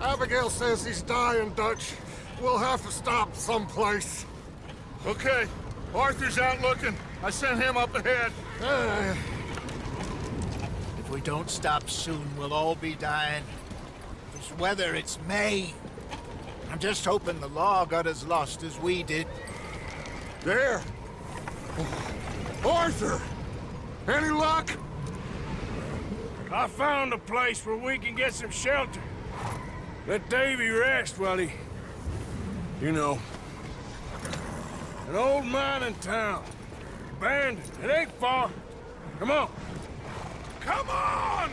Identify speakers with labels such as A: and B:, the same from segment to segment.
A: Abigail says he's dying, Dutch. We'll have to stop someplace.
B: Okay. Arthur's out looking. I sent him up ahead.
C: If we don't stop soon, we'll all be dying. This weather, it's May. I'm just hoping the law got as lost as we did.
A: There! Arthur! Any luck?
B: I found a place where we can get some shelter. Let Davy rest while he... You know. An old mining town. Abandoned. It ain't far. Come on. Come on!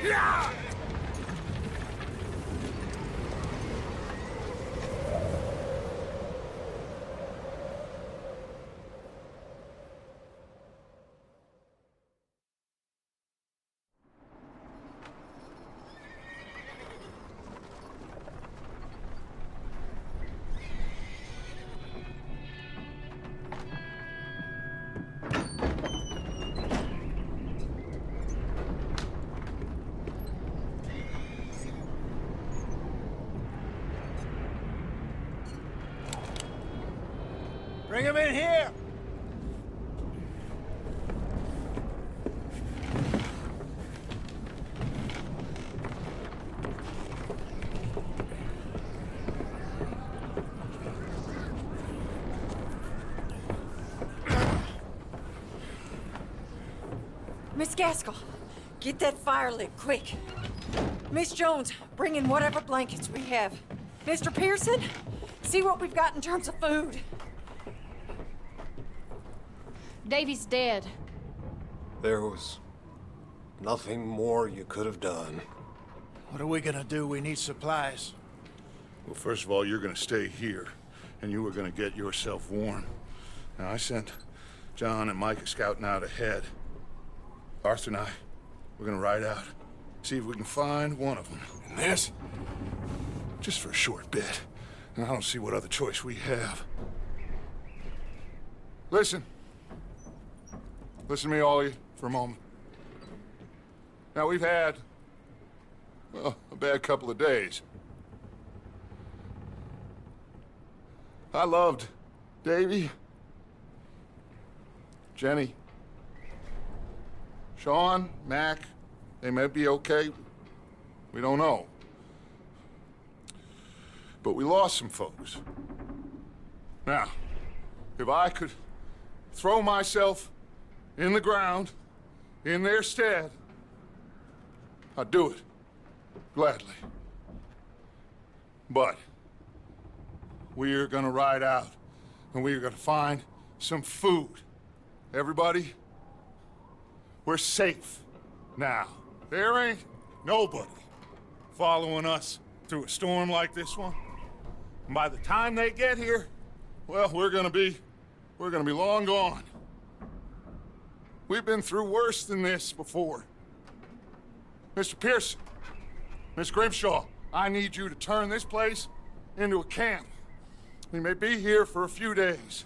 B: Yeah!
C: Bring him in here!
D: Miss Gaskell, get that fire lit, quick. Miss Jones, bring in whatever blankets we have. Mr. Pearson, see what we've got in terms of food.
E: Davy's dead.
A: There was nothing more you could have done.
C: What are we gonna do? We need supplies.
B: Well, first of all, you're gonna stay here, and you were gonna get yourself warm. Now, I sent John and Micah scouting out ahead. Arthur and I, we're gonna ride out, see if we can find one of them. And this, just for a short bit. And I don't see what other choice we have. Listen. Listen to me, all of you, for a moment. Now, we've had, well, a bad couple of days. I loved Davy, Jenny, Sean, Mac. They may be okay. We don't know. But we lost some folks. Now, if I could throw myself in the ground, in their stead, I'd do it, gladly. But we're gonna ride out and we are gonna find some food. Everybody, we're safe now. There ain't nobody following us through a storm like this one. And by the time they get here, well, we're gonna be long gone. We've been through worse than this before. Mr. Pearson, Miss Grimshaw, I need you to turn this place into a camp. We may be here for a few days.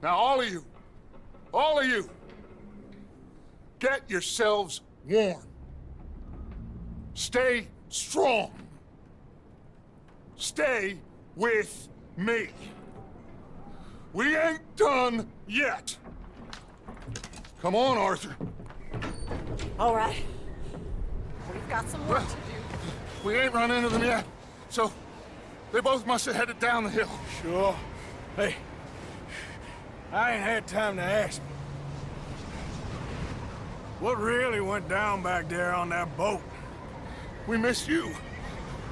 B: Now, all of you, get yourselves warm. Stay strong. Stay with me. We ain't done yet. Come on, Arthur.
D: All right. We've got some work to do.
B: We ain't run into them yet, so they both must have headed down the hill.
F: Sure. Hey, I ain't had time to ask. What really went down back there on that boat?
B: We missed you.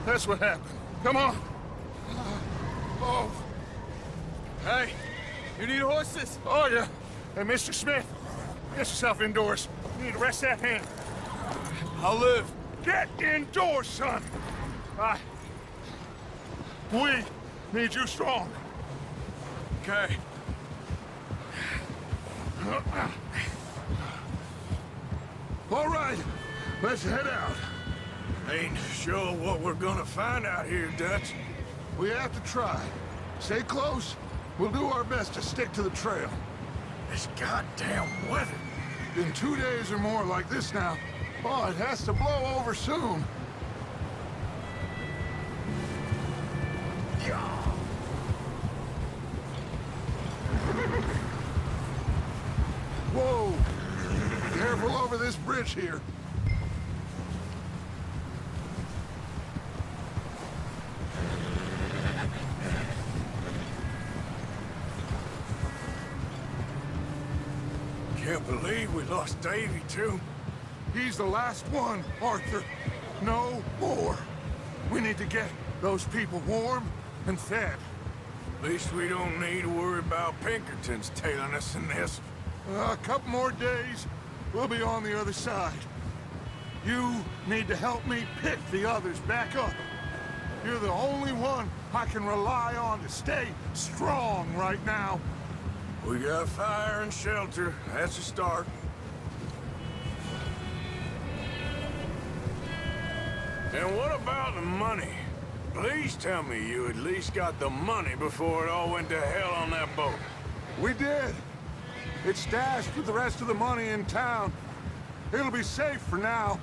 B: That's what happened. Come on. Oh.
F: Hey, you need horses?
B: Oh, yeah. Hey, Mr. Smith, get yourself indoors. You need to rest that hand.
F: I'll live.
B: Get indoors, son. We need you strong.
F: Okay.
B: All right, let's head out.
F: Ain't sure what we're gonna find out here, Dutch.
B: We have to try. Stay close. We'll do our best to stick to the trail.
F: This goddamn weather.
B: In 2 days or more like this now, oh, it has to blow over soon. Whoa! Careful over this bridge here.
F: Can't believe we lost Davy, too.
B: He's the last one, Arthur. No more. We need to get those people warm and fed.
F: At least we don't need to worry about Pinkertons tailing us in this.
B: A couple more days, we'll be on the other side. You need to help me pick the others back up. You're the only one I can rely on to stay strong right now.
F: We got fire and shelter. That's a start. And what about the money? Please tell me you at least got the money before it all went to hell on that boat.
B: We did. It's stashed with the rest of the money in town. It'll be safe for now,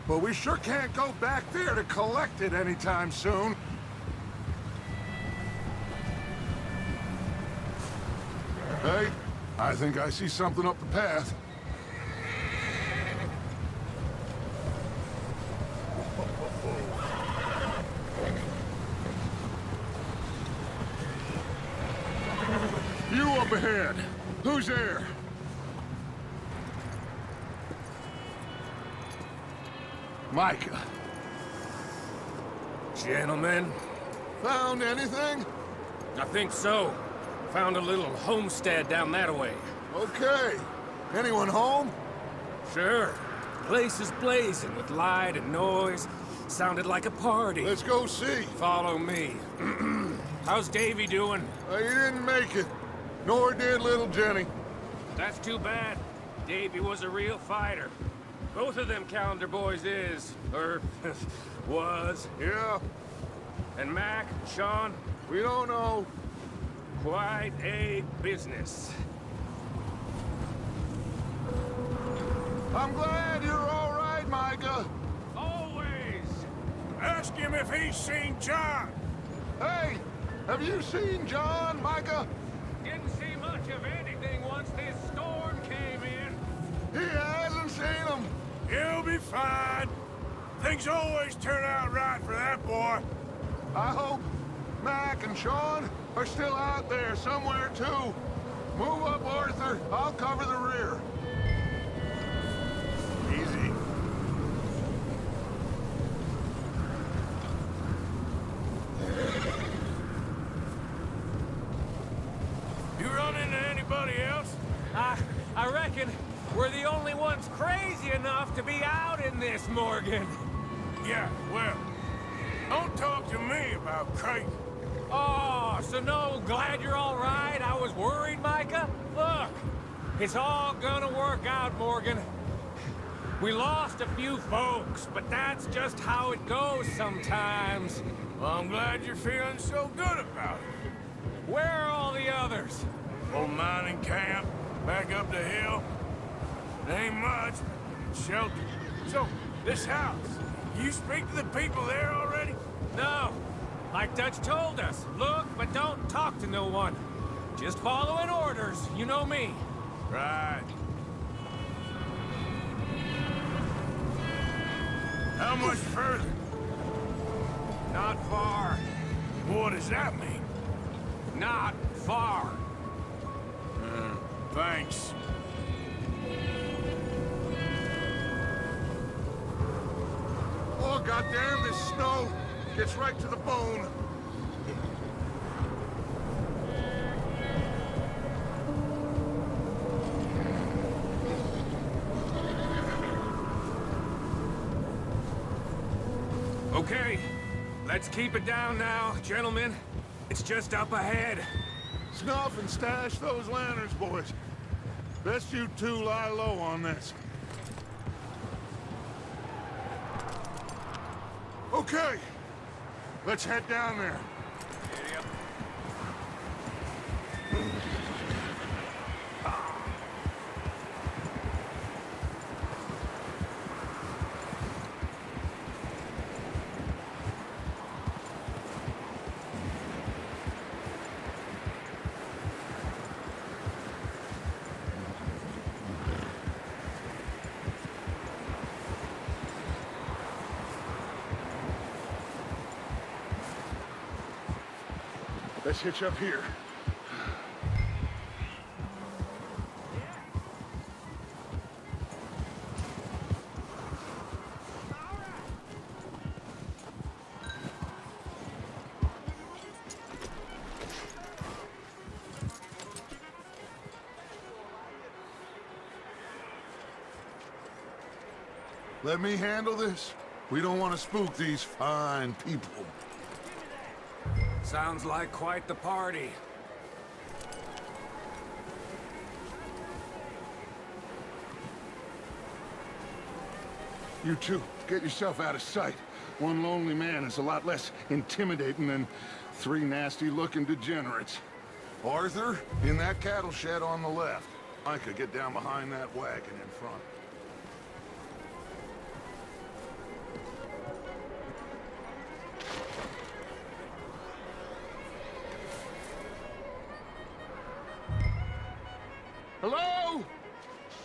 B: but we sure can't go back there to collect it anytime soon. Hey, I think I see something up the path. You up ahead. Who's there? Micah.
G: Gentlemen,
B: Found anything?
G: I think so. Found a little homestead down that way.
B: Okay. Anyone home?
G: Sure. Place is blazing with light and noise. Sounded like a party.
B: Let's go see.
G: Follow me. How's Davy doing?
B: He didn't make it. Nor did little Jenny.
G: That's too bad. Davy was a real fighter. Both of them calendar boys is, or was.
B: Yeah,
G: And Mac, Sean,
B: we don't know.
G: quite a business.
B: I'm glad you're all right, Micah.
G: Always.
F: Ask him if he's seen John.
B: Hey, have you seen John, Micah?
G: Didn't see much of anything once this storm came in.
B: He hasn't seen him.
F: He'll be fine. Things always turn out right for that boy.
B: I hope Mac and Sean are still out there somewhere, too. Move up, Arthur. I'll cover the rear.
F: Easy.
G: this, Morgan.
F: Yeah, well, don't talk to me about crazy.
G: Oh, so no, glad you're all right? I was worried, Micah. Look, it's all gonna work out, Morgan. We lost a few folks, but that's just how it goes sometimes.
F: Well, I'm glad you're feeling so good about it.
G: Where are all the others?
F: Old mining camp, back up the hill. It ain't much, shelter. So, this house, you speak to the people there already?
G: No. Like Dutch told us, look, but don't talk to no one. Just following orders, you know me.
F: Right. How much further?
G: Not far.
F: What does that mean?
G: Not far.
F: Thanks.
B: Oh, goddamn, this snow gets right to the bone.
G: Okay, let's keep it down now, gentlemen. It's just up ahead.
B: Snuff and stash those lanterns, boys. Best you two lie low on this. Okay, let's head down there. Let's hitch up here. Let me handle this. We don't want to spook these fine people.
G: Sounds like quite the party.
B: You two, get yourself out of sight. One lonely man is a lot less intimidating than three nasty-looking degenerates. Arthur, in that cattle shed on the left. Micah, get down behind that wagon in front. Hello?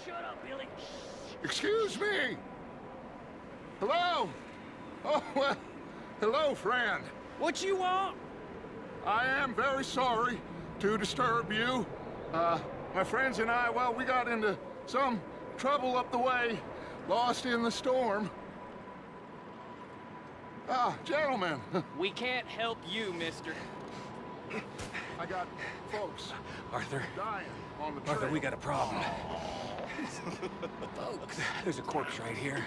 G: Shut up, Billy.
B: Excuse me? Hello? Oh, well, hello, friend.
G: What you want?
B: I am very sorry to disturb you. My friends and I, well, we got into some trouble up the way, lost in the storm. Ah, gentlemen,
H: We can't help you, mister.
B: I got folks
G: Arthur.
B: dying on the trail.
G: Arthur, we got a problem. Folks, there's a corpse right here.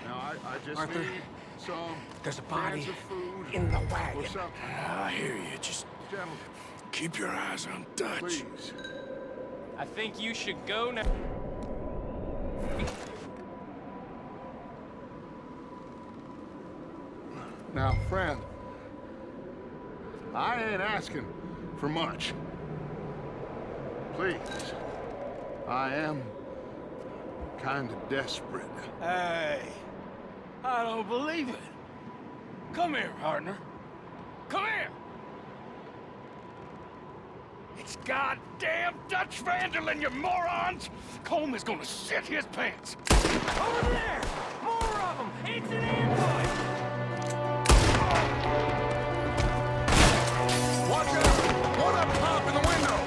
B: Now, I just
G: Arthur,
B: need some
G: there's a body
B: cans of food
G: in the
B: or
G: wagon.
B: something.
F: I hear you. Just
B: Gentlemen,
F: keep your eyes on Dutch.
B: please.
H: I think you should go now.
B: Now, friend, I ain't asking for much. Please, I am kind of desperate.
F: Hey, I don't believe it. Come here, partner. Come here. It's goddamn Dutch Vanderlyn, you morons! Colm is gonna shit his pants.
G: Over there! More of them! It's an ambush!
B: Watch out! One up top in the window!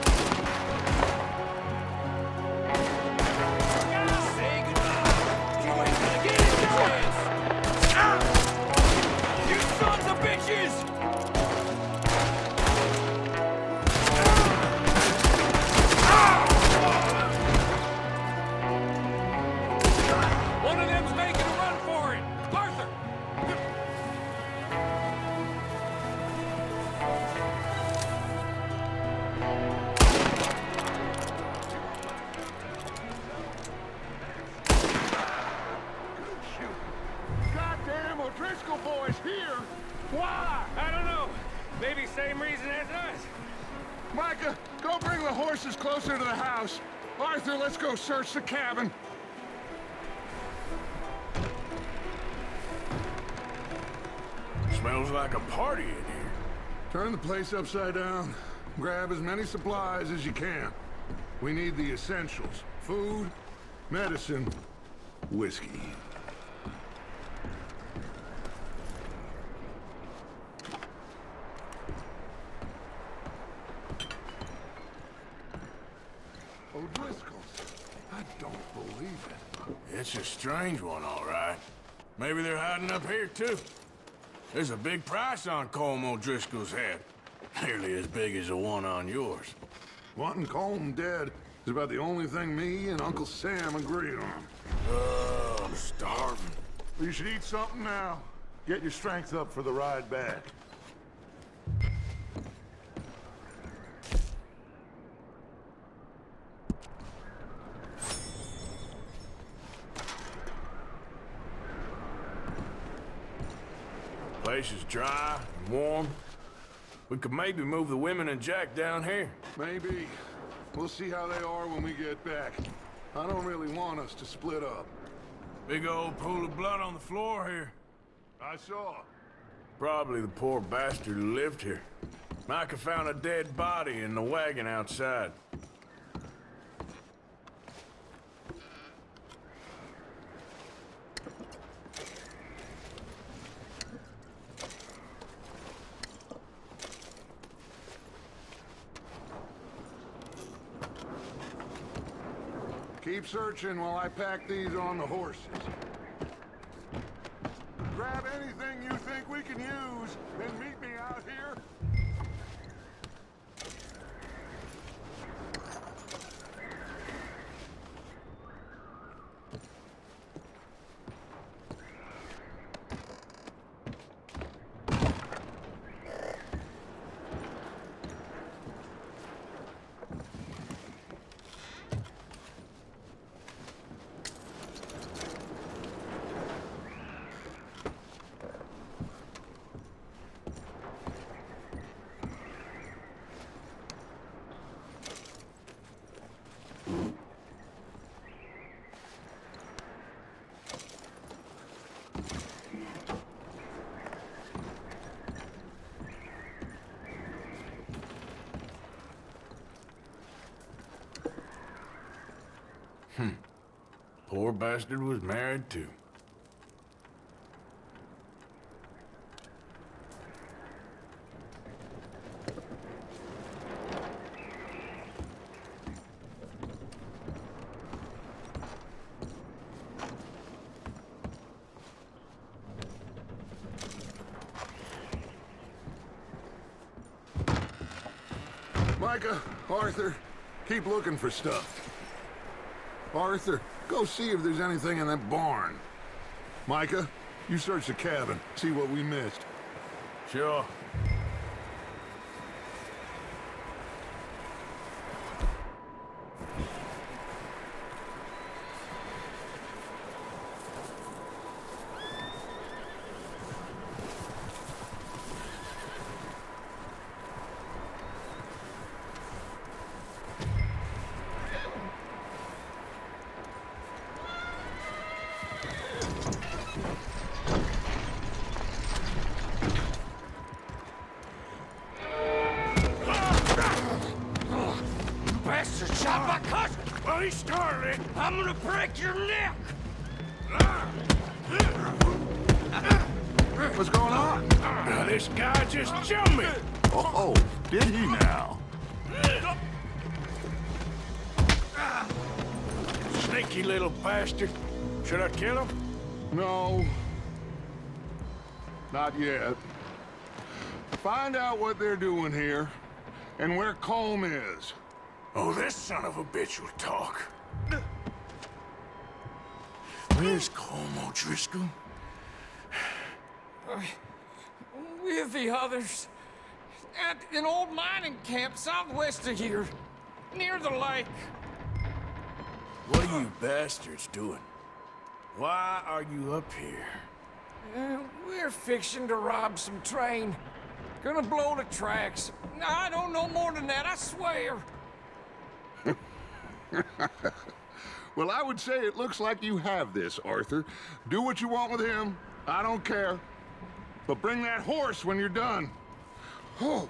G: Say goodbye! You ain't gonna get it, guys! Ah! You sons of bitches! One of them's making a run
B: Driscoll boys here? Why?
G: I don't know. Maybe same reason as us.
B: Micah, go bring the horses closer to the house. Arthur, let's go search the cabin.
F: Smells like a party in here.
B: Turn the place upside down. Grab as many supplies as you can. We need the essentials. Food, medicine, whiskey. O'Driscoll's. I don't believe it.
F: It's a strange one, all right. Maybe they're hiding up here, too. There's a big price on Colm O'Driscoll's head. Nearly as big as the one on yours.
B: Wanting Colm dead is about the only thing me and Uncle Sam agree on.
F: I'm starving.
B: You should eat something now. Get your strength up for the ride back.
F: Place is dry and warm. We could maybe move the women and Jack down here.
B: Maybe. We'll see how they are when we get back. I don't really want us to split up.
F: Big old pool of blood on the floor here.
B: I saw.
F: Probably the poor bastard who lived here. Micah found a dead body in the wagon outside.
B: Keep searching while I pack these on the horses. Grab anything you think we can use and meet me out here.
F: Poor bastard was married too.
B: Micah, Arthur, keep looking for stuff. Arthur, go see if there's anything in that barn. Micah, you search the cabin, see what we missed.
F: Sure.
G: Bastard shot my cousin! Well, he started it. I'm gonna break your neck!
B: What's going on?
F: This guy just jumped me!
B: Oh, did he now?
F: Sneaky little bastard. Should I kill him?
B: No. Not yet. Find out what they're doing here, and where Colm is.
F: Oh, this son of a bitch will talk. Where's Colm O'Driscoll?
G: With the others. At an old mining camp southwest of here. Near the lake.
F: What are you bastards doing? Why are you up here? We're fixing to rob some train. Gonna blow the tracks. I don't know more than that, I swear.
B: Well, I would say it looks like you have this, Arthur. Do what you want with him. I don't care. But bring that horse when you're done. Oh.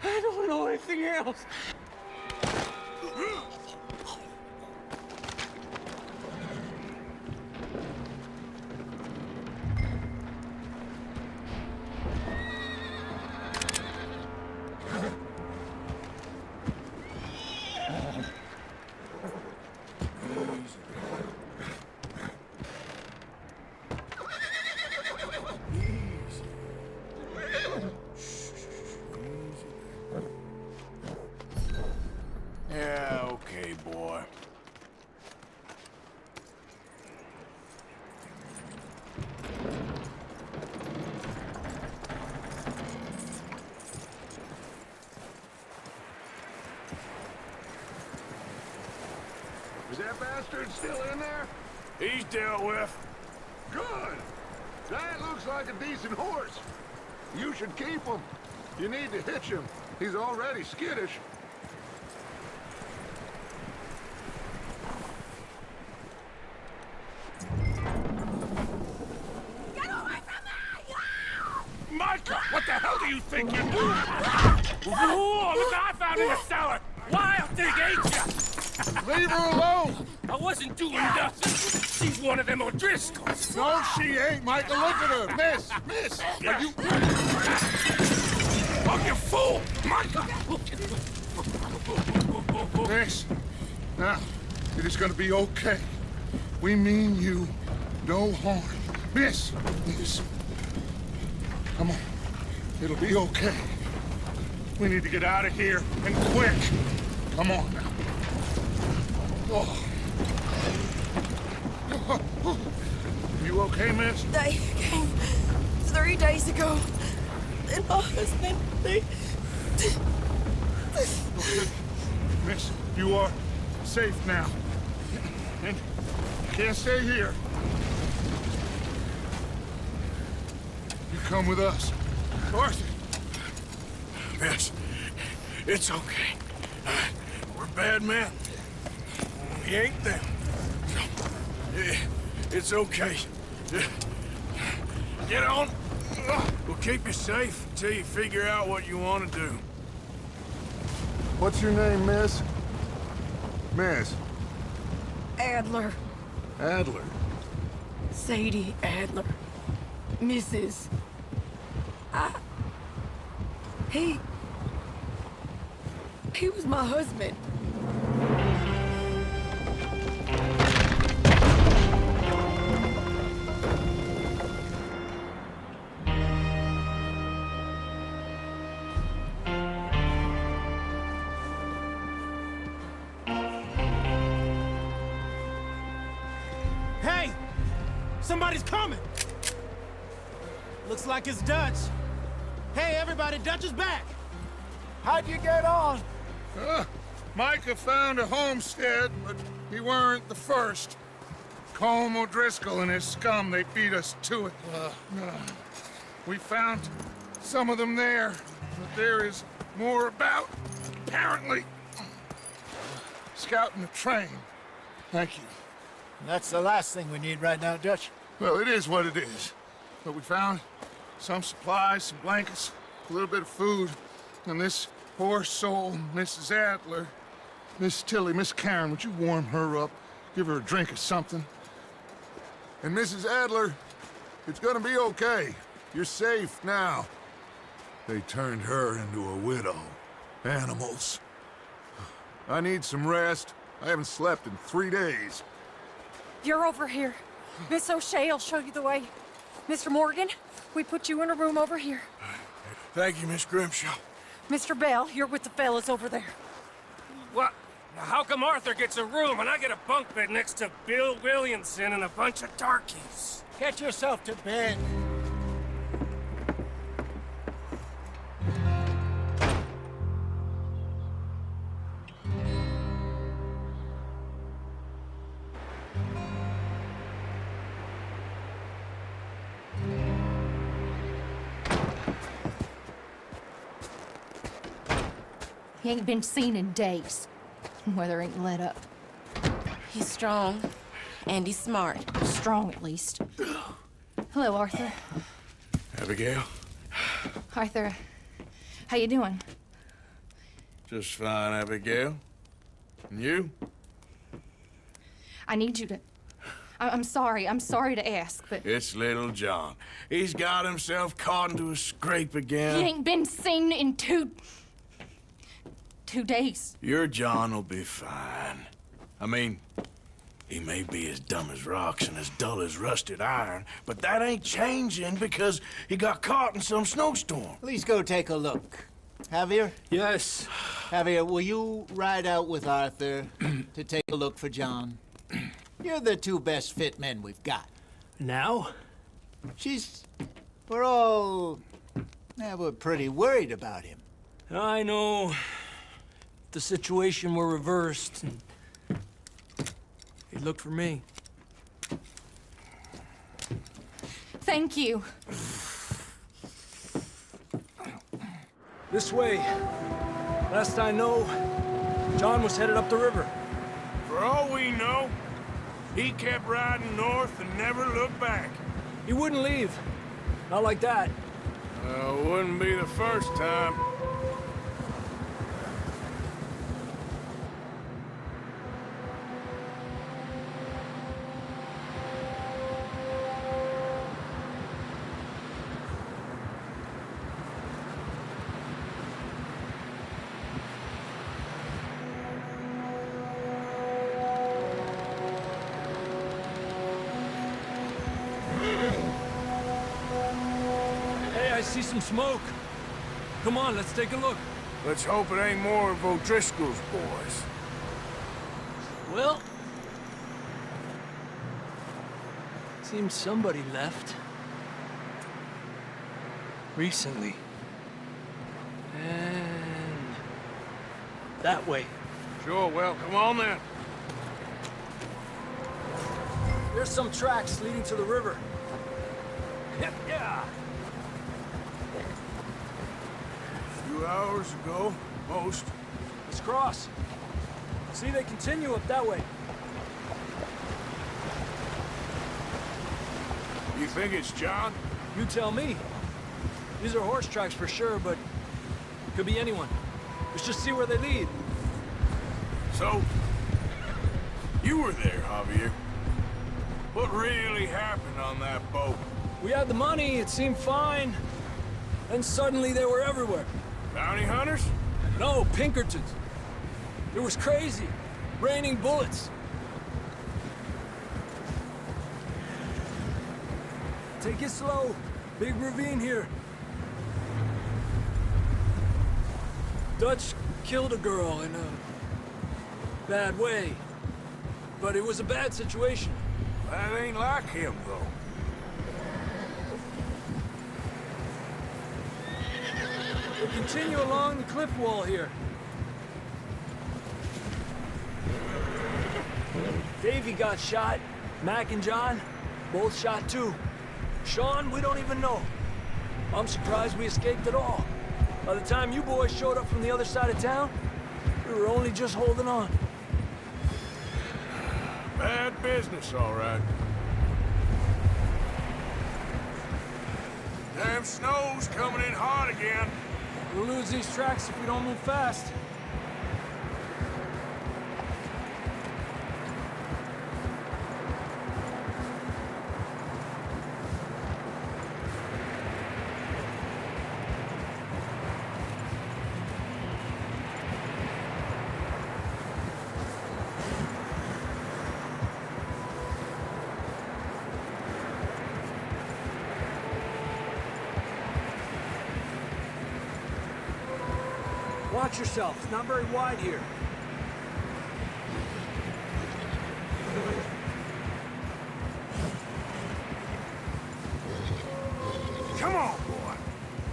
F: I don't know anything else. Yeah, okay, boy.
B: Is that bastard still in there?
F: He's dealt with.
B: Good. That looks like a decent horse. You should keep him. You need to hitch him. He's already skittish.
F: Micah, what the hell do you think you're doing? Whoa, look, I found in the cellar. Wild thing, ain't ya?
B: Leave her alone!
F: I wasn't doing nothing. She's one of them O'Driscolls.
B: No, she ain't, Micah. Look at her. Miss, are you...
F: Oh, you fool! Micah!
B: Miss, now, it is gonna be okay. We mean you no harm. Miss. Come on. It'll be okay. We need to get out of here, and quick. Come on now. Oh. You okay, miss?
I: They came 3 days ago. And my husband,
B: Miss, you are safe now. And you can't stay here. You come with us. Arthur!
F: Miss, it's okay. We're bad men. We ain't them. It's okay. Get on. We'll keep you safe until you figure out what you want to do.
B: What's your name, miss? Miss?
I: Adler,
B: Adler.
I: Sadie Adler, Mrs. He was my husband.
J: Hey! Somebody's coming! Looks like it's Dutch. Hey, everybody, Dutch is back!
C: How'd you get on?
B: Micah found a homestead, but he weren't the first. Colm O'Driscoll and his scum, they beat us to it. We found some of them there, but there is more about, apparently. Scouting the train. Thank you.
C: That's the last thing we need right now, Dutch.
B: Well, it is what it is. But we found some supplies, some blankets, a little bit of food, and this poor soul, Mrs. Adler, Miss Tilly, Miss Karen, would you warm her up? Give her a drink or something? And Mrs. Adler, it's gonna be okay. You're safe now. They turned her into a widow. Animals. I need some rest. I haven't slept in 3 days.
D: You're over here. Miss O'Shea will show you the way. Mr. Morgan, we put you in a room over here.
F: Thank you, Miss Grimshaw.
D: Mr. Bell, you're with the fellas over there.
H: What? How come Arthur gets a room and I get a bunk bed next to Bill Williamson and a bunch of darkies?
C: Get yourself to bed.
E: He ain't been seen in days. Weather ain't let up.
I: He's strong, and he's smart.
E: Strong, at least. Hello, Arthur.
B: Abigail?
E: Arthur, how you doing?
B: Just fine, Abigail. And you?
E: I need you to... I'm sorry to ask, but...
B: It's little John. He's got himself caught into a scrape again.
E: He ain't been seen in two days.
B: Your John will be fine. I mean, he may be as dumb as rocks and as dull as rusted iron, but that ain't changing because he got caught in some snowstorm.
C: Please go take a look. Javier?
J: Yes.
C: Javier, will you ride out with Arthur to take a look for John? You're the two best fit men we've got.
J: Now?
C: We're pretty worried about him.
J: I know. The situation were reversed. And he looked for me.
E: Thank you.
J: This way. Last I know, John was headed up the river.
F: For all we know, he kept riding north and never looked back.
J: He wouldn't leave. Not like that.
F: Wouldn't be the first time.
J: Hey, I see some smoke. Come on, let's take a look.
F: Let's hope it ain't more of O'Driscoll's boys.
J: Well... seems somebody left. Recently. And... that way.
F: Sure, well, come on then.
J: There's some tracks leading to the river. Yeah.
F: A few hours ago, most.
J: Let's cross. See, they continue up that way.
F: You think it's John?
J: You tell me. These are horse tracks for sure, but could be anyone. Let's just see where they lead.
F: So, you were there, Javier. What really happened on that boat?
J: We had the money, it seemed fine. Then suddenly they were everywhere.
F: Bounty hunters?
J: No, Pinkertons. It was crazy. Raining bullets. Take it slow. Big ravine here. Dutch killed a girl in a bad way. But it was a bad situation.
F: That ain't like him, though.
J: We'll continue along the cliff wall here. Davey got shot. Mac and John, both shot too. Sean, we don't even know. I'm surprised we escaped at all. By the time you boys showed up from the other side of town, we were only just holding on.
F: Bad business, all right. Damn snow's coming in hard again.
J: We'll lose these tracks if we don't move fast. Watch yourself. It's not very wide here.
F: Come on, boy.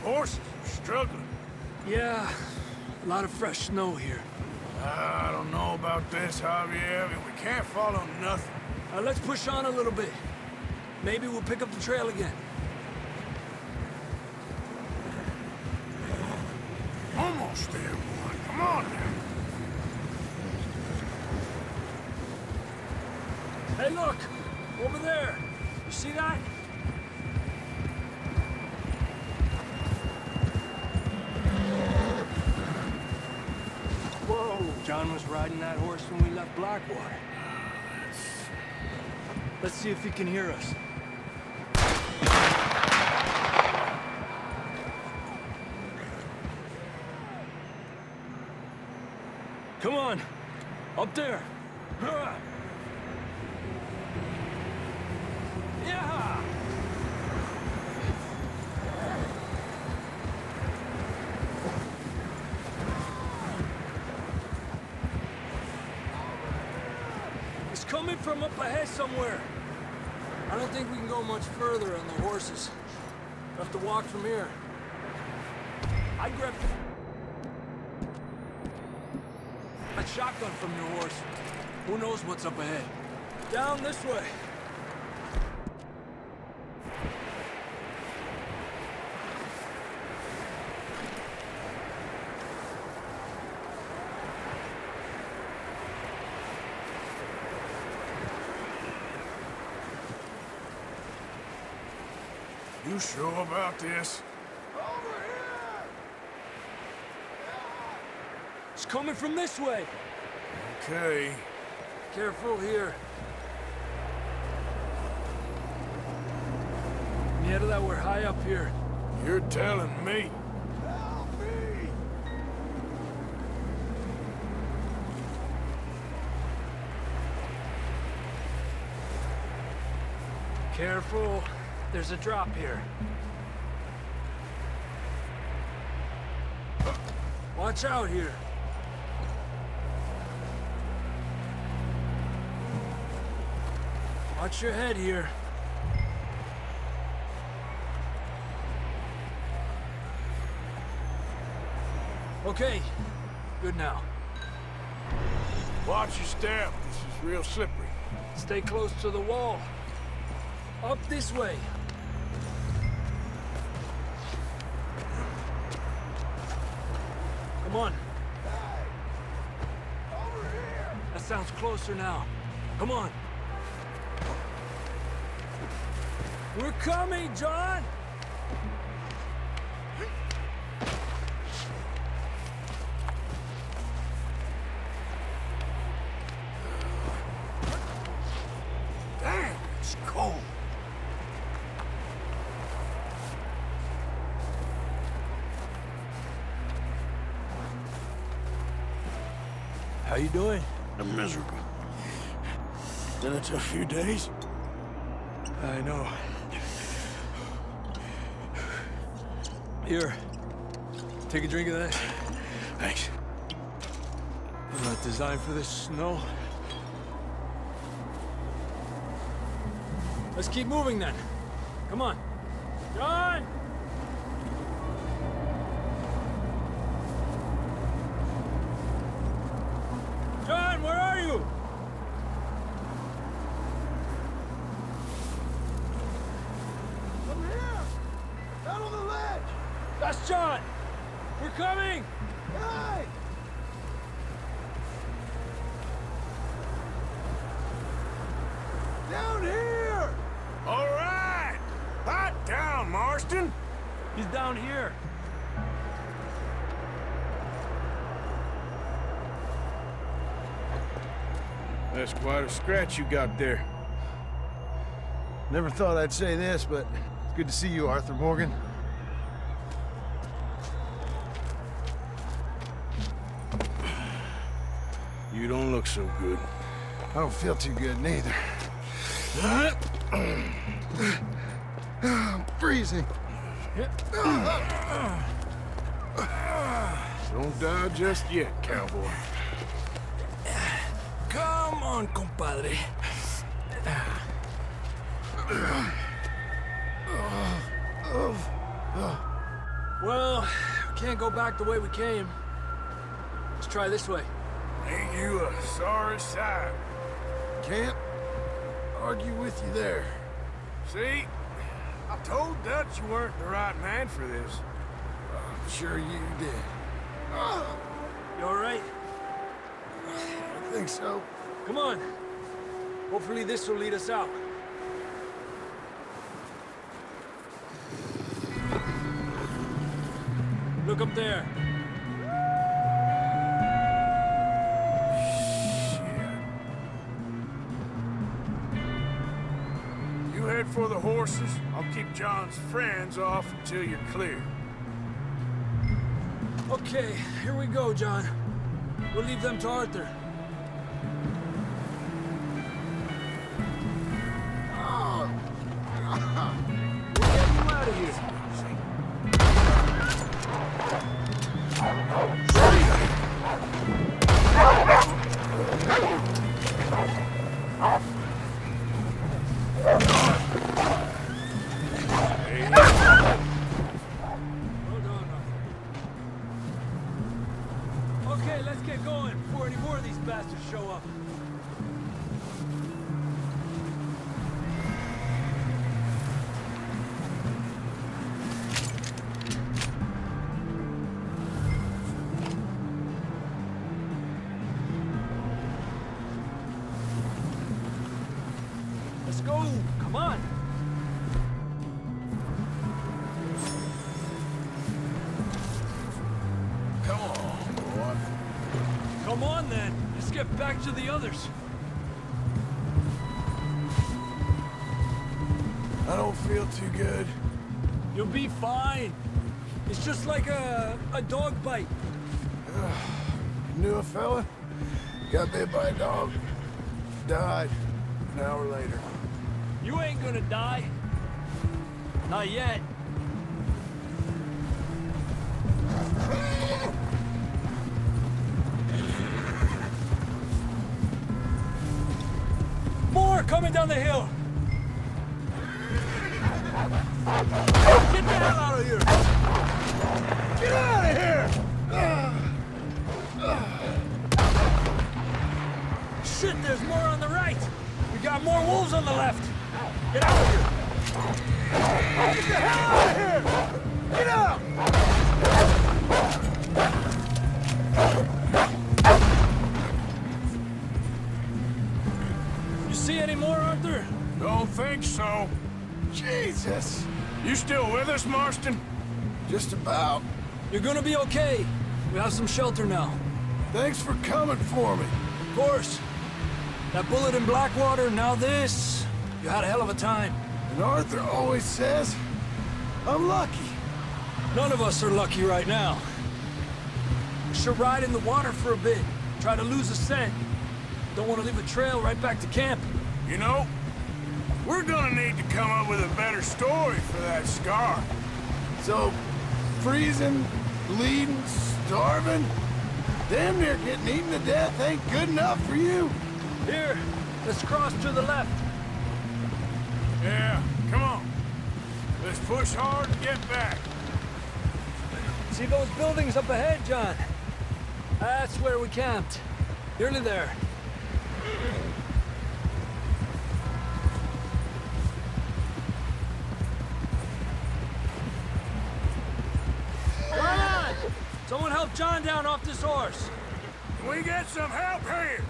F: Horses are struggling.
J: Yeah, a lot of fresh snow here.
F: I don't know about this, Javier. We can't follow nothing.
J: Let's push on a little bit. Maybe we'll pick up the trail again.
F: Almost there, boy. Come on now.
J: Hey, look! Over there! You see that? Whoa! John was riding that horse when we left Blackwater. Let's see if he can hear us. Come on! Up there! Yeah! It's coming from up ahead somewhere. I don't think we can go much further on the horses. We'll have to walk from here. I grabbed a shotgun from your horse. Who knows what's up ahead? Down this way.
F: You sure about this?
J: It's coming from this way.
F: Okay.
J: Careful here. Mierda, that we're high up here.
F: You're telling me. Help me!
J: Careful. There's a drop here. Watch out here. Watch your head here. Okay, good now.
F: Watch your step. This is real slippery.
J: Stay close to the wall. Up this way. Come on. Over here. That sounds closer now. Come on. We're coming, John!
F: Damn, it's cold.
J: How you doing?
F: I'm miserable. Been a tough few days.
J: I know. Here, take a drink of that.
F: Thanks.
J: I'm not designed for this snow. Let's keep moving then. Come on. John! John, where are you?
F: I'm here! Out on the ledge!
J: That's John! We're coming!
F: Hey! Down here! All right! Pipe down, Marston!
J: He's down here.
F: That's quite a scratch you got there. Never thought I'd say this, but it's good to see you, Arthur Morgan. You don't look so good. I don't feel too good, neither. I'm freezing. Don't die just yet, cowboy.
J: Come on, compadre. Well, we can't go back the way we came. Let's try this way.
F: Ain't you a sorry sight? Can't argue with you there. See? I told Dutch you weren't the right man for this. I'm sure you did.
J: You all right?
A: I think so.
J: Come on. Hopefully this will lead us out. Look up there.
F: You head for the horses. I'll keep John's friends off until you're clear.
J: Okay, here we go, John. We'll leave them to Arthur. We'll get you out of here. Hold on, Arthur. Okay, let's get going before any more of these bastards show up. Let's go! Come on!
F: Come on, boy.
J: Come on, then. Let's get back to the others.
F: I don't feel too good.
J: You'll be fine. It's just like a dog bite.
F: Knew a fella? Got bit by a dog. Died an hour later.
J: You ain't gonna die. Not yet. More coming down the hill. Get the hell out of here! Get out of here! Shit, there's more on the right. We got more wolves on the left. Get out of here! Get the hell out of here! Get out! You see any more, Arthur?
F: Don't think so. Jesus! You still with us, Marston? Just about.
J: You're gonna be okay. We have some shelter now.
F: Thanks for coming for me.
J: Of course. That bullet in Blackwater, now this. You had a hell of a time.
F: And Arthur always says, I'm lucky.
J: None of us are lucky right now. We should ride in the water for a bit. Try to lose a scent. Don't want to leave a trail right back to camp.
F: You know, we're gonna need to come up with a better story for that scar. So, freezing, bleeding, starving, damn near getting eaten to death ain't good enough for you.
J: Here, let's cross to the left.
F: Yeah, come on. Let's push hard and get back.
J: See those buildings up ahead, John? That's where we camped. Nearly there. Come on! Someone help John down off this horse.
F: Can we get some help here?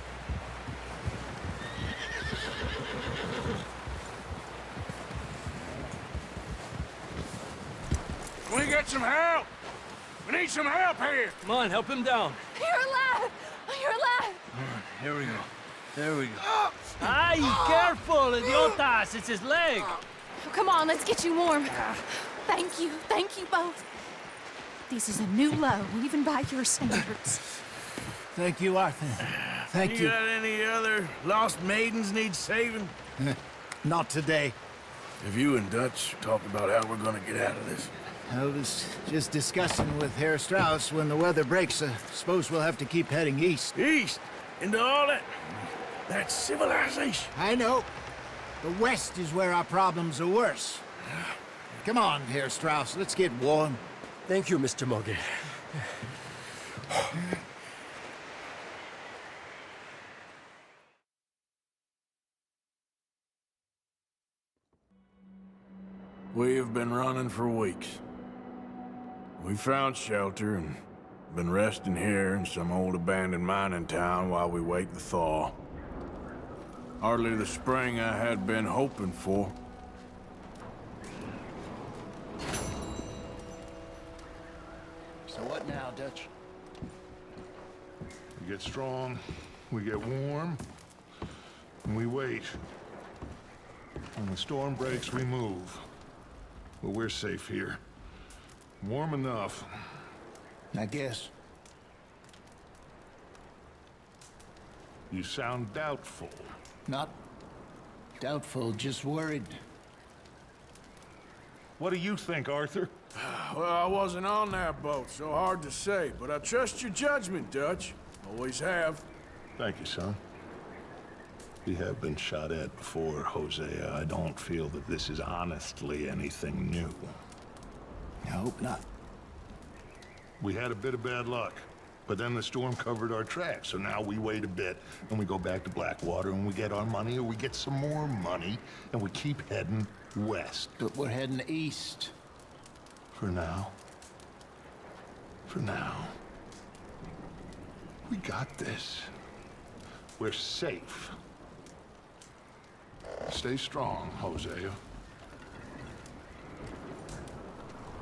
F: Can we get some help? We need some help here.
J: Come on, help him down.
I: You're alive! You're alive!
J: Here we go. There we go. Ay, careful, idiotas! It's his leg.
E: Come on, let's get you warm. Thank you. Thank you both. This is a new low, even by your standards.
C: Thank you, Arthur. Thank you.
F: got any other lost maidens need saving?
C: Not today.
F: Have you and Dutch talked about how we're gonna get out of this?
C: I was just discussing with Herr Strauss when the weather breaks. I suppose we'll have to keep heading east.
F: East? Into all that civilization?
C: I know. The west is where our problems are worse. Come on, Herr Strauss, let's get warm.
K: Thank you, Mr. Morgan.
F: We have been running for weeks. We found shelter, and Been resting here in some old abandoned mining town while we wait the thaw. Hardly the spring I had been hoping for.
C: So what now, Dutch?
B: We get strong, we get warm, and we wait. When the storm breaks, we move. But we're safe here. Warm enough.
C: I guess.
B: You sound doubtful.
C: Not doubtful, just worried.
B: What do you think, Arthur?
F: Well, I wasn't on that boat, so hard to say, but I trust your judgment, Dutch. Always have.
B: Thank you, son. We have been shot at before, Hosea. I don't feel that this is honestly anything new.
C: I hope not.
B: We had a bit of bad luck, but then the storm covered our tracks, so now we wait a bit, and we go back to Blackwater, and we get our money, or we get some more money, and we keep heading west.
C: But we're heading east.
B: For now. For now. We got this. We're safe. Stay strong, Hosea.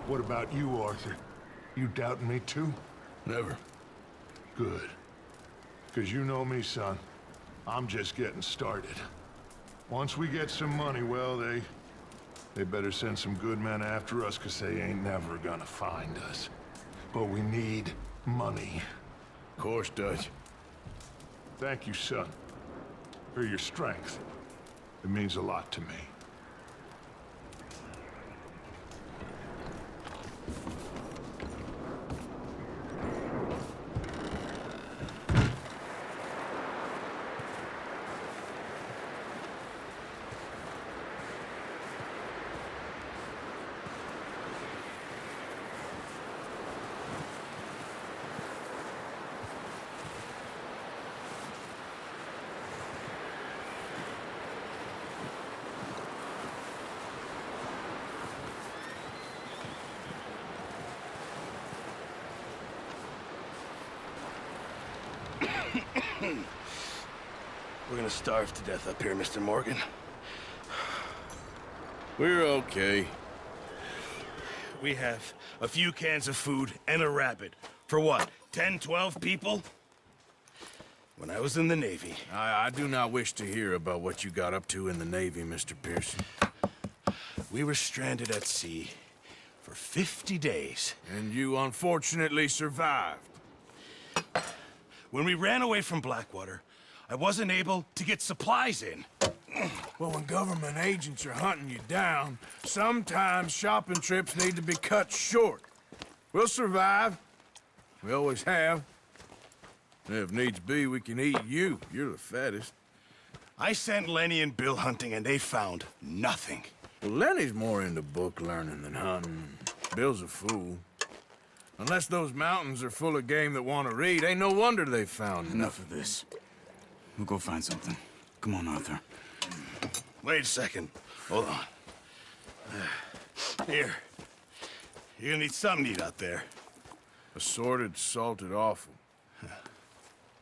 B: What about you, Arthur? You doubting me too?
F: Never.
B: Good. Because you know me, son. I'm just getting started. Once we get some money, well, they better send some good men after us, because they ain't never gonna find us. But we need money.
F: Of course, Dutch.
B: Thank you, son, for your strength. It means a lot to me.
K: We're gonna starve to death up here, Mr. Morgan.
F: We're okay.
K: We have a few cans of food and a rabbit. For what, 10, 12 people? When I was in the Navy...
F: I do not wish to hear about what you got up to in the Navy, Mr. Pearson.
K: We were stranded at sea for 50 days.
F: And you unfortunately survived.
K: When we ran away from Blackwater, I wasn't able to get supplies in.
F: Well, when government agents are hunting you down, sometimes shopping trips need to be cut short. We'll survive. We always have. And if needs be, we can eat you. You're the fattest.
K: I sent Lenny and Bill hunting, and they found nothing.
F: Well, Lenny's more into book learning than hunting. Bill's a fool. Unless those mountains are full of game that want to read, ain't no wonder they found
L: Enough of this. We'll go find something. Come on, Arthur.
K: Wait a second. Hold on. Here. You're gonna need something to eat out there.
F: Assorted, salted offal.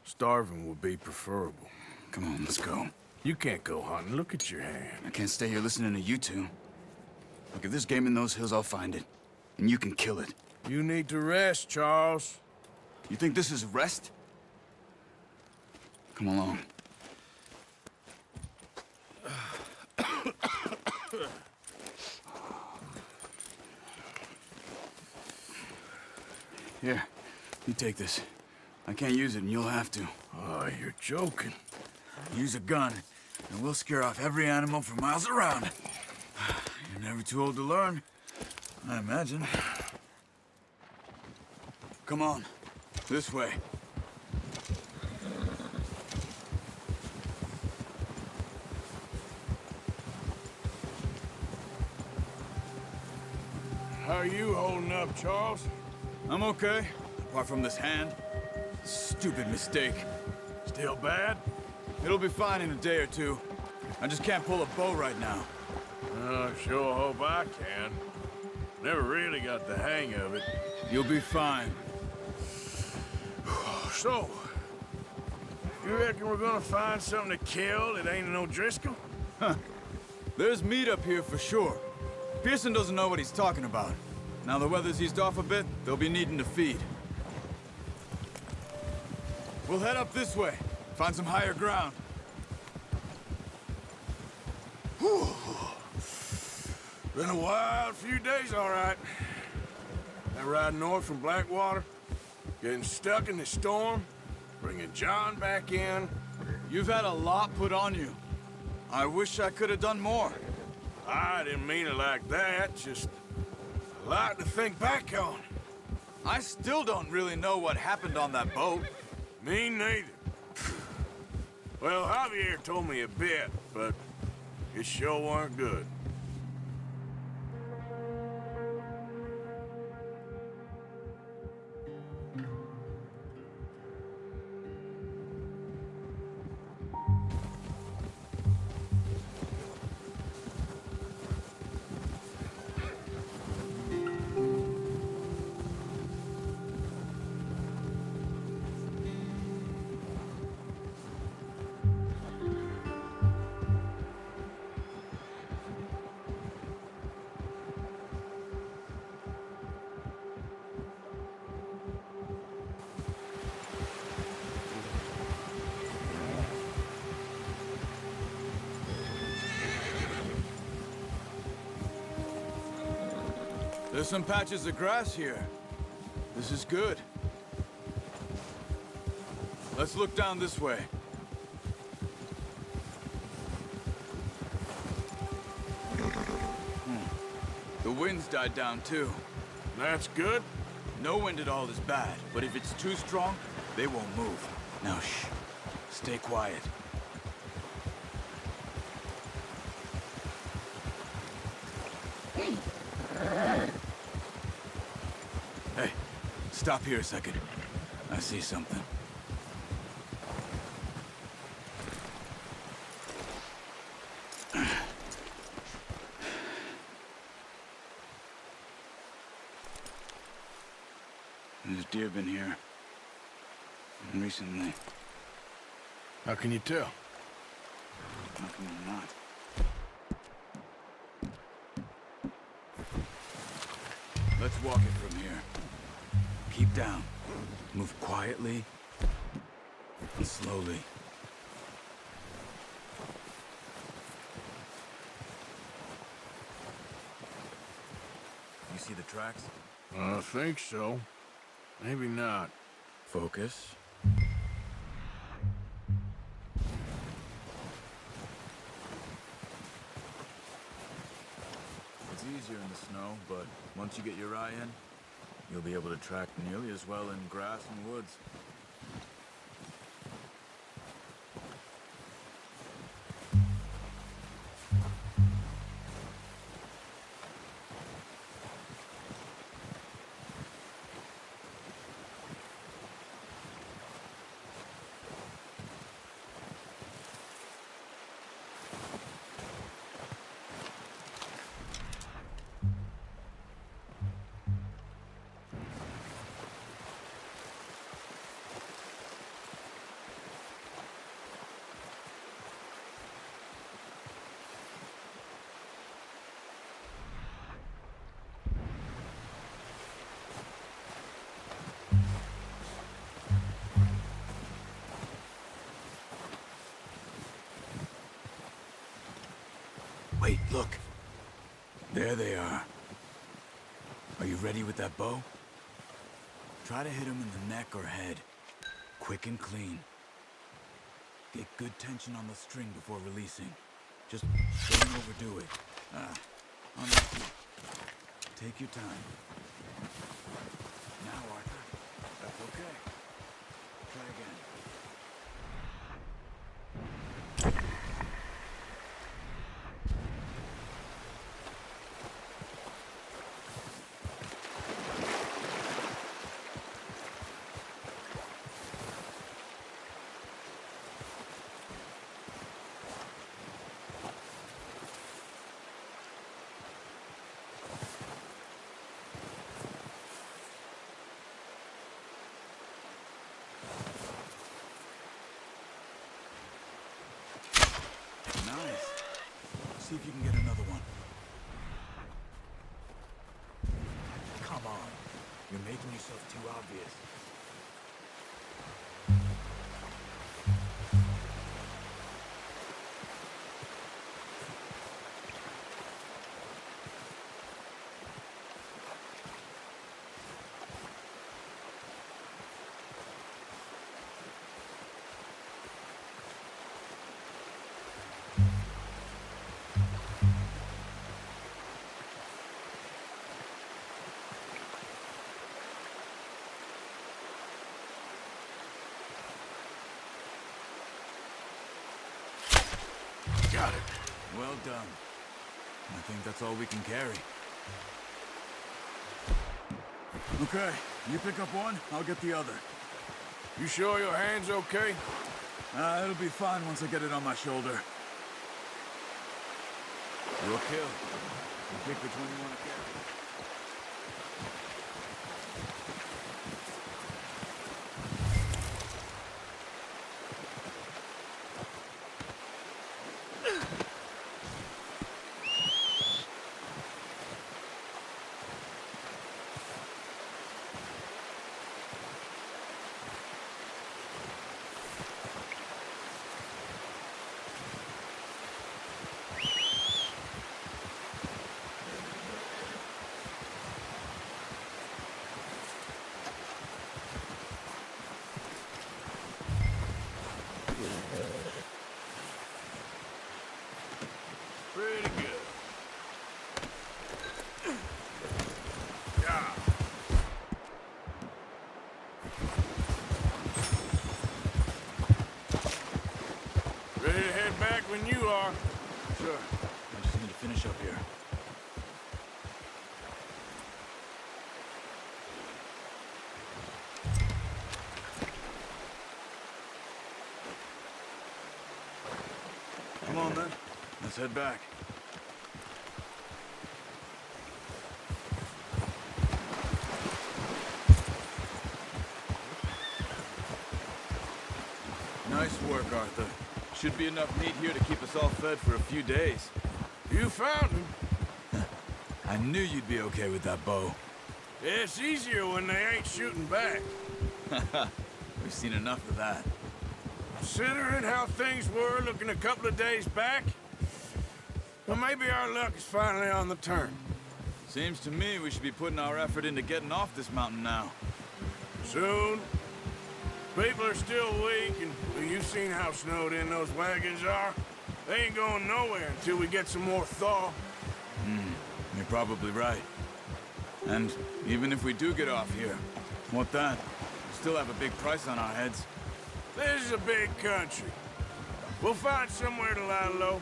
F: Starving would be preferable.
L: Come on, let's go.
F: You can't go hunting. Look at your hand.
L: I can't stay here listening to you two. Look, if there's game in those hills, I'll find it. And you can kill it.
F: You need to rest, Charles.
L: You think this is rest? Come along. Here, you take this. I can't use it, and you'll have to.
F: Oh, you're joking.
L: Use a gun, and we'll scare off every animal for miles around. You're never too old to learn, I imagine. Come on, this way.
F: How are you holding up, Charles?
L: I'm okay, apart from this hand. Stupid mistake.
F: Still bad?
L: It'll be fine in a day or two. I just can't pull a bow right now.
F: I sure hope I can. Never really got the hang of it.
L: You'll be fine.
F: So, you reckon we're gonna find something to kill that ain't no Driscoll?
L: Huh. There's meat up here for sure. Pearson doesn't know what he's talking about. Now the weather's eased off a bit, they'll be needing to feed. We'll head up this way, find some higher ground.
F: Whew. Been a wild few days, all right. That ride north from Blackwater, getting stuck in the storm, bringing John back in.
L: You've had a lot put on you. I wish I could have done more.
F: I didn't mean it like that, just a lot to think back on.
L: I still don't really know what happened on that boat.
F: Me neither. Well, Javier told me a bit, but it sure weren't good.
L: There's some patches of grass here. This is good. Let's look down this way. The wind's died down too.
F: That's good.
L: No wind at all is bad, but if it's too strong, they won't move. Now shh. Stay quiet. Hey, stop here a second. I see something. There's deer been here. Recently.
F: How can you tell?
L: How can you not? Let's walk it from here. Keep down. Move quietly and slowly. You see the tracks?
F: I think so. Maybe not.
L: Focus. It's easier in the snow, but once you get your eye in, you'll be able to track nearly as well in grass and woods. Wait, look. There they are. Are you ready with that bow? Try to hit them in the neck or head. Quick and clean. Get good tension on the string before releasing. Just don't overdo it. Unlucky. Take your time. Now, Arthur. That's okay. Try again. See if you can get another one. Come on. You're making yourself too obvious.
F: Got it.
L: Well done. I think that's all we can carry. Okay, you pick up one, I'll get the other.
F: You sure your hand's okay?
L: It'll be fine once I get it on my shoulder. Your kill. You pick which one you want to carry.
F: Pretty good. Yeah. Ready to head back when you are.
L: Sure. I just need to finish up here. Come on, then. Let's head back. Nice work, Arthur. Should be enough meat here to keep us all fed for a few days.
F: You found him.
L: I knew you'd be okay with that bow.
F: Yeah, it's easier when they ain't shooting back.
L: We've seen enough of that.
F: Considering how things were looking a couple of days back, well, maybe our luck is finally on the turn.
L: Seems to me we should be putting our effort into getting off this mountain now.
F: Soon. People are still weak, and well, you've seen how snowed in those wagons are. They ain't going nowhere until we get some more thaw.
L: You're probably right. And even if we do get off here, what then? We still have a big price on our heads.
F: This is a big country. We'll find somewhere to lie low.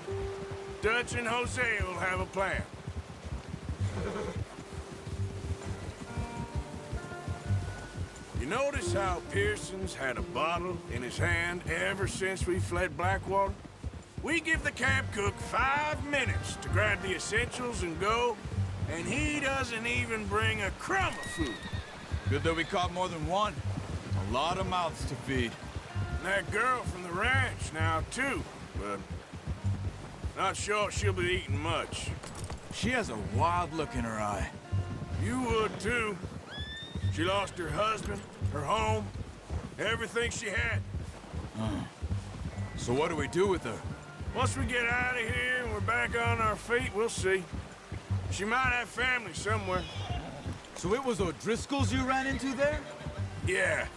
F: Dutch and Jose will have a plan. You notice how Pearson's had a bottle in his hand ever since we fled Blackwater? We give the camp cook 5 minutes to grab the essentials and go, and he doesn't even bring a crumb of food.
L: Good that we caught more than one. A lot of mouths to feed.
F: And that girl from the ranch now, too, but not sure she'll be eating much.
L: She has a wild look in her eye.
F: You would, too. She lost her husband, her home, everything she had.
L: So what do we do with her?
F: Once we get out of here and we're back on our feet, we'll see. She might have family somewhere.
L: So it was O'Driscoll's you ran into there?
F: Yeah.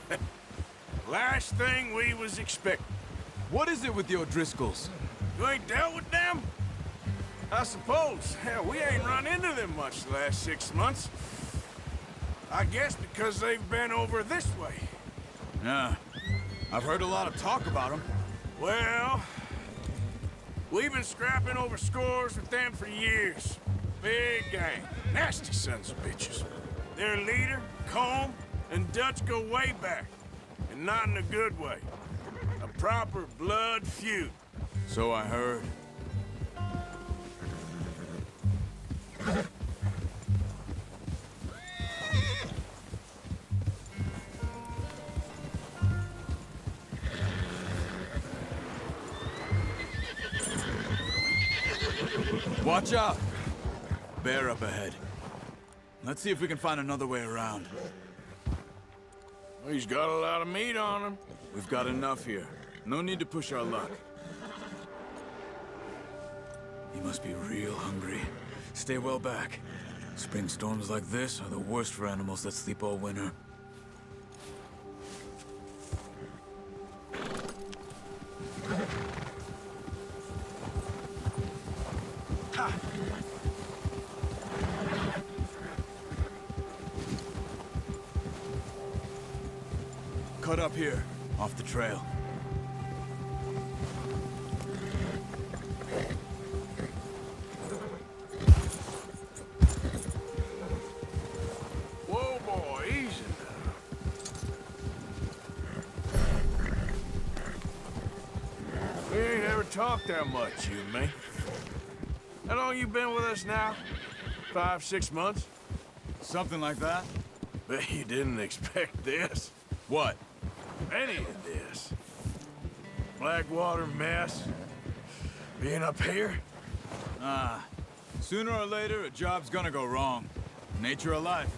F: Last thing we was expecting.
L: What is it with the O'Driscolls?
F: You ain't dealt with them? I suppose. Hell, we ain't run into them much the last 6 months. I guess because they've been over this way.
L: Yeah. I've heard a lot of talk about them.
F: Well, we've been scrapping over scores with them for years. Big gang. Nasty sons of bitches. Their leader, Combe, and Dutch go way back. And not in a good way. A proper blood feud.
L: So I heard. Watch out! Bear up ahead. Let's see if we can find another way around.
F: He's got a lot of meat on him.
L: We've got enough here. No need to push our luck. He must be real hungry. Stay well back. Spring storms like this are the worst for animals that sleep all winter. Ha! Cut up here, off the trail.
F: Whoa, boy, easy now. We ain't ever talked that much, you and me. How long you been with us now? 5, 6 months?
L: Something like that?
F: Bet you didn't expect this.
L: What?
F: Any of this. Blackwater mess. Being up here?
L: Sooner or later, a job's gonna go wrong. Nature of life.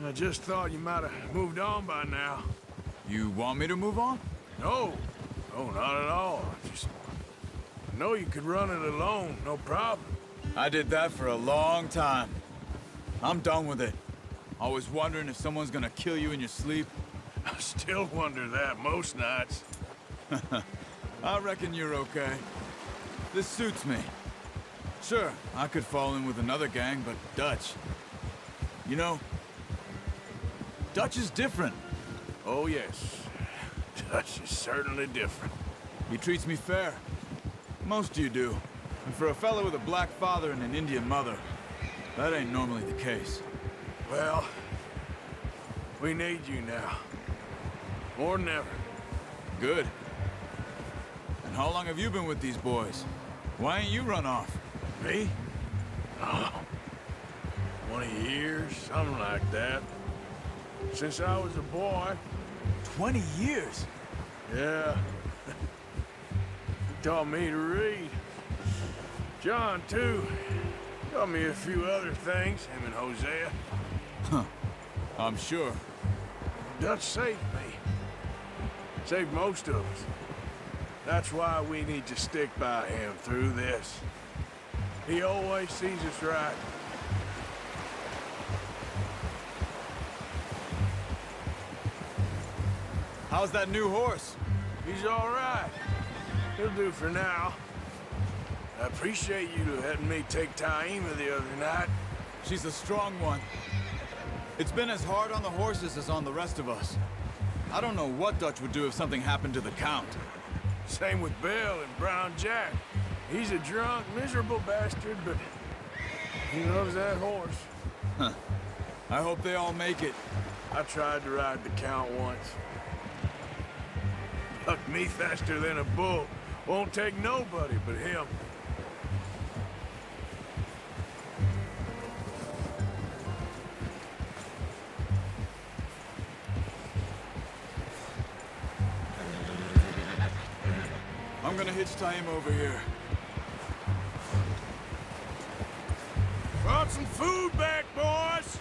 F: I just thought you might have moved on by now.
L: You want me to move on?
F: No. No, not at all. I know you could run it alone, no problem.
L: I did that for a long time. I'm done with it. Always wondering if someone's gonna kill you in your sleep.
F: I still wonder that most nights.
L: I reckon you're okay. This suits me. Sure, I could fall in with another gang, but Dutch... You know, Dutch is different.
F: Oh, yes. Dutch is certainly different.
L: He treats me fair. Most of you do. And for a fella with a black father and an Indian mother, that ain't normally the case.
F: Well, we need you now. More than ever.
L: Good. And how long have you been with these boys? Why ain't you run off?
F: Me? Oh, 20 years, something like that. Since I was a boy.
L: 20 years?
F: Yeah. He taught me to read. John, too. Taught me a few other things, him and Hosea.
L: Huh. I'm sure.
F: Dutch saved me. Saved most of us. That's why we need to stick by him through this. He always sees us right.
L: How's that new horse?
F: He's all right. He'll do for now. I appreciate you letting me take Taima the other night.
L: She's a strong one. It's been as hard on the horses as on the rest of us. I don't know what Dutch would do if something happened to the Count.
F: Same with Bill and Brown Jack. He's a drunk, miserable bastard, but he loves that horse.
L: Huh. I hope they all make it.
F: I tried to ride the Count once. Bucked me faster than a bull. Won't take nobody but him.
L: I'm gonna hitch Taima over here.
F: Brought some food back, boys!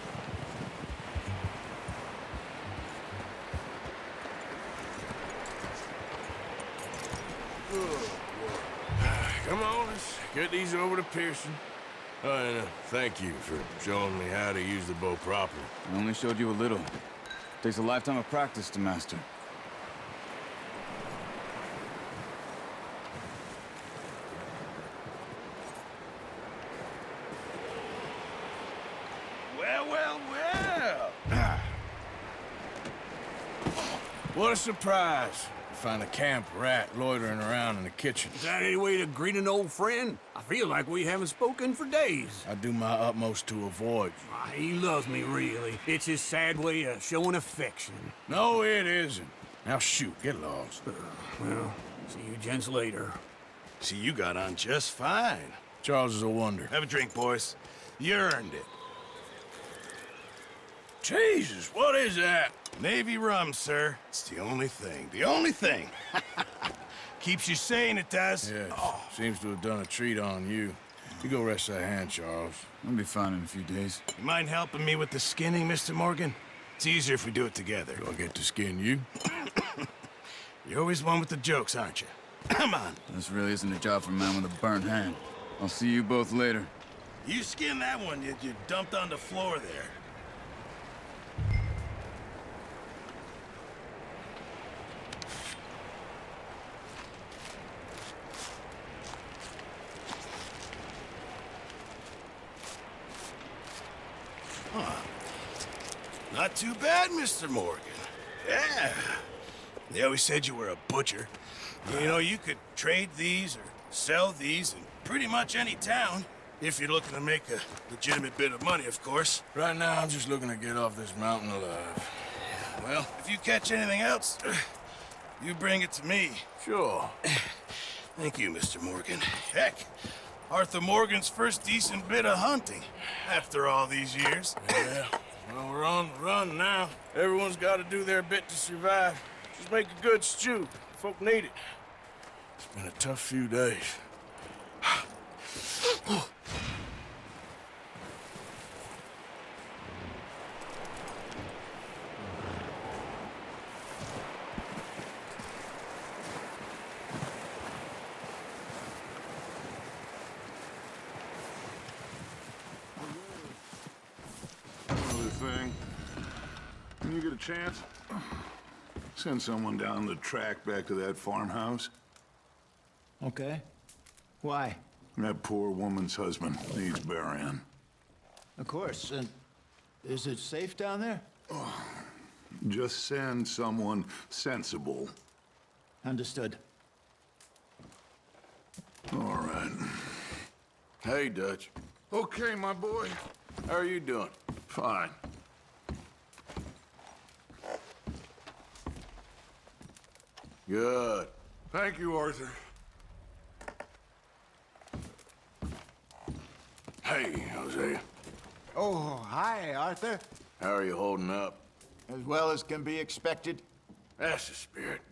F: Come on, let's get these over to Pearson. And thank you for showing me how to use the bow properly.
L: I only showed you a little. Takes a lifetime of practice to master.
F: Well, well, well! What a surprise. Find a camp rat loitering around in the kitchen.
M: Is that any way to greet an old friend? I feel like we haven't spoken for days.
F: I do my utmost to avoid you.
M: He loves me, really. It's his sad way of showing affection.
F: No, it isn't. Now shoot, get lost.
M: Well, see you gents later.
K: See, you got on just fine.
F: Charles is a wonder.
K: Have a drink, boys. You earned it.
F: Jesus, what is that?
K: Navy rum, sir. It's the only thing. The only thing. Keeps you sane, it does.
F: Yes, seems to have done a treat on you. You go rest that hand, Charles.
L: I'll be fine in a few days.
K: You mind helping me with the skinning, Mr. Morgan? It's easier if we do it together.
F: Do I get to skin you?
K: You're always one with the jokes, aren't you? Come on.
L: This really isn't a job for a man with a burnt hand. I'll see you both later.
K: You skinned that one you dumped on the floor there. Huh. Not too bad, Mr. Morgan. Yeah. They always said you were a butcher. You know, you could trade these or sell these in pretty much any town. If you're looking to make a legitimate bit of money, of course.
F: Right now, I'm just looking to get off this mountain alive.
K: Well, if you catch anything else, you bring it to me.
F: Sure.
K: Thank you, Mr. Morgan. Heck, Arthur Morgan's first decent bit of hunting after all these years.
F: Yeah, well, we're on the run now. Everyone's got to do their bit to survive. Just make a good stew. Folk need it. It's been a tough few days.
B: Another thing. When you get a chance, send someone down the track back to that farmhouse.
C: Okay. Why?
B: That poor woman's husband needs burying.
C: Of course. And is it safe down there?
B: Just send someone sensible.
C: Understood.
B: All right.
F: Hey, Dutch.
B: Okay, my boy.
F: How are you doing?
B: Fine.
F: Good.
B: Thank you, Arthur.
F: Hey, Hosea.
C: Oh, hi, Arthur.
F: How are you holding up?
C: As well as can be expected.
F: That's the spirit.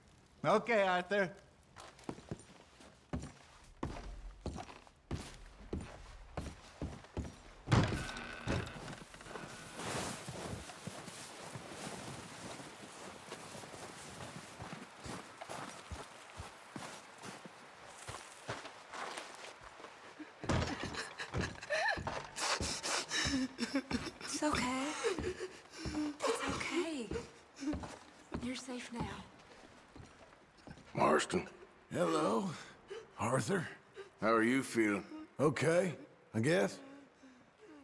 C: Okay, Arthur.
E: It's okay. It's okay. You're safe now.
F: Marston.
N: Hello, Arthur.
F: How are you feeling?
N: Okay, I guess.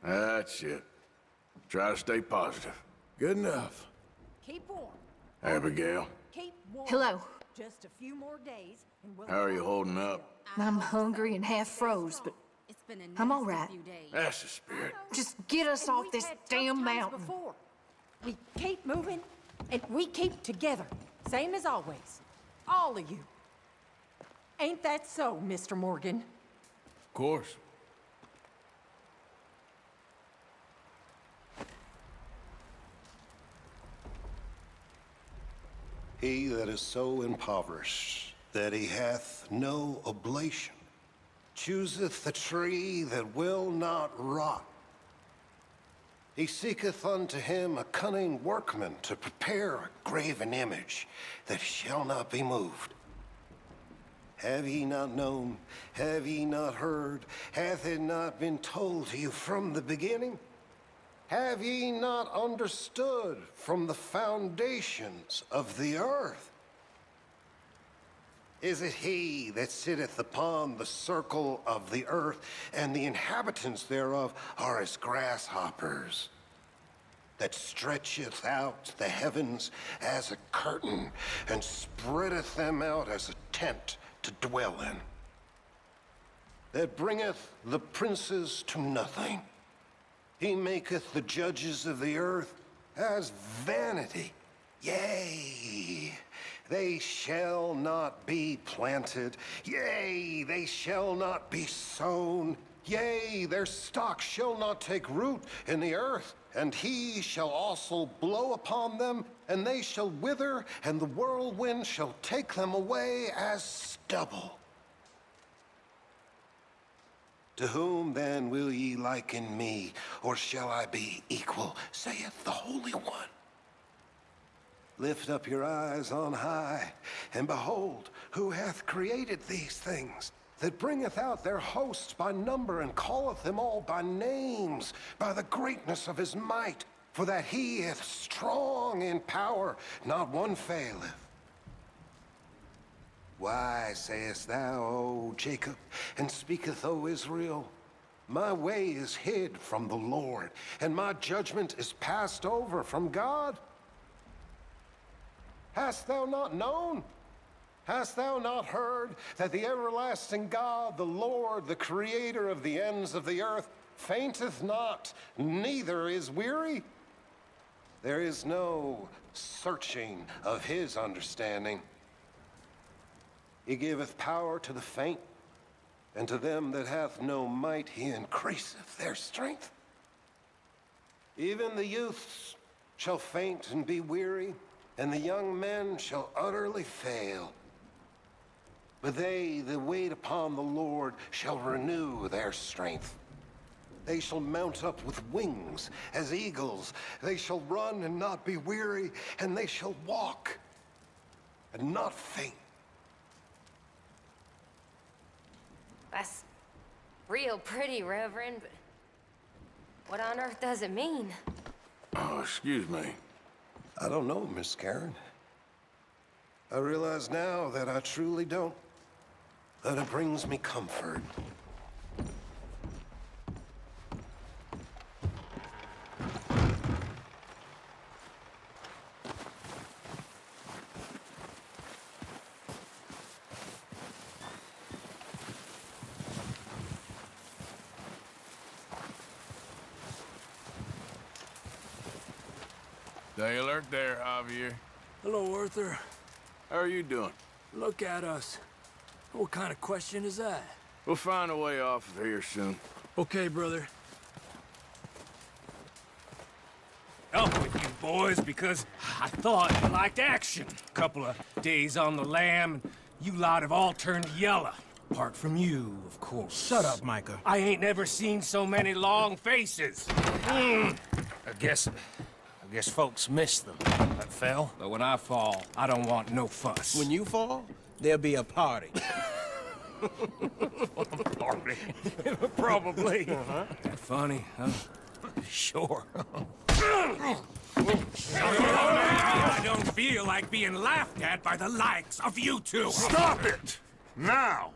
F: That's it. Try to stay positive.
N: Good enough.
D: Keep warm.
F: Abigail,
D: Keep warm.
E: Hello.
D: Just a few more days, and we'll...
F: how are you holding up?
E: I'm hungry and half froze, but I'm all right.
F: That's the spirit.
E: Just get us off this damn mountain.
D: Before. We keep moving, and we keep together. Same as always. All of you. Ain't that so, Mr. Morgan?
F: Of course.
A: He that is so impoverished that he hath no oblation chooseth the tree that will not rot. He seeketh unto him a cunning workman to prepare a graven image that shall not be moved. Have ye not known? Have ye not heard? Hath it not been told to you from the beginning? Have ye not understood from the foundations of the earth? Is it he that sitteth upon the circle of the earth, and the inhabitants thereof are as grasshoppers, that stretcheth out the heavens as a curtain, and spreadeth them out as a tent to dwell in, that bringeth the princes to nothing? He maketh the judges of the earth as vanity. Yea, they shall not be planted. Yea, they shall not be sown. Yea, their stock shall not take root in the earth. And he shall also blow upon them, and they shall wither, and the whirlwind shall take them away as stubble. To whom then will ye liken me, or shall I be equal, saith the Holy One? Lift up your eyes on high, and behold, who hath created these things, that bringeth out their hosts by number, and calleth them all by names, by the greatness of his might, for that he is strong in power, not one faileth. Why sayest thou, O Jacob, and speaketh, O Israel? My way is hid from the Lord, and my judgment is passed over from God. Hast thou not known? Hast thou not heard that the everlasting God, the Lord, the creator of the ends of the earth, fainteth not, neither is weary? There is no searching of his understanding. He giveth power to the faint, and to them that hath no might he increaseth their strength. Even the youths shall faint and be weary, and the young men shall utterly fail. But they that wait upon the Lord shall renew their strength. They shall mount up with wings as eagles. They shall run and not be weary, and they shall walk and not faint.
O: That's real pretty, Reverend, but what on earth does it mean?
N: Oh, excuse me.
A: I don't know, Miss Karen. I realize now that I truly don't. That it brings me comfort.
F: Stay alert there, Javier.
J: Hello, Arthur.
F: How are you doing?
J: Look at us. What kind of question is that?
F: We'll find a way off of here soon.
J: Okay, brother.
G: Up with you boys, because I thought you liked action. Couple of days on the lam, and you lot have all turned yellow. Apart from you, of course.
H: Shut up, Micah.
G: I ain't never seen so many long faces. I guess folks miss them. That fell. But when I fall, I don't want no fuss.
H: When you fall, there'll be a party.
G: Party? Probably. That funny, huh? Sure. I don't feel like being laughed at by the likes of you two.
B: Stop it! Now!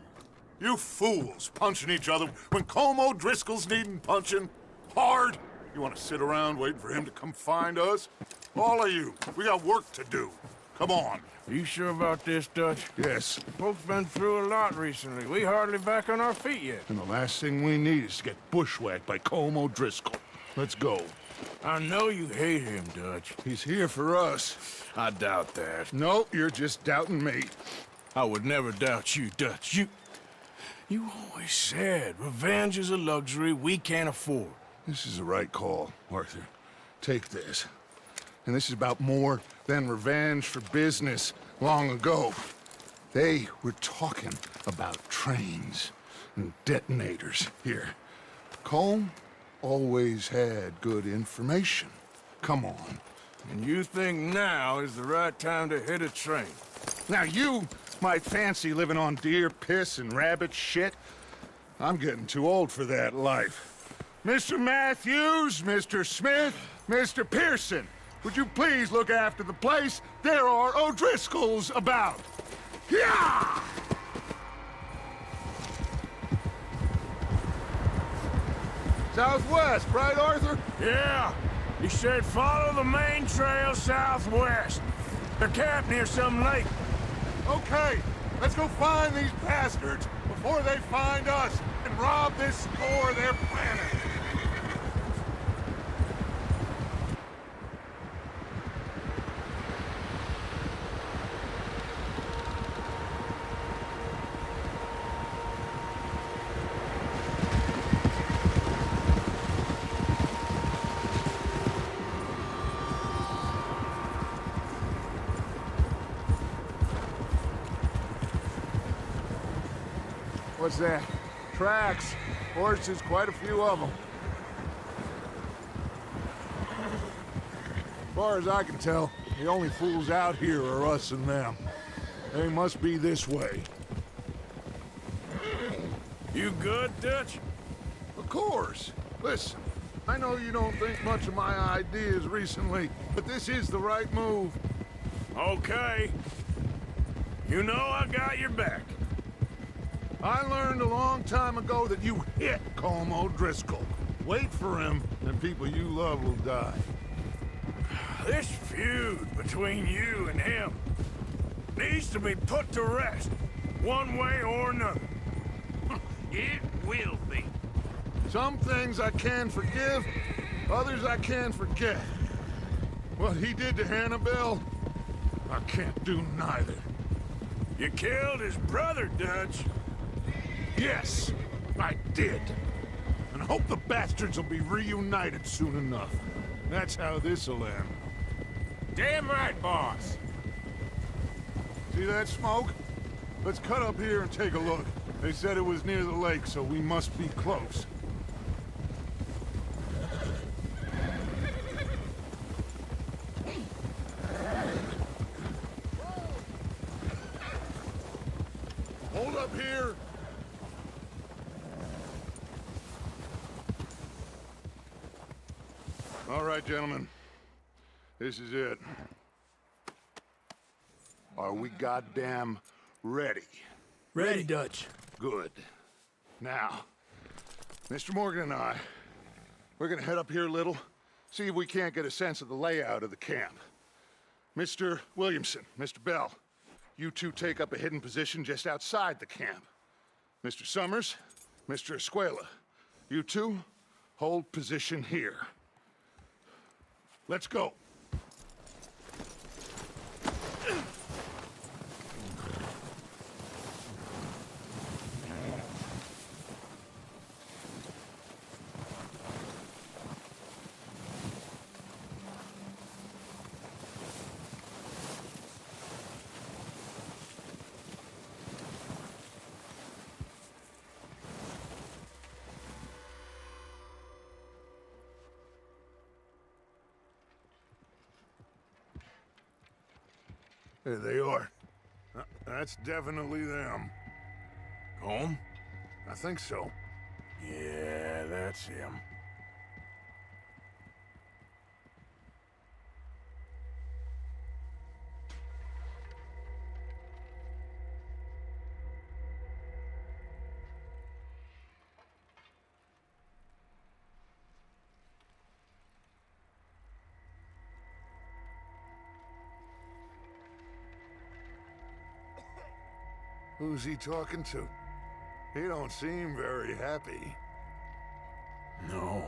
B: You fools punching each other when Colm O'Driscoll's needing punching hard. You want to sit around waiting for him to come find us? All of you, we got work to do. Come on.
F: Are you sure about this, Dutch?
B: Yes.
F: Folks been through a lot recently. We hardly back on our feet yet.
B: And the last thing we need is to get bushwhacked by Colm O'Driscoll. Let's go.
F: I know you hate him, Dutch.
B: He's here for us.
F: I doubt that.
B: No, you're just doubting me.
F: I would never doubt you, Dutch. You always said revenge is a luxury we can't afford.
B: This is the right call, Arthur. Take this. And this is about more than revenge for business long ago. They were talking about trains and detonators here. Colm always had good information. Come on.
F: And you think now is the right time to hit a train?
B: Now you might fancy living on deer piss and rabbit shit. I'm getting too old for that life. Mr. Matthews, Mr. Smith, Mr. Pearson, would you please look after the place? There are O'Driscolls about. Yeah! Southwest, right, Arthur?
F: Yeah. He said follow the main trail southwest. They're camped near some lake.
B: Okay, let's go find these bastards before they find us and rob this store they're planning.
F: What's that?
B: Tracks. Horses, quite a few of them. As far as I can tell, the only fools out here are us and them. They must be this way.
F: You good, Dutch?
B: Of course. Listen, I know you don't think much of my ideas recently, but this is the right move.
F: Okay. You know I got your back.
B: I learned a long time ago that you hit Colm O'Driscoll. Wait for him, and people you love will die.
F: This feud between you and him needs to be put to rest, one way or another.
M: It will be.
B: Some things I can forgive, others I can forget. What he did to Annabelle, I can't do neither.
F: You killed his brother, Dutch.
B: Yes, I did. And I hope the bastards will be reunited soon enough. That's how this'll end.
G: Damn right, boss.
B: See that smoke? Let's cut up here and take a look. They said it was near the lake, so we must be close. Hold up here. All right, gentlemen. This is it. Are we goddamn ready?
J: Ready, Dutch.
B: Good. Now, Mr. Morgan and I, we're gonna head up here a little, see if we can't get a sense of the layout of the camp. Mr. Williamson, Mr. Bell, you two take up a hidden position just outside the camp. Mr. Summers, Mr. Escuela, you two hold position here. Let's go. There they are. That's definitely them.
F: Home?
B: I think so.
F: Yeah, that's him.
B: Who's he talking to? He don't seem very happy.
F: No.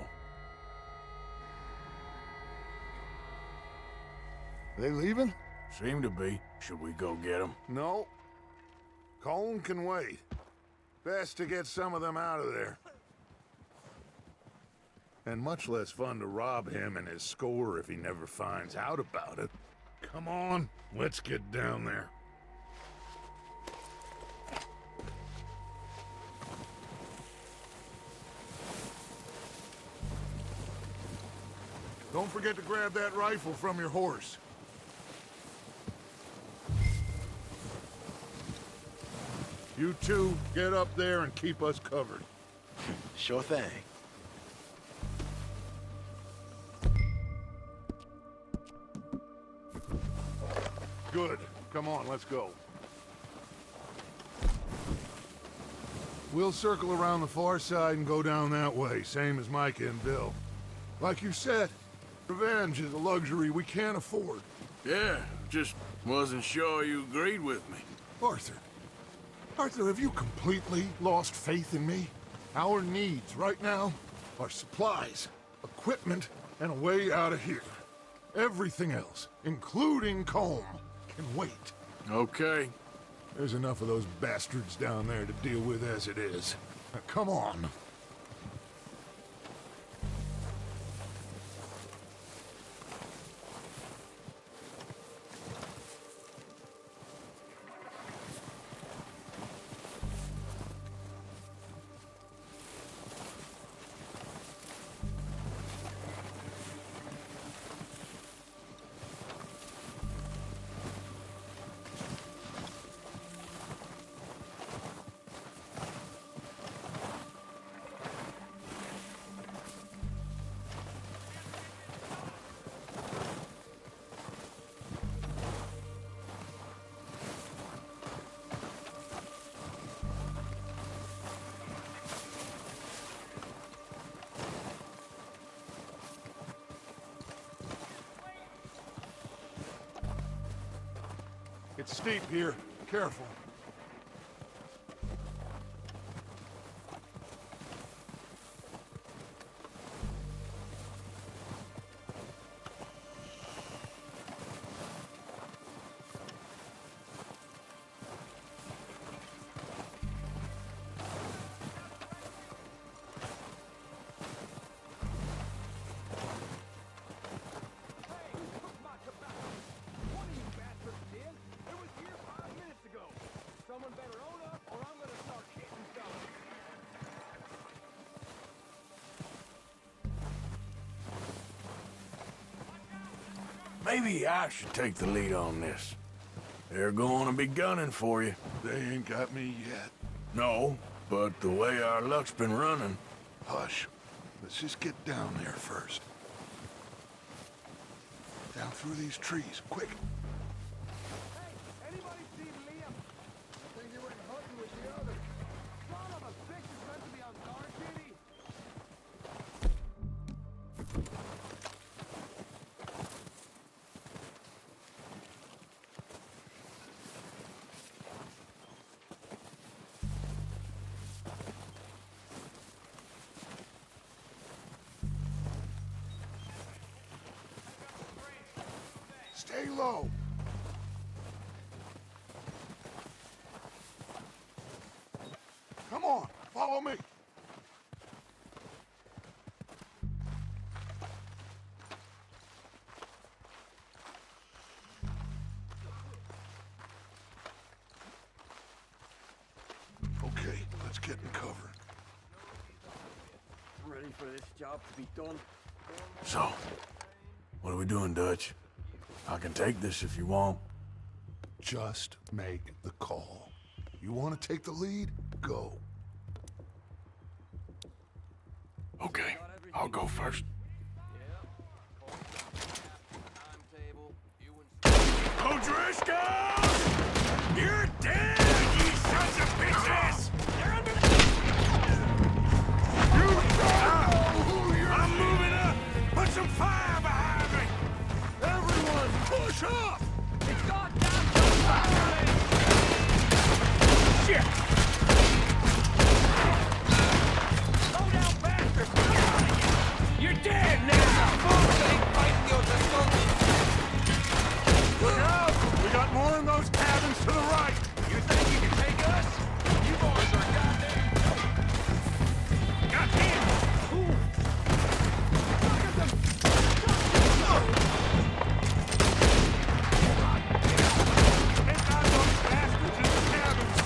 B: They leaving?
F: Seem to be. Should we go get them?
B: No. Colm can wait. Best to get some of them out of there. And much less fun to rob him and his score if he never finds out about it. Come on, let's get down there. Don't forget to grab that rifle from your horse. You two, get up there and keep us covered.
L: Sure thing.
B: Good. Come on, let's go. We'll circle around the far side and go down that way, same as Micah and Bill. Like you said, revenge is a luxury we can't afford.
F: Yeah, just wasn't sure you agreed with me.
B: Arthur, have you completely lost faith in me? Our needs right now are supplies, equipment, and a way out of here. Everything else, including Colm, can wait.
F: Okay.
B: There's enough of those bastards down there to deal with as it is. Now, come on. It's steep here. Careful.
F: Maybe I should take the lead on this. They're going to be gunning for you.
B: They ain't got me yet.
F: No, but the way our luck's been running...
B: Hush. Let's just get down there first. Down through these trees, quick. Stay low. Come on, follow me. Okay, let's get in cover.
M: Ready for this job to be done?
F: So, what are we doing, Dutch? I can take this if you want.
B: Just make the call. You want to take the lead? Go.
F: Okay, I'll go first. O'Driscoll! You're dead, you sons of bitches! They're under the... I'm moving up! Put some fire behind me! Everyone, push up! It's goddamn fire! Shit! Slow down, bastard! You're dead now!
B: We got more in those cabins to the right.
F: You think you can take us? You boys are goddamn... Got him! Look at them! Take out those bastards in the cabins!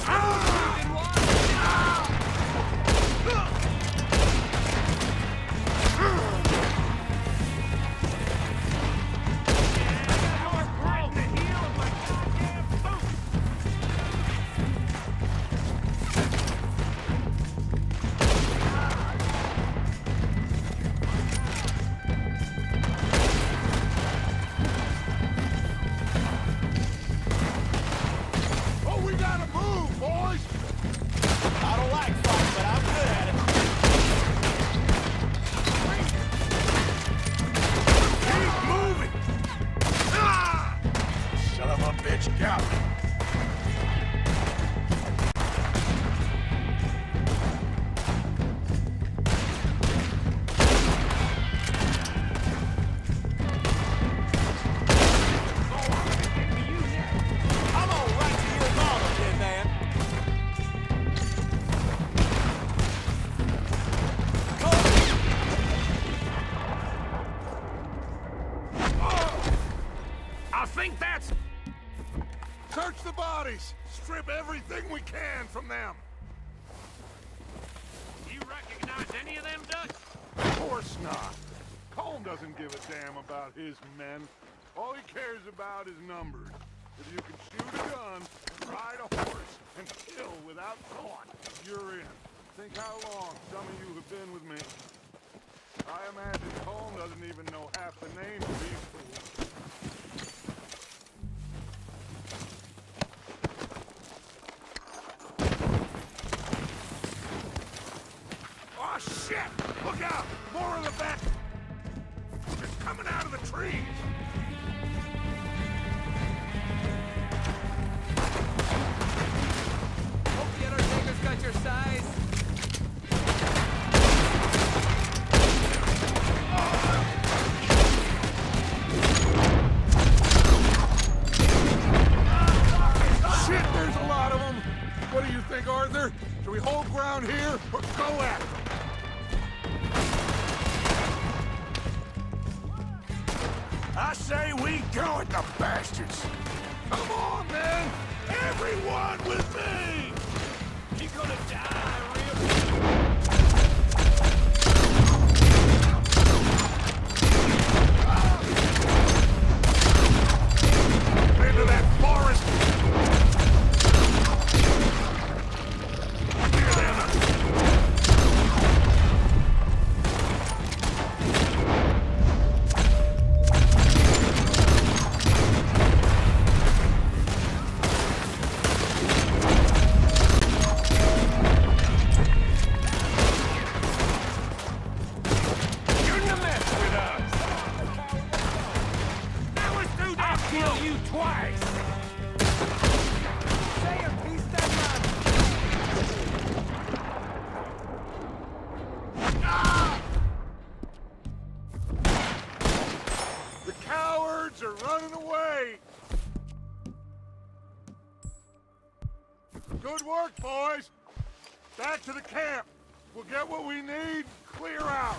F: Oh, we gotta move, boys!
J: I don't like fighting, but I'm good at it.
F: Keep moving! Ah! Son of a bitch, got me.
J: I'm on right to your mama, kid man.
F: I think that's...
B: Search the bodies. Strip everything we can from them.
H: You recognize any of them, Dutch?
B: Of course not. Colm doesn't give a damn about his men. All he cares about is numbers. If you can shoot a gun, ride a horse, and kill without thought, you're in. Think how long some of you have been with me. I imagine Colm doesn't even know half the names of these fools.
F: Oh, shit! Look out! More of the bat... It's coming out of the trees! I say we go at the bastards. Come on, man! Everyone with me! You're gonna die, into that forest! Near them! The cowards are running away! Good work, boys! Back to the camp! We'll get what we need, clear out!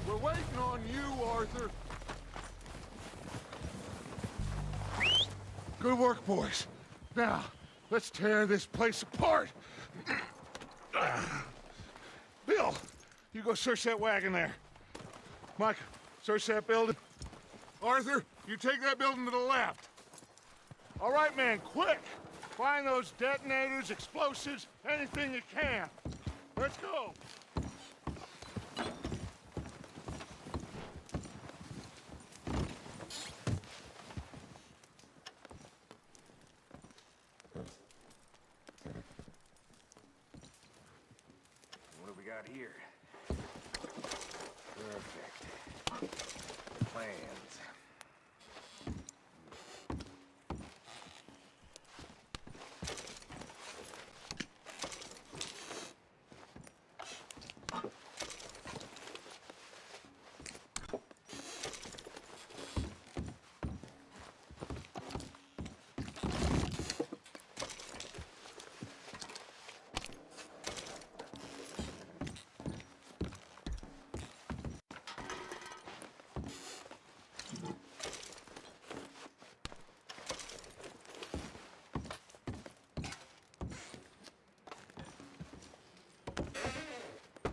F: We're waiting on you, Arthur. Good work, boys. Now, let's tear this place apart. Bill, you go search that wagon there. Mike, search that building. Arthur, you take that building to the left. All right, man, quick. Find those detonators, explosives, anything you can. Let's go.
P: What do we got here? Perfect. Plans.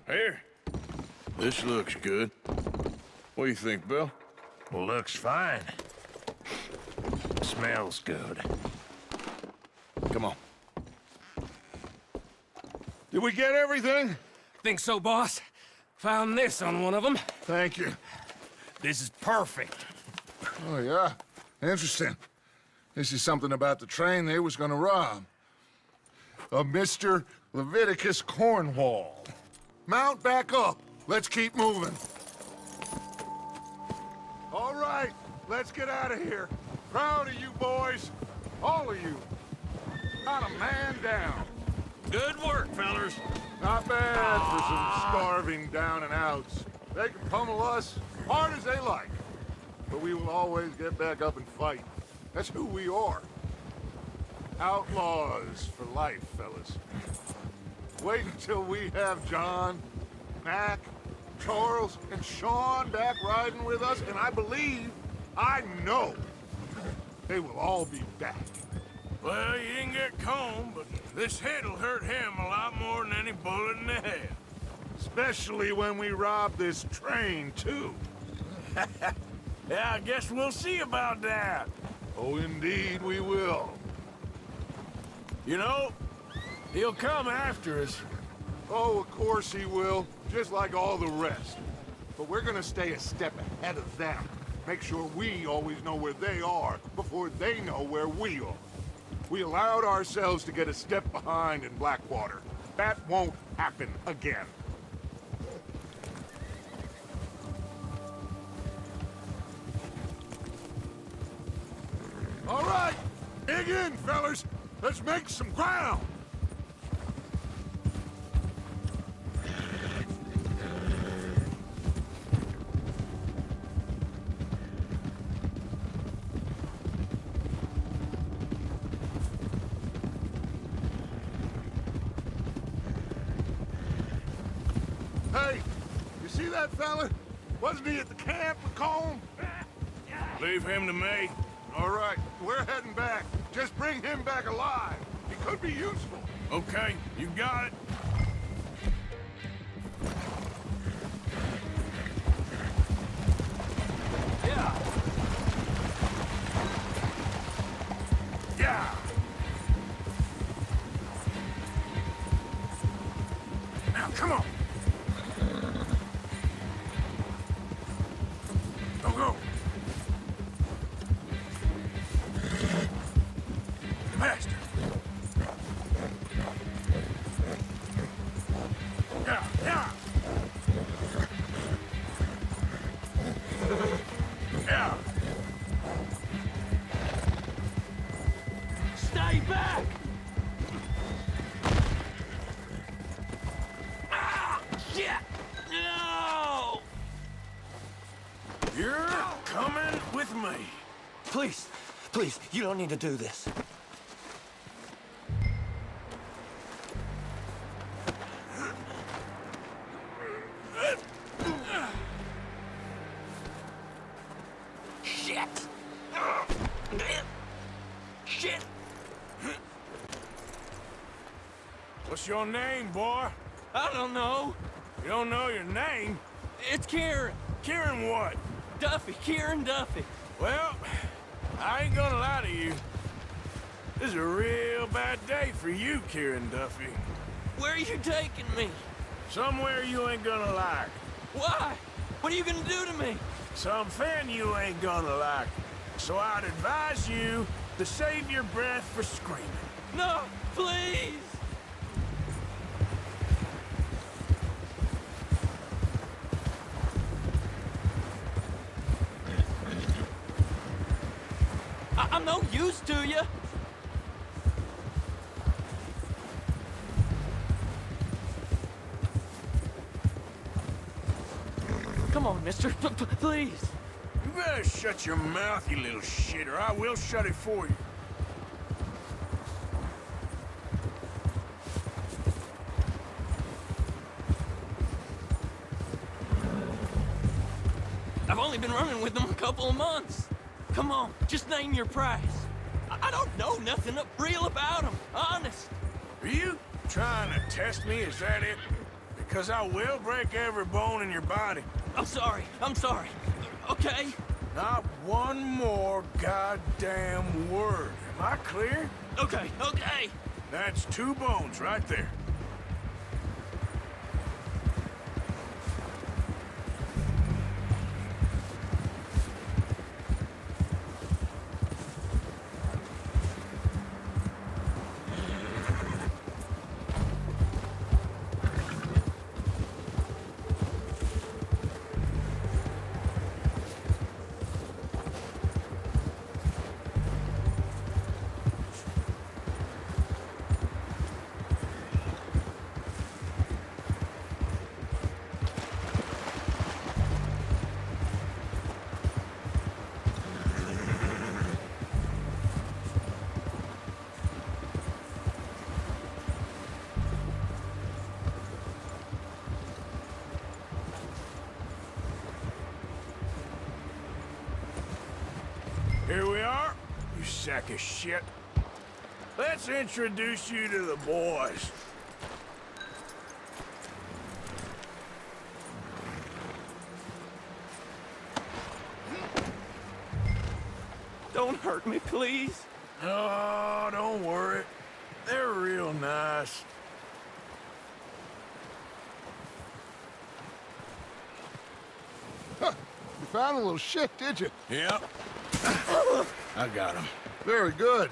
N: Here. This looks good. What do you think, Bill?
G: Looks fine. Smells good.
N: Come on.
F: Did we get everything?
H: Think so, boss? Found this on one of them.
F: Thank you.
H: This is perfect.
B: Oh, yeah? Interesting. This is something about the train they was gonna rob. A Mr. Leviticus Cornwall. Mount back up. Let's keep moving.
F: All right, let's get out of here. Proud of you boys. All of you. Not a man down.
H: Good work, fellers.
F: Not bad for some starving down and outs. They can pummel us hard as they like. But we will always get back up and fight. That's who we are. Outlaws for life, fellas. Wait until we have John, Mac, Charles, and Sean back riding with us, and I know, they will all be back.
K: Well, you didn't get Combe, but this hit'll hurt him a lot more than any bullet in the head.
F: Especially when we rob this train, too.
K: Yeah, I guess we'll see about that.
F: Oh, indeed we will.
K: You know, he'll come after us.
F: Oh, of course he will, just like all the rest. But we're gonna stay a step ahead of them. Make sure we always know where they are before they know where we are. We allowed ourselves to get a step behind in Blackwater. That won't happen again. All right, dig in, fellas.
B: Let's make some ground! Hey, you see that fella? Wasn't he at the camp with Colm?
K: Leave him to me.
B: All right, we're heading back. Just bring him back alive. He could be useful.
K: Okay, you got it.
J: Yeah.
K: Yeah. Now, come on. Go, go. Faster. Yeah, yeah. Yeah.
J: Stay back!
K: Ah, shit! No! You're coming with me.
Q: Please, please, you don't need to do this.
K: Shit! Shit! What's your name, boy?
J: I don't know.
K: You don't know your name?
J: It's Kieran.
K: Kieran what?
J: Duffy. Kieran Duffy.
K: Well, I ain't gonna lie to you. This is a real bad day for you, Kieran Duffy.
J: Where are you taking me?
K: Somewhere you ain't gonna like.
J: Why? What are you gonna do to me?
K: Something you ain't gonna like. So I'd advise you to save your breath for screaming.
J: No, please! I'm no use to you. Come on, mister. Please.
K: You better shut your mouth, you little shit, or I will shut it for you.
J: I've only been running with them a couple of months. Come on, just name your price. I don't know nothing real about them, honest.
K: Are you trying to test me? Is that it? Because I will break every bone in your body.
J: I'm sorry. Okay?
K: Not one more goddamn word. Am I clear?
J: Okay.
K: That's 2 bones right there. Here we are, you sack of shit. Let's introduce you to the boys.
J: Don't hurt me, please.
K: Oh, don't worry. They're real nice.
B: Huh. You found a little shit, did you?
K: Yep. I got him.
B: Very good.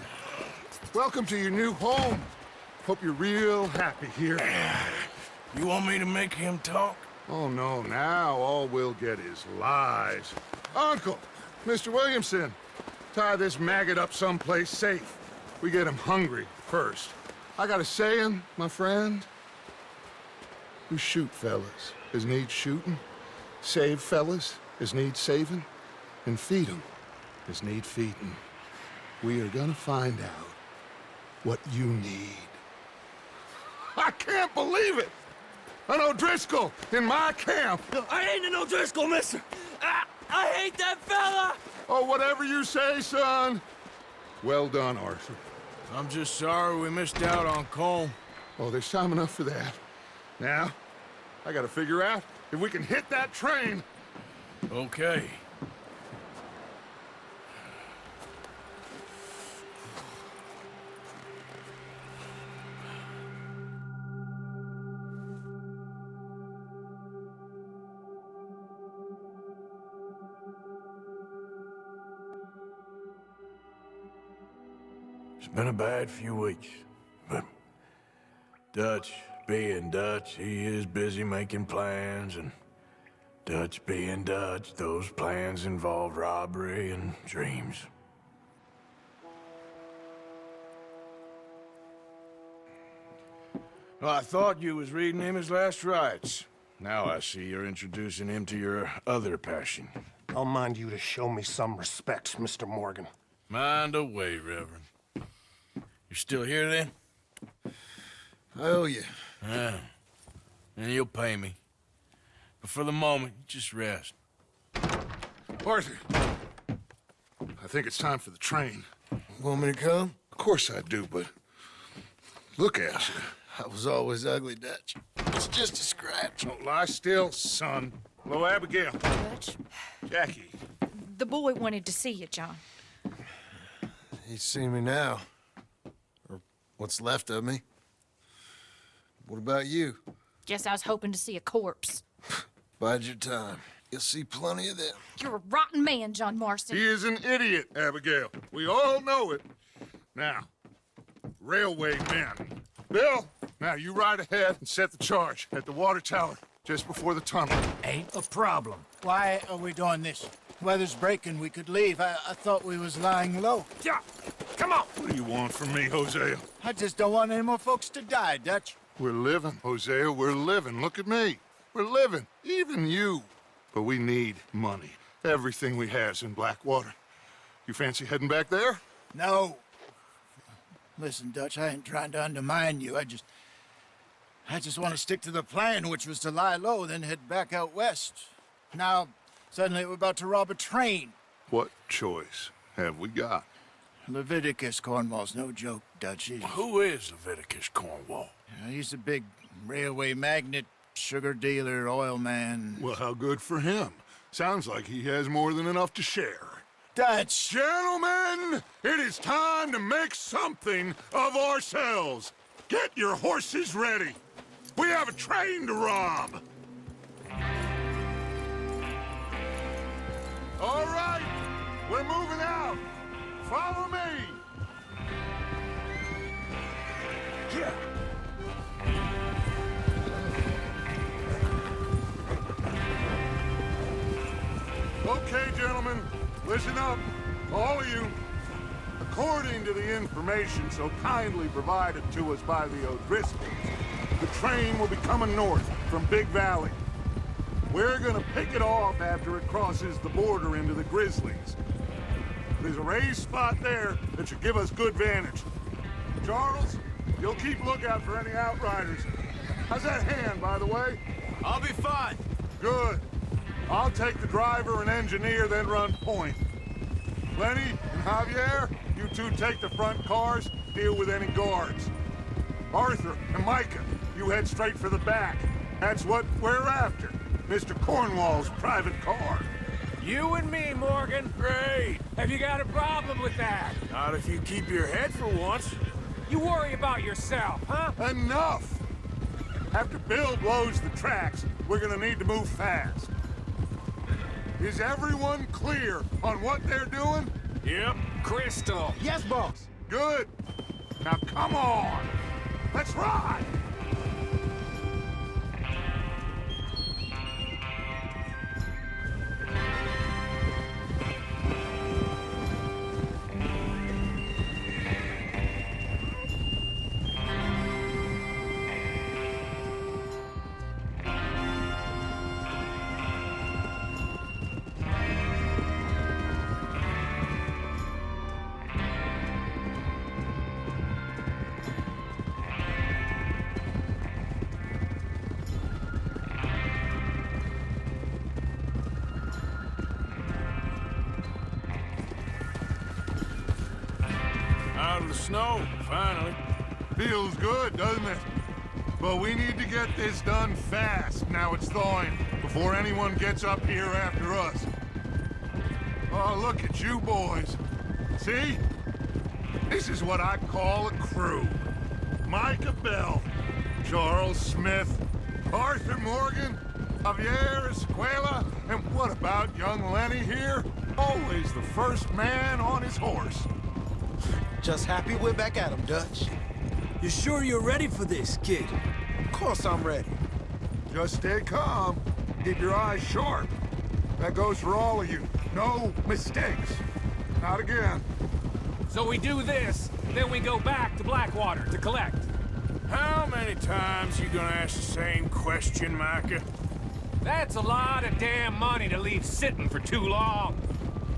B: Welcome to your new home. Hope you're real happy here.
K: You want me to make him talk?
B: Oh, no. Now all we'll get is lies. Uncle, Mr. Williamson, tie this maggot up someplace safe. we get him hungry first. I got a saying, my friend. We shoot fellas as need shooting, save fellas as need saving, and feed 'em as need feeding. We are gonna find out what you need. I can't believe it! An O'Driscoll in my camp!
Q: I ain't an O'Driscoll, mister! I hate that fella!
B: Oh, whatever you say, son. Well done, Arthur.
F: I'm just sorry we missed out on Colm.
B: Oh, there's time enough for that. Now, I gotta figure out if we can hit that train.
F: Okay. It's been a bad few weeks, but Dutch being Dutch, he is busy making plans, and Dutch being Dutch, those plans involve robbery and dreams. Well, I thought you was reading him his last rites. Now I see you're introducing him to your other passion.
A: I'll mind you to show me some respect, Mr. Morgan.
F: Mind away, Reverend. You're still here, then?
K: I owe you.
F: Yeah. And you'll pay me. But for the moment, just rest.
B: Arthur, I think it's time for the train.
K: Want me to come?
B: Of course I do, but look at you.
K: I was always ugly, Dutch. It's just a scratch.
B: Don't lie still, son. Hello, Abigail.
E: Dutch,
B: Jackie.
E: the boy wanted to see you, John.
K: He's seen me now. Or what's left of me. What about you?
E: Guess I was hoping to see a corpse.
K: Bide your time. You'll see plenty of them.
E: You're a rotten man, John Marston.
B: He is an idiot, Abigail. We all know it. Now, railway men. Bill, now you ride ahead and set the charge at the water tower just before the tunnel.
C: Ain't a problem. Why are we doing this? Weather's breaking, we could leave. I thought we was lying low.
G: Yeah, come on.
B: What do you want from me, Hosea?
C: I just don't want any more folks to die, Dutch.
B: We're living, Hosea, we're living. Look at me. We're living, even you. But we need money. Everything we has in Blackwater. You fancy heading back there?
C: No. Listen, Dutch, I ain't trying to undermine you. I just want to stick to the plan, which was to lie low, then head back out west. Now, suddenly we're about to rob a train.
B: What choice have we got?
C: Leviticus Cornwall's no joke, Dutch.
F: Who is Leviticus Cornwall?
C: He's a big railway magnate, sugar dealer, oil man.
B: Well, how good for him. Sounds like he has more than enough to share.
C: Dutch!
B: Gentlemen, it is time to make something of ourselves. Get your horses ready. We have a train to rob. All right, we're moving out. Follow me. Yeah. Okay, gentlemen, listen up, all of you. According to the information so kindly provided to us by the O'Driscolls, the train will be coming north from Big Valley. We're gonna pick it off after it crosses the border into the Grizzlies. There's a raised spot there that should give us good vantage. Charles, you'll keep lookout for any outriders. How's that hand, by the way?
K: I'll be fine.
B: Good. I'll take the driver and engineer, then run point. Lenny and Javier, you two take the front cars, deal with any guards. Arthur and Micah, you head straight for the back. That's what we're after. Mr. Cornwall's private car.
G: You and me, Morgan.
F: Great.
G: Have you got a problem with that?
F: Not if you keep your head for once.
G: You worry about yourself, huh?
B: Enough! After Bill blows the tracks, we're gonna need to move fast. Is everyone clear on what they're doing?
F: Yep.
G: Crystal.
C: Yes, boss.
B: Good. Now come on. Let's ride.
N: snow, finally.
B: Feels good, doesn't it? But we need to get this done fast. Now it's thawing, before anyone gets up here after us. Oh, look at you boys. See? This is what I call a crew. Micah Bell, Charles Smith, Arthur Morgan, Javier Escuela, and what about young Lenny here? Always the first man on his horse.
R: Just happy we're back at him, Dutch.
J: You sure you're ready for this, kid?
R: Of course I'm ready.
B: Just stay calm. Keep your eyes sharp. That goes for all of you. No mistakes. Not again.
G: So we do this, then we go back to Blackwater to collect.
F: How many times you gonna ask the same question, Micah?
G: That's a lot of damn money to leave sitting for too long.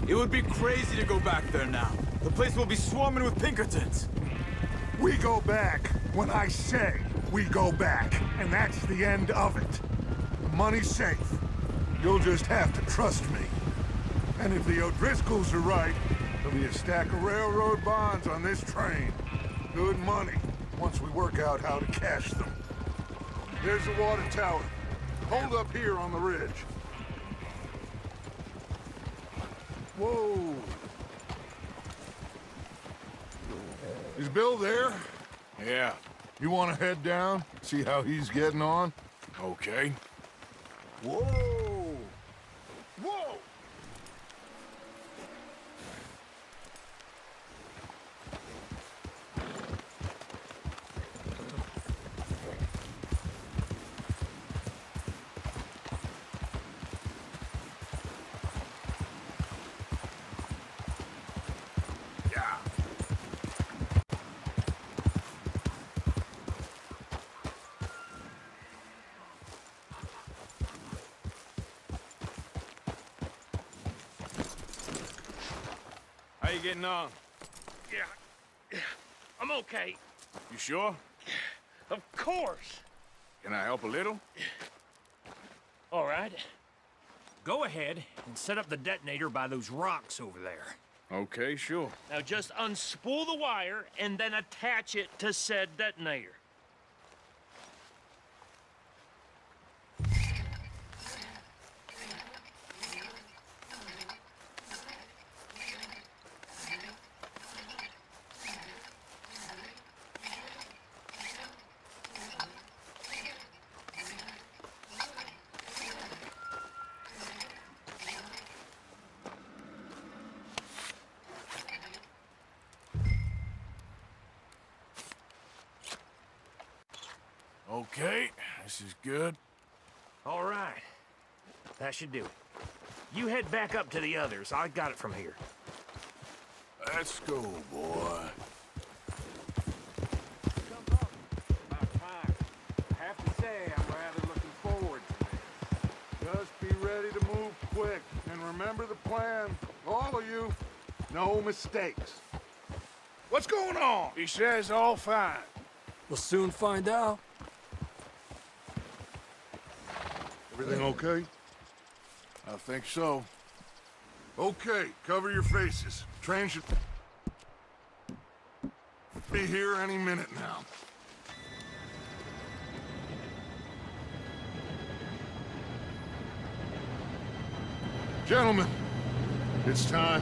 L: It would be crazy to go back there now. The place will be swarming with Pinkertons.
B: We go back when I say we go back, and that's the end of it. The money's safe. You'll just have to trust me. And if the O'Driscolls are right, there'll be a stack of railroad bonds on this train. Good money, once we work out how to cash them. There's the water tower. Hold up here on the ridge. Whoa. Is Bill there?
N: Yeah.
B: You want to head down, see how he's getting on?
N: Okay.
B: Whoa! Whoa!
F: How you getting on?
H: Yeah, I'm okay.
F: You sure?
H: Of course.
F: Can I help a little?
H: All right. Go ahead and set up the detonator by those rocks over there.
N: Okay, sure.
H: Now just unspool the wire and then attach it to said detonator.
F: Okay, this is good.
H: All right. That should do it. You head back up to the others. I got it from here.
F: Let's go, boy.
P: About time. I have to say, I'm rather looking forward to this.
B: Just be ready to move quick, and remember the plan. All of you, no mistakes. What's going on?
F: He says all fine.
J: We'll soon find out.
B: Everything okay?
F: I think so.
B: Okay, cover your faces. Train should be here any minute now. Gentlemen, it's time.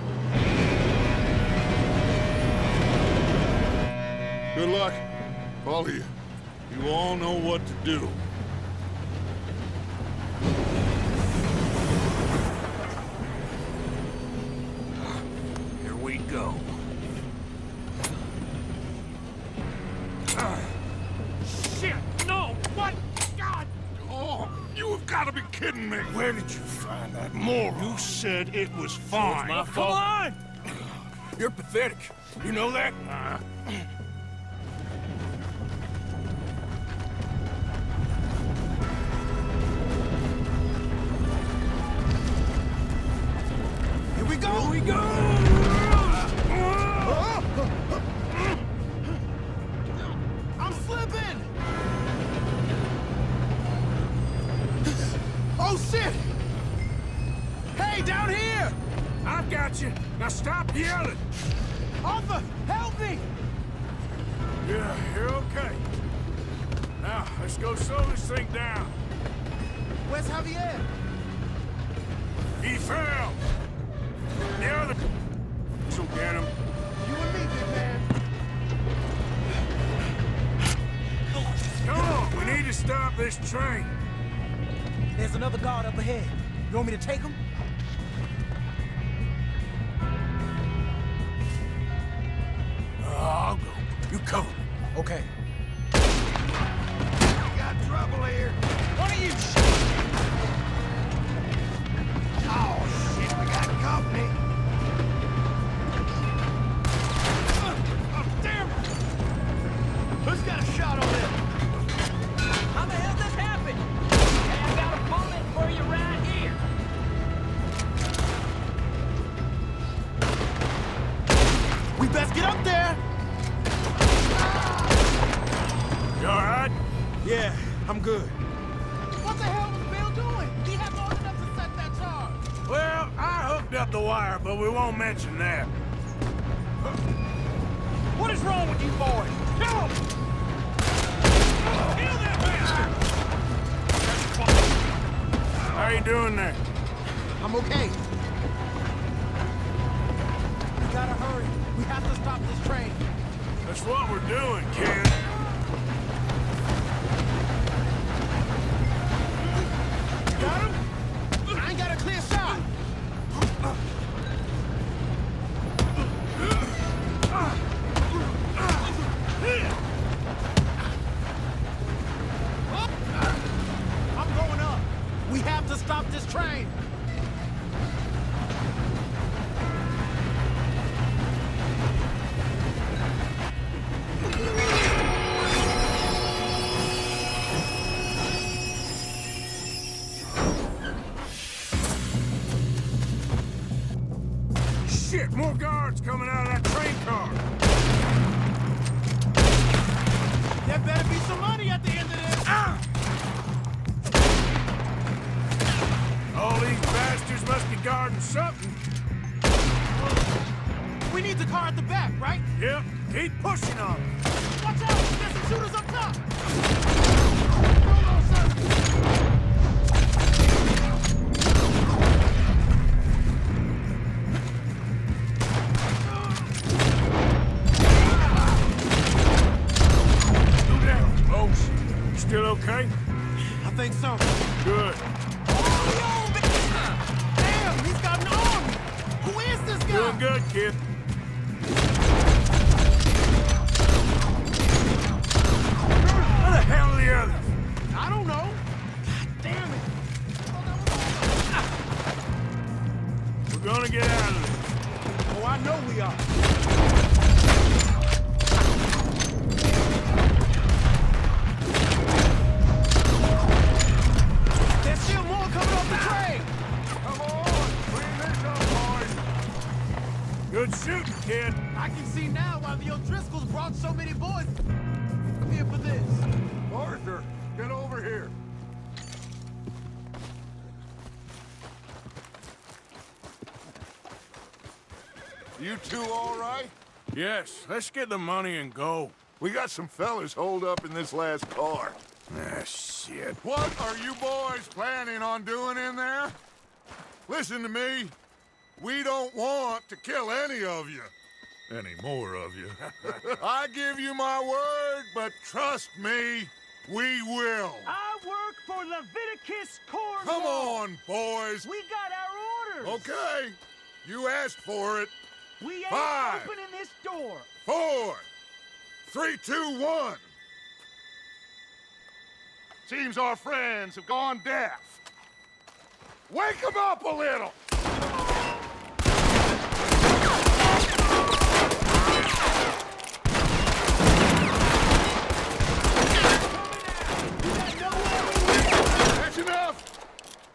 B: Good luck, all of you. You all know what to do.
H: Here we go. Shit! No! What? God!
B: Oh, you have got to be kidding me.
F: Where did you find that moron?
B: You said it was
F: So
B: fine.
F: it's my fault.
J: Come on!
F: You're pathetic. You know that?
R: Here we go!
J: Here we go!
R: I'm slipping! Oh, shit! Hey, down here!
F: I've got you. Now stop yelling.
R: Arthur, help me!
F: Yeah, you're okay. Now, let's go slow this thing down.
R: Where's Javier?
F: He fell! The other will get him.
R: You and me, big man.
F: Come on, we need to stop this train.
R: There's another guard up ahead. You want me to take him?
F: I'll go. You cover me.
R: Okay.
A: Got trouble here.
R: One of you
A: Oh, shit, we got company.
R: Oh, damn it! Who's got a shot on them?
Q: How the hell this happened? Hey, I got a bullet for you right here.
R: We best get up there!
F: You all right?
R: Yeah, I'm good. What the hell was Bill doing? He had long enough to set that charge.
F: Well, I hooked up the wire, but we won't mention that.
R: What is wrong with you boys? Kill him! Kill that bastard!
F: How you doing there?
R: I'm okay. We gotta hurry. We have to stop this train.
F: That's what we're doing, kid.
R: Got him? I ain't got a clear shot. I'm going up. We have to stop this train.
F: Shit, more guards coming out of that train car.
R: There better be some money at the end of this.
F: All these bastards must be guarding something.
R: We need the car at the back, right?
F: Yep, keep pushing on them.
R: Watch out! There's some shooters up top! Hold on, son.
F: Go down, folks. You still okay?
R: I think so.
F: Good.
R: Oh, yo, man! Damn, he's got an arm! Who is this guy?
F: Doing good, kid. Where the hell are the others?
R: I don't know. God damn it.
F: We're gonna get out of this.
R: Oh, I know we are. There's still more coming off the train.
F: Come on, clean this up, boys. Good shooting, kid.
R: I can see now why the O'Driscolls brought so many boys here for this.
B: Arthur, get over here. You two all right?
F: Yes, let's get the money and go.
B: We got some fellas holed up in this last car.
F: Ah, shit.
B: What are you boys planning on doing in there? Listen to me. We don't want to kill any of you. Any more of you. I give you my word, but trust me, we will.
Q: I work for Leviticus Cornwall.
B: Come on, boys.
Q: We got our orders.
B: Okay. You asked for it.
Q: We ain't
B: 5,
Q: opening this door.
B: 4, 3, 2, 1. Seems our friends have gone deaf. Wake them up a little. That's enough.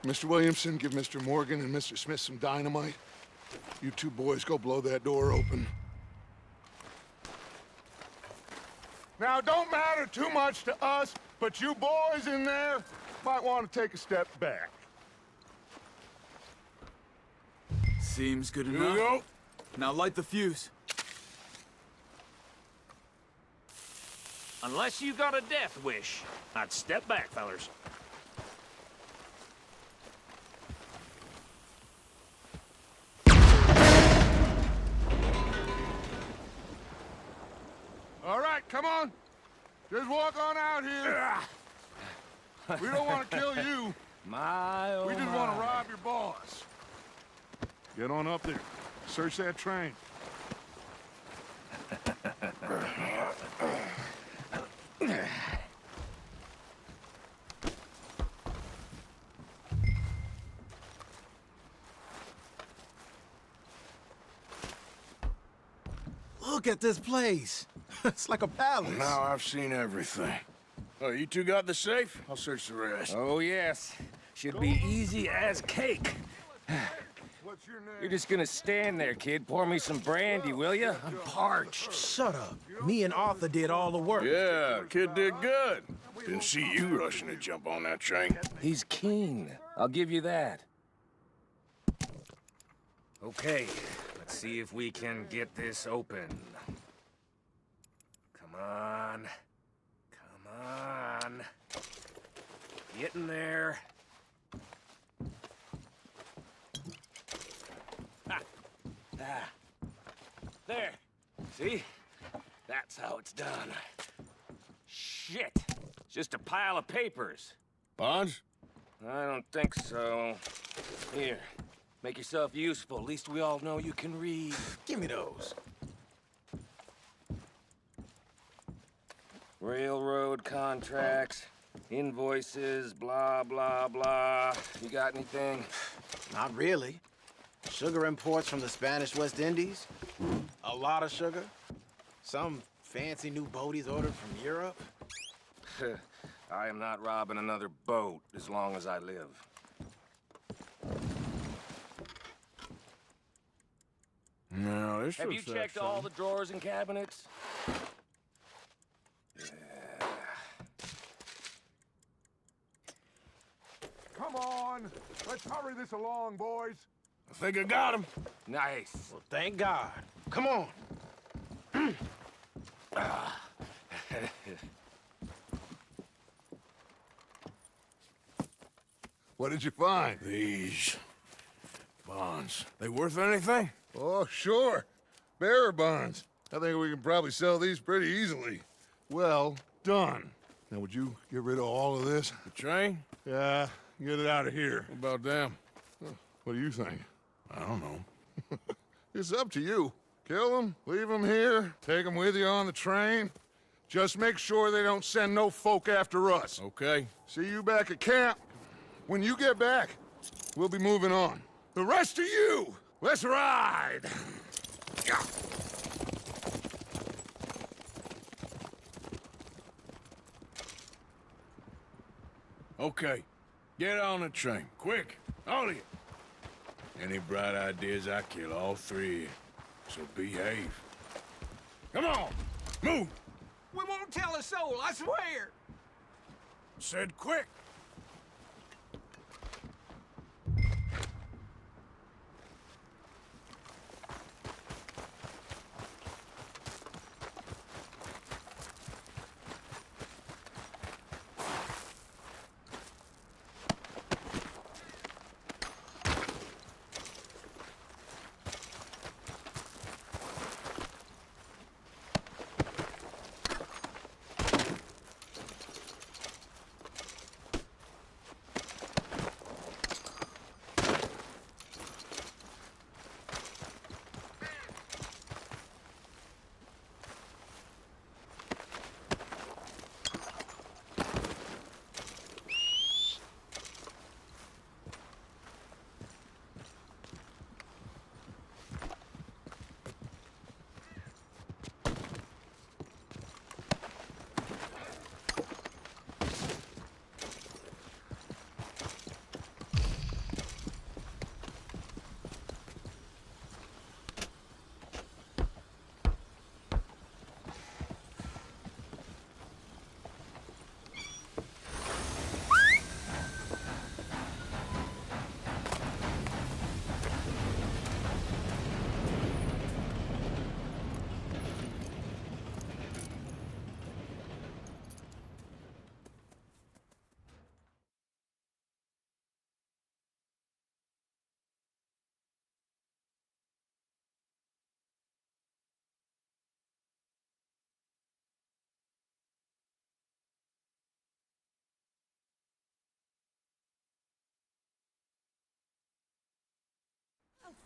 B: Mr. Williamson, give Mr. Morgan and Mr. Smith some dynamite. You two boys go blow that door open. Now, it don't matter too much to us, but you boys in there might want to take a step back.
L: Seems good
F: Here
L: enough.
F: we go.
L: Now light the fuse.
G: Unless you got a death wish, I'd step back, fellers.
B: All right, come on. Just walk on out here. We don't want to kill you.
G: My, oh
B: We just
G: my.
B: want to rob your boss. Get on up there. Search that train.
R: Look at this place. It's like a palace.
N: Now I've seen everything. Oh, you two got the safe? I'll search the rest.
G: Oh, yes. Should be easy as cake.
B: What's your name?
G: You're just gonna stand there, kid. Pour me some brandy, will you? I'm parched.
R: Shut up. Me and Arthur did all the work.
N: Yeah, kid did good. Didn't see you rushing to jump on that train.
G: He's keen. I'll give you that. Okay, let's see if we can get this open. Come on. Come on. Get in there. Ah. There. See? That's how it's done. Shit. It's just a pile of papers.
N: Bonds?
G: I don't think so. Here. Make yourself useful. At least we all know you can read.
R: Give me those.
G: Railroad contracts, invoices, blah, blah, blah. You got anything?
R: Not really. Sugar imports from the Spanish West Indies. A lot of sugar. Some fancy new boat he's ordered from Europe.
G: I am not robbing another boat as long as I live.
N: No, this
G: Have you
N: looks like
G: checked all the
N: something.
G: drawers and cabinets?
B: Come on. Let's hurry this along, boys.
N: I think I got him.
G: Nice.
R: Well, thank God. Come on.
B: What did you find?
N: These bonds. They worth anything?
B: Oh, sure. Bearer bonds. I think we can probably sell these pretty easily. Well done. Now, would you get rid of all of this?
N: The train?
B: Yeah, get it out of here.
N: What about them?
B: What do you think?
N: I don't know.
B: It's up to you. Kill them, leave them here, take them with you on the train. Just make sure they don't send no folk after us.
N: Okay.
B: See you back at camp. When you get back, we'll be moving on. The rest of you, let's ride!
N: Okay. Get on the train. Quick. All of you. Any bright ideas, I kill all three of you. So behave. Come on! Move!
Q: We won't tell a soul, I swear!
N: Said quick!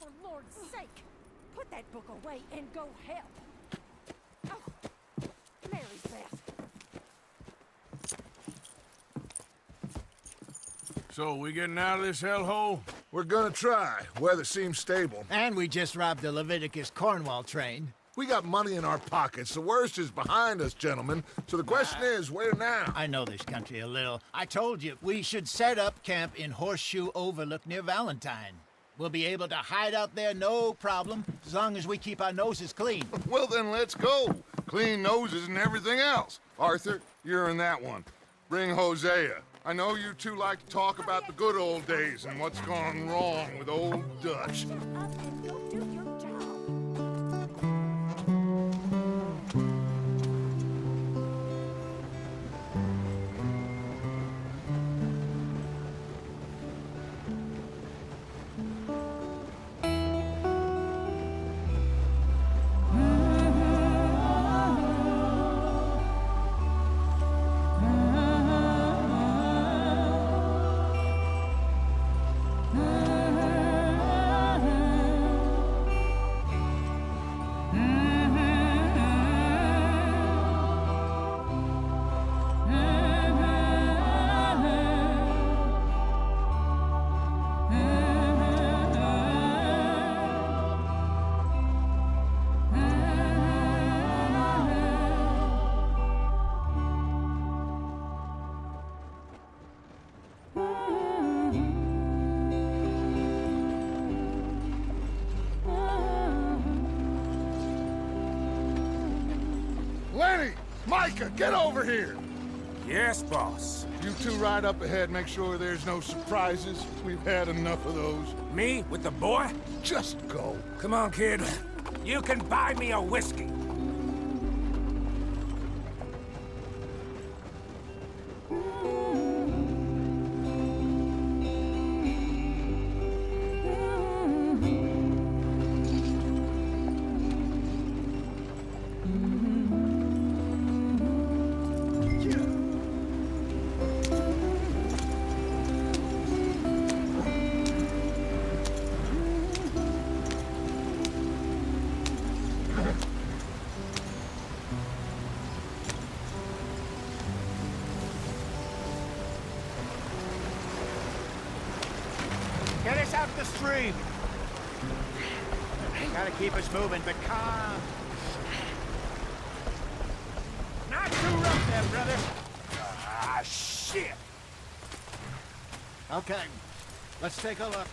D: for Lord's sake! Put that book away and go help! Oh, Mary's Beth.
N: So, we getting out of this hellhole?
B: We're gonna try. Weather seems stable.
C: And we just robbed the Leviticus Cornwall train.
B: We got money in our pockets. The worst is behind us, gentlemen. So the question is, where now?
C: I know this country a little. I told you, we should set up camp in Horseshoe Overlook near Valentine. We'll be able to hide out there, no problem, as long as we keep our noses clean.
B: Well, then let's go. Clean noses and everything else. Arthur, you're in that one. Bring Hosea. I know you two like to talk about the good old days and what's gone wrong with old Dutch. Lenny! Micah, get over here!
G: Yes, boss.
B: You two ride up ahead, make sure there's no surprises. We've had enough of those.
G: Me with the boy?
B: Just go.
G: Come on, kid. You can buy me a whiskey.
C: Get us out the stream. Gotta keep us moving, but calm. Not too rough there, brother.
G: Ah, shit.
C: Okay, let's take a look.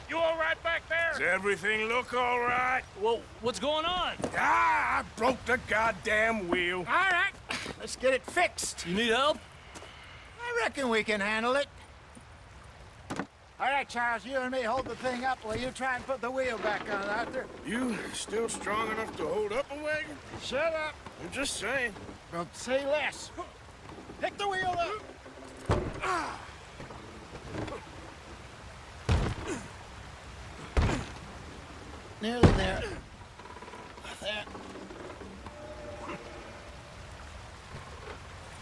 H: You all right back there?
K: Does everything look all right?
J: Well, what's going on?
K: Ah, I broke the goddamn wheel.
C: All right, let's get it fixed.
J: You need help?
C: I reckon we can handle it. All right, Charles, you and me hold the thing up while you try and put the wheel back on, Arthur.
K: You still strong enough to hold up a wagon?
C: Shut up.
K: I'm just saying.
C: Well, say less. Pick the wheel up. Nearly there. There.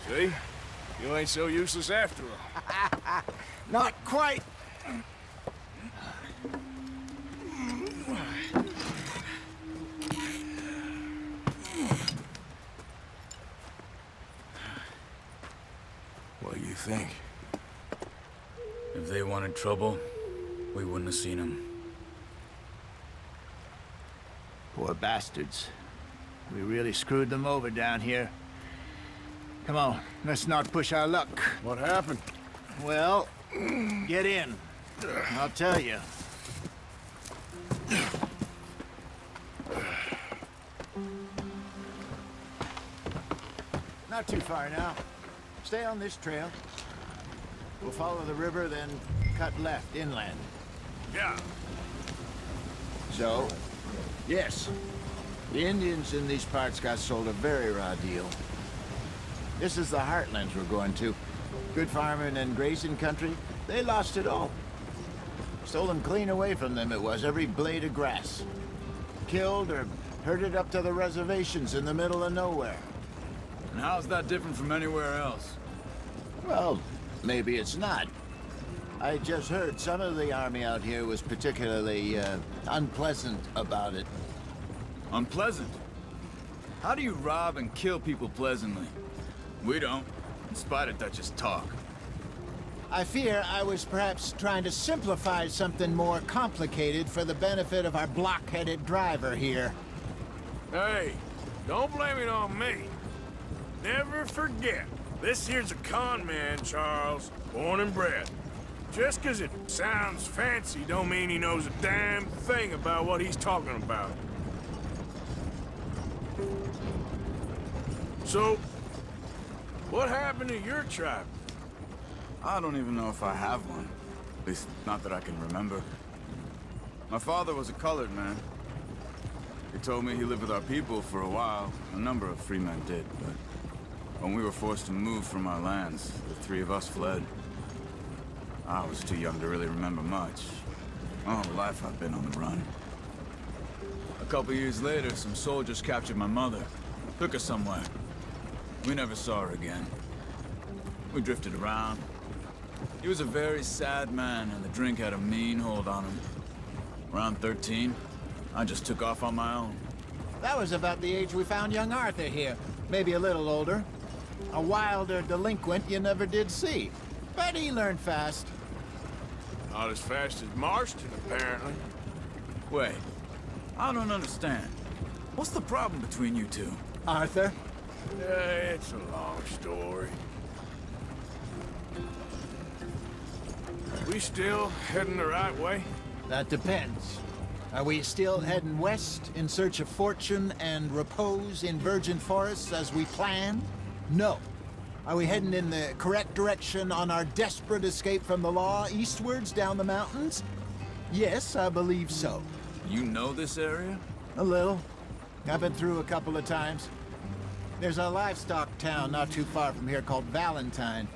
K: See? You ain't so useless after all.
C: Not quite.
K: What do you think?
L: If they wanted trouble, we wouldn't have seen them.
C: Poor bastards. We really screwed them over down here. Come on, let's not push our luck.
K: What happened?
C: Well, get in. I'll tell you. Not too far now. Stay on this trail. We'll follow the river, then cut left inland.
K: Yeah.
C: So, yes, the Indians in these parts got sold a very raw deal. This is the heartlands we're going to. Good farming and grazing country, they lost it all. Stolen clean away from them it was, every blade of grass. Killed or herded up to the reservations in the middle of nowhere.
L: And how's that different from anywhere else?
C: Well, maybe it's not. I just heard some of the army out here was particularly unpleasant about it.
L: Unpleasant? How do you rob and kill people pleasantly? We don't, in spite of Dutch's talk.
C: I fear I was perhaps trying to simplify something more complicated for the benefit of our blockheaded driver here.
F: Hey, don't blame it on me. Never forget, this here's a con man, Charles, born and bred. Just 'cause it sounds fancy don't mean he knows a damn thing about what he's talking about. So, what happened to your tribe?
L: I don't even know if I have one. At least, not that I can remember. My father was a colored man. He told me he lived with our people for a while. A number of free men did, but when we were forced to move from our lands, the three of us fled. I was too young to really remember much. All life I've been on the run. A couple years later, some soldiers captured my mother. Took her somewhere. We never saw her again. We drifted around. He was a very sad man, and the drink had a mean hold on him. Around 13, I just took off on my own.
C: That was about the age we found young Arthur here. Maybe a little older. A wilder delinquent you never did see. But he learned fast.
F: Not as fast as Marston, apparently.
L: Wait, I don't understand. What's the problem between you two?
C: Arthur?
F: It's a long story. We still heading the right way?
C: That depends. Are we still heading west in search of fortune and repose in virgin forests as we planned? No. Are we heading in the correct direction on our desperate escape from the law eastwards down the mountains? Yes, I believe so.
L: You know this area?
C: A little. I've been through a couple of times. There's a livestock town not too far from here called Valentine.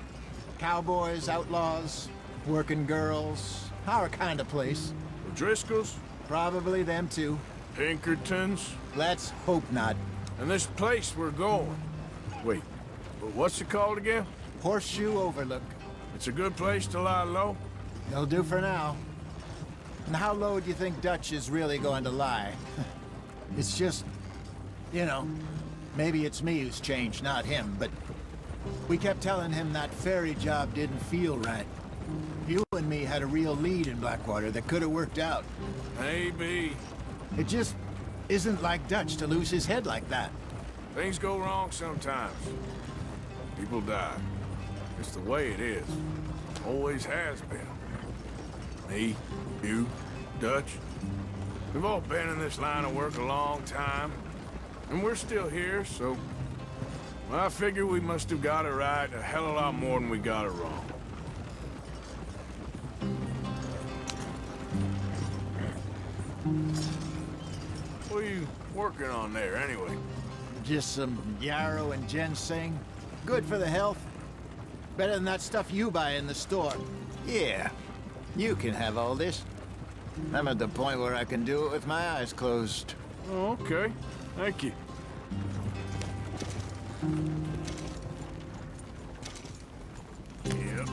C: Cowboys, outlaws, working girls, our kind of place.
F: Driscoll's?
C: Probably them too.
F: Pinkertons?
C: Let's hope not.
F: And this place we're going. Wait, what's it called again?
C: Horseshoe Overlook.
F: It's a good place to lie low?
C: They'll do for now. And how low do you think Dutch is really going to lie? It's just, you know, maybe it's me who's changed, not him, but we kept telling him that ferry job didn't feel right. You and me had a real lead in Blackwater that could have worked out.
F: Maybe.
C: It just isn't like Dutch to lose his head like that.
F: Things go wrong sometimes. People die. It's the way it is. Always has been. Me, you, Dutch. We've all been in this line of work a long time. And we're still here, so... well, I figure we must have got it right a hell of a lot more than we got it wrong. What are you working on there, anyway?
C: Just some yarrow and ginseng. Good for the health. Better than that stuff you buy in the store. Yeah, you can have all this. I'm at the point where I can do it with my eyes closed.
F: Oh, okay. Thank you. Yep.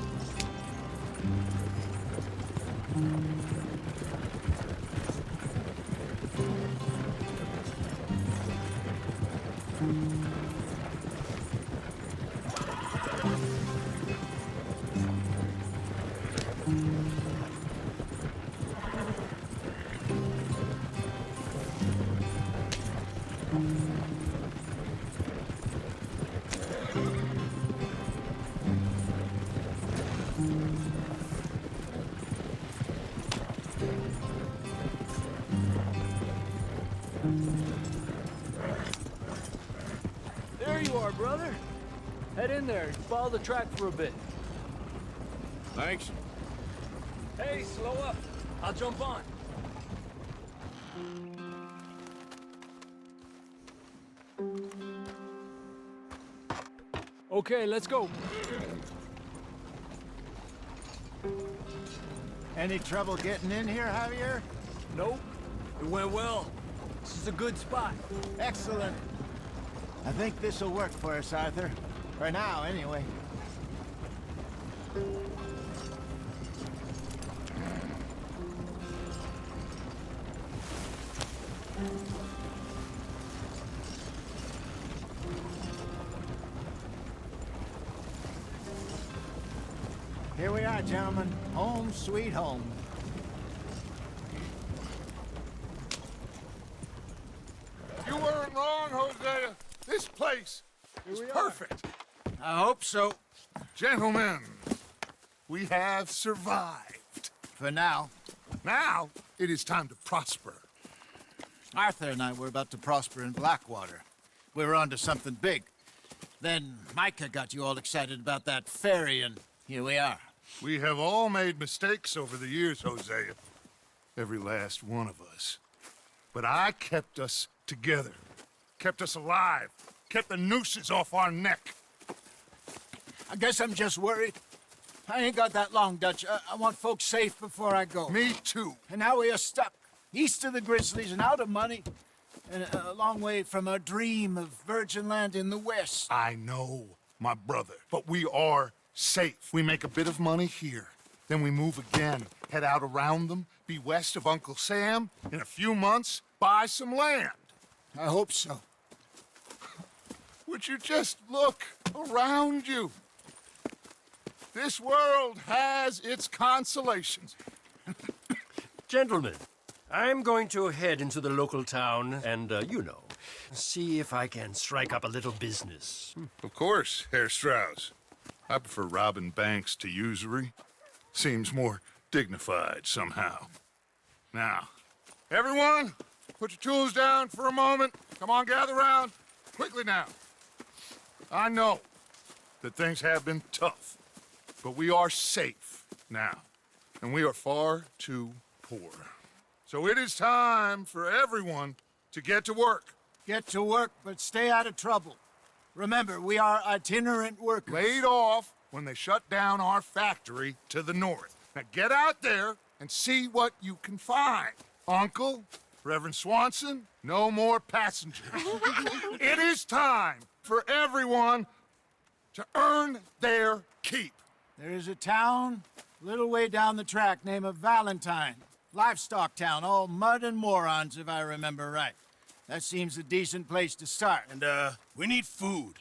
J: There you are, brother. Head in there and follow the track for a bit.
F: Thanks.
J: Hey, slow up. I'll jump on. Okay, let's go.
C: Any trouble getting in here, Javier?
J: Nope. It went well. This is a good spot.
C: Excellent. I think this'll work for us, Arthur. For now, anyway. Here we are, gentlemen. Home sweet home.
B: You weren't wrong, Hosea. This place is perfect.
C: I hope so.
B: Gentlemen, we have survived.
C: For now.
B: Now, it is time to prosper.
C: Arthur and I were about to prosper in Blackwater. We were onto something big. Then Micah got you all excited about that ferry, and here we are.
B: We have all made mistakes over the years, Hosea. Every last one of us. But I kept us together. Kept us alive. Kept the nooses off our neck.
C: I guess I'm just worried. I ain't got that long, Dutch. I want folks safe before I go.
B: Me too.
C: And now we are stuck. East of the Grizzlies and out of money. And a long way from our dream of virgin land in the west.
B: I know, my brother. But we are safe. We make a bit of money here. Then we move again. Head out around them. Be west of Uncle Sam. In a few months, buy some land.
C: I hope so.
B: Would you just look around you? This world has its consolations.
S: Gentlemen, I'm going to head into the local town and, see if I can strike up a little business.
B: Of course, Herr Strauss. I prefer robbing banks to usury. Seems more dignified somehow. Now, everyone, put your tools down for a moment. Come on, gather round. Quickly now. I know that things have been tough, but we are safe now, and we are far too poor. So it is time for everyone to get to work.
C: Get to work, but stay out of trouble. Remember, we are itinerant workers.
B: Laid off when they shut down our factory to the north. Now get out there and see what you can find. Uncle, Reverend Swanson, no more passengers. It is time for everyone to earn their keep.
C: There is a town a little way down the track named Valentine. Livestock town, all mud and morons, if I remember right. That seems a decent place to start.
K: And, we need food.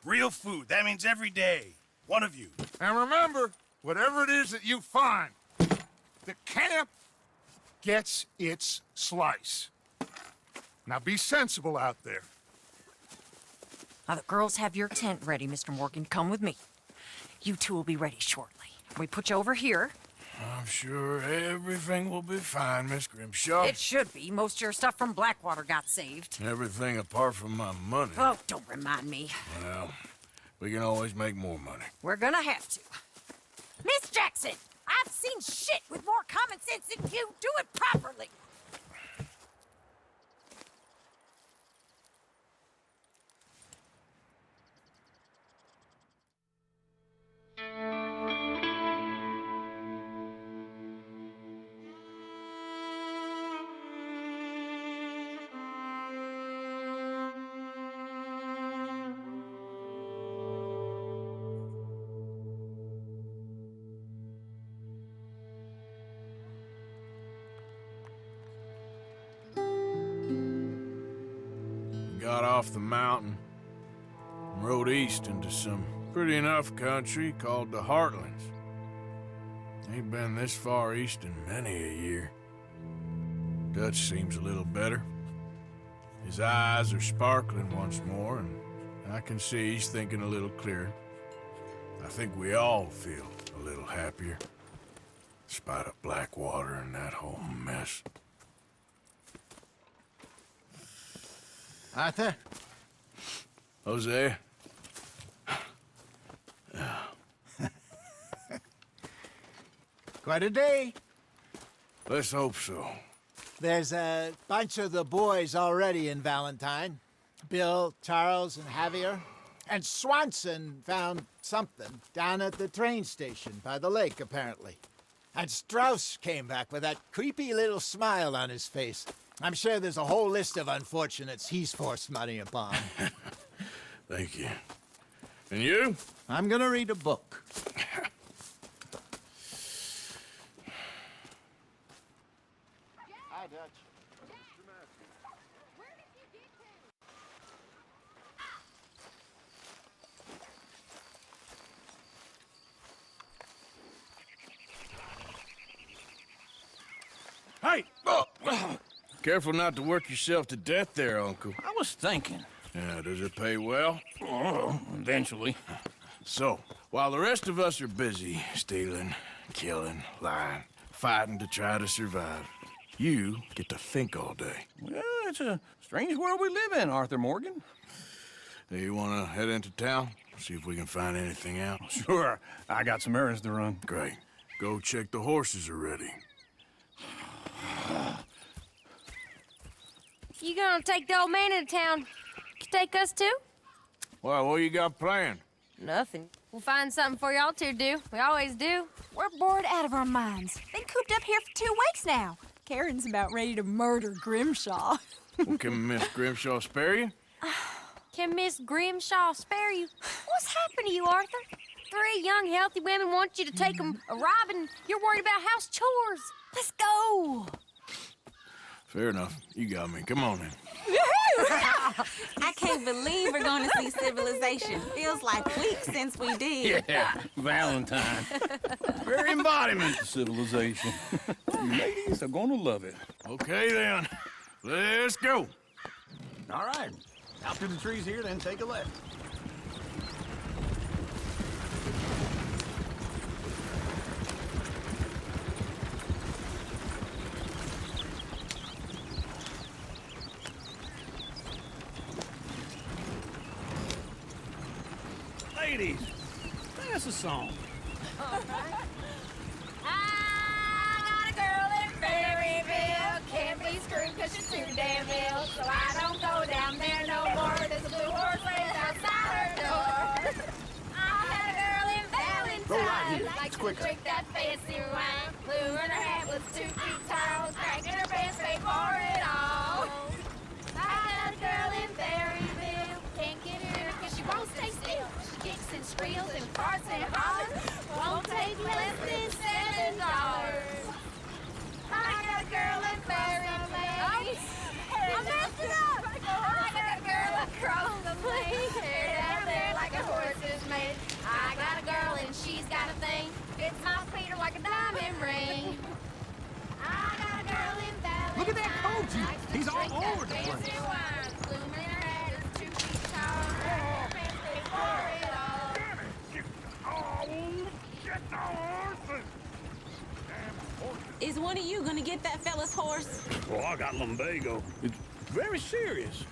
K: Real food. That means every day. One of you.
B: And remember, whatever it is that you find, the camp gets its slice. Now be sensible out there.
D: Now, the girls have your tent ready, Mr. Morgan. Come with me. You two will be ready shortly. We put you over here.
F: I'm sure everything will be fine, Miss Grimshaw.
D: It should be. Most of your stuff from Blackwater got saved.
F: Everything apart from my money.
D: Oh, don't remind me.
F: Well, we can always make more money.
D: We're gonna have to. Miss Jackson, I've seen shit with more common sense than you. Do it properly.
F: Got off the mountain and rode east into some pretty enough country called the Heartlands. Ain't been this far east in many a year. Dutch seems a little better. His eyes are sparkling once more, and I can see he's thinking a little clearer. I think we all feel a little happier, despite of Blackwater and that whole mess.
C: Arthur?
F: Jose?
C: Quite a day.
F: Let's hope so.
C: There's a bunch of the boys already in Valentine. Bill, Charles, and Javier. And Swanson found something down at the train station by the lake, apparently. And Strauss came back with that creepy little smile on his face. I'm sure there's a whole list of unfortunates he's forced money upon.
F: Thank you. And you?
C: I'm gonna read a book. Hi, Dutch.
N: Careful not to work yourself to death there, Uncle.
M: I was thinking.
N: Yeah, does it pay well?
M: Oh, eventually.
N: So, while the rest of us are busy stealing, killing, lying, fighting to try to survive, you get to think all day.
M: Well, it's a strange world we live in, Arthur Morgan.
N: Do you want to head into town? See if we can find anything out?
M: Sure. I got some errands to run.
N: Great. Go check the horses are ready.
O: You gonna take the old man into town? Take us too?
N: Well, what you got planned?
O: Nothing. We'll find something for y'all to do. We always do.
D: We're bored out of our minds. Been cooped up here for 2 weeks now. Karen's about ready to murder Grimshaw.
N: Well, can Miss Grimshaw spare you?
O: Can Miss Grimshaw spare you? What's happened to you, Arthur? 3 young, healthy women want you to take them a robbing. You're worried about house chores. Let's go.
N: Fair enough. You got me. Come on, then.
T: I can't believe we're going to see civilization. Feels like weeks since we did.
M: Yeah, Valentine. Very embodiment of civilization. You ladies are gonna love it.
N: Okay, then. Let's go.
M: All right. Out through the trees here, then take a left. Ladies, that's a song.
Q: I got a girl in Berryville. Can't be screwed cause she's too damn ill. So I don't go down there no more. There's a blue horse waiting outside her door. I had a girl in Valentine.
M: Go right here.
Q: Like
M: It's
Q: to
M: quicker.
Q: drink that fancy wine. Blue in her hat was 2 feet tall. Cracking her pants straight for it all. I got a girl in Berryville. Can't get her cause she won't stay still. She kicks and squeals and farts and hollers. Won't take less than $7. I got a girl in Berryville. I messed it up. I got a girl across the plain. Hair down there like a horse is made. I got a girl and she's got a thing. Fits my feet like a diamond ring. I got a girl in Valentine.
M: Look at that coat. He's all over the
Q: Fancy
M: place.
Q: wine. Bloom in her hat is 2 feet tall. Her pants big for it all.
T: Is one of you going to get that fella's horse?
M: Well, I got lumbago. It's very serious.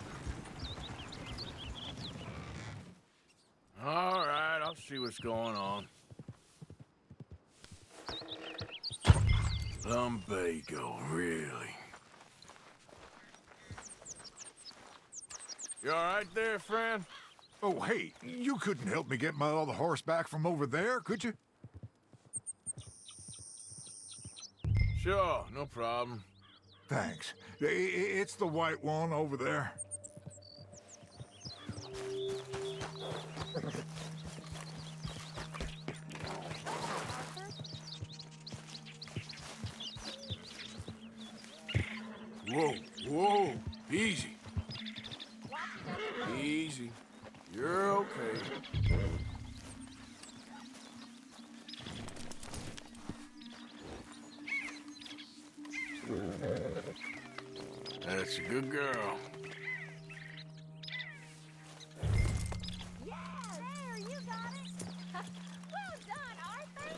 N: All right, I'll see what's going on. Lumbago, really? You all right there, friend?
U: Oh, hey, you couldn't help me get my other horse back from over there, could you?
N: Sure, no problem.
U: Thanks. It's the white one over there.
N: Whoa, whoa, easy. Easy. You're okay. That's a good girl.
Q: Yeah, there, you got it. Well done, Arthur.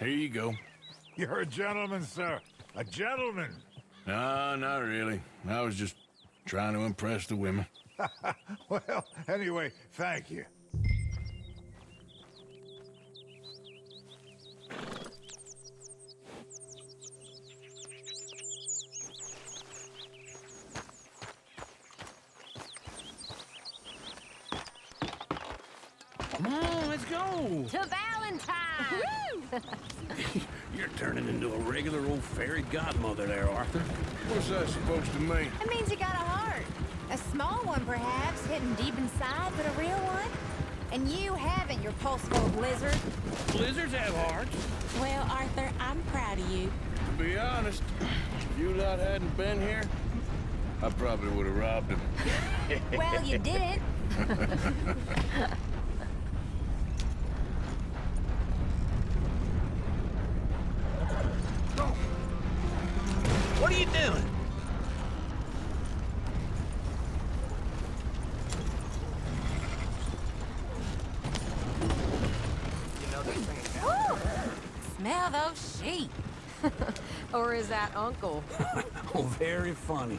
N: Here you go.
U: You're a gentleman, sir. A gentleman.
N: No, not really. I was just trying to impress the women.
U: Well, anyway, thank you.
M: Come on, let's go.
O: To Valentine!
M: You're turning into a regular old fairy godmother there, Arthur.
N: What's that supposed to mean?
Q: It means you got a heart. A small one, perhaps, hidden deep inside, but a real one. And you haven't, your pulse-full blizzard.
M: Blizzards have hearts.
T: Well, Arthur, I'm proud of you.
N: To be honest, if you lot hadn't been here, I probably would have robbed him.
Q: Well, you didn't.
M: What are you doing?
O: Woo! Smell those sheep. Or is that Uncle?
M: Oh, very funny.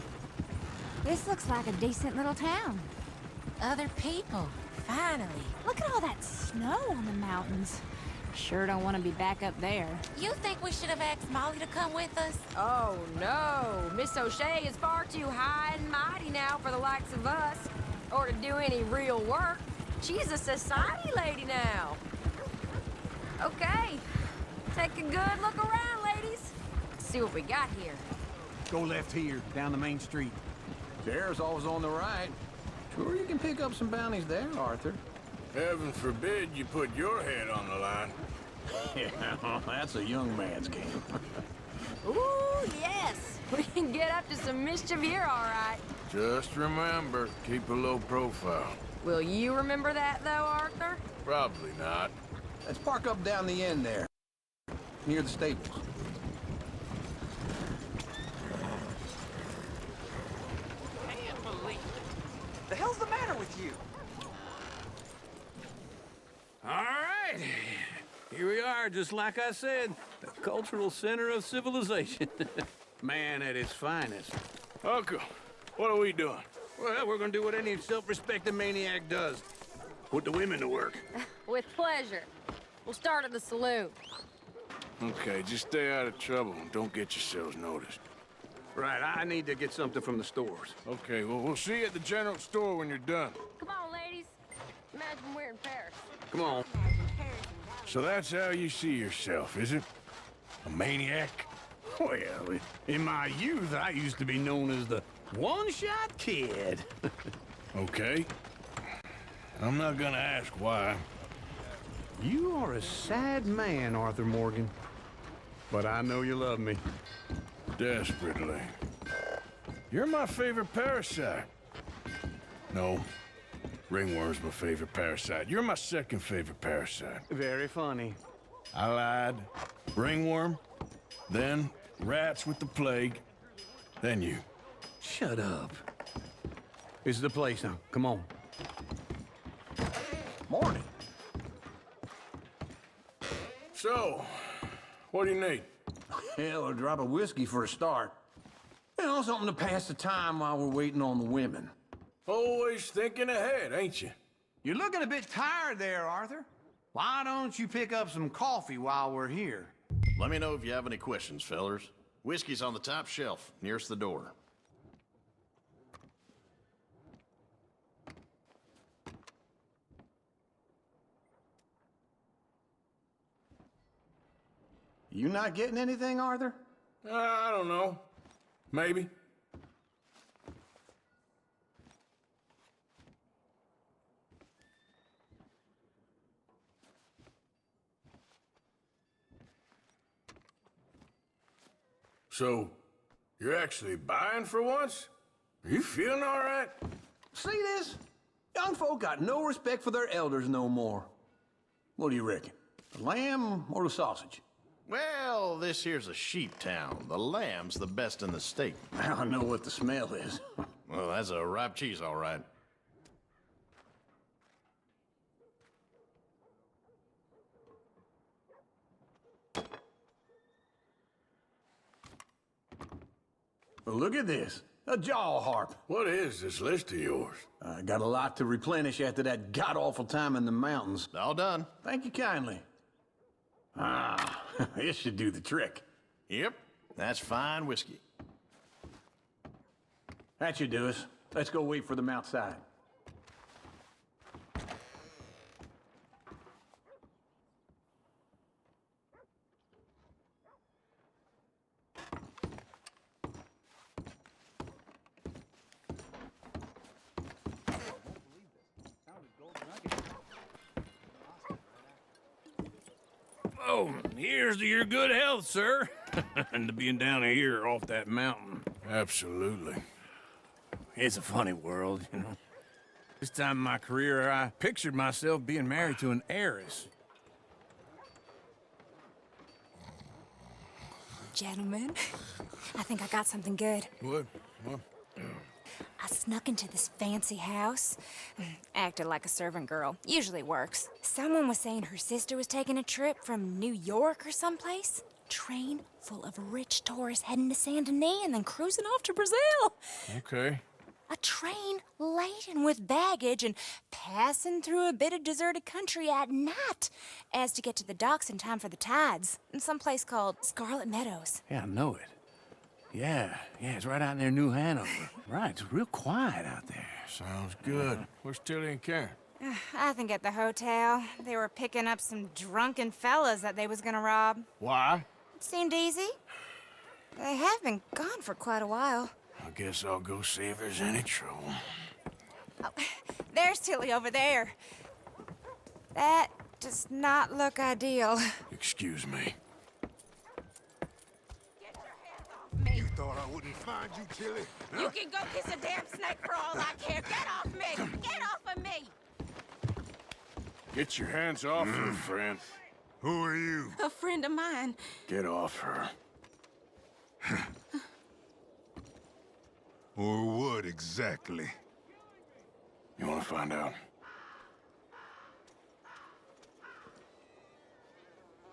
Q: This looks like a decent little town.
O: Other people, finally.
Q: Look at all that snow on the mountains. Sure don't want to be back up there.
O: You think we should have asked Molly to come with us?
D: Oh, no. Miss O'Shea is far too high and mighty now for the likes of us. Or to do any real work. She's a society lady now. Okay. Take a good look around, ladies. See what we got here.
L: Go left here, down the main street. There's always on the right. Sure, you can pick up some bounties there, Arthur.
N: Heaven forbid you put your head on the line.
L: Yeah, that's a young man's game.
D: Ooh, yes. We can get up to some mischief here, all right.
N: Just remember, keep a low profile.
D: Will you remember that, though, Arthur?
N: Probably not.
L: Let's park up down the end there, near the stables.
I: Can't believe it. The hell's the matter with you?
M: All right. Here we are, just like I said. The cultural center of civilization. Man at its finest.
N: Uncle, what are we doing?
M: Well, we're gonna do what any self-respecting maniac does. Put the women to work.
D: With pleasure. We'll start at the saloon.
N: Okay, just stay out of trouble and don't get yourselves noticed.
M: Right, I need to get something from the stores.
N: Okay, well, we'll see you at the general store when you're done.
D: Come on, ladies. Imagine we're in Paris.
M: Come on.
N: So that's how you see yourself, is it? A maniac?
M: Well, in my youth, I used to be known as the one-shot kid.
N: Okay. I'm not gonna ask why.
L: You are a sad man, Arthur Morgan. But I know you love me.
N: Desperately. You're my favorite parasite. No. Ringworm's my favorite parasite. You're my second favorite parasite.
L: Very funny.
N: I lied. Ringworm, then rats with the plague, then you.
L: Shut up. This is the place now. Come on.
I: Morning.
N: So, what do you need?
L: Hell, a drop of whiskey for a start. You know, something to pass the time while we're waiting on the women.
N: Always thinking ahead, ain't you?
L: You're looking a bit tired there, Arthur. Why don't you pick up some coffee while we're here?
V: Let me know if you have any questions, fellers. Whiskey's on the top shelf, nearest the door.
L: You not getting anything, Arthur?
N: I don't know. Maybe. So, you're actually buying for once? Are you feeling all right?
L: See this? Young folk got no respect for their elders no more. What do you reckon? The lamb or the sausage?
V: Well, this here's a sheep town. The lamb's the best in the state.
L: I know what the smell is.
V: Well, that's a ripe cheese, all right.
L: Well, look at this. A jaw harp.
N: What is this list of yours?
L: I got a lot to replenish after that god-awful time in the mountains.
V: All done.
L: Thank you kindly. Ah, this should do the trick.
V: Yep, that's fine whiskey.
L: That should do us. Let's go wait for them outside.
M: Oh, here's to your good health, sir. And to being down here off that mountain.
N: Absolutely.
M: It's a funny world, you know. This time in my career, I pictured myself being married to an heiress.
O: Gentlemen, I think I got something good.
N: What?
O: I snuck into this fancy house. Acted like a servant girl. Usually works. Someone was saying her sister was taking a trip from New York or someplace. Train full of rich tourists heading to Saint Denis and then cruising off to Brazil.
N: Okay.
O: A train laden with baggage and passing through a bit of deserted country at night as to get to the docks in time for the tides in some place called Scarlet Meadows.
M: Yeah, I know it. Yeah, it's right out near New Hanover. Right, it's real quiet out there.
N: Sounds good. Where's Tilly and Karen?
O: I think at the hotel. They were picking up some drunken fellas that they was gonna rob.
N: Why?
O: It seemed easy. They have been gone for quite a while.
N: I guess I'll go see if there's any trouble.
O: Oh, there's Tilly over there. That does not look ideal.
N: Excuse me.
U: You thought I wouldn't find you, Tilly?
T: You can go kiss a damn snake for all I care. Get off me! Get off of me!
N: Get your hands off her, friend.
U: Who are you?
T: A friend of mine.
N: Get off her.
U: Or what exactly?
N: You want to find out?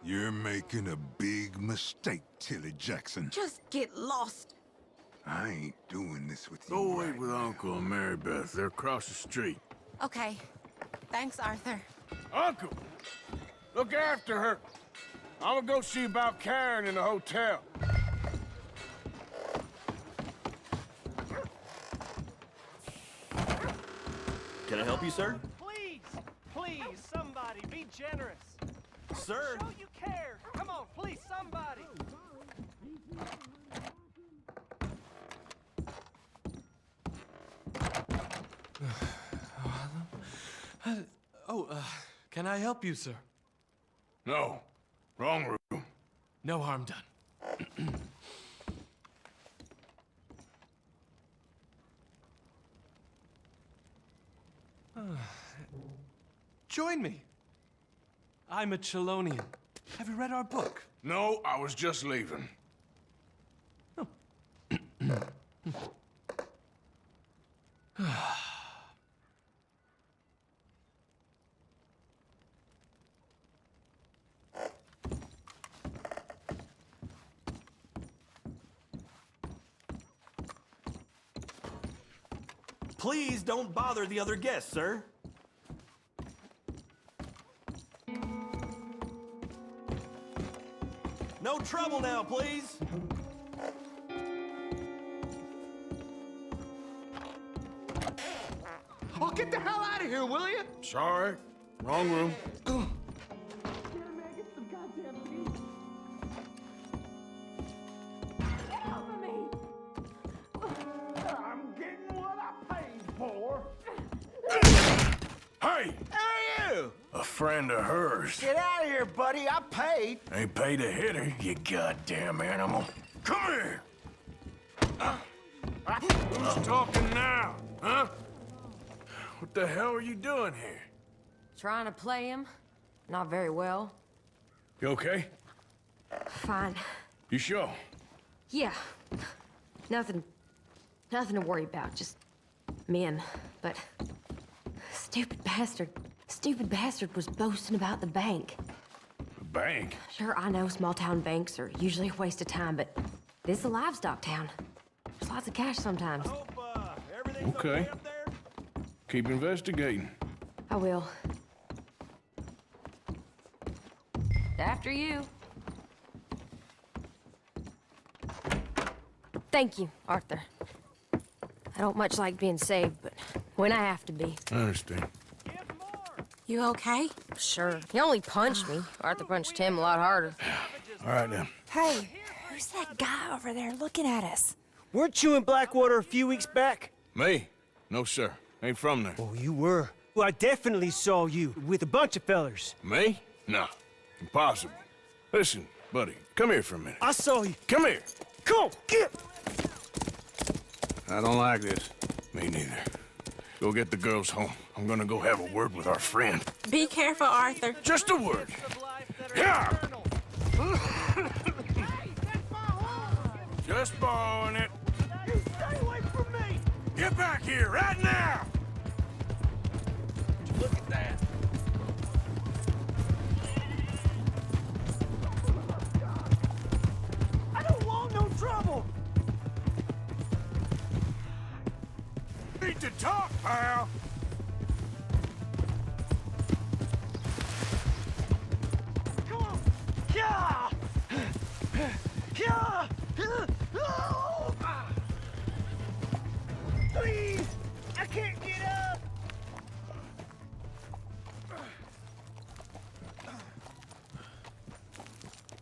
U: You're making a big mistake, Tilly Jackson.
T: Just get lost.
U: I ain't doing this with you.
N: Go wait with Uncle and Mary Beth. They're across the street.
T: Okay. Thanks, Arthur.
N: Uncle! Look after her. I'm gonna go see about Karen in the hotel.
E: Can I help you, sir?
P: Please, somebody, be generous.
E: Sir?
P: Show you care. Come on, please, somebody.
W: Can I help you, sir?
N: No. Wrong room.
W: No harm done. Join me. I'm a Chelonian. Have you read our book?
N: No, I was just leaving.
E: Please don't bother the other guests, sir. No trouble now, please.
P: Oh, get the hell out of here, will you?
N: Sorry. Wrong room.
P: I'm getting what I paid for.
N: Hey!
P: Hey, you!
N: A friend of hers.
P: Get out of here, buddy. I paid.
N: Ain't paid to hit her, you goddamn animal. Come here! Who's talking now, huh? What the hell are you doing here?
D: Trying to play him. Not very well.
N: You okay?
D: Fine.
N: You sure?
D: Yeah. Nothing to worry about. Just men. But stupid bastard was boasting about the bank.
N: The bank?
D: Sure, I know small town banks are usually a waste of time, but this is a livestock town. There's lots of cash sometimes.
N: Okay. Keep investigating.
D: I will. After you. Thank you, Arthur. I don't much like being saved, but when I have to be.
N: I understand.
O: You okay?
D: Sure. He only punched me. Arthur punched him a lot harder.
N: All right, then.
O: Hey, who's that guy over there looking at us?
P: Weren't you in Blackwater a few weeks back?
N: Me? No, sir. Ain't from there.
P: Oh, you were. Well, I definitely saw you with a bunch of fellers.
N: Me? No. Impossible. Listen, buddy, come here for a minute.
H: I saw you.
N: Come here.
H: Come on, get.
N: I don't like this. Me neither. Go get the girls home. I'm gonna go have a word with our friend.
T: Be careful, Arthur.
N: Just a word. Yeah. Just borrowing it.
P: You stay away from me!
N: Get back here right now!
P: Look at that. I don't want no trouble!
N: Need to talk, pal.
P: Come on! Yeah! Yeah! Please! I can't get up!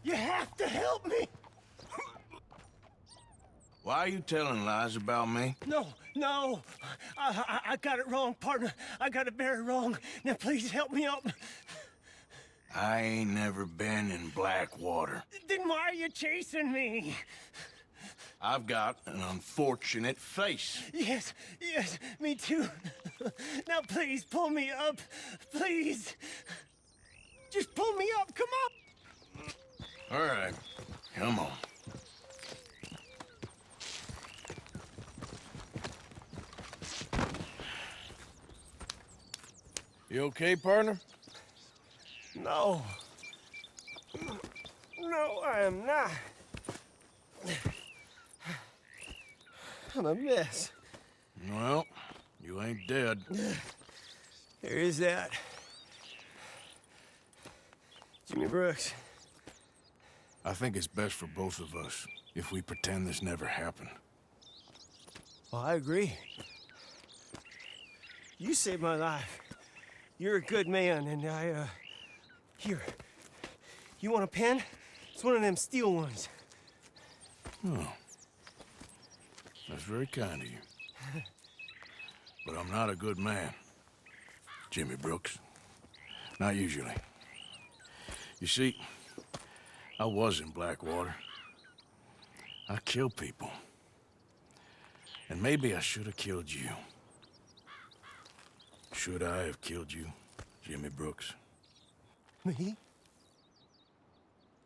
P: You have to help me!
N: Why are you telling lies about me?
P: No, no! I got it wrong, partner. I got it very wrong. Now please help me up.
N: I ain't never been in Blackwater.
P: Then why are you chasing me?
N: I've got an unfortunate face.
P: Yes, yes, me too. Now please pull me up. Please. Just pull me up, come on.
N: All right, come on. You okay, partner?
H: No. No, I am not. I'm a mess.
N: Well, you ain't dead.
H: There is that. Jimmy Brooks.
N: I think it's best for both of us if we pretend this never happened.
H: Well, I agree. You saved my life. You're a good man, and here. You want a pen? It's one of them steel ones.
N: Oh. That's very kind of you. But I'm not a good man, Jimmy Brooks. Not usually. You see, I was in Blackwater. I killed people. And maybe I should have killed you. Should I have killed you, Jimmy Brooks?
H: Me?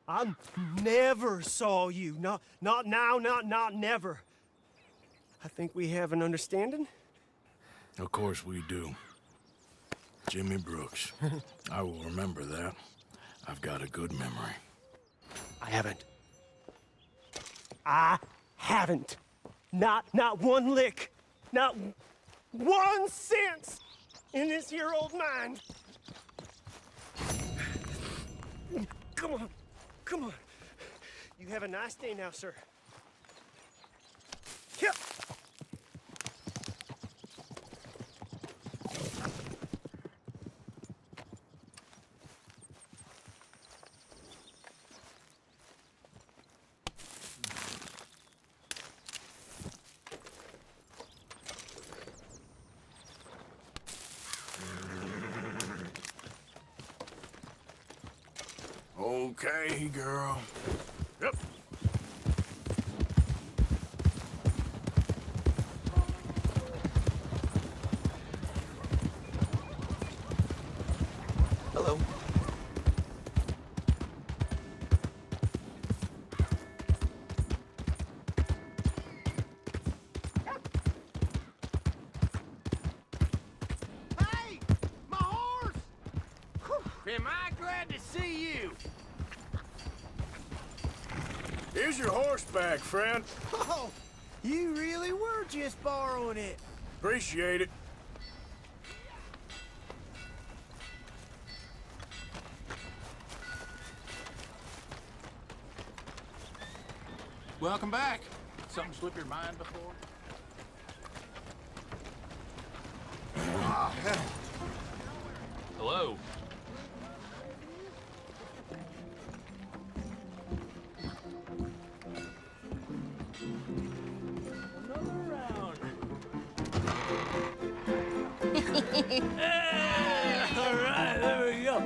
H: I never saw you. Not now, not never. I think we have an understanding.
N: Of course we do. Jimmy Brooks. I will remember that. I've got a good memory.
H: I haven't. Not one lick. Not 1 cent in this here old mind. Come on. You have a nice day now, sir. Yep.
N: Okay, girl. Yep.
H: Hello.
P: Hey! My horse! Am I glad to see you?
N: Here's your horseback, friend.
P: Oh, you really were just borrowing it.
N: Appreciate it.
A: Welcome back. Something slip your mind before? Hello.
J: All right, there we go.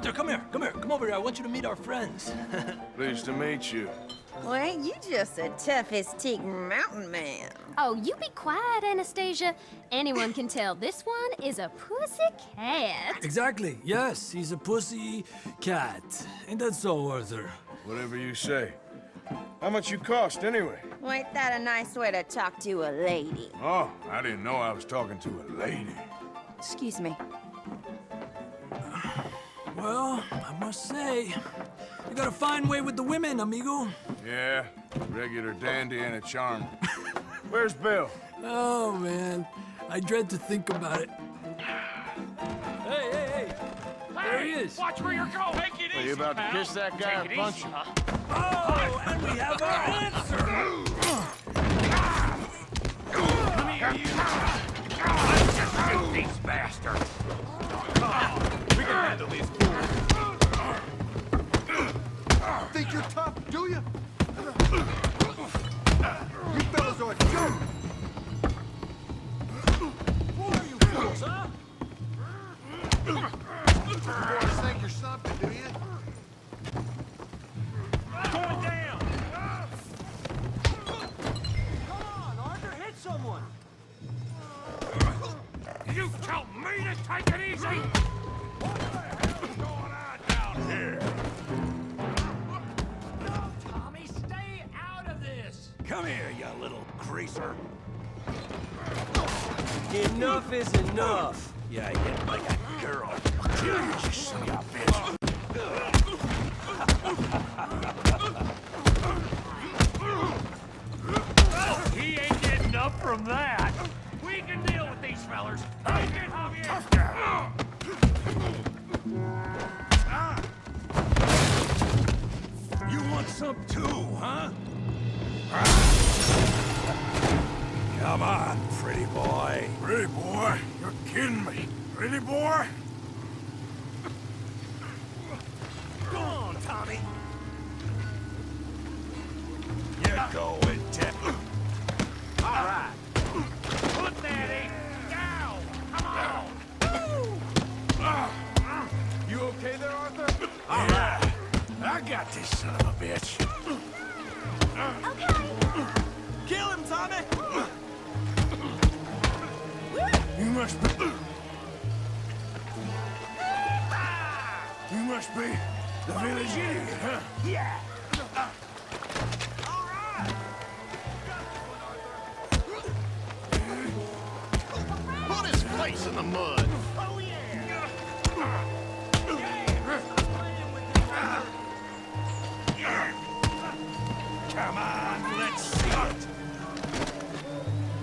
J: Arthur, come here. Come over here. I want you to meet our friends.
N: Pleased to meet you.
G: Well, ain't you just the toughest teak mountain man?
Q: Oh, you be quiet, Anastasia. Anyone can tell this one is a pussy cat.
J: Exactly. Yes, he's a pussy cat. Ain't that so, Arthur?
N: Whatever you say. How much you cost, anyway?
G: Well, ain't that a nice way to talk to a lady?
N: Oh, I didn't know I was talking to a lady.
G: Excuse me.
J: Well, I must say, you got a fine way with the women, amigo.
N: Yeah, regular dandy and a charm. Where's Bill?
J: Oh, man. I dread to think about it. Hey! There he is.
I: Watch where you're going. Take it
V: Are
I: easy,
V: you about to
I: pal.
V: kiss that guy
I: Take
V: or
I: it
V: punch
I: easy,
V: him?
J: Oh, and we have our answer.
I: Come here, you. Let's just shoot these bastards. We can handle these fools.
U: Think you're tough, do you? You fellas are a joke.
J: Who are you fools, huh?
U: You boys think you're something, do you?
I: Going down.
H: Come on, Arthur, hit someone.
I: You tell me to take it easy? What the hell's going on down here? No, Tommy, stay out of this.
N: Come here, you little greaser.
H: Enough is enough.
N: Yeah, you hit like a girl. You son of a bitch.
I: He ain't getting up from that. We can deal with these fellers. Take it, Javier.
N: You want some too, huh? Come on, pretty boy. Pretty boy? You're kidding me. Pretty boy?
I: Go on, Tommy.
N: You're going down.
I: All right. Put that ape down. Come on.
N: You okay there, Arthur? Yeah. I got this son of a bitch.
H: Kill him, Tommy!
N: You must be... You must be the village idiot, huh?
I: Yeah.
V: Put his face in the mud.
I: Oh, yeah.
N: Come on, let's see it.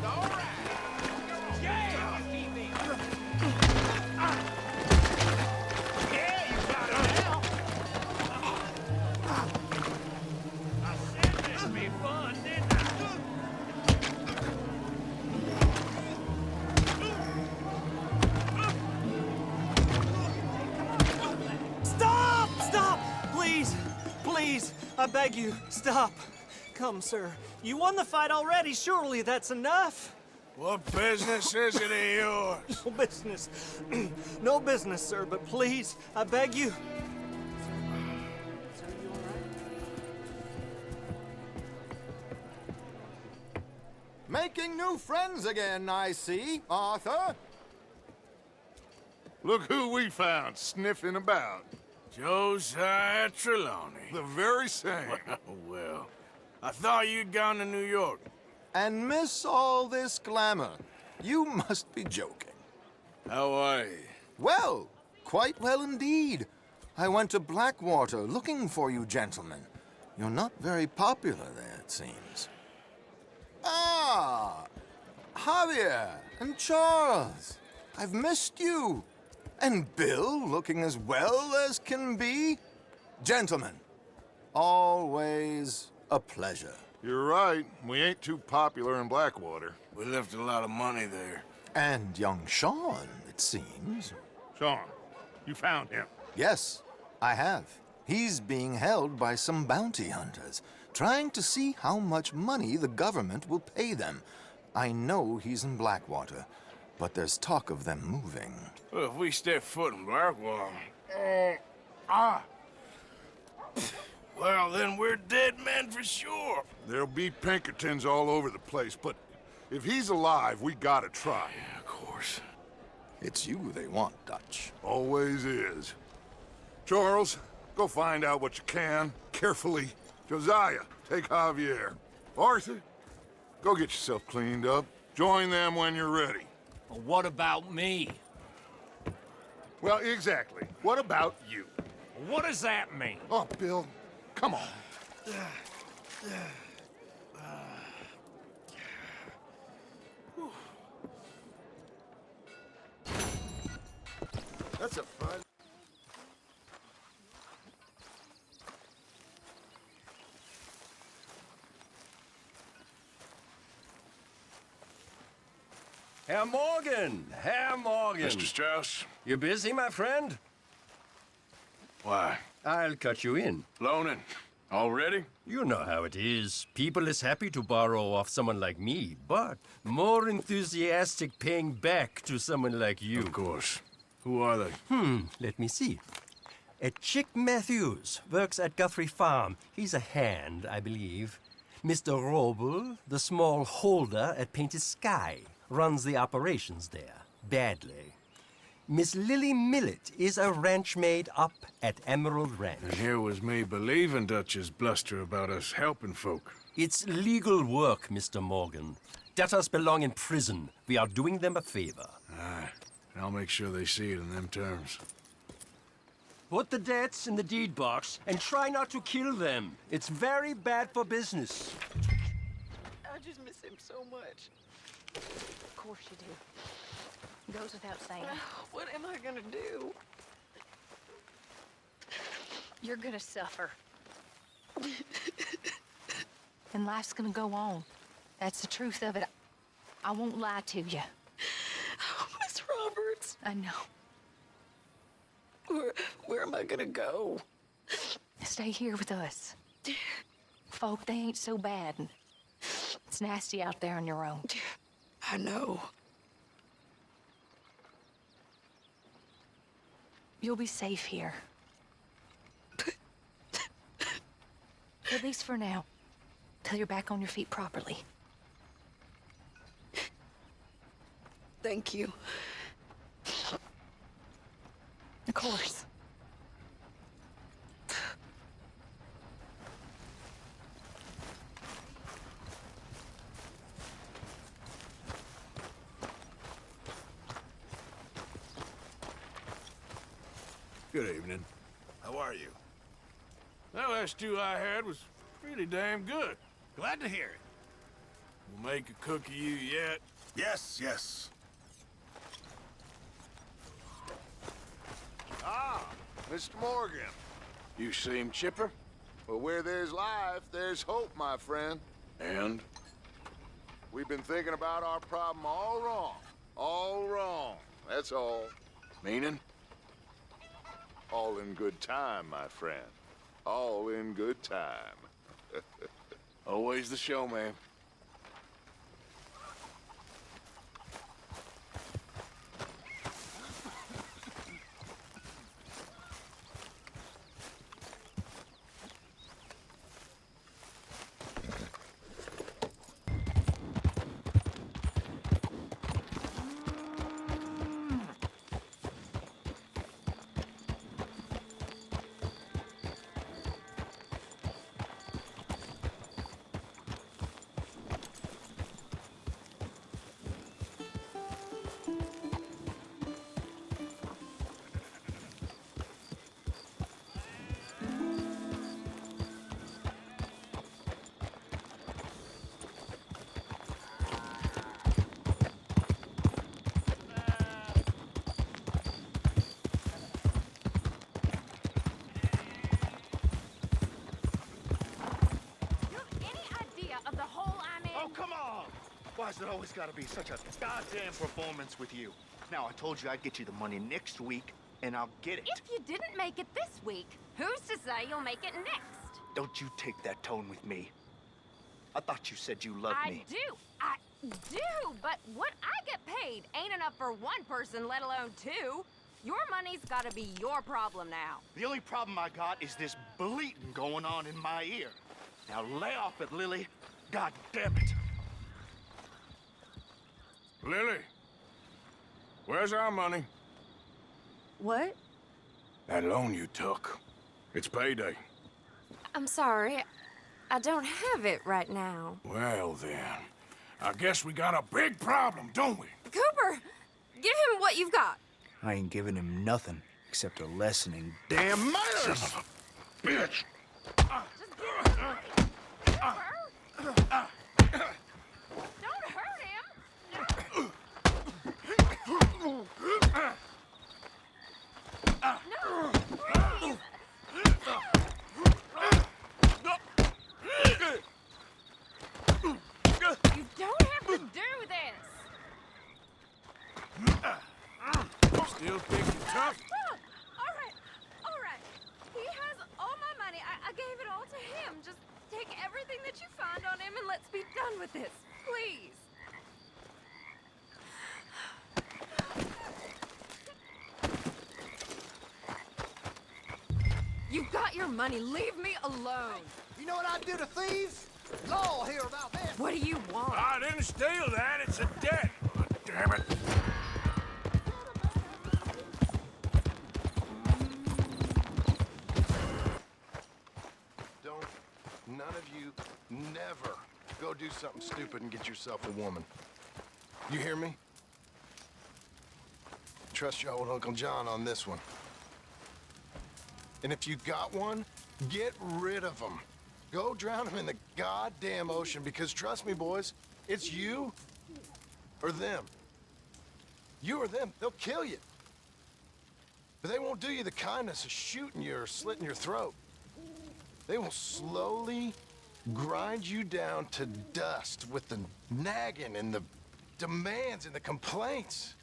I: All right. Yeah, TV. Yeah, you got it now. I said this'd be fun, didn't I?
H: Stop! Stop! Please! Please! I beg you, stop! Come, sir. You won the fight already. Surely that's enough.
N: What business is it of yours?
H: No business. No business, sir, but please, I beg you.
C: Making new friends again, I see, Arthur.
B: Look who we found sniffing about.
N: Josiah Trelawney.
B: The very same.
N: Well, I thought you'd gone to New York.
C: And miss all this glamour. You must be joking.
N: How are you?
C: Well, quite well indeed. I went to Blackwater looking for you gentlemen. You're not very popular there, it seems. Ah, Javier and Charles. I've missed you. And Bill looking as well as can be. Gentlemen, always a pleasure.
B: You're right. We ain't too popular in Blackwater.
N: We left a lot of money there.
C: And young Sean, it seems.
B: Sean, you found him.
C: Yes, I have. He's being held by some bounty hunters, trying to see how much money the government will pay them. I know he's in Blackwater, but there's talk of them moving.
N: Well, if we step foot in Blackwater... Ah! Well, then we're dead men for sure.
B: There'll be Pinkertons all over the place, but if he's alive, we gotta try.
N: Yeah, of course. It's you they want, Dutch.
B: Always is. Charles, go find out what you can, carefully. Josiah, take Javier. Arthur, go get yourself cleaned up. Join them when you're ready.
A: Well, what about me?
B: Well, exactly. What about you?
A: What does that mean?
B: Oh, Bill, come on.
C: That's a fun.
K: Herr Morgan! Herr Morgan!
N: Mr. Strauss?
K: You busy, my friend?
N: Why?
K: I'll cut you in.
N: Loaning. Already?
K: You know how it is. People is happy to borrow off someone like me, but more enthusiastic paying back to someone like you.
N: Of course. Who are they?
K: Let me see. Chick Matthews works at Guthrie Farm. He's a hand, I believe. Mr. Roble, the small holder at Painted Sky, runs the operations there, badly. Miss Lily Millet is a ranch maid up at Emerald Ranch.
N: And here was me believing Dutch's bluster about us helping folk.
K: It's legal work, Mr. Morgan. Debtors belong in prison. We are doing them a favor.
N: Aye. And I'll make sure they see it in them terms.
K: Put the debts in the deed box and try not to kill them. It's very bad for business.
D: I just miss him so much. Of course you do. Goes without saying. What am I gonna do? You're gonna suffer. And life's gonna go on. That's the truth of it. I won't lie to you. Oh, Miss Roberts. I know. Where am I gonna go? Stay here with us. Folk, they ain't so bad. It's nasty out there on your own. I know. You'll be safe here. At least for now. Till you're back on your feet properly. Thank you. Of course.
N: Good evening.
C: How are you?
N: That last stew I had was pretty damn good.
C: Glad to hear it.
N: We'll make a cook of you yet.
C: Yes, yes.
B: Ah, Mr. Morgan.
N: You seem chipper.
B: Well, where there's life, there's hope, my friend.
N: And?
B: We've been thinking about our problem all wrong. All wrong. That's all.
N: Meaning?
B: All in good time, my friend. All in good time.
N: Always the showman.
R: Why's it always gotta be such a goddamn performance with you? Now, I told you I'd get you the money next week, and I'll get it.
D: If you didn't make it this week, who's to say you'll make it next?
R: Don't you take that tone with me. I thought you said you loved me.
D: I do, but what I get paid ain't enough for one person, let alone two. Your money's gotta be your problem now.
R: The only problem I got is this bleating going on in my ear. Now lay off it, Lily. God damn it.
N: Lily, where's our money?
D: What?
N: That loan you took. It's payday.
D: I'm sorry. I don't have it right now.
N: Well then, I guess we got a big problem, don't we?
D: Cooper, give him what you've got.
F: I ain't giving him nothing except a lesson in
R: Damn manners!
N: Son of a bitch!
D: Don't hurt him! No, please! You don't have to do this!
N: Still think you're tough?
D: All right. He has all my money. I gave it all to him. Just take everything that you find on him and let's be done with this. Please. You've got your money. Leave me alone.
L: You know what I'd do to thieves? Law here about this.
D: What do you want?
N: I didn't steal that. It's a debt. Oh, damn it.
S: Don't, none of you, never go do something stupid and get yourself a woman. You hear me? Trust your old Uncle John on this one. And if you got one, get rid of them. Go drown them in the goddamn ocean, because trust me, boys, it's you or them. You or them, they'll kill you. But they won't do you the kindness of shooting you or slitting your throat. They will slowly grind you down to dust with the nagging and the demands and the complaints.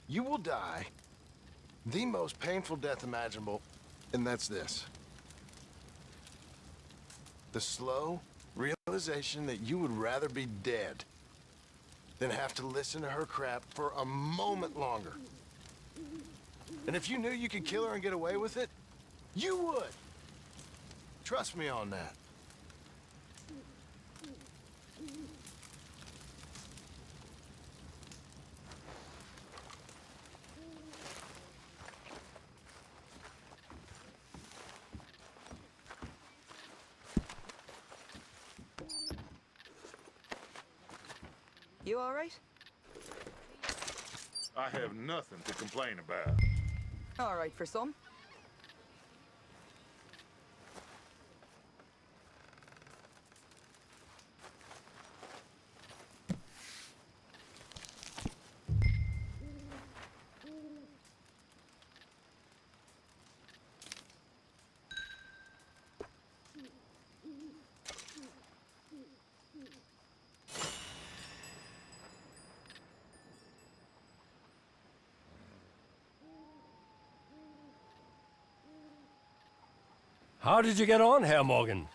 S: You will die the most painful death imaginable, and that's this. The slow realization that you would rather be dead than have to listen to her crap for a moment longer. And if you knew you could kill her and get away with it, you would. Trust me on that.
X: You all right?
B: I have nothing to complain about.
X: All right for some.
K: How did you get on, Herr Morgan?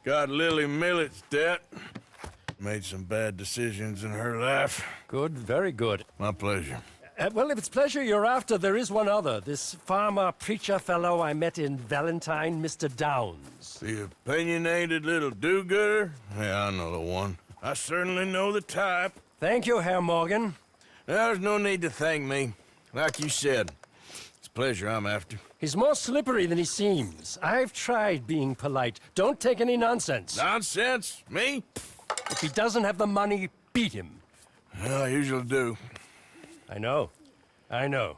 N: Got Lily Millet's debt. Made some bad decisions in her life.
K: Good, very good.
N: My pleasure.
K: Well, if it's pleasure you're after, there is one other. This farmer preacher fellow I met in Valentine, Mr. Downs.
N: The opinionated little do-gooder? Yeah, I know the one. I certainly know the type.
K: Thank you, Herr Morgan.
N: There's no need to thank me. Like you said, it's pleasure I'm after.
K: He's more slippery than he seems. I've tried being polite. Don't take any nonsense.
N: Nonsense? Me?
K: If he doesn't have the money, beat him.
N: Well, I usually do.
K: I know. I know.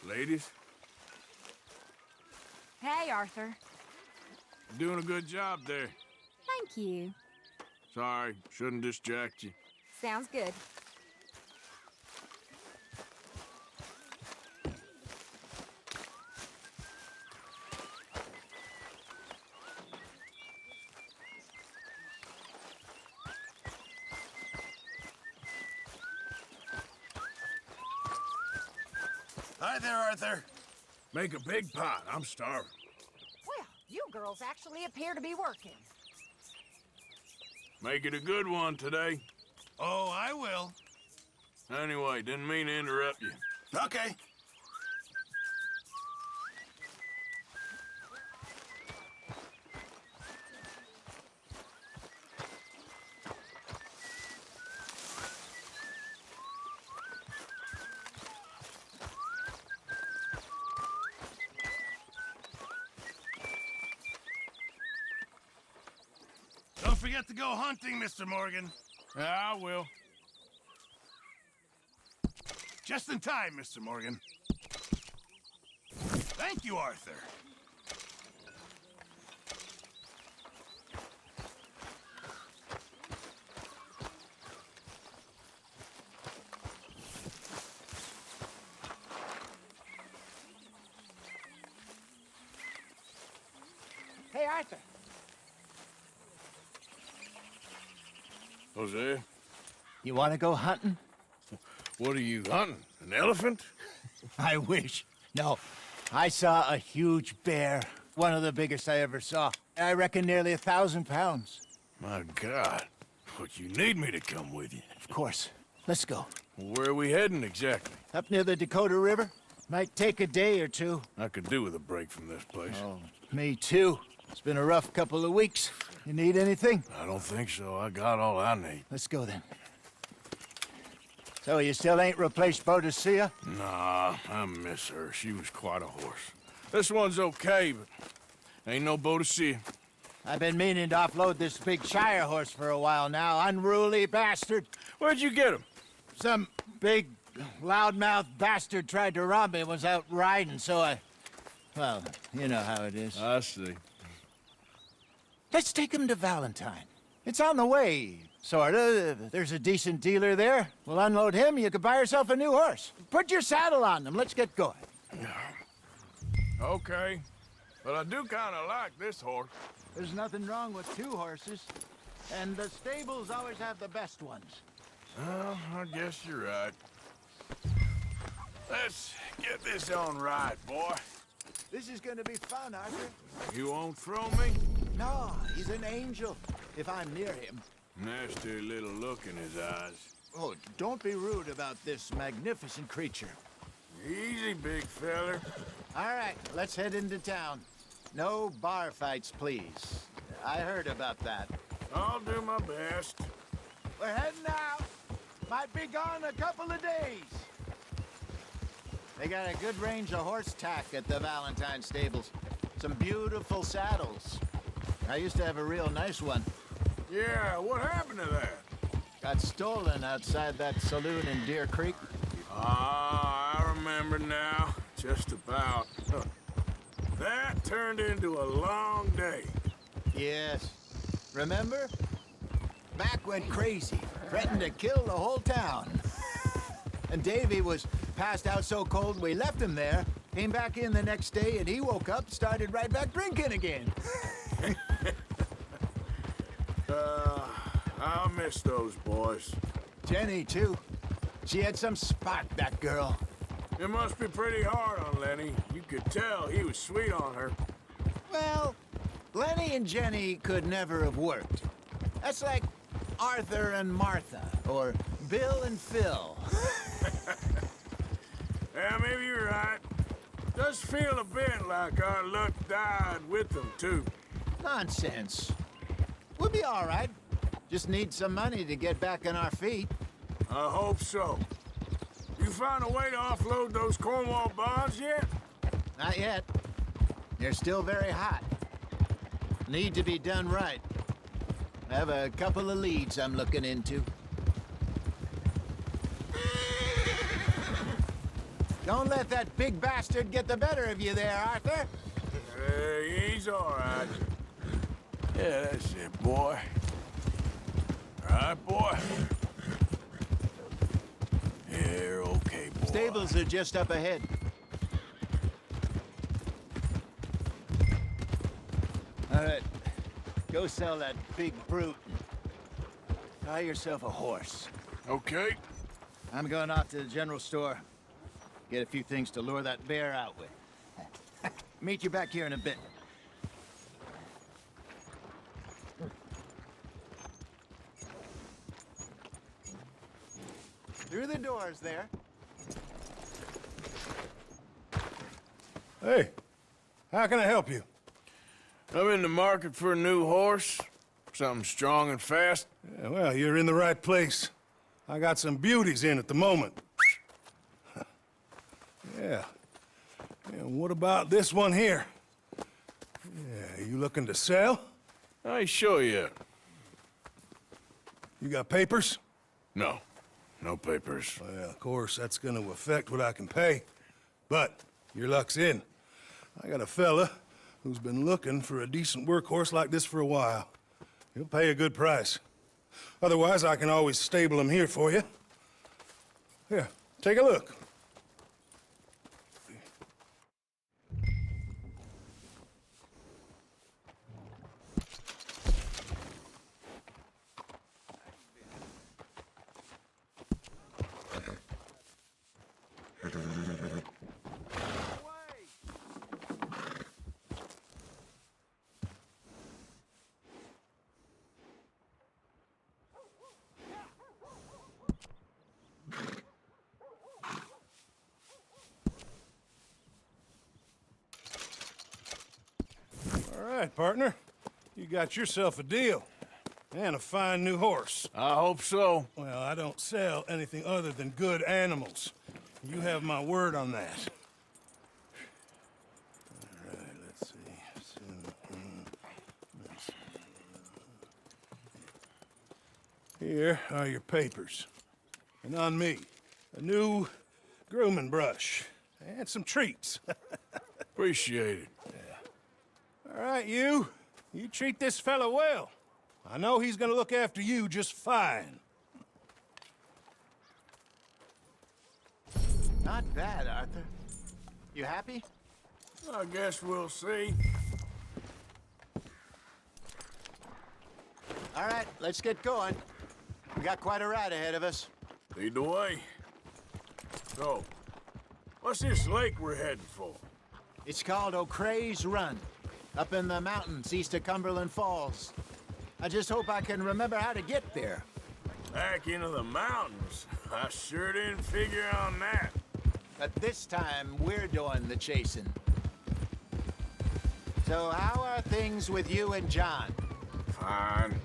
N: Ladies,
O: Hey, Arthur.
N: doing a good job there.
O: Thank you.
N: Sorry, shouldn't distract you.
O: Sounds good.
N: Hi there, Arthur. Make a big pot. I'm starving.
D: Well, you girls actually appear to be working.
N: Make it a good one today.
B: Oh, I will.
N: Anyway, didn't mean to interrupt you.
B: Okay. Don't forget to go hunting, Mr. Morgan.
N: Yeah, I will.
B: Just in time, Mr. Morgan. Thank you, Arthur.
C: Hey, Arthur.
N: Jose,
C: You want to go hunting?
N: what are you hunting? An elephant?
C: I wish. No, I saw a huge bear. One of the biggest I ever saw. I reckon nearly 1,000 pounds.
N: My God. But you need me to come with you.
C: Of course. Let's go.
N: Where are we heading exactly?
C: Up near the Dakota River. Might take a day or two.
N: I could do with a break from this place.
C: Oh, me too. It's been a rough couple of weeks. You need anything?
N: I don't think so. I got all I need.
C: Let's go then. So you still ain't replaced Boadicea?
N: Nah, I miss her. She was quite a horse. This one's okay, but ain't no Boadicea.
C: I've been meaning to offload this big Shire horse for a while now. Unruly bastard.
N: Where'd you get him?
C: Some big, loudmouth bastard tried to rob me and was out riding, so I... Well, you know how it is.
N: I see.
C: Let's take him to Valentine. It's on the way, sorta. There's a decent dealer there. We'll unload him, you could buy yourself a new horse. Put your saddle on them, let's get going.
N: Okay. But I do kind of like this horse.
C: There's nothing wrong with two horses. And the stables always have the best ones.
N: Well, I guess you're right. Let's get this on right, boy.
C: This is gonna be fun, Arthur.
N: You won't throw me?
C: No, he's an angel, if I'm near him.
N: Nasty little look in his eyes.
C: Oh, don't be rude about this magnificent creature.
N: Easy, big feller.
C: All right, let's head into town. No bar fights, please. I heard about that.
N: I'll do my best.
C: We're heading out. Might be gone a couple of days. They got a good range of horse tack at the Valentine stables. Some beautiful saddles. I used to have a real nice one.
N: Yeah, what happened to that?
C: Got stolen outside that saloon in Deer Creek.
N: Ah, I remember now. Just about. That turned into a long day.
C: Yes. Remember? Mac went crazy, threatened to kill the whole town. And Davy was passed out so cold we left him there, came back in the next day, and he woke up, started right back drinking again.
N: I'll miss those boys.
C: Jenny, too. She had some spot, that girl.
N: It must be pretty hard on Lenny. You could tell he was sweet on her.
C: Well, Lenny and Jenny could never have worked. That's like Arthur and Martha, or Bill and Phil.
N: Yeah, maybe you're right. Does feel a bit like our luck died with them, too.
C: Nonsense. We'll be all right. Just need some money to get back on our feet.
N: I hope so. You find a way to offload those Cornwall bonds yet?
C: Not yet. They're still very hot. Need to be done right. I have a couple of leads I'm looking into. Don't let that big bastard get the better of you there, Arthur.
N: He's all right. Yeah, that's it, boy. All right, boy. You're okay, boy.
C: Stables are just up ahead. All right. Go sell that big brute. Buy yourself a horse.
N: Okay.
C: I'm going off to the general store. Get a few things to lure that bear out with. Meet you back here in a bit. Through the doors there.
N: Hey, how can I help you? I'm in the market for a new horse. Something strong and fast.
U: Yeah, well, you're in the right place. I got some beauties in at the moment. Yeah. And what about this one here? Yeah, you looking to sell?
N: I sure you.
U: You got papers?
N: No. No papers.
U: Well, of course, that's gonna affect what I can pay. But your luck's in. I got a fella who's been looking for a decent workhorse like this for a while. He'll pay a good price. Otherwise, I can always stable him here for you. Here, take a look. All right, partner. You got yourself a deal. And a fine new horse.
N: I hope so.
U: Well, I don't sell anything other than good animals. You have my word on that. All right, let's see. Here are your papers. And on me, a new grooming brush. And some treats.
N: Appreciate it.
U: All right, you. You treat this fella well. I know he's gonna look after you just fine.
C: Not bad, Arthur. You happy?
N: I guess we'll see.
C: All right, let's get going. We got quite a ride ahead of us.
N: Lead the way. So, what's this lake we're heading for?
C: It's called O'Creagh's Run, up in the mountains east of Cumberland Falls. I just hope I can remember how to get there.
N: Back into the mountains? I sure didn't figure on that.
C: But this time, we're doing the chasing. So how are things with you and John?
N: Fine.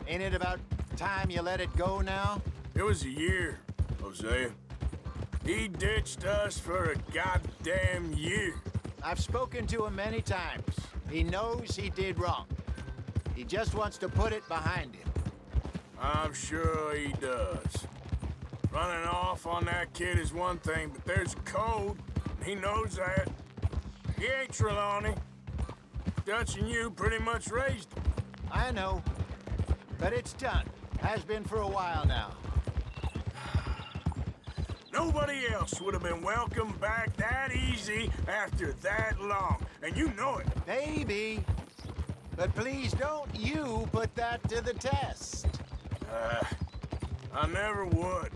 C: Ain't it about time you let it go now?
N: It was a year, Hosea. He ditched us for a goddamn year.
C: I've spoken to him many times. He knows he did wrong. He just wants to put it behind him.
N: I'm sure he does. Running off on that kid is one thing, but there's a code. He knows that. He ain't Trelawney. Dutch and you pretty much raised him.
C: I know. But it's done. Has been for a while now.
N: Nobody else would have been welcomed back that easy after that long. And you know it.
C: Maybe. But please don't you put that to the test.
N: I never would.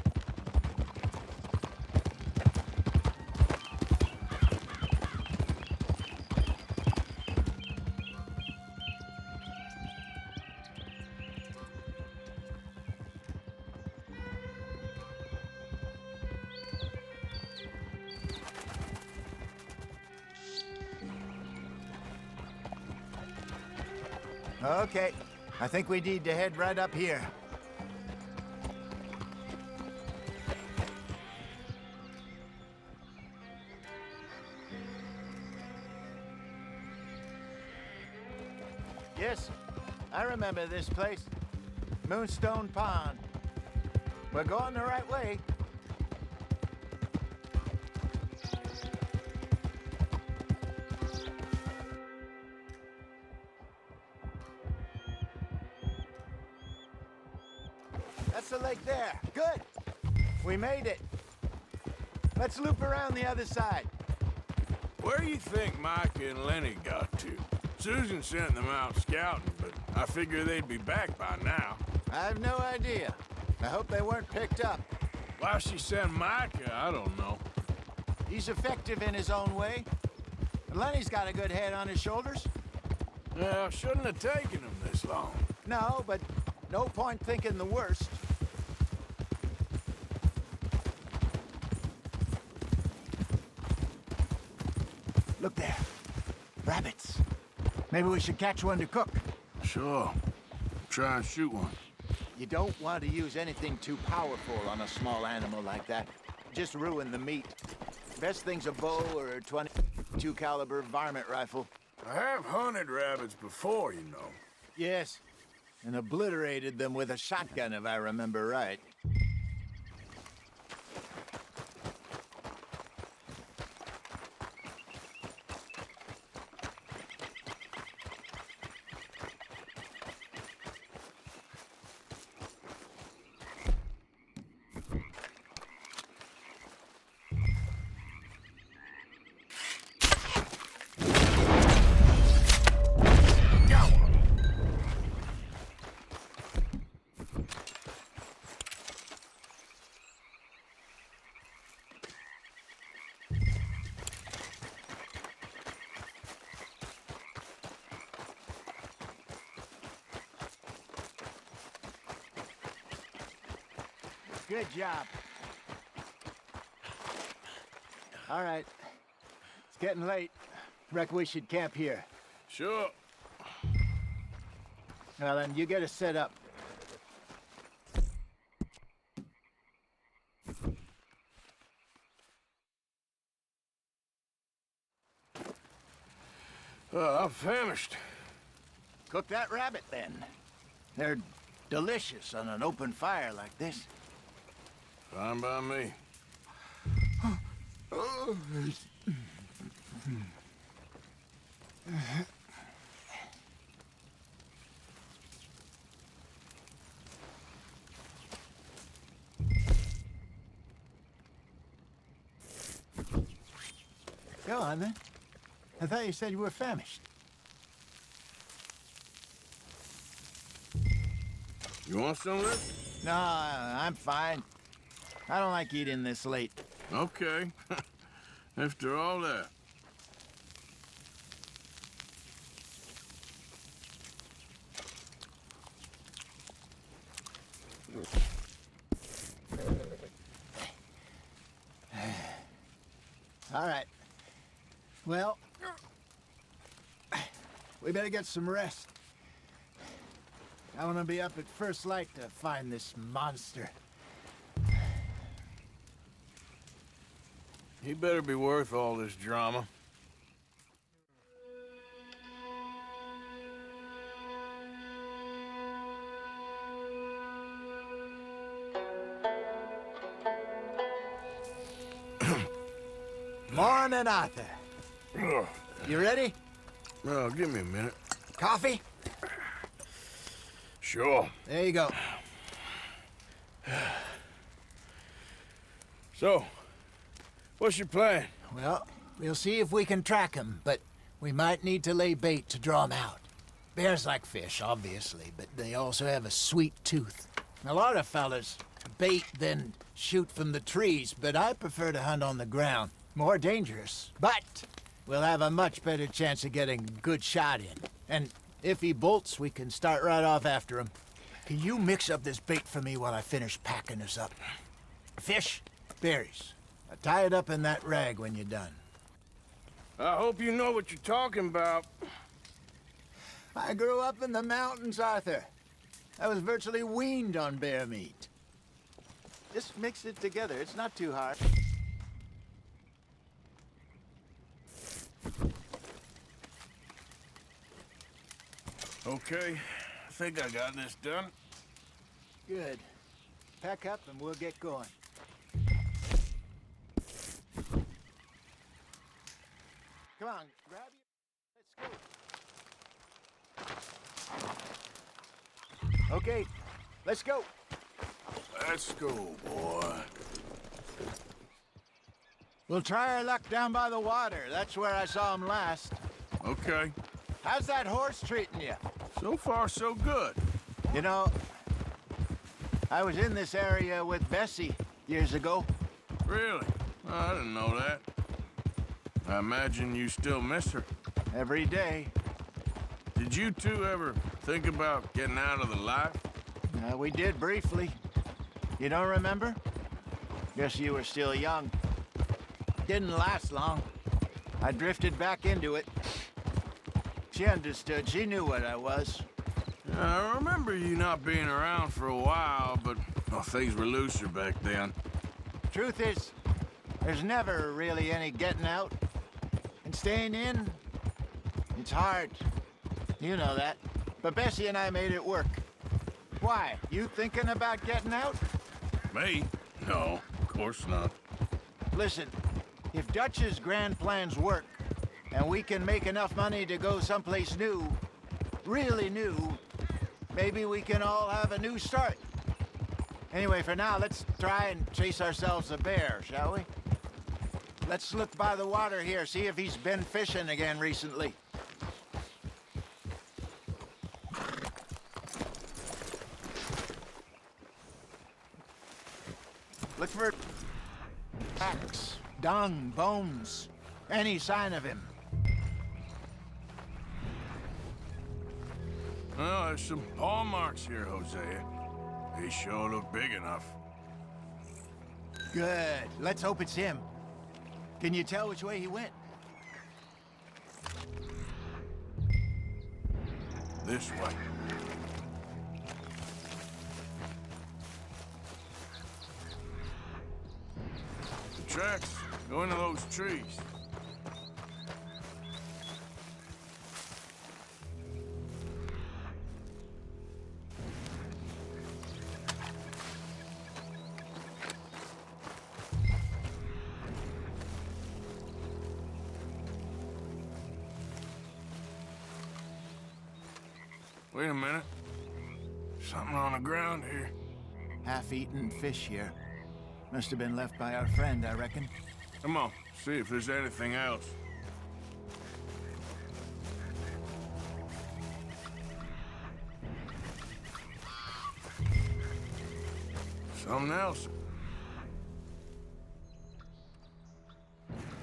C: Okay. I think we need to head right up here. Yes, I remember this place. Moonstone Pond. We're going the right way. That's the lake there. Good. We made it. Let's loop around the other side.
N: Where do you think Micah and Lenny got to? Susan sent them out scouting, but I figure they'd be back by now.
C: I have no idea. I hope they weren't picked up.
N: Why she sent Micah, I don't know.
C: He's effective in his own way. And Lenny's got a good head on his shoulders.
N: Well, shouldn't have taken him this long.
C: No, but no point thinking the worst. Look there. Rabbits. Maybe we should catch one to cook.
N: Sure. Try and shoot one.
C: You don't want to use anything too powerful on a small animal like that. Just ruin the meat. Best thing's a bow or a .22 caliber varmint rifle.
N: I have hunted rabbits before, you know.
C: Yes, and obliterated them with a shotgun, if I remember right. Good job. All right. It's getting late. Reckon we should camp here.
N: Sure.
C: Well, then, you get us set up.
N: I'm famished.
C: Cook that rabbit, then. They're delicious on an open fire like this.
N: Fine by me.
C: Go on, then. I thought you said you were famished.
N: You want some of this?
C: No, I'm fine. I don't like eating this late.
N: Okay. After all that.
C: All right. Well, we better get some rest. I want to be up at first light to find this monster.
N: He better be worth all this drama.
C: Morning, Arthur. You ready?
N: Well, give me a minute.
C: Coffee?
N: Sure.
C: There you go.
N: So, what's your plan?
C: Well, we'll see if we can track him, but we might need to lay bait to draw him out. Bears like fish, obviously, but they also have a sweet tooth. A lot of fellas bait, then shoot from the trees, but I prefer to hunt on the ground. More dangerous, but we'll have a much better chance of getting a good shot in. And if he bolts, we can start right off after him. Can you mix up this bait for me while I finish packing this up? Fish, berries. Tie it up in that rag when you're done.
N: I hope you know what you're talking about.
C: I grew up in the mountains, Arthur. I was virtually weaned on bear meat. Just mix it together. It's not too hard.
N: Okay, I think I got this done.
C: Good. Pack up and we'll get going. Come on, grab your... Let's go. Okay, let's go.
N: Let's go, boy.
C: We'll try our luck down by the water. That's where I saw him last.
N: Okay.
C: How's that horse treating you?
N: So far, so good.
C: You know, I was in this area with Bessie years ago.
N: Really? I didn't know that. I imagine you still miss her.
C: Every day.
N: Did you two ever think about getting out of the life?
C: We did briefly. You don't remember? Guess you were still young. Didn't last long. I drifted back into it. She understood. She knew what I was.
N: I remember you not being around for a while, but well, things were looser back then.
C: Truth is, there's never really any getting out. And staying in, it's hard. You know that. But Bessie and I made it work. Why? You thinking about getting out?
N: Me? No, of course not.
C: Listen, if Dutch's grand plans work, and we can make enough money to go someplace new, really new, maybe we can all have a new start. Anyway, for now, let's try and chase ourselves a bear, shall we? Let's look by the water here, see if he's been fishing again recently. Look for tracks, dung, bones, any sign of him.
N: Well, there's some paw marks here, Hosea. They sure look big enough.
C: Good. Let's hope it's him. Can you tell which way he went?
N: This way. The tracks go into those trees. Wait a minute. Something on the ground here.
C: Half-eaten fish here. Must have been left by our friend, I reckon.
N: Come on, see if there's anything else. Something else.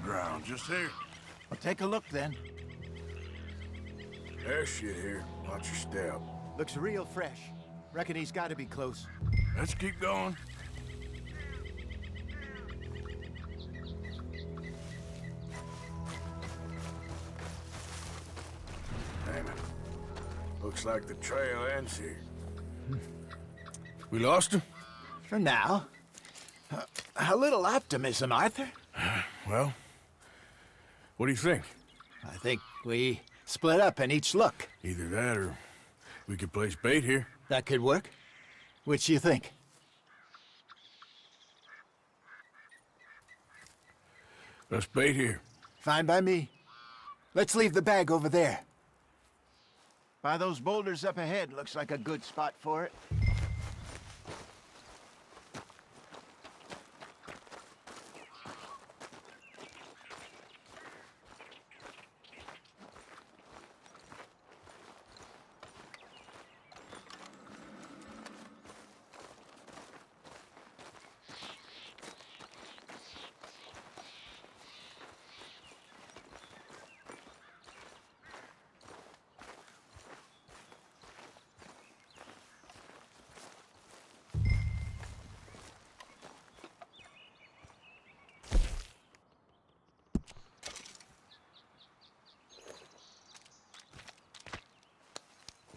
N: Ground just here.
C: Well, take a look then.
N: There's shit here. Watch your step.
C: Looks real fresh. Reckon he's got to be close.
N: Let's keep going. Damn it. Looks like the trail ends here. We lost him?
C: For now. A little optimism, Arthur.
N: Well, what do you think?
C: I think we split up and each look.
N: Either that or we could place bait here.
C: That could work. Which you think?
N: Let's bait here.
C: Fine by me. Let's leave the bag over there. By those boulders up ahead, looks like a good spot for it.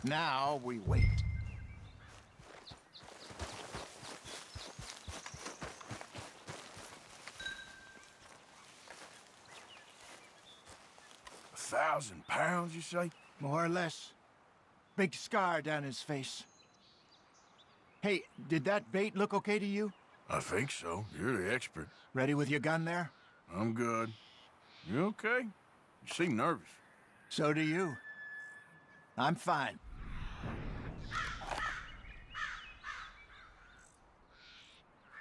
C: Now we wait.
N: £1,000, you say?
C: More or less. Big scar down his face. Hey, did that bait look okay to you?
N: I think so. You're the expert.
C: Ready with your gun there?
N: I'm good. You okay? You seem nervous.
C: So do you. I'm fine.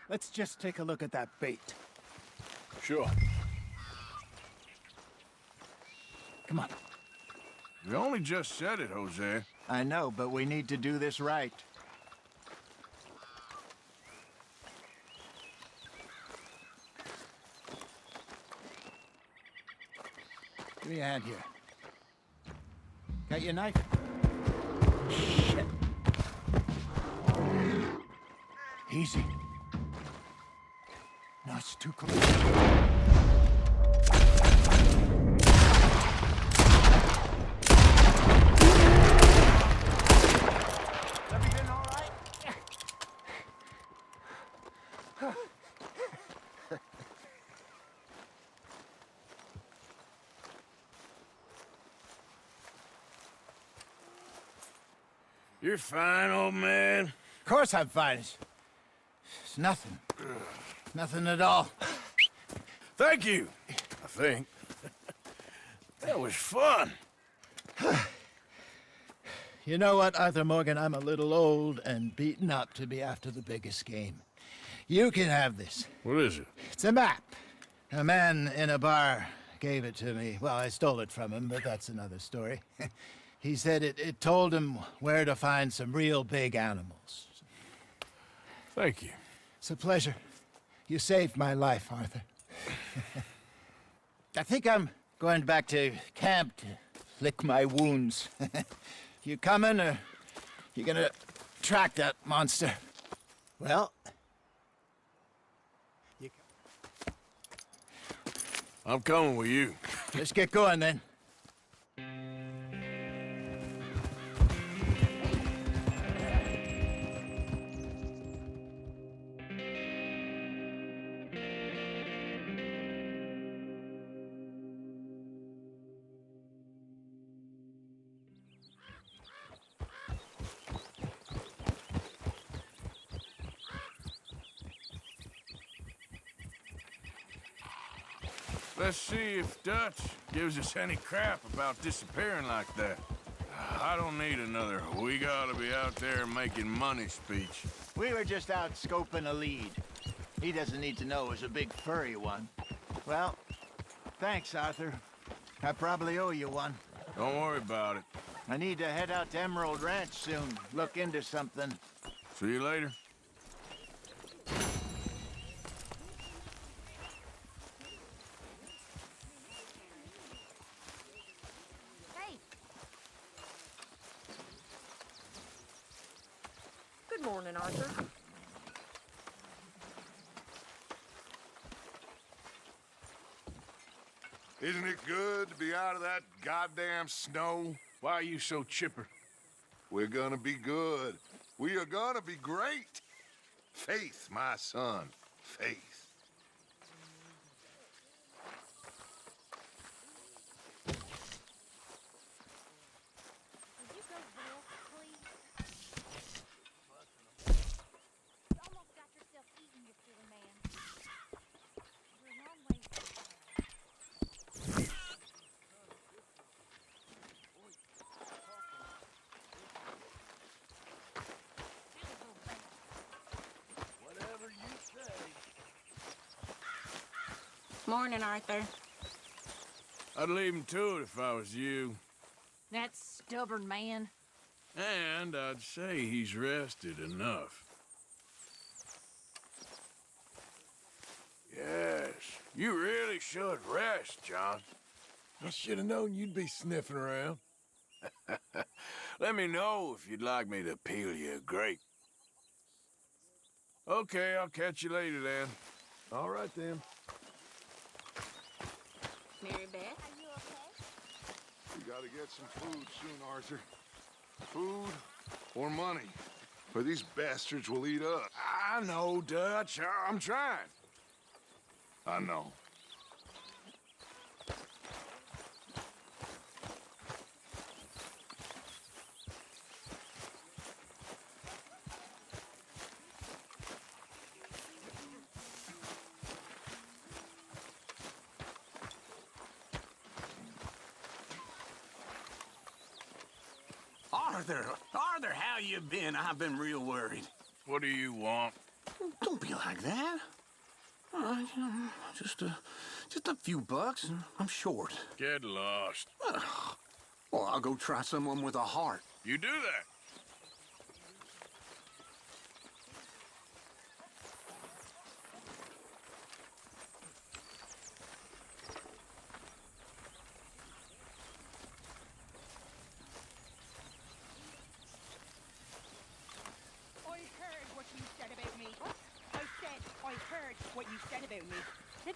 C: Let's just take a look at that bait.
N: Sure.
C: Come on.
N: You only just said it, Jose.
C: I know, but we need to do this right. Give me a hand here. Got your knife? Shit. Easy. No, it's too close. Everything all right?
N: You're fine, old man.
C: Of course I'm fine. It's nothing. Nothing at all.
N: Thank you, I think. That was fun.
C: You know what, Arthur Morgan? I'm a little old and beaten up to be after the biggest game. You can have this.
N: What is it?
C: It's a map. A man in a bar gave it to me. Well, I stole it from him, but that's another story. He said it told him where to find some real big animals.
N: Thank you.
C: It's a pleasure. You saved my life, Arthur. I think I'm going back to camp to lick my wounds. You coming, or you gonna track that monster? Well...
N: I'm coming with you.
C: Let's get going, then.
N: Let's see if Dutch gives us any crap about disappearing like that. I don't need another "we gotta be out there making money" speech.
C: We were just out scoping a lead. He doesn't need to know it was a big furry one. Well, thanks, Arthur. I probably owe you one.
N: Don't worry about it.
C: I need to head out to Emerald Ranch soon. Look into something.
N: See you later.
D: Hey. Good morning, Arthur.
B: Isn't it good to be out of that goddamn snow?
N: Why are you so chipper?
B: We're gonna be good. We are gonna be great. Faith, my son. Faith.
O: Morning, Arthur.
N: I'd leave him to it if I was you.
Q: That stubborn man.
N: And I'd say he's rested enough. Yes, you really should rest, John.
U: I should have known you'd be sniffing around.
N: Let me know if you'd like me to peel you a grape. Okay, I'll catch you later then.
U: All right, then.
O: Mary Beth?
Q: Are you okay?
B: We gotta get some food soon, Arthur. Food or money. Or these bastards will eat us.
N: I know, Dutch. I'm trying.
B: I know.
I: Arthur, how you been? I've been real worried.
N: What do you want?
I: Don't be like that. All right, just a few bucks, and I'm short.
N: Get lost.
I: Well, I'll go try someone with a heart.
N: You do that.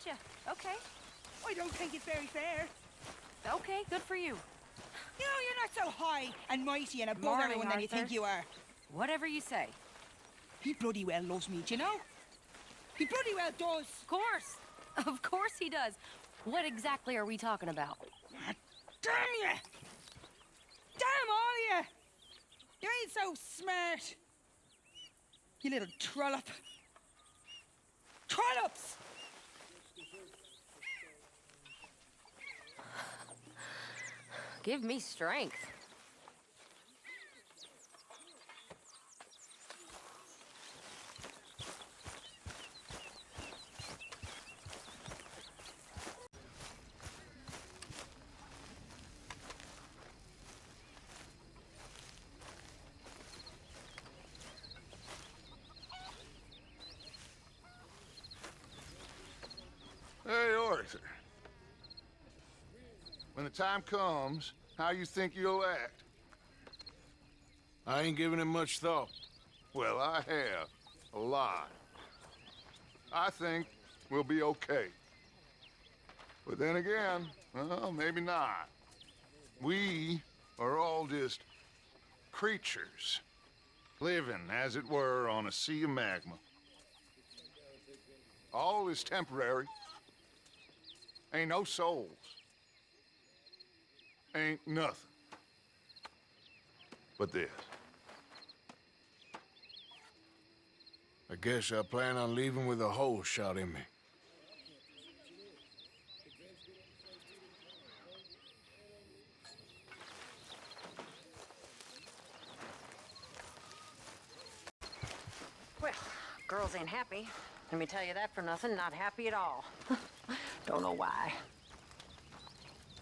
D: gotcha. Okay.
E: I don't think it's very fair.
D: Okay, good for you.
E: You know, you're not so high and mighty and above
D: Morning,
E: everyone than you think
D: Arthur.
E: you are.
D: Whatever you say.
E: He bloody well loves me, do you know? He bloody well does.
D: Of course. Of course he does. What exactly are we talking about?
E: Damn you! Damn all you! You ain't so smart. You little trollop. Trollops!
D: Give me strength.
B: Hey, Arthur. When the time comes, how you think you'll act?
N: I ain't giving it much thought.
B: Well, I have. A lot. I think we'll be okay. But then again, well, maybe not. We are all just creatures, living, as it were, on a sea of magma. All is temporary. Ain't no souls. Ain't nothing but this.
N: I guess I plan on leaving with a hole shot in me.
D: Well, girls ain't happy. Let me tell you that for nothing. Not happy at all. Don't know why.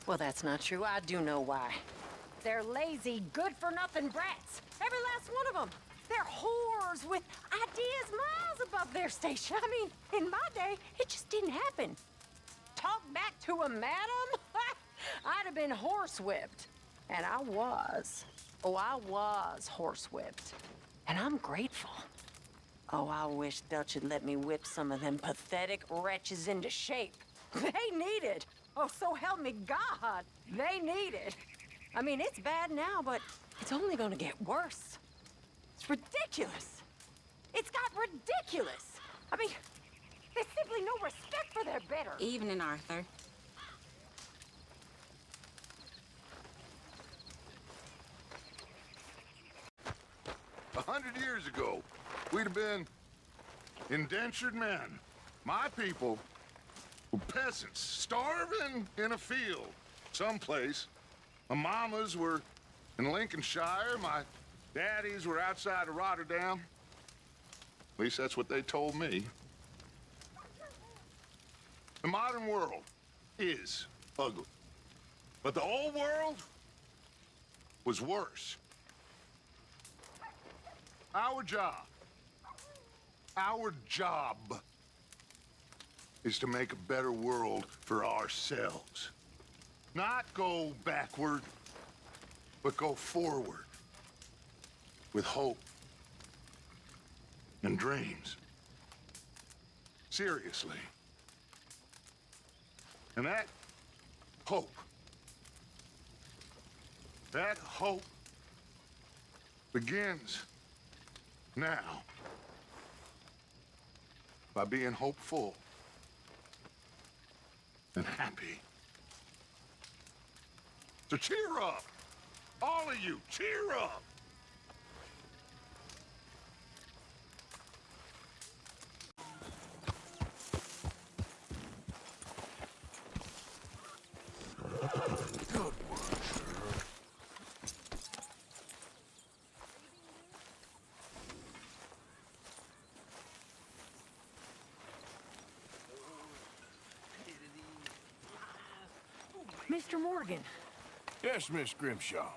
D: Well, that's not true. I do know why. They're lazy, good-for-nothing brats. Every last one of them. They're whores with ideas miles above their station. I mean, in my day, it just didn't happen. Talk back to a madam? I'd have been horsewhipped. And I was. Oh, I was horsewhipped. And I'm grateful. Oh, I wish Dutch had let me whip some of them pathetic wretches into shape. They need it. Oh, so help me God. They need it. I mean, it's bad now, but it's only gonna get worse. It's ridiculous. It's got ridiculous. I mean, there's simply no respect for their better.
O: Evening, Arthur.
B: 100 years ago, we'd have been indentured men. My people were peasants, starving in a field someplace. My mamas were in Lincolnshire. My daddies were outside of Rotterdam. At least that's what they told me. The modern world is ugly. But the old world was worse. Our job is to make a better world for ourselves. Not go backward, but go forward with hope and dreams. Seriously. And that hope begins now by being hopeful and happy. So cheer up. All of you, cheer up. Good work, sir.
D: Mr. Morgan.
N: Yes, Miss Grimshaw.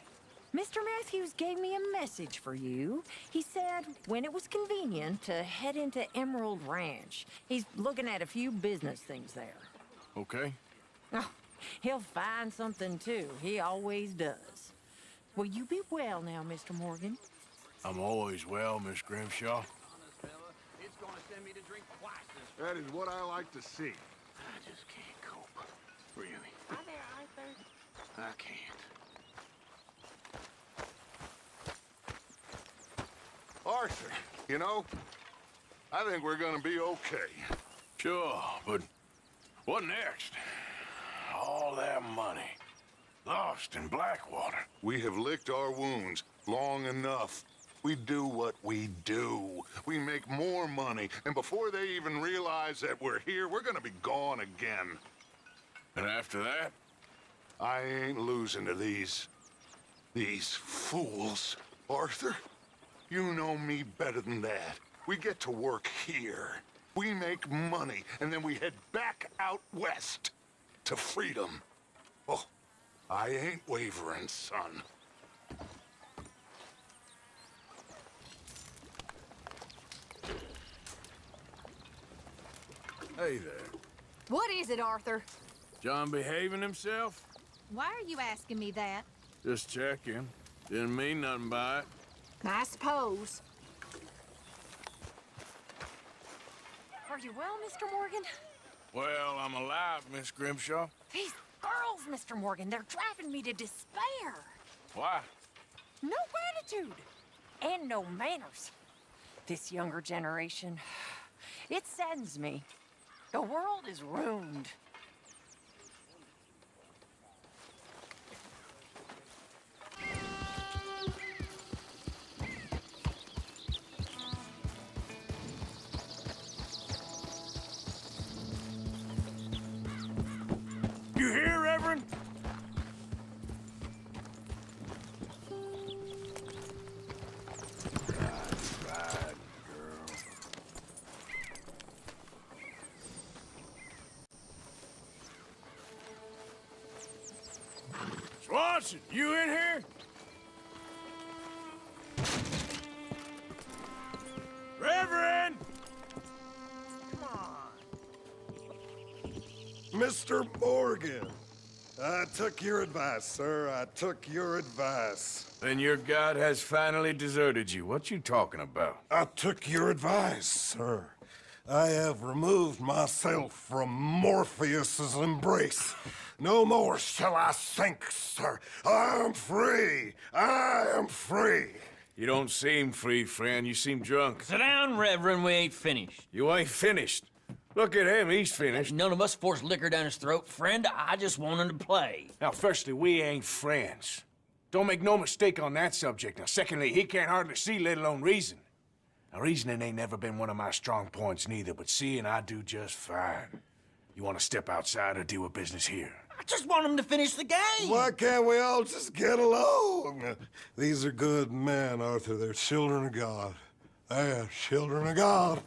D: Mr. Matthews gave me a message for you. He said when it was convenient to head into Emerald Ranch. He's looking at a few business things there.
N: Okay.
D: Oh, he'll find something too. He always does. Will you be well now, Mr. Morgan?
N: I'm always well, Miss Grimshaw.
B: That is what I like to see. Arthur, you know, I think we're gonna be okay.
N: Sure, but what next? All that money. Lost in Blackwater.
B: We have licked our wounds long enough. We do what we do. We make more money, and before they even realize that we're here, we're gonna be gone again.
N: And after that?
B: I ain't losing to these fools. Arthur, you know me better than that. We get to work here. We make money, and then we head back out west to freedom. Oh, I ain't wavering, son.
N: Hey there.
Q: What is it, Arthur?
N: John behaving himself?
Q: Why are you asking me that?
N: Just checking. Didn't mean nothing by it.
Q: I suppose. Are you well, Mr. Morgan?
N: Well, I'm alive, Miss Grimshaw.
Q: These girls, Mr. Morgan, they're driving me to despair.
N: Why?
D: No gratitude. And no manners. This younger generation, it saddens me. The world is ruined.
N: You hear, Reverend? Right, girl. Swanson, you in here? Reverend!
U: Mr. Morgan, I took your advice, sir. I took your advice.
N: Then your god has finally deserted you. What you talking about?
U: I took your advice, sir. I have removed myself from Morpheus's embrace. No more shall I sink, sir. I am free. I am free.
N: You don't seem free, friend. You seem drunk.
M: Sit down, Reverend. We ain't finished.
N: You ain't finished. Look at him. He's finished.
M: None of us forced liquor down his throat, friend. I just want him to play.
N: Now, firstly, we ain't friends. Don't make no mistake on that subject. Now, secondly, he can't hardly see, let alone reason. Now, reasoning ain't never been one of my strong points neither, but seeing I do just fine. You want to step outside or deal with business here?
M: I just want him to finish the game.
U: Why can't we all just get along? These are good men, Arthur. They're children of God. They're children of God.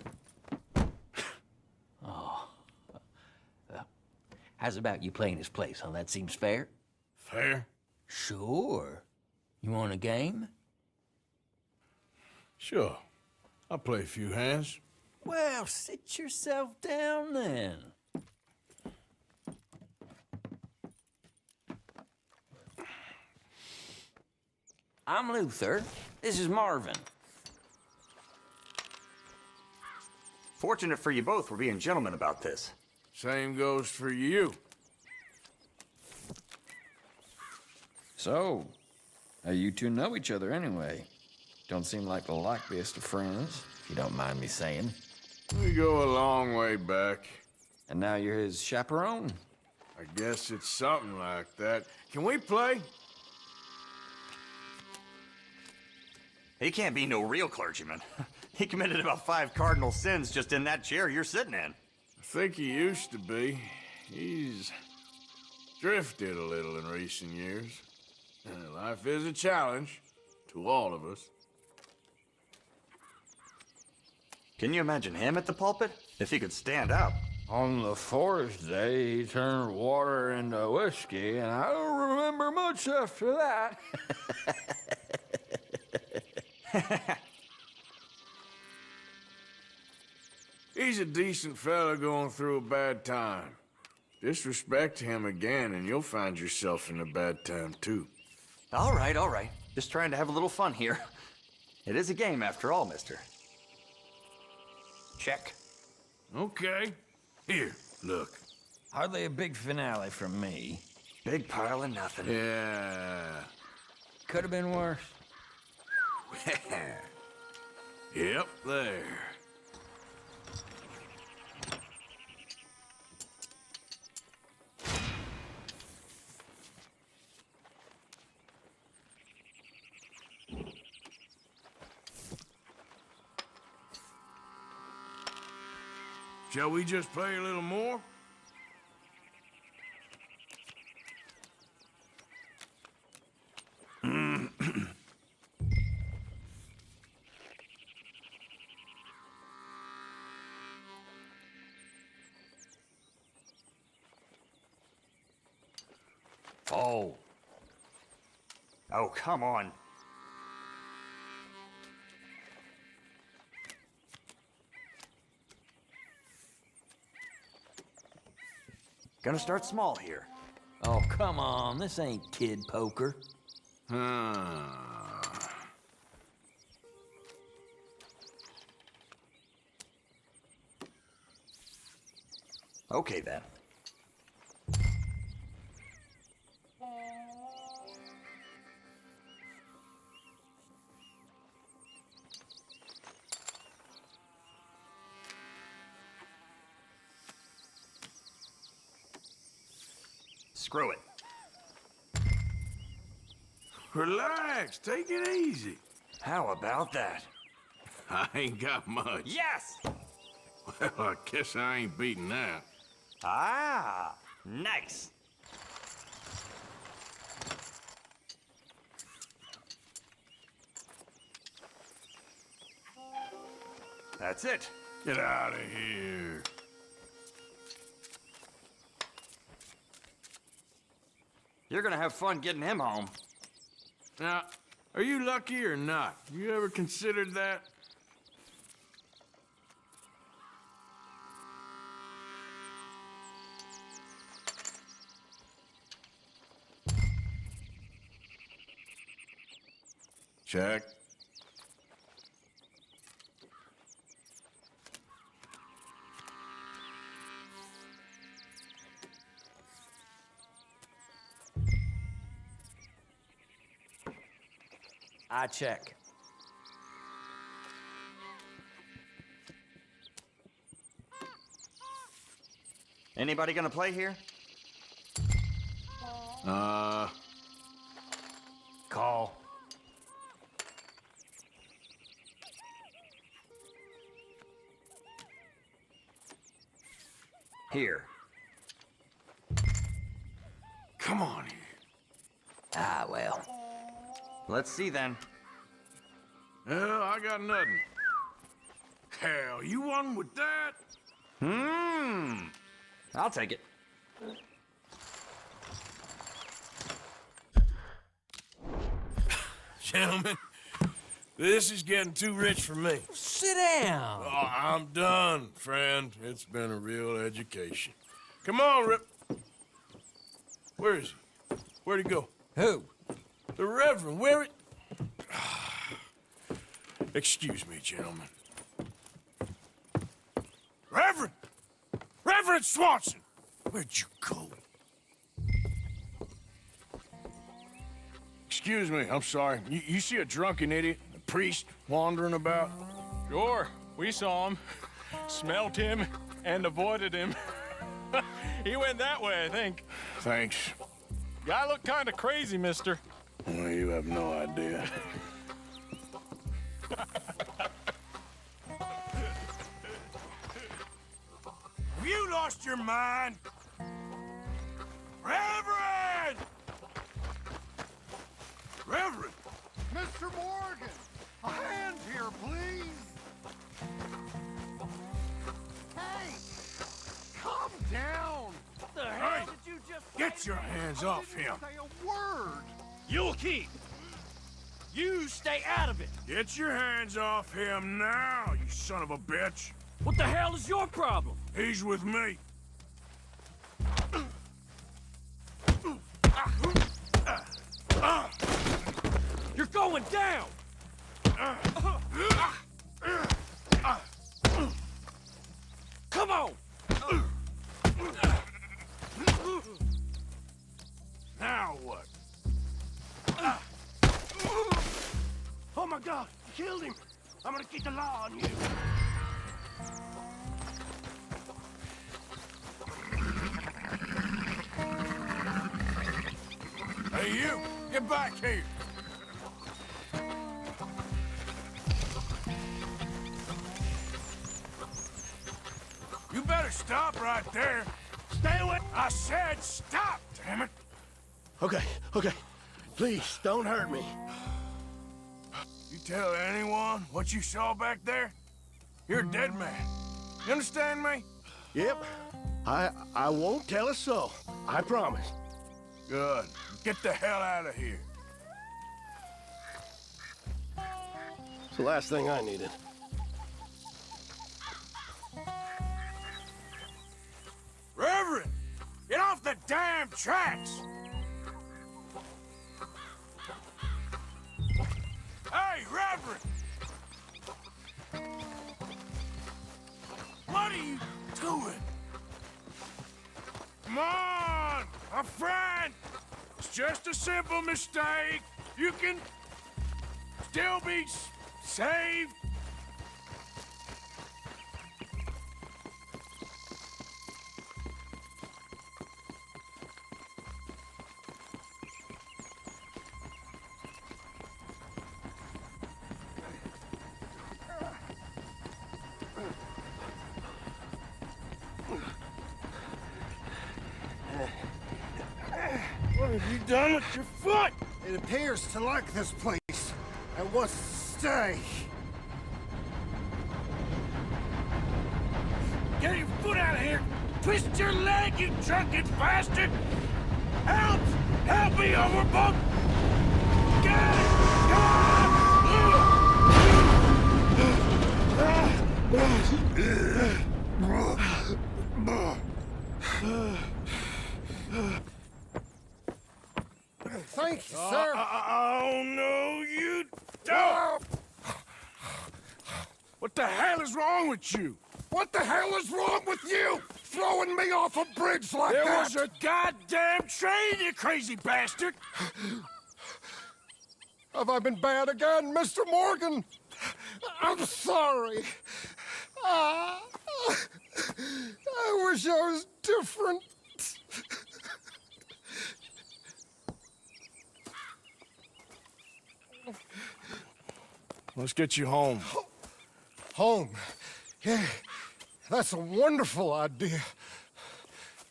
M: How's about you playing his place, huh? That seems fair?
N: Fair?
M: Sure. You want a game?
N: Sure. I'll play a few hands.
M: Well, sit yourself down then. I'm Luther. This is Marvin.
R: Fortunate for you both, we're being gentlemen about this.
N: Same goes for you.
P: So, how you two know each other anyway? Don't seem like the likeliest of friends, if you don't mind me saying.
N: We go a long way back.
P: And now you're his chaperone?
N: I guess it's something like that. Can we play?
R: He can't be no real clergyman. He committed about 5 cardinal sins just in that chair you're sitting in.
N: I think he used to be. He's drifted a little in recent years. Life is a challenge to all of us.
R: Can you imagine him at the pulpit? If he could stand up.
P: On the fourth day, he turned water into whiskey, and I don't remember much after that.
N: He's a decent fella going through a bad time. Disrespect him again, and you'll find yourself in a bad time, too.
R: All right, all right. Just trying to have a little fun here. It is a game, after all, mister. Check.
N: Okay. Here, look.
M: Hardly a big finale from me.
R: Big pile of nothing.
N: Yeah.
M: Could have been worse.
N: Yep, there. Shall we just play a little more?
I: Oh. Oh, come on. Gonna start small here.
M: Oh, come on. This ain't kid poker.
I: Okay, then. Screw it.
N: Relax, take it easy.
I: How about that?
N: I ain't got much.
I: Yes!
N: Well, I guess I ain't beating that.
I: Ah, nice. That's it.
N: Get out of here.
I: You're gonna have fun getting him home.
N: Now, are you lucky or not? You ever considered that? Check.
M: I check.
I: Anybody gonna play here?
M: Call.
I: Here.
N: Come on here.
M: Ah, well.
I: Let's see then.
N: Well, I got nothing. Hell, you won with that?
I: I'll take it.
U: Gentlemen, this is getting too rich for me.
H: Sit down.
U: Oh, I'm done, friend. It's been a real education. Come on, Rip. Where is he? Where'd he go?
H: Who?
U: The Reverend. Where it? Excuse me, gentlemen. Reverend! Reverend Swanson! Where'd you go? Excuse me, I'm sorry. You see a drunken idiot, a priest, wandering about?
G: Sure, we saw him, smelt him, and avoided him. He went that way, I think.
U: Thanks.
G: Guy looked kind of crazy, mister.
U: Well, you have no idea. Have you lost your mind? Reverend! Reverend!
L: Mr. Morgan, a hand here, please. Hey, calm down.
G: What the
U: hell did you just get your hands off him?
L: Say a word.
G: You'll keep. You stay out of it.
U: Get your hands off him now, you son of a bitch.
M: What the hell is your problem?
U: He's with me.
M: You're going down! Come on!
U: Now what?
G: Oh my God, he killed him!
N: I'm gonna keep the law on you. Hey, you! Get back here! You better stop right there. Stay away! I said stop, damn it!
S: Okay, okay. Please, don't hurt me.
N: You tell anyone what you saw back there, you're a dead man. You understand me?
S: Yep. I won't tell a soul. I promise.
N: Good. Get the hell out of here.
S: It's the last thing I needed.
N: Reverend! Get off the damn tracks! Hey, Reverend! What are you doing? Come on, my friend! It's just a simple mistake. You can still be saved.
S: What have you done with your foot? It appears to like this place and wants to stay.
N: Get your foot out of here! Twist your leg, you drunken bastard! Help! Help me, overboard! Get it!
S: Thank you, sir.
N: Oh, no, you don't! What the hell is wrong with you?
S: What the hell is wrong with you? Throwing me off a bridge like
N: There
S: that?
N: was a goddamn train, you crazy bastard!
S: Have I been bad again, Mr. Morgan? I'm sorry. I wish I was different.
N: Let's get you home.
S: Home? Yeah, that's a wonderful idea.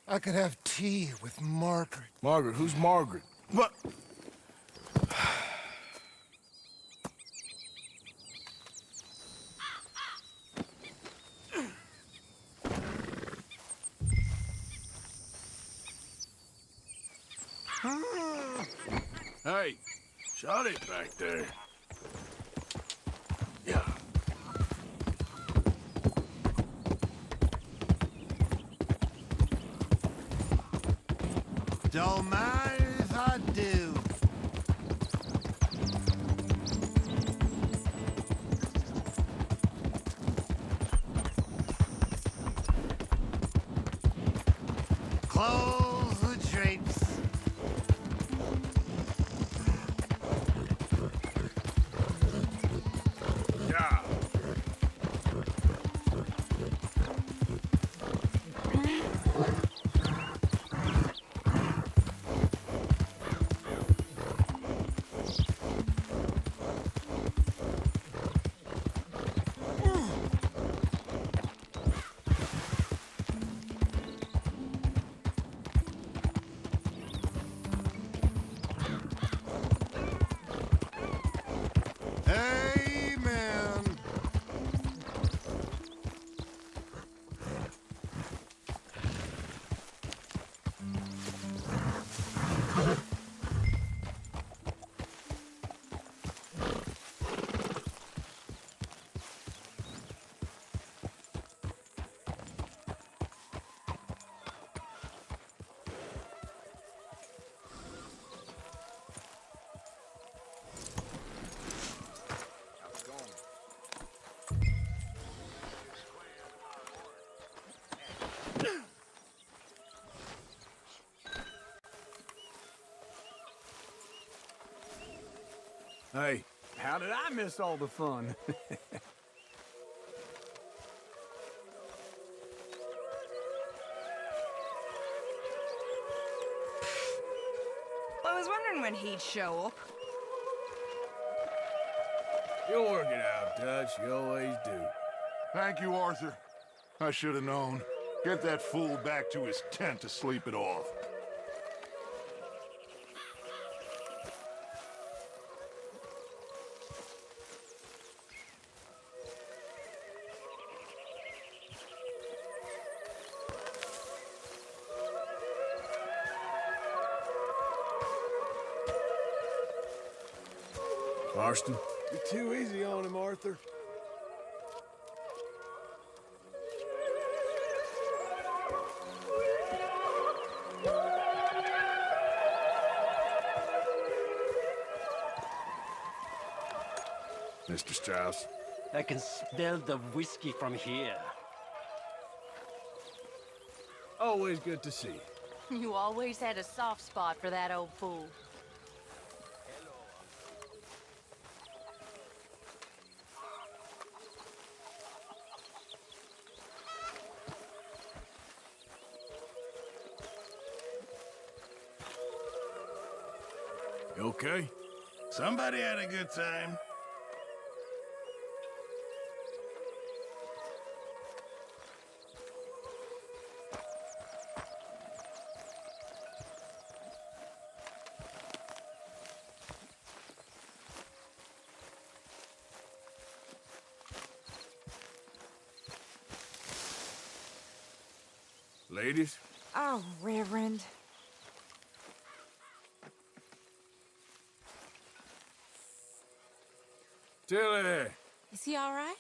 S: I could have tea with Margaret.
N: Margaret? Who's Margaret?
S: But...
N: Hey, shut it back there. Yeah.
C: Don't mind if I do. Close the drapes.
N: Yeah.
C: Amen.
N: Hey,
G: How did I miss all the fun?
E: I was wondering when he'd show up.
N: You'll work it out, Dutch. You always do.
B: Thank you, Arthur. I should have known. Get that fool back to his tent to sleep it off.
N: Marston, you're too easy on him, Arthur. Mr. Strauss.
K: I can smell the whiskey from here.
N: Always good to see you.
D: You always had a soft spot for that old fool.
N: You okay?
U: Somebody had a good time.
N: Ladies?
O: Oh, Reverend.
N: Tilly!
O: Is he all right?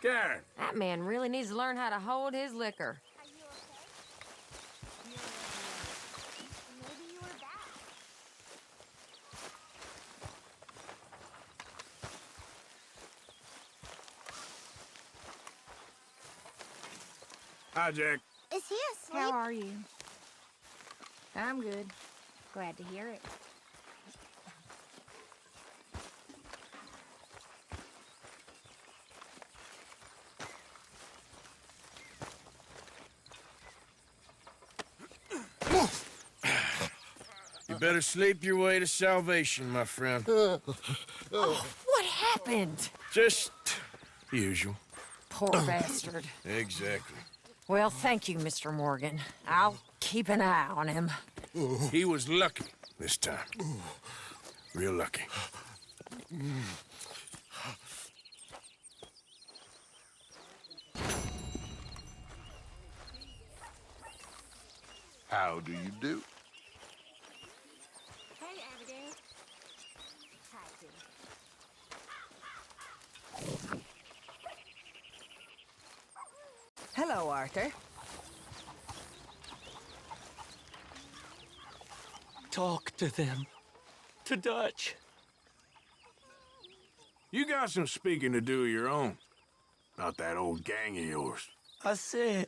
N: Karen!
D: That man really needs to learn how to hold his liquor.
N: Hi, Jack.
Q: Is he asleep?
O: How are you?
Q: I'm good. Glad to hear it.
N: You better sleep your way to salvation, my friend.
D: Oh, what happened?
N: Just the usual.
D: Poor bastard.
N: Exactly.
D: Well, thank you, Mr. Morgan. I'll keep an eye on him.
N: He was lucky this time. Real lucky.
B: How do you do?
Q: Hey, Abigail. Hi, Tim.
E: Hello, Arthur.
K: Talk to them. To Dutch.
N: You got some speaking to do of your own. About that old gang of yours.
K: I said,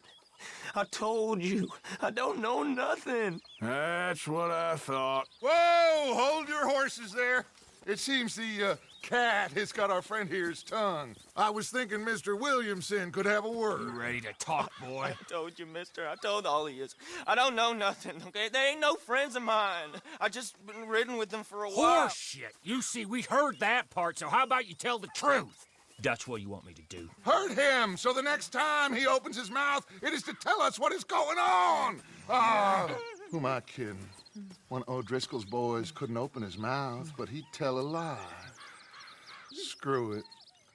K: I told you, I don't know nothing.
N: That's what I thought.
B: Whoa! Hold your horses there. It seems the cat has got our friend here's tongue. I was thinking Mr. Williamson could have a word.
A: You ready to talk, boy?
H: I told you, mister. I told all of you. I don't know nothing, okay? They ain't no friends of mine. I just been ridden with them for a while.
A: Horseshit. You see, we heard that part, so how about you tell the truth? Dutch, what do you want me to do?
B: Hurt him, so the next time he opens his mouth, it is to tell us what is going on. Ah, who am I kidding? One of O'Driscoll's boys couldn't open his mouth, but he'd tell a lie. Screw it.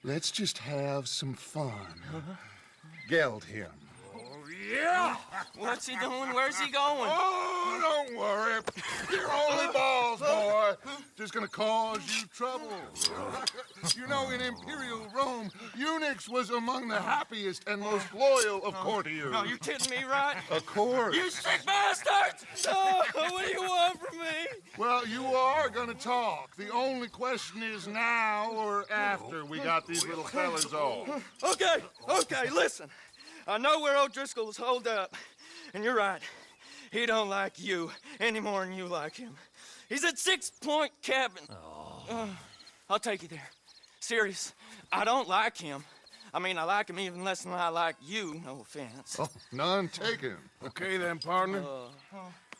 B: Let's just have some fun. Geld him.
A: Yeah!
H: What's he doing? Where's he going?
B: Oh, don't worry. You're only balls, boy. Just gonna cause you trouble. You know, in Imperial Rome, eunuchs was among the happiest and most loyal of courtiers.
H: No, you kidding me, right?
B: Of course.
H: You sick bastards! Oh, what do you want from me?
B: Well, you are gonna talk. The only question is now or after we got these little fellas off.
H: Okay, listen. I know where O'Driscoll is holed up, and you're right. He don't like you any more than you like him. He's at 6 Point Cabin. I'll take you there. Serious, I don't like him. I mean, I like him even less than I like you, no offense.
B: Oh, none taken.
N: Okay then, partner.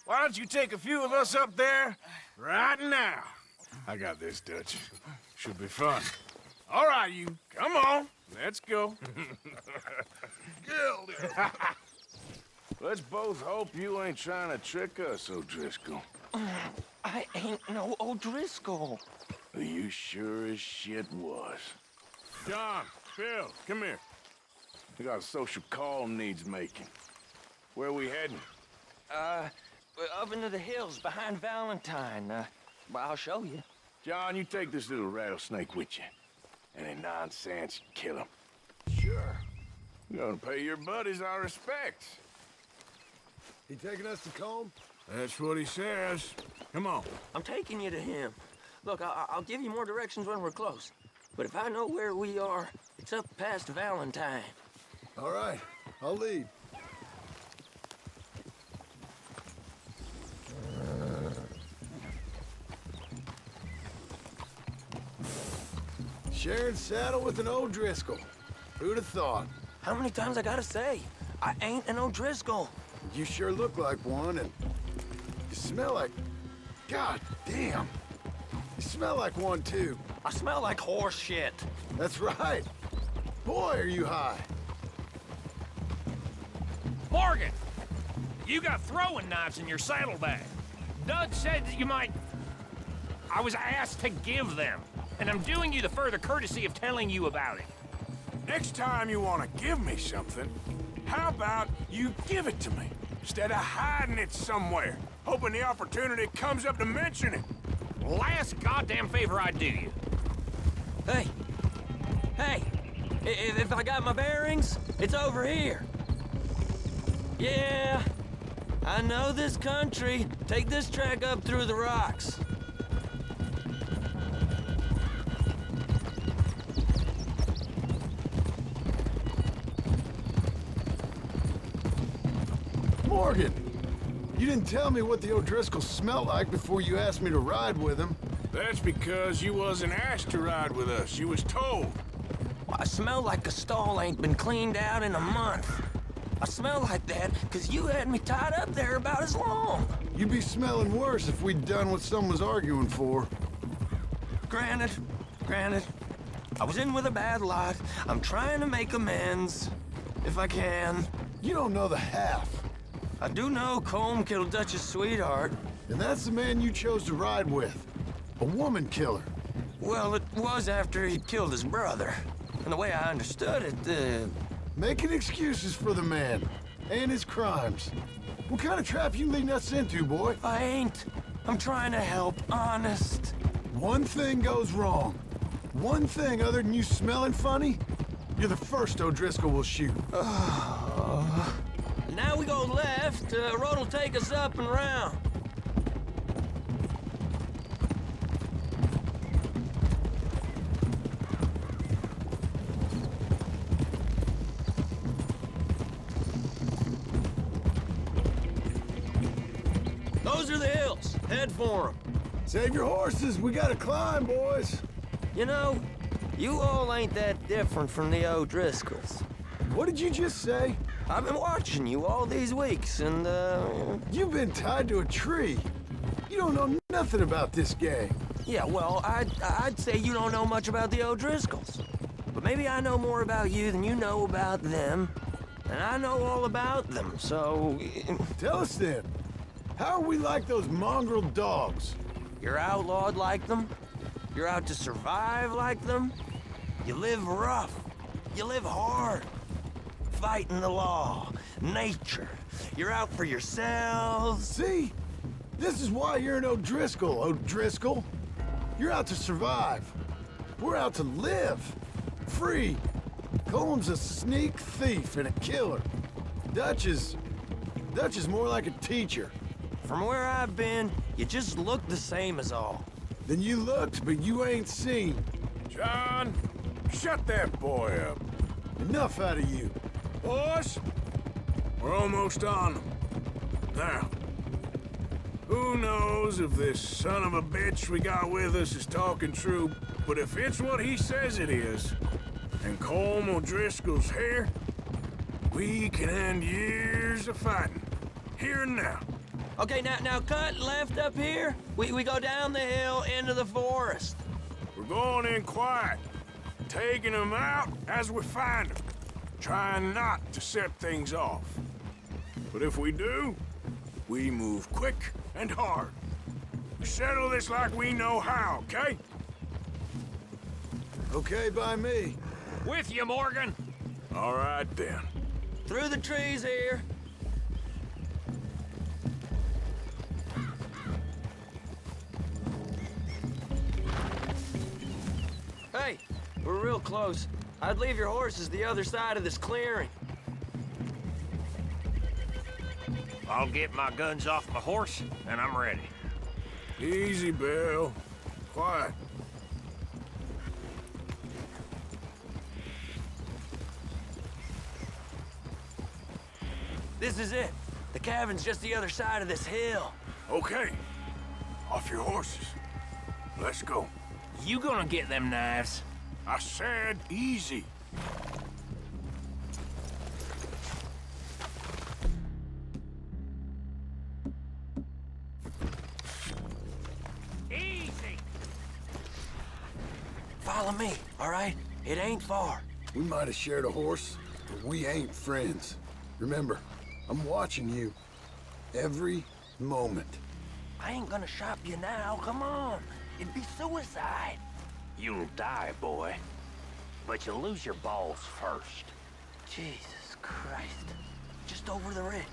N: Why don't you take a few of us up there right now? I got this, Dutch. Should be fun. All right, you. Come on. Let's go. Let's both hope you ain't trying to trick us, O'Driscoll.
H: I ain't no O'Driscoll.
N: You sure as shit was. John, Phil, come here. We got a social call needs making. Where we heading?
H: Up into the hills behind Valentine. Well, I'll show you.
N: John, you take this little rattlesnake with you. Any nonsense, kill him.
S: Sure.
N: We're gonna pay your buddies our respects.
S: He taking us to Combe?
N: That's what he says. Come on.
H: I'm taking you to him. Look, I'll give you more directions when we're close. But if I know where we are, it's up past Valentine.
S: All right, I'll lead. Sharing saddle with an O'Driscoll. Who'd have thought?
H: How many times I gotta say? I ain't an O'Driscoll.
S: You sure look like one, and you smell like... God damn. You smell like one, too.
H: I smell like horse shit.
S: That's right. Boy, are you high.
A: Morgan! You got throwing knives in your saddlebag. Dud said that you might... I was asked to give them, and I'm doing you the further courtesy of telling you about it.
N: Next time you want to give me something, how about you give it to me, instead of hiding it somewhere, hoping the opportunity comes up to mention it?
A: Last goddamn favor I do you.
H: Hey! Hey! If I got my bearings, it's over here. Yeah, I know this country. Take this track up through the rocks.
S: Morgan! You didn't tell me what the O'Driscoll smelled like before you asked me to ride with him.
N: That's because you wasn't asked to ride with us. You was told.
H: I smell like a stall ain't been cleaned out in a month. I smell like that because you had me tied up there about as long.
S: You'd be smelling worse if we'd done what someone was arguing for.
H: Granted. I was in with a bad lot. I'm trying to make amends, if I can.
S: You don't know the half.
H: I do know Colm killed Dutch's sweetheart.
S: And that's the man you chose to ride with. A woman killer.
H: Well, it was after he'd killed his brother. And the way I understood it,
S: Making excuses for the man. And his crimes. What kind of trap you leading us into, boy?
H: I ain't. I'm trying to help, honest.
S: One thing goes wrong. One thing other than you smelling funny, you're the first O'Driscoll will shoot.
H: Now we go left. Road will take us up and round. Those are the hills. Head for them.
S: Save your horses. We gotta climb, boys.
H: You know, you all ain't that different from the O'Driscolls.
S: What did you just say?
H: I've been watching you all these weeks, and,
S: You've been tied to a tree. You don't know nothing about this gang.
H: Yeah, well, I'd say you don't know much about the O'Driscolls. But maybe I know more about you than you know about them. And I know all about them, so...
S: Tell us then. How are we like those mongrel dogs?
H: You're outlawed like them. You're out to survive like them. You live rough. You live hard. Fighting the law, nature. You're out for yourselves.
S: See? This is why you're an O'Driscoll, O'Driscoll. You're out to survive. We're out to live. Free. Colm's a sneak thief and a killer. Dutch is more like a teacher.
H: From where I've been, you just look the same as all.
S: Then you looked, but you ain't seen.
N: John, shut that boy up.
S: Enough out of you.
N: Boys, we're almost on them. Now, who knows if this son of a bitch we got with us is talking true, but if it's what he says it is, and Colm O'Driscoll's here, we can end years of fighting, here and now.
H: Okay, now cut left up here. We go down the hill into the forest.
N: We're going in quiet, taking them out as we find them, trying not to set things off. But if we do, we move quick and hard. We settle this like we know how, okay?
S: Okay by me.
A: With you, Morgan.
N: All right, then.
H: Through the trees here. Hey, we're real close. I'd leave your horses the other side of this clearing.
A: I'll get my guns off my horse, and I'm ready.
N: Easy, Bill. Quiet.
H: This is it. The cabin's just the other side of this hill.
N: Okay. Off your horses. Let's go.
A: You gonna get them knives?
N: I said easy.
A: Easy.
H: Follow me, all right? It ain't far.
S: We might have shared a horse, but we ain't friends. Remember, I'm watching you. Every moment.
H: I ain't gonna shop you now, come on. It'd be suicide.
M: You'll die, boy. But you'll lose your balls first.
H: Jesus Christ. Just over the ridge.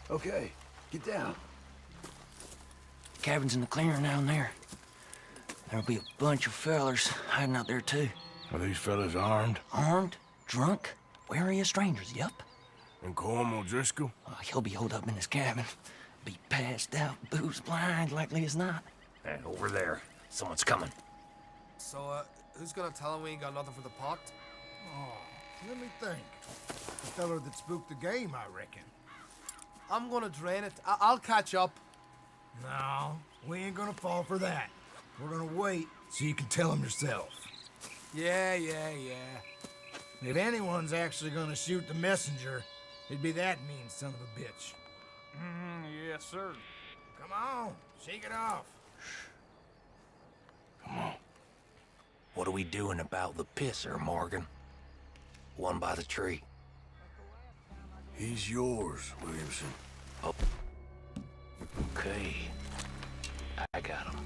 S: Okay, get down.
H: Cabin's in the clearing down there. There'll be a bunch of fellers hiding out there, too.
N: Are these fellas armed?
H: Armed, drunk, wary of strangers, yup.
N: And Colm O'Driscoll?
H: He'll be holed up in his cabin. Be passed out, booze blind, likely as not.
A: And over there, someone's coming.
L: So, who's gonna tell him we ain't got nothing for the pot?
C: Oh, let me think. The feller that spooked the game, I reckon.
L: I'm gonna drain it. I'll catch up.
C: No, we ain't gonna fall for that. We're gonna wait so you can tell him yourself.
L: Yeah.
C: If anyone's actually gonna shoot the messenger, it'd be that mean son of a bitch.
G: Yes, sir.
C: Come on, shake it off.
A: Come on. What are we doing about the pisser, Morgan? One by the tree.
N: He's yours, Williamson.
A: Oh. Okay. I got him.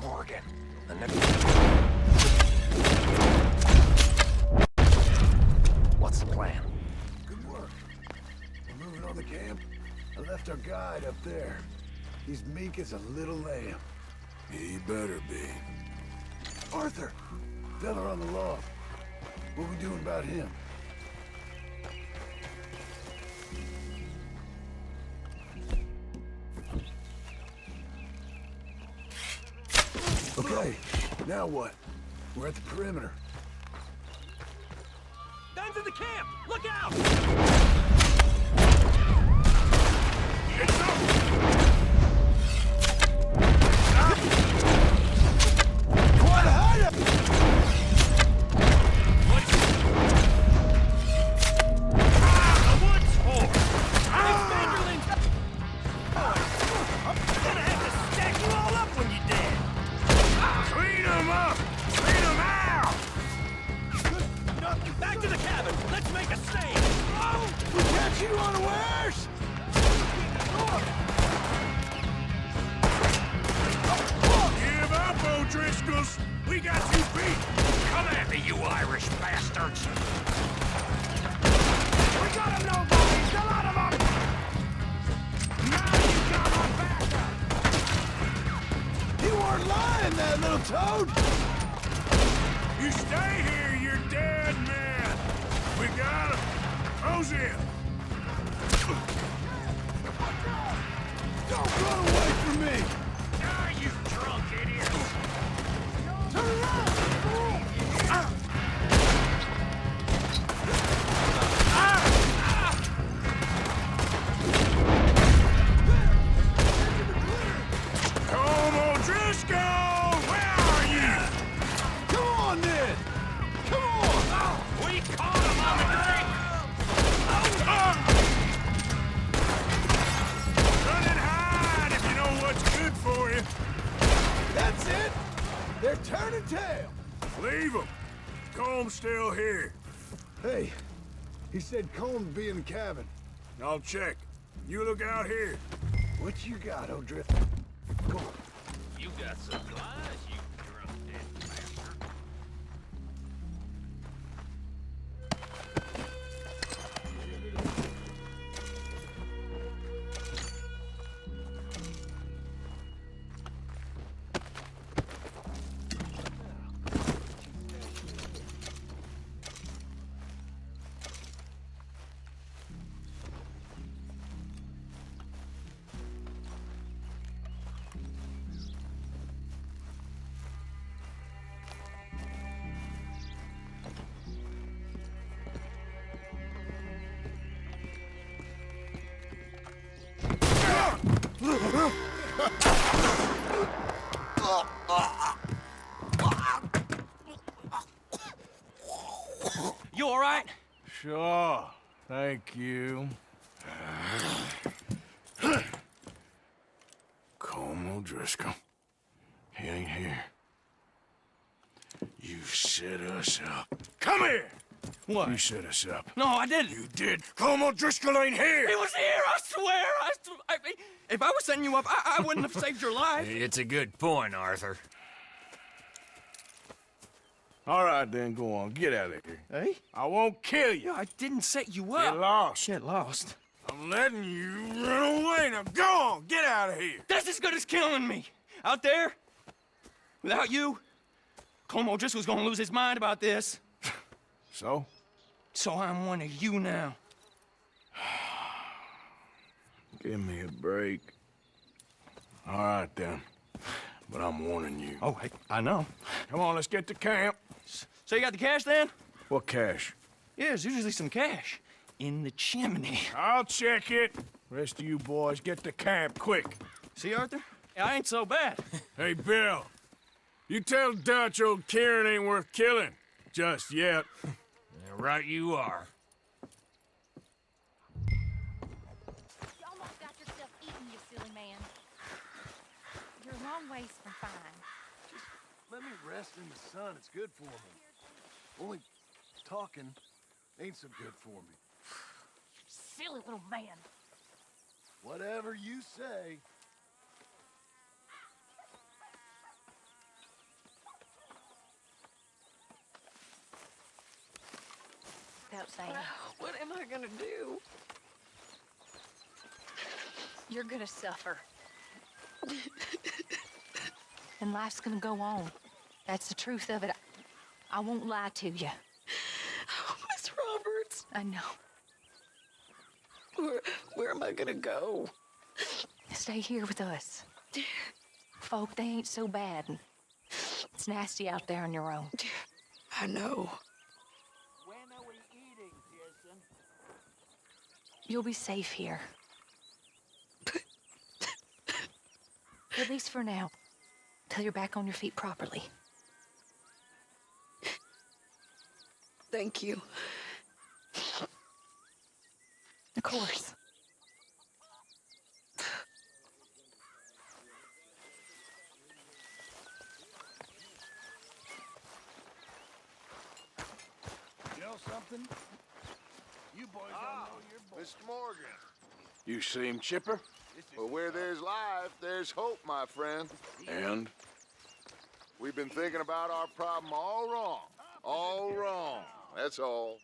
A: Morgan, the next... What's the plan?
S: Good work. We're moving on the camp. I left our guide up there. He's meek as a little lamb.
N: He better be.
S: Arthur! Fella on the log. What we doing about him? Okay, now what? We're at the perimeter.
H: Guns in the camp! Look out!
N: It's up!
S: What hide him?
A: The woods for! It's Vanderlyn's... I'm gonna have to stack you all up when you're dead!
N: Clean them up! Clean them out!
H: Back to the cabin! Let's make a stand!
S: Oh! We catch you unawares!
N: Give up, O'Driscolls! We got you beat!
A: Come at me, you Irish bastards!
L: We got him, nobody! Still out of him!
N: Now you got my backup!
S: You weren't lying, that little toad!
N: You stay here, you're dead man! We got Close in!
U: Don't run away from me!
A: Ah, you drunk idiot!
U: Turn around!
N: Come on, Driscoll! Where are you?
U: Come on, then! Come on!
A: We caught him on the drink!
N: Run and hide if you know what's good for you.
U: That's it! They're turning tail!
N: Leave them. Comb's still here.
U: Hey, he said Colm would be in the cabin.
N: I'll check. You look out here.
U: What you got, O'Drill? Come on.
A: You got supplies, you drunk dead bastard.
G: You all right?
N: Sure. Thank you. Colm O'Driscoll. He ain't here. You set us up. Come here!
G: What?
N: You set us up.
G: No, I didn't.
N: You did. Colm O'Driscoll ain't here!
G: He was here, I swear! If I was setting you up, I wouldn't have saved your life.
A: It's a good point, Arthur.
N: All right, then, go on. Get out of here.
G: Hey?
N: I won't kill you.
G: I didn't set you up.
N: Get lost.
G: Shit, lost.
N: I'm letting you run away. Now go on. Get out of here.
G: That's as good as killing me. Out there, without you, Colm O'Driscoll's gonna lose his mind about this.
N: So?
G: So I'm one of you now.
N: Give me a break. All right, then. But I'm warning you.
G: Oh, I know.
N: Come on, let's get to camp.
G: So you got the cash then?
N: What cash?
G: Yeah, there's usually some cash in the chimney.
N: I'll check it. Rest of you boys, get to camp, quick.
G: See, Arthur? I ain't so bad.
N: Hey, Bill. You tell Dutch old Kieran ain't worth killing. Just yet.
A: Yeah, right you are.
Q: You almost got yourself eaten, you silly man. You're a long ways from fine.
S: Just let me rest in the sun. It's good for me. Only talking ain't so good for me.
Q: Silly little man.
S: Whatever you say.
D: Without saying, what am I gonna do? You're gonna suffer. And life's gonna go on. That's the truth of it. I won't lie to you.
J: Oh, Miss Roberts.
D: I know.
J: Where am I gonna go?
D: Stay here with us. Folk, they ain't so bad. It's nasty out there on your own.
J: I know.
M: When are we eating, Pearson?
D: You'll be safe here. At least for now. Till you're back on your feet properly.
J: Thank you.
D: Of course.
S: You know something? You boys don't know your boy.
B: Mr. Morgan.
N: You seem chipper?
B: Well, where there's life, there's hope, my friend.
N: And?
B: We've been thinking about our problem all wrong. All wrong. That's all.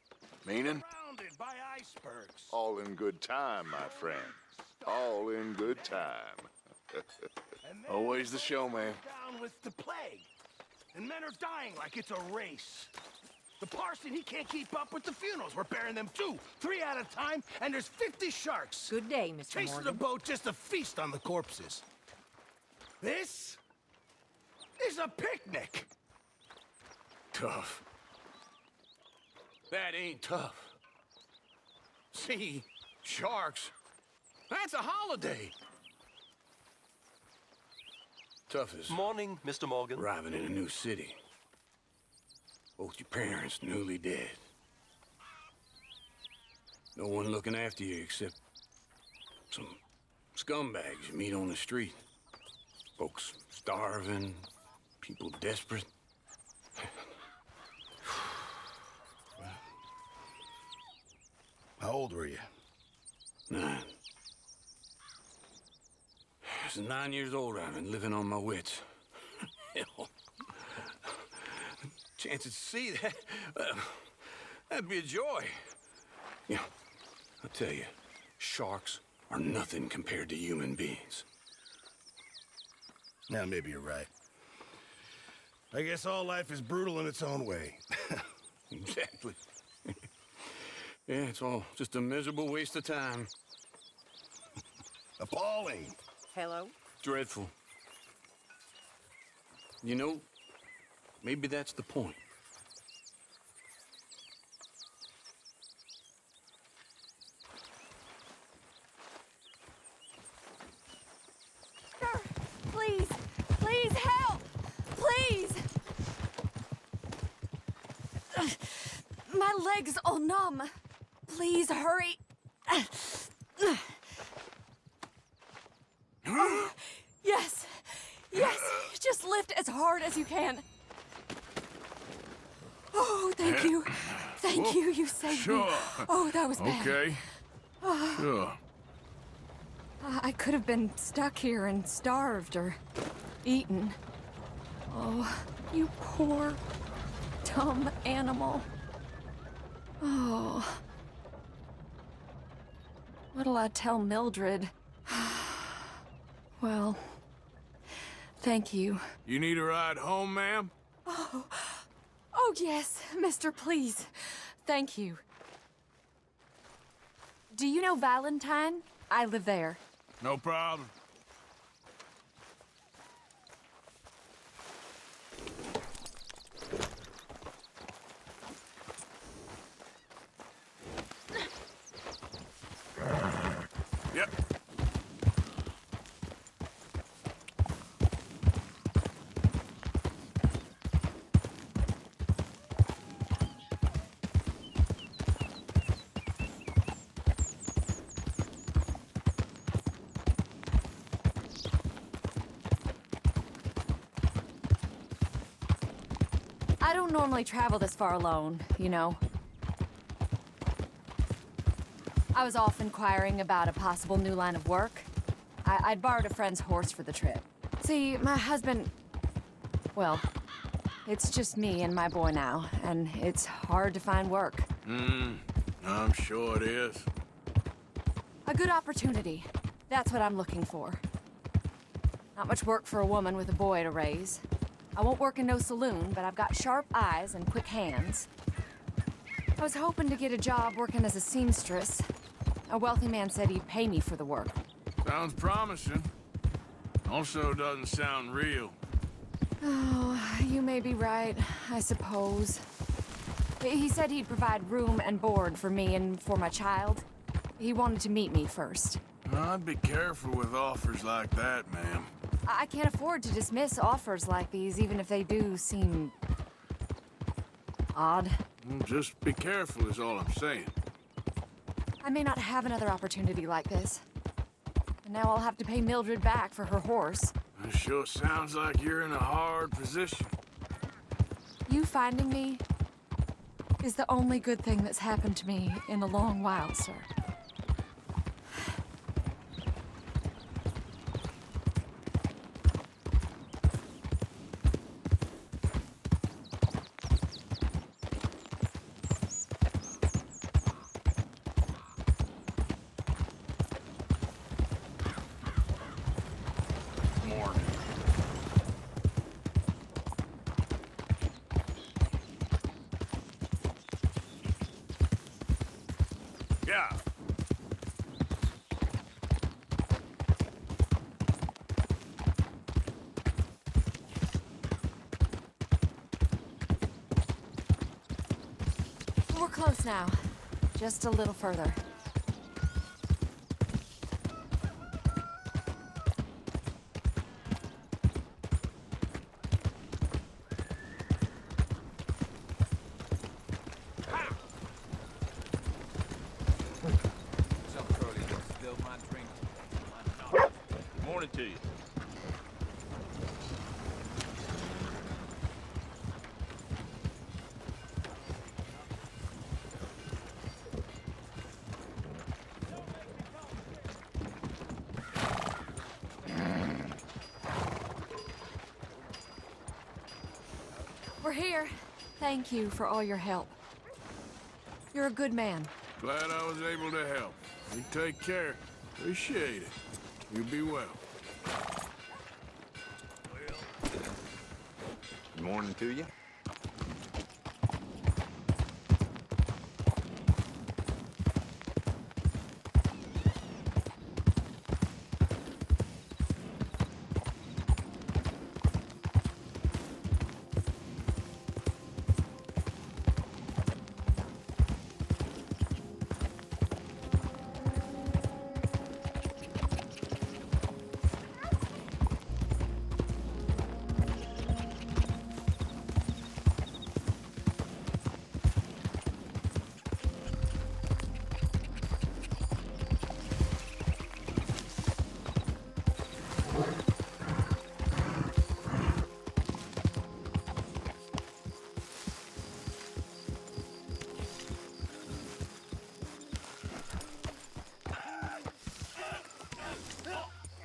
N: Meaning?
S: Surrounded by icebergs.
B: All in good time, my friend. All in good time.
N: Always the showman.
S: Down with the plague. And men are dying like it's a race.
U: The parson, he can't keep up with the funerals. We're burying them 2, 3 at a time, and there's 50 sharks.
D: Good day, Mr.
U: Chasing
D: Morgan.
U: the boat just to feast on the corpses. This is a picnic.
N: Tough. That ain't tough. See, sharks, that's a holiday. Tough as
K: Morning, Mr. Morgan.
N: arriving in a new city. Both your parents newly dead. No one looking after you except some scumbags you meet on the street. Folks starving, people desperate.
U: How old were you?
N: 9. Since 9 years old, I've been living on my wits. Hell, chances to see that, that'd be a joy. Yeah, I tell you, sharks are nothing compared to human beings.
U: Now, maybe you're right. I guess all life is brutal in its own way.
N: Exactly. Yeah, it's all just a miserable waste of time.
U: Appalling.
D: Hello?
N: Dreadful. You know, maybe that's the point.
O: Sir, please, please help! Please! My leg's all numb. Please hurry. Oh, yes, yes, just lift as hard as you can. Oh, thank you. Thank you, you saved me. Oh, that was bad.
N: Okay. Sure.
O: I could have been stuck here and starved or eaten. Oh, you poor, dumb animal. Oh. What'll I tell Mildred? Well, thank you.
N: You need a ride home, ma'am?
O: Oh, yes, mister, please. Thank you. Do you know Valentine? I live there.
N: No problem. Yep.
O: I don't normally travel this far alone, you know. I was off inquiring about a possible new line of work. I'd borrowed a friend's horse for the trip. See, my husband... Well, it's just me and my boy now, and it's hard to find work.
N: I'm sure it is.
O: A good opportunity. That's what I'm looking for. Not much work for a woman with a boy to raise. I won't work in no saloon, but I've got sharp eyes and quick hands. I was hoping to get a job working as a seamstress. A wealthy man said he'd pay me for the work.
N: Sounds promising. Also doesn't sound real.
O: Oh, you may be right, I suppose. He said he'd provide room and board for me and for my child. He wanted to meet me first.
N: I'd be careful with offers like that, ma'am.
O: I can't afford to dismiss offers like these, even if they do seem... odd.
N: Just be careful is all I'm saying.
O: I may not have another opportunity like this. And now I'll have to pay Mildred back for her horse.
N: It sure sounds like you're in a hard position.
O: You finding me is the only good thing that's happened to me in a long while, sir.
N: Yeah.
D: We're close now. Just a little further.
I: Some curly just spilled my drink. Good morning to you.
D: We're here. Thank you for all your help. You're a good man.
N: Glad I was able to help. You take care. Appreciate it. You be well.
I: Good morning to you.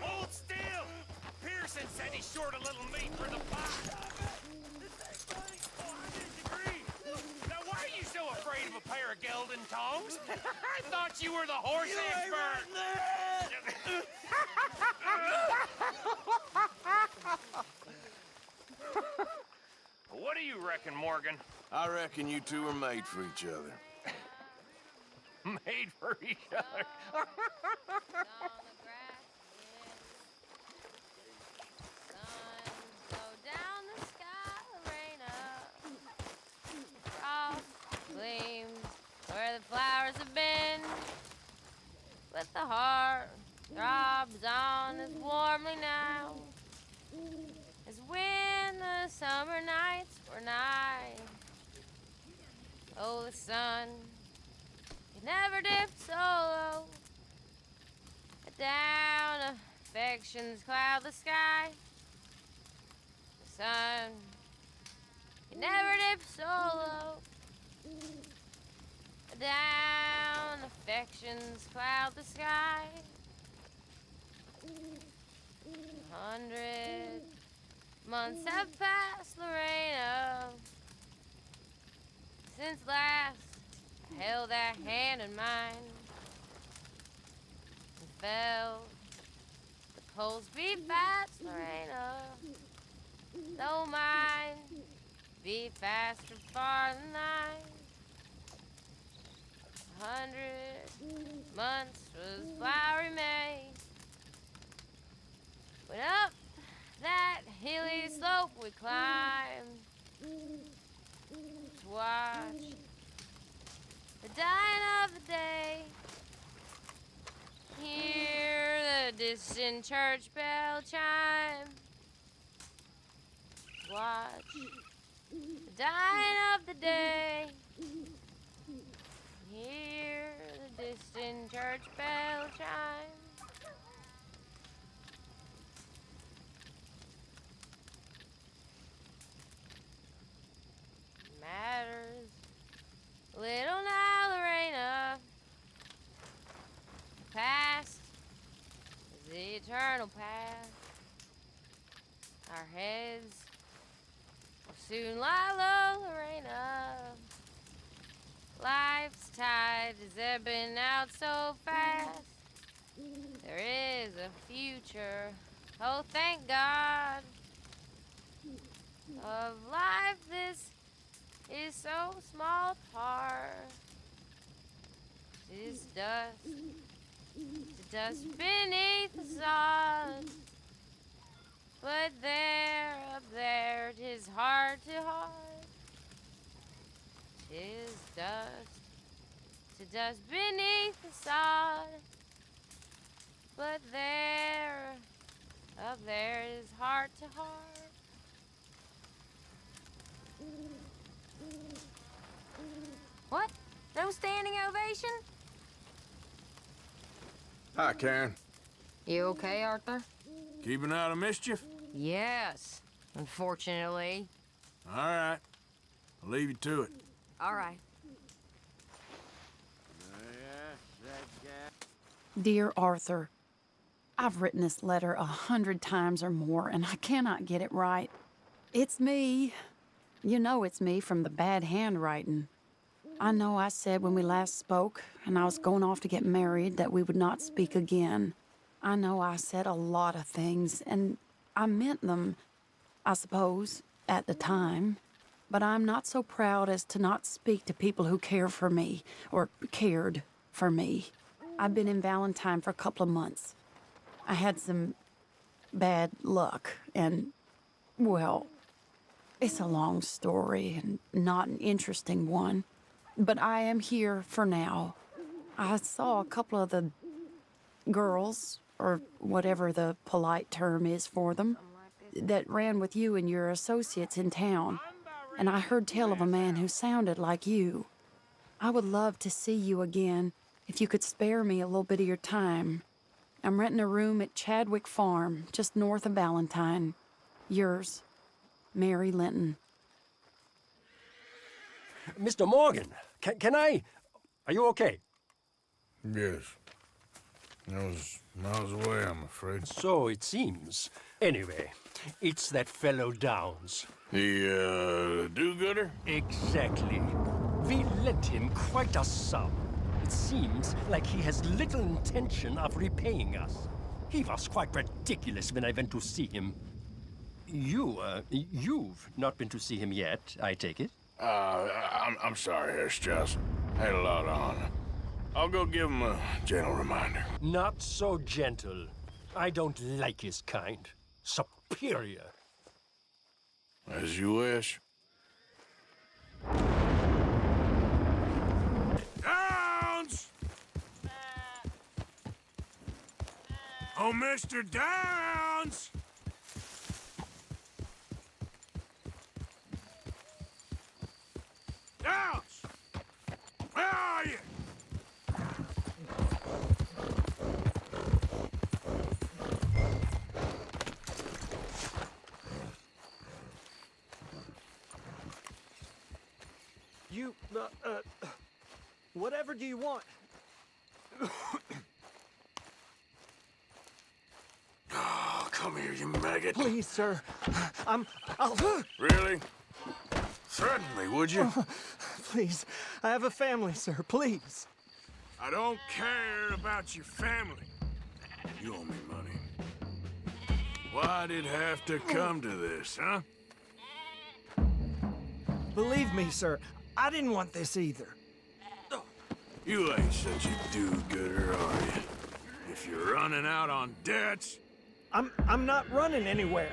A: Hold still! Pearson said he short a little meat for the pot. Now, why are you so afraid of a pair of gelding tongs? I thought you were the horse expert. What do you reckon, Morgan?
N: I reckon you two are made for each other.
A: Made for each other.
D: Gleams where the flowers have been, but the heart throbs on as warmly now as when the summer nights were nigh. Oh, the sun, it never dipped so low, down affection's cloudless sky. The sun, it never dipped so low, down affection's cloudless sky. 100 months have passed, Lorena, since last I held that hand in mine and felt the pulse beat fast, Lorena. Though mine beat faster far than thine. 100 months was flowery May. Went up that hilly slope we climbed to watch the dying of the day. Hear the distant church bell chime. Watch the dying of the day. Hear the distant church bell chime. Matters little now, Lorena. Past is the eternal past. Our heads will soon lie low, Lorena. Life's tide is ebbing out so fast. There is a future, oh thank God. Of life this is so small part. 'tis dust to dust beneath the sod. But there, up there, 'tis heart to heart. 'Tis dust to dust beneath the sod. But there, up there, is heart to heart. What? No standing ovation?
N: Hi, Karen.
D: You okay, Arthur?
N: Keeping out of mischief?
D: Yes, unfortunately.
N: All right. I'll leave you to it.
D: All right.
F: Dear Arthur, I've written this letter 100 times or more, and I cannot get it right. It's me. You know it's me from the bad handwriting. I know I said when we last spoke, and I was going off to get married, that we would not speak again. I know I said a lot of things, and I meant them, I suppose, at the time. But I'm not so proud as to not speak to people who care for me, or cared for me. I've been in Valentine for a couple of months. I had some bad luck, and, well, it's a long story and not an interesting one. But I am here for now. I saw a couple of the girls, or whatever the polite term is for them, that ran with you and your associates in town. And I heard tell of a man who sounded like you. I would love to see you again if you could spare me a little bit of your time. I'm renting a room at Chadwick Farm, just north of Valentine. Yours, Mary Linton.
K: Mr. Morgan, can I... Are you okay?
N: Yes. I was miles away, I'm afraid.
K: So it seems. Anyway, it's that fellow Downs.
N: The, do-gooder?
K: Exactly. We lent him quite a sum. It seems like he has little intention of repaying us. He was quite ridiculous when I went to see him. You've not been to see him yet, I take it?
N: I'm sorry, Herr Strauss. Had a lot on. I'll go give him a gentle reminder.
K: Not so gentle. I don't like his kind. Superior.
N: As you wish. Downs! Oh, Mr. Downs! Downs! Where are you?
L: You, whatever do you want?
N: Oh, come here, you maggot.
L: Please, sir. I'll...
N: Really? Threaten me, would you?
L: Please, I have a family, sir. Please.
N: I don't care about your family. You owe me money. Why did it have to come to this, huh?
L: Believe me, sir, I didn't want this either.
N: You ain't such a do-gooder, are you? If you're running out on debts...
L: I'm not running anywhere.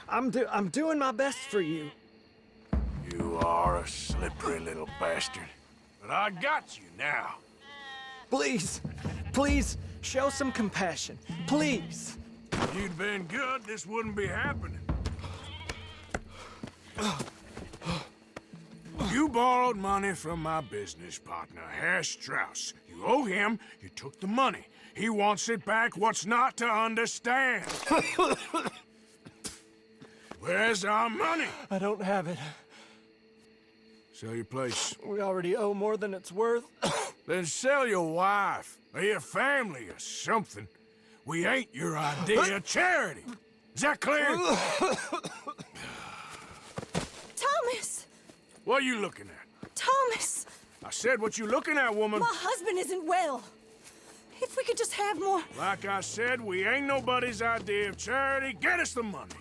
L: I'm doing my best for you.
N: You are a slippery little bastard. But I got you now.
L: Please, please, show some compassion. Please.
N: If you'd been good, this wouldn't be happening. You borrowed money from my business partner, Herr Strauss. You owe him, you took the money. He wants it back, what's not to understand? Where's our money?
L: I don't have it.
N: Sell your place.
L: We already owe more than it's worth.
N: Then sell your wife, or your family, or something. We ain't your idea of charity. Is that clear?
O: Thomas!
N: What are you looking at?
O: Thomas!
N: I said what you looking at, woman.
O: My husband isn't well. If we could just have more...
N: Like I said, we ain't nobody's idea of charity. Get us the money.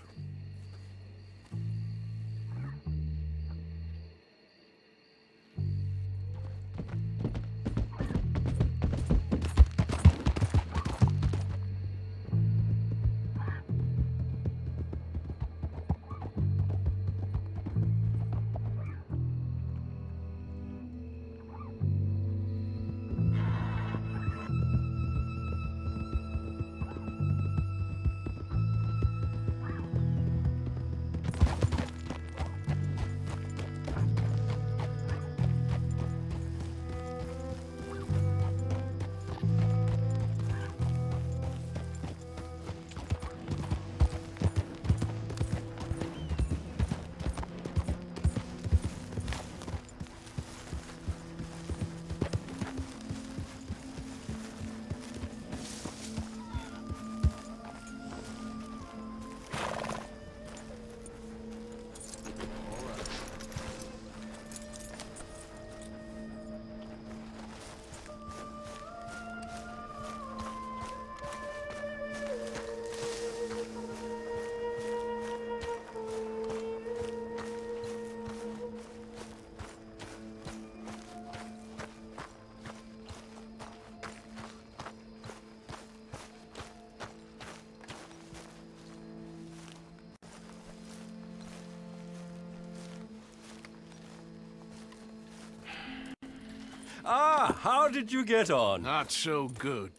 K: Ah, how did you get on?
N: Not so good.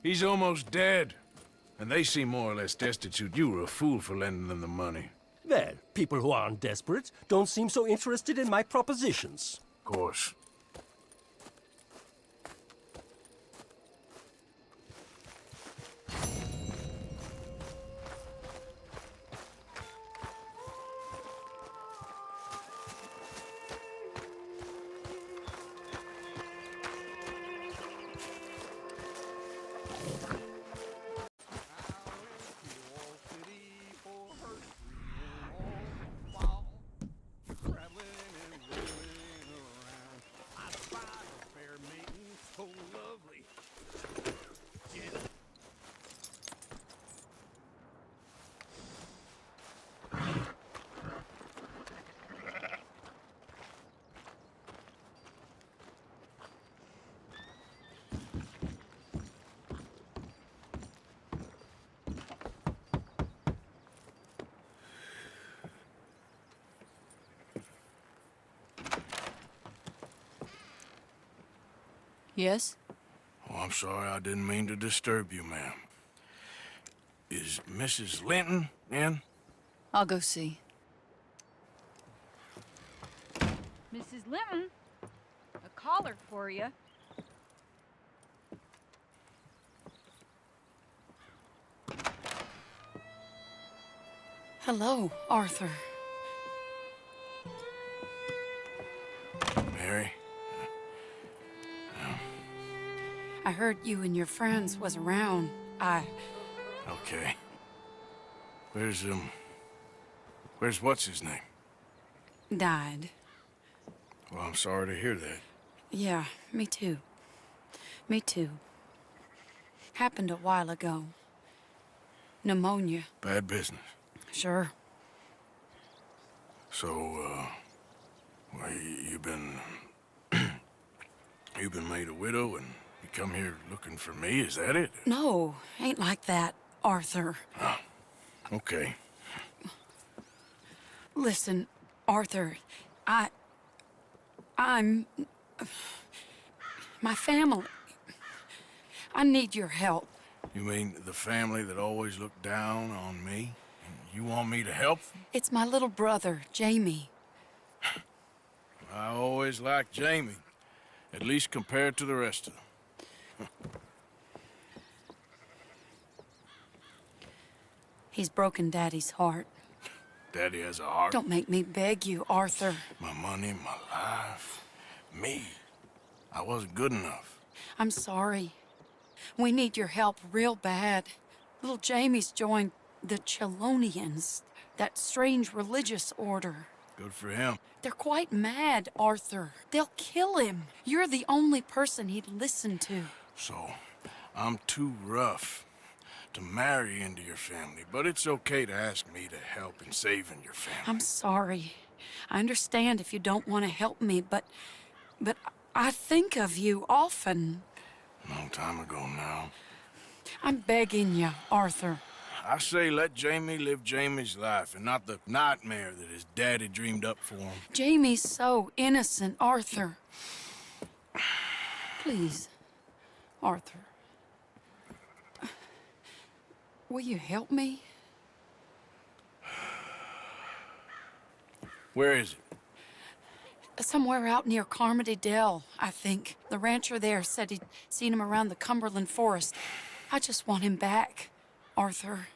N: He's almost dead. And they seem more or less destitute. You were a fool for lending them the money.
K: Well, people who aren't desperate don't seem so interested in my propositions.
N: Of course.
F: Yes?
N: Oh, I'm sorry. I didn't mean to disturb you, ma'am. Is Mrs. Linton in?
F: I'll go see.
T: Mrs. Linton, a caller for you.
F: Hello, Arthur.
N: Mary?
F: I heard you and your friends was around.
N: Okay. Where's what's his name?
F: Died.
N: Well, I'm sorry to hear that.
F: Yeah, me too. Me too. Happened a while ago. Pneumonia.
N: Bad business.
F: Sure.
N: So, well, you've been made a widow and you come here looking for me, is that it?
F: No, ain't like that, Arthur.
N: Oh, okay.
F: Listen, Arthur, I'm... my family. I need your help.
N: You mean the family that always looked down on me? And you want me to help them?
F: It's my little brother, Jamie.
N: I always liked Jamie, at least compared to the rest of them.
F: He's broken Daddy's heart.
N: Daddy has a heart.
F: Don't make me beg you, Arthur.
N: My money, my life, me. I wasn't good enough.
F: I'm sorry. We need your help real bad. Little Jamie's joined the Chelonians, that strange religious order.
N: Good for him.
F: They're quite mad, Arthur. They'll kill him. You're the only person he'd listen to.
N: So, I'm too rough to marry into your family, but it's okay to ask me to help in saving your family.
F: I'm sorry. I understand if you don't want to help me, but I think of you often.
N: Long time ago now.
F: I'm begging you, Arthur.
N: I say let Jamie live Jamie's life and not the nightmare that his daddy dreamed up for him.
F: Jamie's so innocent, Arthur. Please, Arthur. Will you help me?
N: Where is it?
F: Somewhere out near Carmody Dell, I think. The rancher there said he'd seen him around the Cumberland Forest. I just want him back, Arthur.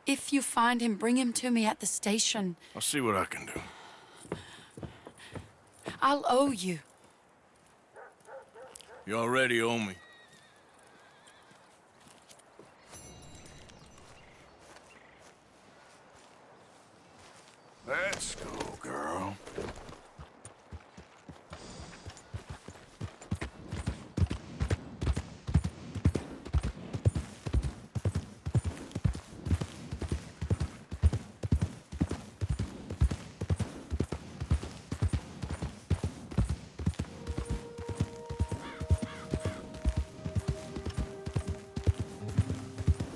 F: If you find him, bring him to me at the station.
N: I'll see what I can do.
F: I'll owe you.
N: You already owe me. Let's go, girl.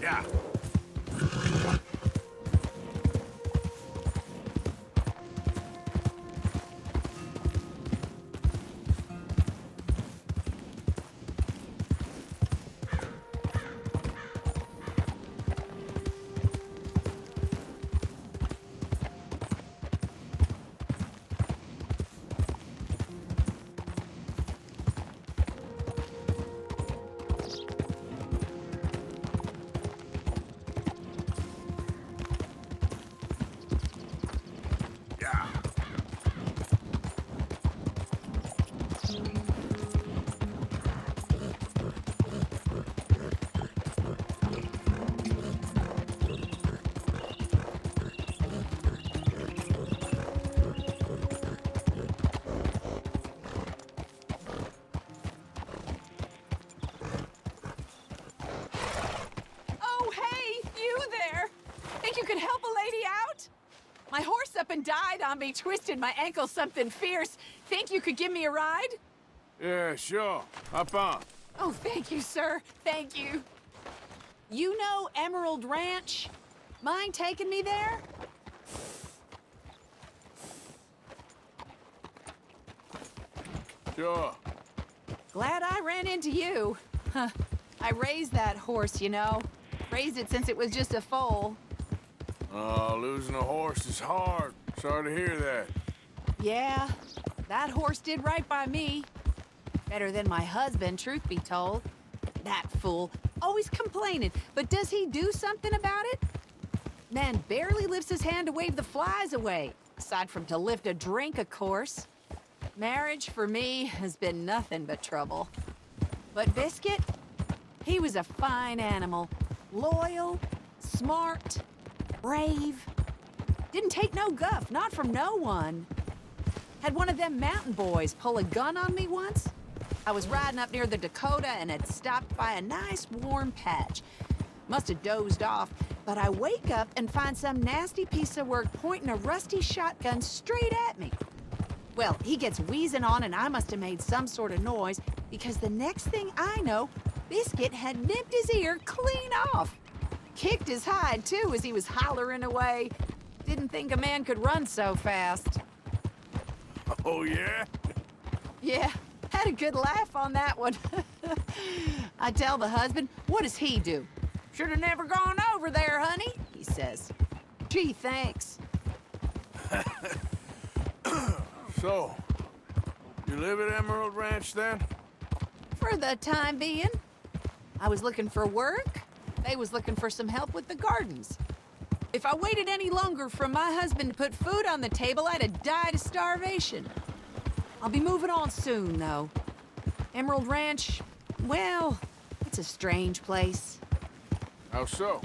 N: Yeah.
P: ride on me, twisted my ankle something fierce. Think you could give me a ride?
N: Yeah, sure. Hop on.
P: Oh, thank you, sir. Thank you. You know Emerald Ranch? Mind taking me there?
N: Sure.
P: Glad I ran into you. Huh. I raised that horse, you know. Raised it since it was just a foal.
N: Oh, losing a horse is hard. Sorry to hear that.
P: Yeah, that horse did right by me. Better than my husband, truth be told. That fool, always complaining, but does he do something about it? Man barely lifts his hand to wave the flies away, aside from to lift a drink, of course. Marriage, for me, has been nothing but trouble. But Biscuit, he was a fine animal. Loyal, smart, brave. Didn't take no guff, not from no one. Had one of them mountain boys pull a gun on me once. I was riding up near the Dakota and had stopped by a nice warm patch. Must have dozed off, but I wake up and find some nasty piece of work pointing a rusty shotgun straight at me. Well, he gets wheezing on and I must have made some sort of noise because the next thing I know, Biscuit had nipped his ear clean off. Kicked his hide, too, as he was hollering away. Didn't think a man could run so fast.
N: Oh, yeah?
P: Yeah, had a good laugh on that one. I tell the husband, what does he do? Should have never gone over there, honey, he says. Gee, thanks.
N: So, you live at Emerald Ranch then?
P: For the time being. I was looking for work. They was looking for some help with the gardens. If I waited any longer for my husband to put food on the table, I'd have died of starvation. I'll be moving on soon, though. Emerald Ranch, well, it's a strange place.
N: How so?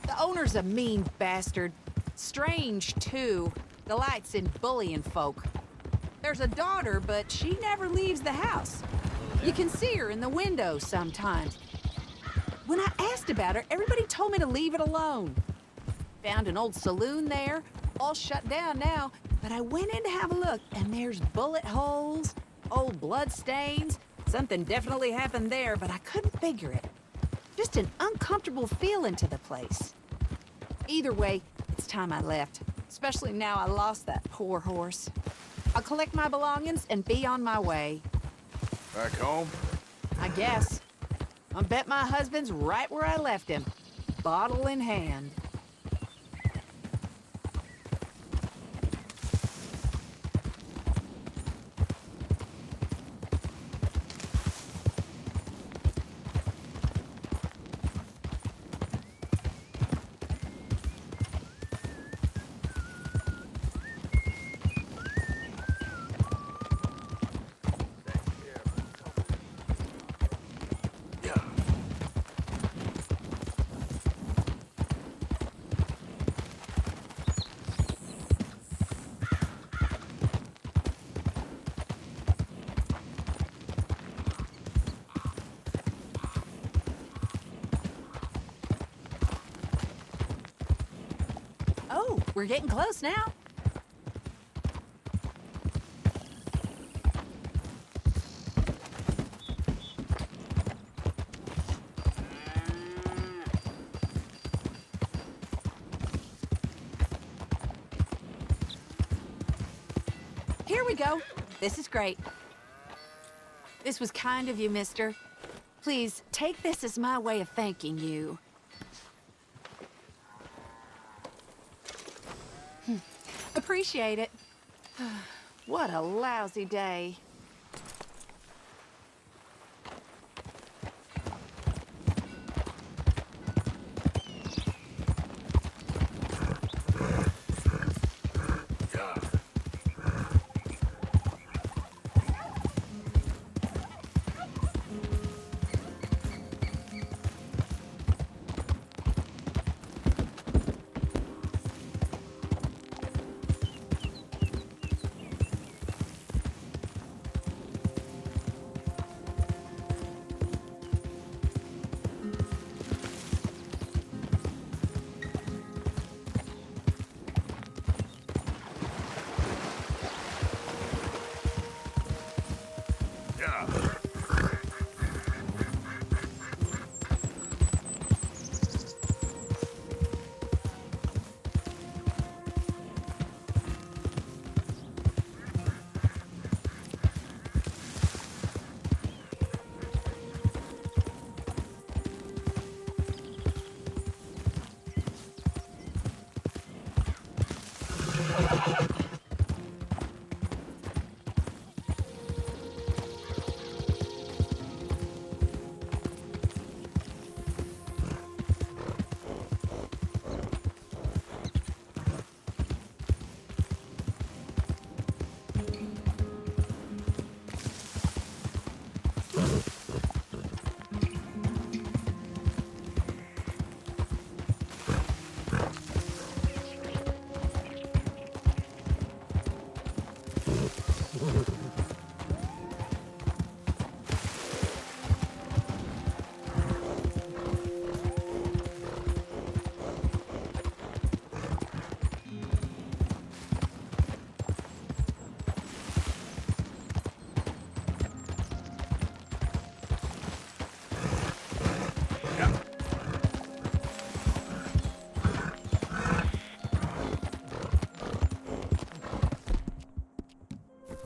P: The owner's a mean bastard. Strange, too. Delights in bullying folk. There's a daughter, but she never leaves the house. You can see her in the window sometimes. When I asked about her, everybody told me to leave it alone. Found an old saloon there, all shut down now, but I went in to have a look, and there's bullet holes, old blood stains. Something definitely happened there, but I couldn't figure it. Just an uncomfortable feeling to the place. Either way, it's time I left, especially now I lost that poor horse. I'll collect my belongings and be on my way.
N: Back home?
P: I guess. I bet my husband's right where I left him, bottle in hand. Oh, we're getting close now. Here we go. This is great. This was kind of you, mister. Please, take this as my way of thanking you. Appreciate it. What a lousy day.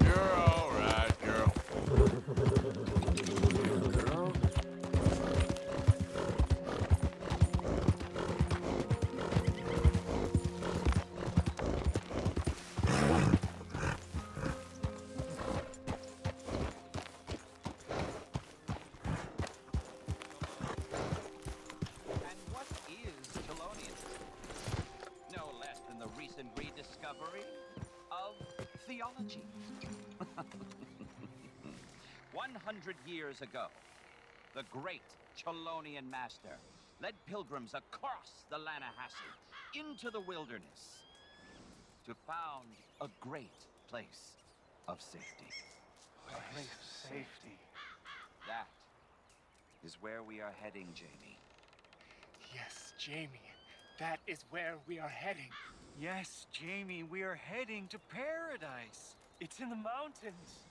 N: You're all right, girl. Girl?
M: And what is Chelonianism? No less than the recent rediscovery of theology. 100 years ago, the great Chelonian master led pilgrims across the Lannahechee into the wilderness to found a great place of safety.
I: A place of safety.
M: That is where we are heading, Jamie.
R: Yes, Jamie, that is where we are heading.
V: Yes, Jamie, we are heading to paradise. It's in the mountains.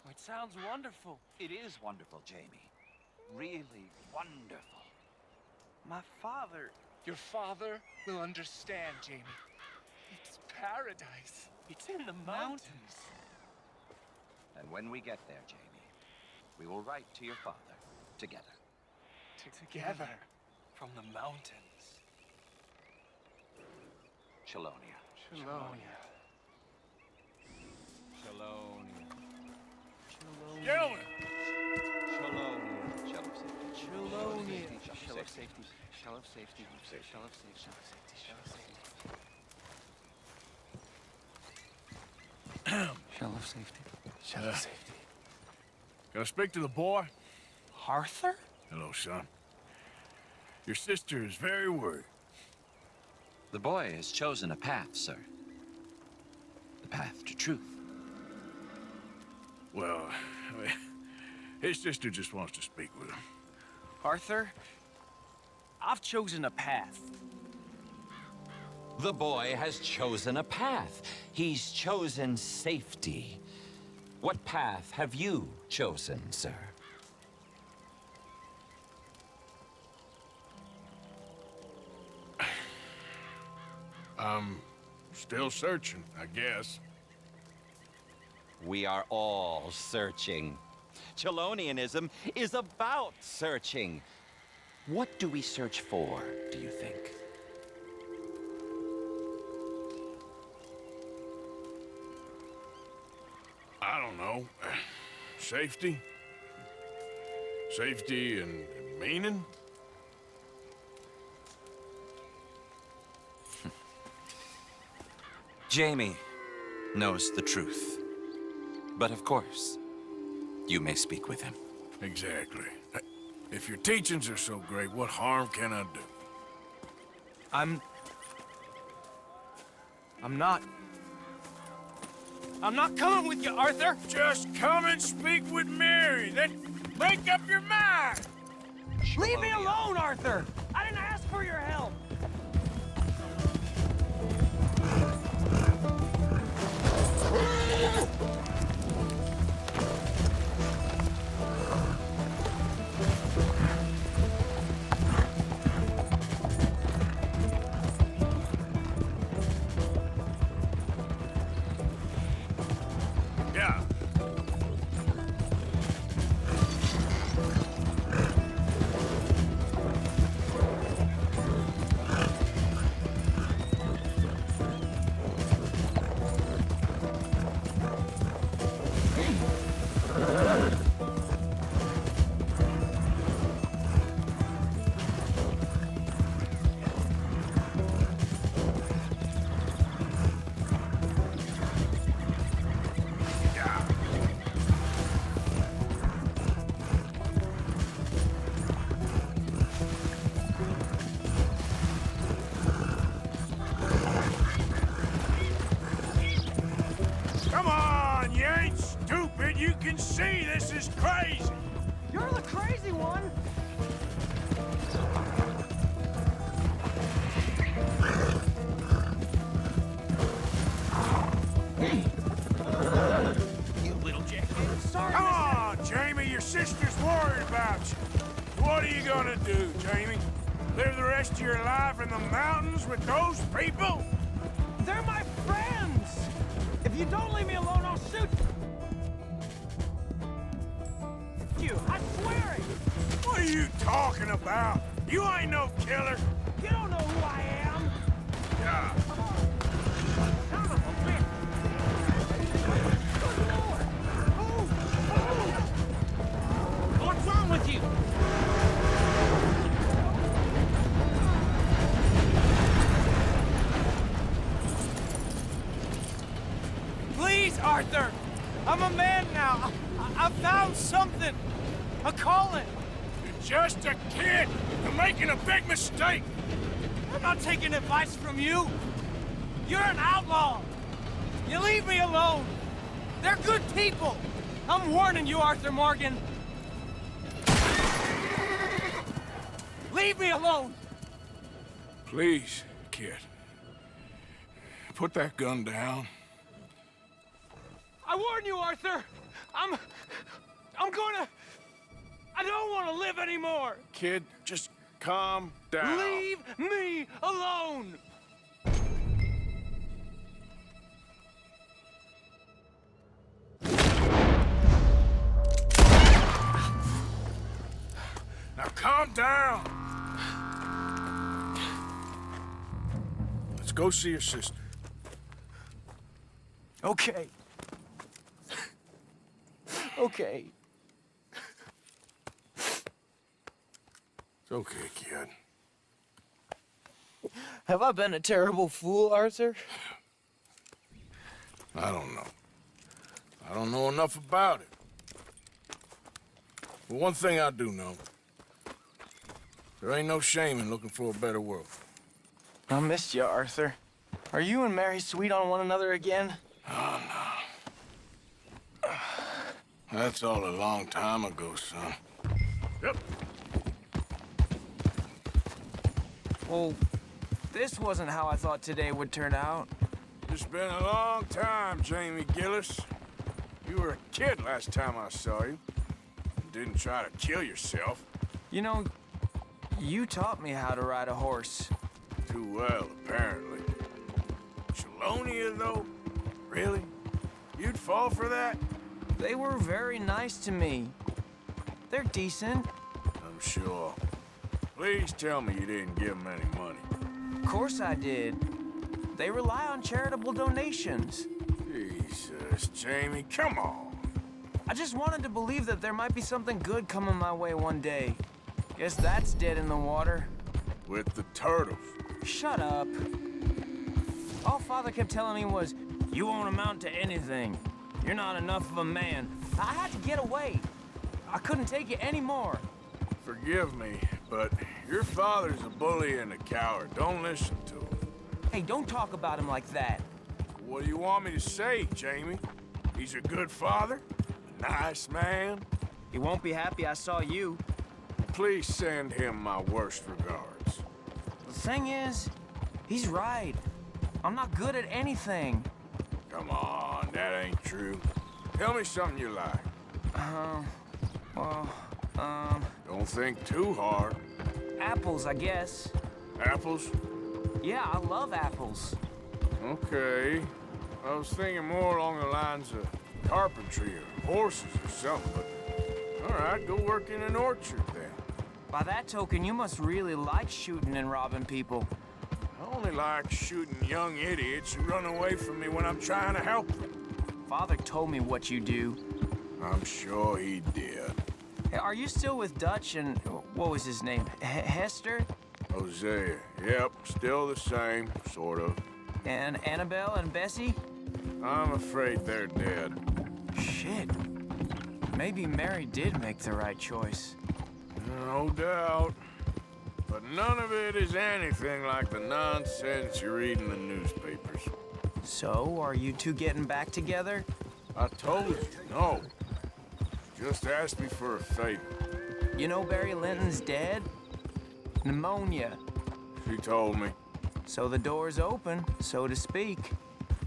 V: It sounds wonderful.
M: It is wonderful, Jamie. Really wonderful.
R: My father... Your father will understand, Jamie. It's paradise.
V: It's in the mountains.
M: And when we get there, Jamie, we will write to your father together.
R: Together.
V: From the mountains.
M: Chelonia.
R: Chelonia.
M: Chelonia.
N: Gentlemen!
M: Chelonia.
V: Chelonia.
M: Shell of safety. Shell of safety. Shell of safety. Shell of safety. Shell of safety. Shell of safety.
R: Shell of safety.
N: Can I speak to the boy?
V: Arthur?
N: Hello, son. Your sister is very worried.
M: The boy has chosen a path, sir. The path to truth.
N: Well, I mean, his sister just wants to speak with him.
V: Arthur, I've chosen a path.
M: The boy has chosen a path. He's chosen safety. What path have you chosen, sir?
N: I'm still searching, I guess.
M: We are all searching. Chelonianism is about searching. What do we search for, do you think?
N: I don't know. Safety? Safety and meaning?
M: Jamie knows the truth. But of course, you may speak with him.
N: Exactly. If your teachings are so great, what harm can I do?
V: I'm not coming with you, Arthur!
N: Just come and speak with Mary, then make up your mind!
V: Leave me alone, Arthur! I didn't ask for your help!
N: Yeah. see this is crazy?
L: You're the crazy one!
M: You little jackass.
L: Sorry,
N: Come on, Jamie, your sister's worried about you. What are you gonna do, Jamie? Live the rest of your life in the mountains with those people?
L: They're my friends! If you don't leave me alone, I'll shoot you! I swear it!
N: What are you talking about? You ain't no killer.
L: You don't know who I am!
N: Yeah.
L: Son of a bitch! Good Lord!
A: What's wrong with you?
L: Please, Arthur! I'm a man now. I found something. A calling.
N: You're just a kid. You're making a big mistake.
L: I'm not taking advice from you. You're an outlaw. You leave me alone. They're good people. I'm warning you, Arthur Morgan. Leave me alone.
N: Please, kid. Put that gun down.
L: I warn you, Arthur. I don't want to live anymore.
N: Kid, just calm down.
L: Leave me alone.
N: Now calm down. Let's go see your sister.
L: Okay. Okay.
N: It's okay, kid.
L: Have I been a terrible fool, Arthur?
N: I don't know. I don't know enough about it. But one thing I do know. There ain't no shame in looking for a better world.
L: I missed you, Arthur. Are you and Mary sweet on one another again?
N: Oh, no. That's all a long time ago, son. Yep.
L: Well, this wasn't how I thought today would turn out.
N: It's been a long time, Jamie Gillis. You were a kid last time I saw you. You didn't try to kill yourself.
L: You know, you taught me how to ride a horse.
N: Too well, apparently. Chelonia, though? Really? You'd fall for that?
L: They were very nice to me. They're decent.
N: I'm sure. Please tell me you didn't give them any money.
L: Of course I did. They rely on charitable donations.
N: Jesus, Jamie, come on.
L: I just wanted to believe that there might be something good coming my way one day. Guess that's dead in the water.
N: With the turtles.
L: Shut up. All Father kept telling me was, you won't amount to anything. You're not enough of a man. I had to get away. I couldn't take it anymore.
N: Forgive me, but your father's a bully and a coward. Don't listen to him.
L: Hey, don't talk about him like that.
N: What do you want me to say, Jamie? He's a good father? A nice man?
L: He won't be happy I saw you.
N: Please send him my worst regards.
L: The thing is, he's right. I'm not good at anything.
N: Come on, that ain't true. Tell me something you like. Don't think too hard.
L: Apples, I guess.
N: Apples?
L: Yeah, I love apples.
N: Okay. I was thinking more along the lines of carpentry or horses or something, but... All right, go work in an orchard then.
L: By that token, you must really like shooting and robbing people.
N: I only like shooting young idiots who run away from me when I'm trying to help them.
L: Father told me what you do.
N: I'm sure he did.
L: Hey, are you still with Dutch and... what was his name? Hester?
N: Hosea. Yep, still the same, sort of.
L: And Annabelle and Bessie?
N: I'm afraid they're dead.
L: Shit. Maybe Mary did make the right choice.
N: No doubt. But none of it is anything like the nonsense you read in the newspapers.
L: So, are you two getting back together?
N: I told you, no. Just asked me for a favor.
L: You know Barry Linton's dead? Pneumonia.
N: She told me.
L: So the door's open, so to speak.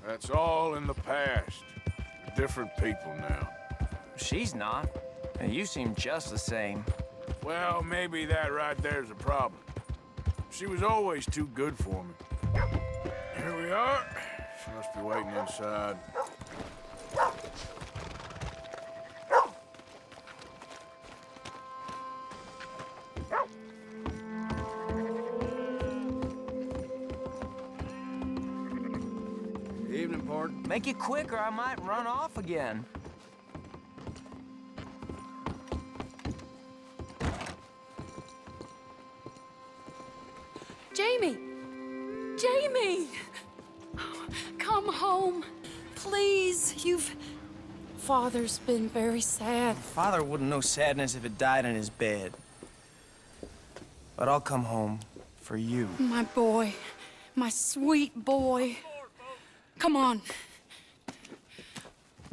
N: That's all in the past. We're different people now.
L: She's not. And you seem just the same.
N: Well, maybe that right there's a problem. She was always too good for me. Here we are. She must be waiting inside.
L: Evening, Pard. Make it quick or I might run off again.
F: Jamie! Jamie! Come home. Please, Father's been very sad.
L: Father wouldn't know sadness if it died in his bed. But I'll come home for you.
F: My boy. My sweet boy. Come on.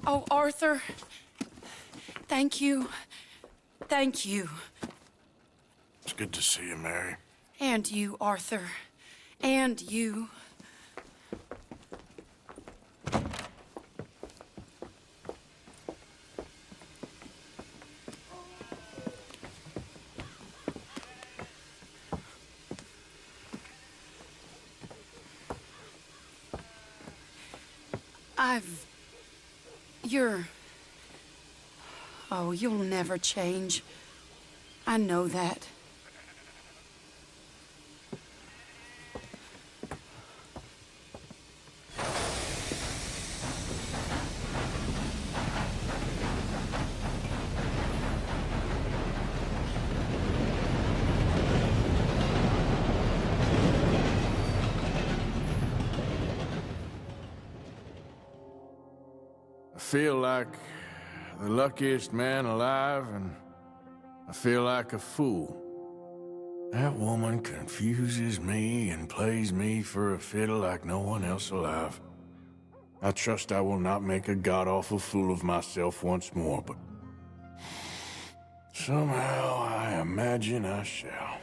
F: Oh, Arthur. Thank you. Thank you.
N: It's good to see you, Mary.
F: And you, Arthur. And you. Oh, you'll never change. I know that.
N: I feel like the luckiest man alive, and I feel like a fool. That woman confuses me and plays me for a fiddle like no one else alive. I trust I will not make a god-awful fool of myself once more, but somehow I imagine I shall.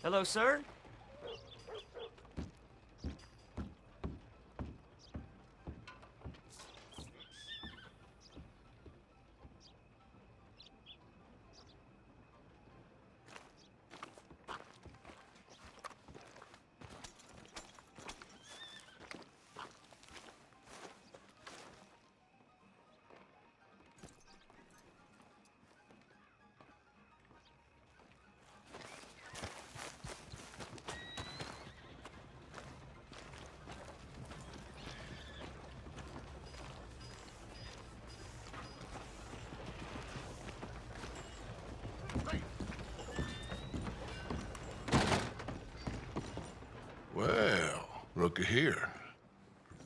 C: Hello, sir?
B: Well, looky here.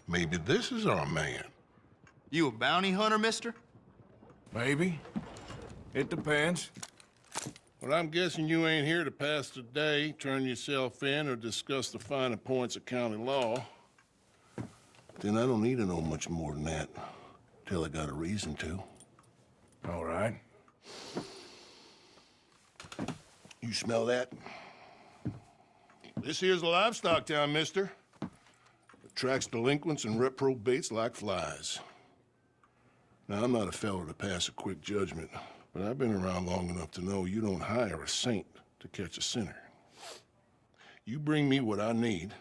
B: Maybe this is our man.
E: You a bounty hunter, mister?
N: Maybe. It depends.
B: Well, I'm guessing you ain't here to pass the day, turn yourself in, or discuss the finer points of county law. Then I don't need to know much more than that, till I got a reason to.
N: All right.
B: You smell that? This here's a livestock town, mister. Attracts delinquents and reprobates like flies. Now, I'm not a fellow to pass a quick judgment, but I've been around long enough to know you don't hire a saint to catch a sinner. You bring me what I need,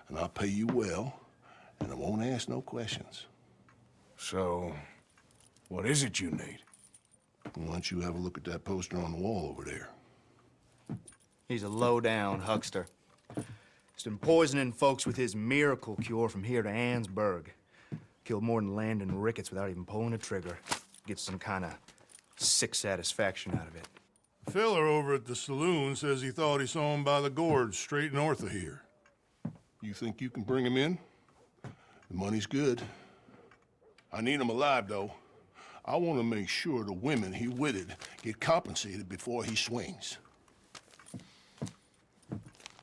B: and I'll pay you well, and I won't ask no questions.
N: So, what is it you need?
B: Why don't you have a look at that poster on the wall over there?
E: He's a low-down huckster. He's been poisoning folks with his miracle cure from here to Annesburg. Killed more than Landon Ricketts without even pulling a trigger. Gets some kind of sick satisfaction out of it.
B: The fella over at the saloon says he thought he saw him by the gorge straight north of here.
U: You think you can bring him in? The money's good. I need him alive, though. I want to make sure the women he witted get compensated before he swings.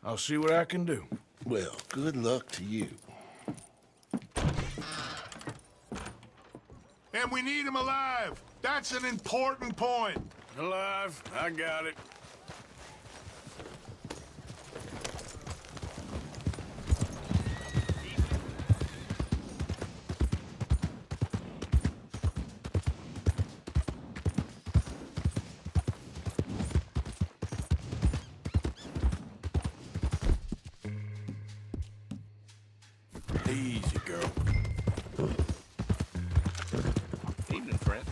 N: I'll see what I can do.
U: Well, good luck to you.
B: And we need him alive. That's an important point.
N: Alive, I got it. Easy, girl.
A: Evening, friend.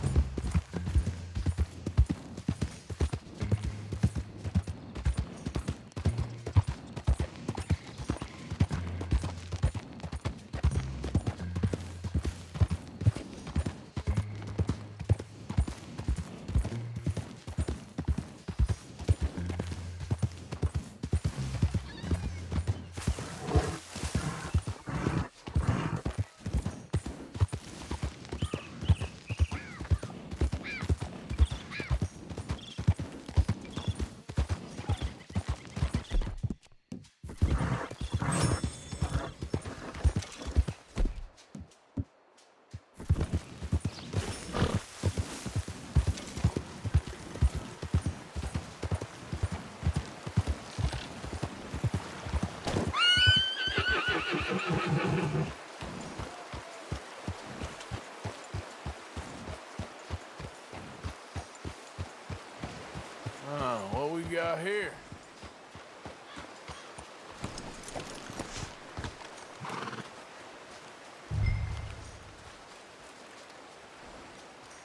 N: What we got here?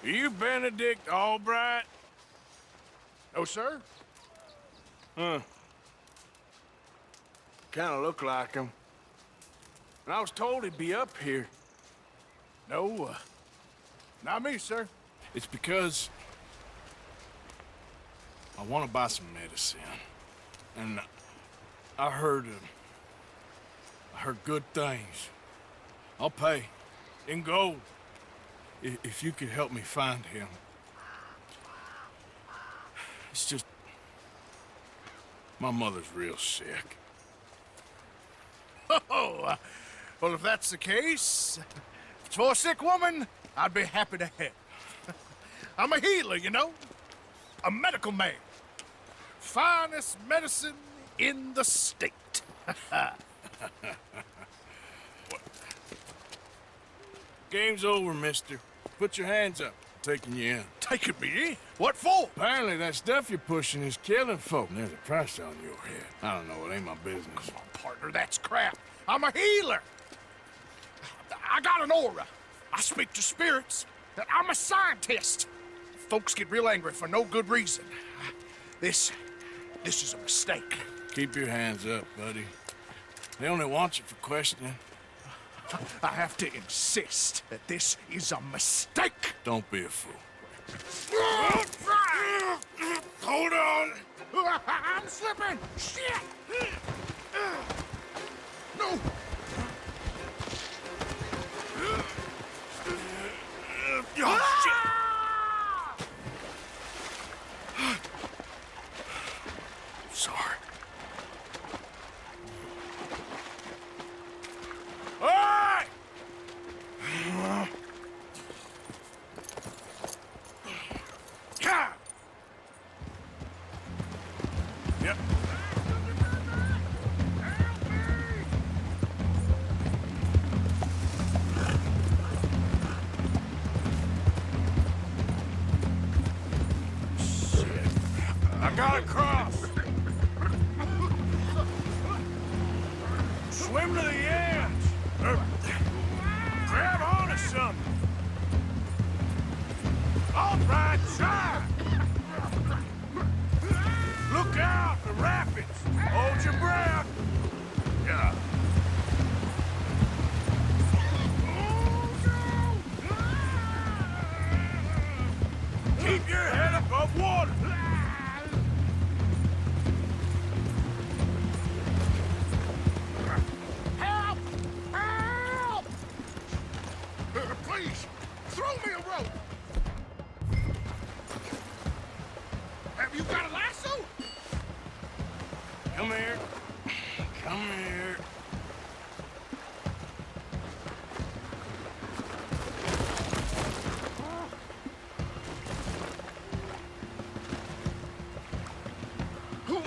N: Are you Benedict Albright?
S: No, sir.
N: Huh. Kind of look like him. And I was told he'd be up here.
S: No, not me, sir.
N: It's because I want to buy some medicine. And I heard good things. I'll pay in gold if you could help me find him. It's just my mother's real sick.
E: Oh, well, if that's the case, if it's for a sick woman, I'd be happy to help. I'm a healer, you know? A medical man. Finest medicine in the state.
N: Game's over, mister. Put your hands up. I'm taking you in.
E: Taking me in? What for?
N: Apparently that stuff you're pushing is killing folk. There's a price on your head. I don't know. It ain't my business.
E: Come on, partner. That's crap. I'm a healer. I got an aura. I speak to spirits. I'm a scientist. Folks get real angry for no good reason. This is a mistake.
N: Keep your hands up, buddy. They only want you for questioning.
E: I have to insist that this is a mistake.
N: Don't be a fool.
E: Hold on. I'm slipping. Shit. No. Oh, shit. Sorry.
N: All right!
E: Yep.
N: I gotta cross. Swim to the edge. Grab onto something. All right, try. Look out, the rapids. Hold your breath. Yeah. Keep your head above water.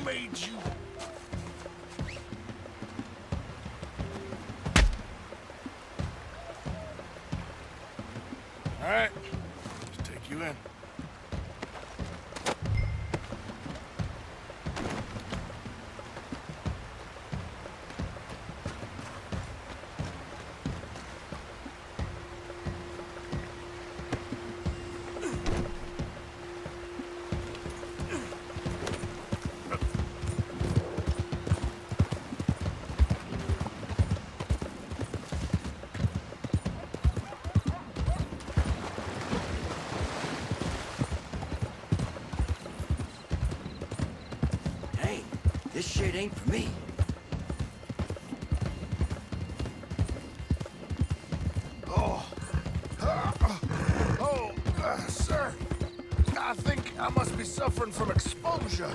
N: made you? All right, let's take you in.
C: Hey, this shit ain't for me.
S: Sir, I think I must be suffering from exposure.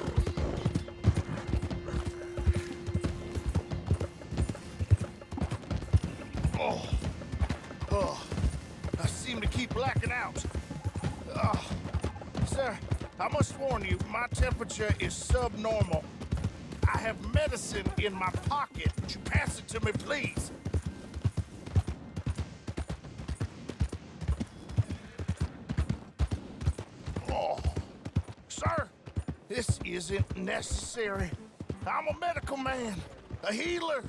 S: I seem to keep blacking out. Sir, I must warn you, my temperature is subnormal. I have medicine in my pocket. Would you pass it to me, please? Sir, this isn't necessary. I'm a medical man, a healer.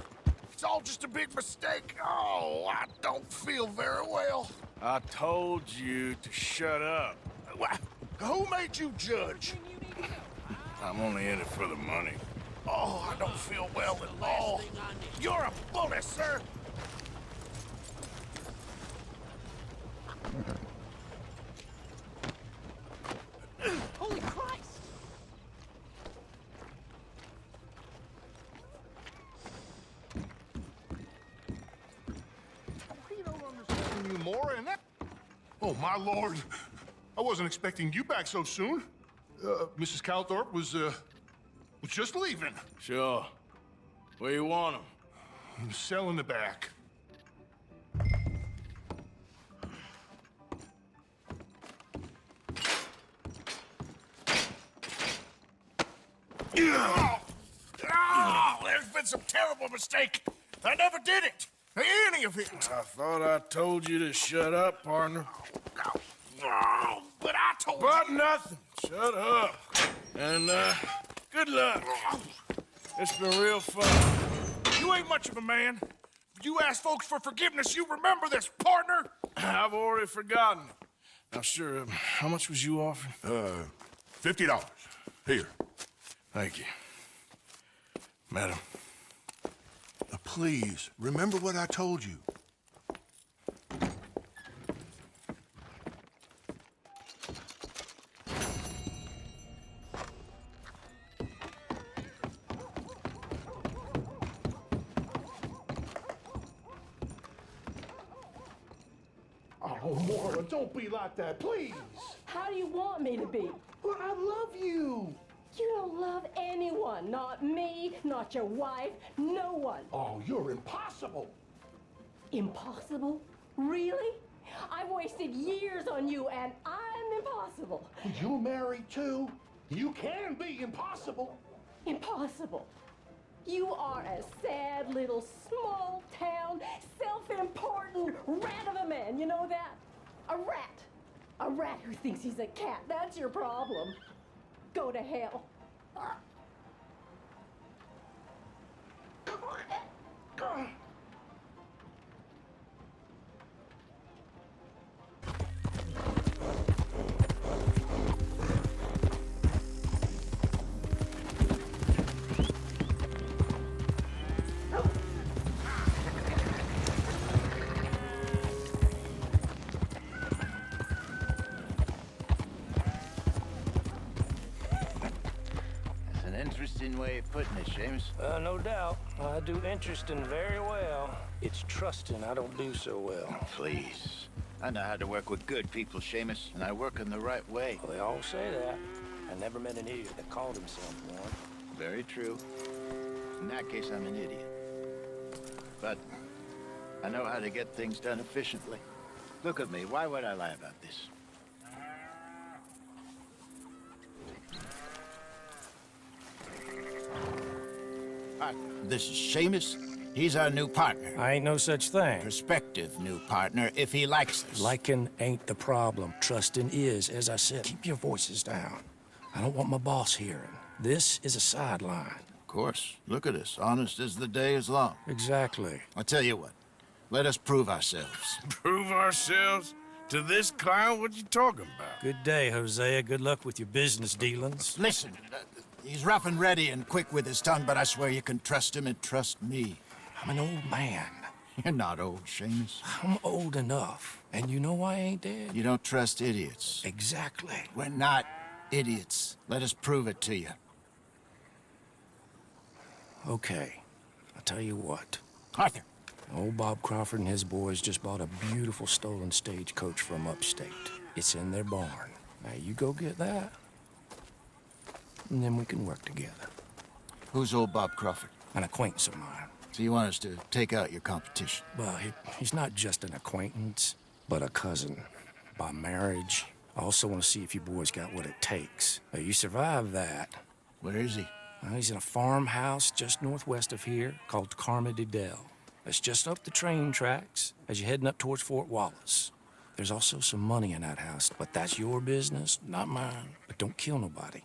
S: It's all just a big mistake. Oh, I don't feel very well.
N: I told you to shut up.
S: Who made you judge?
N: I'm only in it for the money.
S: Oh, I don't feel well at all. You're a bully, sir.
A: Holy Christ!
B: We don't understand you more, and that... Oh, my lord. I wasn't expecting you back so soon. Mrs. Calthorpe was just leaving.
N: Sure. Where you want him?
B: In the cell in the back.
S: There's been some terrible mistake. I never did it. Any of it.
N: I thought I told you to shut up, partner.
S: But I told
N: But
S: you.
N: nothing. Shut up. And, good luck. It's been real fun.
S: You ain't much of a man. You ask folks for forgiveness, you remember this, partner?
N: I've already forgotten. Now, sure, how much was you offering?
B: $50. Here.
N: Thank you. Madam.
B: Please, remember what I told you. Oh, Maura, don't be like that, please.
G: How do you want me to be?
B: Well, I love you.
G: You don't love anyone. Not me, not your wife, no one.
B: Oh, you're impossible.
G: Impossible? Really? I've wasted years on you and I'm impossible.
B: You're married too. You can be impossible.
G: Impossible. You are a sad little small town, self-important rat of a man. You know that? A rat. A rat who thinks he's a cat. That's your problem. Go to hell.
M: Interesting way of putting it, Seamus.
L: No doubt. I do interesting very well. It's trusting I don't do so well.
M: Please. I know how to work with good people, Seamus, and I work in the right way.
L: Well, they all say that. I never met an idiot that called himself one.
M: Very true. In that case, I'm an idiot. But I know how to get things done efficiently. Look at me. Why would I lie about this?
H: This is Seamus. He's our new partner.
L: I ain't no such thing.
H: Prospective new partner, if he likes us.
L: Liking ain't the problem. Trusting is. As I said, keep your voices down. I don't want my boss hearing. This is a sideline.
H: Of course. Look at us. Honest as the day is long.
L: Exactly.
H: I'll tell you what. Let us prove ourselves.
U: Prove ourselves? To this clown? What you talking about?
L: Good day, Hosea. Good luck with your business dealings.
H: Listen, he's rough and ready and quick with his tongue, but I swear you can trust him and trust me.
L: I'm an old man.
H: You're not old, Seamus.
L: I'm old enough. And you know I ain't dead.
H: You don't trust idiots.
L: Exactly.
H: We're not idiots. Let us prove it to you.
L: Okay. I'll tell you what.
H: Arthur.
L: Old Bob Crawford and his boys just bought a beautiful stolen stagecoach from upstate. It's in their barn. Now you go get that, and then we can work together.
H: Who's old Bob Crawford?
L: An acquaintance of mine.
H: So you want us to take out your competition?
L: Well, he's not just an acquaintance, but a cousin. By marriage. I also want to see if you boys got what it takes. Now, you survive that.
H: Where is he?
L: He's in a farmhouse just northwest of here called Carmody Dell. It's just up the train tracks as you're heading up towards Fort Wallace. There's also some money in that house, but that's your business, not mine. But don't kill nobody.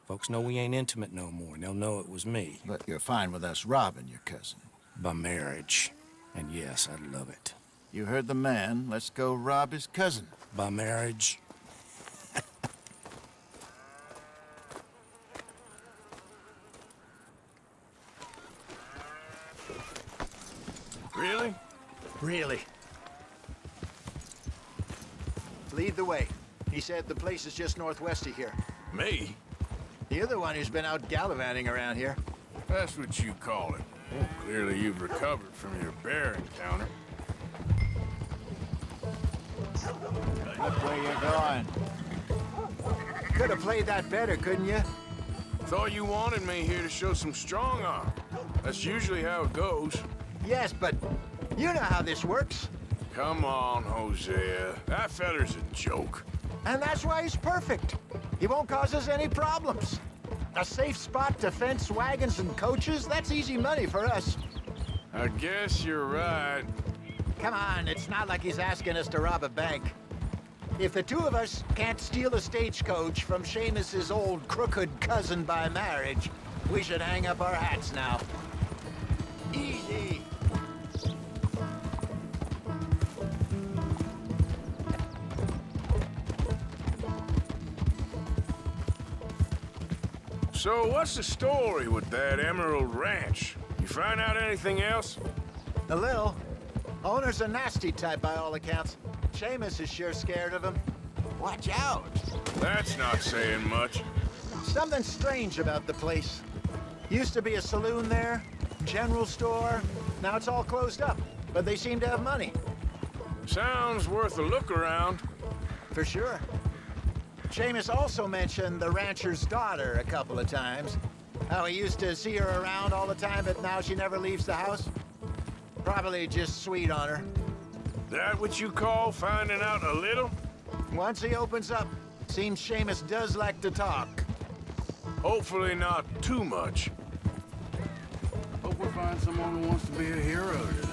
L: Folks know we ain't intimate no more, and they'll know it was me.
H: But you're fine with us robbing your cousin.
L: By marriage. And yes, I'd love it.
H: You heard the man. Let's go rob his cousin.
L: By marriage.
U: Really?
Q: Really. Lead the way. He said the place is just northwest of here.
U: Me?
Q: You're the one who's been out gallivanting around here.
U: That's what you call it. Well, clearly you've recovered from your bear encounter.
Q: Look where you're going. Could have played that better, couldn't you?
U: Thought you wanted me here to show some strong arm. That's usually how it goes.
Q: Yes, but you know how this works.
U: Come on, Hosea. That feller's a joke.
Q: And that's why he's perfect. He won't cause us any problems. A safe spot to fence wagons and coaches, that's easy money for us.
U: I guess you're right.
Q: Come on, it's not like he's asking us to rob a bank. If the two of us can't steal a stagecoach from Seamus's old crooked cousin by marriage, we should hang up our hats now. Easy.
U: So what's the story with that Emerald Ranch? You find out anything else?
Q: A little. Owner's a nasty type by all accounts. Seamus is sure scared of him. Watch out.
U: That's not saying much.
Q: Something strange about the place. Used to be a saloon there, general store. Now it's all closed up, but they seem to have money.
U: Sounds worth a look around.
Q: For sure. Seamus also mentioned the rancher's daughter a couple of times. How he used to see her around all the time, but now she never leaves the house. Probably just sweet on her.
U: That what you call finding out a little?
Q: Once he opens up, seems Seamus does like to talk.
U: Hopefully not too much. Hope we find someone who wants to be a hero today.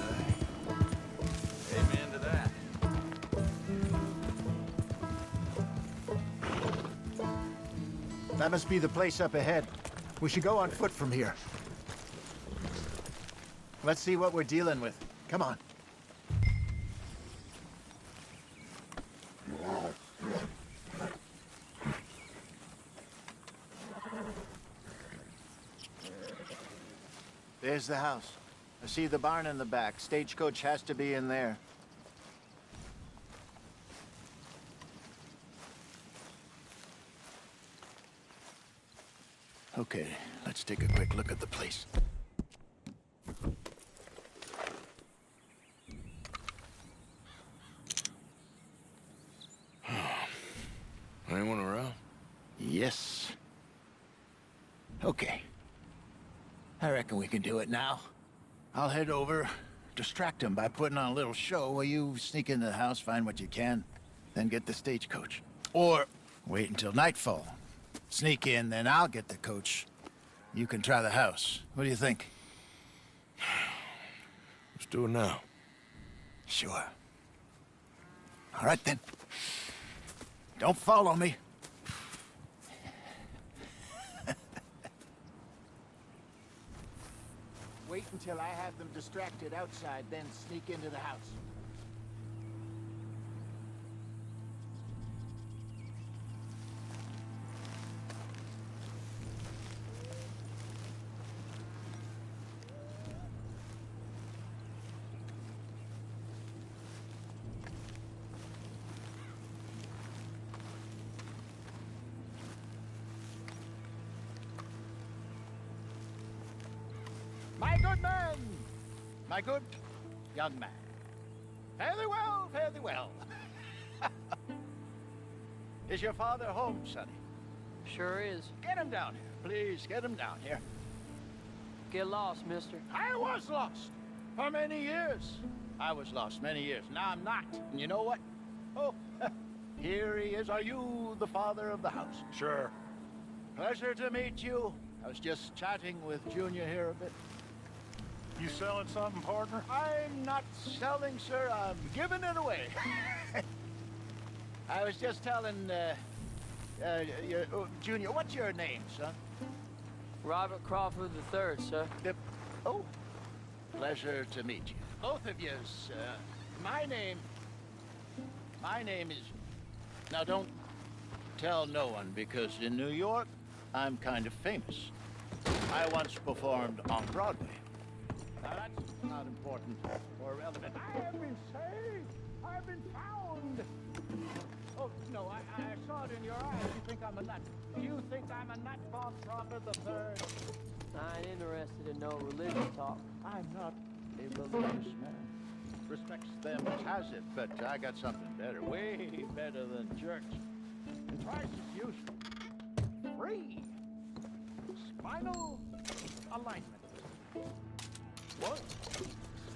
M: Amen to that.
Q: That must be the place up ahead. We should go on foot from here. Let's see what we're dealing with. Come on. There's the house. I see the barn in the back. Stagecoach has to be in there. Okay, let's take a quick look at the place.
U: Anyone around?
Q: Yes. Okay. I reckon we can do it now. I'll head over, distract him by putting on a little show while you sneak into the house, find what you can, then get the stagecoach. Or wait until nightfall. Sneak in, then I'll get the coach. You can try the house. What do you think?
N: Let's do it now.
H: Sure. All right, then. Don't follow me. Wait until I have them distracted outside, then sneak into the house. My good man! My good young man. Fare thee well, fare thee well. Is your father home, Sonny?
D: Sure is.
H: Get him down here, please. Get him down here.
D: Get lost, mister.
H: I was lost for many years. I was lost many years. Now I'm not. And you know what? Oh, here he is. Are you the father of the house?
N: Sure.
H: Pleasure to meet you. I was just chatting with Junior here a bit.
N: You selling something, partner?
H: I'm not selling, sir. I'm giving it away. I was just telling, Junior, what's your name, son?
D: Robert Crawford III, sir.
H: Oh, pleasure to meet you. Both of yous. My name is... Now, don't tell no one, because in New York, I'm kind of famous. I once performed on Broadway. Now, that's not important or relevant. I have been saved. I've been found. Oh, no, I saw it in your eyes. You think I'm a nut. You think I'm a nut, Bob Crawford III?
D: I ain't interested in no religion talk.
H: I'm not a religious man. Respects them as has it, but I got something better. Way better than church. And twice as useful. Free. Spinal alignment. What?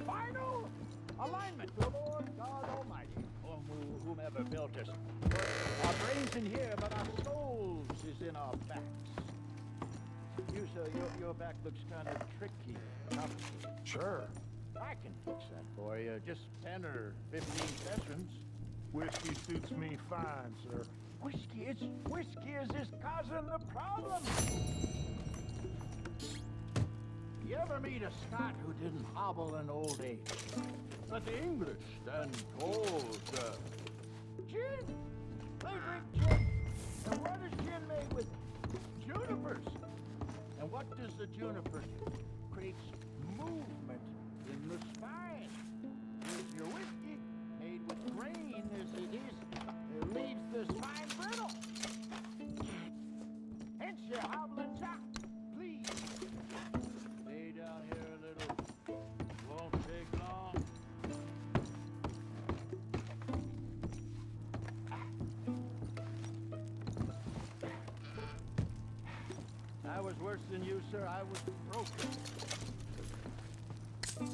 H: Spinal alignment. The Lord God Almighty, or whomever built us. Our brains in here, but our souls is in our backs. You, sir, your back looks kind of tricky. Complicated.
N: Sure.
H: I can fix that for you. Just 10 or 15 sessions.
N: Whiskey suits me fine, sir.
H: Whiskey is this causing the problem. You ever meet a Scot who didn't hobble in old age? But the English stand tall, sir. Gin! They drink gin. And what is gin made with? Junipers. And what does the juniper do? Creates movement in the spine. Here's your whiskey, made with grain as it is. It leaves the spine brittle. Hence your hobbling chop. Please. Stay down here a little. Won't take long. I was worse than you, sir. I was broken.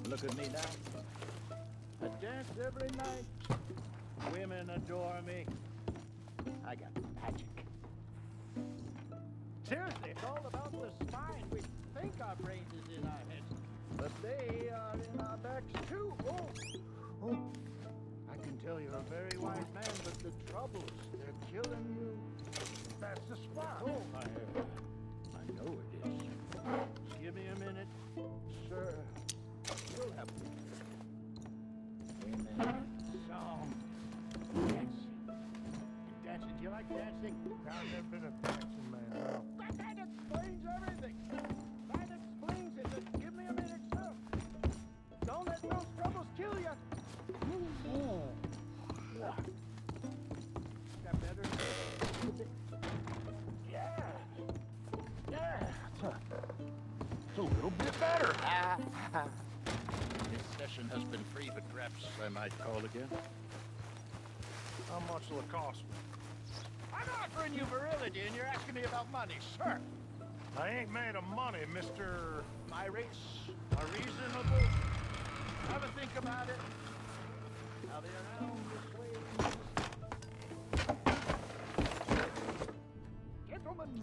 H: Look at me now. I dance every night. Women adore me. I got magic. Seriously, it's all about the spine. We think our brains is in our heads, but they are in our backs too. Oh, I can tell you're a very wise man, but the troubles, they're killing you. That's the spot. Oh, I know it is. Just give me a minute, sir. You'll have amen. Song. Dancing. Dancing. Do you like dancing?
N: I've never been a dancing man, no.
H: That explains everything. That explains it. Just give me a minute, sir. Don't let those troubles kill you. Is that better? Yeah. It's a little bit better. This session has been free, but perhaps I might call again.
N: How much will it cost me?
H: I'm offering you virility, and you're asking me about money, sir.
N: I ain't made of money, Mr.
H: My rates are reasonable. Have a think about it. Now they're around this way. Gentlemen.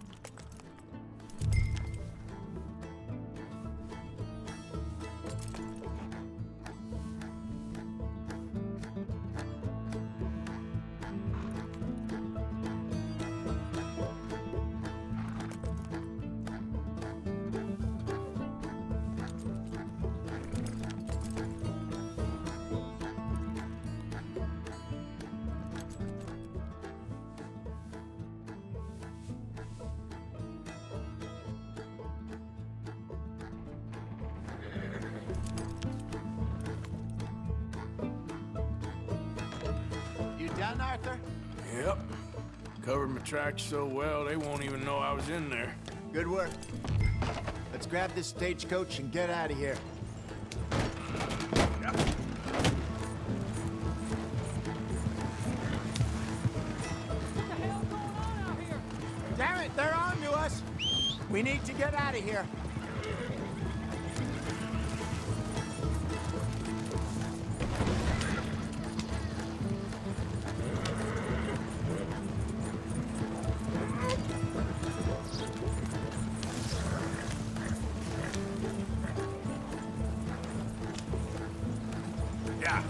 Q: done, Arthur?
N: Yep. Covered my tracks so well, they won't even know I was in there.
Q: Good work. Let's grab this stagecoach and get out of here. Damn it, they're on to us. We need to get out of here.
N: Yeah.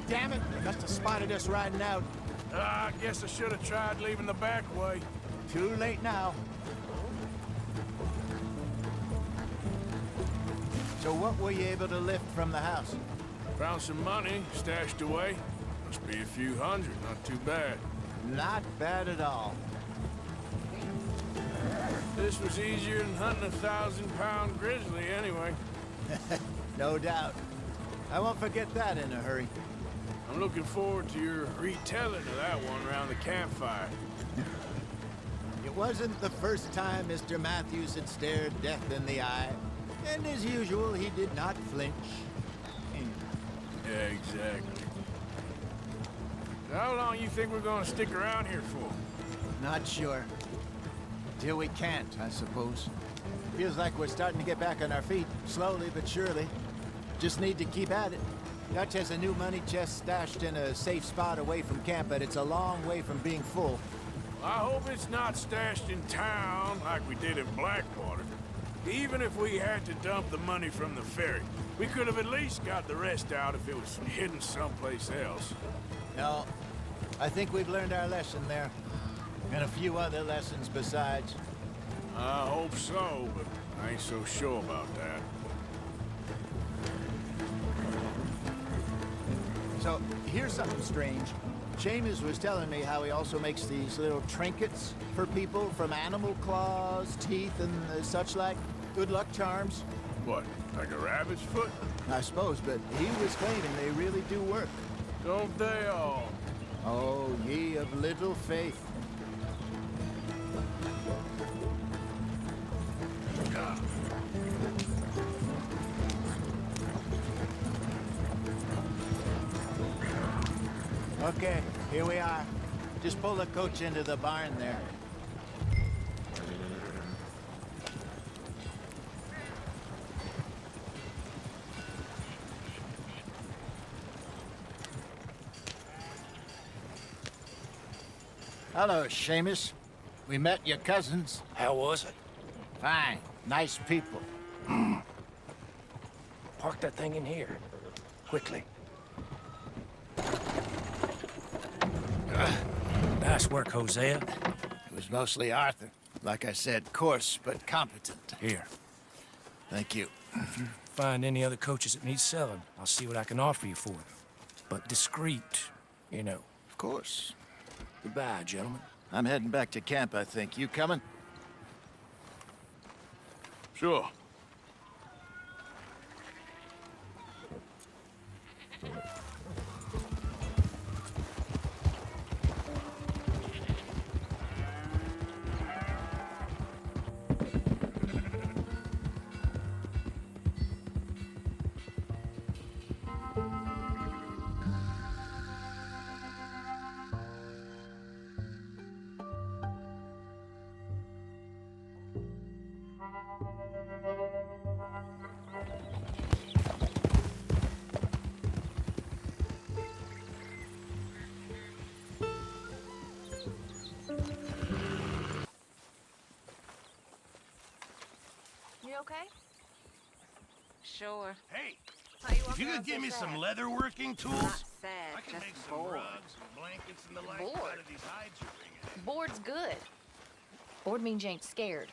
Q: Damn it, they must have spotted us riding out.
N: I guess I should have tried leaving the back way.
Q: Too late now. So what were you able to lift from the house?
N: Found some money stashed away. Must be a few hundred, not too bad.
Q: Not bad at all.
N: This was easier than hunting a 1,000-pound grizzly anyway.
Q: No doubt. I won't forget that in a hurry.
N: I'm looking forward to your retelling of that one around the campfire.
Q: It wasn't the first time Mr. Matthews had stared death in the eye. And as usual, he did not flinch.
N: Yeah, exactly. So how long you think we're gonna stick around here for?
Q: Not sure. Till we can't, I suppose. Feels like we're starting to get back on our feet, slowly but surely. Just need to keep at it. Dutch has a new money chest stashed in a safe spot away from camp, but it's a long way from being full.
N: I hope it's not stashed in town like we did in Blackwater. Even if we had to dump the money from the ferry, we could have at least got the rest out if it was hidden someplace else.
Q: No, I think we've learned our lesson there. And a few other lessons besides.
N: I hope so, but I ain't so sure about that.
Q: So, here's something strange. Seamus was telling me how he also makes these little trinkets for people from animal claws, teeth, and such like. Good luck charms.
N: What, like a rabbit's foot?
Q: I suppose, but he was claiming they really do work.
N: Don't they all?
Q: Oh, ye of little faith. Okay, here we are. Just pull the coach into the barn there. Hello, Seamus. We met your cousins.
L: How was it?
Q: Fine. Nice people.
L: Park that thing in here. Quickly. Nice work, Hosea.
Q: It was mostly Arthur. Like I said, coarse but competent.
L: Here.
Q: Thank you.
L: If you find any other coaches that need selling, I'll see what I can offer you for them. But discreet, you know.
Q: Of course.
L: Goodbye, gentlemen.
Q: I'm heading back to camp, I think. You coming?
N: Sure.
P: You okay? Sure.
U: Hey,
P: How you
U: if you
P: walking
U: could
P: around
U: give
P: so
U: me some
P: sad?
U: leather-working tools,
P: Not sad,
U: I can
P: just
U: make some
P: bored.
U: rugs and blankets and the like
P: Bored?
U: out of these hides you're bringing.
J: Bored's good. Bored means you ain't scared.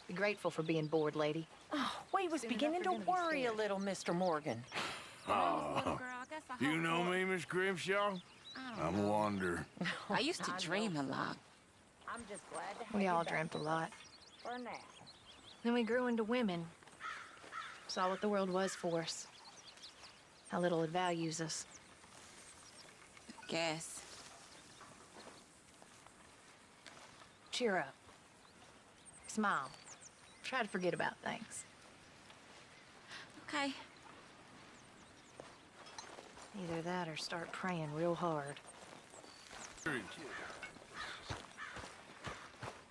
J: Be grateful for being bored, lady.
O: Oh, we was
J: Soon
O: beginning
J: enough
O: to
J: you're gonna be
O: worry a
J: scared.
O: little, Mr. Morgan.
N: Oh. You know me, Miss Grimshaw? I'm a wanderer.
O: I used to dream a lot.
G: I'm just glad to have
J: We
G: you
J: all
G: back
J: dreamt a lot.
G: for now.
J: Then we grew into women. Saw what the world was for us. How little it values us.
O: Guess.
J: Cheer up. Smile. Try to forget about things.
O: Okay.
J: Either that or start praying real hard.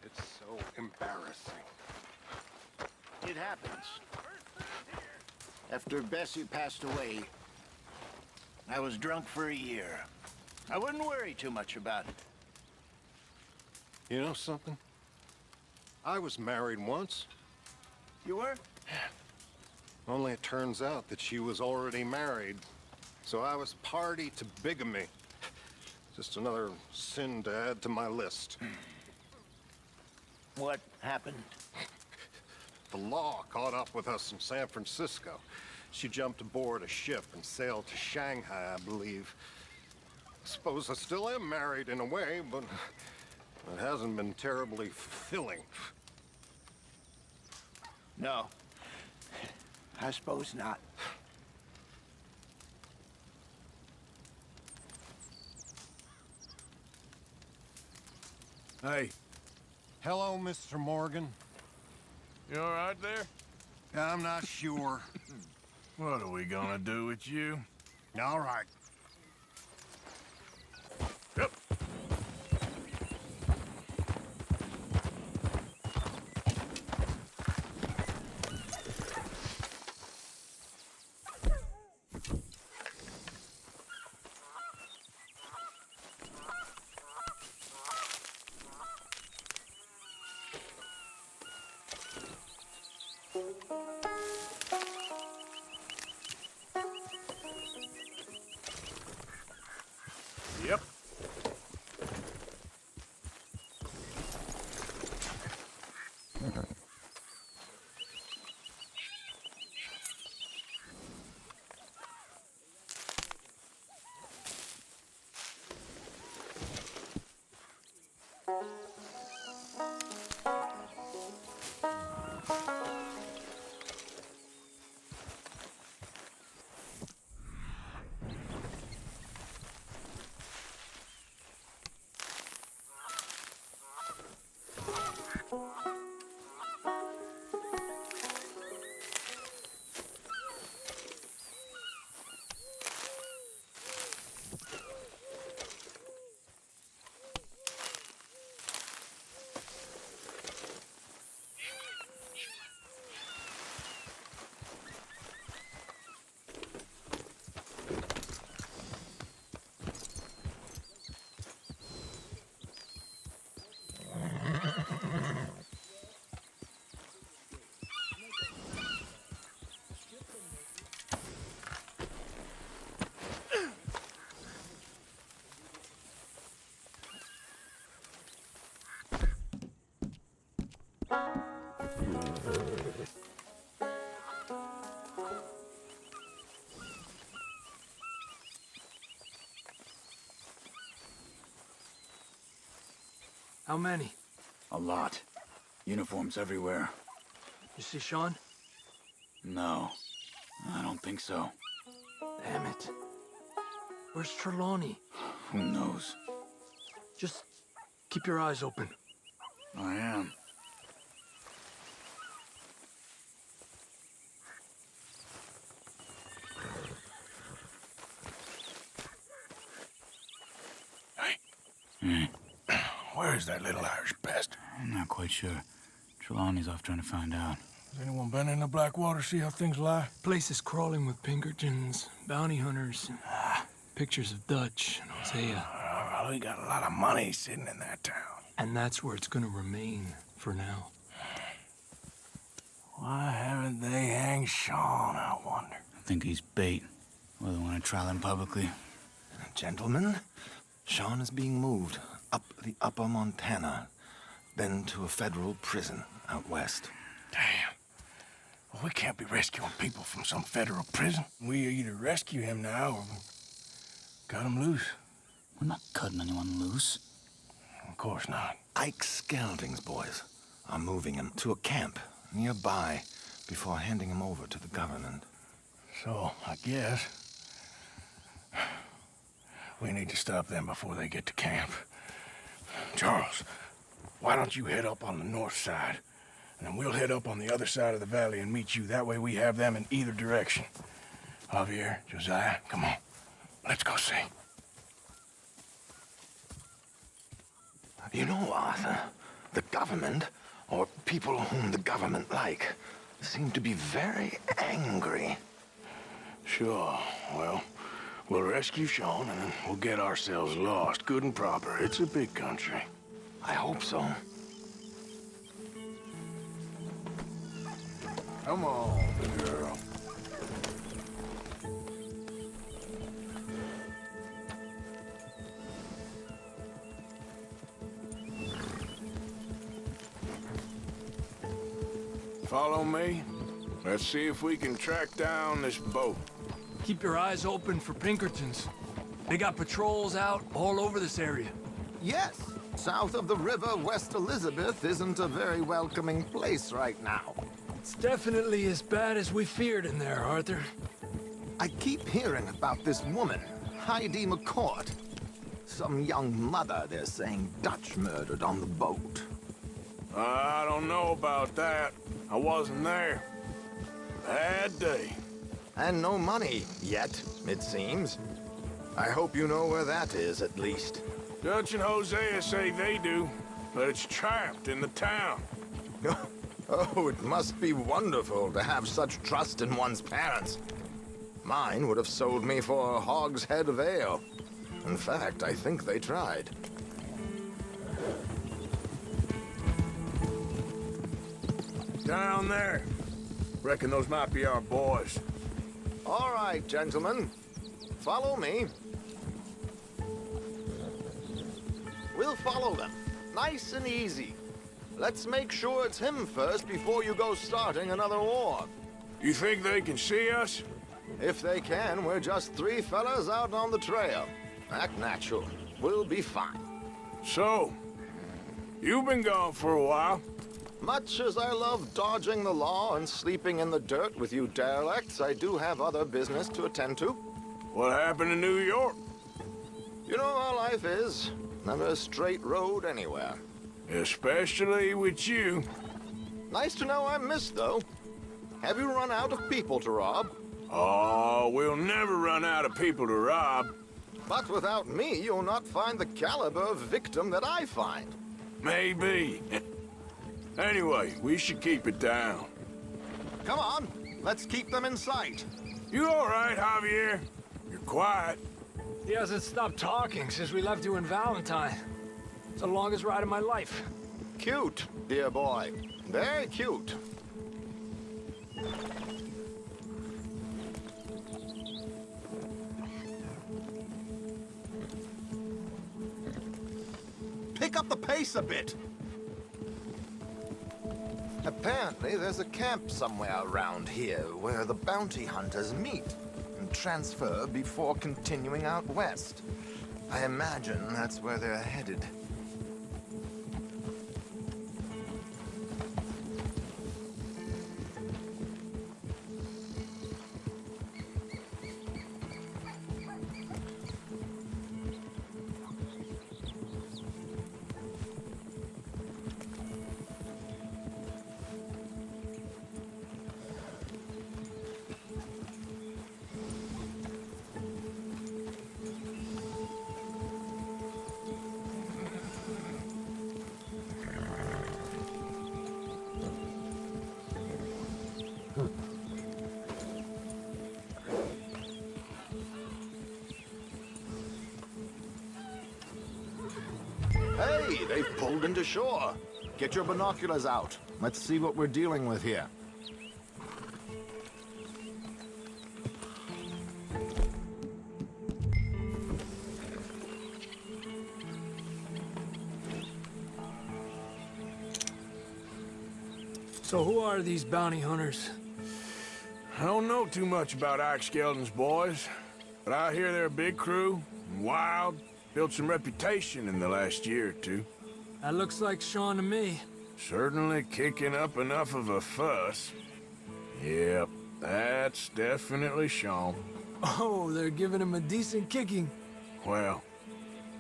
S: It's so embarrassing.
Q: It happens. After Bessie passed away, I was drunk for a year. I wouldn't worry too much about it.
S: You know something? I was married once.
Q: You were?
S: Only it turns out that she was already married. So I was party to bigamy. Just another sin to add to my list.
Q: What happened?
S: The law caught up with us in San Francisco. She jumped aboard a ship and sailed to Shanghai, I believe. I suppose I still am married in a way, but it hasn't been terribly fulfilling.
Q: No. I suppose not.
U: Hey.
S: Hello, Mr. Morgan.
N: You all right there?
S: I'm not sure.
N: What are we gonna do with you?
S: All right.
N: Yep.
U: Yep.
L: How many?
K: A lot. Uniforms everywhere.
L: You see Sean?
K: No, I don't think so.
L: Damn it. Where's Trelawney?
K: Who knows?
L: Just keep your eyes open.
K: I am.
N: Where's that little Irish bastard?
K: I'm not quite sure. Trelawney's off trying to find out.
N: Has anyone been in the Blackwater, see how things lie?
L: Place is crawling with Pinkertons, bounty hunters, and pictures of Dutch and Hosea.
N: Well, we got a lot of money sitting in that town.
L: And that's where it's gonna remain for now.
N: Why haven't they hanged Sean, I wonder?
K: I think he's bait. Well, they want to trial him publicly.
T: Gentlemen, Sean is being moved up the upper Montana, then to a federal prison out west.
N: Damn. Well, we can't be rescuing people from some federal prison. We either rescue him now or we cut him loose.
K: We're not cutting anyone loose.
N: Of course not.
T: Ike Skelding's boys are moving him to a camp nearby before handing him over to the government.
N: So, I guess We need to stop them before they get to camp. Charles, why don't you head up on the north side? And then we'll head up on the other side of the valley and meet you. That way we have them in either direction. Javier, Josiah, come on. Let's go see.
T: You know, Arthur, the government, or people whom the government like, seem to be very angry.
N: Sure, well, we'll rescue Sean and then we'll get ourselves lost, good and proper. It's a big country.
T: I hope so.
N: Come on, girl. Follow me. Let's see if we can track down this boat.
I: Keep your eyes open for Pinkertons. They got patrols out all over this area.
Q: Yes. South of the river, West Elizabeth isn't a very welcoming place right now.
I: It's definitely as bad as we feared in there, Arthur.
Q: I keep hearing about this woman, Heidi McCourt. Some young mother, they're saying, Dutch murdered on the boat.
N: I don't know about that. I wasn't there. Bad day.
Q: And no money, yet, it seems. I hope you know where that is, at least.
N: Dutch and Hosea say they do, but it's trapped in the town.
Q: Oh, it must be wonderful to have such trust in one's parents. Mine would have sold me for a hogshead of ale. In fact, I think they tried.
N: Down there. Reckon those might be our boys.
Q: All right, gentlemen. Follow me. We'll follow them. Nice and easy. Let's make sure it's him first before you go starting another war.
N: You think they can see us?
Q: If they can, we're just three fellas out on the trail. Act natural. We'll be fine.
N: So, you've been gone for a while.
Q: Much as I love dodging the law and sleeping in the dirt with you derelicts, I do have other business to attend to.
N: What happened in New York?
Q: You know how life is. Never a straight road anywhere.
N: Especially with you.
Q: Nice to know I'm missed, though. Have you run out of people to rob?
N: Oh, we'll never run out of people to rob.
Q: But without me, you'll not find the caliber of victim that I find.
N: Maybe. Anyway, we should keep it down.
Q: Come on, let's keep them in sight.
N: You all right, Javier? You're quiet.
I: He hasn't stopped talking since we left you in Valentine. It's the longest ride of my life.
Q: Cute, dear boy. Very cute. Pick up the pace a bit. Apparently, there's a camp somewhere around here where the bounty hunters meet and transfer before continuing out west. I imagine that's where they're headed. Hey, they've pulled into shore. Get your binoculars out. Let's see what we're dealing with here.
I: So who are these bounty hunters?
N: I don't know too much about Ike Skeldon's boys, but I hear they're a big crew, and wild, built some reputation in the last year or two.
I: That looks like Sean to me.
N: Certainly kicking up enough of a fuss. Yep, that's definitely Sean.
I: Oh, they're giving him a decent kicking.
N: Well,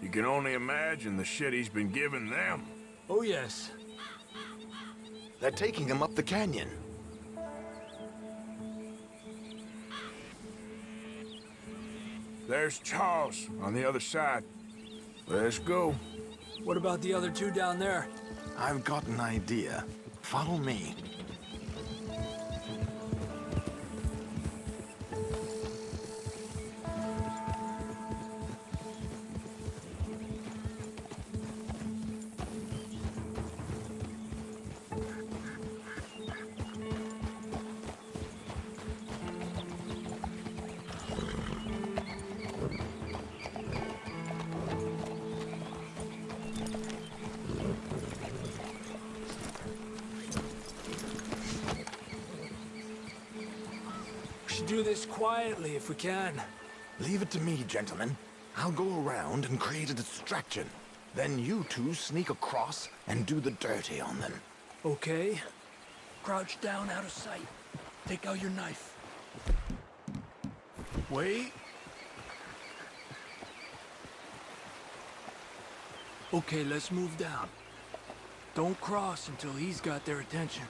N: you can only imagine the shit he's been giving them.
I: Oh, yes.
T: They're taking him up the canyon.
N: There's Charles on the other side. Let's go.
I: What about the other two down there?
T: I've got an idea. Follow me.
I: Do this quietly if we can.
T: Leave it to me, gentlemen. I'll go around and create a distraction. Then you two sneak across and do the dirty on them.
I: Okay. Crouch down out of sight. Take out your knife. Wait. Okay, let's move down. Don't cross until he's got their attention.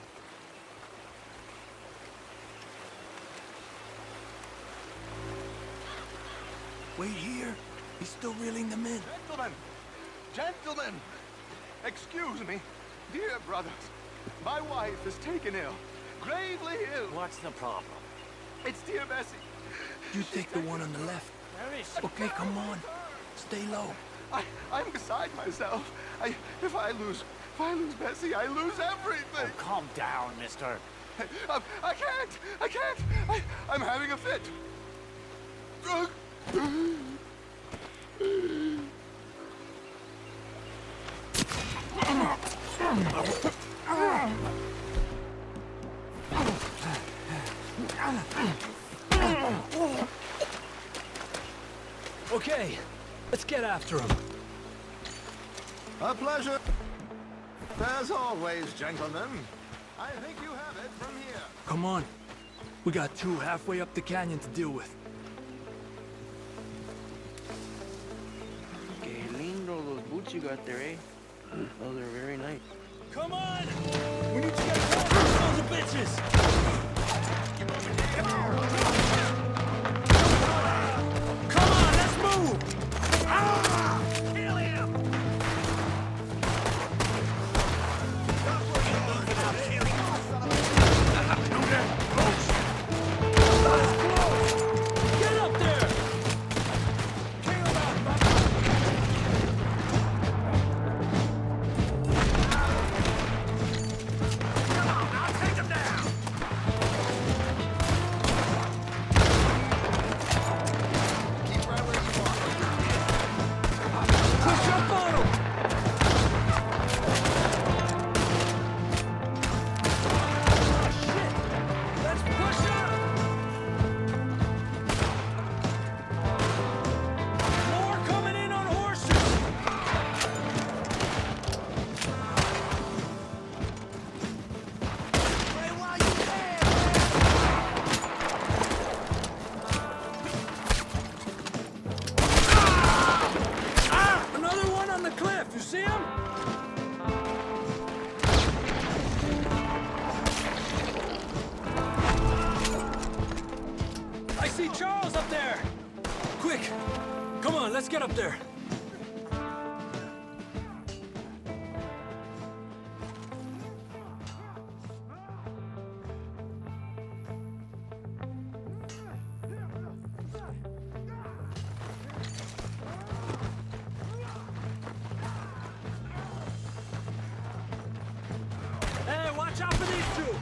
I: Wait here. He's still reeling them in.
R: Gentlemen! Gentlemen! Excuse me. Dear brothers, my wife is taken ill. Gravely ill.
V: What's the problem?
R: It's dear Bessie.
I: You take the one on the left.
V: Where is she?
I: Okay, come on. Stay low.
R: I'm beside myself. If I lose Bessie, I lose everything.
V: Oh, calm down, mister.
R: I can't. I'm having a fit.
I: Okay, let's get after him.
R: A pleasure. As always, gentlemen. I think you have it from here.
I: Come on. We got two halfway up the canyon to deal with.
W: Que lindo those boots you got there, eh? Those are very nice.
I: Come on! We need to get across these sons of bitches! Come on, let's move! Ah! Kill him! Get up there! Let's get up there. Hey, watch out for these two.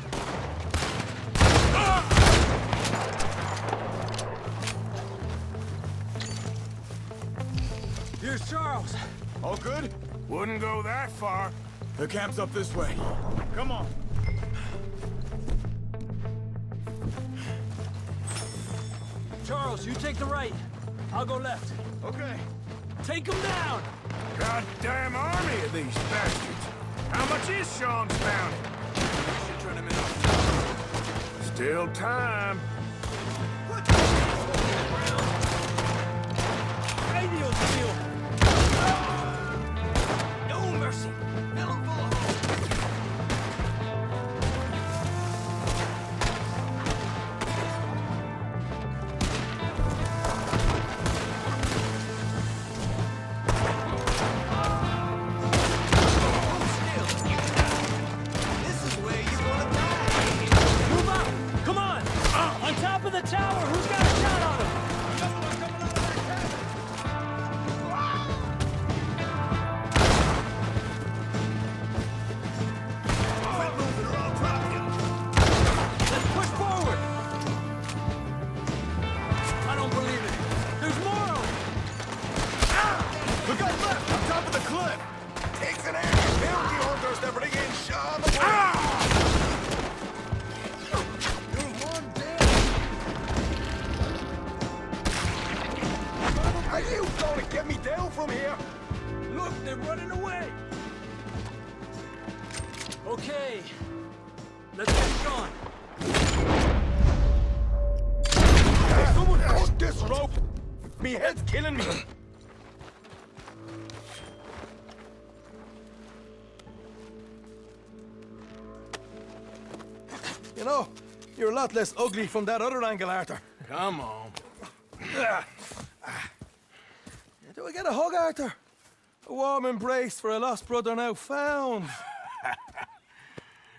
I: Here's Charles.
N: All good? Wouldn't go that far. The camp's up this way. Come on.
I: Charles, you take the right. I'll go left.
N: Okay.
I: Take them down!
N: Goddamn army of these bastards. How much is Sean's bounty?
T: Should turn him in.
N: Still time.
I: Radio's
U: Post everything in, Sean! You're one down! Are you gonna get me down from here?
I: Look, they're running away! Okay, let's get it going.
U: Hey, someone cut this rope! Me head's killing me! You know, you're a lot less ugly from that other angle, Arthur.
N: Come on.
U: Do I get a hug, Arthur? A warm embrace for a lost brother now found.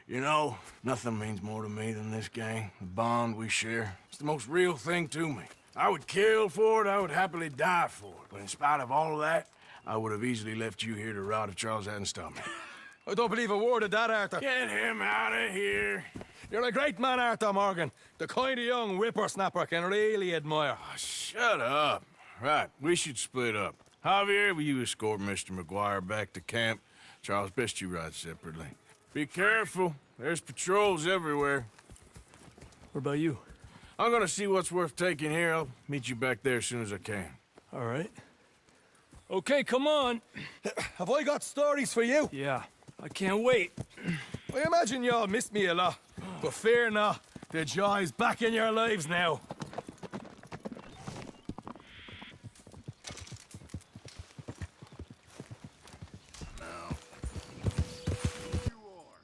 N: You know, nothing means more to me than this gang, the bond we share. It's the most real thing to me. I would kill for it, I would happily die for it. But in spite of all of that, I would have easily left you here to rot if Charles hadn't stopped me.
U: I don't believe a word of that, Arthur.
N: Get him out of here.
U: You're a great man, Arthur Morgan. The kind of young whippersnapper can really admire.
N: Oh, shut up. Right, we should split up. Javier, will you escort Mr. McGuire back to camp? Charles, best you ride separately. Be careful. There's patrols everywhere.
I: What about you?
N: I'm gonna see what's worth taking here. I'll meet you back there as soon as I can.
I: All right. Okay, come on.
U: Have I got stories for you?
I: Yeah, I can't wait.
U: I imagine y'all missed me a lot, but fear not, the joy's back in your lives now.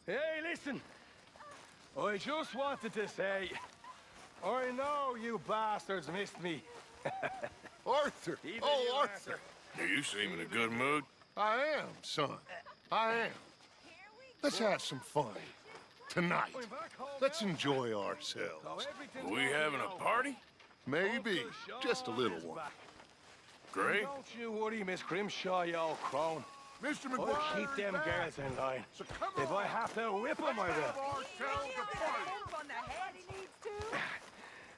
U: Hey, listen. I just wanted to say, I know you bastards missed me.
B: Arthur! Oh, Arthur!
N: You seem in a good mood.
B: I am, son. I am. Let's have some fun. Tonight. Let's enjoy ourselves.
N: Are we having a party?
B: Maybe. Just a little one.
N: Great.
U: Don't you worry, Miss Grimshaw, you old crone.
B: Mr.
U: I'll
B: McGuire,
U: keep them girls in line.
B: So come
U: If I have to whip them, I will.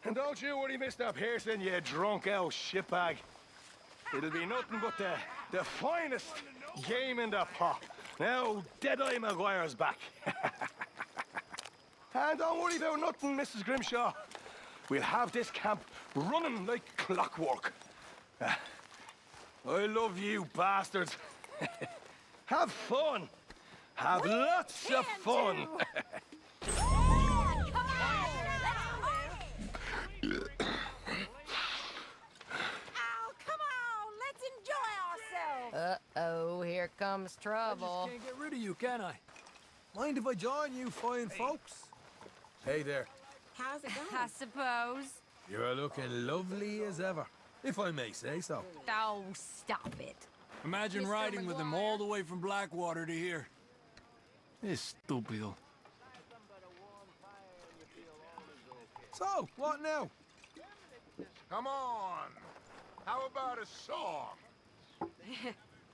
U: And don't you worry, Mr. Pearson, you drunk old shitbag. It'll be nothing but the finest game in the pot. Now, Deadeye McGuire's back. And don't worry about nothing, Mrs. Grimshaw. We'll have this camp running like clockwork. I love you, bastards. Have fun. Have lots of fun.
J: Uh-oh, here comes trouble.
I: I just can't get rid of you, can I?
U: Mind if I join you fine folks? Hey there.
O: How's it going? I suppose.
U: You're looking lovely as ever, if I may say so.
O: Oh, stop it.
I: Imagine riding with him all the way from Blackwater to here. Estúpido.
U: So, what now?
B: Come on. How about a song?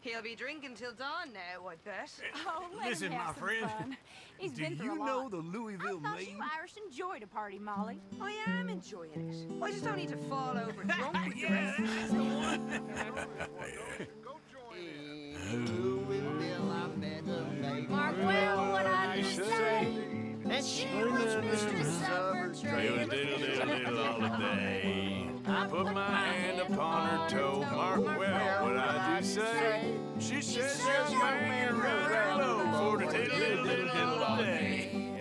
O: He'll be drinking till dawn now, I bet.
C: Oh, let
I: Listen,
C: him
I: my
C: have some
I: friend,
C: fun. He's
I: do
C: been through
I: you
C: a
I: know
C: lot.
I: the Louisville
C: I thought
I: Maid?
C: you Irish enjoyed a party, Molly.
O: I am enjoying it. I just don't need to fall over drunk with the rest.
I: That's the one.
C: Mark well what I just say. And she was mistress of her trade.
N: Diddle holiday. I put my hand upon her toe. Mark well what I do say. She says yes, man, right low for the diddle holiday.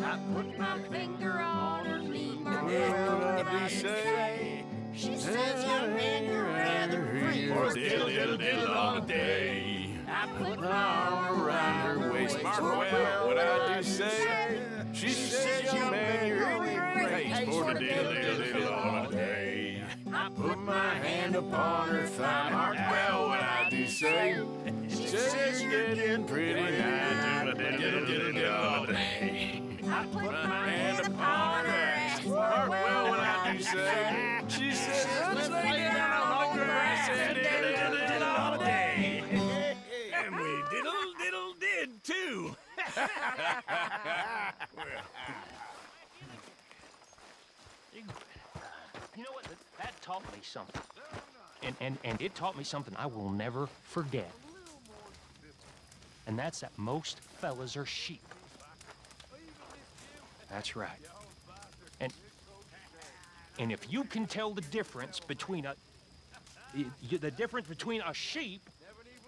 C: I put my finger on her knee. Mark
N: Well,
C: well
N: what I do say.
C: She says, young man, you're rather free.
N: For diddle holiday.
C: I put
N: My arm around her waist. Mark well what I do say. She says, young man, you're in grace for the diddle holiday. I put my hand upon her thigh. Mark well what I do say. She says, you're getting pretty nice to the diddle holiday.
C: I put
N: My hand upon her ass. Mark well what I do say. She says, let's lay down on the grass and diddle holiday.
I: And we diddle did too.
A: You know what? That taught me something. And it taught me something I will never forget. And that's that most fellas are sheep. That's right. And if you can tell the difference between a sheep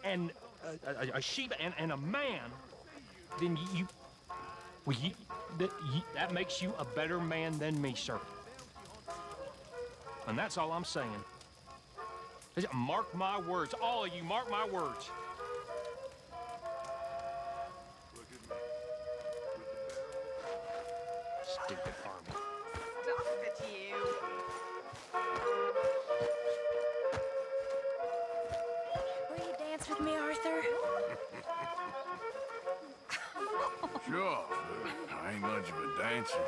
A: and a sheep and a man, then that makes you a better man than me, sir. And that's all I'm saying. Mark my words, all of you, mark my words. Stupid army.
O: Stop it, you.
C: Will you dance with me, Arthur?
N: Sure, but I ain't much of a dancer.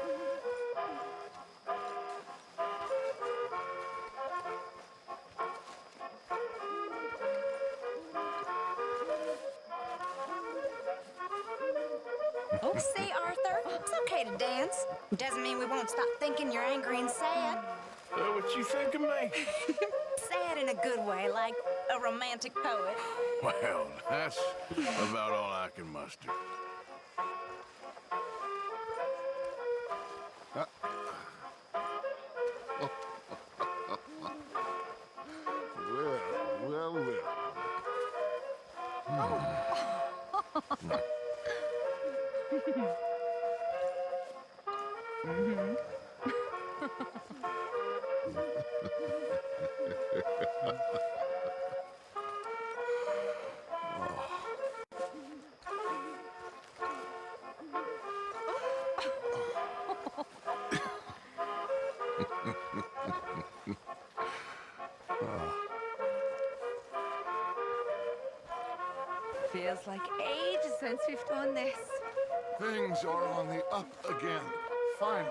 C: Oh, see, Arthur? It's okay to dance. Doesn't mean we won't stop thinking you're angry and sad.
N: What you think of me?
C: Sad in a good way, like a romantic poet.
N: Well, that's about all I can muster.
O: Feels like ages since we've done this.
B: Things are on the up again, finally.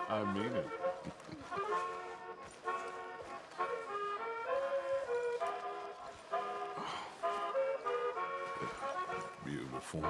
B: I mean it. Beautiful.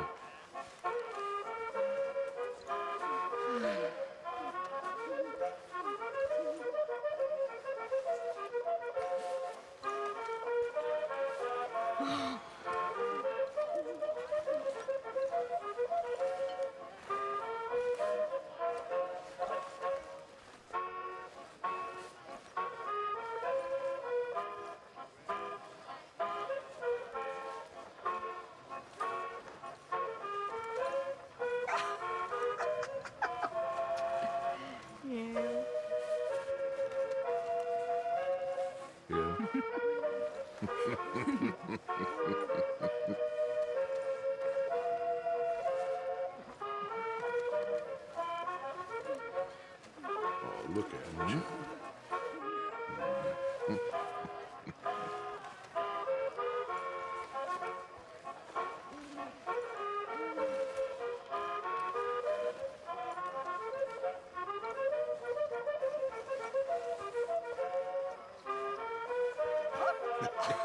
B: Yeah. Oh, look at you.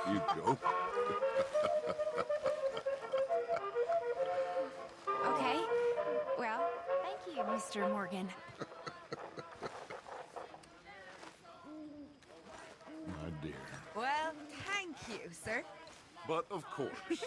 B: You go.
C: Okay. Well, thank you, Mr. Morgan.
B: My dear.
O: Well, thank you, sir.
B: But of course.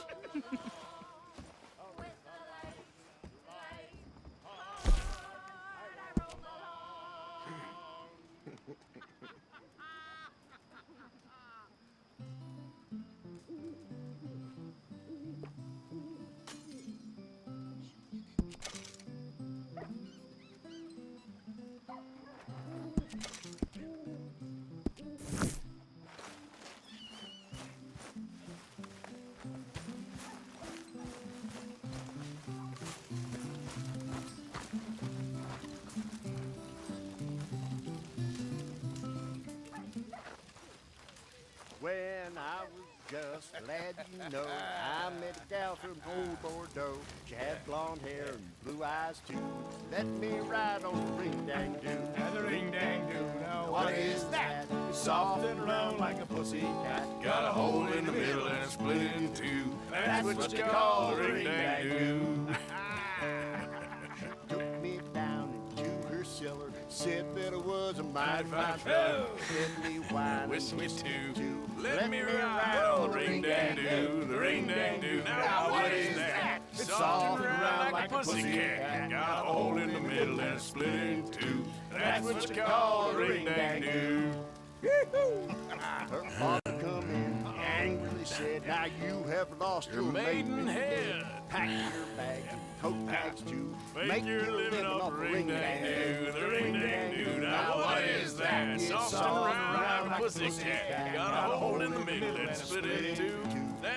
Q: just to let you know I met a gal from old Bordeaux. She had blonde hair and blue eyes too. Let me ride on the ring-dang-doo.
U: And the ring-dang-doo, now
Q: What is that?
U: It's soft and round like a pussy cat.
N: Got a hole in the middle and it's split in two. That's what you call a ring-dang-doo.
Q: Took me down into her cellar. Said that it was a mighty fine fellow. Steadily whining,
N: Whiskey too. Let me ride on the ring-dang-doo, the ring-dang-doo. Now what is that? It's soft and round like a pussycat. Got a hole in the middle and it's split in two. That's what you call a ring-dang-doo.
Q: Her father come in, angrily said, now you have lost your maidenhead. Pack your bags and coat bags too.
N: Make your living off the ring-dang-doo, the ring-dang-doo. Now what is that? Soft and round like a pussycat. Got a hole in the middle and split in two.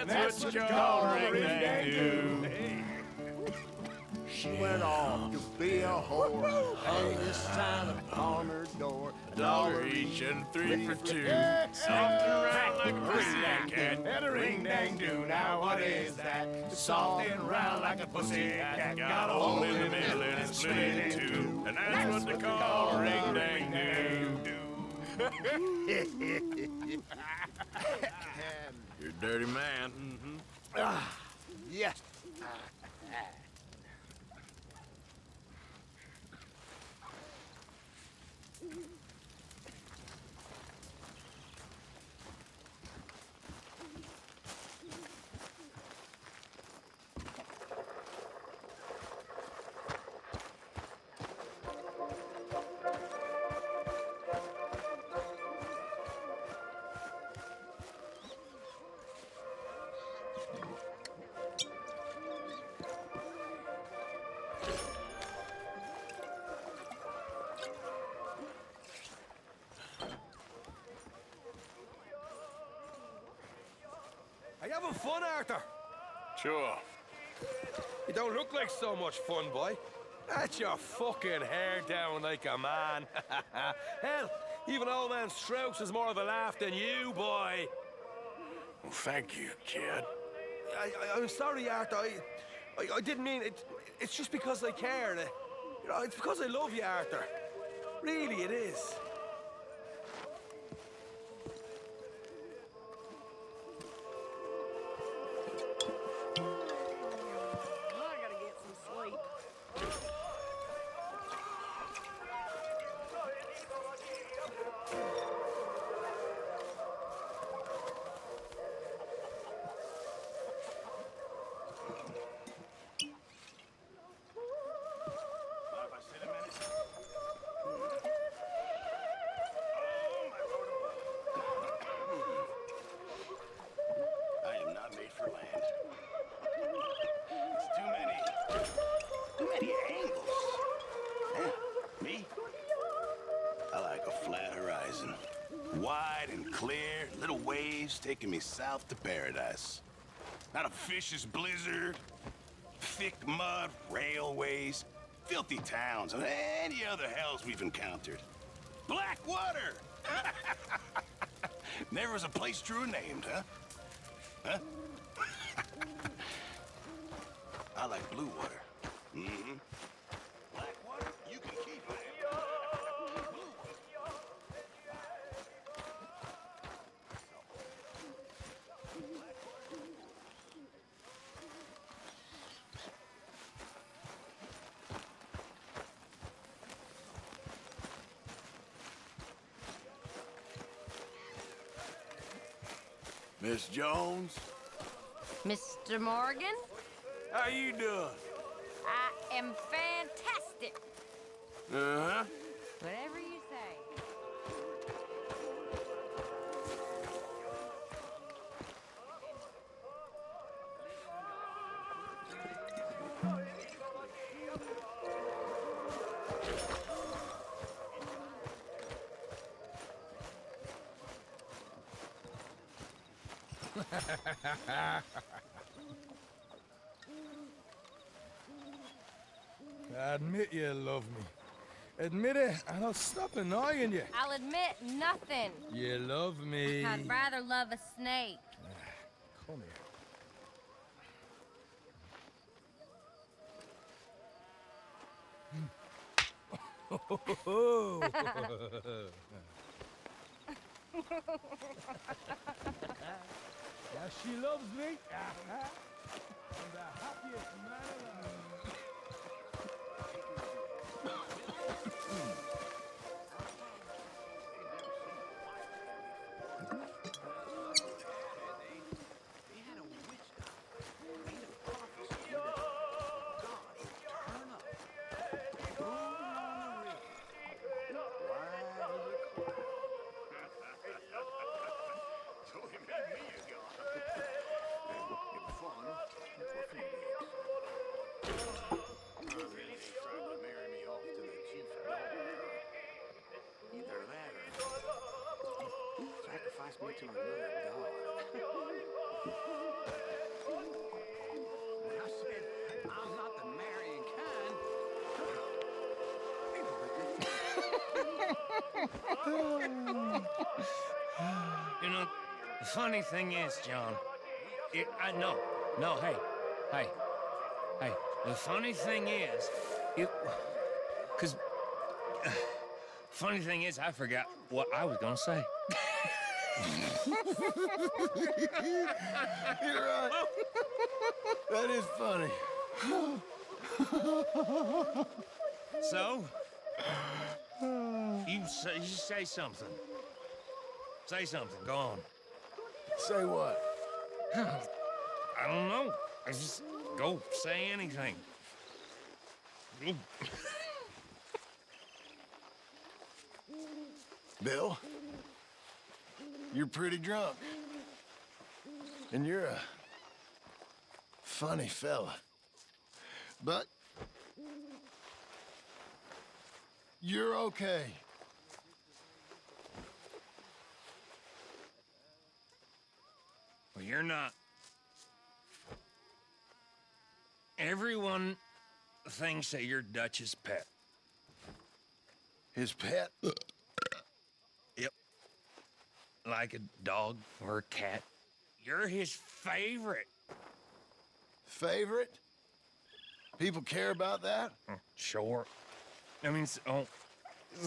N: That's what you call a ring-dang-doo.
Q: She went off to be a whore. Hung this sign upon her door.
N: $1 each and 3 for 2. Soft and round like a pussycat.
U: And a ring-dang-doo, now what is that? It's soft and round like a pussycat.
N: Got a hole in the middle and it's split in two. And that's what they call a ring-dang-doo. You're a dirty man.
Q: Yes.
E: Are you having fun, Arthur?
N: Sure.
E: You don't look like so much fun, boy. That's your fucking hair down like a man. Hell, even old man Strauss is more of a laugh than you, boy.
N: Well, thank you, kid.
E: I'm sorry, Arthur. I didn't mean it. It's just because I care. You know, it's because I love you, Arthur. Really, it is.
F: Wide and clear, little waves taking me south to paradise. Not a vicious blizzard, thick mud, railways, filthy towns, and any other hells we've encountered. Black water! Never was a place truer named, huh? Huh? I like blue water. Mm-hmm. Black water, you can keep it.
N: Miss Jones?
C: Mr. Morgan?
N: How you doing?
C: I am fantastic.
N: Uh-huh.
C: Whatever you say.
U: Admit you love me. Admit it, and I'll stop annoying you.
C: I'll admit nothing.
U: You love me.
C: I'd rather love a snake.
N: Come here. Now she loves me. I'm the happiest man alive.
T: Sacrifice me to another god. When I said I'm not the marrying kind,
A: You know, the funny thing is, John, no, hey, the funny thing is, funny thing is, I forgot what I was gonna say.
N: You're right. That is funny.
A: So, you say something. Say something, go on.
N: Say what?
A: I don't know. Just go say anything.
N: Bill, you're pretty drunk. And you're a funny fella. But you're okay.
A: Well, you're not. Everyone thinks that you're Dutch's pet.
N: His pet?
A: Yep. Like a dog or a cat. You're his favorite.
N: Favorite? People care about that?
A: Sure. I mean, it's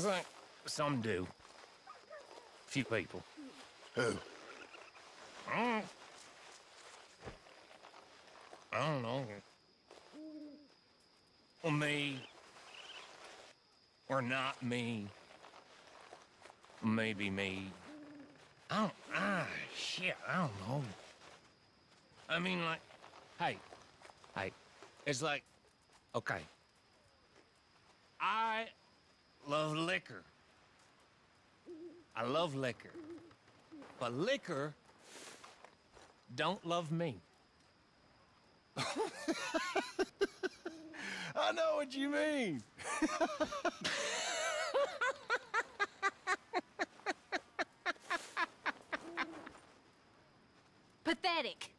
A: like some do. Few people.
N: Who?
A: I don't know. Well, me. Or not me. Maybe me. Shit, I don't know. I mean, like, hey, it's like, okay. I love liquor. I love liquor. But liquor don't love me.
N: I know what you mean.
J: Pathetic.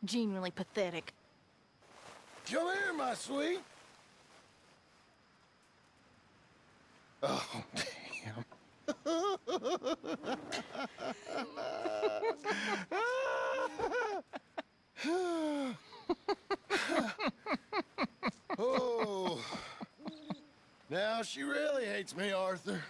J: Genuinely pathetic.
N: Come here, my sweet. Oh, damn. Oh. Now she really hates me, Arthur.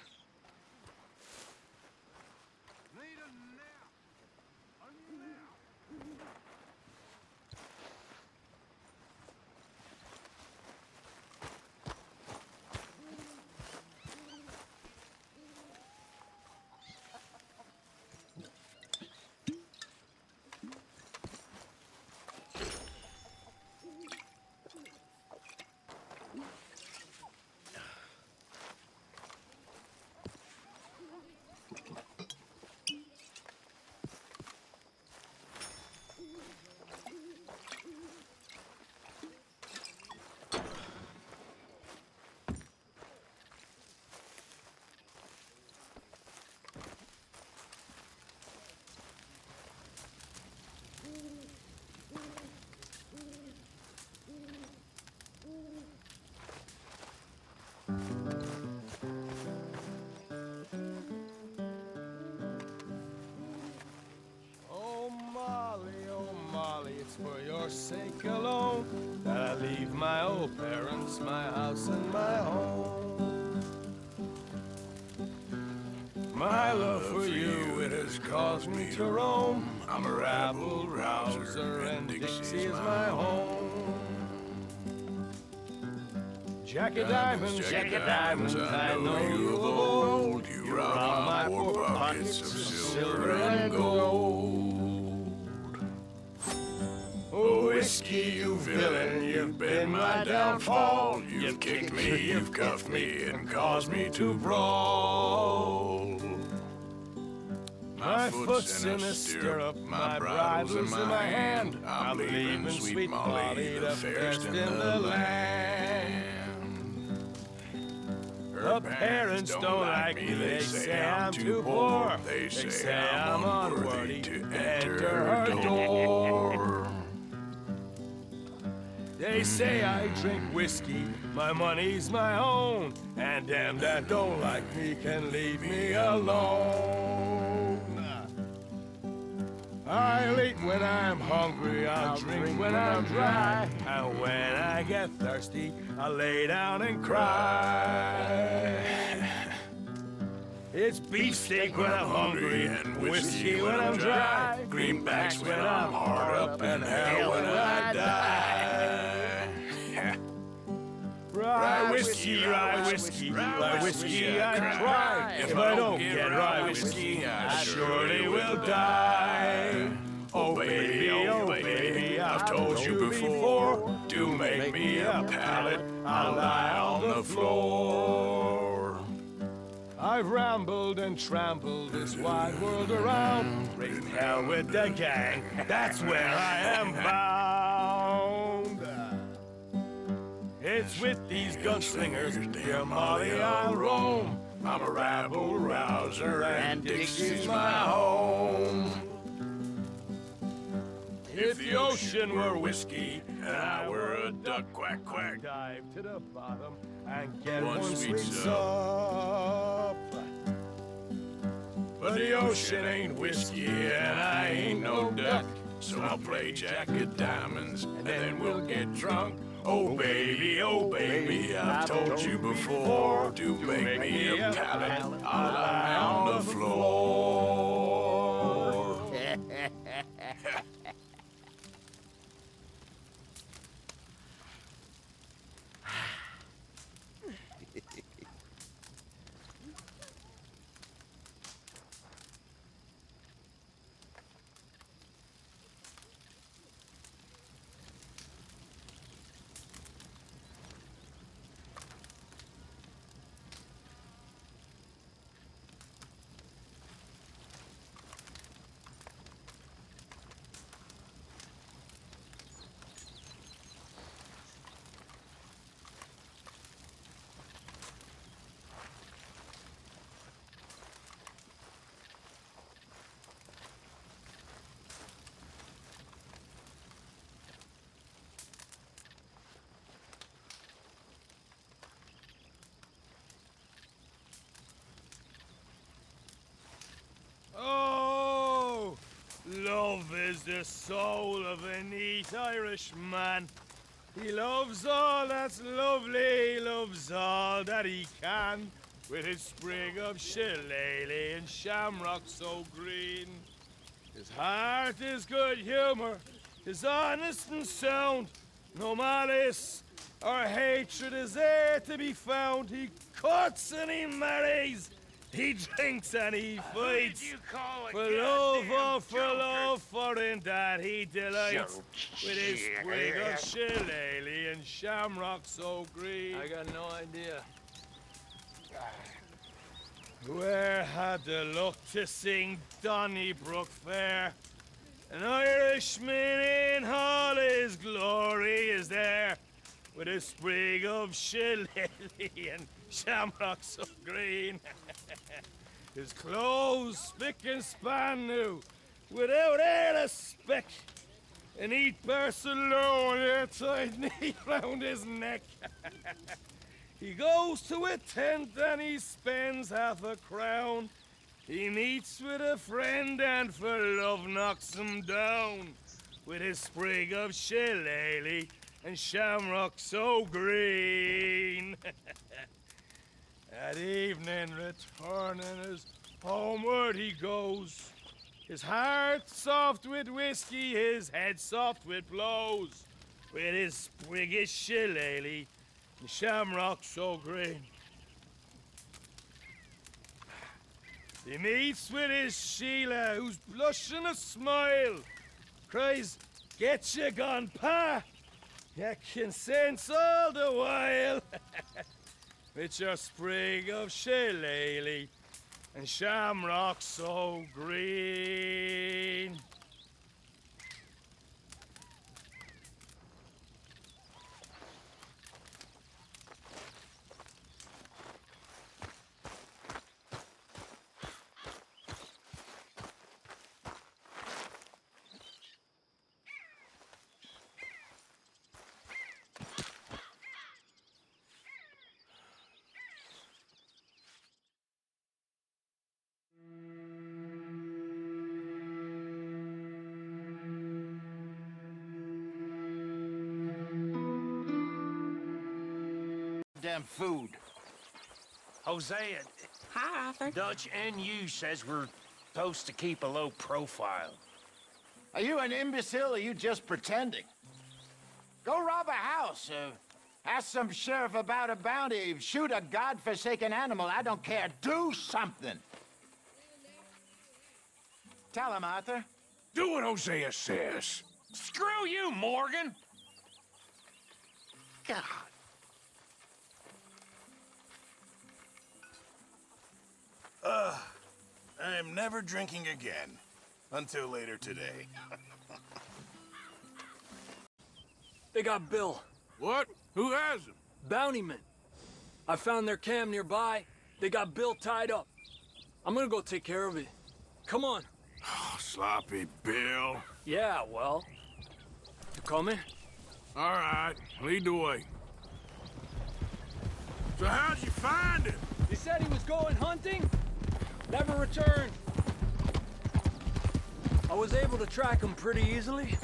E: sake alone that I leave my old parents, my house and my home. My love for you, it has caused me to roam. I'm a rabble rouser and Dixie is my home. Jack of diamonds, I know you of old. You rob my poor pockets of silver and gold. Oh, whiskey, you villain, you've been my downfall. You've kicked me, you've cuffed me, and caused me to brawl. My foot's in a stirrup, my bridle's in my hand. I'm leaving sweet Molly, the fairest in the land. Her parents don't like me, they say I'm too poor. They say I'm unworthy to enter her door. They say I drink whiskey, my money's my own, and them that don't like me can leave me alone. I'll eat when I'm hungry, I'll drink when I'm dry, and when I get thirsty, I'll lay down and cry. It's beefsteak when I'm hungry, and whiskey when I'm dry, greenbacks when I'm hard up, and hell when I die. Rye whiskey, rye whiskey, rye whiskey, I cry. If I don't get rye whiskey, I surely will die. Oh baby, I've told you before, do make me a pallet, I'll lie on the floor. I've rambled and trampled this wide world around, raising hell with the gang, that's where I am bound. It's with these gunslingers, dear Molly, I'll roam. I'm a rabble rouser and Dixie's my home. If the ocean were whiskey and I were a duck, quack, quack, dive to the bottom and get one sweet sup. But the ocean ain't whiskey and I ain't no duck, so I'll play Jack of diamonds and then we'll get drunk. Oh baby, I've told you before, do make me a pallet, I'll lie on the floor. Oh, love is the soul of a neat Irishman. He loves all that's lovely, he loves all that he can, with his sprig of shillelagh and shamrock so green. His heart is good humor, his honest and sound, no malice or hatred is there to be found. He cuts and he marries, he drinks and he fights, for love or for love, for in that he delights, with his sprig of shillelagh and shamrock so green.
I: I got no idea.
E: Where had the luck to sing Donnybrook Fair? An Irishman in all his glory is there, with a sprig of shillelagh and shamrock so green. His clothes spick and span new, without e'er a speck. A neat Barcelona tied neat round his neck. He goes to a tent and he spends half a crown. He meets with a friend and for love knocks him down. with his sprig of shillelagh and shamrock so green. At evening, returning as homeward he goes, his heart soft with whiskey, his head soft with blows, with his sprig of shillelagh and shamrock so green. He meets with his Sheila, who's blushing a smile, cries, "Get you gone, pa! You can sense all the while." With your sprig of shillelagh and shamrock so green.
Q: Damn food.
A: Hosea.
D: Hi, Arthur.
A: Dutch and you says we're supposed to keep a low profile.
Q: Are you an imbecile or are you just pretending? Go rob a house. Ask some sheriff about a bounty. Shoot a godforsaken animal. I don't care. Do something. Tell him, Arthur.
N: Do what Hosea says.
A: Screw you, Morgan!
Q: God.
H: I'm never drinking again. Until later today.
I: They got Bill.
N: What? Who has him?
I: Bountymen. I found their camp nearby. They got Bill tied up. I'm gonna go take care of it. Come on.
N: Oh, sloppy Bill.
I: Yeah, well. You coming?
N: All right, lead the way. So how'd you find him?
I: He said he was going hunting. Never returned. I was able to track him pretty easily.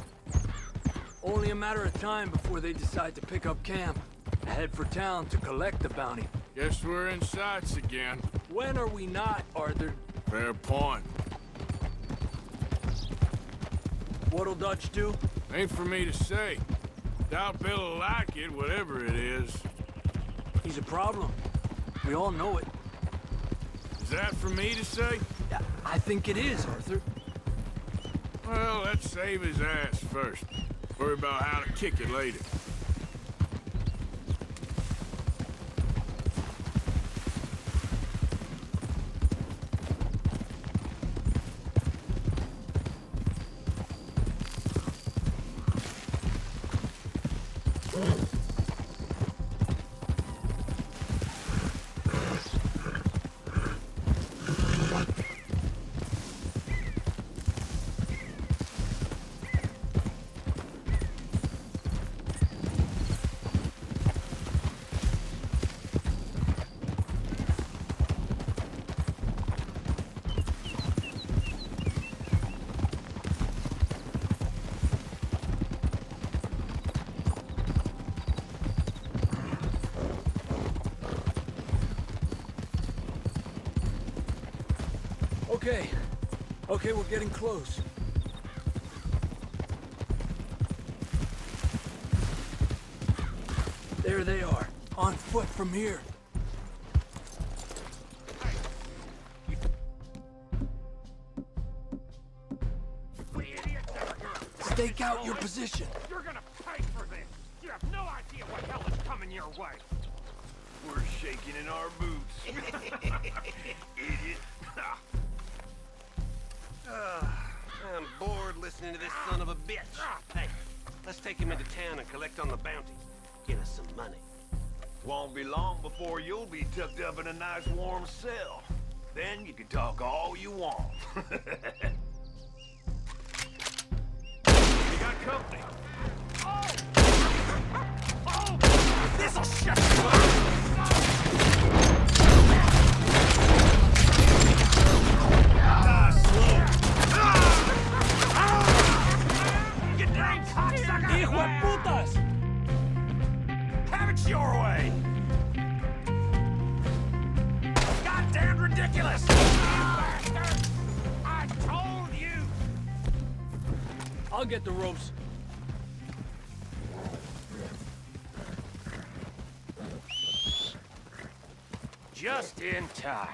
I: Only a matter of time before they decide to pick up camp. Head for town to collect the bounty.
N: Guess we're in sights again.
I: When are we not, Arthur?
N: Fair point.
I: What'll Dutch do?
N: Ain't for me to say. Doubt Bill'll like it, whatever it is.
I: He's a problem. We all know it.
N: Is that for me to say?
I: I think it is, Arthur.
N: Well, let's save his ass first. Worry about how to kick it later.
I: Okay, we're getting close. There they are, on foot from here. Stake out your position.
A: You're gonna pay for this! You have no idea what hell is coming your way!
F: We're shaking in our boots. Idiot.
M: I'm bored listening to this son of a bitch. Hey, let's take him into town and collect on the bounty. Get us some money.
F: Won't be long before you'll be tucked up in a nice warm cell. Then you can talk all you want. You got company. Oh! Oh! This'll shut you up! Die slow. Get down!
A: it's your way! Goddamn ridiculous! You bastard! I told you!
I: I'll get the ropes.
A: Just in time.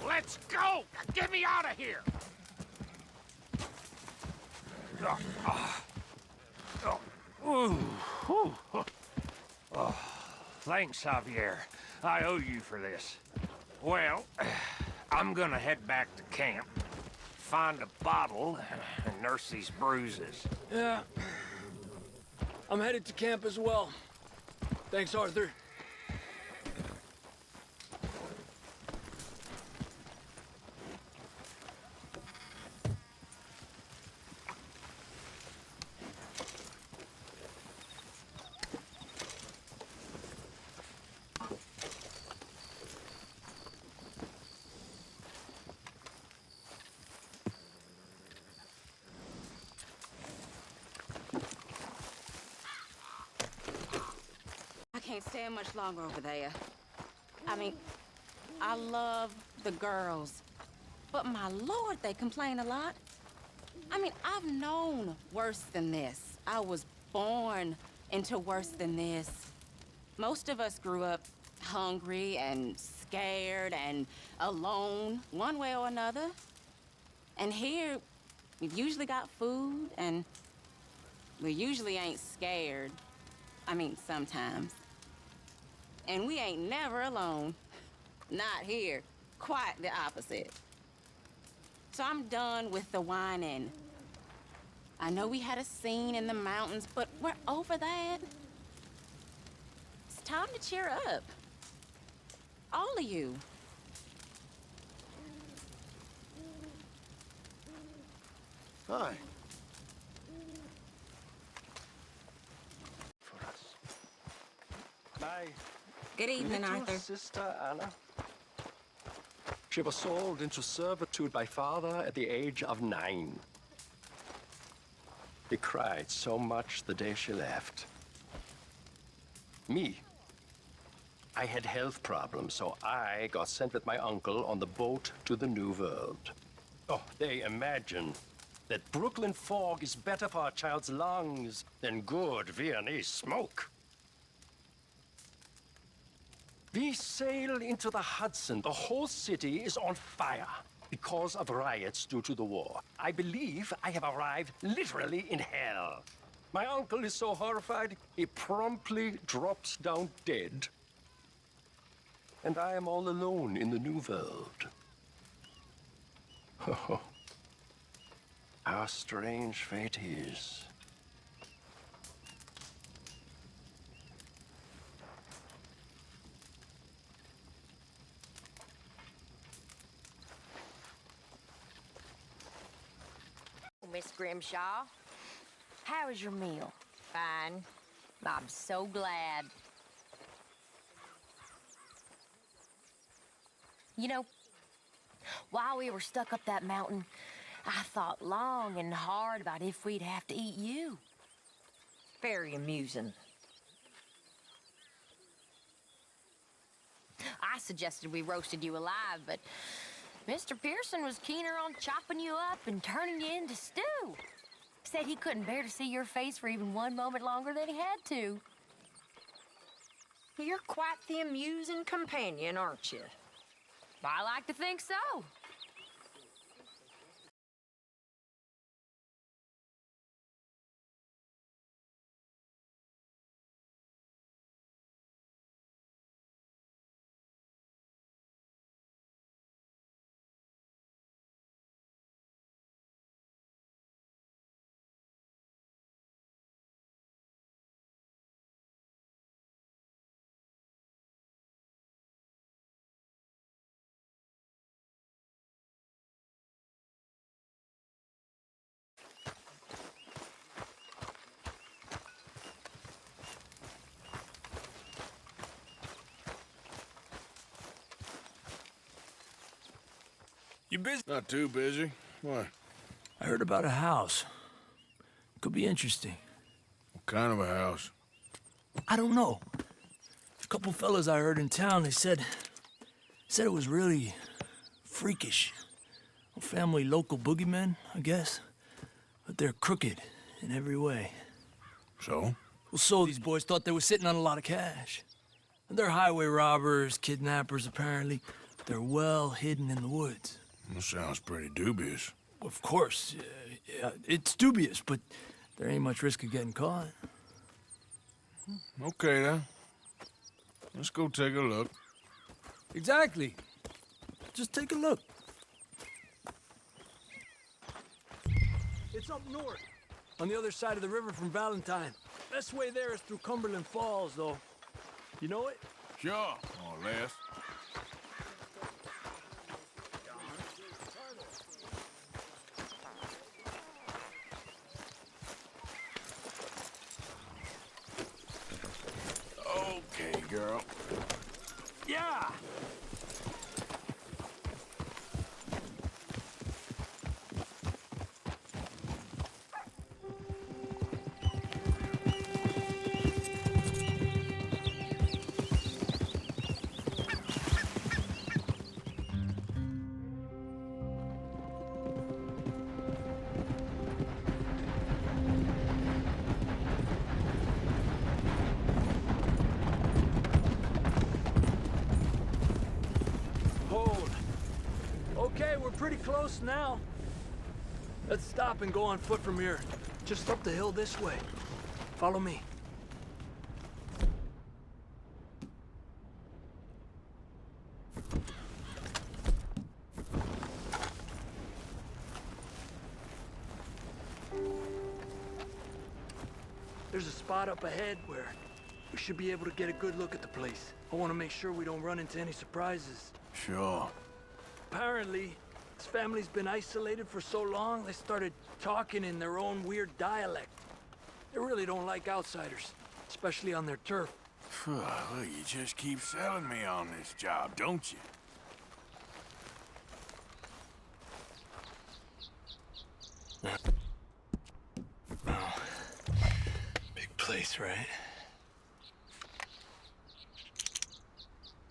A: Let's go! Get me out of here! Thanks, Javier. I owe you for this. Well, I'm gonna head back to camp, find a bottle, and nurse these bruises.
I: Yeah. I'm headed to camp as well. Thanks, Arthur.
D: I can't stand much longer over there. I mean, I love the girls. But my lord, they complain a lot. I mean, I've known worse than this. I was born into worse than this. Most of us grew up hungry and scared and alone, one way or another. And here, we've usually got food, and we usually ain't scared. I mean, sometimes. And we ain't never alone. Not here. Quite the opposite. So I'm done with the whining. I know we had a scene in the mountains, but we're over that. It's time to cheer up. All of you.
S: Hi.
G: My
D: Good evening,
G: little
D: Arthur.
G: sister, Anna. She was sold into servitude by father at the age of 9. He cried so much the day she left. Me, I had health problems, so I got sent with my uncle on the boat to the New World. Oh, they imagine that Brooklyn fog is better for a child's lungs than good Viennese smoke. We sail into the Hudson. The whole city is on fire because of riots due to the war. I believe I have arrived literally in hell. My uncle is so horrified, he promptly drops down dead. And I am all alone in the New World. Oh, how strange fate is.
C: Miss Grimshaw, how was your meal? Fine. I'm so glad. You know, while we were stuck up that mountain, I thought long and hard about if we'd have to eat you. Very amusing. I suggested we roasted you alive, but Mr. Pearson was keener on chopping you up and turning you into stew. Said he couldn't bear to see your face for even one moment longer than he had to.
O: You're quite the amusing companion, aren't you?
C: I like to think so.
N: You busy? Not too busy. Why?
L: I heard about a house. Could be interesting.
N: What kind of a house?
I: I don't know. A couple fellas I heard in town, they said it was really freakish. A family local boogeymen, I guess. But they're crooked in every way.
N: So?
I: Well, so these boys thought they were sitting on a lot of cash. They're highway robbers, kidnappers, apparently. They're well hidden in the woods.
N: That sounds pretty dubious.
I: Of course, yeah, it's dubious, but there ain't much risk of getting caught.
N: Okay, then. Let's go take a look.
I: Exactly. Just take a look. It's up north, on the other side of the river from Valentine. Best way there is through Cumberland Falls, though. You know it?
N: Sure, more or less. Okay, girl.
I: Yeah! Okay, we're pretty close now. Let's stop and go on foot from here. Just up the hill this way. Follow me. There's a spot up ahead where we should be able to get a good look at the place. I want to make sure we don't run into any surprises.
N: Sure.
I: Apparently, this family's been isolated for so long, they started talking in their own weird dialect. They really don't like outsiders, especially on their turf.
N: Well, you just keep selling me on this job, don't you?
I: Oh. Big place, right?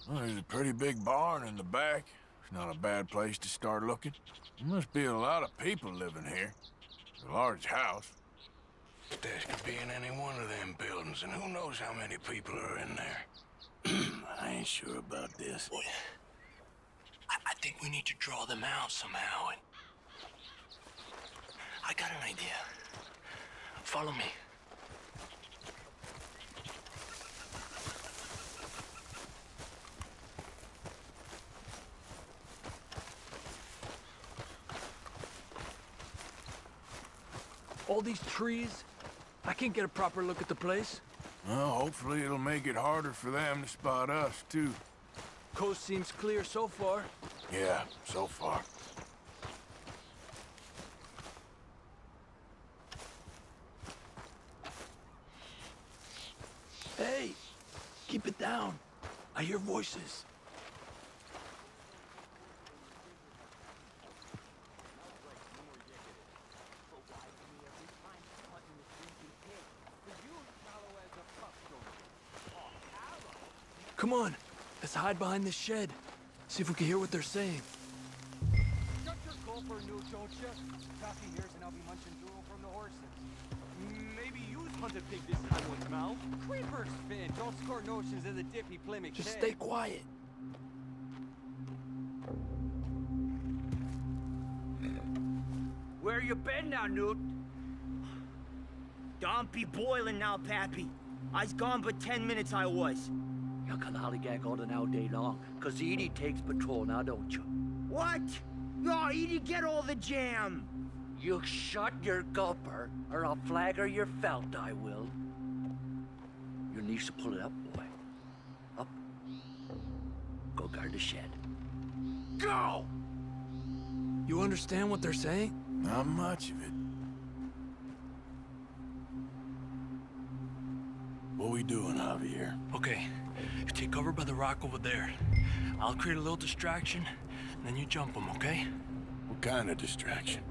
N: Well, there's a pretty big barn in the back. It's not a bad place to start looking. There must be a lot of people living here. It's a large house.
T: Stash could be in any one of them buildings, and who knows how many people are in there.
N: I ain't sure about this.
I: Boy, I think we need to draw them out somehow. And I got an idea. Follow me. All these trees, I can't get a proper look at the place.
N: Well, hopefully it'll make it harder for them to spot us, too.
I: Coast seems clear so far.
N: Yeah, so far.
I: Hey, keep it down. I hear voices. Come on, let's hide behind this shed. See if we can hear what they're saying.
K: Shut your gulper, new, don't you? Talking ears and I'll be munching drool from the horses. Maybe you hunt a pig this time once, Mal. Creepers, Finn. Don't score notions in the dippy Plymouth.
I: Just stay quiet.
K: Where you been now, Newt? Don't be boiling now, Pappy. I's gone but 10 minutes I was.
P: You can lollygag all the all day long, cause Edie takes patrol now, don't you?
K: What? No, Edie, get all the jam.
P: You shut your gulper, or I'll flagger your felt, I will. Your niece will pull it up, boy. Up. Go guard the shed.
K: Go!
I: You understand what they're saying?
N: Not much of it. What we doing, Javier?
I: Okay, you take cover by the rock over there. I'll create a little distraction, and then you jump them, okay?
N: What kind of distraction?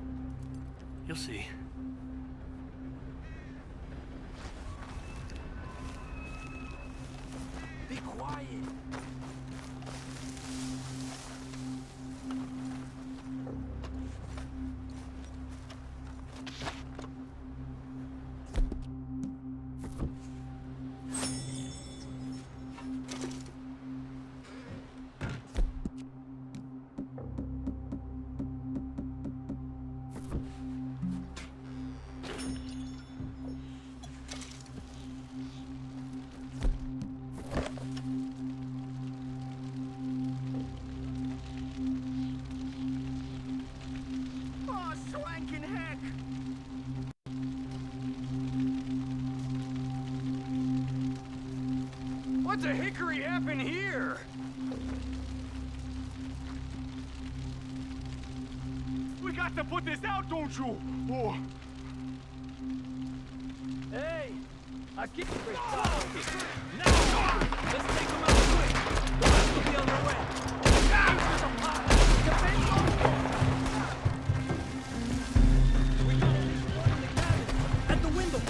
I: You'll see.
L: quiet.
K: Oh, swanking heck! What the hickory happened here? We got to put this out, don't you? Oh.
L: Hey, I keep the great now. Let's take them out quick. The rest will be on their way. There's a pot. Defend your fort. We got at least one in the cabin. At the window.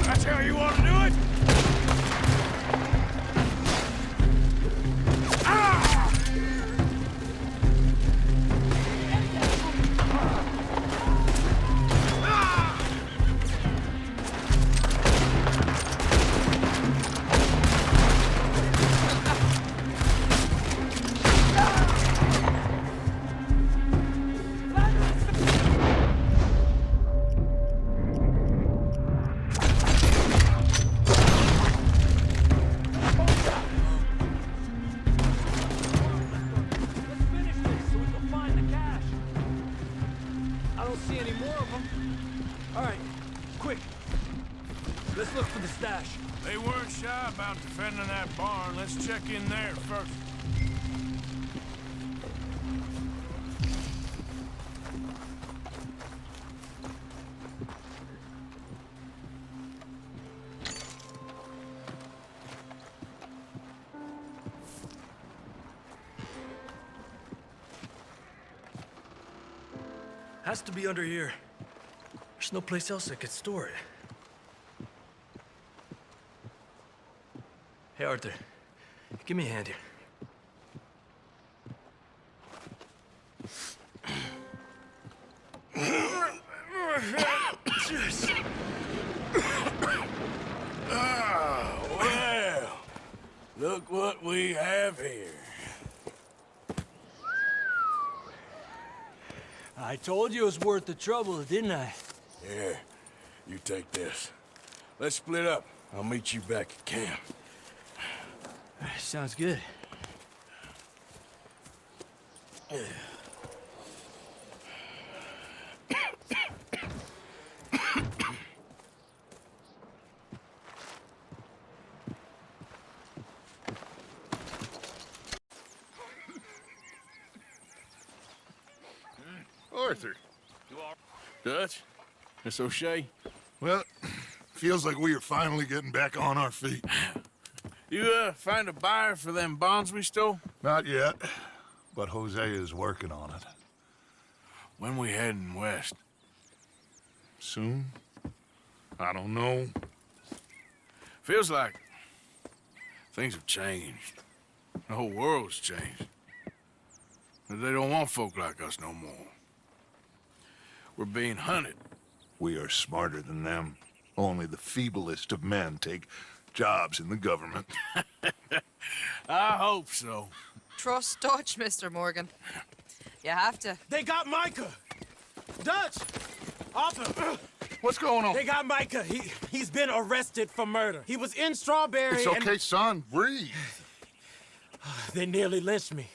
N: That's how you want to do it?
L: I don't see any more of them. All right, quick. Let's look for the stash.
N: They weren't shy about defending that barn. Let's check in there first.
I: Has to be under here. There's no place else that could store it. Hey, Arthur. Give me a hand here.
N: Ah, well, look what we have here.
I: I told you it was worth the trouble, didn't I?
N: Here, you take this. Let's split up. I'll meet you back at camp.
I: Sounds good.
B: Arthur.
N: Dutch? Miss O'Shea?
B: Well, feels like we are finally getting back on our feet.
N: You, find a buyer for them bonds we stole?
B: Not yet, but Hosea is working on it.
N: When we heading west?
B: Soon? I don't know.
N: Feels like things have changed. The whole world's changed. But they don't want folk like us no more. We're being hunted.
B: We are smarter than them. Only the feeblest of men take jobs in the government.
N: I hope so.
O: Trust Dutch, Mr. Morgan. You have to.
E: They got Micah! Dutch! Arthur!
B: What's going on?
E: They got Micah. He's been arrested for murder. He was in Strawberry.
B: It's okay, son. Breathe.
E: They nearly lynched me.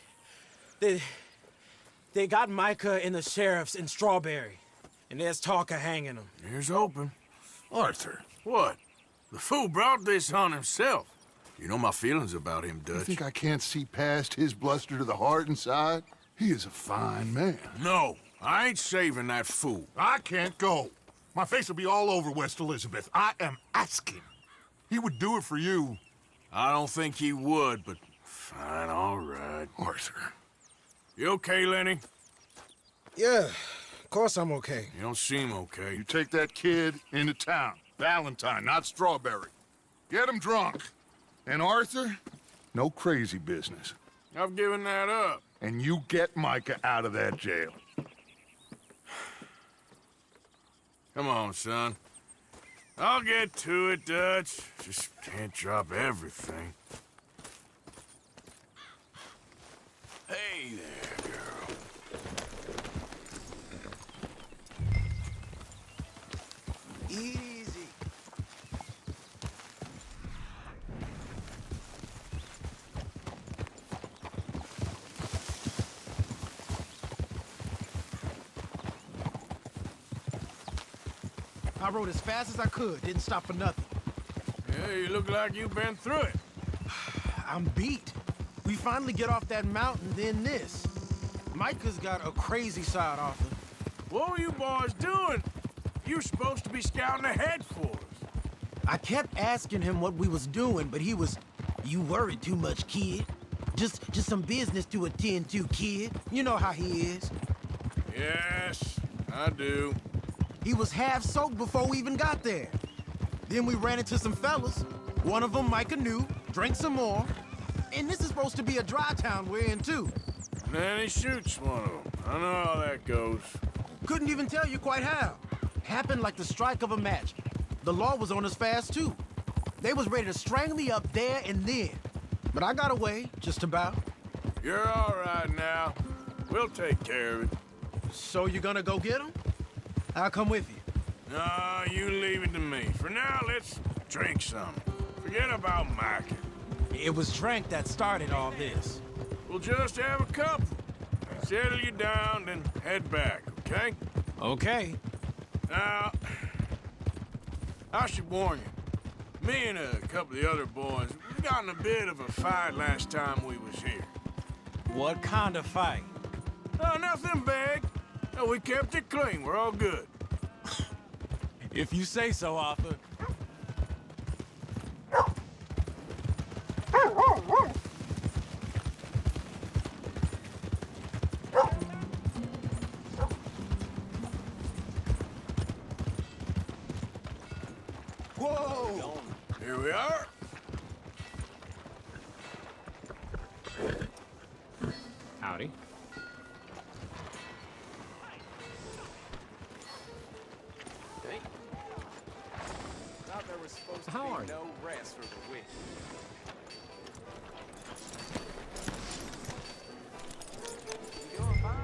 E: They got Micah and the sheriffs in Strawberry. And there's talk of hanging him.
N: Here's hoping.
B: Arthur.
N: What? The fool brought this on himself. You know my feelings about him, Dutch.
B: You think I can't see past his bluster to the heart inside? He is a fine man.
N: No, I ain't saving that fool.
B: I can't go. My face will be all over West Elizabeth. I am asking. He would do it for you.
N: I don't think he would, but fine, all right.
B: Arthur.
N: You okay, Lenny?
E: Yeah,
U: course I'm okay.
N: You don't seem okay.
B: You take that kid into town. Valentine, not Strawberry. Get him drunk. And Arthur, no crazy business.
N: I've given that up.
B: And you get Micah out of that jail.
N: Come on, son. I'll get to it, Dutch. Just can't drop everything. Hey there, girl.
K: Easy.
R: I rode as fast as I could, didn't stop for nothing.
N: Yeah, you look like you've been through it.
R: I'm beat. We finally get off that mountain, then this. Micah's got a crazy side, Arthur.
N: What were you boys doing? You were supposed to be scouting ahead for us.
R: I kept asking him what we was doing, but he was, "You worry too much, kid. Just some business to attend to, kid. You know how he is."
N: Yes, I do.
R: He was half soaked before we even got there. Then we ran into some fellas. One of them Micah knew, drank some more. And this is supposed to be a dry town we're in, too.
N: And then he shoots one of them. I know how that goes.
R: Couldn't even tell you quite how. Happened like the strike of a match. The law was on us fast, too. They was ready to strangle me up there and then. But I got away, just about.
N: You're all right now. We'll take care of it.
R: So you gonna go get him? I'll come with you.
N: No, you leave it to me. For now, let's drink some. Forget about Micah.
R: It was drink that started all this.
N: We'll just have a couple. Settle you down, then head back, okay?
R: Okay.
N: Now, I should warn you. Me and a couple of the other boys, we got in a bit of a fight last time we was here.
R: What kind of fight?
N: Oh, nothing big. No, we kept it clean. We're all good.
R: If you say so, Arthur.
N: Whoa! Here we are.
V: Howdy.
K: Thought there was supposed to
V: How are
K: be
V: you?
K: no rest for the wicked. You doing fine?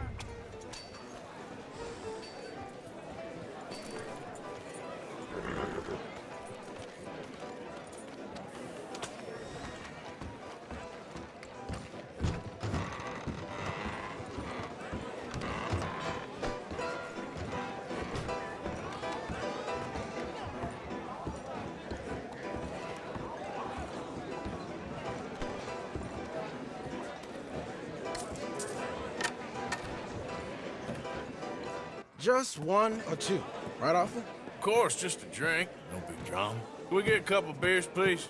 R: Just one or two, right, Arthur?
N: Of course, just a drink. No big drama. Can we get a couple beers, please?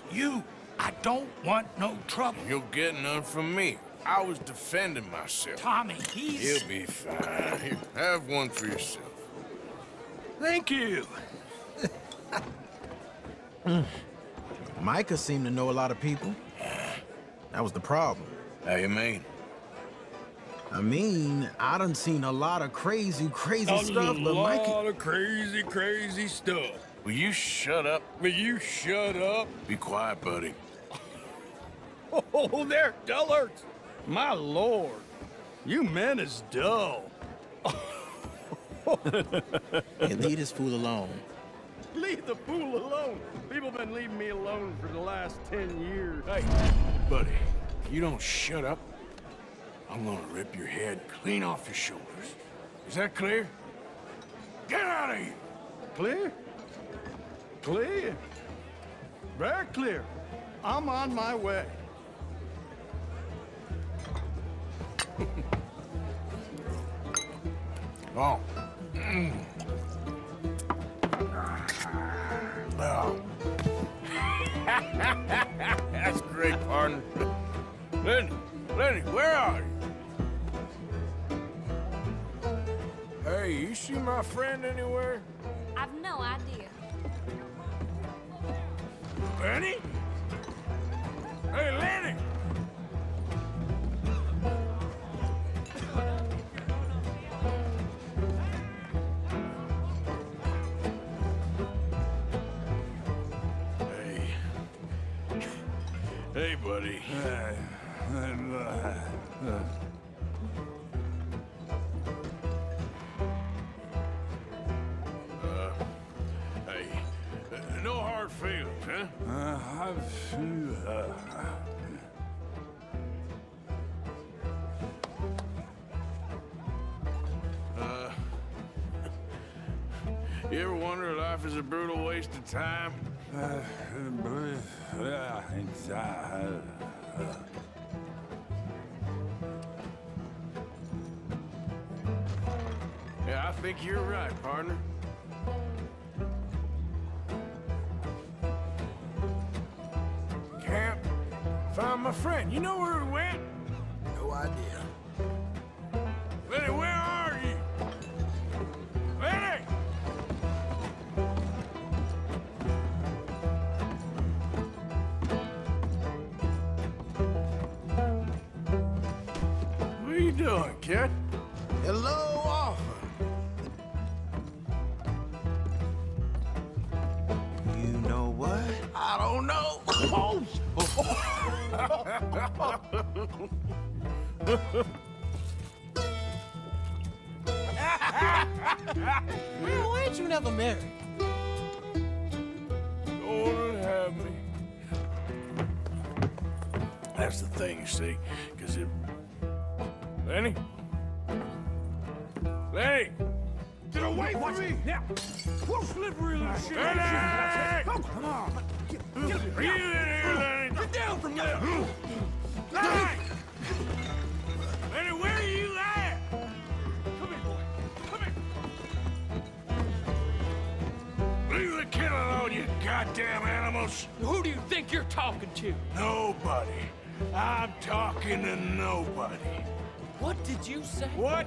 I: I don't want no trouble.
N: You'll get none from me. I was defending myself.
I: Tommy, he's...
N: He'll be fine. Here, have one for yourself.
I: Thank you.
R: Micah seemed to know a lot of people. That was the problem.
N: How you mean?
R: I mean, I done seen a lot of crazy stuff, but
N: A
R: Micah...
N: lot of crazy stuff. Will you shut up? Will you shut up? Be quiet, buddy.
E: Oh, they're dullards. My lord. You men is dull.
R: Hey, leave this fool alone.
E: Leave the fool alone. People been leaving me alone for the last 10 years.
N: Hey, buddy, you don't shut up, I'm gonna rip your head clean off your shoulders. Is that clear? Get out of here!
E: Clear? Clear? Very clear. I'm on my way.
N: Oh. Oh. That's great, partner. Lenny, where are you? Hey, you see my friend anywhere?
J: I've no idea.
N: Lenny? Hey, Lenny! Hey, buddy. Hey, no hard feelings, huh? You ever wonder if life is a brutal waste of time? Yeah, I think you're right, partner. Can't find my friend. You know where he went?
U: No idea.
N: Lenny, where are you? Lenny! What are you doing, kid?
R: Hello, Arthur. You know what? I don't know. Well, why ain't you never married?
N: Lord have me. That's the thing, you see, because it... Lenny? Lenny! Get away from me!
E: Now! Whoa, slippery little shit!
N: Lenny!
E: Come on!
N: Are you in here, Lenny?
E: Get down from there!
N: Lenny! Lenny, where are you at?
E: Come here, boy! Come here!
N: Leave the kid alone, you goddamn animals!
E: Who do you think you're talking to?
N: Nobody. I'm talking to nobody.
E: What did you say?
N: What?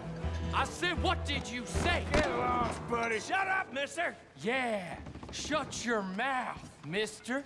E: I said, what did you say?
N: Get lost, buddy.
E: Shut up, mister! Yeah, shut your mouth, mister.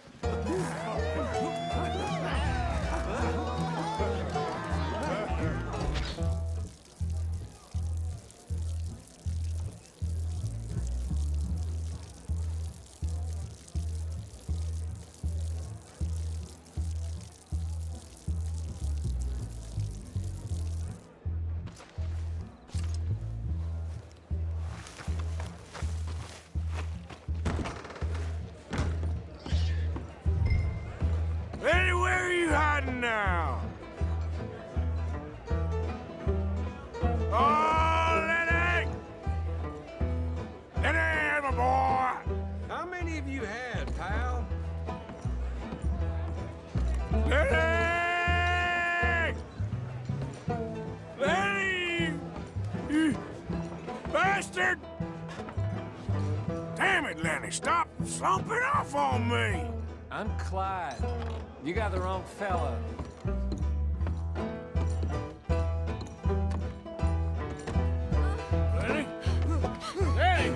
N: Lenny, where are you hiding now? Oh, Lenny! Lenny, my boy!
M: How many have you had, pal?
N: Lenny! Lenny! You bastard! Damn it, Lenny, stop slumping off on me!
E: I'm Clyde. You got the wrong fella.
N: Lenny? Lenny!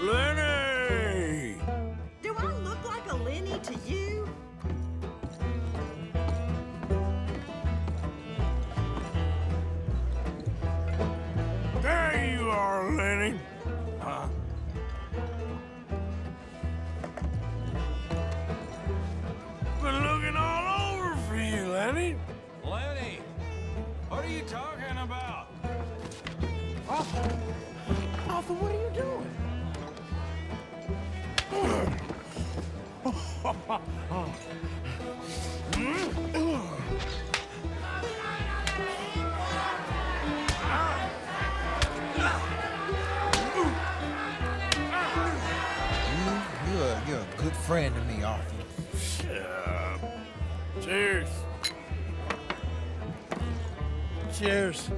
N: Lenny!
O: Do I look like a Lenny to you?
N: There you are, Lenny. Been looking all over for you, Lenny.
E: Lenny, what are you talking about?
R: Arthur, what are you doing? You're a good friend to me, Arthur.
N: Cheers.
R: Cheers.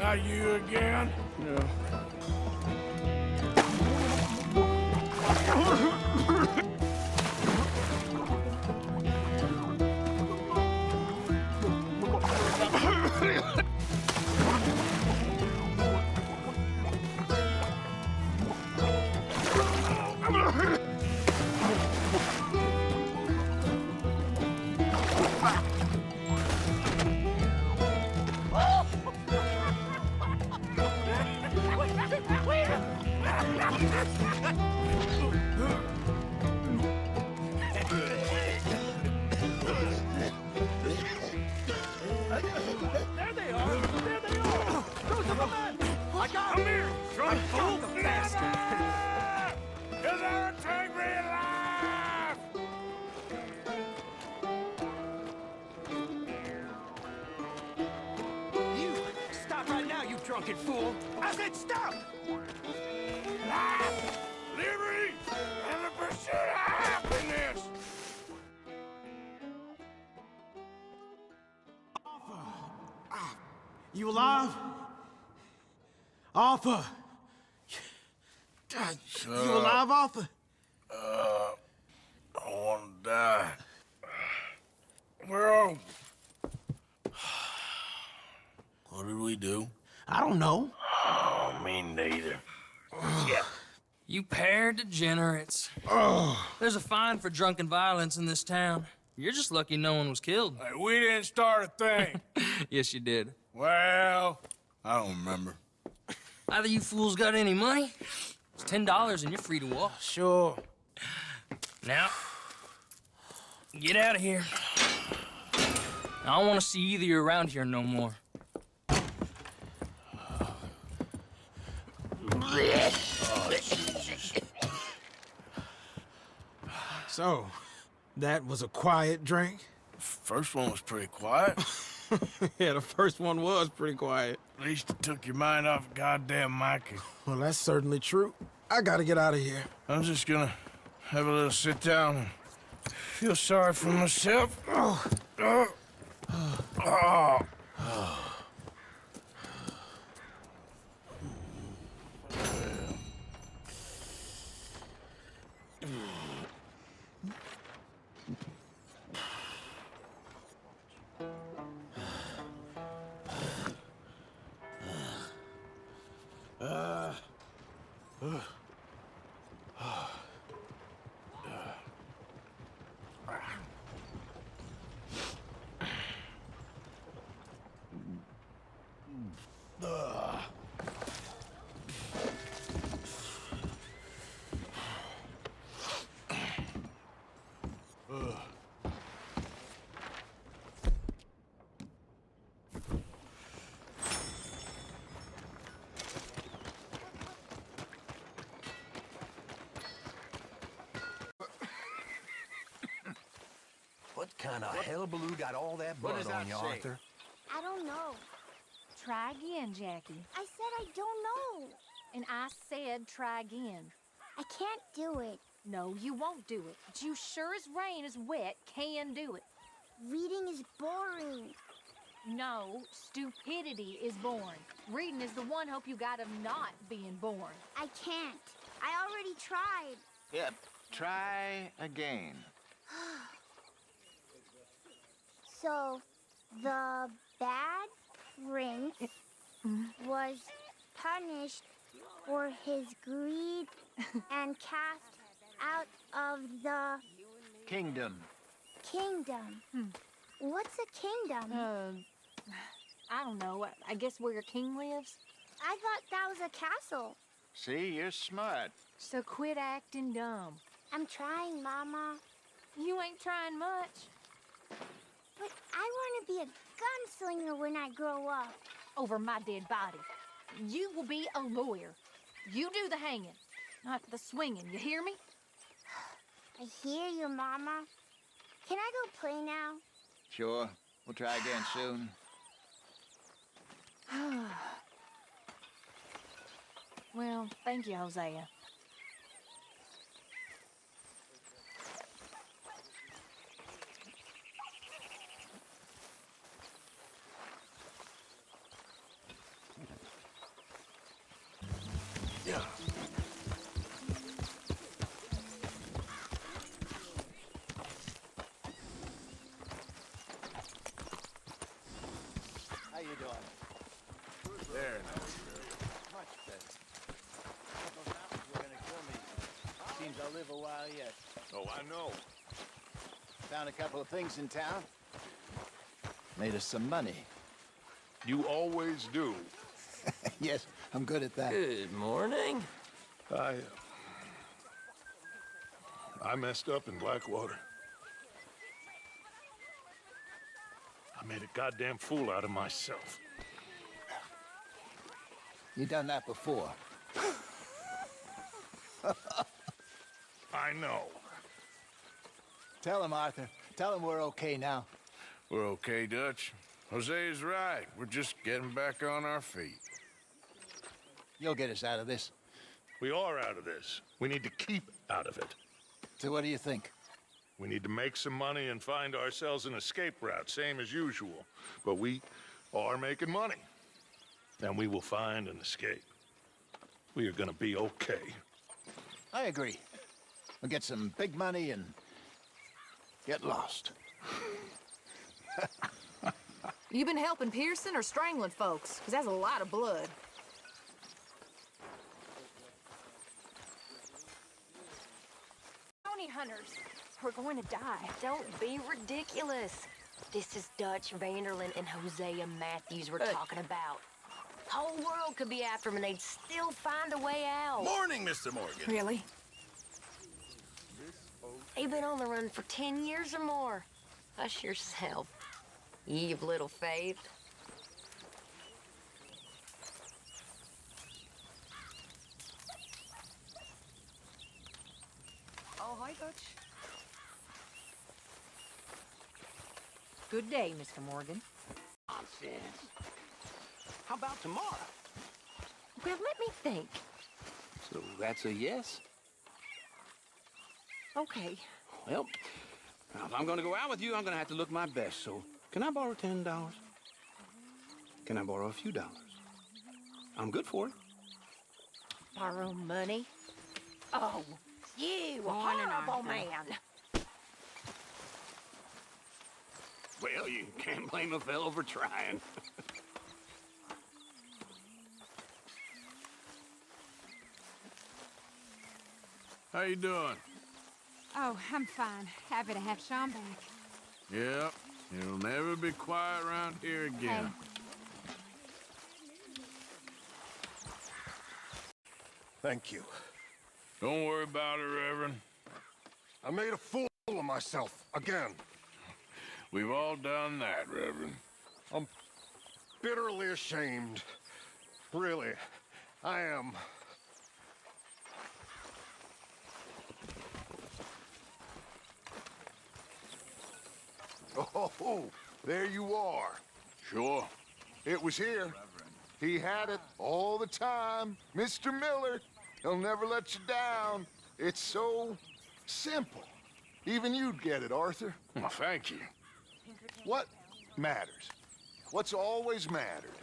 N: Not you again?
R: Yeah.
E: There they are! There they are! Those are the men! I got him! Come here, drunk fool! The bastard! Is there a tank alive?
K: You! Stop right now, you drunken fool! I said stop!
E: Life, liberty, and the pursuit of happiness!
R: You alive? Arthur! God, you alive, Arthur?
N: I want to die. Where are we? What did we do?
R: I don't know.
N: Oh, me neither.
H: You pair of degenerates. There's a fine for drunken violence in this town. You're just lucky no one was killed.
N: Hey, we didn't start a thing.
H: Yes, you did.
N: Well, I don't remember.
H: Either you fools got any money? It's $10 and you're free to walk.
R: Sure.
H: Now, get out of here. I don't want to see either of you around here no more.
N: Oh, Jesus.
R: So, that was a quiet drink?
N: First one was pretty quiet.
R: Yeah, the first one was pretty quiet.
N: At least it took your mind off goddamn Mikey.
R: Well, that's certainly true. I gotta get out of here.
N: I'm just gonna have a little sit down and feel sorry for myself.
T: What kind of hellbaloo got all that blood on you, Arthur?
J: I don't know. Try again, Jackie. I said I don't know. And I said try again. I can't do it. No, you won't do it. But you sure as rain is wet can do it. Reading is boring. No, stupidity is born. Reading is the one hope you got of not being born. I can't. I already tried.
Q: Yep, try again.
J: So, the bad prince was punished for his greed and cast out of the
Q: Kingdom.
J: kingdom. What's a kingdom?
C: I don't know. I guess where your king lives?
J: I thought that was a castle.
Q: See, you're smart.
C: So quit acting dumb.
J: I'm trying, Mama.
C: You ain't trying much.
J: But I want to be a gunslinger when I grow up.
C: Over my dead body. You will be a lawyer. You do the hanging, not the swinging. You hear me?
J: I hear you, Mama. Can I go play now?
Q: Sure. We'll try again soon.
C: Well, thank you, Hosea.
Q: means I'll live a while yet.
N: Oh, I know.
Q: Found a couple of things in town. Made us some money.
N: You always do.
Q: Yes, I'm good at that.
G: Good morning.
B: I messed up in Blackwater. I made a goddamn fool out of myself.
Q: You done that before.
B: I know.
Q: Tell him, Arthur. Tell him we're okay now.
N: We're okay, Dutch. Jose's right. We're just getting back on our feet.
Q: You'll get us out of this.
B: We are out of this. We need to keep out of it.
Q: So what do you think?
B: We need to make some money and find ourselves an escape route, same as usual. But we are making money. And we will find an escape. We are gonna be okay.
Q: I agree. We'll get some big money and get lost.
J: You been helping Pearson or strangling folks? Because that's a lot of blood. Bounty hunters. We're going to die.
C: Don't be ridiculous. This is Dutch Vanderlyn and Hosea Matthews we're talking about. Whole world could be after them and they'd still find a way out.
U: Morning, Mr. Morgan.
J: Really?
C: They've been on the run for 10 years or more. Hush yourself. You've little faith.
O: Oh, hi, Dutch.
J: Good day, Mr. Morgan.
P: Nonsense. How about tomorrow?
C: Well, let me think.
P: So that's a yes?
C: Okay.
P: Well, now, if I'm gonna go out with you, I'm gonna have to look my best, so can I borrow $10? Can I borrow a few dollars? I'm good for it.
C: Borrow money? Oh, you horrible man.
P: Well, you can't blame a fellow for trying.
N: How you doing?
O: Oh, I'm fine. Happy to have Sean back.
N: Yeah, it'll never be quiet around here again.
S: Thank you.
N: Don't worry about it, Reverend.
S: I made a fool of myself again.
N: We've all done that, Reverend.
S: I'm bitterly ashamed. Really, I am.
B: Oh, there you are.
N: Sure.
B: It was here. He had it all the time. Mr. Miller, he'll never let you down. It's so simple. Even you'd get it, Arthur.
N: Well, thank you.
B: What matters? What's always mattered?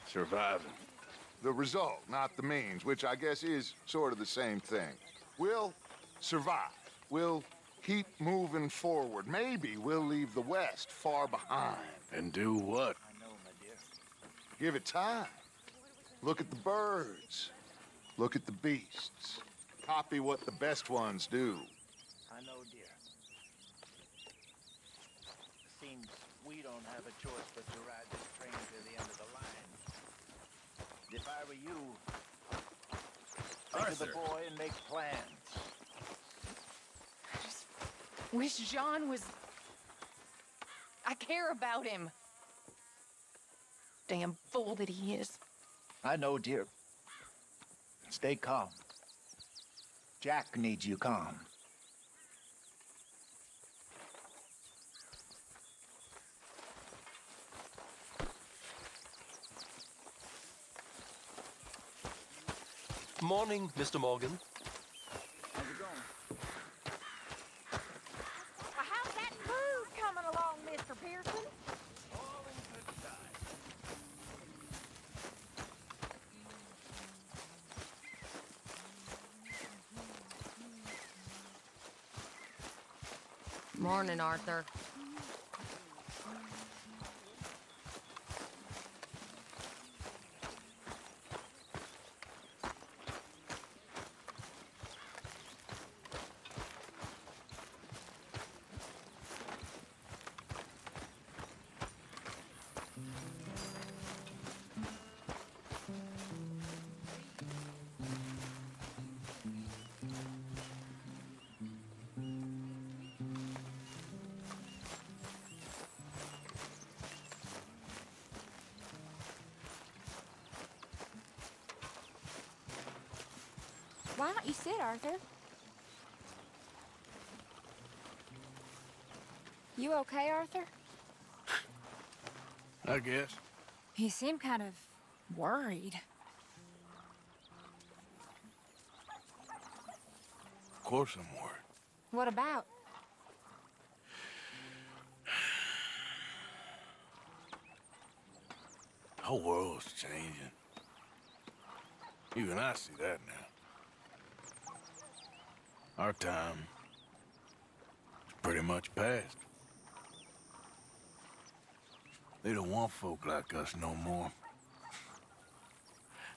N: Surviving.
B: The result, not the means, which I guess is sort of the same thing. We'll survive. We'll keep moving forward. Maybe we'll leave the West far behind.
N: And do what?
B: Give it time. Look at the birds. Look at the beasts. Copy what the best ones do.
Q: I know, dear. Seems we don't have a choice but to ride this train to the end of the line. If I were you, think of the boy and make plans.
J: Wish John was... I care about him. Damn fool that he is.
Q: I know, dear. Stay calm. Jack needs you calm.
A: Morning, Mr. Morgan.
Q: How's it going?
J: Well, how's that food coming along, Mr. Pearson?
C: Morning, Arthur.
J: Why don't you sit, Arthur? You okay, Arthur?
N: I guess.
J: You seem kind of worried.
N: Of course I'm worried.
J: What about?
N: The whole world's changing. Even I see that now. Our time is pretty much past. They don't want folk like us no more.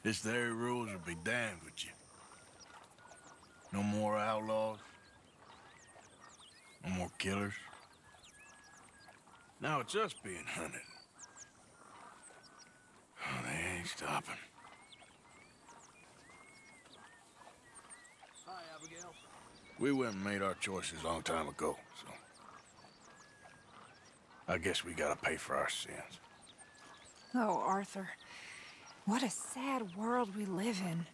N: This very rules will be damned with you. No more outlaws. No more killers. Now it's us being hunted. Oh, they ain't stopping.
K: Hi, Abigail.
N: We went and made our choices a long time ago, so... I guess we gotta pay for our sins.
J: Oh, Arthur. What a sad world we live in.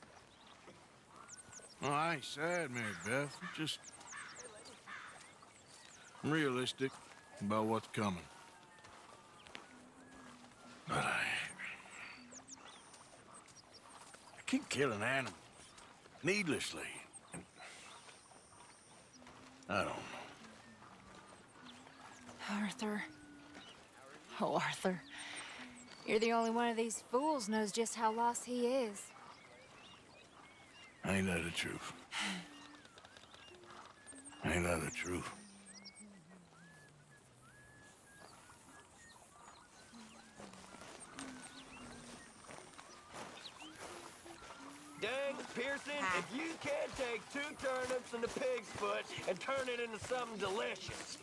N: Oh, I ain't sad, Mary Beth. I'm just... realistic about what's coming. But I keep killing animals. Needlessly. And I don't know.
J: Arthur. Oh, Arthur. You're the only one of these fools knows just how lost he is.
N: Ain't that the truth? Ain't that the truth?
A: Dang, Pearson, if you can't take 2 turnips and a pig's foot and turn it into something delicious.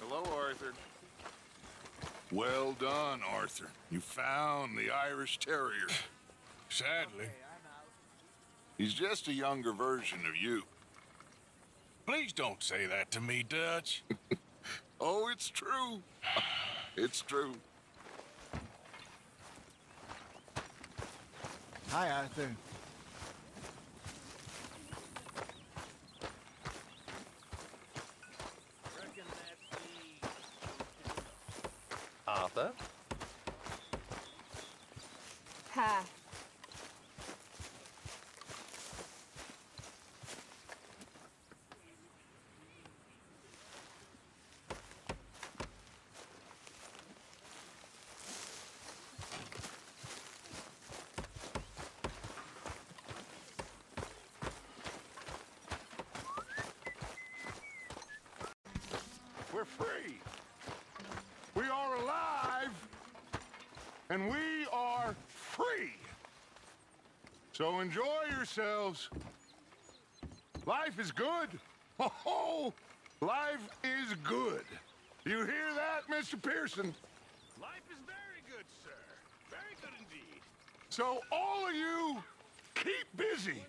B: Hello, Arthur. Well done, Arthur. You found the Irish Terrier.
N: Sadly.
B: He's just a younger version of you.
N: Please don't say that to me, Dutch.
B: Oh, it's true. It's true.
R: Hi, Arthur.
L: Arthur?
J: Hi.
B: We're free. We are alive. And we are free. So enjoy yourselves. Life is good. Oh, life is good. You hear that, Mr. Pearson?
E: Life is very good, sir. Very good indeed.
B: So all of you, keep busy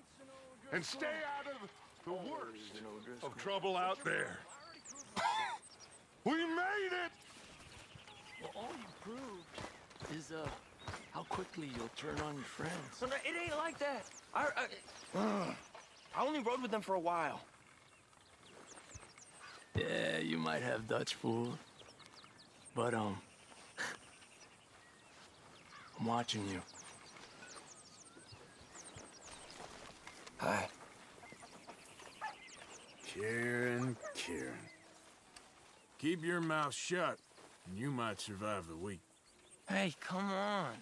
B: and stay out of the worst of trouble out there. We made it!
L: Well, all you proved is, how quickly you'll turn on your friends.
A: No, it ain't like that. I only rode with them for a while.
I: Yeah, you might have Dutch fooled. But, I'm watching you.
N: Hi. Kieran. Keep your mouth shut, and you might survive the week.
A: Hey, come on.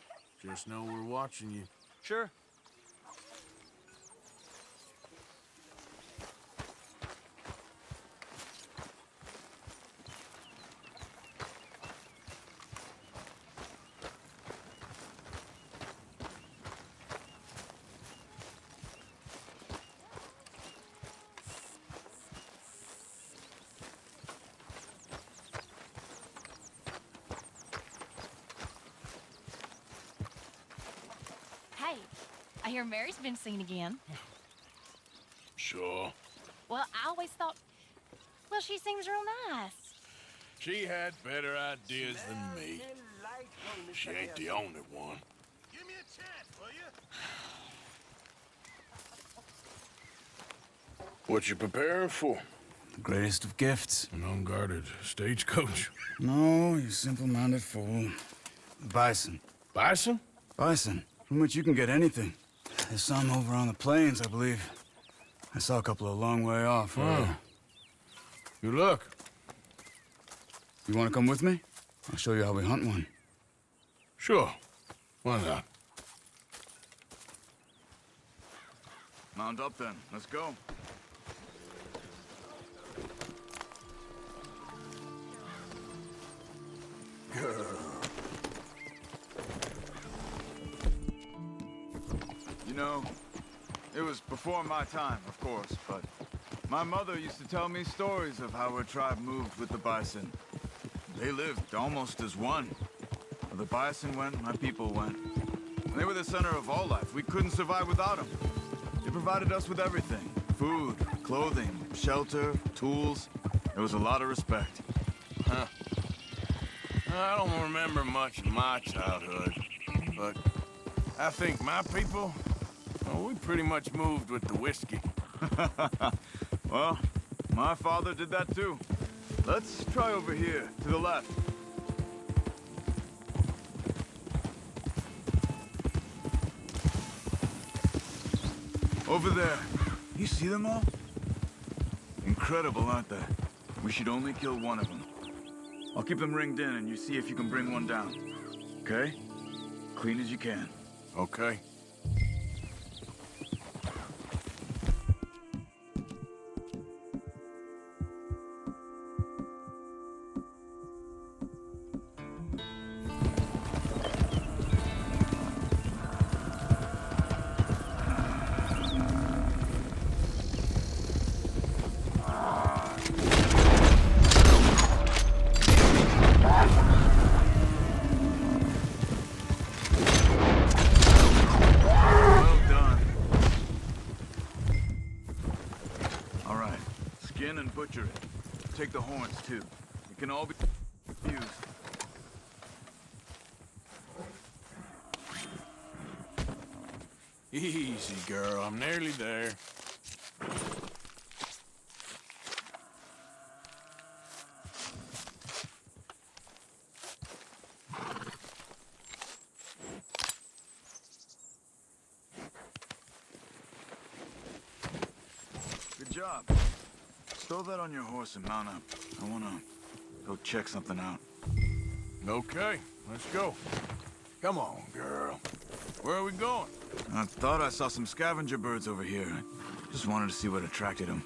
N: Just know we're watching you.
A: Sure.
C: Hey, I hear Mary's been seen again.
N: Sure.
C: Well, I always thought, well, she seems real nice.
N: She had better ideas than me. She ain't the only one.
E: Give me a chance, will you?
N: What you preparing for?
U: The greatest of gifts.
N: An unguarded stagecoach.
U: No, you simple-minded fool. Bison.
N: Bison?
U: Bison. From which you can get anything. There's some over on the plains, I believe. I saw a couple a long way off.
N: Good luck.
U: You want to come with me? I'll show you how we hunt one.
N: Sure. Why not?
U: Mount up then. Let's go.
D: You know, it was before my time, of course, but my mother used to tell me stories of how her tribe moved with the bison. They lived almost as one. Where the bison went, my people went. And they were the center of all life. We couldn't survive without them. They provided us with everything. Food, clothing, shelter, tools. There was a lot of respect.
N: Huh. I don't remember much of my childhood, but I think my people, well, we pretty much moved with the whiskey.
D: Well, my father did that too. Let's try over here, to the left. Over there. You see them all? Incredible, aren't they? We should only kill one of them. I'll keep them ringed in and you see if you can bring one down. Okay? Clean as you can.
N: Okay.
D: And butcher it. Take the horns, too. It can all be used.
N: Easy, girl. I'm nearly there.
D: Good job. Throw that on your horse and mount up. I wanna go check something out.
N: Okay, let's go. Come on, girl. Where are we going?
D: I thought I saw some scavenger birds over here. I just wanted to see what attracted them.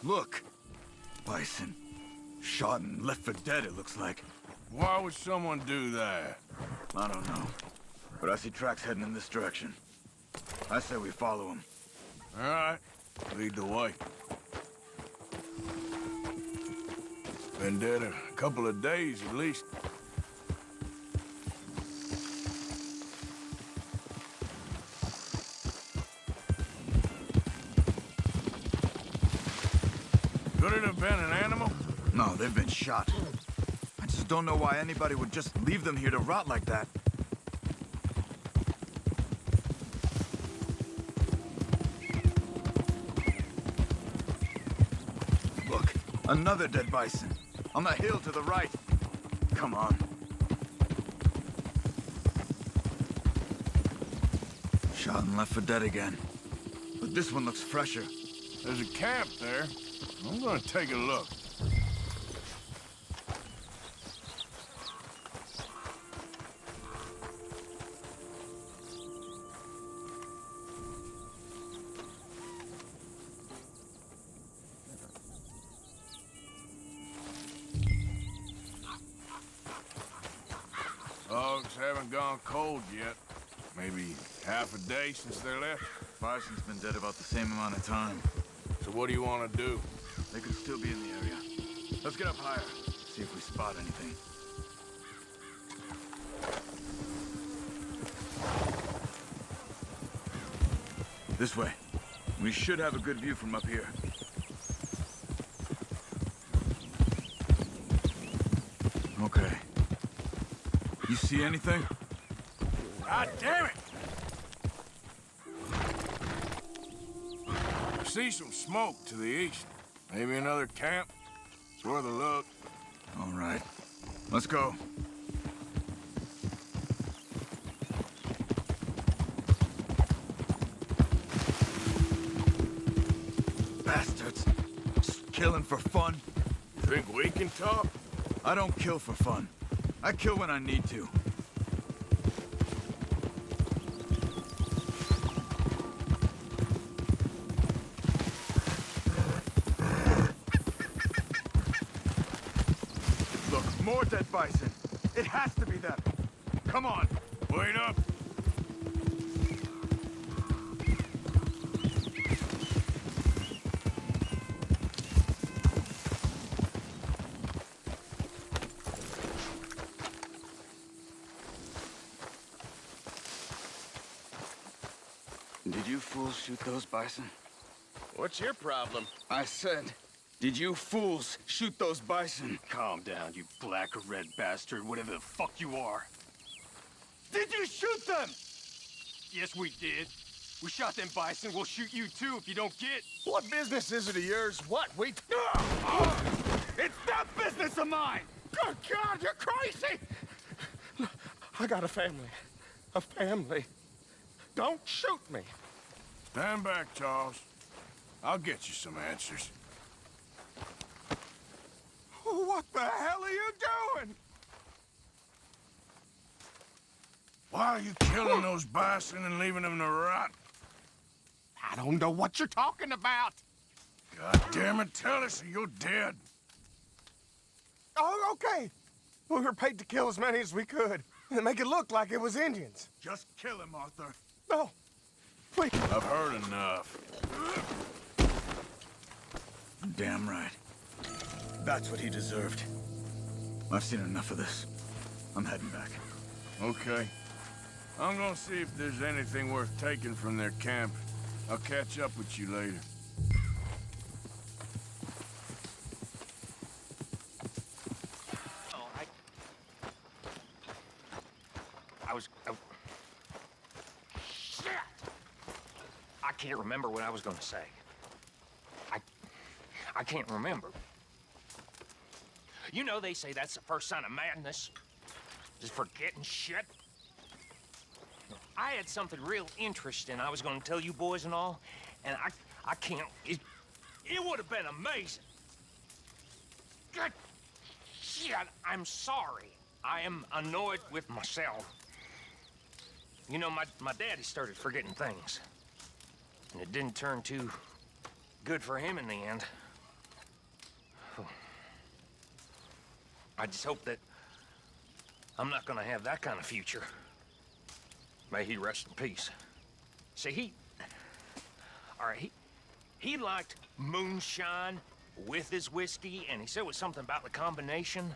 D: Look! Bison. Shot and left for dead, it looks like.
N: Why would someone do that?
D: I don't know. But I see tracks heading in this direction. I say we follow them.
N: All right. Lead the way. Been dead a couple of days at least. Could it have been an animal?
D: No, they've been shot. I just don't know why anybody would just leave them here to rot like that. Look, another dead bison. On the hill to the right. Come on. Shot and left for dead again. But this one looks fresher.
N: There's a camp there. I'm gonna take a look. Dogs haven't gone cold yet. Maybe half a day since they left.
D: Bison's been dead about the same amount of time.
N: So what do you want to do?
D: They could still be in the area. Let's get up higher, see if we spot anything. This way. We should have a good view from up here. Okay. You see anything?
N: God damn it! I see some smoke to the east. Maybe another camp. It's worth a look.
D: All right. Let's go. Bastards. Just killing for fun.
N: Think we can talk?
D: I don't kill for fun. I kill when I need to. Look, more dead bison. It has to be them. Come on.
N: Wait up.
D: Did you fools shoot those bison?
A: What's your problem?
D: I said, did you fools shoot those bison?
G: Calm down, you black or red bastard, whatever the fuck you are.
D: Did you shoot them?
G: Yes, we did. We shot them bison. We'll shoot you too if you don't get.
A: What business is it of yours? What? We...
D: It's not business of mine!
A: Good God, you're crazy! I got a family. A family. Don't shoot me.
N: Stand back, Charles. I'll get you some answers.
A: What the hell are you doing?
N: Why are you killing those bison and leaving them to rot?
A: I don't know what you're talking about.
N: God damn it, tell us or you're dead.
A: Oh, okay. We were paid to kill as many as we could and make it look like it was Indians.
N: Just kill him, Arthur.
A: No. Wait.
N: I've heard enough.
D: Damn right. That's what he deserved. I've seen enough of this. I'm heading back.
N: Okay. I'm gonna see if there's anything worth taking from their camp. I'll catch up with you later.
G: Oh, Shit! I can't remember what I was gonna say. I can't remember. You know, they say that's the first sign of madness. Just forgetting shit. I had something real interesting I was gonna tell you boys and all, and I can't. It would have been amazing. Good shit, I'm sorry. I am annoyed with myself. You know, my daddy started forgetting things. And it didn't turn too good for him in the end. I just hope that I'm not gonna have that kind of future. May he rest in peace. See, he liked moonshine with his whiskey, and he said it was something about the combination.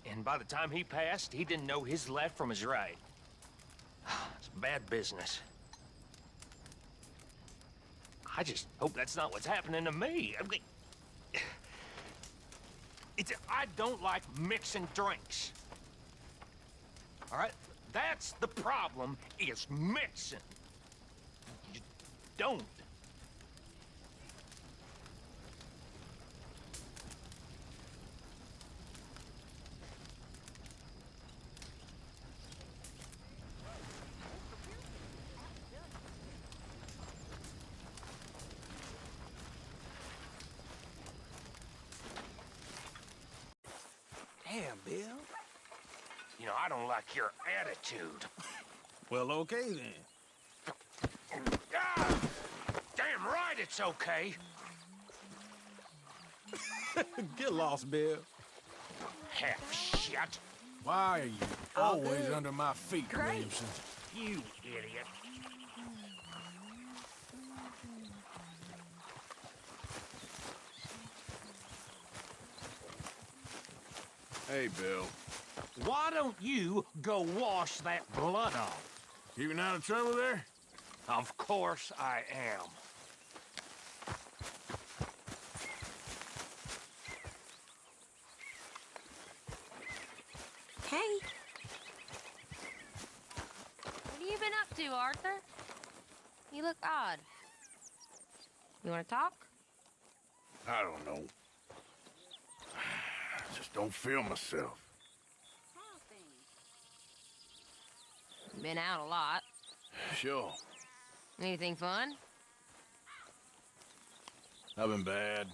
G: And by the time he passed, he didn't know his left from his right. It's bad business. I just hope that's not what's happening to me. I don't like mixing drinks. All right? That's the problem, is mixing. You don't.
R: Damn, Bill.
G: You know, I don't like your attitude.
R: Well, okay then.
G: Ah, damn right it's okay.
R: Get lost, Bill.
G: Half shit.
N: Why are you always under my feet,
G: Great.
N: Williamson?
G: You idiot.
N: Hey, Bill.
G: Why don't you go wash that blood off?
N: Keeping out of trouble there?
Q: Of course I am.
C: Hey. What have you been up to, Arthur? You look odd. You want to talk?
N: I don't know. I just don't feel myself.
C: Been out a lot.
N: Sure.
C: Anything fun?
N: I've been bad.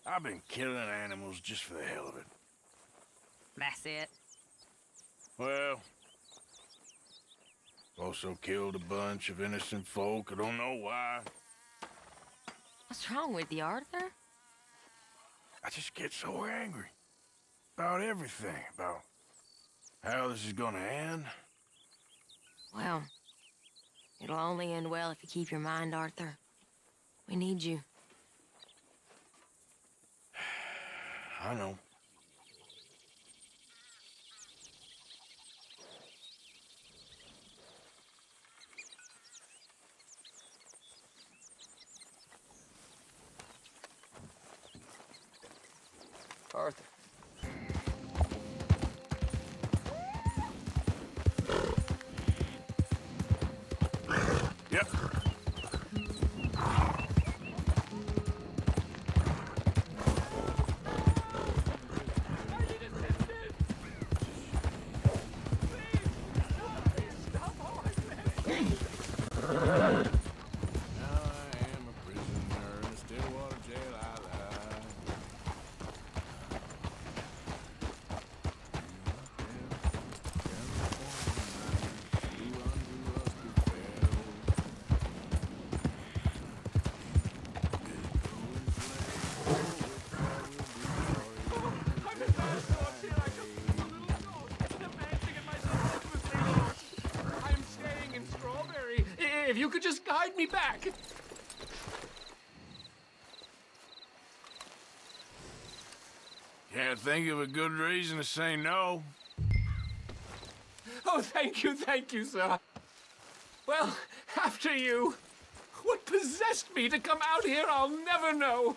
N: I've been killing animals just for the hell of it.
C: That's it.
N: Well, also killed a bunch of innocent folk. I don't know why.
C: What's wrong with you, Arthur?
N: I just get so angry. About everything. About how this is gonna end.
C: Well, it'll only end well if you keep your mind, Arthur. We need you.
N: I know.
K: Arthur.
N: Yep.
G: I'm staying in Strawberry. If you could just guide me back.
N: Can't think of a good reason to say no.
G: Oh, thank you, sir. Well, after you. What possessed me to come out here, I'll never know.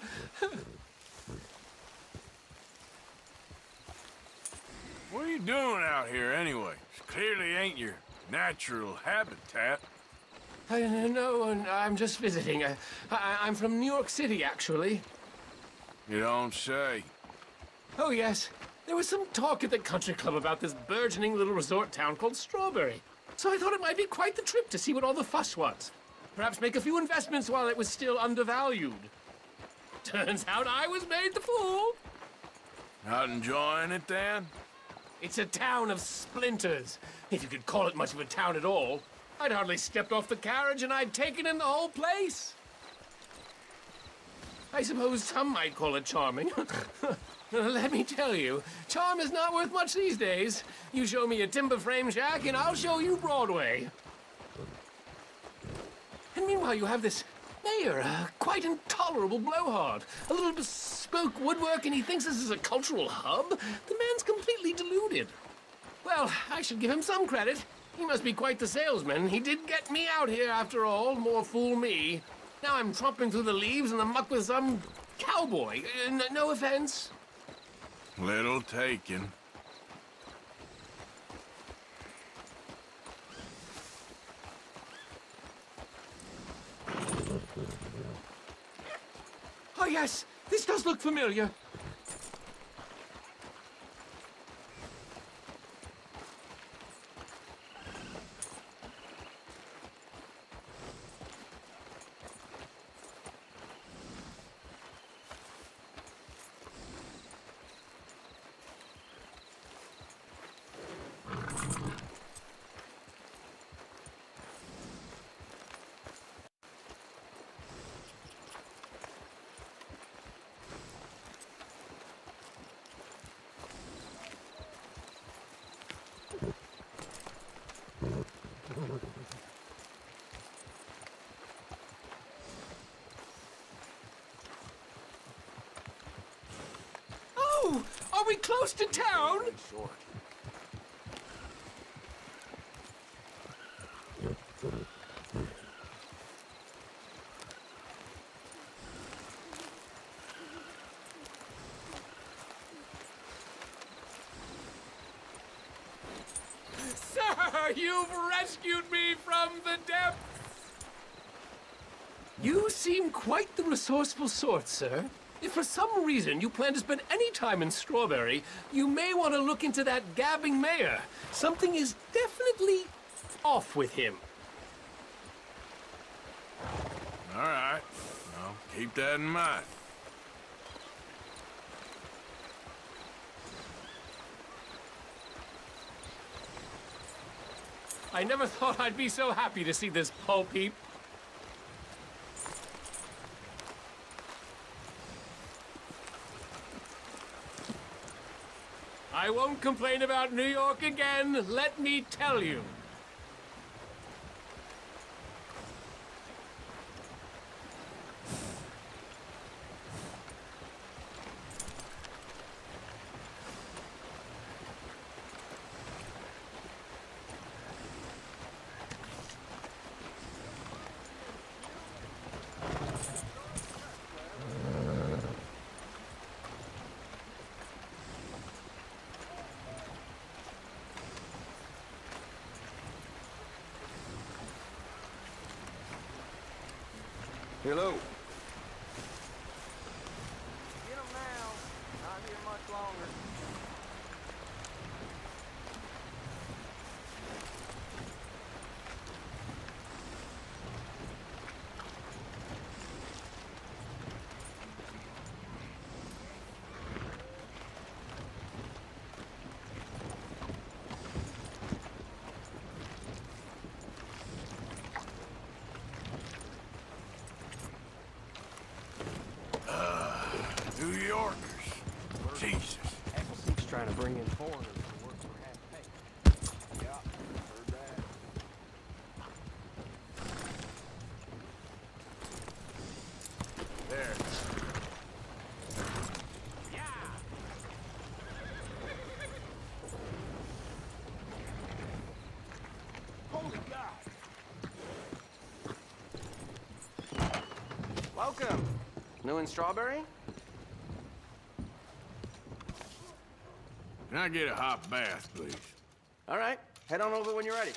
N: What are you doing out here anyway? It clearly ain't your natural habitat.
G: No, I'm just visiting. I'm from New York City, actually.
N: You don't say.
G: Oh, yes. There was some talk at the country club about this burgeoning little resort town called Strawberry. So I thought it might be quite the trip to see what all the fuss was. Perhaps make a few investments while it was still undervalued. Turns out I was made the fool.
N: Not enjoying it, then?
G: It's a town of splinters, if you could call it much of a town at all. I'd hardly stepped off the carriage and I'd taken in the whole place. I suppose some might call it charming. Let me tell you, charm is not worth much these days. You show me a timber frame shack and I'll show you Broadway. And meanwhile, you have this mayor, a quite intolerable blowhard. A little bespoke woodwork, and he thinks this is a cultural hub? The man's completely deluded. Well, I should give him some credit. He must be quite the salesman. He did get me out here, after all. More fool me. Now I'm tromping through the leaves in the muck with some cowboy. No offense.
N: Little taken.
G: Oh, yes. This does look familiar. Oh, are we close to town?
F: you've rescued me from the depths! You seem quite the resourceful sort, sir. If for some reason you plan to spend any time in Strawberry, you may want to look into that gabbing mayor. Something is definitely off with him.
N: All right. I'll keep that in mind.
F: I never thought I'd be so happy to see this pulp heap. I won't complain about New York again, let me tell you.
A: Hello.
K: Get them now. Not here much longer.
N: New Yorkers. Jesus.
K: Keeps trying to bring in foreigners to work for half pay. Yeah, heard that.
N: There.
K: Holy God! Welcome. New in Strawberry?
N: Can I get a hot bath, please?
K: All right. Head on over when you're ready.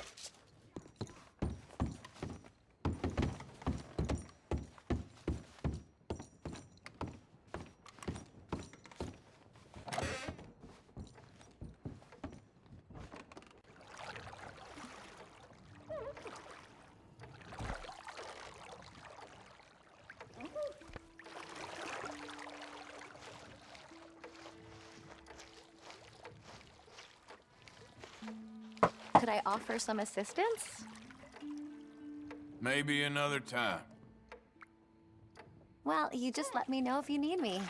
J: Could I offer some assistance?
N: Maybe another time.
J: Well, you just let me know if you need me.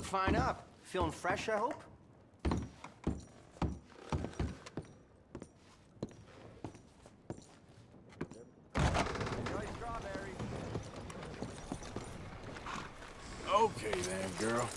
M: look fine up. Feeling fresh, I hope?
K: Enjoy strawberries.
N: Okay then, girl.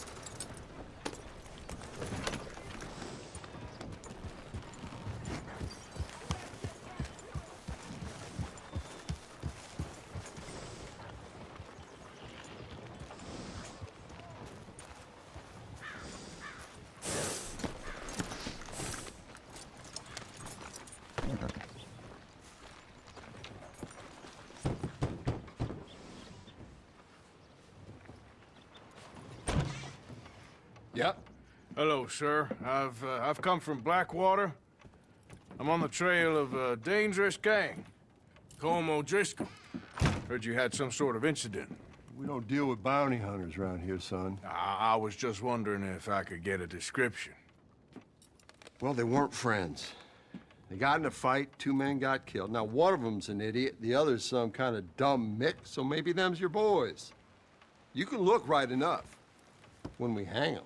T: Yep.
N: Hello, sir. I've come from Blackwater. I'm on the trail of a dangerous gang. Colm O'Driscoll. Heard you had some sort of incident.
V: We don't deal with bounty hunters around here, son.
N: I was just wondering if I could get a description.
V: Well, they weren't friends. They got in a fight, 2 men got killed. Now, one of them's an idiot, the other's some kind of dumb mick, so maybe them's your boys. You can look right enough when we hang them.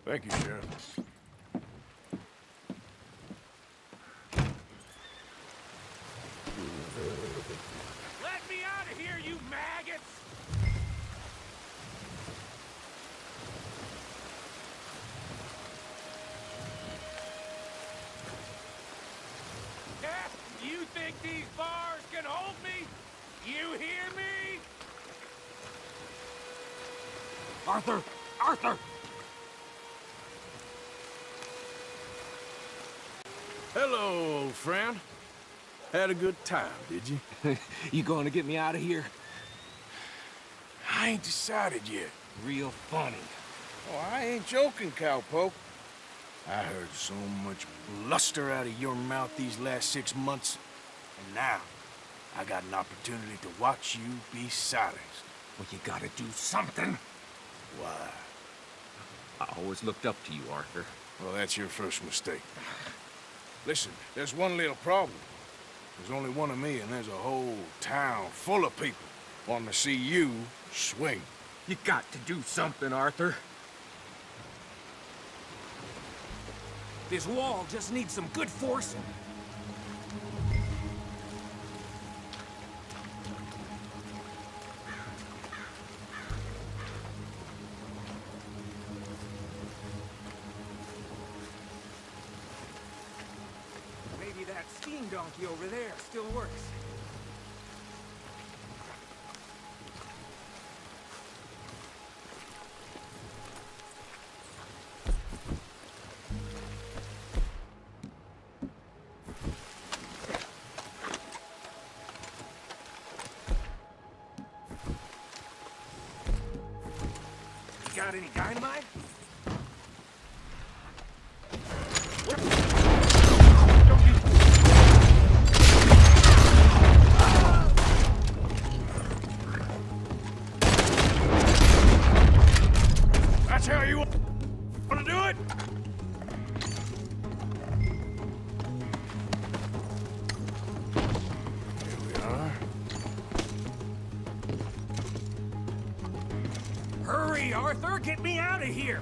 N: Thank you, Sheriff.
E: Let me out of here, you maggots! You think these bars can hold me? You hear me?
K: Arthur! Arthur!
N: Hello, old friend. Had a good time, did you?
K: You going to get me out of here?
N: I ain't decided yet.
K: Real funny.
N: Oh, I ain't joking, cowpoke. I heard so much bluster out of your mouth these last 6 months, and now I got an opportunity to watch you be silenced.
K: Well, you gotta do something.
N: Why?
K: I always looked up to you, Arthur.
N: Well, that's your first mistake. Listen, there's one little problem. There's only one of me, and there's a whole town full of people wanting to see you swing.
K: You got to do something, Arthur. This wall just needs some good forcing. Maybe that steam donkey over there still works. Got any dynamite?
N: That's how you want to do it? Here we are.
K: Hurry, Arthur! Get me out of here!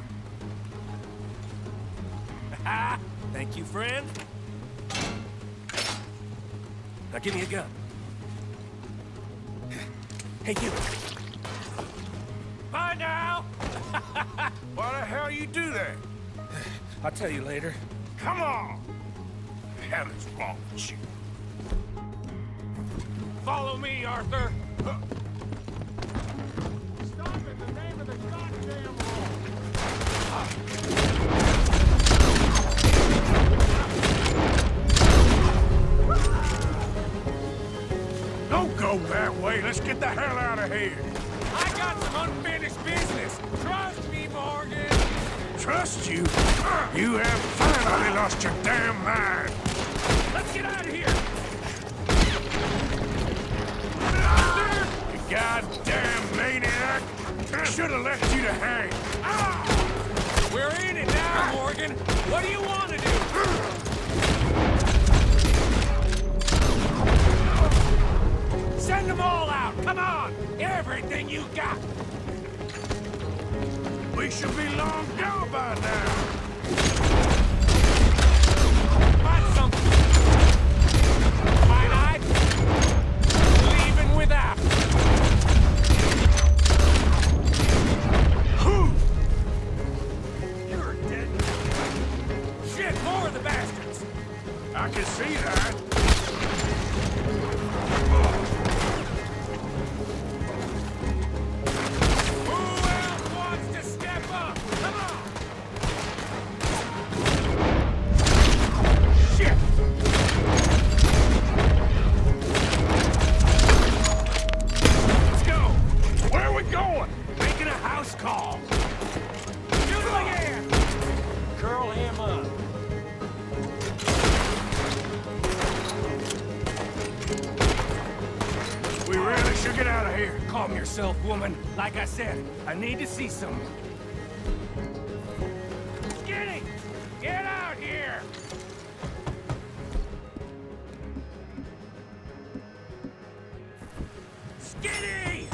K: Thank you, friend. Now give me a gun. Hey, you. Bye now!
N: Why the hell you do that?
K: I'll tell you later.
N: Come on! The hell is wrong with you?
K: Follow me, Arthur!
E: Stop in the name of the goddamn
N: Don't go that way. Let's get the hell out of here.
E: I got some unfinished business. Trust me, Morgan.
N: Trust you? You have finally lost your damn mind.
E: Let's get out of here.
N: You goddamn maniac. I should have left you to hang.
E: We're in it now, Morgan. What do you want to do?
K: Send them all out! Come on!
N: I can see that.
E: Who else wants to step up? Come on! Shit! Let's go!
N: Where are we going?
E: Making a house call. Shoot him again! Curl him up.
N: We really should get out of here.
E: Calm yourself, woman. Like I said, I need to see some. Skinny! Get out here! Skinny!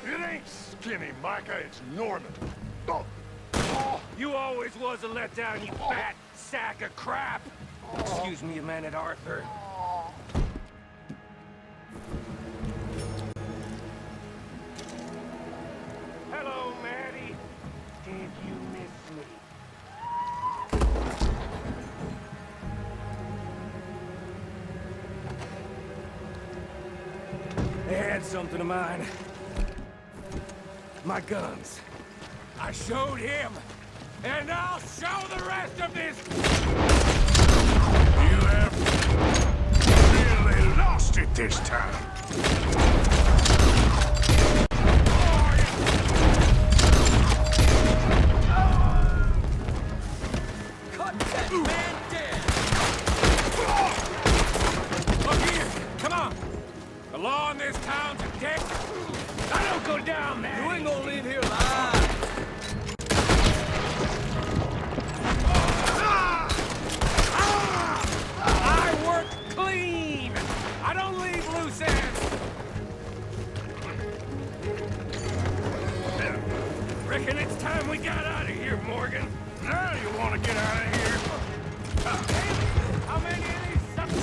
N: It ain't Skinny, Micah. It's Norman. Oh.
E: You always was a letdown, you fat sack of crap! Excuse me a minute, Arthur. Hello, Maddie. Did you miss me? They had something of mine. My guns. I showed him, and I'll show the rest of this.
N: You have really lost it this time.
E: Cut that man dead! Look here, come on. The law in this town's a dick. I don't go down, man. You ain't gonna leave here alive. I work clean. I don't leave loose ends. Reckon it's time we got out of here, Morgan.
N: Now you want to get out of here?
E: How many of these suckers?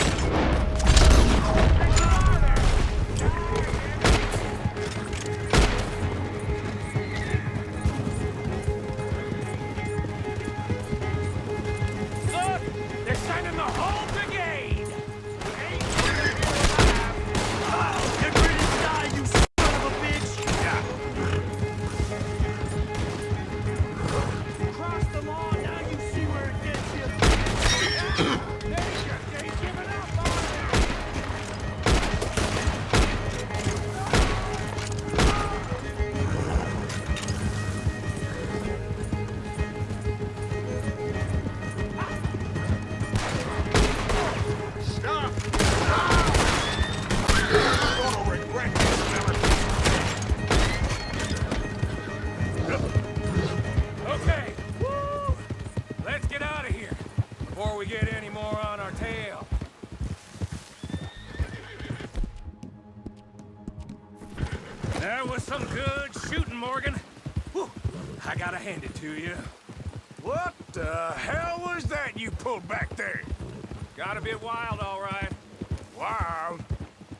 E: Look! They're sending the whole brigade! Get ready to die, you son of a bitch! Cross the law, now you see where it gets you. Danger! They giving up on
N: Stop! You're gonna regret this, Miller.
E: Okay. Woo! Let's get out of here before we get any more on our tail. That was some good shooting, Morgan. Whew. I gotta hand it to you.
N: What the hell was that you pulled back there?
E: Got a bit wild, all right.
N: Wild?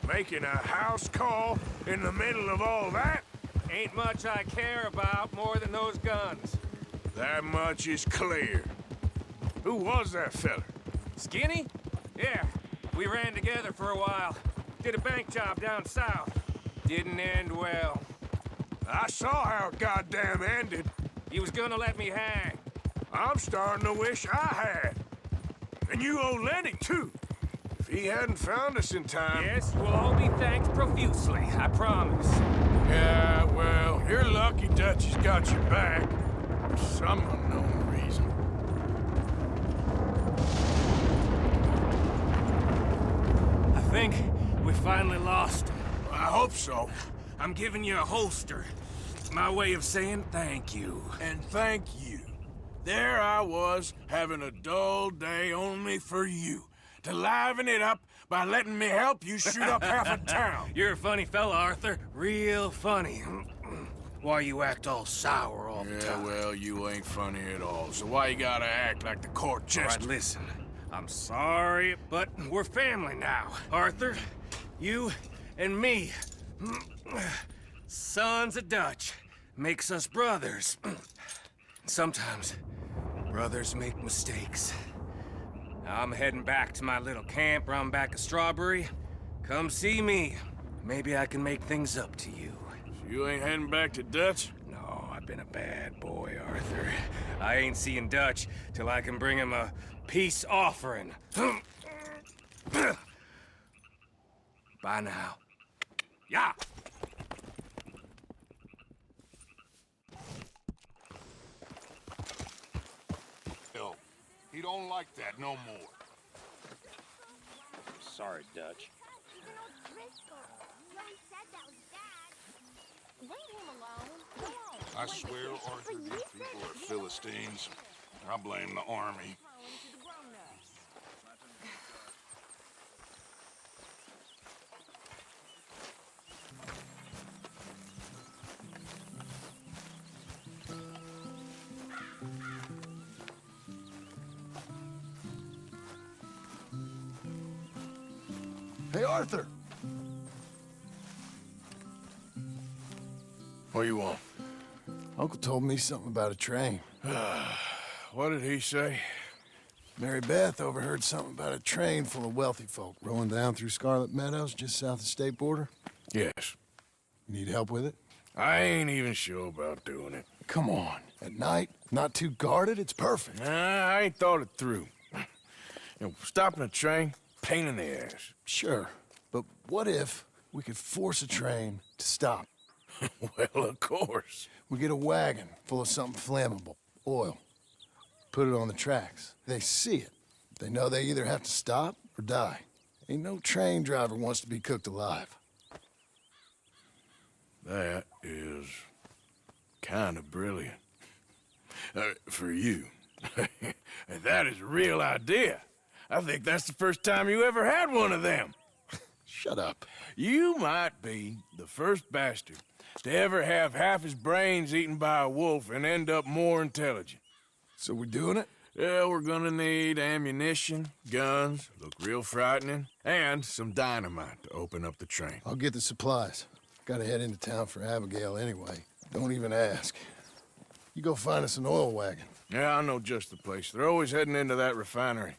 N: Making a house call in the middle of all that?
E: Ain't much I care about more than those guns.
N: That much is clear. Who was that fella?
E: Skinny? Yeah, we ran together for a while. Did a bank job down south. Didn't end well.
N: I saw how it goddamn ended.
E: He was gonna let me hang.
N: I'm starting to wish I had. And you owe Lenny, too. If he hadn't found us in time...
E: Yes, you'll all be thanked profusely, I promise.
N: Yeah, well, you're lucky Dutchie's got your back. For some unknown reason.
E: I think we finally lost him.
N: I hope so.
E: I'm giving you a holster. My way of saying thank you.
N: And thank you. There I was, having a dull day only for you. To liven it up by letting me help you shoot up half a town.
E: You're a funny fella, Arthur. Real funny. Why you act all sour all the time?
N: Yeah, well, you ain't funny at all. So why you gotta act like the court jester?
E: All right, listen. I'm sorry, but we're family now. Arthur, you and me. Sons of Dutch. makes us brothers. Sometimes brothers make mistakes. I'm heading back to my little camp around back of Strawberry. Come see me. Maybe I can make things up to you.
N: So you ain't heading back to Dutch?
E: No, I've been a bad boy, Arthur. I ain't seeing Dutch till I can bring him a peace offering. Bye now. Yeah.
B: No, he don't like that no more.
Q: Sorry, Dutch.
J: Leave him alone. Go on.
B: I swear, Arthur, these people are Philistines. I blame the army.
S: Hey, Arthur!
N: What do you want?
U: Uncle told me something about a train.
N: What did he say?
U: Mary Beth overheard something about a train full of wealthy folk rolling down through Scarlet Meadows just south of the state border.
N: Yes.
U: You need help with it?
N: I ain't even sure about doing it.
U: Come on. At night, not too guarded, it's perfect.
N: Nah, I ain't thought it through. You know, stopping a train, pain in the ass.
U: Sure, but what if we could force a train to stop?
N: Well, of course.
U: We get a wagon full of something flammable, oil. Put it on the tracks. They see it. They know they either have to stop or die. Ain't no train driver wants to be cooked alive.
N: That is kind of brilliant. For you. That is a real idea. I think that's the first time you ever had one of them.
U: Shut up.
N: You might be the first bastard to ever have half his brains eaten by a wolf and end up more intelligent.
U: So we're doing it?
N: Yeah, we're gonna need ammunition, guns, look real frightening, and some dynamite to open up the train.
U: I'll get the supplies. Gotta head into town for Abigail anyway. Don't even ask. You go find us an oil wagon.
N: Yeah, I know just the place. They're always heading into that refinery.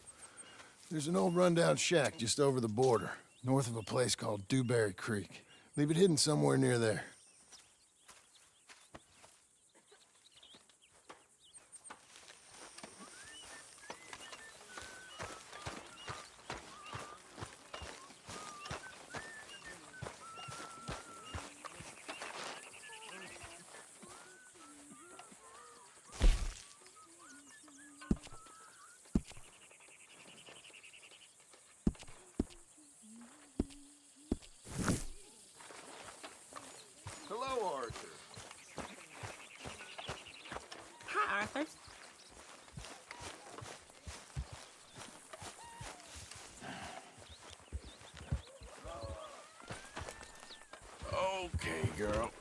U: There's an old rundown shack just over the border, north of a place called Dewberry Creek. Leave it hidden somewhere near there.
B: Hello, Arthur.
C: Hi, Arthur.
N: Okay, girl.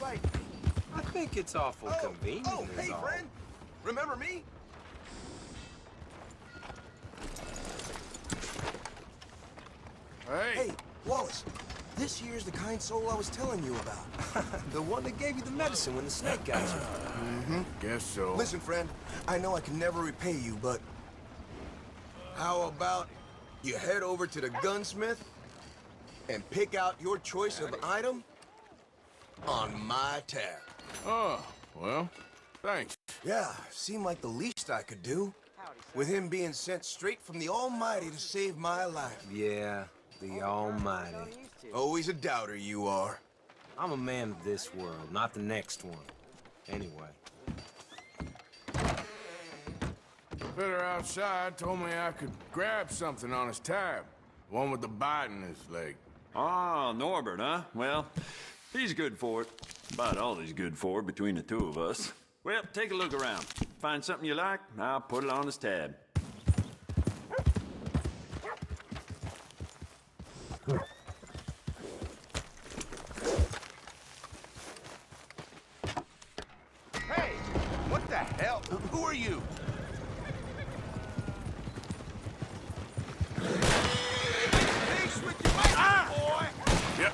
H: Right.
P: I think it's awful convenient.
H: Oh, hey,
P: all.
H: friend. Remember me?
N: Hey.
H: Hey, Wallace. This here's the kind soul I was telling you about. The one that gave you the medicine when the snake got you.
N: Mm-hmm. Guess so.
H: Listen, friend, I know I can never repay you, but how about you head over to the gunsmith and pick out your choice of item on my tab?
N: Oh, well, thanks.
H: Yeah, seemed like the least I could do. With him being sent straight from the Almighty to save my life.
P: Yeah, the Almighty.
H: Always a doubter, you are.
P: I'm a man of this world, not the next one. Anyway.
N: Fitter outside told me I could grab something on his tab. One with the bite in his leg.
W: Ah, Norbert, huh? Well, he's good for it. About all he's good for between the two of us. Well, take a look around. Find something you like, I'll put it on his tab.
H: Hey, what the hell? Who are you? Face with your boy!
N: Yep.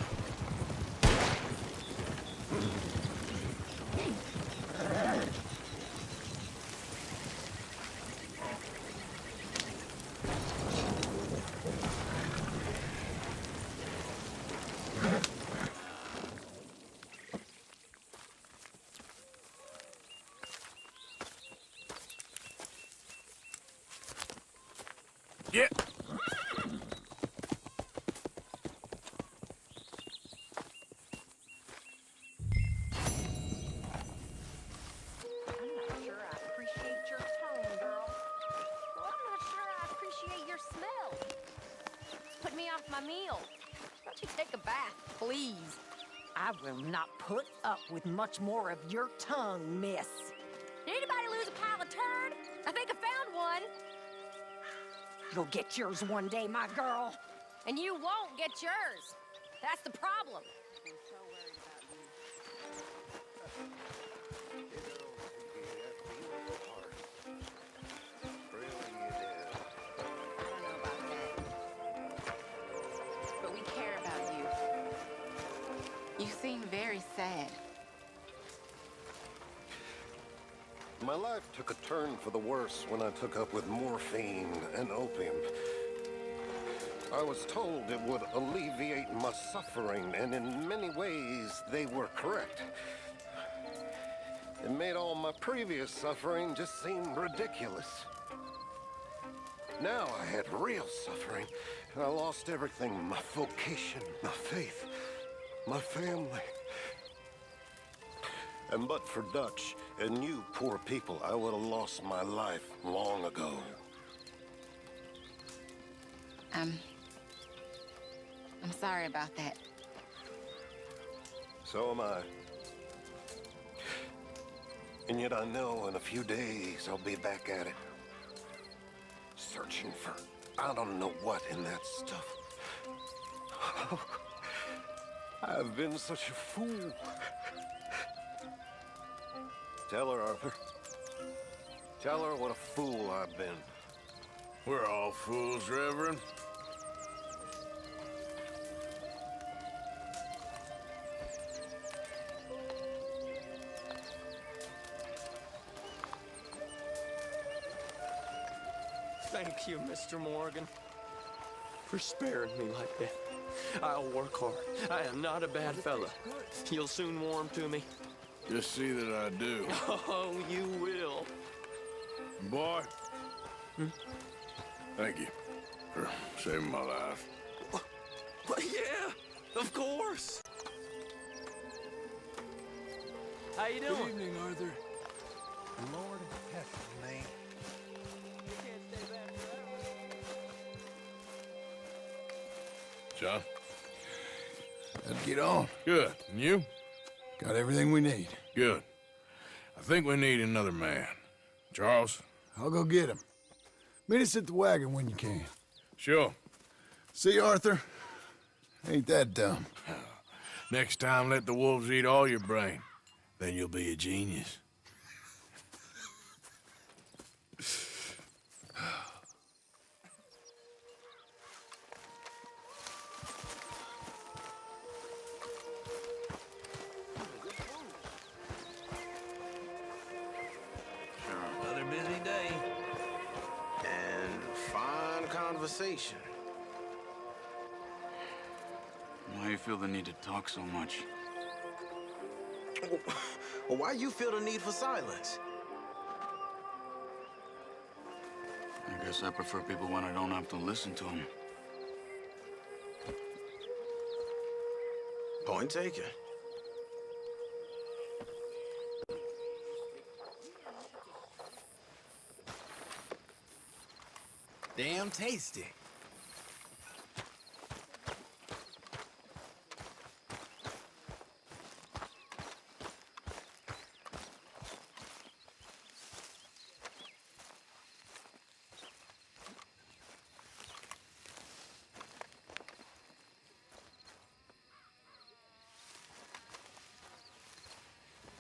N: Yeah.
C: Put me off my meal. Why don't you take a bath, please? I will not put up with much more of your tongue, miss. Did anybody lose a pile of turd? I think I found one. You'll get yours one day, my girl. And you won't get yours. That's the problem.
X: But we care about you. You seem very sad.
V: My life took a turn for the worse when I took up with morphine and opium. I was told it would alleviate my suffering, and in many ways, they were correct. It made all my previous suffering just seem ridiculous. Now I had real suffering, and I lost everything, my vocation, my faith, my family. And but for Dutch and you poor people, I would have lost my life long ago.
X: I'm sorry about that.
V: So am I. And yet I know in a few days I'll be back at it. Searching for I don't know what in that stuff. I've been such a fool. Tell her, Arthur. Tell her what a fool I've been.
N: We're all fools, Reverend.
A: Thank you, Mr. Morgan, for sparing me like that. I'll work hard. I am not a bad fella. You'll soon warm to me.
N: Just see that I do.
A: Oh, you will.
N: Boy, thank you for saving my life.
A: Well, yeah, of course. How you doing?
U: Good evening, Arthur.
H: Lord have me.
N: John?
U: Let's get on.
N: Good. And you?
U: Got everything we need.
N: Good. I think we need another man. Charles?
U: I'll go get him. Meet us at the wagon when you can.
N: Sure.
U: See, Arthur? Ain't that dumb.
N: Next time, let the wolves eat all your brain. Then you'll be a genius.
R: Another busy day. And fine conversation.
D: Why do you feel the need to talk so much?
R: Well, why you feel the need for silence?
D: I guess I prefer people when I don't have to listen to them.
R: Point taken. Damn tasty.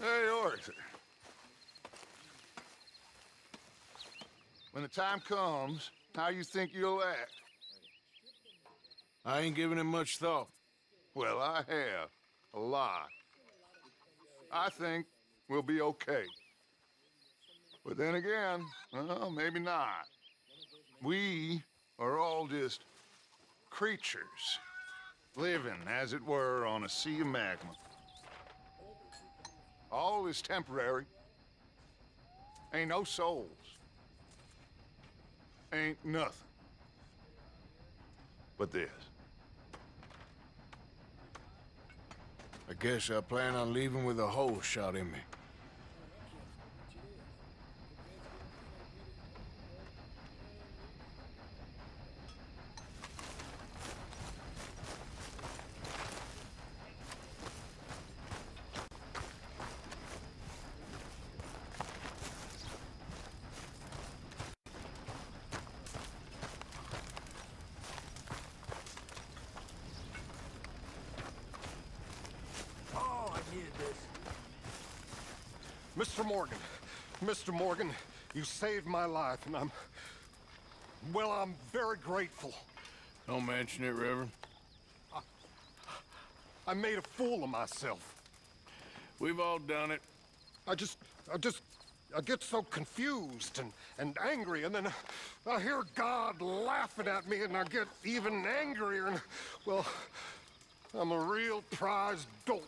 B: Hey, Arthur. When the time comes, how you think you'll act?
N: I ain't giving it much thought.
B: Well, I have. A lot. I think we'll be okay. But then again, well, maybe not. We are all just creatures, living, as it were, on a sea of magma. All is temporary. Ain't no souls. Ain't nothing. But this.
N: I guess I plan on leaving with a hole shot in me.
I: Oh, I needed this. Mr. Morgan, you saved my life, and I'm very grateful.
N: Don't mention it, Reverend.
I: I made a fool of myself.
N: We've all done it.
I: I get so confused and angry, and then I hear God laughing at me, and I get even angrier, and, well, I'm a real prize dolt.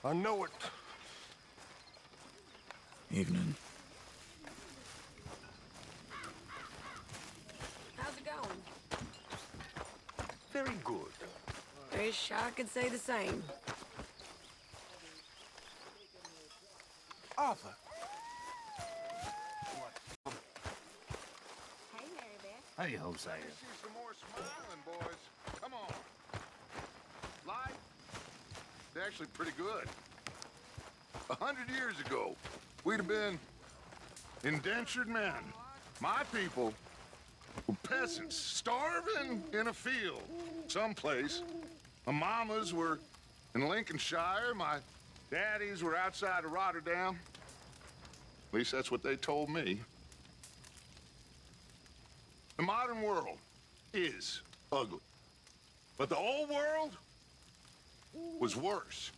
I: I know it.
D: Evening.
L: How's it going?
R: Very good.
L: Wish I could say the same.
R: Arthur.
J: Hey, Mary Beth.
D: Hey, Hosea.
B: See some more smiling, boys. Come on. Life is actually pretty good. 100 years ago, we'd have been indentured men. My people were peasants, starving in a field someplace. My mamas were in Lincolnshire. My daddies were outside of Rotterdam. At least that's what they told me. The modern world is ugly. But the old world was worse.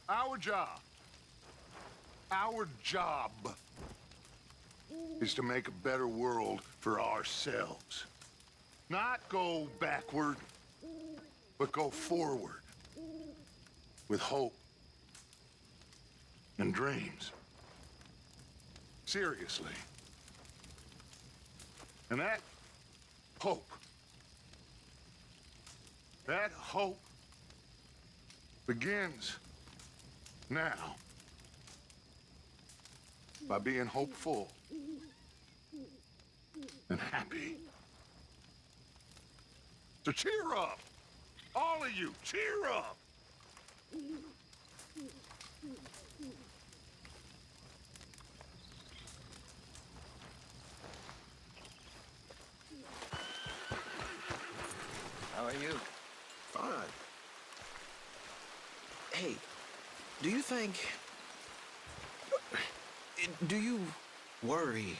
B: Our job is to make a better world for ourselves. Not go backward, but go forward with hope and dreams. Seriously. And that hope begins now by being hopeful and happy. So cheer up. All of you, cheer up.
Q: How are you?
R: Fine. Do you think... Do you worry...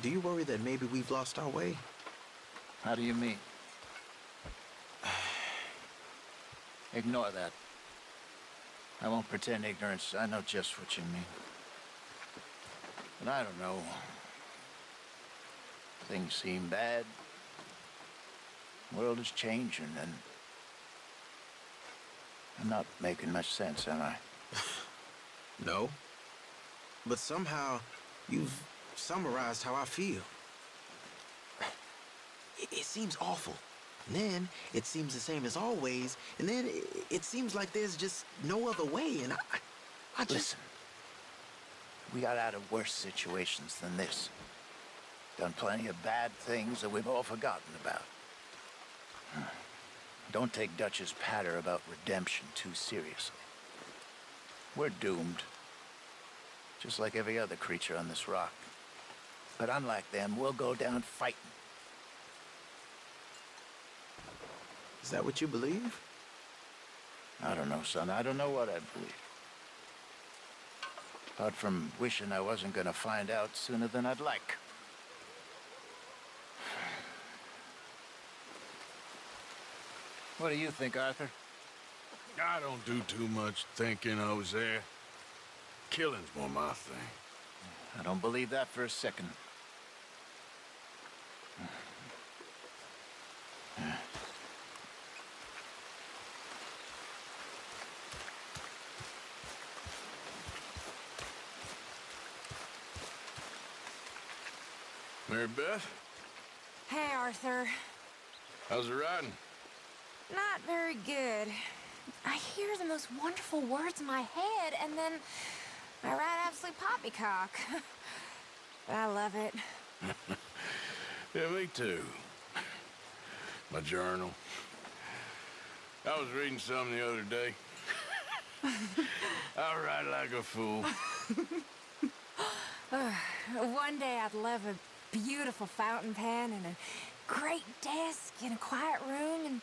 R: Do you worry that maybe we've lost our way?
Q: How do you mean? Ignore that. I won't pretend ignorance. I know just what you mean. But I don't know. Things seem bad. The world is changing, and I'm not making much sense, am I?
R: No. But somehow, you've summarized how I feel. It seems awful. And then, it seems the same as always. And then, it seems like there's just no other way. And I just...
Q: Listen. We got out of worse situations than this. Done plenty of bad things that we've all forgotten about. Don't take Dutch's patter about redemption too seriously. We're doomed. Just like every other creature on this rock. But unlike them, we'll go down fighting.
R: Is that what you believe?
Q: I don't know, son. I don't know what I believe. Apart from wishing I wasn't gonna find out sooner than I'd like. What do you think, Arthur?
N: I don't do too much thinking, Jose. Killing's more my thing.
Q: I don't believe that for a second.
N: Mary Beth,
J: Hey, Arthur.
N: how's it riding?
J: Not very good. I hear the most wonderful words in my head, and then I ride absolute poppycock. But I love it.
N: Yeah, me too. My journal. I was reading something the other day. I write like a fool.
J: One day I'd love a beautiful fountain pen and a great desk in a quiet room and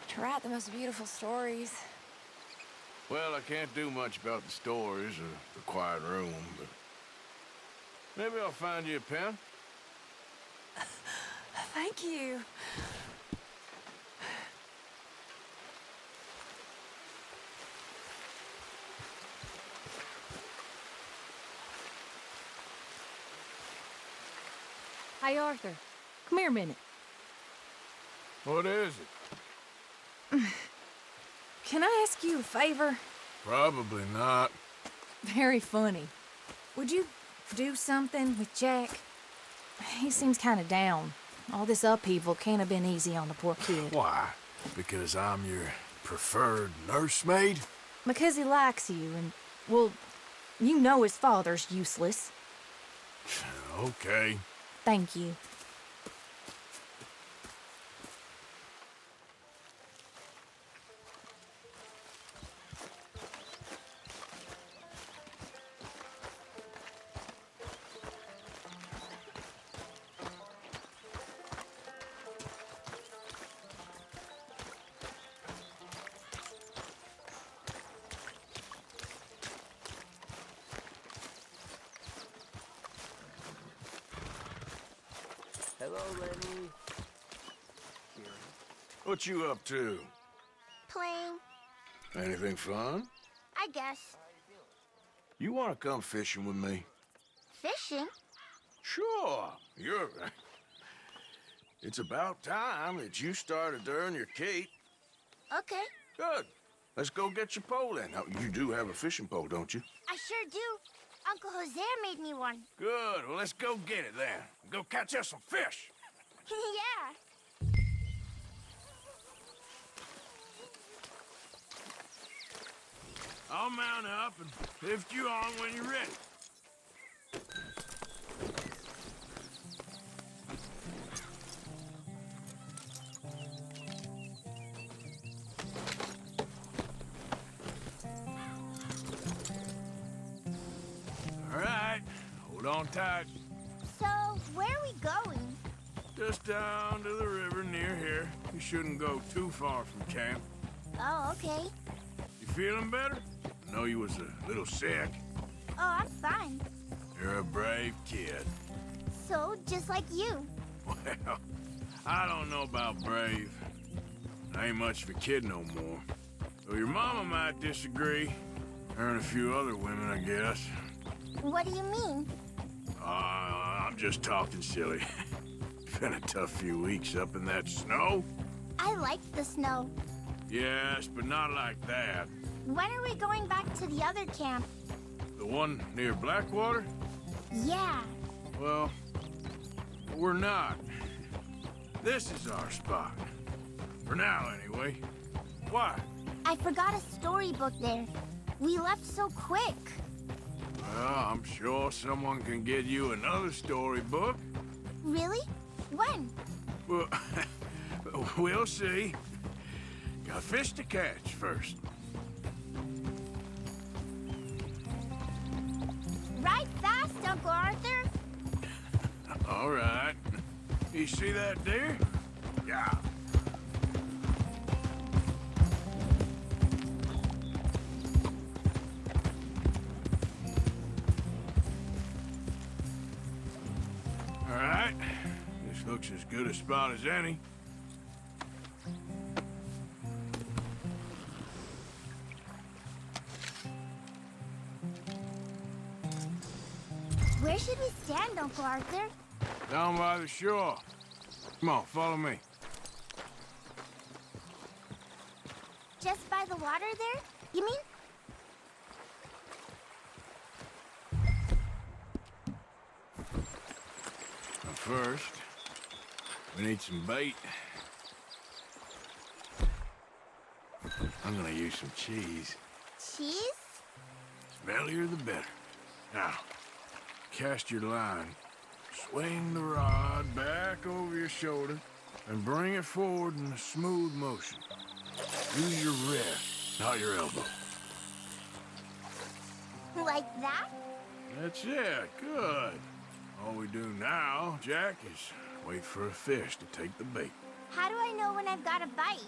J: to write the most beautiful stories.
N: Well, I can't do much about the stories or the quiet room, but maybe I'll find you a pen.
J: Thank you. Hey, Arthur. Come here a minute.
N: What is it?
J: Can I ask you a favor?
N: Probably not.
J: Very funny. Would you do something with Jack? He seems kind of down. All this upheaval can't have been easy on the poor kid.
N: Why? Because I'm your preferred nursemaid?
J: Because he likes you and, well, you know his father's useless.
N: Okay.
J: Thank you.
A: Hello, Lenny.
N: What you up to?
F: Playing,
N: Anything fun?
F: I guess.
N: You want to come fishing with me?
F: Fishing?
N: Sure. You're... It's about time that you started to earn your keep.
F: Okay.
N: Good. Let's go get your pole then. Now, you do have a fishing pole, don't you?
F: I sure do. Uncle Jose made me one.
N: Good. Well, let's go get it then. Go catch us some fish.
F: Yeah.
N: I'll mount up and lift you on when you're ready. All right. Hold on tight.
F: So, where are we going?
N: Just down to the river near here. You shouldn't go too far from camp.
F: Oh, okay.
N: feeling better? I know you was a little sick.
F: Oh, I'm fine.
N: You're a brave kid.
F: So, just like you.
N: Well, I don't know about brave. I ain't much of a kid no more. Though your mama might disagree. Her and a few other women, I guess.
F: What do you mean?
N: I'm just talking silly. It's been a tough few weeks up in that snow.
F: I like the snow.
N: Yes, but not like that.
F: When are we going back to the other camp?
N: The one near Blackwater?
F: Yeah.
N: Well, we're not. This is our spot. For now, anyway. Why?
F: I forgot a storybook there. We left so quick.
N: Well, I'm sure someone can get you another storybook.
F: Really? When?
N: Well, we'll see. Got fish to catch first.
F: Ride fast, Uncle Arthur.
N: All right. You see that deer? Yeah. All right. This looks as good a spot as any.
F: Where should we stand, Uncle Arthur?
N: Down by the shore. Come on, follow me.
F: Just by the water there, you mean?
N: Now first, we need some bait. I'm gonna use some cheese.
F: Cheese?
N: Smellier the better. Now, cast your line. Swing the rod back over your shoulder and bring it forward in a smooth motion. Use your wrist, not your elbow.
F: Like that?
N: That's it. Good. All we do now, Jack, is wait for a fish to take the bait.
F: How do I know when I've got a bite?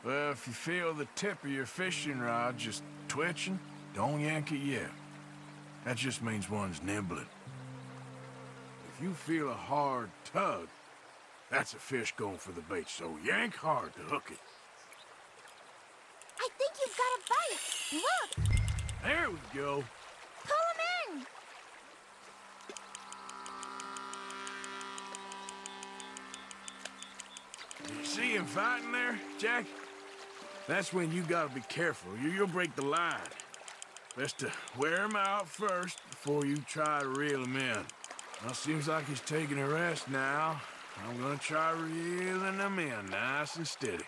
N: Well, if you feel the tip of your fishing rod just twitching, don't yank it yet. That just means one's nibbling. If you feel a hard tug, that's a fish going for the bait, so yank hard to hook it.
F: I think you've got a bite. Look!
N: There we go.
F: Pull him in!
N: You see him fighting there, Jack? That's when you gotta be careful. You'll break the line. Best to wear him out first before you try to reel him in. Well, seems like he's taking a rest now. I'm gonna try reeling him in nice and steady.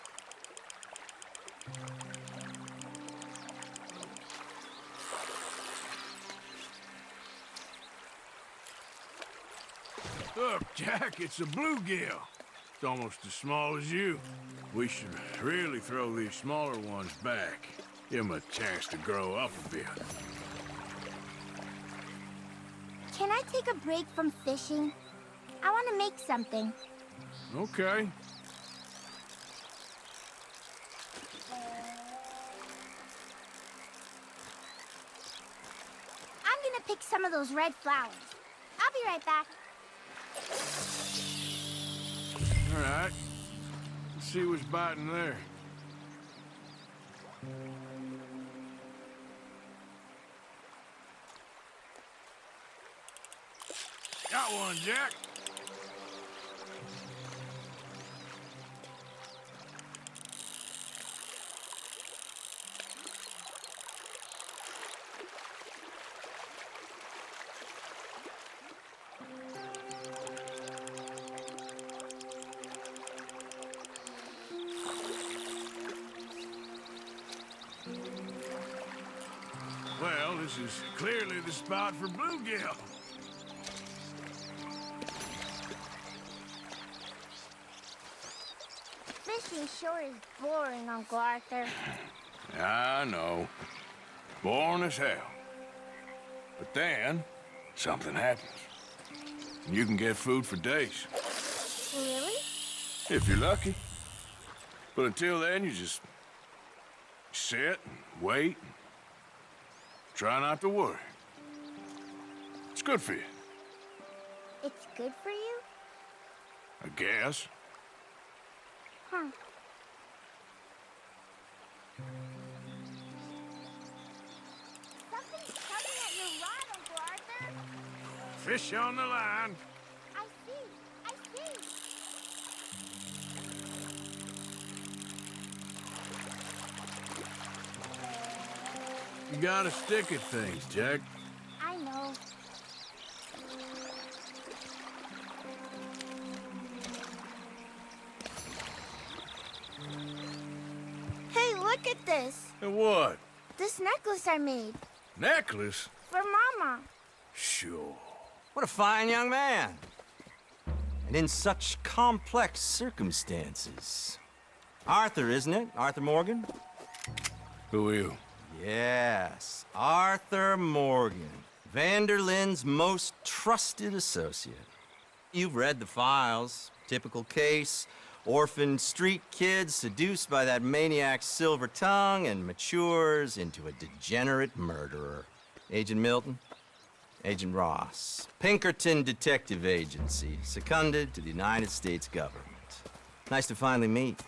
N: Look, Jack, it's a bluegill. It's almost as small as you. We should really throw these smaller ones back. Give them a chance to grow up a bit.
F: Can I take a break from fishing? I want to make something.
N: Okay.
F: I'm gonna pick some of those red flowers. I'll be right back.
N: All right. Let's see what's biting there. Got one, Jack. Well, this is clearly the spot for bluegill.
F: Fishing sure is boring, Uncle Arthur.
N: I know. Boring as hell. But then, something happens. And you can get food for days.
F: Really?
N: If you're lucky. But until then, you just Sit, wait. Try not to worry. It's good for you,
F: It's good for you?
N: I guess.
F: Huh. Something's tugging at your rod, Uncle Arthur.
N: Fish on the line.
F: I see. I see.
N: You gotta stick at things, Jack.
F: I know. Hey, look at this.
N: And what?
F: This necklace I made.
N: Necklace?
F: For Mama.
N: Sure.
K: What a fine young man. And in such complex circumstances. Arthur, isn't it? Arthur Morgan?
N: Who are you?
K: Yes, Arthur Morgan. Vanderlyn's most trusted associate. You've read the files. Typical case. Orphaned street kid seduced by that maniac's silver tongue and matures into a degenerate murderer. Agent Milton? Agent Ross. Pinkerton Detective Agency, seconded to the United States government. Nice to finally meet.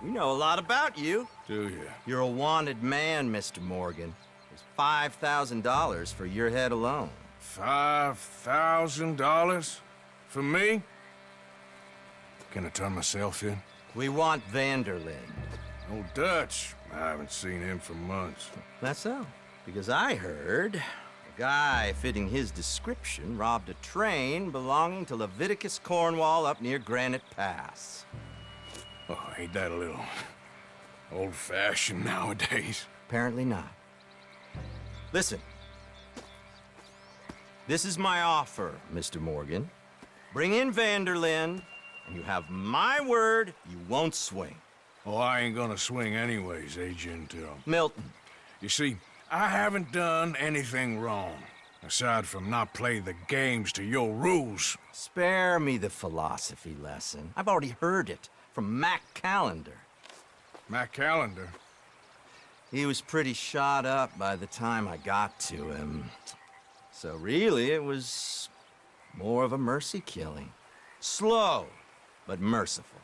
K: We know a lot about you.
N: Do you?
K: You're a wanted man, Mr. Morgan. There's $5,000 for your head alone.
N: $5,000? For me? Can I turn myself in?
K: We want Vanderlyn.
N: Old Dutch. I haven't seen him for months.
K: That's so. Because I heard a guy fitting his description robbed a train belonging to Leviticus Cornwall up near Granite Pass.
N: Oh, ain't that a little old-fashioned nowadays?
K: Apparently not. Listen. This is my offer, Mr. Morgan. Bring in Vanderlyn, and you have my word you won't swing.
N: Oh, I ain't gonna swing anyways, Agent,
K: Milton.
N: You see, I haven't done anything wrong, aside from not playing the games to your rules.
K: Spare me the philosophy lesson. I've already heard it from Mac Callender.
N: Mac Callender?
K: He was pretty shot up by the time I got to him. So really, it was more of a mercy killing. Slow, but merciful.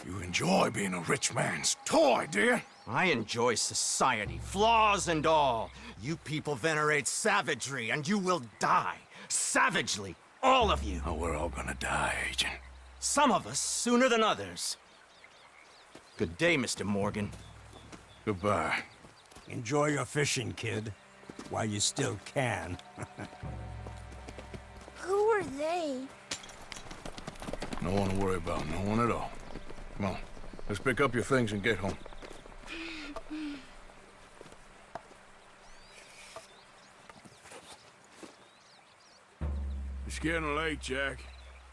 N: You enjoy being a rich man's toy, do you?
K: I enjoy society, flaws and all. You people venerate savagery, and you will die. Savagely, all of you.
N: Oh, we're all gonna die, Agent.
K: Some of us sooner than others. Good day, Mr. Morgan.
N: Goodbye.
G: Enjoy your fishing, kid, while you still can.
F: Who were they?
N: No one to worry about, no one at all. Come on, let's pick up your things and get home. It's getting late, Jack.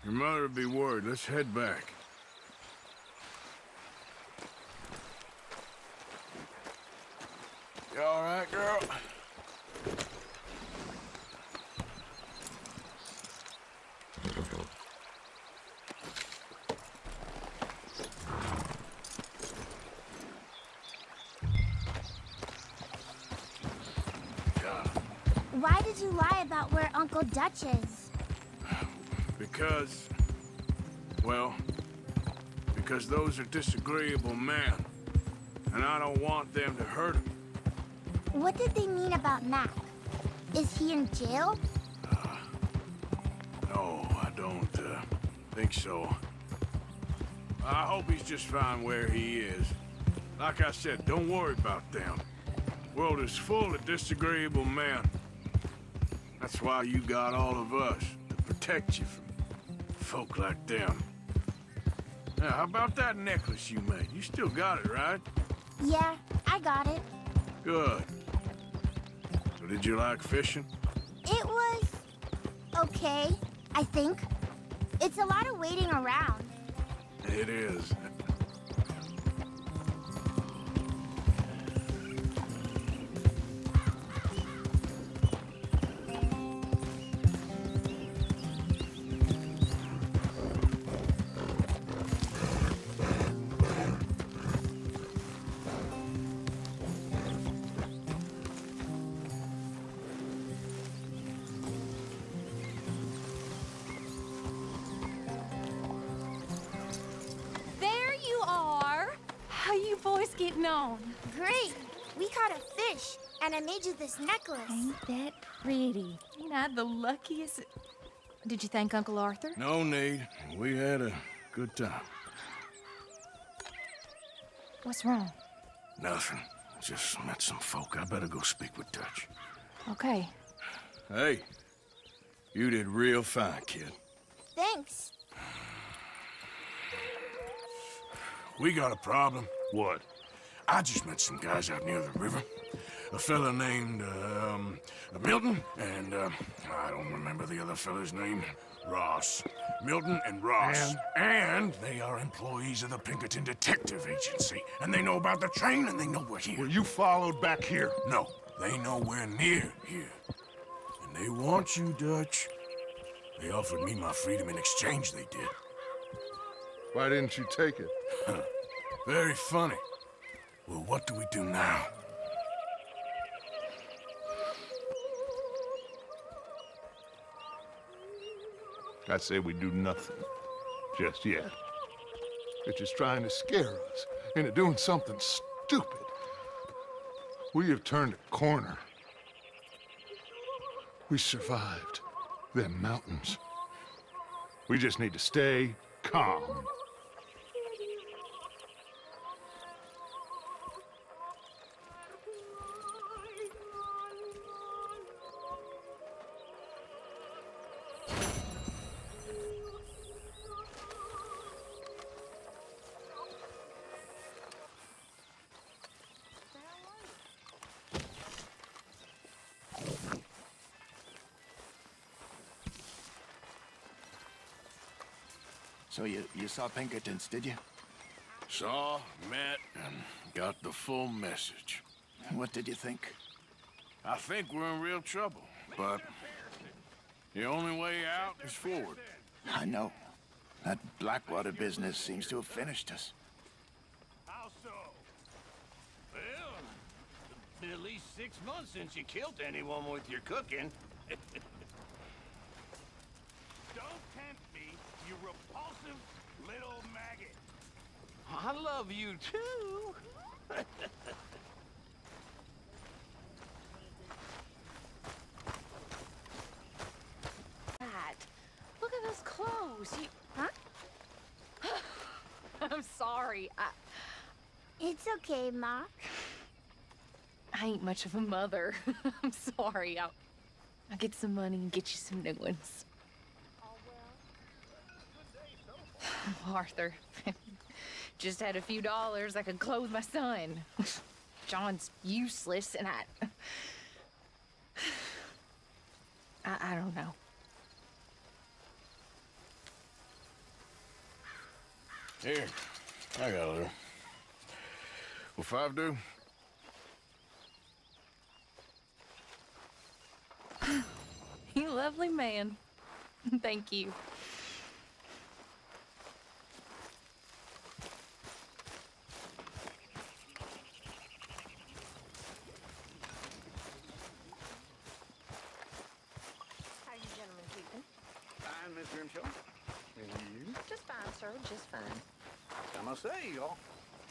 N: Your mother'll be worried. Let's head back. You all right, girl?
F: Why did you lie about where Uncle Dutch is?
N: Because, well, because those are disagreeable men, and I don't want them to hurt him.
F: What did they mean about Mac? Is he in jail?
N: No, I don't think so. I hope he's just fine where he is. Like I said, don't worry about them. The world is full of disagreeable men. That's why you got all of us, to protect you from folk like them. Now, how about that necklace you made? You still got it, right?
F: Yeah, I got it.
N: Good. So did you like fishing?
F: It was okay, I think. It's a lot of waiting around.
N: It is.
J: it's getting on?
F: Great. We caught a fish, and I made you this necklace.
J: Ain't that pretty? Ain't I the luckiest? Did you thank Uncle Arthur?
N: No need. We had a good time.
J: What's wrong?
N: Nothing. Just met some folk. I better go speak with Dutch.
J: Okay.
N: Hey, you did real fine, kid.
F: Thanks.
N: We got a problem.
B: What?
N: I just met some guys out near the river. A fella named, Milton, and, I don't remember the other fella's name. Ross. Milton and Ross. And they are employees of the Pinkerton Detective Agency. And they know about the train, and they know we're here.
B: Were you followed back here?
N: No, they know we're near here. And they want you, Dutch. They offered me my freedom in exchange, they did.
B: Why didn't you take it?
N: Very funny. Well, what do we do now?
B: I say we do nothing. Just yet. They're just trying to scare us into doing something stupid. We have turned a corner. We survived them mountains. We just need to stay calm.
Q: So you saw Pinkertons, did you?
N: Saw, met, and got the full message.
Q: What did you think?
N: I think we're in real trouble, but the only way out is forward.
Q: I know. That Blackwater business seems to have finished us.
E: How so? Well, it's been at least 6 months since you killed anyone with your cooking. Don't tempt me, you repulsive little maggot. I love you too.
J: Look at those clothes. Huh? I'm sorry.
F: It's okay, Ma.
J: I ain't much of a mother. I'm sorry. I'll get some money and get you some new ones. Arthur, just had a few dollars. I could clothe my son. John's useless, and I don't know.
N: Here, I got a little. Will 5 do?
J: You lovely man. Thank you.
X: How you gentlemen keeping?
E: Fine, Miss Grimshaw. And you?
X: Just fine, sir. Just fine.
E: I must say,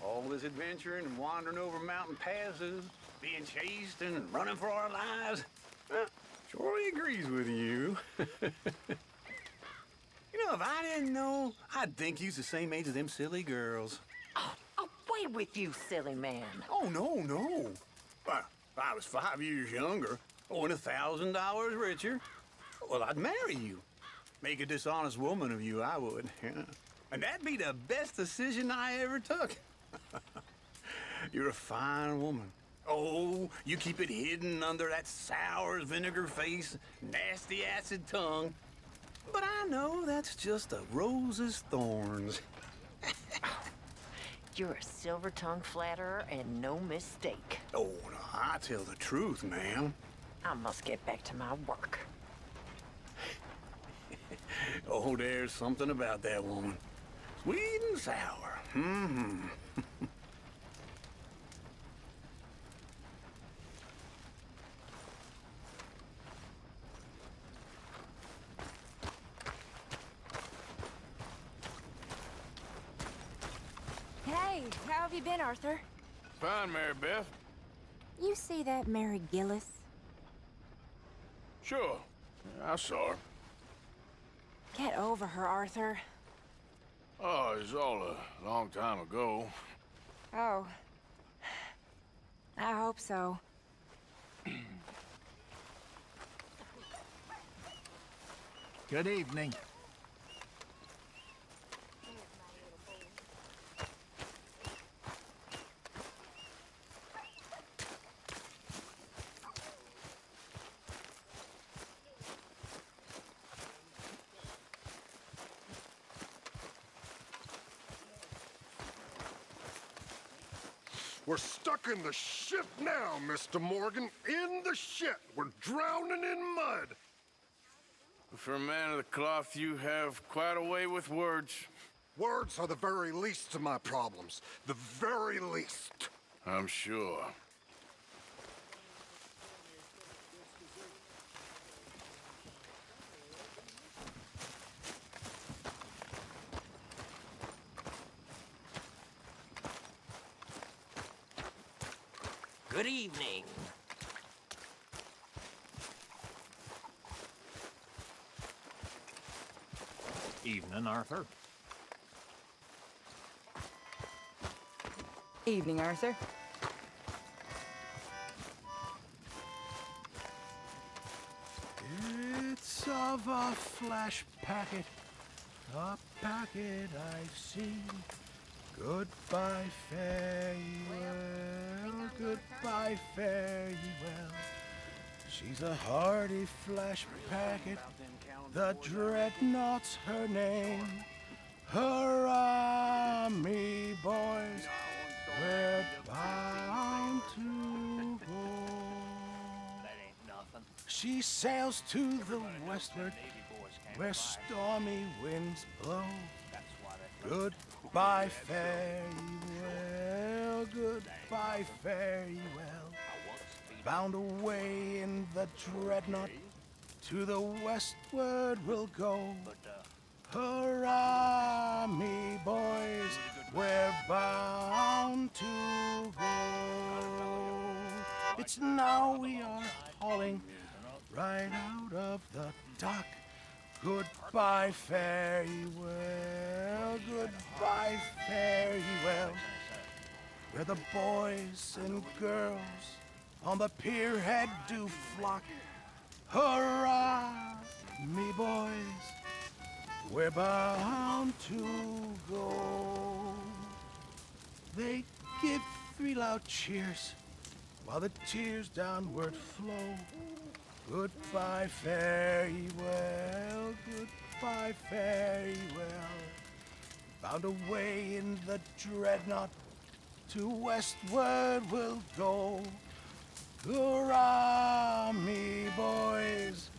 E: all this adventuring and wandering over mountain passes, being chased and running for our lives, surely agrees with you. You know, if I didn't know, I'd think you's the same age as them silly girls.
L: Away with you, silly man.
E: Oh, no. Well, if I was 5 years younger, and $1,000 richer, well, I'd marry you. Make a dishonest woman of you, I would. Yeah. And that'd be the best decision I ever took. You're a fine woman. Oh, you keep it hidden under that sour vinegar face, nasty acid tongue. But I know that's just a rose's thorns.
L: You're a silver-tongued flatterer and no mistake.
E: Oh, no, I tell the truth, ma'am.
L: I must get back to my work.
E: Oh, there's something about that woman. Sweet and sour. Mm-hmm.
J: Hey, how have you been, Arthur?
N: Fine, Mary Beth.
J: You see that Mary Gillis?
N: Sure. I saw her.
J: Get over her, Arthur.
N: Oh, it's all a long time ago.
J: Oh. I hope so.
Q: Good evening.
I: We're stuck in the shit now, Mr. Morgan. In the shit. We're drowning in mud.
N: For a man of the cloth, you have quite a way with words.
I: Words are the very least of my problems. The very least.
N: I'm sure.
M: Good evening.
O: Evening, Arthur.
S: Evening, Arthur.
R: It's of a flash packet, a packet I've seen. Goodbye, fare ye well, goodbye, fare ye well. She's a hardy flash packet, the dreadnought's her name. Hurrah, me boys, we're bound to go. She sails to the westward, where stormy winds blow. Goodbye, fare ye well, goodbye, fare ye well. Bound away in the dreadnought, to the westward we'll go. Hurrah, me boys, we're bound to go. It's now we are hauling right out of the dock. Goodbye, fare ye well, goodbye, fare ye well. Where the boys and girls on the pier head do flock. Hurrah, me boys, we're bound to go. They give three loud cheers while the tears downward flow. Goodbye, fare ye well, goodbye, fare ye well. Bound away in the dreadnought, to westward we'll go. Hurrah, me boys,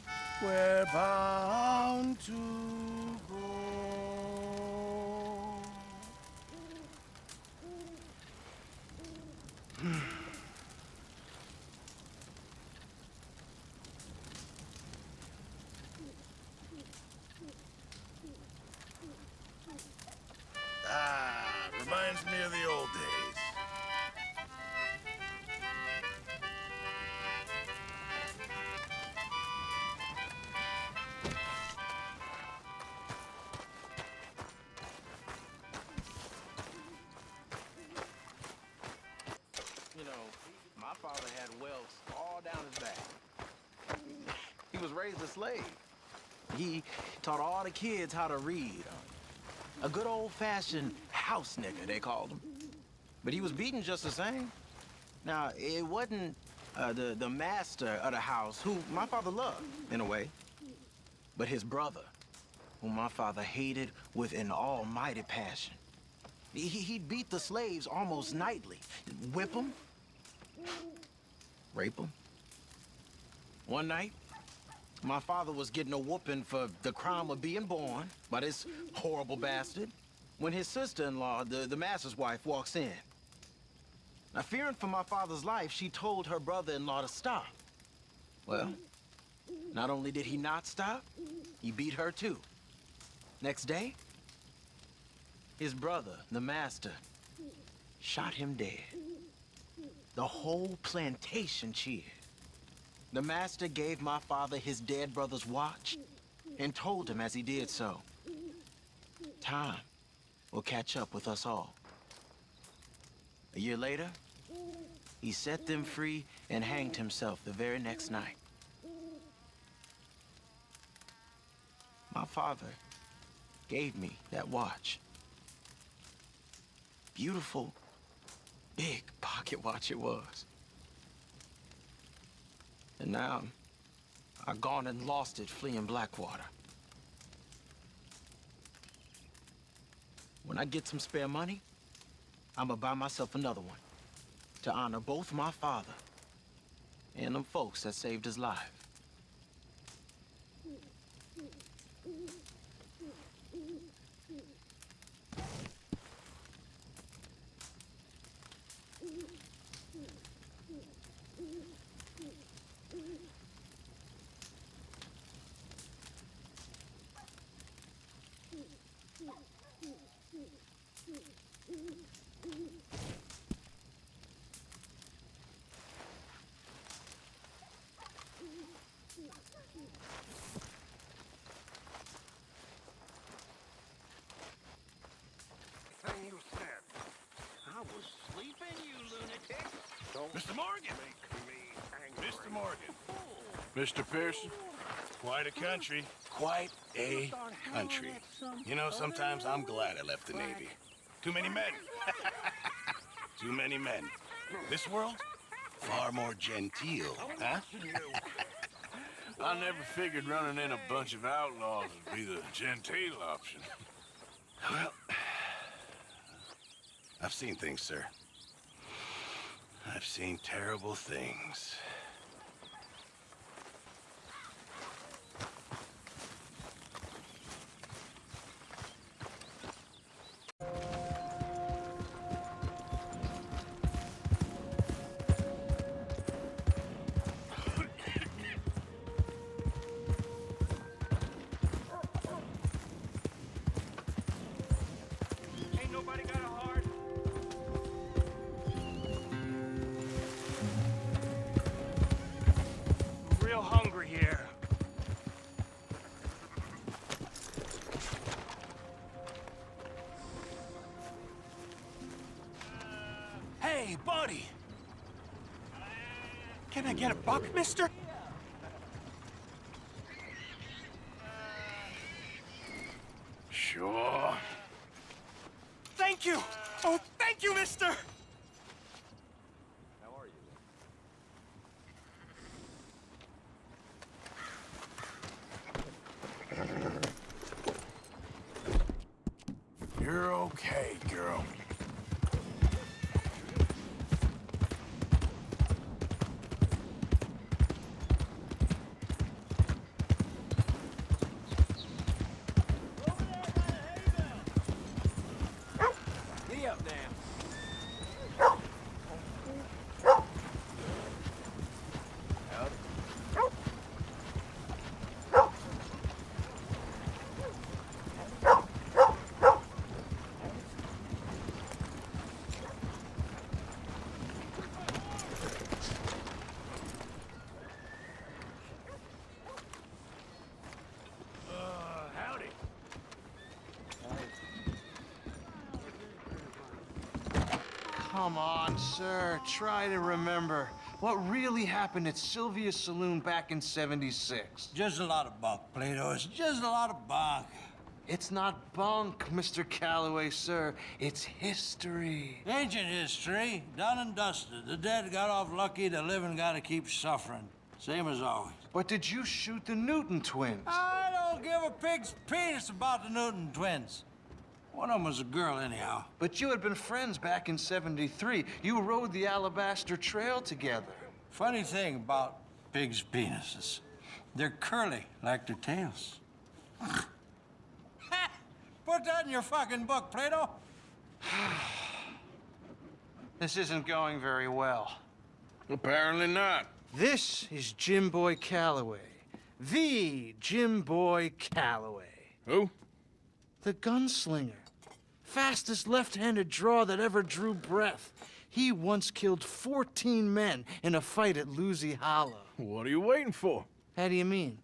R: we're bound to go.
B: Reminds me of the old days.
R: You know, my father had welts all down his back. He was raised a slave. He taught all the kids how to read. A good old-fashioned house nigger, they called him. But he was beaten just the same. Now, it wasn't the master of the house, who my father loved, in a way, but his brother, whom my father hated with an almighty passion. He'd beat the slaves almost nightly, whip them, rape them. One night, my father was getting a whooping for the crime of being born by this horrible bastard when his sister-in-law, the master's wife, walks in. Now, fearing for my father's life, she told her brother-in-law to stop. Well, not only did he not stop, he beat her too. Next day, his brother, the master, shot him dead. The whole plantation cheered. The master gave my father his dead brother's watch and told him as he did so, time will catch up with us all. A year later, he set them free and hanged himself the very next night. My father gave me that watch. Beautiful, big pocket watch it was. And now, I've gone and lost it fleeing Blackwater. When I get some spare money, I'ma buy myself another one to honor both my father and them folks that saved his life.
I: Thing you said. I was sleeping, you lunatic. Don't
N: Mr. Morgan!
I: make me angry.
N: Mr. Morgan. Mr. Pearson.
P: Quite a country. Quite a country. You know, sometimes I'm glad I left the Navy. Too many men. Too many men. This world, far more genteel, huh?
N: I never figured running in a bunch of outlaws would be the genteel option.
P: Well, I've seen things, sir. I've seen terrible things.
K: Ain't nobody got a heart. I'm real hungry here.
P: Hey, buddy! Can I get a buck, mister?
N: Sure.
P: Thank you! Oh, thank you, mister!
K: How are you?
P: You're okay, girl.
K: Giddy up, damn.
N: Howdy.
R: Come on, sir. Try to remember what really happened at Sylvia's Saloon back in '76.
G: Just a lot of bunk, Plato. It's just a lot of bunk.
R: It's not bunk, Mr. Calloway, sir. It's history.
G: Ancient history, done and dusted. The dead got off lucky, the living gotta keep suffering. Same as always.
R: But did you shoot the Newton twins?
G: I don't give a pig's penis about the Newton twins. One of them was a girl, anyhow.
R: But you had been friends back in '73. You rode the Alabaster Trail together.
G: Funny thing about pigs' penises. They're curly, like their tails. Put that in your fucking book, Plato.
R: This isn't going very well.
N: Apparently not.
R: This is Jim Boy Calloway. The Jim Boy Calloway.
N: Who?
R: The gunslinger. Fastest left-handed draw that ever drew breath.
C: He once killed 14 men in a fight at Lucy Hollow.
N: What are you waiting for?
C: How do you mean?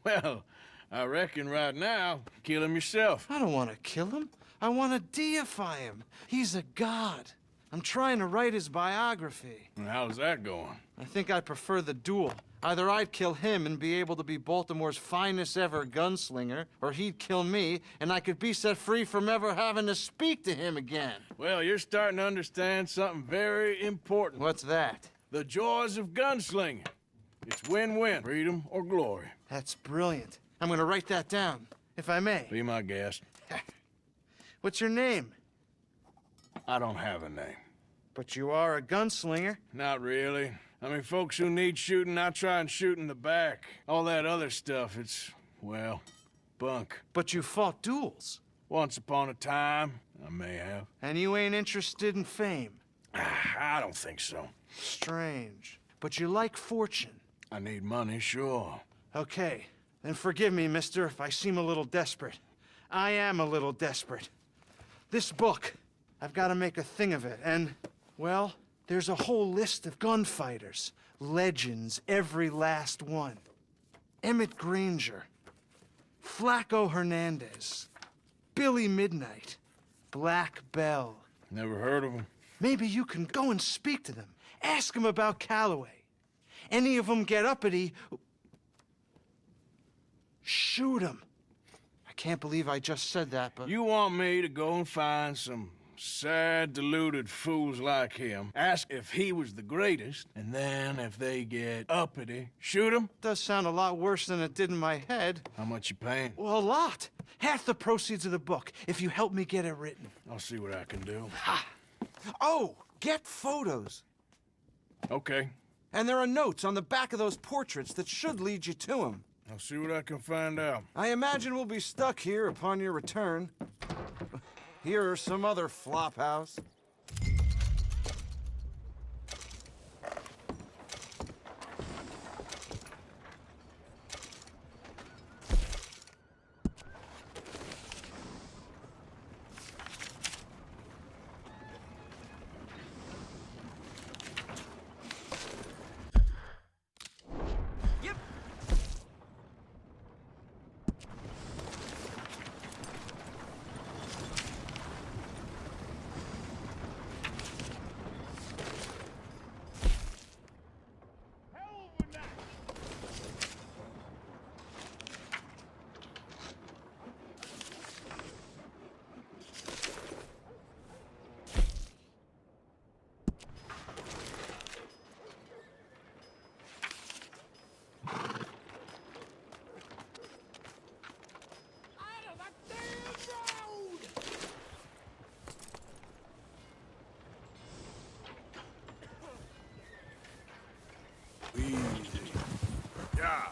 N: Well, I reckon right now, kill him yourself.
C: I don't want to kill him. I want to deify him. He's a god. I'm trying to write his biography.
N: And how's that going?
C: I think I prefer the duel. Either I'd kill him and be able to be Baltimore's finest ever gunslinger, or he'd kill me and I could be set free from ever having to speak to him again.
N: Well, you're starting to understand something very important.
C: What's that?
N: The joys of gunslinging. It's win-win, freedom or glory.
C: That's brilliant. I'm gonna write that down, if I may.
N: Be my guest.
C: What's your name?
N: I don't have a name.
C: But you are a gunslinger.
N: Not really. I mean, folks who need shooting, I try and shoot in the back. All that other stuff, it's, well, bunk.
C: But you fought duels.
N: Once upon a time, I may have.
C: And you ain't interested in fame?
N: I don't think so.
C: Strange. But you like fortune.
N: I need money, sure.
C: Okay. Then forgive me, mister, if I seem a little desperate. I am a little desperate. This book, I've got to make a thing of it, and, well, there's a whole list of gunfighters. Legends, every last one. Emmett Granger, Flaco Hernandez, Billy Midnight, Black Bell.
N: Never heard of them.
C: Maybe you can go and speak to them. Ask them about Calloway. Any of them get uppity, shoot them. I can't believe I just said that, but...
N: You want me to go and find some sad, deluded fools like him, ask if he was the greatest, and then if they get uppity, shoot him?
C: Does sound a lot worse than it did in my head.
N: How much you paying?
C: Well, a lot. Half the proceeds of the book, if you help me get it written.
N: I'll see what I can do.
C: Ha! Oh, get photos.
N: Okay.
C: And there are notes on the back of those portraits that should lead you to him.
N: I'll see what I can find out.
C: I imagine we'll be stuck here upon your return. Here or some other flop house.
N: Yeah.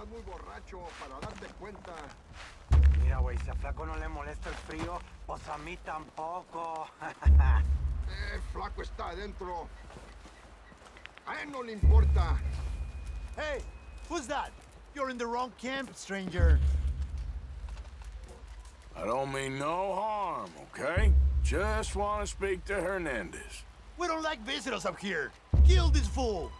V: Muy borracho para darte cuenta.
K: Mira, güey, si a Flaco no le molesta el frío, pues a mí tampoco.
V: Flaco está adentro. A él no le importa.
S: Hey, who's that? You're in the wrong camp, stranger.
N: I don't mean no harm, okay? Just want to speak to Hernandez.
S: We don't like visitors up here. Kill this fool.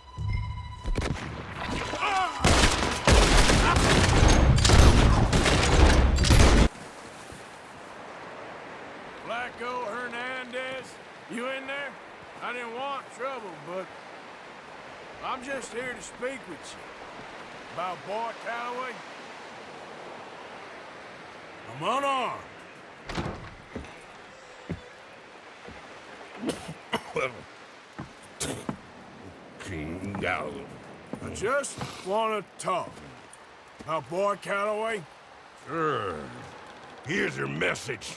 N: Flaco Hernandez, you in there? I didn't want trouble, but I'm just here to speak with you. About boy Calloway. I'm unarmed. King Gallo. I just want to talk. My boy Calloway?
H: Sure. Here's your message.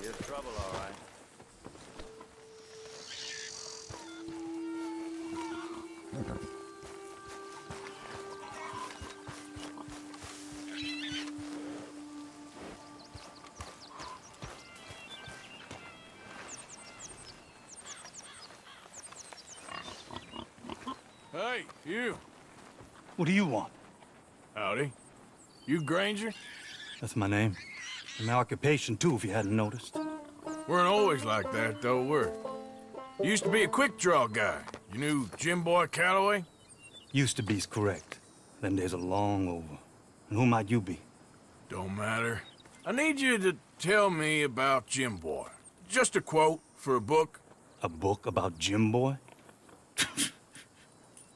Q: Here's trouble, all right.
N: Hey, you.
T: What do you want?
N: Howdy. You Granger?
T: That's my name. And my occupation, too, if you hadn't noticed.
N: Weren't always like that, though, were you? Used to be a quick-draw guy. You knew Jim Boy Calloway?
T: Used to be's correct. Them days are long over. And who might you be?
N: Don't matter. I need you to tell me about Jim Boy. Just a quote for a book.
T: A book about Jim Boy?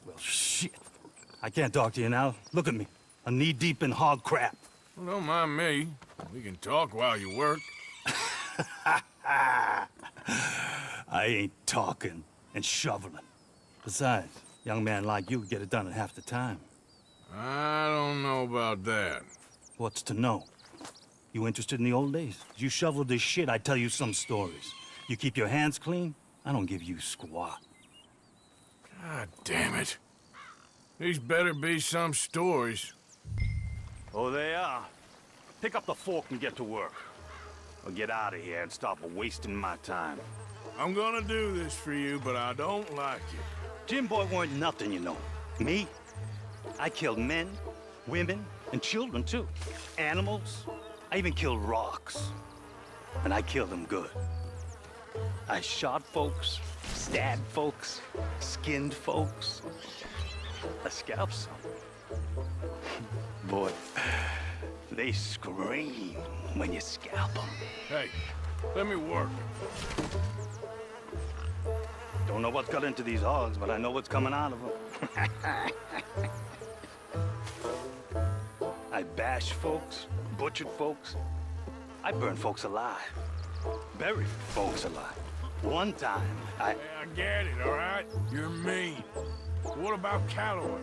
T: Well, shit. I can't talk to you now. Look at me. I'm knee-deep in hog crap.
N: Well, don't mind me. We can talk while you work.
T: I ain't talking and shoveling. Besides, young man like you get it done in half the time.
N: I don't know about that.
T: What's to know? You interested in the old days? You shoveled this shit, I tell you some stories. You keep your hands clean, I don't give you squat.
N: God damn it. These better be some stories.
H: Oh, they are. Pick up the fork and get to work. Or get out of here and stop wasting my time.
N: I'm gonna do this for you, but I don't like it.
T: Jim Boy weren't nothing, you know. Me? I killed men, women, and children, too. Animals. I even killed rocks. And I killed them good. I shot folks, stabbed folks, skinned folks. I scalped some. Boy, they scream when you scalp them.
N: Hey, let me work.
T: Don't know what's got into these hogs, but I know what's coming out of them. I bashed folks, butchered folks. I burned folks alive. Buried folks alive. One time,
N: Hey, I get it, all right? You're mean. What about Calloway?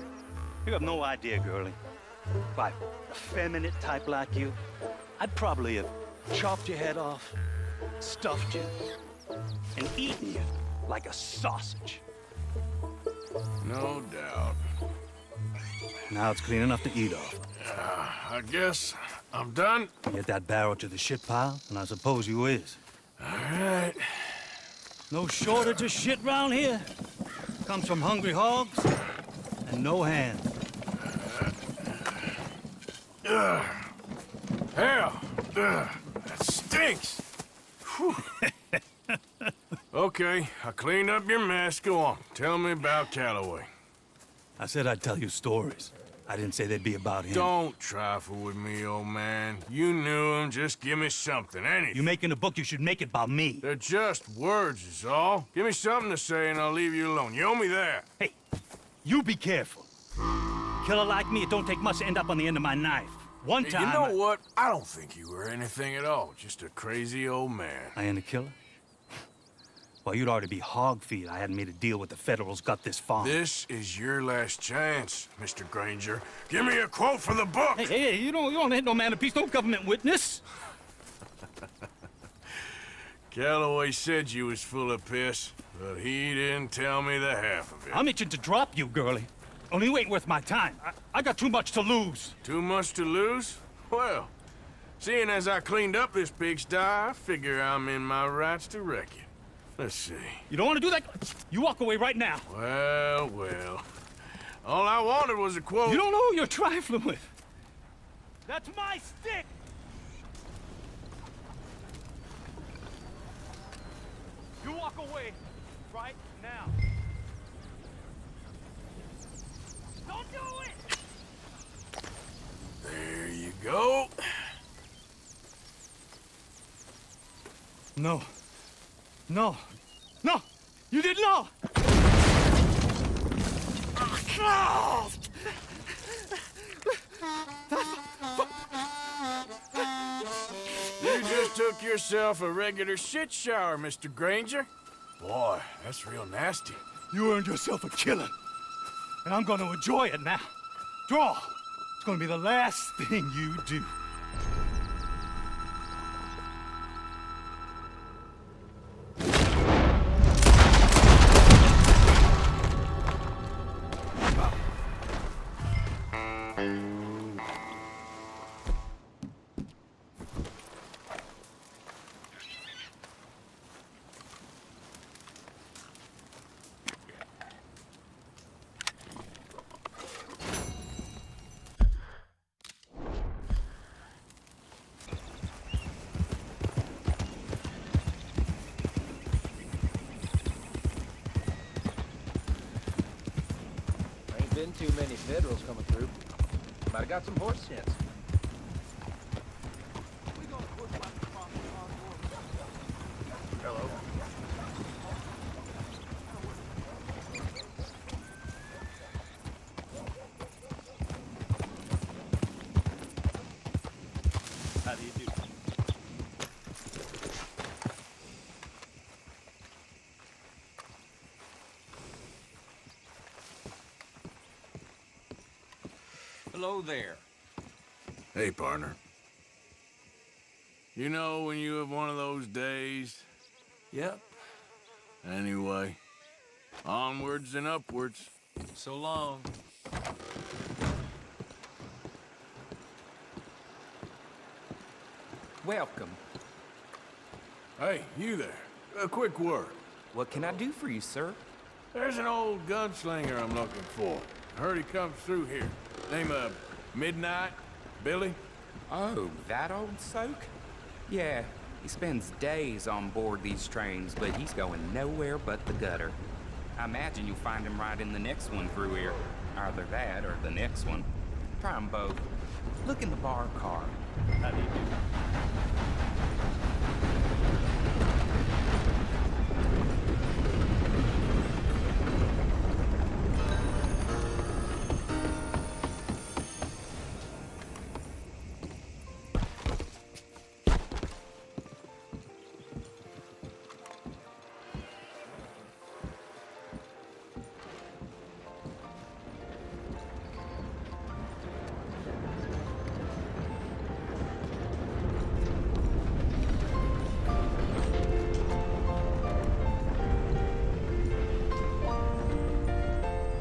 T: You have no idea, girlie. By a feminine type like you, I'd probably have chopped your head off, stuffed you, and eaten you like a sausage.
N: No doubt.
T: Now it's clean enough to eat off.
N: I guess I'm done.
T: Get that barrel to the shit pile, and I suppose you is.
N: All right.
T: No shortage of shit round here. Comes from hungry hogs and no hands.
N: Hell, that stinks. Okay, I cleaned up your mess. Go on. Tell me about Calloway.
T: I said I'd tell you stories. I didn't say they'd be about him.
N: Don't trifle with me, old man. You knew him. Just give me something, anything.
T: You making a book, you should make it about me.
N: They're just words, is all. Give me something to say and I'll leave you alone. You owe me that.
T: Hey, you be careful. Killer like me, it don't take much to end up on the end of my knife. One time...
N: You know what? I don't think you were anything at all. Just a crazy old man.
T: I ain't a killer? Well, you'd already be hog feed. I hadn't made a deal with the Federals, got this farm.
N: This is your last chance, Mr. Granger. Give me a quote for the book!
T: Hey, you don't hit no man of peace, no government witness.
N: Calloway said you was full of piss, but he didn't tell me the half of it.
T: I'm itching to drop you, girlie. Only you ain't worth my time. I got too much to lose.
N: Too much to lose? Well, seeing as I cleaned up this pigsty, I figure I'm in my rights to wreck you. Let's see.
T: You don't want to do that? You walk away right now.
N: Well. All I wanted was a quote.
T: You don't know who you're trifling with. That's my stick! You walk away right now. Don't do it!
N: There you go.
T: No. No. No! You did not! No!
N: You just took yourself a regular shit shower, Mr. Granger. Boy, that's real nasty.
T: You earned yourself a killing. And I'm gonna enjoy it now. Draw! It's gonna be the last thing you do.
R: Been too many Federals coming through. Might have got some horse sense. Hello.
T: How do you do?
K: Hello there.
N: Hey, partner. You know when you have one of those days?
K: Yep.
N: Anyway, onwards and upwards.
K: So long.
A: Welcome.
N: Hey, you there. A quick word.
A: What can I do for you, sir?
N: There's an old gunslinger I'm looking for. Heard he comes through here. Name of Midnight? Billy?
A: Oh, that old soak? Yeah, he spends days on board these trains, but he's going nowhere but the gutter. I imagine you'll find him right in the next one through here. Either that or the next one. Try 'em both. Look in the bar car.
T: How do you do?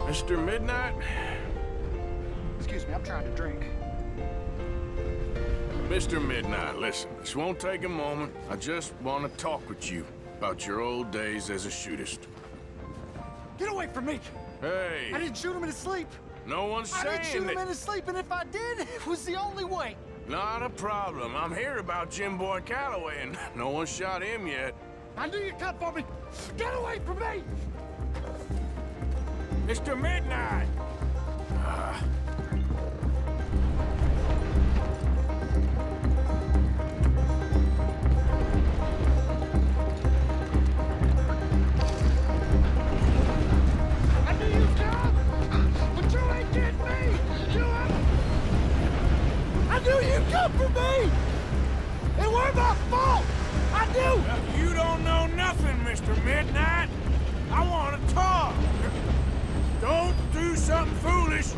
N: Mr. Midnight?
C: Excuse me, I'm trying to drink.
N: Mr. Midnight, listen, this won't take a moment. I just want to talk with you about your old days as a shootist.
S: Get away from me!
N: Hey!
S: I didn't shoot him in his sleep!
N: No one's saying
S: I didn't shoot him
N: that...
S: in his sleep, and if I did, it was the only way!
N: Not a problem. I'm here about Jim Boy Calloway, and no one shot him yet.
S: I knew you'd come for me! Get away from me!
N: Mr. Midnight!
S: I knew you'd come! But you ain't getting me! I knew you'd come for me! It weren't my fault! I
K: want to?
N: You don't know nothing, Mr. Midnight. I want to talk. Don't do something foolish.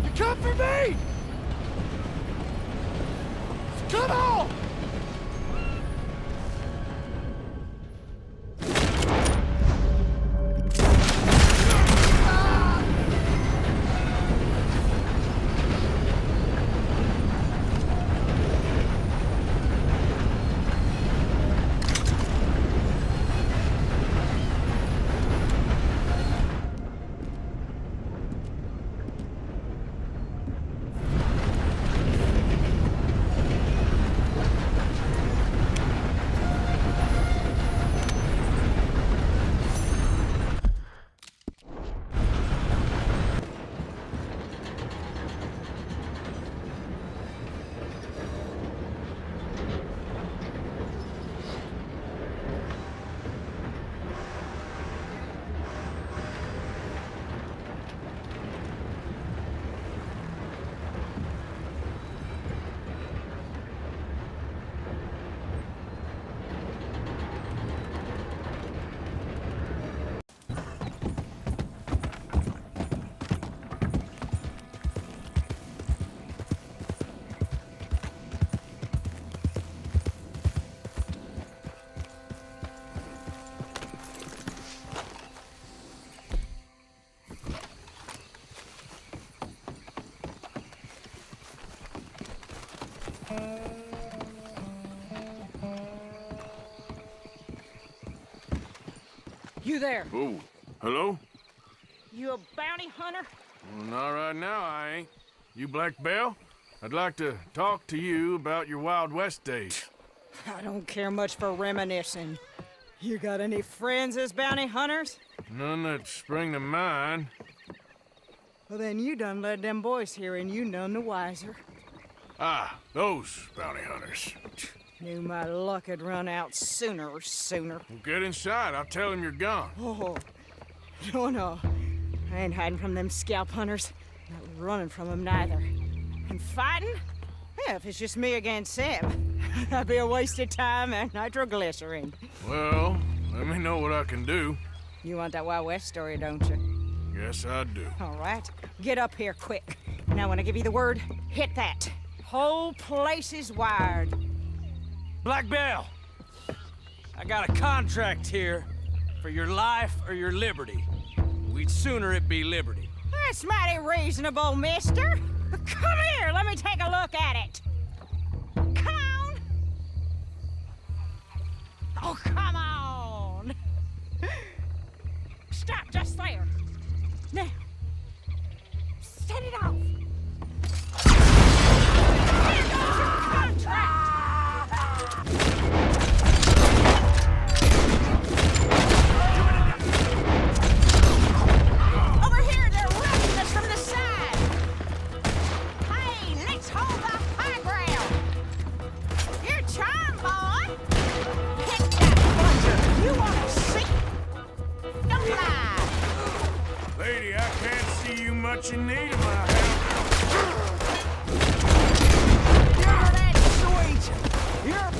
K: You come for me! Come on!
D: You there?
N: Oh, hello?
D: You a bounty hunter?
N: Well, not right now, I ain't. You Black Belle? I'd like to talk to you about your Wild West days.
D: I don't care much for reminiscing. You got any friends as bounty hunters?
N: None that spring to mind.
D: Well, then you done led them boys here and you none the wiser.
N: Ah, those bounty hunters.
D: Knew my luck had run out sooner or sooner.
N: Well, get inside. I'll tell him you're gone.
D: Oh, no. I ain't hiding from them scalp hunters. Not running from them neither. And fighting? Yeah, if it's just me against them, that'd be a waste of time and nitroglycerin.
N: Well, let me know what I can do.
D: You want that Wild West story, don't you?
N: Yes, I do.
D: All right. Get up here quick. Now, when I give you the word, hit that. Whole place is wired.
K: Black Belle, I got a contract here for your life or your liberty. We'd sooner it be liberty.
D: That's mighty reasonable, mister. Come here, let me take a look at it. Come on. Oh, come on. Stop just there. Now, set it off. Here goes your contract. Over here, they're rushing us from the side. Hey, let's hold the high ground. You're charmed, boy. Hit that plunger. You want to see? Don't lie.
N: Lady, I can't see you much in need of my help.
D: You're that sweet. You're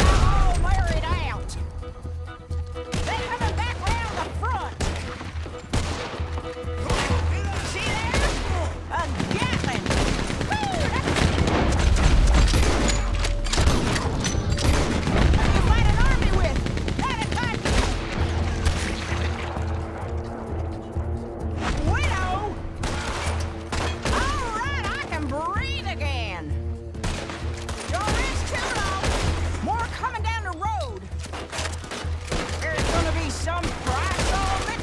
D: all married out. They're coming back round the front. See there? A Gatling. Woo, that's you fight an army with. That is not widow. All right, I can breathe again. Don't rest too long. More coming down the road. There's gonna be some price on it.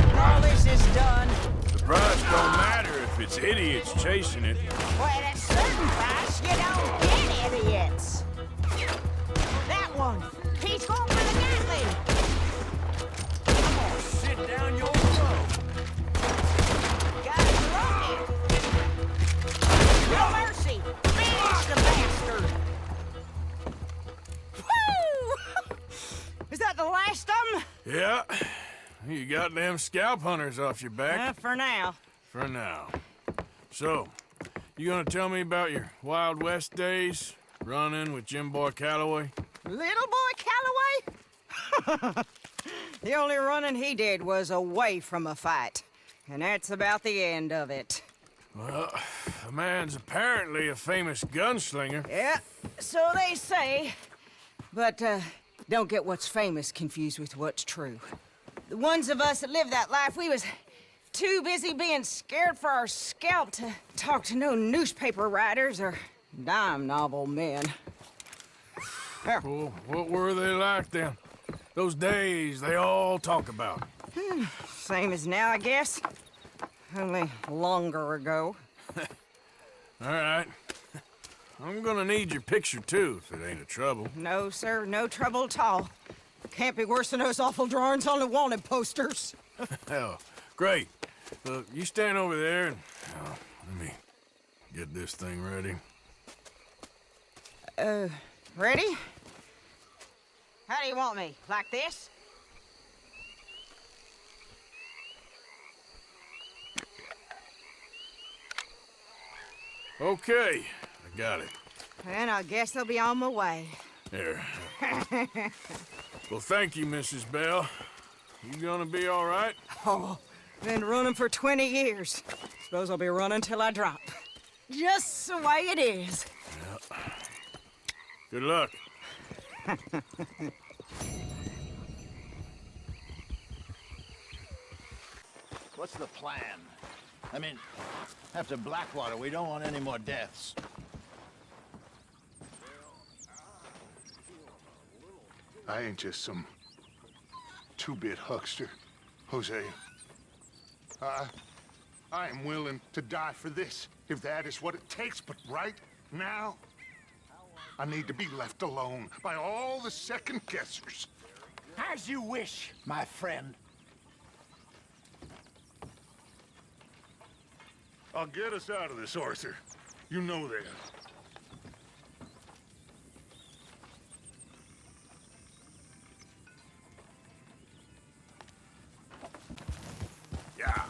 D: When all this is done,
N: The price don't matter if it's idiots chasing it.
D: well, at a certain price, you don't get idiots. That one, he's going for the Gatling.
K: I'm gonna sit down your throat.
D: Got it loaded. No mercy. Finish the bastard. Woo! Is that the last of them?
N: Yeah. You got them scalp hunters off your back.
D: For now.
N: For now. So, You gonna tell me about your Wild West days? Running with Jim Boy Calloway?
D: Little boy Calloway? The only running he did was away from a fight. And that's about the end of it.
N: Well, the man's apparently a famous gunslinger.
D: Yeah, so they say. But, don't get what's famous confused with what's true. The ones of us that lived that life, we was too busy being scared for our scalp to talk to no newspaper writers or dime novel men.
N: Well, what were they like then? Those days they all talk about.
D: Same as now, I guess. Only longer ago.
N: All right. I'm gonna need your picture, too, if it ain't a trouble.
D: No, sir, no trouble at all. Can't be worse than those awful drawings on the wanted posters.
N: Hell, great. Look, you stand over there and... let me get this thing ready.
D: Ready? How do you want me? Like this?
N: Okay, I got it.
D: And I guess I'll be on my way.
N: There. Well, thank you, Mrs. Bell. You gonna be all right?
D: Oh, been running for 20 years. Suppose I'll be running till I drop. Just the way it is.
N: Yeah. Good luck.
Q: What's the plan? I mean, after Blackwater, we don't want any more deaths.
B: I ain't just some two-bit huckster, Jose. I am willing to die for this, if that is what it takes, but right now, I need to be left alone by all the second-guessers.
Q: As you wish, my friend.
B: I'll get us out of this, Arthur. You know that.
N: Yeah.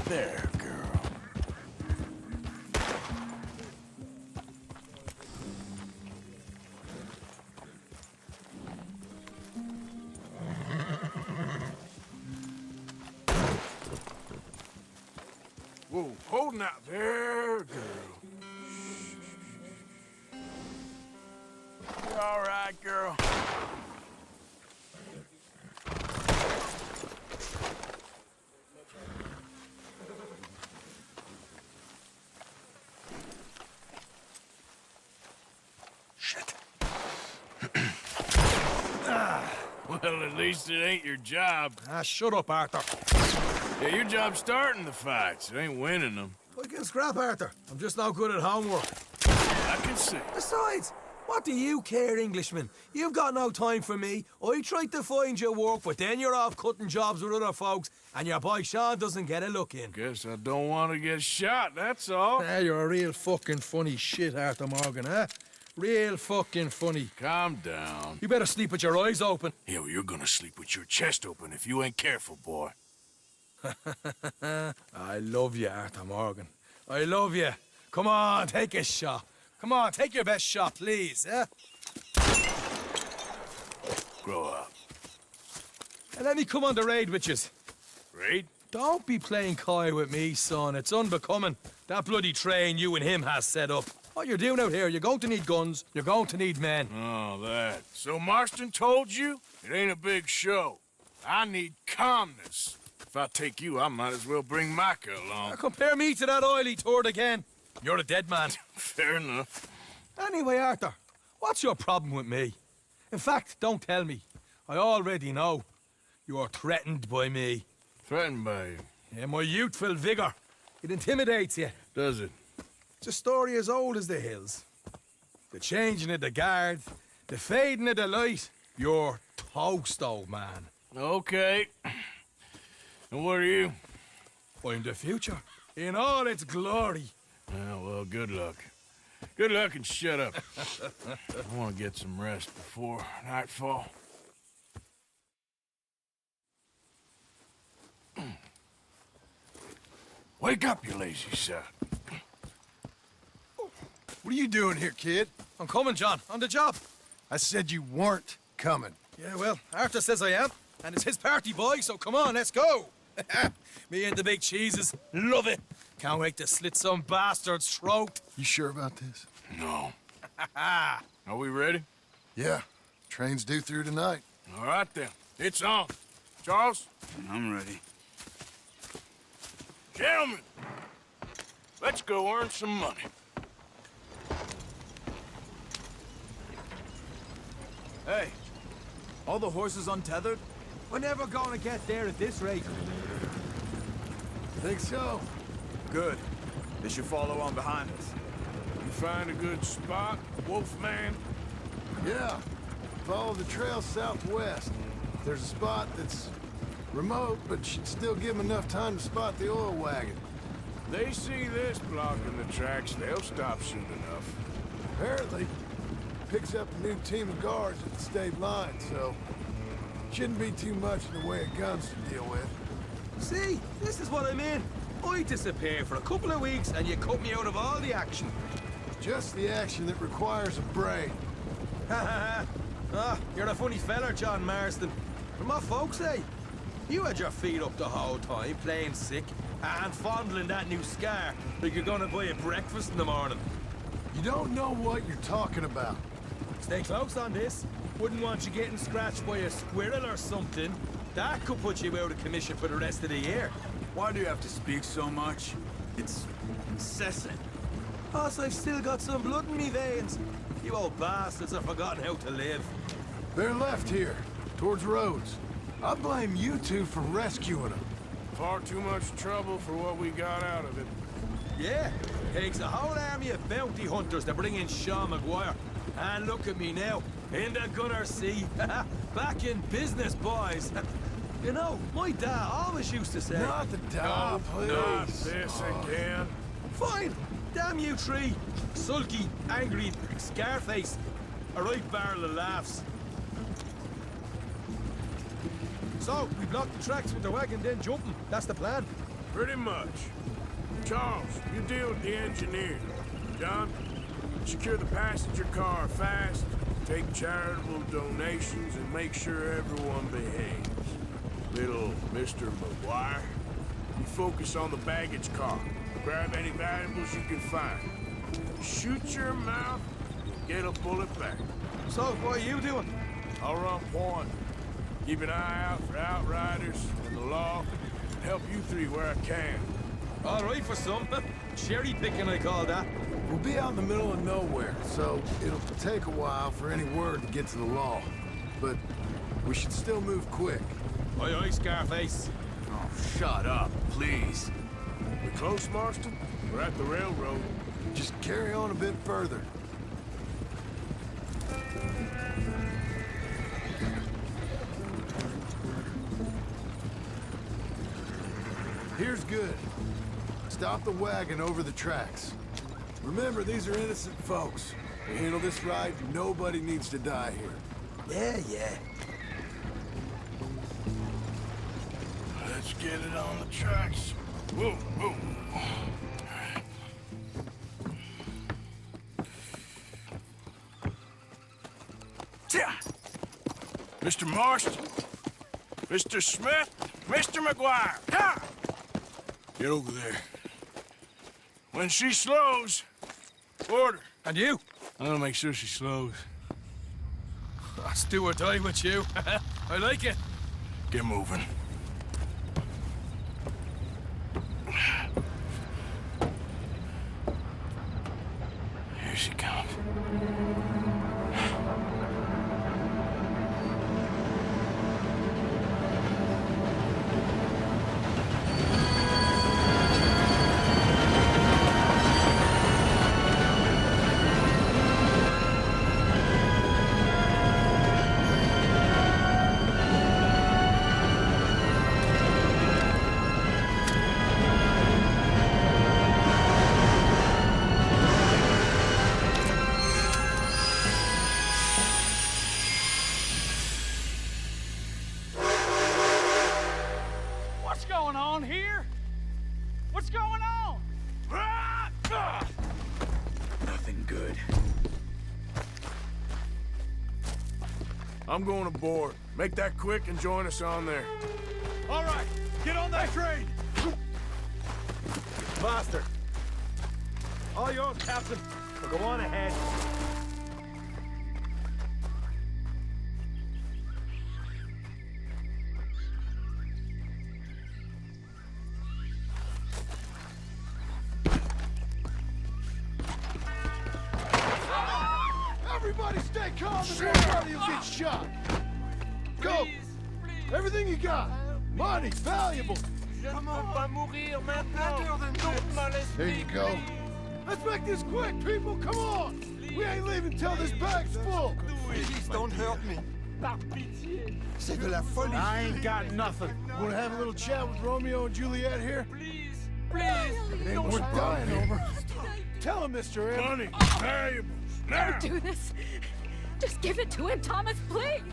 N: There, girl. Whoa, holding out there, girl. You all right, girl? Well, at least it ain't your job.
F: Shut up, Arthur.
N: Yeah, your job's starting the fights. It ain't winning them.
F: I can scrap, Arthur. I'm just no good at homework.
N: I can see.
F: Besides, what do you care, Englishman? You've got no time for me. I tried to find you work, but then you're off cutting jobs with other folks, and your boy Sean doesn't get a look in.
N: Guess I don't want to get shot, that's all.
F: You're a real fucking funny shit, Arthur Morgan, huh? Real fucking funny.
N: Calm down.
F: You better sleep with your eyes open.
N: Yeah, well, you're gonna sleep with your chest open if you ain't careful, boy.
F: I love you, Arthur Morgan. I love you. Come on, take a shot. Come on, take your best shot, please, eh?
N: Grow up.
F: And let me come on the raid with yous.
N: Raid?
F: Don't be playing coy with me, son. It's unbecoming. That bloody train you and him has set up. What you're doing out here, you're going to need guns, you're going to need men.
N: Oh, that. So Marston told you? It ain't a big show. I need calmness. If I take you, I might as well bring Micah along.
F: Now compare me to that oily turd again. You're a dead man.
N: Fair enough.
F: Anyway, Arthur, what's your problem with me? In fact, don't tell me. I already know. You're threatened by me.
N: Threatened by you?
F: Yeah, my youthful vigor. It intimidates you.
N: Does it?
F: It's a story as old as the hills. The changing of the guard, the fading of the light. You're toast, old man.
N: Okay. And what are you?
F: I'm the future, in all its glory.
N: Well, good luck. Good luck and shut up. I want to get some rest before nightfall. Wake up, you lazy sod.
L: What are you doing here, kid?
F: I'm coming, John. On the job.
L: I said you weren't coming.
F: Yeah, well, Arthur says I am. And it's his party, boy, so come on, let's go. Me and the big cheeses. Love it. Can't wait to slit some bastard's throat.
L: You sure about this?
N: No. Are we ready?
L: Yeah. Train's due through tonight.
N: All right, then. It's on. Charles?
H: I'm ready.
N: Gentlemen, let's go earn some money.
K: Hey, all the horses untethered? We're never gonna get there at this rate.
L: Think so?
K: Good. They should follow on behind us.
N: You find a good spot, Wolfman?
L: Yeah. Follow the trail southwest. There's a spot that's remote, but should still give them enough time to spot the oil wagon.
N: They see this blocking the tracks, they'll stop soon enough.
L: Apparently, picks up a new team of guards at the state line, so shouldn't be too much in the way of guns to deal with.
F: See, this is what I mean. I disappear for a couple of weeks and you cut me out of all the action.
L: Just the action that requires a brain.
F: You're a funny feller, John Marston. From my folks say, you had your feet up the whole time, playing sick, and fondling that new scar like you're gonna buy a breakfast in the morning.
L: You don't know what you're talking about.
F: Stay close on this. Wouldn't want you getting scratched by a squirrel or something. That could put you out of commission for the rest of the year.
K: Why do you have to speak so much? It's incessant.
F: Plus, I've still got some blood in me veins. You old bastards have forgotten how to live.
L: They're left here, towards Rhodes. I blame you two for rescuing them.
N: Far too much trouble for what we got out of it.
F: Yeah, takes a whole army of bounty hunters to bring in Sean McGuire. And look at me now, in the gunner seat. Back in business, boys. You know, my dad always used to say...
L: Not the dad, please.
N: Not this again.
F: Fine. Damn you three. Sulky, angry, Scarface. A right barrel of laughs. So, we block the tracks with the wagon, then jump 'em. That's the plan.
N: Pretty much. Charles, you deal with the engineer. John, secure the passenger car fast, take charitable donations, and make sure everyone behaves. Little Mr. McGuire, you focus on the baggage car. Grab any valuables you can find. Shoot your mouth, get a bullet back.
F: So, what are you doing?
N: I'll run point. Keep an eye out for outriders and the law, and help you three where I can.
F: All right for some. Cherry picking, I call that.
L: We'll be out in the middle of nowhere, so it'll take a while for any word to get to the law. But we should still move quick.
F: Aye, aye, Scarface.
K: Oh, shut up, please.
N: We close, Marston? We're at the railroad.
L: Just carry on a bit further. Here's good. Stop the wagon over the tracks. Remember, these are innocent folks. We handle this right, nobody needs to die here.
F: Yeah.
N: Let's get it on the tracks. Whoa, whoa. Mr. Marston, Mr. Smith, Mr. McGuire, ha! Get over there. When she slows, order.
F: And you?
N: I'm gonna make sure she slows.
F: Let's do or die with you. I like it.
N: Get moving. Here she comes.
E: going on here? What's going on?
N: Nothing good. I'm going aboard. Make that quick and join us on there.
F: All right, get on that train! Master. All yours, Captain. Well, go on ahead.
L: Everybody stay calm and nobody will get shot. Go! Everything you got. Money, valuable. There you go. Let's make this quick, people. Come on. We ain't leaving till this bag's full.
S: Please don't hurt me. C'est de la folie.
L: I ain't got nothing. Wanna have a little chat with Romeo and Juliet here?
E: Please,
L: It ain't worth dying over. Tell him, Mr. M.
N: Money, valuables. Now.
J: Don't do this. Just give it to him, Thomas, please.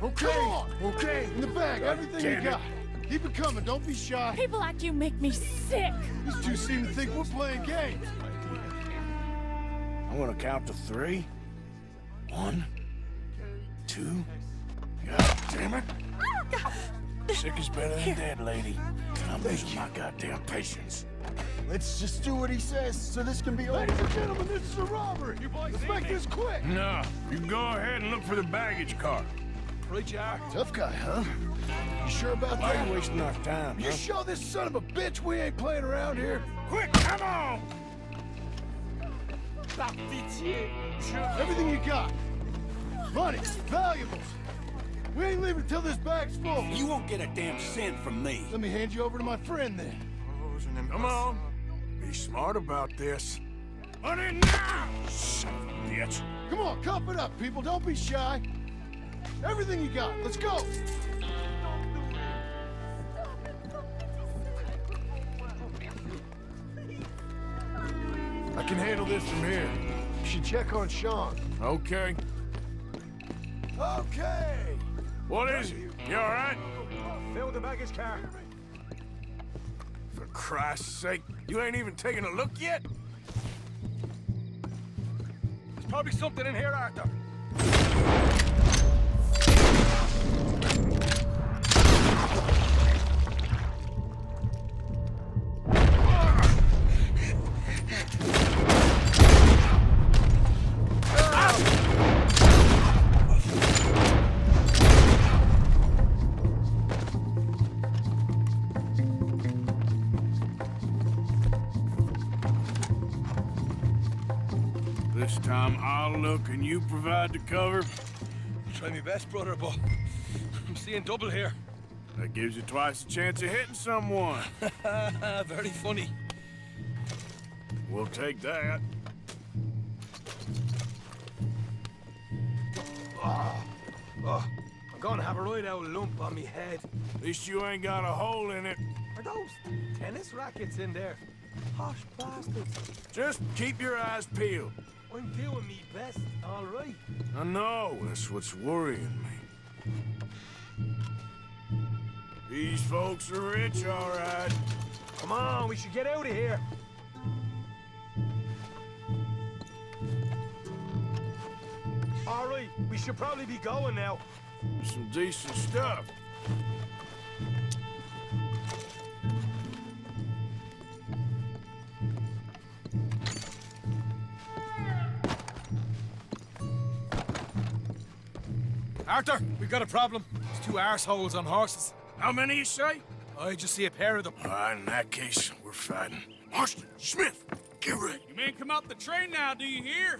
L: Okay, okay. In the bag, everything you got. Keep it coming, don't be shy.
J: People like you make me sick.
L: These two seem to think we're playing games.
N: I'm gonna count to 3. 1, 2. God damn it. Sick is better than dead, lady. And I'm losing my goddamn patience.
L: Let's just do what he says so this can be over. Ladies and gentlemen, this is a robbery. Let's make this quick.
N: No, you go ahead and look for the baggage car.
F: Right you are.
L: Tough guy, huh? You sure about
N: Why
L: that?
N: you wasting our time,
L: You
N: huh?
L: show this son of a bitch we ain't playing around here.
N: Quick, come on!
E: Par pitié,
L: Everything you got. Money, valuables. We ain't leaving till this bag's full.
P: You won't get a damn cent from me.
L: Let me hand you over to my friend then.
N: Come on. Be smart about this. Money now! Son of a bitch.
L: Come on, cup it up, people. Don't be shy. Everything you got. Let's go. I can handle this from here. You should check on Sean.
N: Okay.
L: Okay.
N: What is it? You all right?
F: Fill the baggage car.
N: For Christ's sake, you ain't even taken a look yet?
F: There's probably something in here, Arthur.
N: This time I'll look and you provide the cover.
F: Try my best, brother, but I'm seeing double here.
N: That gives you twice the chance of hitting someone.
F: Very funny.
N: We'll take that.
F: I'm gonna have a right old lump on me head.
N: At least you ain't got a hole in it.
F: Are those tennis rackets in there? Posh bastards.
N: Just keep your eyes peeled.
F: I'm doing me best, all right.
N: I know, that's what's worrying me. These folks are rich, all right.
F: Come on, we should get out of here. All right, we should probably be going now.
N: Some decent stuff.
F: Arthur, we've got a problem. There's 2 arseholes on horses.
N: How many you say?
F: I just see a pair of them.
N: In that case, we're fighting. Marston, Smith, get ready.
E: You men come out the train now, do you hear?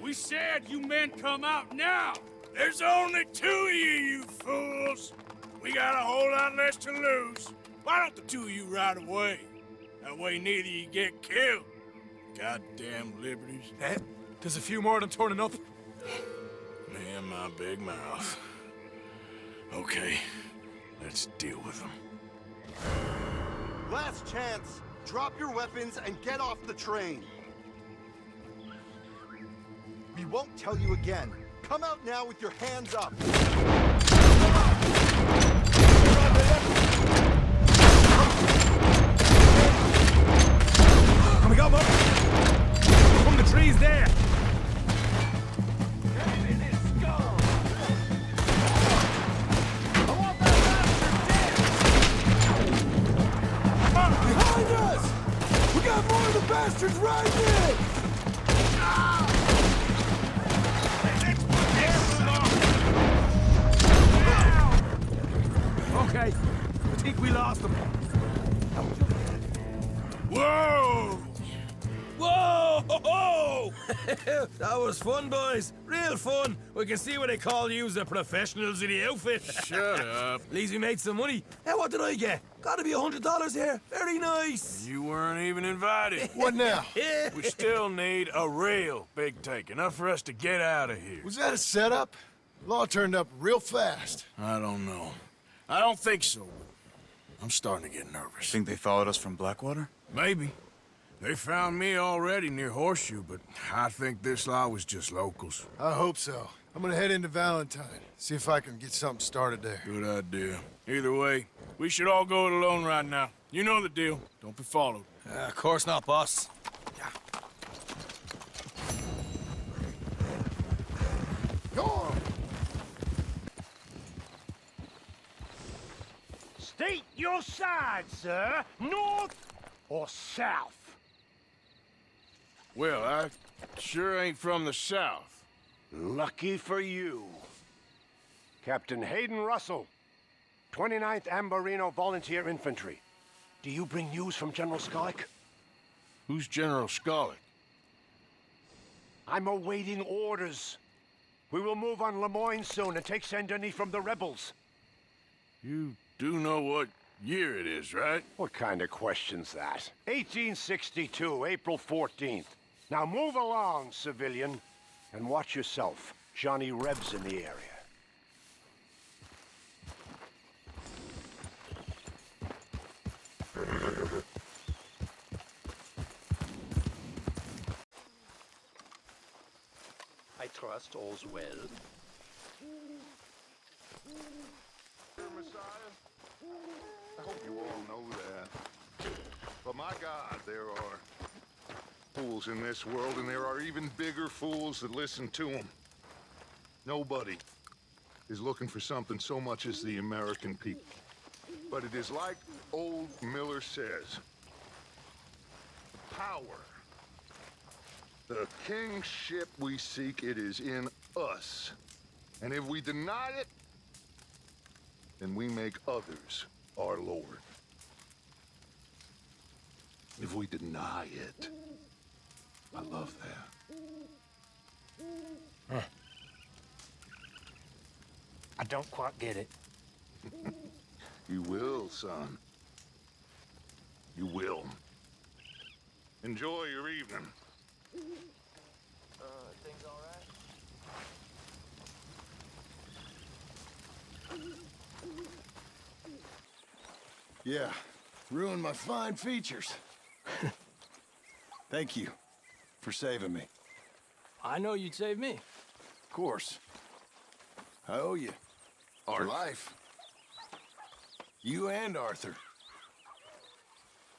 E: We said you men come out now.
N: There's only 2 of you fools. We got a whole lot less to lose. Why don't the 2 of you ride away? That way neither of you get killed. Goddamn liberties.
F: There's a few more of them turning up.
N: Me and my big mouth. Okay, let's deal with them.
S: Last chance. Drop your weapons and get off the train. We won't tell you again. Come out now with your hands up.
L: bastards right in!
F: Okay, I think we lost them. Whoa! Whoa! Ho, ho! That was fun, boys. Real fun. We can see what they call you the professionals in the outfit.
N: Shut up.
F: At least we made some money. Hey, what did I get? Gotta be $100 here. Very nice.
N: You weren't even invited.
L: What now?
N: We still need a real big take, enough for us to get out of here.
L: Was that a setup? Law turned up real fast.
N: I don't know. I don't think so. I'm starting to get nervous.
M: Think they followed us from Blackwater?
N: Maybe. They found me already near Horseshoe, but I think this lot was just locals.
L: I hope so. I'm gonna head into Valentine, see if I can get something started there.
N: Good idea. Either way, we should all go it alone right now. You know the deal. Don't be followed.
F: Of course not, boss.
U: State your side, sir. North or south?
N: Well, I sure ain't from the south.
U: Lucky for you. Captain Hayden Russell, 29th Ambarino Volunteer Infantry. Do you bring news from General Skollick?
N: Who's General Skollick?
U: I'm awaiting orders. We will move on Lemoyne soon and take Saint Denis from the rebels.
N: You do know what year it is, right?
U: What kind of question's that? 1862, April 14th. Now move along, civilian, and watch yourself. Johnny Reb's in the area.
W: I trust all's well.
B: Messiah? I hope you all know that. But my God, there are fools in this world, and there are even bigger fools that listen to them. Nobody is looking for something so much as the American people. But it is like old Miller says, power. The kingship we seek, it is in us. And if we deny it, then we make others our Lord. If we deny it, I love that.
W: I don't quite get it.
B: You will, son. You will. Enjoy your evening.
W: Things all right?
L: Yeah, ruined my fine features. Thank you for saving me.
F: I know you'd save me.
L: Of course. I owe you. Our life. You and Arthur.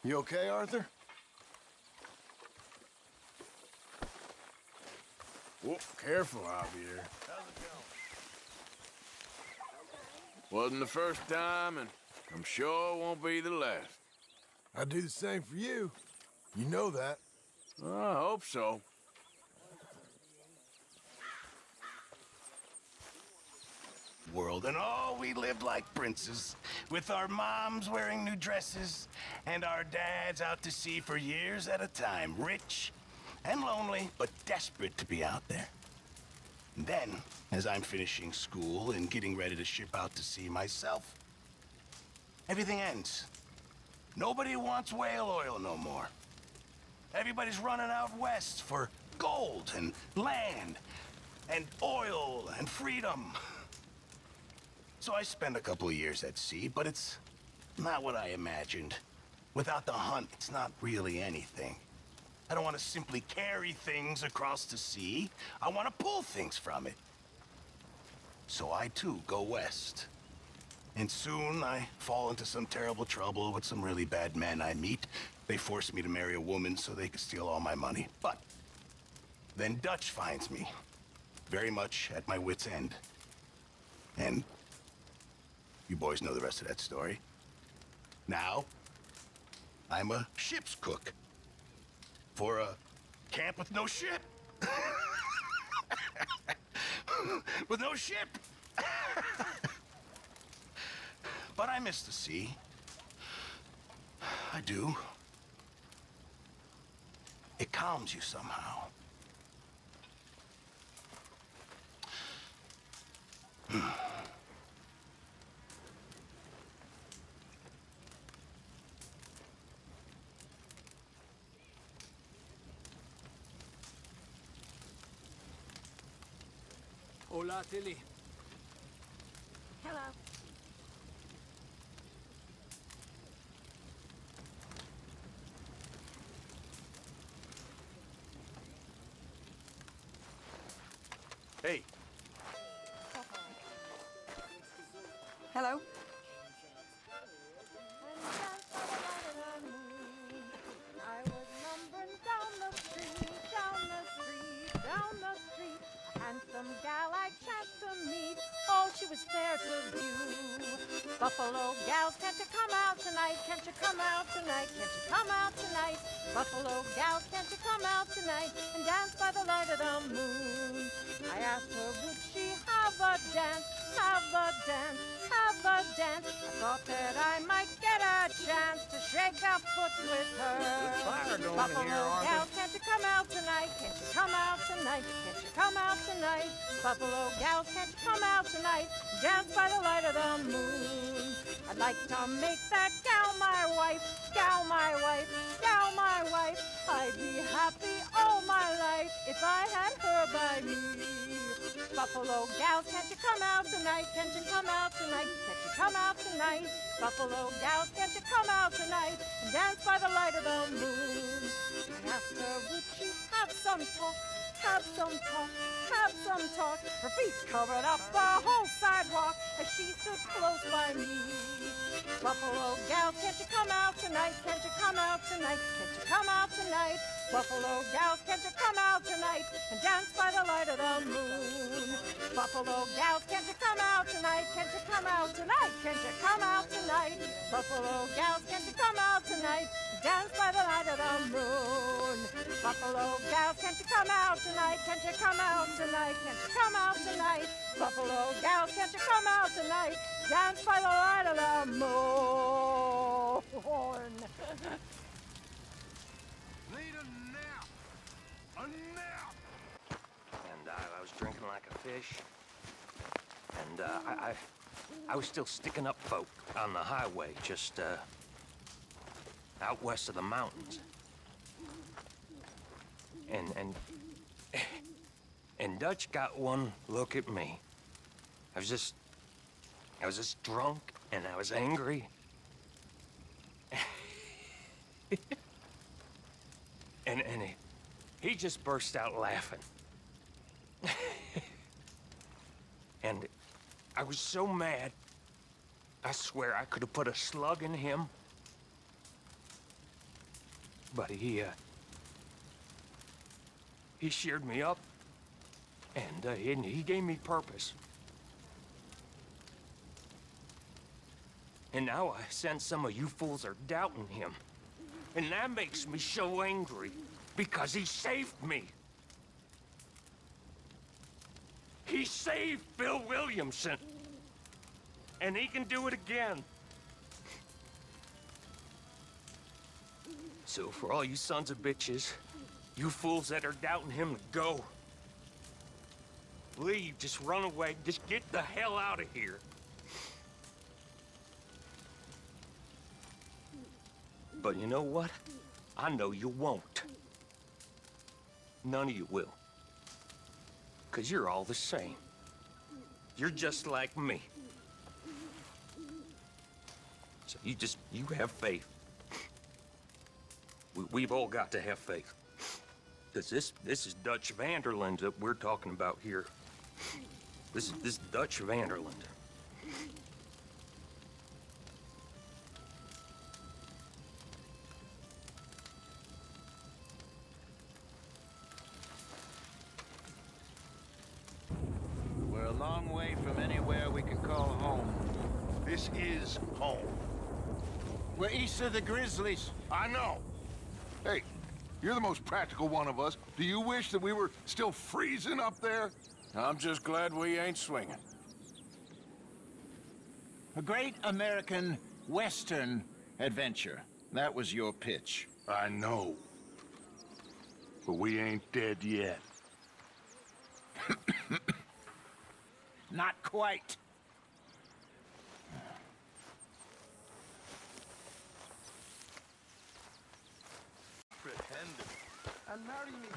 L: You okay, Arthur?
N: Whoa, careful, Javier. Wasn't the first time, and I'm sure it won't be the last.
L: I'd do the same for you. You know that.
N: I hope so.
P: World, and oh, we lived like princes, with our moms wearing new dresses and our dads out to sea for years at a time, rich and lonely, but desperate to be out there. And then, as I'm finishing school and getting ready to ship out to sea myself, everything ends. Nobody wants whale oil no more. Everybody's running out west for gold and land and oil and freedom. So I spent a couple of years at sea, but it's not what I imagined. Without the hunt, it's not really anything. I don't want to simply carry things across the sea. I want to pull things from it. So I, too, go west. And soon I fall into some terrible trouble with some really bad men I meet. They force me to marry a woman so they can steal all my money. But then Dutch finds me, very much at my wit's end. And you boys know the rest of that story. Now, I'm a ship's cook. For a camp with no ship. With no ship. But I miss the sea. I do. It calms you somehow.
K: Hola, Tilly.
J: Hello.
H: Hey,
D: Hello?
J: I was lumbering down the street, down the street, down the street. A handsome gal I chanced to meet. Oh, she was fair to view. Buffalo gals, can't you come out tonight? Can't you come out tonight? Can't you come out tonight? Buffalo gals, can't you come out tonight and dance by the light of the moon? I asked her, would she have a dance? Have a dance, have a dance. I thought that I might get a chance to shake a foot with her.
A: fire going
J: Buffalo
A: here, Arthur.
J: gals, can't you come out tonight? Can't you come out tonight? Can't you come out tonight? Buffalo gals, can't you come out tonight? Dance by the light of the moon. I'd like to make that gal my wife, gal my wife, gal my wife. I'd be happy all my life if I had her by me. Buffalo gals, can't you come out tonight? Can't you come out tonight? Can't you come out tonight? Buffalo gals, can't you come out tonight and dance by the light of the moon? I asked her, would she have some talk? Have some talk, have some talk. Her feet covered up the whole sidewalk as she stood close by me. Buffalo gals, can't you come out tonight? Can't you come out tonight? Can't you come out tonight? Buffalo gals, can't you come out tonight and dance by the light of the moon? Buffalo gals, can't you come out tonight? Can't you come out tonight? Can't you come out tonight? Buffalo gals, can't you come out tonight and dance by the light of the moon? Buffalo gals, can't you come out tonight? Can't you come out tonight? Can't you come out tonight? Buffalo gals, can't you come out tonight? Dance by the light of the moon.
N: Need a nap! A nap!
W: And I was drinking like a fish. And I was still sticking up folk on the highway, just out west of the mountains. And Dutch got one look at me. I was just drunk and I was angry. and he just burst out laughing. And I was so mad, I swear I could have put a slug in him. But he cheered me up, and he gave me purpose. And now I sense some of you fools are doubting him. And that makes me so angry, because he saved me. He saved Bill Williamson. And he can do it again. So for all you sons of bitches, you fools that are doubting him, go. Leave, just run away, just get the hell out of here. But you know what? I know you won't. None of you will. 'Cause you're all the same. You're just like me. So you have faith. We've all got to have faith. 'Cause this is Dutch Vanderland that we're talking about here. This is Dutch Vanderland.
Q: We're a long way from anywhere we could call home.
P: This is home.
U: We're east of the Grizzlies.
P: I know. Hey,
B: You're the most practical one of us. Do you wish that we were still freezing up there?
N: I'm just glad we ain't swinging.
Q: A great American Western adventure. That was your pitch.
B: I know. But we ain't dead yet.
Q: Not quite.
F: Pretending. And marry me.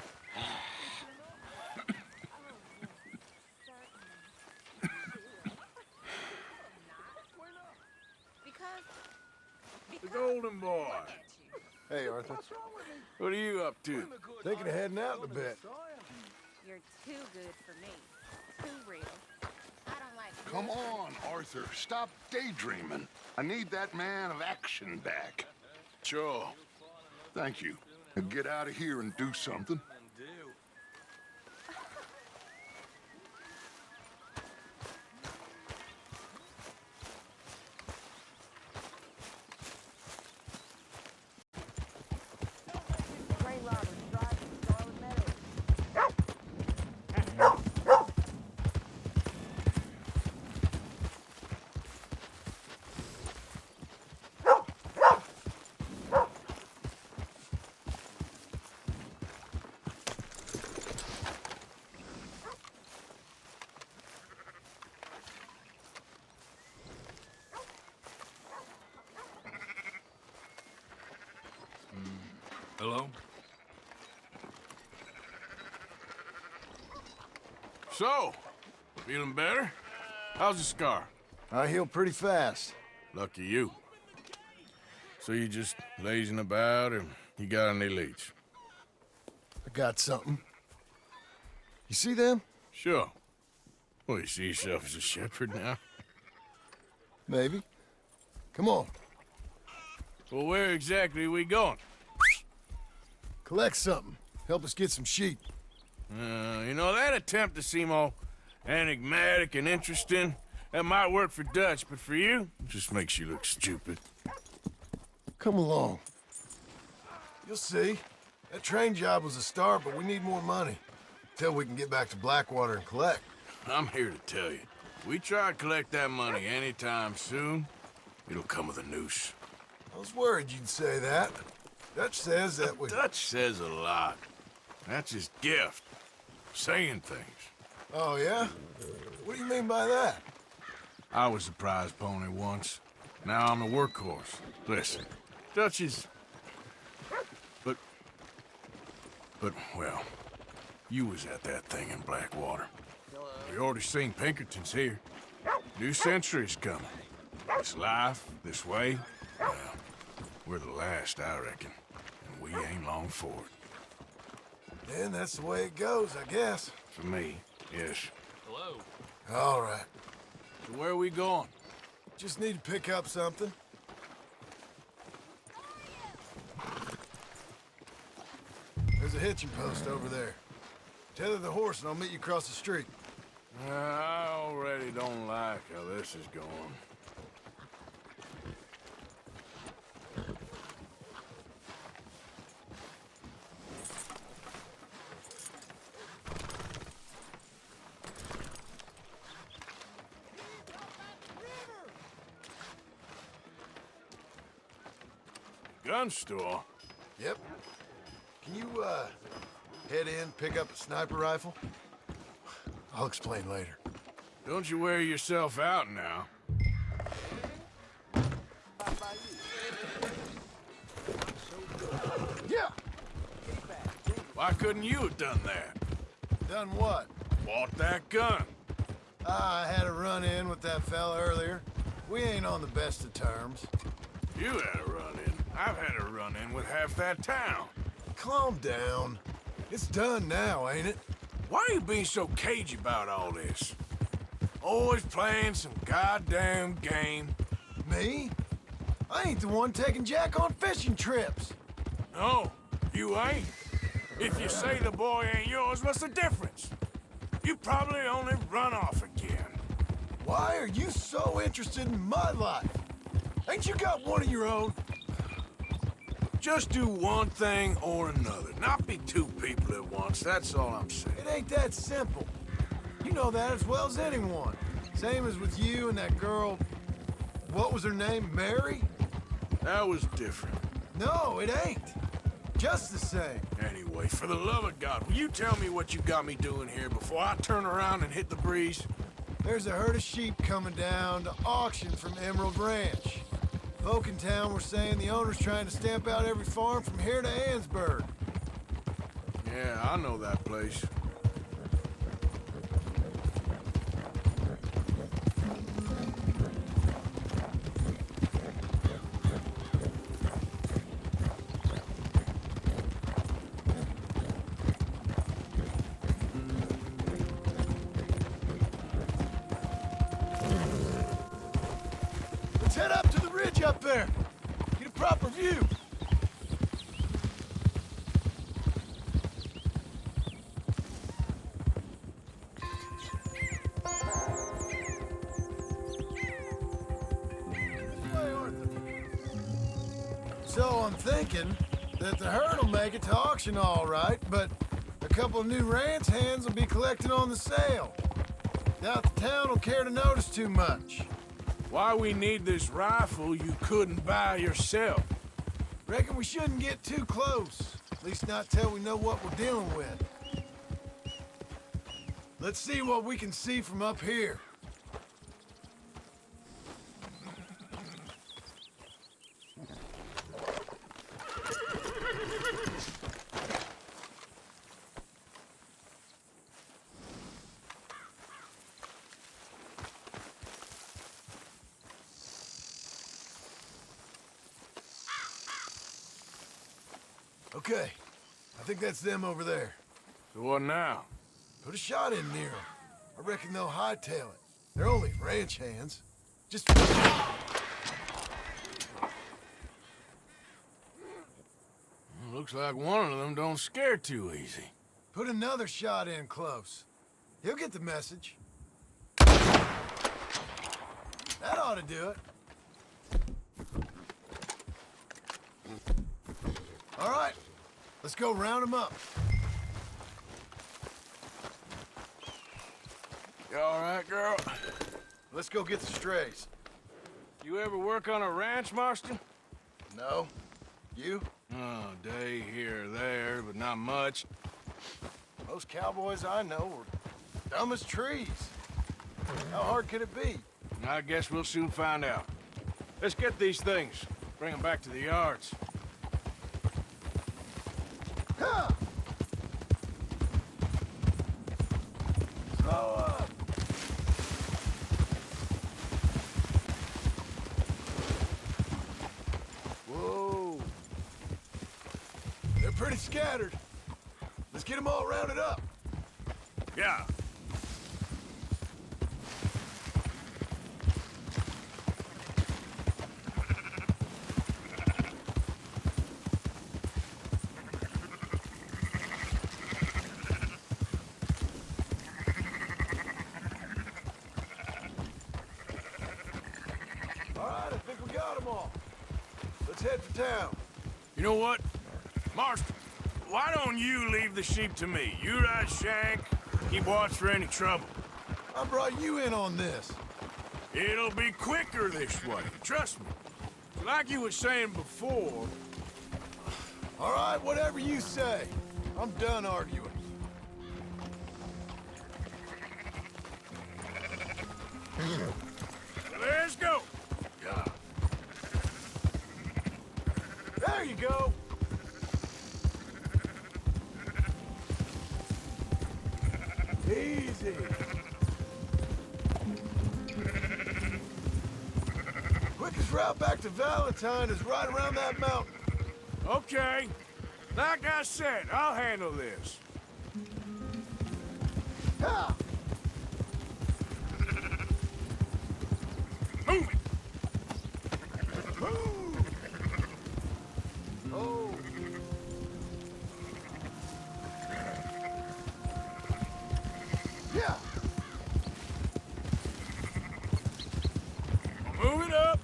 N: The Golden Boy.
L: Hey, Arthur.
N: What are you up to?
L: Thinking of heading out in a bit.
J: You're too good for me. Too real. I don't like
B: Come on, Arthur. Stop daydreaming. I need that man of action back.
N: Sure.
B: Thank you. Now get out of here and do something.
N: Hello? So, feeling better? How's the scar?
L: I heal pretty fast.
N: Lucky you. So you just lazing about, or you got any leads?
L: I got something. You see them?
N: Sure. Well, you see yourself as a shepherd now?
L: Maybe. Come on.
N: Well, where exactly are we going?
L: Collect something. Help us get some sheep.
N: You know, that attempt to seem all enigmatic and interesting, that might work for Dutch, but for you, it just makes you look stupid.
L: Come along. You'll see. That train job was a start, but we need more money. Till we can get back to Blackwater and collect.
N: I'm here to tell you, we try to collect that money anytime soon, it'll come with a noose.
L: I was worried you'd say that. Dutch says that we...
N: Dutch says a lot. That's his gift. Saying things.
L: Oh, yeah? What do you mean by that?
N: I was the prize pony once. Now I'm the workhorse. Listen, Dutch is... But, well, you was at that thing in Blackwater. We already seen Pinkertons here. New century's coming. This life, this way, well, we're the last, I reckon. And we ain't long for it.
L: And that's the way it goes, I guess.
N: For me, yes.
F: Hello.
L: All right.
N: So where are we going?
L: Just need to pick up something. There's a hitching post over there. Tether the horse and I'll meet you across the street.
N: I already don't like how this is going. Gun store?
L: Yep. Can you, head in, pick up a sniper rifle? I'll explain later.
N: Don't you wear yourself out now.
L: Yeah!
N: Why couldn't you have done that?
L: Done what?
N: Bought that gun.
L: I had a run-in with that fella earlier. We ain't on the best of terms.
N: You had a run-in. I've had a run-in with half that town.
L: Calm down. It's done now, ain't it?
N: Why are you being so cagey about all this? Always playing some goddamn game.
L: Me? I ain't the one taking Jack on fishing trips.
N: No, you ain't. If you say the boy ain't yours, what's the difference? You probably only run off again.
L: Why are you so interested in my life? Ain't you got one of your own?
N: Just do one thing or another. Not be two people at once, that's all I'm saying.
L: It ain't that simple. You know that as well as anyone. Same as with you and that girl... What was her name? Mary?
N: That was different.
L: No, it ain't. Just the same.
N: Anyway, for the love of God, will you tell me what you got me doing here before I turn around and hit the breeze?
L: There's a herd of sheep coming down to auction from Emerald Ranch. Folk in town were saying the owner's trying to stamp out every farm from here to Ansburg.
N: Yeah, I know that place.
L: Let's head up to the ridge up there. Get a proper view. So I'm thinking that the herd will make it to auction all right, but a couple of new ranch hands will be collecting on the sale. Doubt the town will care to notice too much.
N: Why we need this rifle you couldn't buy yourself?
L: Reckon we shouldn't get too close. At least not till we know what we're dealing with. Let's see what we can see from up here. Okay, I think that's them over there.
N: So what now?
L: Put a shot in near them. I reckon they'll hightail it. They're only ranch hands. Just...
N: Looks like one of them don't scare too easy.
L: Put another shot in close. He'll get the message. That ought to do it. All right, let's go round them up.
N: You all right, girl?
L: Let's go get the strays.
N: You ever work on a ranch, Marston?
L: No. You?
N: Oh, day here or there, but not much.
L: Most cowboys I know are dumb as trees. How hard could it be?
N: I guess we'll soon find out. Let's get these things. Bring them back to the yards.
L: Ha! Slow up! Whoa. They're pretty scattered. Let's get them all rounded up.
N: Yeah.
L: Head for town.
N: You know what? Marston, why don't you leave the sheep to me? You ride Shank, keep watch for any trouble.
L: I brought you in on this.
N: It'll be quicker this way, trust me. Like you were saying before...
L: All right, whatever you say. I'm done arguing.
N: Let's go.
L: Yeah. There you go. Easy. Quickest route back to Valentine is right around that mountain.
N: Okay. Like I said, I'll handle this.
L: Ha!
N: Move it!
L: Move! Oh. Yeah.
N: Move it up.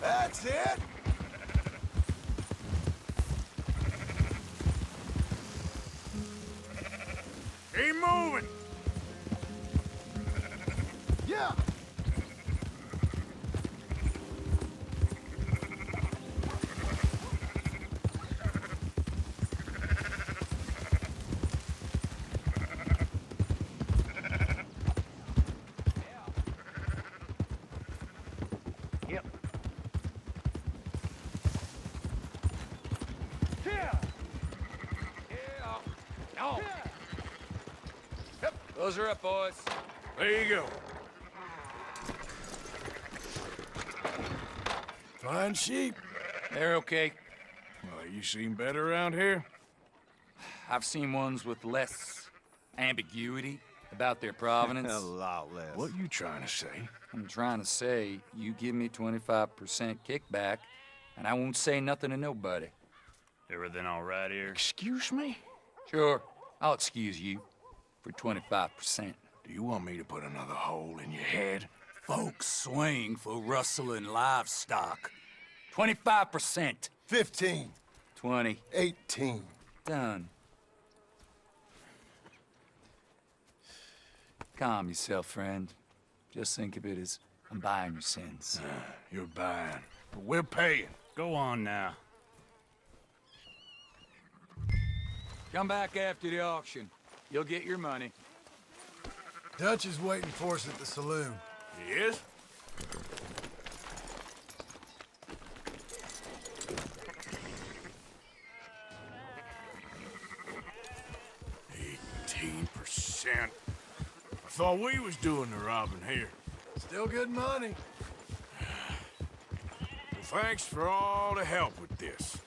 L: That's it!
N: Keep moving!
L: Yeah!
W: Yep.
F: No. Yep. Those are up, boys.
N: There you go. Fine sheep.
F: They're okay.
N: Well, you seen better around here?
F: I've seen ones with less ambiguity about their provenance.
N: A lot less. What you trying to say?
F: I'm trying to say you give me 25% kickback, and I won't say nothing to nobody.
H: Everything all right here?
N: Excuse me?
F: Sure, I'll excuse you for 25%.
N: Do you want me to put another hole in your head?
F: Folks swing for rustling livestock. 25%.
L: 15.
F: 20.
L: 18.
F: Done. Calm yourself, friend. Just think of it as I'm buying your sins.
N: You're buying, but we're paying.
H: Go on now.
F: Come back after the auction. You'll get your money.
L: Dutch is waiting for us at the saloon.
N: He is? %. I thought we was doing the robbing here.
L: Still good money.
N: Well, thanks for all the help with this.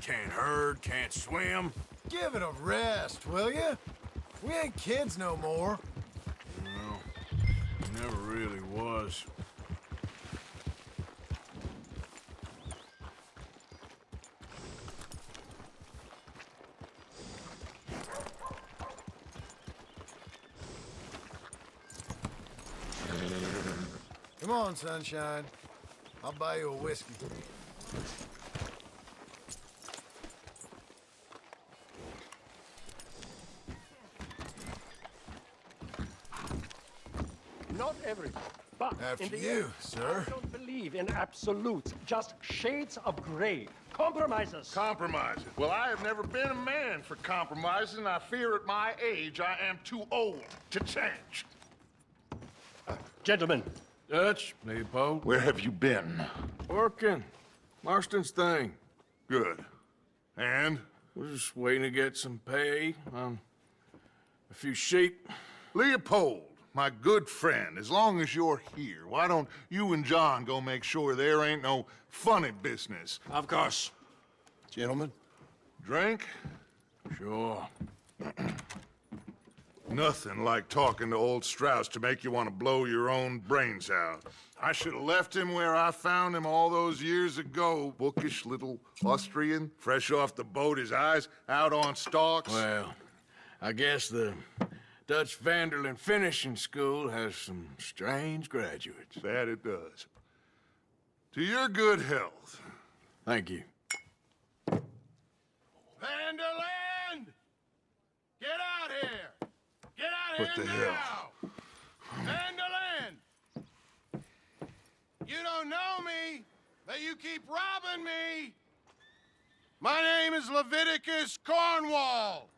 N: Can't herd, can't swim.
L: Give it a rest, will you? We ain't kids no more.
N: No, never really was.
L: Come on, sunshine. I'll buy you a whiskey.
I: Not everything, but
L: After
I: in the
L: you,
I: end,
L: sir.
I: I don't believe in absolutes, just shades of gray. Compromises.
B: Compromises? Well, I have never been a man for compromises, and I fear at my age I am too old to change.
I: Gentlemen.
N: Dutch, Leopold.
B: Where have you been?
N: Working. Marston's thing.
B: Good. And?
N: We're just waiting to get some pay on a few sheep.
B: Leopold, my good friend, as long as you're here, why don't you and John go make sure there ain't no funny business?
N: Of course.
B: Gentlemen? Drink?
N: Sure.
B: Nothing like talking to old Strauss to make you want to blow your own brains out. I should have left him where I found him all those years ago. Bookish little Austrian, fresh off the boat, his eyes out on stalks.
N: Well, I guess the Dutch Vanderlyn Finishing School has some strange graduates.
B: That it does. To your good health.
N: Thank you.
L: Vanderland! Get out here! Get out
B: What
L: here
B: the
L: now!
B: hell?
L: Vanderland! You don't know me, but you keep robbing me! My name is Leviticus Cornwall.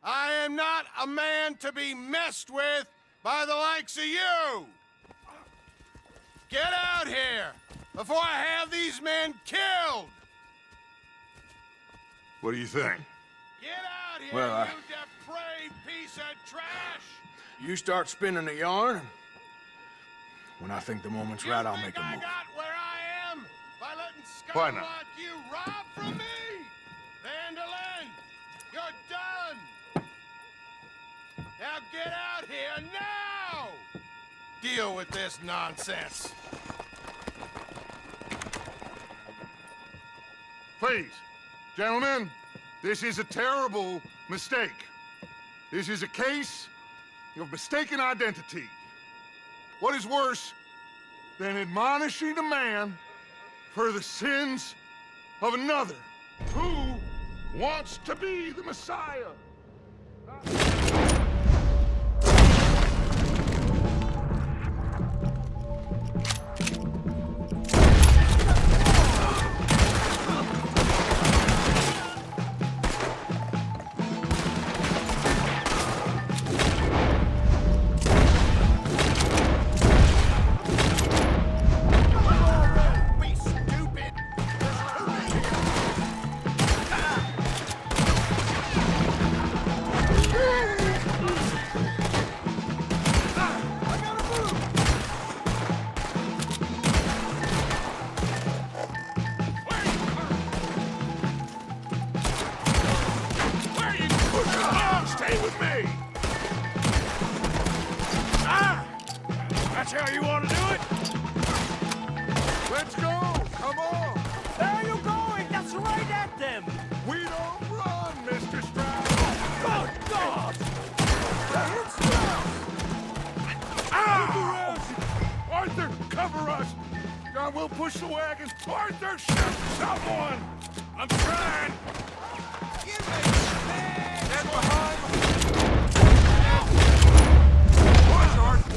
L: I am not a man to be messed with by the likes of you! Get out here before I have these men killed!
B: What do you think?
L: Get out here,
N: Well,
L: you depraved piece of trash!
N: You start spinning the yarn. When I think the moment's right, I'll make a
L: I
N: move.
L: got where I am by letting
B: Why
L: scum
B: not?
L: like you rob from me! Vanderlyn, you're done! Now get out here now! Deal with this nonsense.
B: Please, gentlemen, this is a terrible mistake. This is a case of mistaken identity. What is worse, than admonishing a man for the sins of another who wants to be the Messiah. Stay with me! Ah! That's how you want to do it? Let's go! Come on!
E: Where are you going? That's right at them!
B: We don't run, Mr. Strauss!
E: Good God!
B: Ah! Arthur, cover us! Now we'll push the wagon. Arthur, shoot someone! I'm trying! Get behind me! Push, Arthur!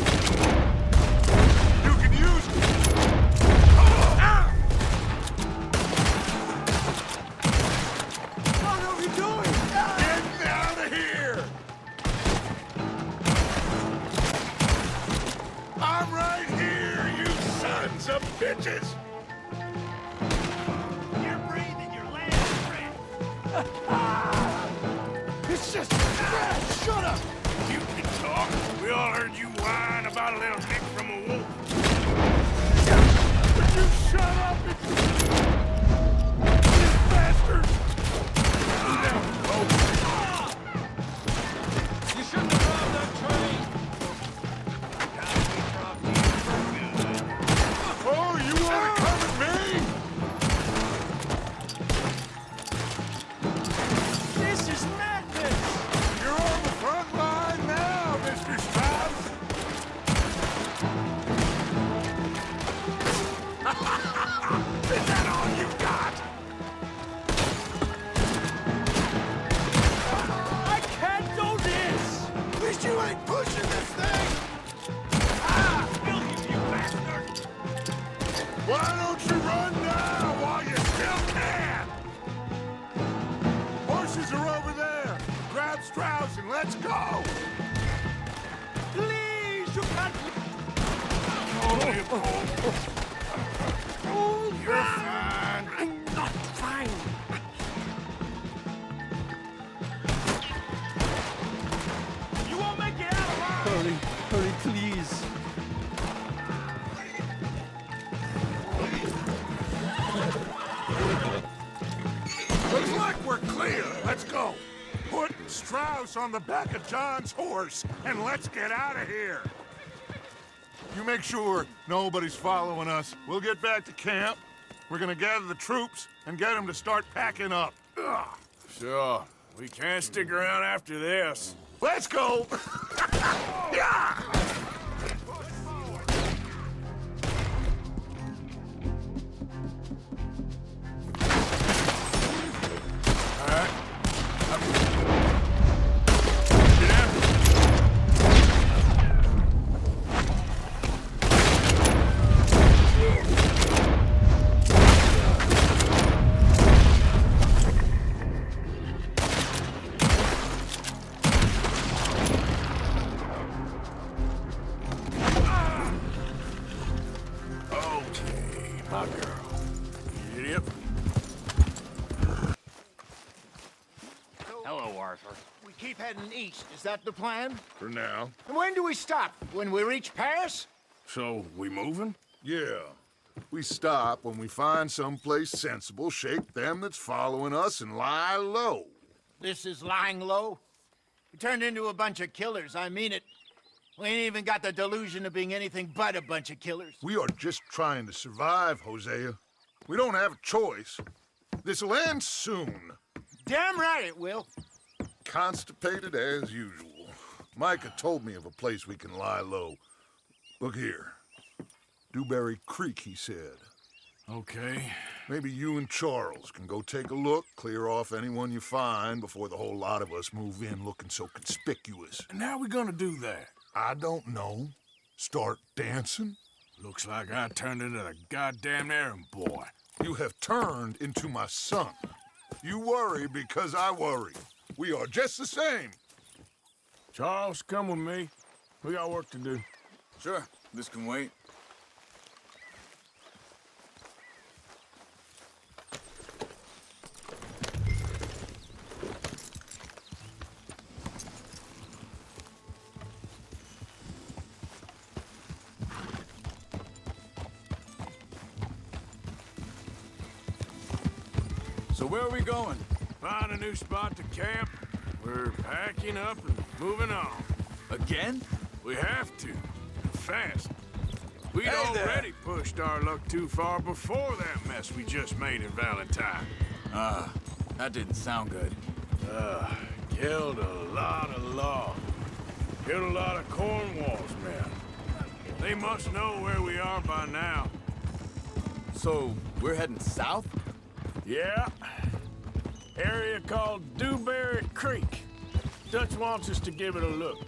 B: You can use it! Ah!
E: What are you doing?
B: Get out of here! I'm right here, you sons of bitches!
E: You're breathing your last breath.
B: It's just shut up!
N: You can talk. We all heard you whine about a little nick from a wolf.
B: Would you shut up? You bastards!
E: You shouldn't have robbed that train.
B: Oh, you want to come at me?
E: This is madness.
B: You're on the front line now, Mr. Strauss. Is that all you got?
E: I can't do this.
L: At least you ain't pushing this thing!
E: Ah! Filthy, you bastard!
B: Why don't you run now while you still can? Horses are over there. Grab Strauss and let's go.
E: Please, you can't.
B: You're fine.
E: I'm not fine. You won't make it out alive.
K: Hurry, please.
B: Looks like we're clear. Let's go. Put Strauss on the back of John's horse and let's get out of here. You make sure nobody's following us. We'll get back to camp. We're gonna gather the troops and get them to start packing up. Ugh.
N: Sure. We can't stick around after this.
B: Let's go! Yeah! All right. Get in.
N: Okay, my girl. Idiot.
U: Hello, Arthur. We keep heading east. Is that the plan?
B: For now.
U: And when do we stop? When we reach Paris?
N: So, we moving?
B: Yeah. We stop when we find someplace sensible, shake them that's following us, and lie low.
U: This is lying low? We turned into a bunch of killers, I mean it. We ain't even got the delusion of being anything but a bunch of killers.
B: We are just trying to survive, Hosea. We don't have a choice. This'll end soon.
U: Damn right it will.
B: Constipated as usual. Micah told me of a place we can lie low. Look here. Dewberry Creek, he said.
N: Okay.
B: Maybe you and Charles can go take a look, clear off anyone you find before the whole lot of us move in looking so conspicuous.
N: And how we gonna do that?
B: I don't know. Start dancing?
N: Looks like I turned into the goddamn errand boy.
B: You have turned into my son. You worry because I worry. We are just the same.
N: Charles, come with me. We got work to do.
G: Sure, this can wait. So where are we going?
N: Find a new spot to camp. We're packing up and moving on.
G: Again?
N: We have to. Fast. We'd
G: Hey
N: already pushed our luck too far before that mess we just made in Valentine.
G: That didn't sound good.
N: Killed a lot of law. Killed a lot of Cornwall's men. They must know where we are by now.
G: So, we're heading south?
N: Yeah. Area called Dewberry Creek. Dutch wants us to give it a look.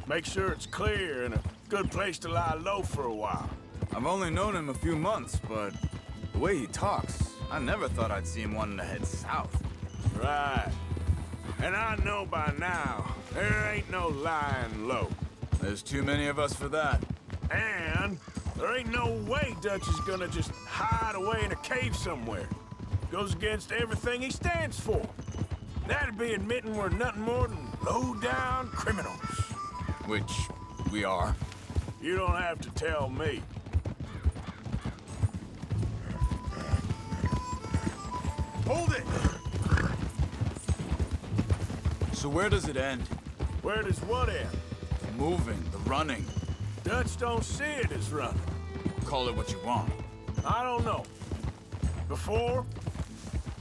N: Make sure it's clear and a good place to lie low for a while.
G: I've only known him a few months, but the way he talks, I never thought I'd see him wanting to head south.
N: Right. And I know by now, there ain't no lying low.
G: There's too many of us for that.
N: And there ain't no way Dutch is gonna just hide away in a cave somewhere. Goes against everything he stands for. That'd be admitting we're nothing more than low-down criminals.
G: Which we are.
N: You don't have to tell me.
G: Hold it! So where does it end?
N: Where does what end?
G: The moving, the running.
N: Dutch don't see it as running.
G: Call it what you want.
N: I don't know. Before,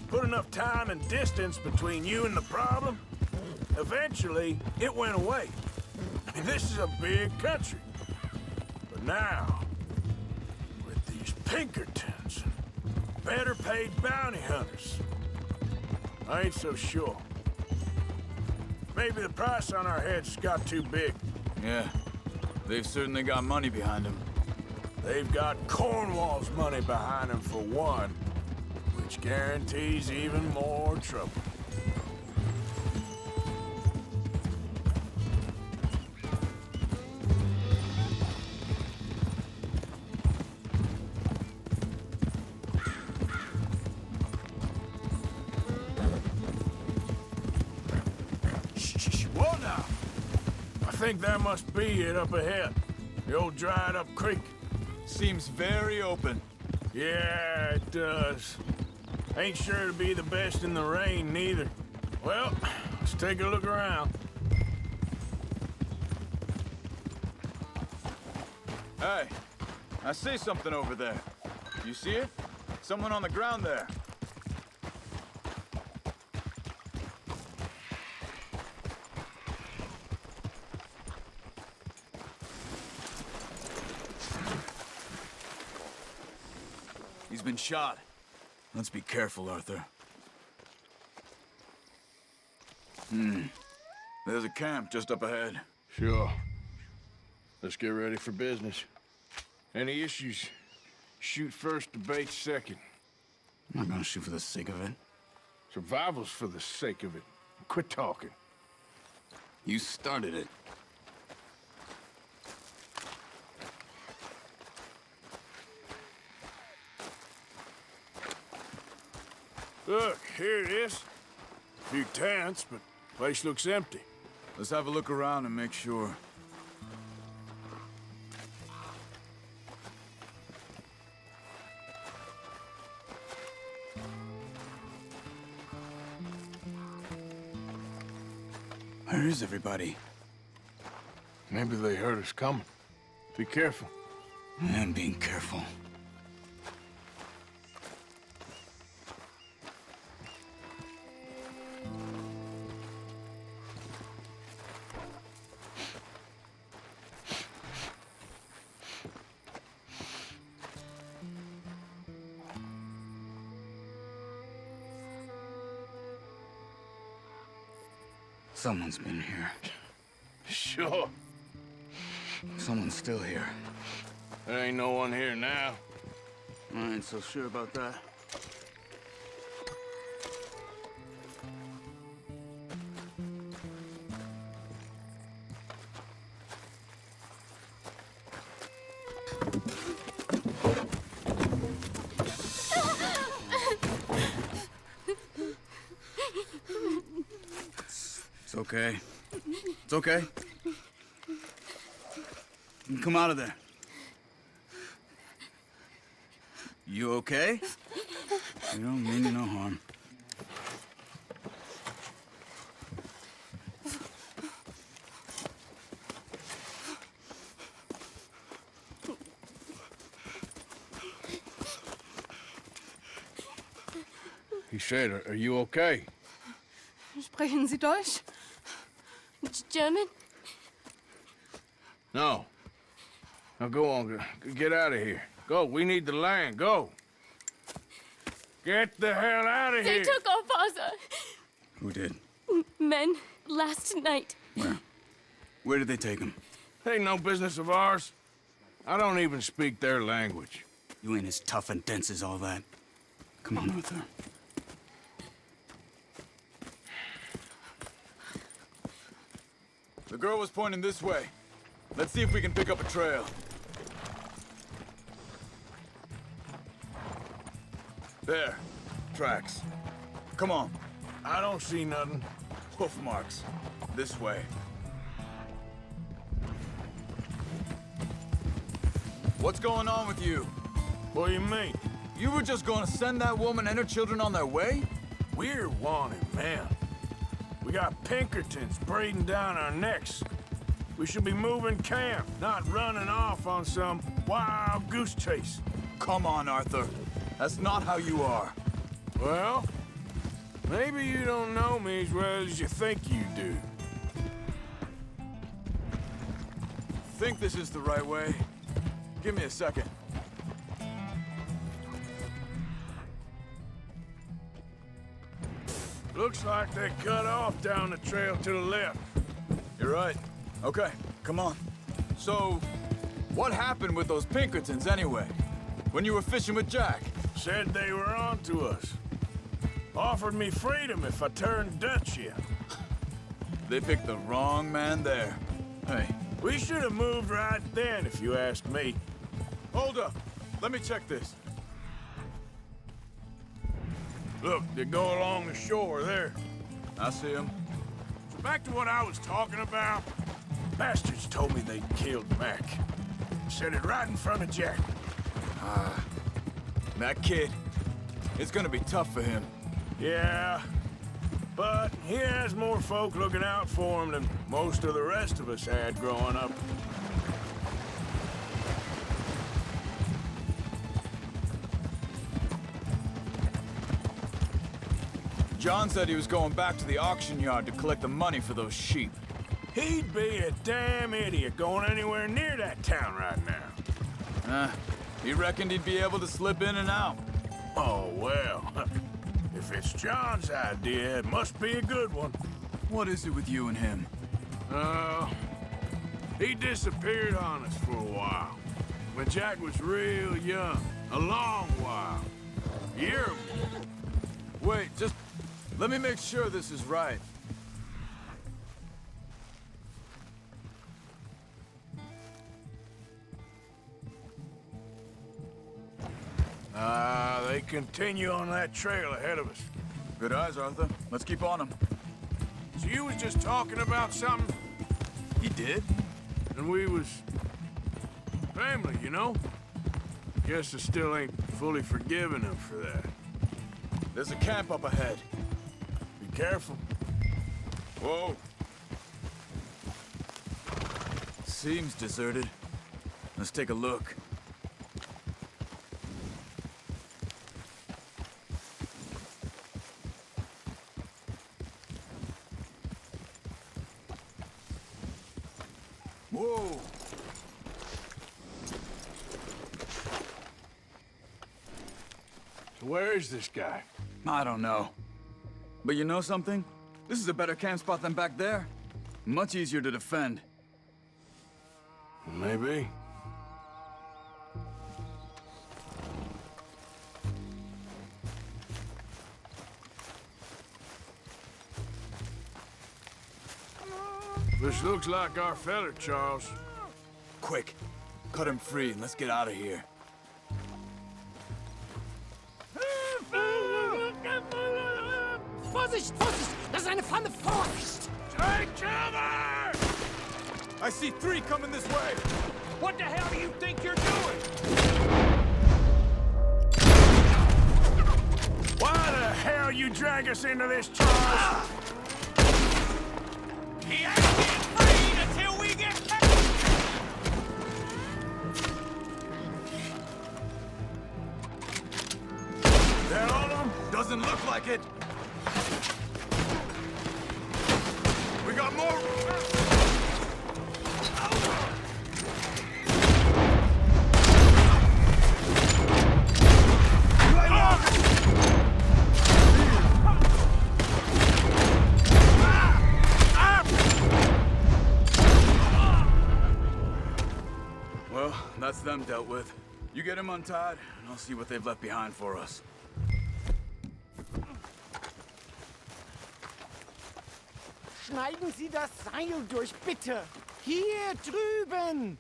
N: put enough time and distance between you and the problem, eventually it went away. I mean, this is a big country. But now, with these Pinkertons, better paid bounty hunters, I ain't so sure. Maybe the price on our heads got too big.
G: Yeah, they've certainly got money behind them.
N: They've got Cornwall's money behind them for one, which guarantees even more trouble. Whoa now! I think that must be it up ahead. The old dried-up creek.
G: Seems very open.
N: Yeah, it does. Ain't sure to be the best in the rain, neither. Well, let's take a look around.
G: Hey, I see something over there. You see it? Someone on the ground there. He's been shot. Let's be careful, Arthur. There's a camp just up ahead.
N: Sure. Let's get ready for business. Any issues? Shoot first, debate second.
G: I'm not gonna shoot for the sake of it.
N: Survival's for the sake of it. Quit talking.
G: You started it.
N: Look, here it is. A few tents, but place looks empty.
G: Let's have a look around and make sure. Where is everybody?
N: Maybe they heard us coming. Be careful.
G: I'm being careful. Someone's been here.
N: Sure.
G: Someone's still here.
N: There ain't no one here now.
G: I ain't so sure about that. It's okay. It's okay. You come out of there. You okay? You don't mean you no harm.
N: He said, are you okay?
M: Sprechen Sie Deutsch? German?
N: No. Now go on, get out of here. Go, we need the land, go. Get the hell out of
M: They
N: here.
M: took our father.
G: Who did?
M: Men, last night.
G: Where? Where did they take him?
N: Ain't no business of ours. I don't even speak their language.
G: You ain't as tough and dense as all that. Come on, Arthur.
O: The girl was pointing this way. Let's see if we can pick up a trail. There. Tracks. Come on.
N: I don't see nothing.
O: Hoof marks. This way. What's going on with you?
N: What do you mean?
O: You were just gonna send that woman and her children on their way?
N: We're wanted, man. We got Pinkertons breathing down our necks. We should be moving camp, not running off on some wild goose chase.
O: Come on, Arthur. That's not how you are.
N: Well, maybe you don't know me as well as you think you do.
O: Think this is the right way? Give me a second.
N: Looks like they cut off down the trail to the left.
O: You're right. Okay, come on. So, what happened with those Pinkertons anyway? When you were fishing with Jack?
N: Said they were on to us. Offered me freedom if I turned Dutch yet.
O: They picked the wrong man there. Hey.
N: We should have moved right then, if you ask me.
O: Hold up. Let me check this.
N: Look, they go along the shore there.
O: I see them.
N: So back to what I was talking about. Bastards told me they killed Mac. Said it right in front of Jack.
O: That kid. It's gonna be tough for him.
N: Yeah, but he has more folk looking out for him than most of the rest of us had growing up.
O: John said he was going back to the auction yard to collect the money for those sheep.
N: He'd be a damn idiot going anywhere near that town right now.
O: He reckoned he'd be able to slip in and out.
N: Oh, well. If it's John's idea, it must be a good one.
O: What is it with you and him?
N: He disappeared on us for a while. When Jack was real young. A long while. A year or more.
O: Wait, just let me make sure this is right.
N: They continue on that trail ahead of us.
O: Good eyes, Arthur. Let's keep on them.
N: So you was just talking about something?
O: He did.
N: And we was... family, you know? Guess I still ain't fully forgiven him for that.
O: There's a camp up ahead.
N: Be careful.
O: Whoa. Seems deserted. Let's take a look. Whoa!
N: So where is this guy?
O: I don't know. But you know something?
G: This is a better camp spot than back there. Much easier to defend.
N: Maybe. This looks like our feller, Charles.
G: Quick, cut him free and let's get out of here.
K: Vorsicht, Vorsicht! Das ist eine Pfanne! Vorsicht!
N: Take cover!
O: I see 3 coming this way!
K: What the hell do you think you're doing?
N: Why the hell you drag us into this, Charles?
K: He ain't getting free until we get back!
O: That all of them? Doesn't look like it. We got more.
G: Well, that's them dealt with. You get him untied, and I'll see what they've left behind for us.
S: Schneiden Sie das Seil durch, bitte. Hier drüben.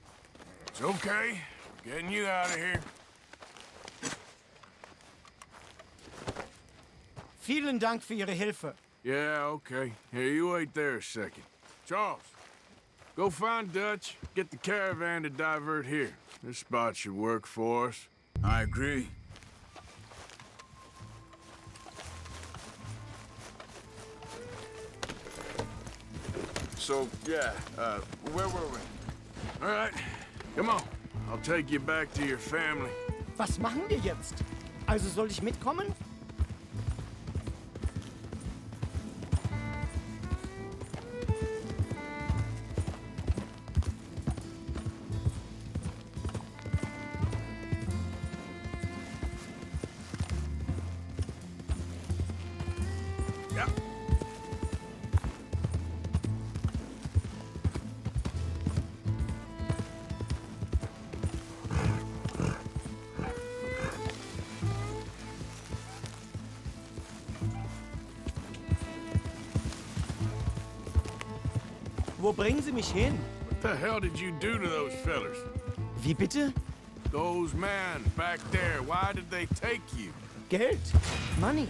N: It's okay. Getting you out of here.
S: Vielen Dank für Ihre Hilfe.
N: Yeah, okay. Here, you wait there a second. Charles, go find Dutch. Get the caravan to divert here. This spot should work for us.
G: I agree. So, yeah, where were we?
N: All right, come on. I'll take you back to your family.
S: Was machen wir jetzt? Also soll ich mitkommen?
N: Ja.
S: Wo bringen Sie mich hin?
N: What the hell did you do to those fellers?
S: Wie bitte?
N: Those men back there, why did they take you?
S: Geld. Money.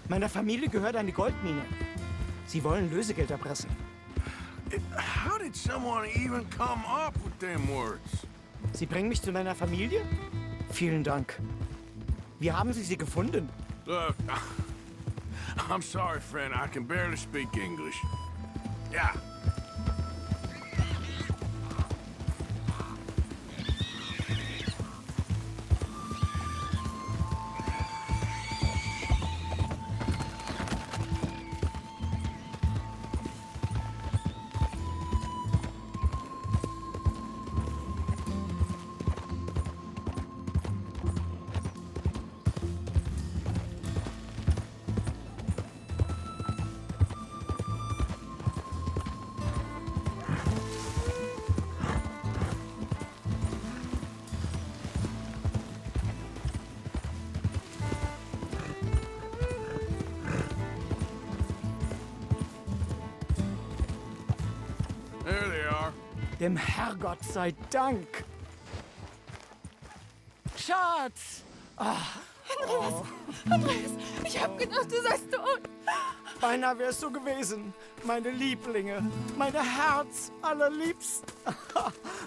S: Meiner Familie gehört eine Goldmine. Sie wollen Lösegeld erpressen.
N: How did someone even come up with them words?
S: Sie bringen mich zu meiner Familie? Vielen Dank. Wie haben Sie sie gefunden?
N: Look, I'm sorry, friend. I can barely speak English. Yeah. There they are.
S: Dem Herrgott sei Dank. Schatz!
M: Andreas, ich hab gedacht, du seist tot.
S: Beinahe wär's so gewesen. Meine Lieblinge, meine Herz allerliebsten.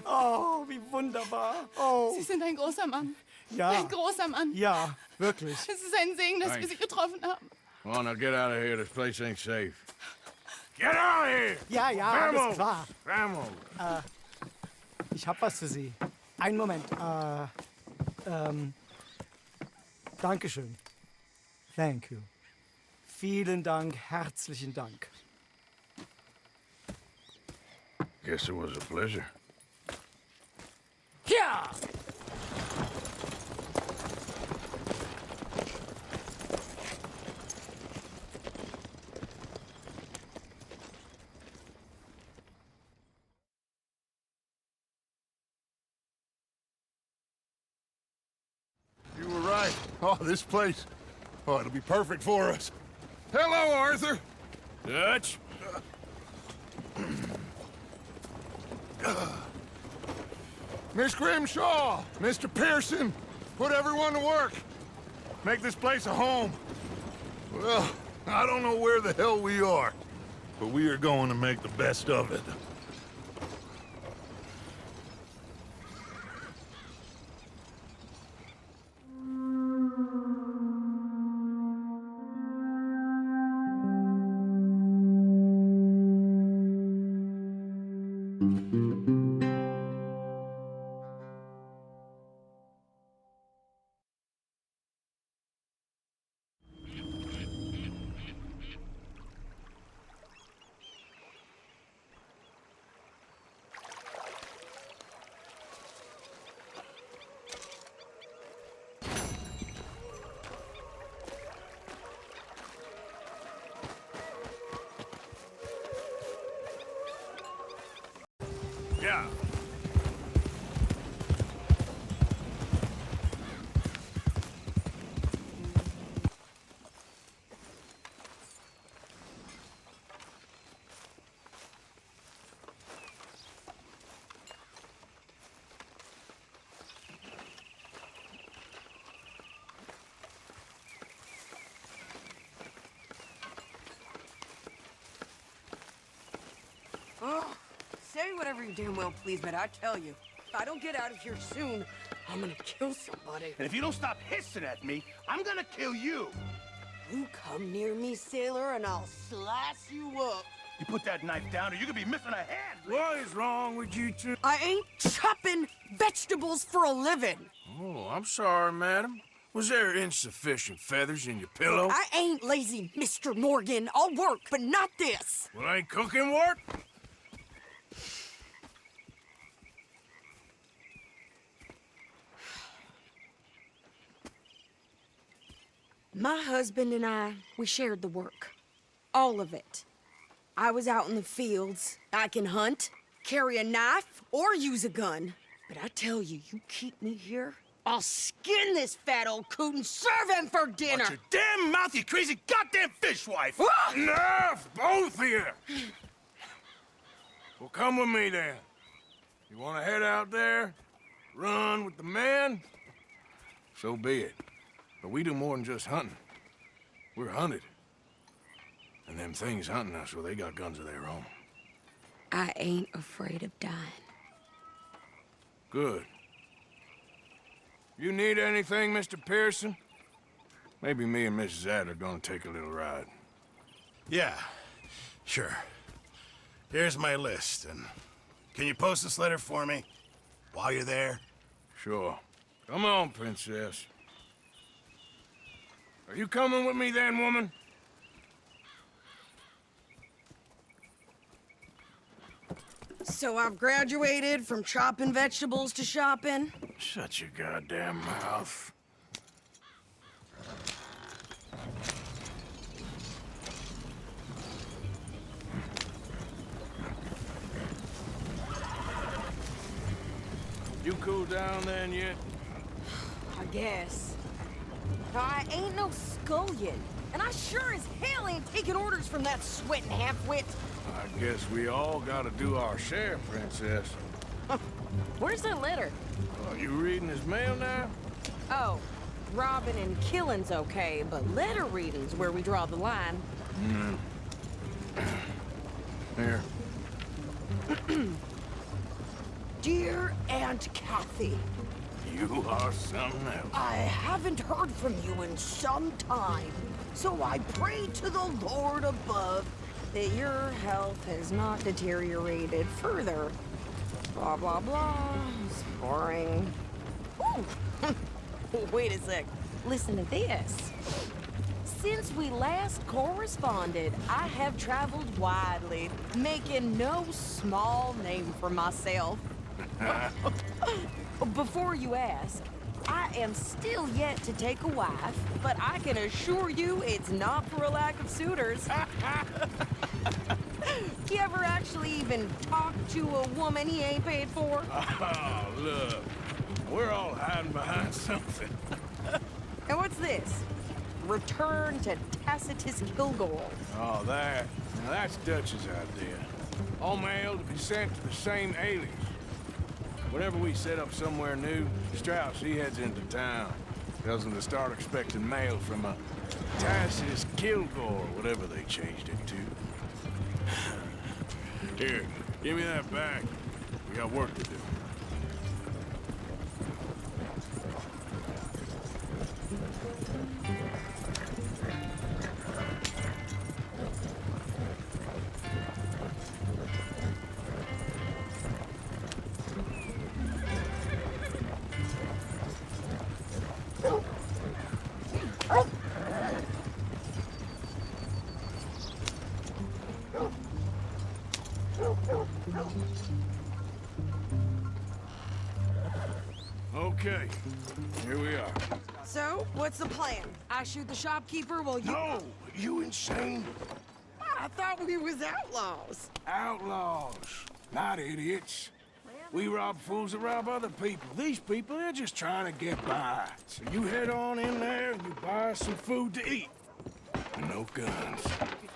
S: Oh, wie wunderbar. Oh.
M: Sie sind ein großer Mann.
S: Ja.
M: Ein großer Mann.
S: Ja, wirklich.
M: Es ist ein Segen, dass wir
N: Thanks.
M: Sie getroffen haben.
N: Come on, now get out of here. This place ain't safe. Get out of here!
S: Ja, ja, alles
N: Vamos!
S: klar.
N: Vamos!
S: Ich hab was für Sie. Einen Moment. Dankeschön. Thank you. Vielen Dank, herzlichen Dank.
N: Guess it was a pleasure.
S: Ja!
B: Oh, this place. Oh, it'll be perfect for us. Hello, Arthur.
N: Dutch?
B: Miss Grimshaw, Mr. Pearson, put everyone to work. Make this place a home. Well, I don't know where the hell we are, but we are going to make the best of it.
N: Yeah.
R: Oh, say whatever you damn well please, but I tell you, if I don't get out of here soon, I'm gonna kill somebody.
P: And if you don't stop hissing at me, I'm gonna kill you.
R: You come near me, sailor, and I'll slice you up.
P: You put that knife down or you could be missing a hand.
N: What is wrong with you two?
R: I ain't chopping vegetables for a living.
N: Oh, I'm sorry, madam. Was there insufficient feathers in your pillow?
R: I ain't lazy, Mr. Morgan. I'll work, but not this.
N: Well, ain't cooking work?
R: My husband and I, we shared the work. All of it. I was out in the fields. I can hunt, carry a knife, or use a gun. But I tell you, you keep me here, I'll skin this fat old coot and serve him for dinner.
P: Watch your damn mouth, you crazy goddamn fishwife!
N: Enough, both of you! Well, come with me then. You want to head out there, run with the men? So be it. But we do more than just hunting. We're hunted. And them things hunting us, well, they got guns of their own.
R: I ain't afraid of dying.
N: Good. You need anything, Mr. Pearson? Maybe me and Mrs. Adler gonna take a little ride.
P: Yeah, sure. Here's my list, and can you post this letter for me while you're there?
N: Sure. Come on, Princess. Are you coming with me then, woman?
R: So I've graduated from chopping vegetables to shopping.
N: Shut your goddamn mouth. You cool down then yet?
R: I guess. I ain't no scullion, and I sure as hell ain't taking orders from that sweating half-wit.
N: I guess we all gotta do our share, Princess.
R: Where's that letter?
N: Are you reading his mail now?
R: Oh, robbing and killing's okay, but letter reading's where we draw the line.
N: Here.
R: Dear Aunt Kathy,
N: You are something else.
R: I haven't heard from you in some time, so I pray to the Lord above that your health has not deteriorated further. Blah, blah, blah. It's boring. Ooh. Wait a sec. Listen to this. Since we last corresponded, I have traveled widely, making no small name for myself. Before you ask, I am still yet to take a wife, but I can assure you it's not for a lack of suitors. You ever actually even talk to a woman he ain't paid for?
N: Oh, look. We're all hiding behind something.
R: And what What's this? Return to Tacitus Kilgore.
N: Oh, that. Now that's Dutch's idea. All mail to be sent to the same alias. Whenever we set up somewhere new, Strauss, he heads into town. Tells them to start expecting mail from a Tacitus Kilgore, whatever they changed it to. Here, give me that bag. We got work to do. Okay, here we are.
R: So, what's the plan? I shoot the shopkeeper while you...
N: No! You insane?
R: I thought we was outlaws.
N: Outlaws, not idiots. We rob fools that rob other people. These people, they're just trying to get by. So you head on in there and you buy us some food to eat. And no guns.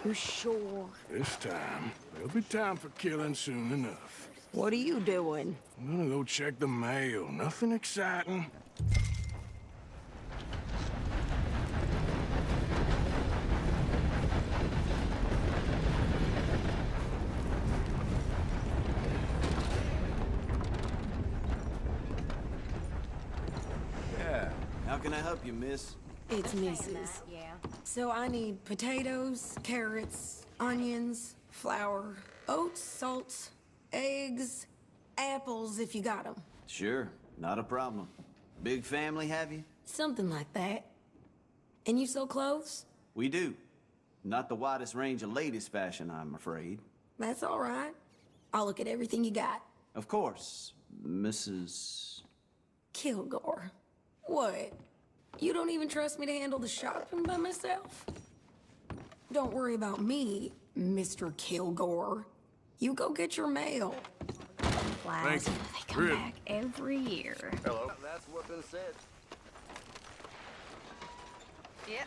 R: You sure?
N: This time, there'll be time for killing soon enough.
R: What are you doing?
N: I'm gonna go check the mail. Nothing exciting.
C: Yeah. How can I help you, miss?
R: It's Mrs.
J: Yeah.
R: So I need potatoes, carrots, onions, flour, oats, salt, eggs, apples if you got them.
C: Sure. Not a problem. Big family, have you?
R: Something like that. And you sell clothes?
C: We do. Not the widest range of latest fashion, I'm afraid.
R: That's all right. I'll look at everything you got.
C: Of course, Mrs.
R: Kilgore. What? You don't even trust me to handle the shopping by myself? Don't worry about me, Mr. Kilgore. You go get your mail.
J: Lousy. They come back every year.
C: Hello. That's what's been said.
K: Yeah.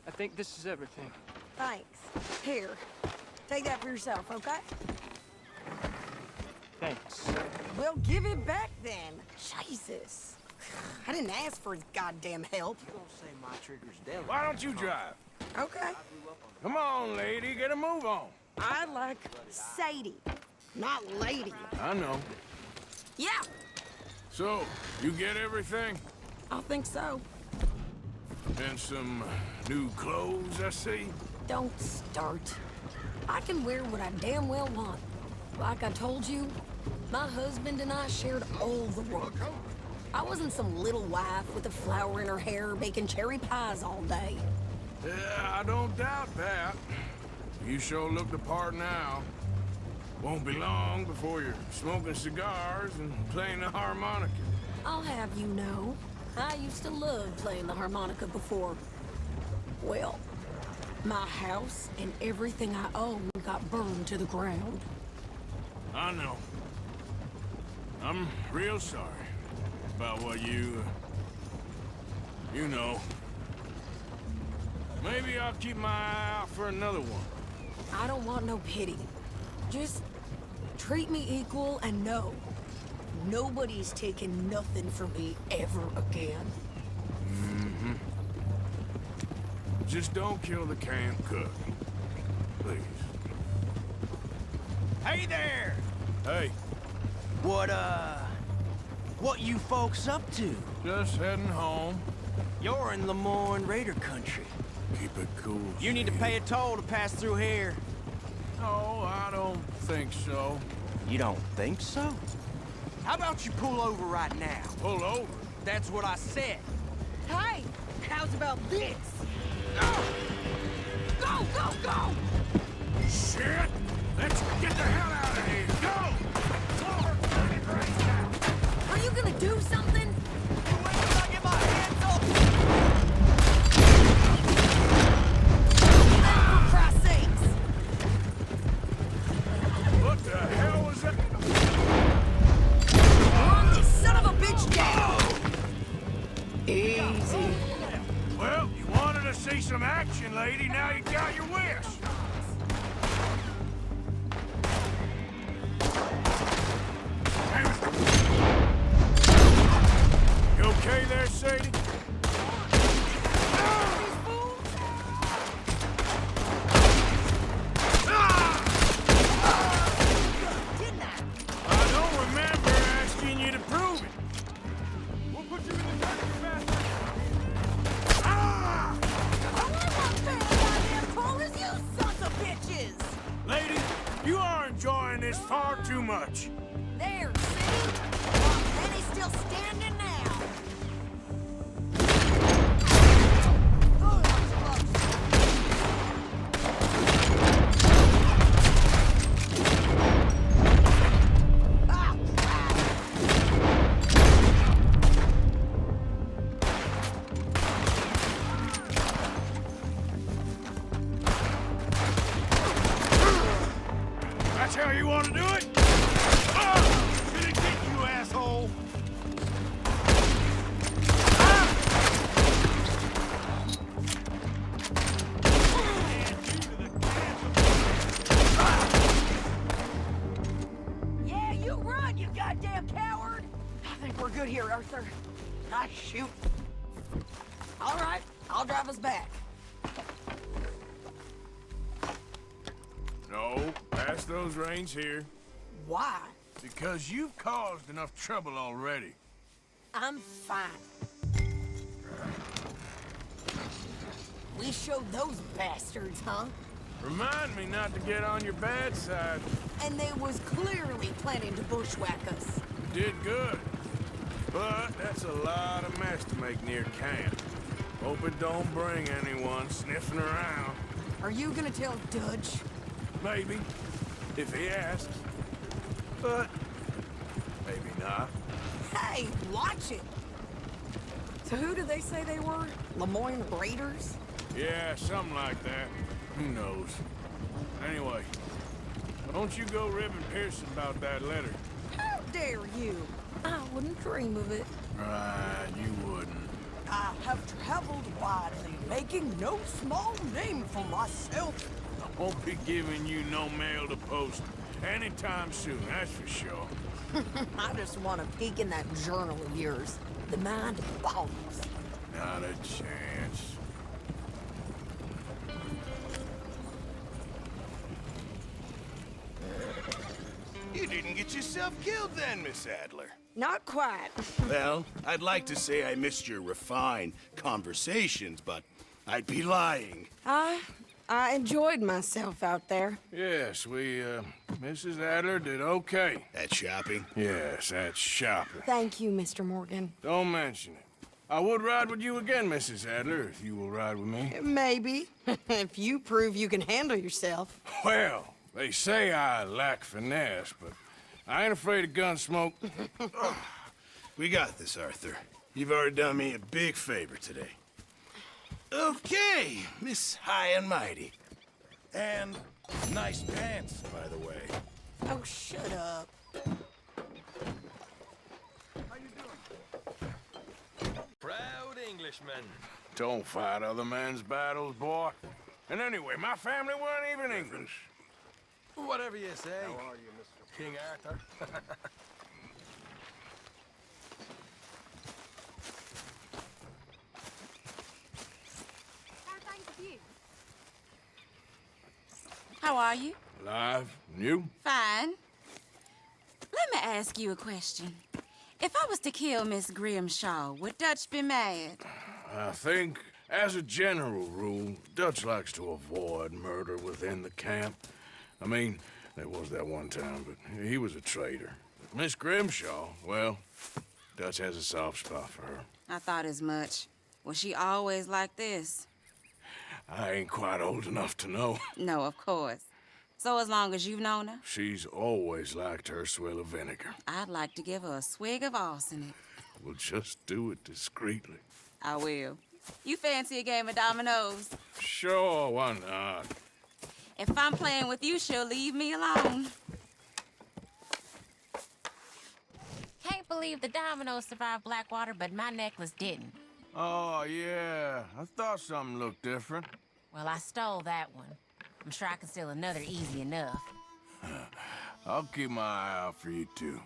K: I think this is everything.
R: Thanks. Here. Take that for yourself, okay?
K: Thanks.
R: Well, give it back then. Jesus. I didn't ask for his goddamn help.
K: You don't say my trigger's deadly.
N: Why don't you drive?
R: Okay.
N: Come on, lady, get a move on.
R: I like Sadie, not lady.
N: I know.
R: Yeah,
N: So, you get everything?
R: I think so.
N: And some new clothes, I see?
R: Don't start. I can wear what I damn well want. Like I told you, my husband and I shared all the work. I wasn't some little wife with a flower in her hair baking cherry pies all day.
N: Yeah, I don't doubt that. You sure look the part now. Won't be long before you're smoking cigars and playing the harmonica.
R: I'll have you know, I used to love playing the harmonica before. Well, my house and everything I own got burned to the ground.
N: I know. I'm real sorry about what you know. Maybe I'll keep my eye out for another one.
R: I don't want no pity. Just treat me equal and know nobody's taking nothing from me ever again.
N: Mm-hmm. Just don't kill the camp cook. Please.
K: Hey there!
N: Hey.
K: What you folks up to?
N: Just heading home.
K: You're in Lemoyne Raider country.
N: Keep it cool.
K: You need to pay a toll to pass through here.
N: No, I don't think so.
K: You don't think so? How about you pull over right now?
N: Pull over?
K: That's what I said.
R: Hey, how's about this?
K: Go, go, go!
N: Shit! Let's get the hell out of here! Go!
R: Are you gonna do something?
K: Wait till I get my hands up!
R: For Christ's sakes!
N: What the hell was that?
R: Run, you son of a bitch, down! Easy.
N: Well, you wanted to see some action, lady. Now you got your wish. You okay there, Sadie? I don't remember asking you to prove it.
K: We'll put you in the dirt, you bastard!
N: Lady, you are enjoying this far too much.
R: There, see? And he's still standing now.
N: That's how you want to do it?
P: Gonna get you, asshole!
R: Yeah, you run, you goddamn coward! I think we're good here, Arthur. I shoot. All right, I'll drive us back.
N: No, pass those reins here.
R: Why?
N: Because you've caused enough trouble already.
R: I'm fine. We showed those bastards, huh?
N: Remind me not to get on your bad side.
R: And they was clearly planning to bushwhack us.
N: You did good. But that's a lot of mess to make near camp. Hope it don't bring anyone sniffing around.
R: Are you gonna tell Dutch?
N: Maybe, if he asks. But maybe not.
R: Hey, watch it! So who do they say they were? Lemoyne Raiders?
N: Yeah, something like that. Who knows? Anyway, don't you go ribbing Pearson about that letter.
R: How dare you? I wouldn't dream of it.
N: Right, you wouldn't.
R: I have traveled widely, making no small name for myself.
N: I won't be giving you no mail to post anytime soon, that's for sure.
R: I just want to peek in that journal of yours. The mind boggles.
N: Not a chance.
P: You didn't get yourself killed then, Miss Adler.
R: Not quite.
P: Well, I'd like to say I missed your refined conversations, but I'd be lying.
R: I enjoyed myself out there.
N: Yes, Mrs. Adler did okay.
P: At shopping?
N: Yes, at shopping.
R: Thank you, Mr. Morgan.
N: Don't mention it. I would ride with you again, Mrs. Adler, if you will ride with me.
R: Maybe. If you prove you can handle yourself.
N: Well, they say I lack finesse, but I ain't afraid of gun smoke.
P: We got this, Arthur. You've already done me a big favor today. Okay, Miss High and Mighty. And nice pants, by the way.
R: Oh, shut up.
F: Proud Englishman.
N: Don't fight other men's battles, boy. And anyway, my family weren't even English.
F: Whatever you say. How are you, Mr. King Arthur?
D: How are you?
N: Alive. And you?
D: Fine. Let me ask you a question. If I was to kill Miss Grimshaw, would Dutch be mad?
N: I think, as a general rule, Dutch likes to avoid murder within the camp. I mean, there was that one time, but he was a traitor. Miss Grimshaw, well, Dutch has a soft spot for her.
D: I thought as much. Was she always like this?
N: I ain't quite old enough to know.
D: No, of course. So as long as you've known her?
N: She's always liked her swill of vinegar.
D: I'd like to give her a swig of arsenic.
N: We'll just do it discreetly.
D: I will. You fancy a game of dominoes?
N: Sure, why not?
D: If I'm playing with you, she'll leave me alone.
T: Can't believe the dominoes survived Blackwater, but my necklace didn't.
N: Oh, yeah. I thought something looked different.
D: Well, I stole that one. I'm sure I can steal another easy enough.
N: I'll keep my eye out for you, too.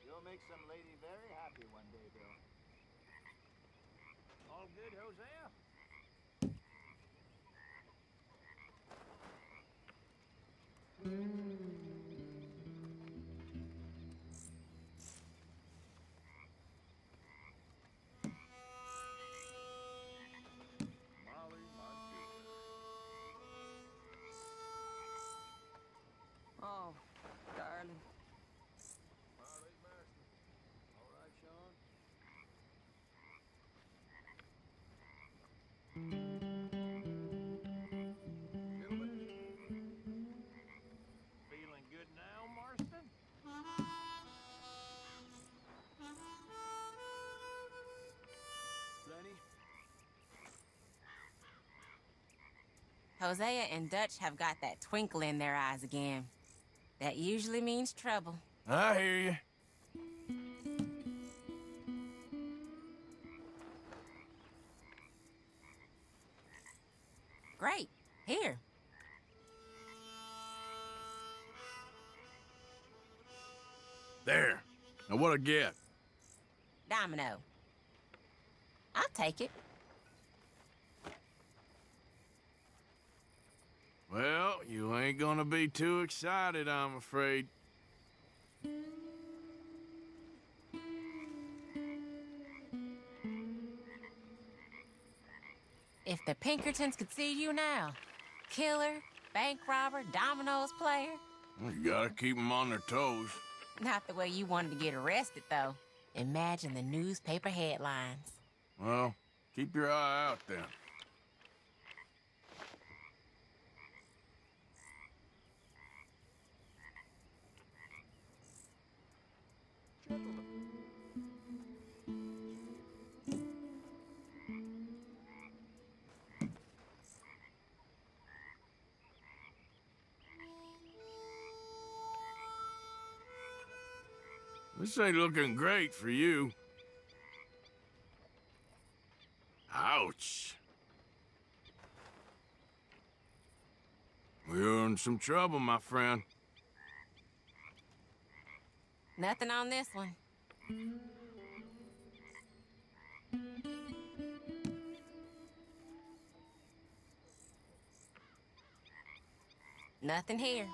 Q: You'll make some lady very happy one day, Bill.
K: All good, Hosea?
N: Molly, my dear.
R: Oh, darling.
F: Marley, Marston. All right, Sean? Gentlemen?
K: Feeling good now, Marston?
F: Plenty?
D: Hosea and Dutch have got that twinkle in their eyes again. That usually means trouble.
N: I hear you.
D: Great. Here.
N: There. Now what'd I get?
D: Domino. I'll take it.
N: Well, you ain't gonna be too excited, I'm afraid.
D: If the Pinkertons could see you now. Killer, bank robber, dominoes player.
N: Well, you gotta keep them on their toes.
D: Not the way you wanted to get arrested, though. Imagine the newspaper headlines.
N: Well, keep your eye out then. This ain't looking great for you. Ouch. We're in some trouble, my friend.
D: Nothing on this one. Nothing here.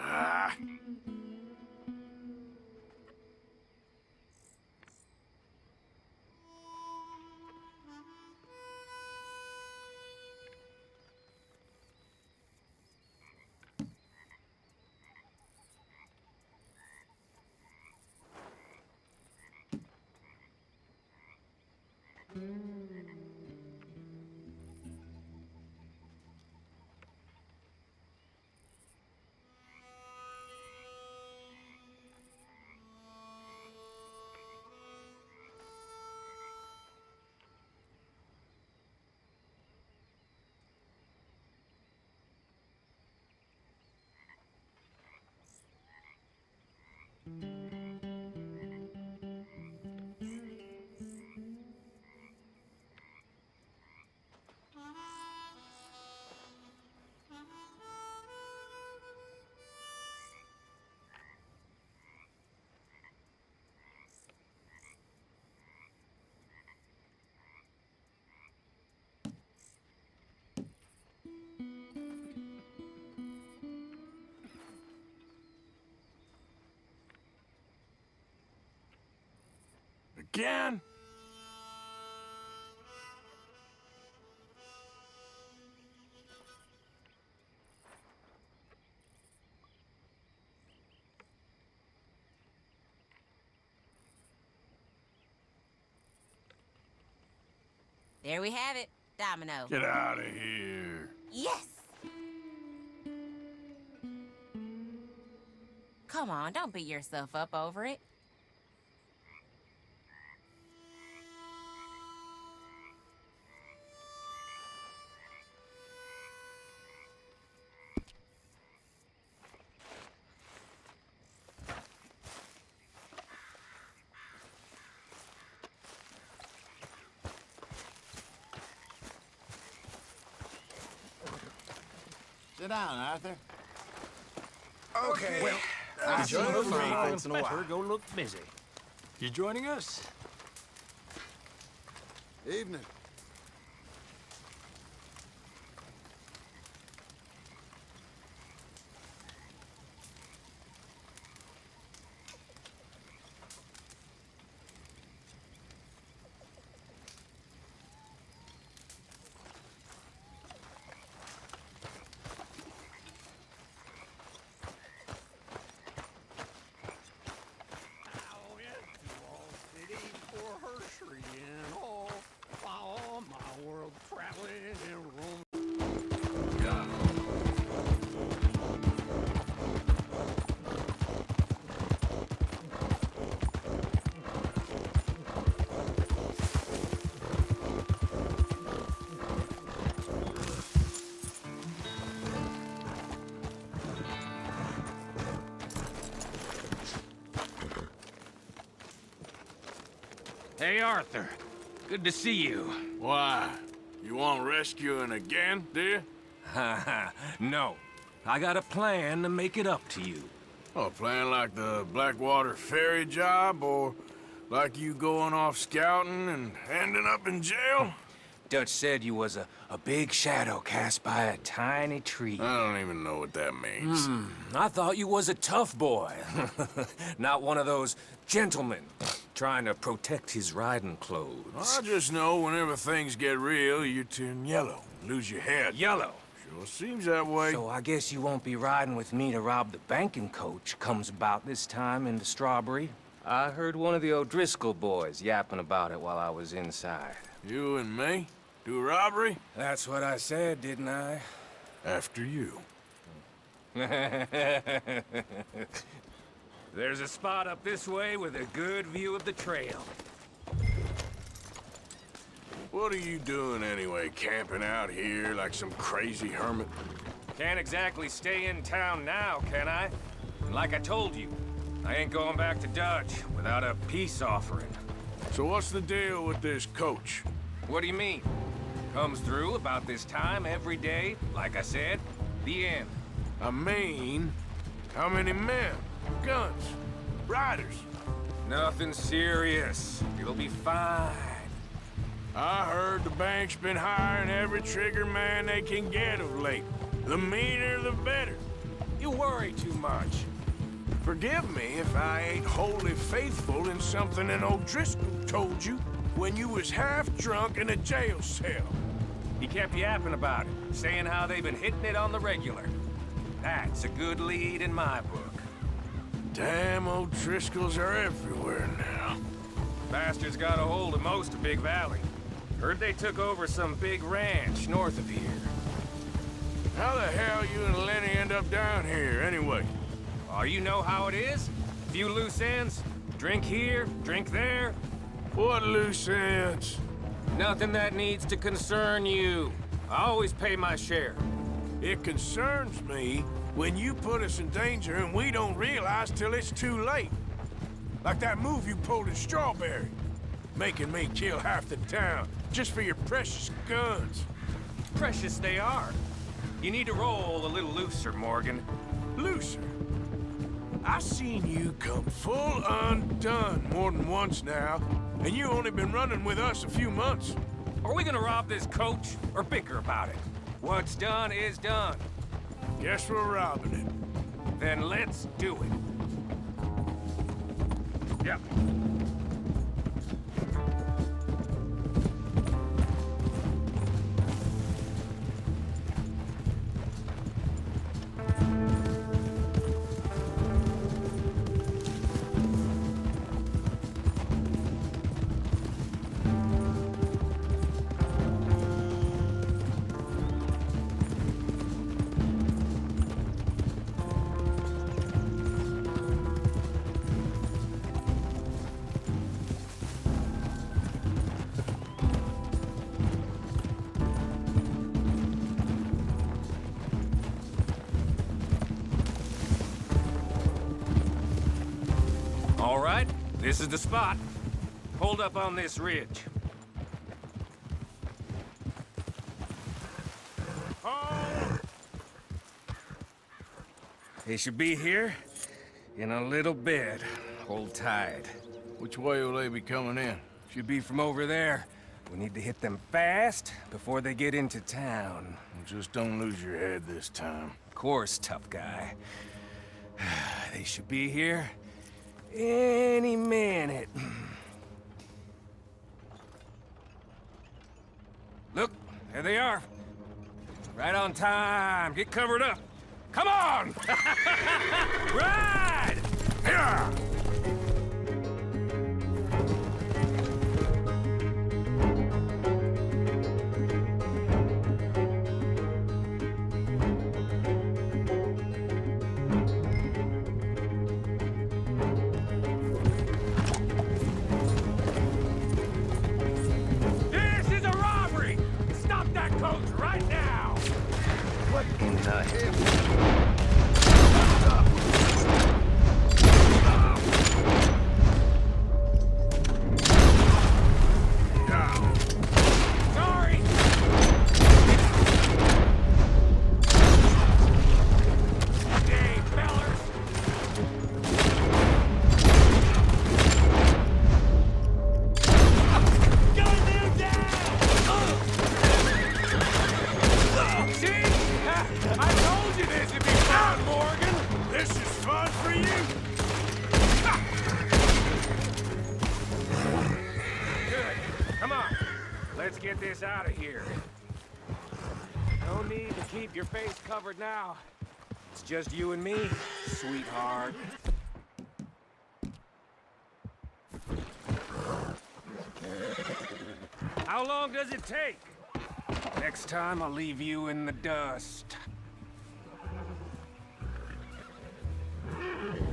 N: Ah. Again?
D: There we have it. Domino.
N: Get out of here.
D: Yes! Come on, don't beat yourself up over it.
Q: Sit down, Arthur.
K: Okay. Well,
Q: I
K: join
Q: see
K: us
Q: you
K: once
Q: in a while.
K: better go look busy. You joining us?
L: Evening.
K: Hey, Arthur. Good to see you.
N: Why? You want rescuing again, do you?
K: No. I got a plan to make it up to you.
N: Oh, a plan like the Blackwater ferry job, or like you going off scouting and ending up in jail?
K: Dutch said you was a big shadow cast by a tiny tree.
N: I don't even know what that means.
K: I thought you was a tough boy. Not one of those gentlemen trying to protect his riding clothes.
N: I just know whenever things get real, you turn yellow, lose your head.
K: Yellow?
N: Sure seems that way.
K: So I guess you won't be riding with me to rob the banking coach comes about this time in the Strawberry. I heard one of the O'Driscoll boys yapping about it while I was inside.
N: You and me? Do a robbery?
K: That's what I said, didn't I?
N: After you.
K: There's a spot up this way with a good view of the trail.
N: What are you doing anyway, camping out here like some crazy hermit?
K: Can't exactly stay in town now, can I? And like I told you, I ain't going back to Dutch without a peace offering.
N: So what's the deal with this coach?
K: What do you mean? Comes through about this time every day, like I said. The end.
N: I mean, how many men? Guns? Riders?
K: Nothing serious. It'll be fine.
N: I heard the bank's been hiring every trigger man they can get of late. The meaner, the better.
K: You worry too much.
N: Forgive me if I ain't wholly faithful in something an O'Driscoll told you when you was half drunk in a jail cell.
K: He kept yapping about it, saying how they've been hitting it on the regular. That's a good lead in my book.
N: Damn O'Driscolls are everywhere now.
K: Bastards got a hold of most of Big Valley. Heard they took over some big ranch north of here.
N: How the hell you and Lenny end up down here, anyway?
K: Oh, you know how it is? Few loose ends. Drink here, drink there.
N: What loose ends?
K: Nothing that needs to concern you. I always pay my share.
N: It concerns me when you put us in danger and we don't realize till it's too late. Like that move you pulled in Strawberry. Making me kill half the town just for your precious guns.
K: Precious they are. You need to roll a little looser, Morgan.
N: Looser? I seen you come full undone more than once now, and you only been running with us a few months.
K: Are we gonna rob this coach or bicker about it? What's done is done.
N: Guess we're robbing it.
K: Then let's do it. Yep.
A: All right, this is the spot. Hold up on this ridge. Oh! They should be here in a little bit. Hold tight.
N: Which way will they be coming in?
A: Should be from over there. We need to hit them fast before they get into town.
N: Just don't lose your head this time.
A: Of course, tough guy. They should be here any minute. Look, there they are. Right on time. Get covered up. Come on! Ride! Here! This is a robbery! Stop that coach right now!
Q: What in the hell?
A: Sorry! Hey, fellers! Gun them down! See? I told you this would be fun, Morgan!
N: This is fun for you?
A: Good. Come on. Let's get this out of here. No need to keep your face covered now. It's just you and me, sweetheart. How long does it take? Next time I'll leave you in the dust.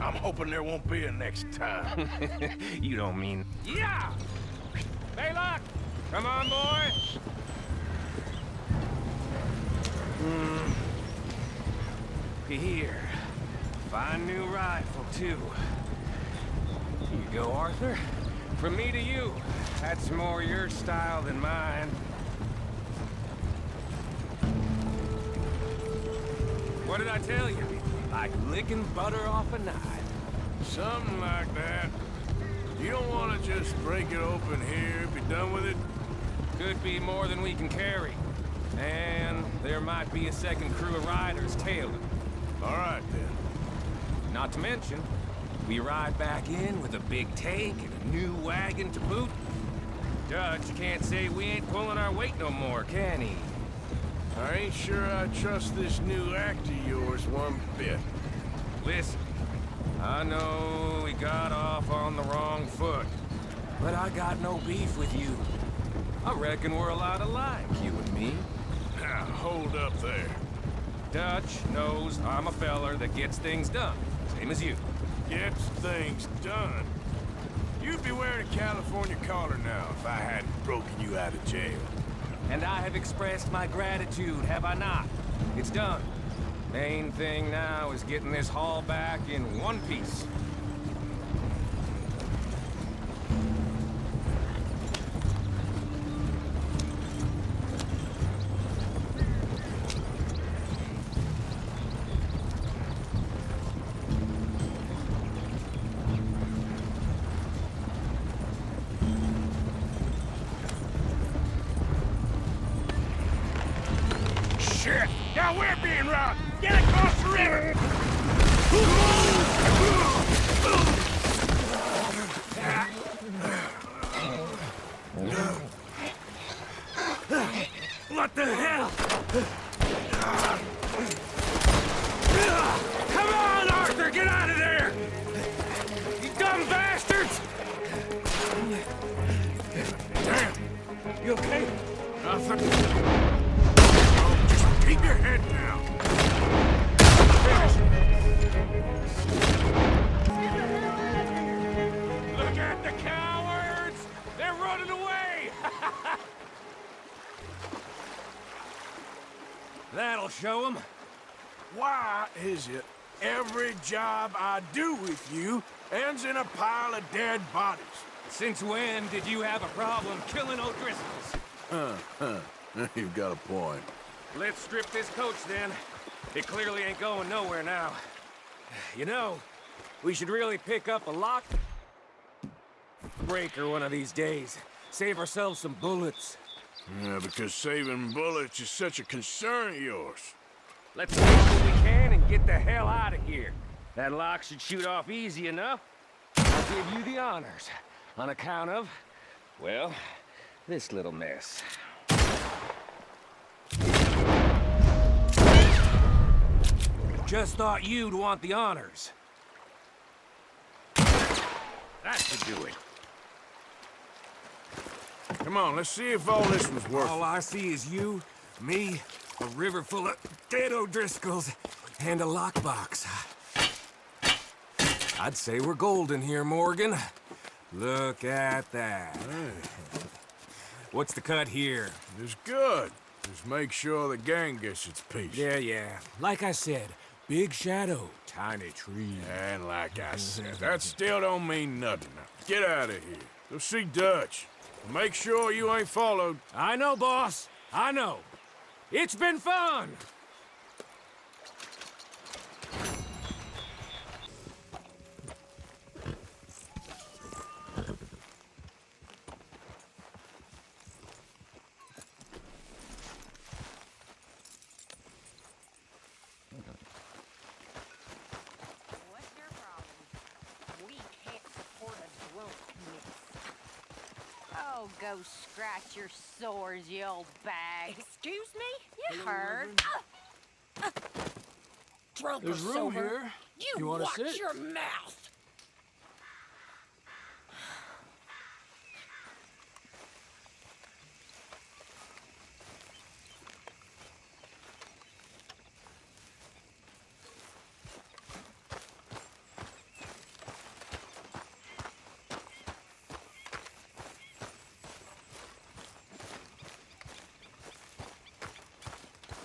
N: I'm hoping there won't be a next time.
A: You don't mean... Yeah! Baylock! Come on, boy! Here. Fine new rifle, too. Here you go, Arthur. From me to you. That's more your style than mine. What did I tell you? Like licking butter off a knife.
N: Something like that. You don't want to just break it open here, be done with it?
A: Could be more than we can carry. And there might be a second crew of riders tailing.
N: All right, then.
A: Not to mention, we ride back in with a big take and a new wagon to boot. Dutch can't say we ain't pulling our weight no more, can he?
N: I ain't sure I trust this new act of yours one bit.
A: Listen, I know we got off on the wrong foot, but I got no beef with you. I reckon we're a lot alike, you and me.
N: Now, hold up there.
A: Dutch knows I'm a feller that gets things done, same as you.
N: Gets things done? You'd be wearing a California collar now if I hadn't broken you out of jail.
A: And I have expressed my gratitude, have I not? It's done. Main thing now is getting this haul back in one piece.
N: Shit! Now we're being robbed! Get across the river!
A: What the hell? Come on, Arthur! Get out of there! You dumb bastards! Damn! You okay?
N: Nothing. Just keep your head down.
A: Look at the cowards! They're running away! That'll show them.
N: Why is it every job I do with you, ends in a pile of dead bodies.
A: Since when did you have a problem killing O'Driscolls?
N: You've got a point.
A: Let's strip this coach then. It clearly ain't going nowhere now. You know, we should really pick up a lock breaker one of these days. Save ourselves some bullets.
N: Yeah, because saving bullets is such a concern of yours.
A: Let's do what we can and get the hell out of here. That lock should shoot off easy enough. I'll give you the honors. On account of, well, this little mess. Just thought you'd want the honors. That should do it.
N: Come on, let's see if all this was worth it.
A: All I see is you, me, a river full of dead O'Driscolls, and a lockbox. I'd say we're golden here, Morgan. Look at that.
N: Hey.
A: What's the cut here?
N: It's good. Just make sure the gang gets its piece.
A: Yeah. Like I said, big shadow, tiny tree.
N: And like I said, that still don't mean nothing. Now, get out of here. Go see Dutch. Make sure you ain't followed.
A: I know, boss. I know. It's been fun.
J: Oh, go scratch your sores, you old bag. Excuse me? You heard.
F: Drunk
A: There's
F: or
A: room
F: sober,
A: here.
F: You
A: wanna
F: watch
A: sit?
F: your mouth.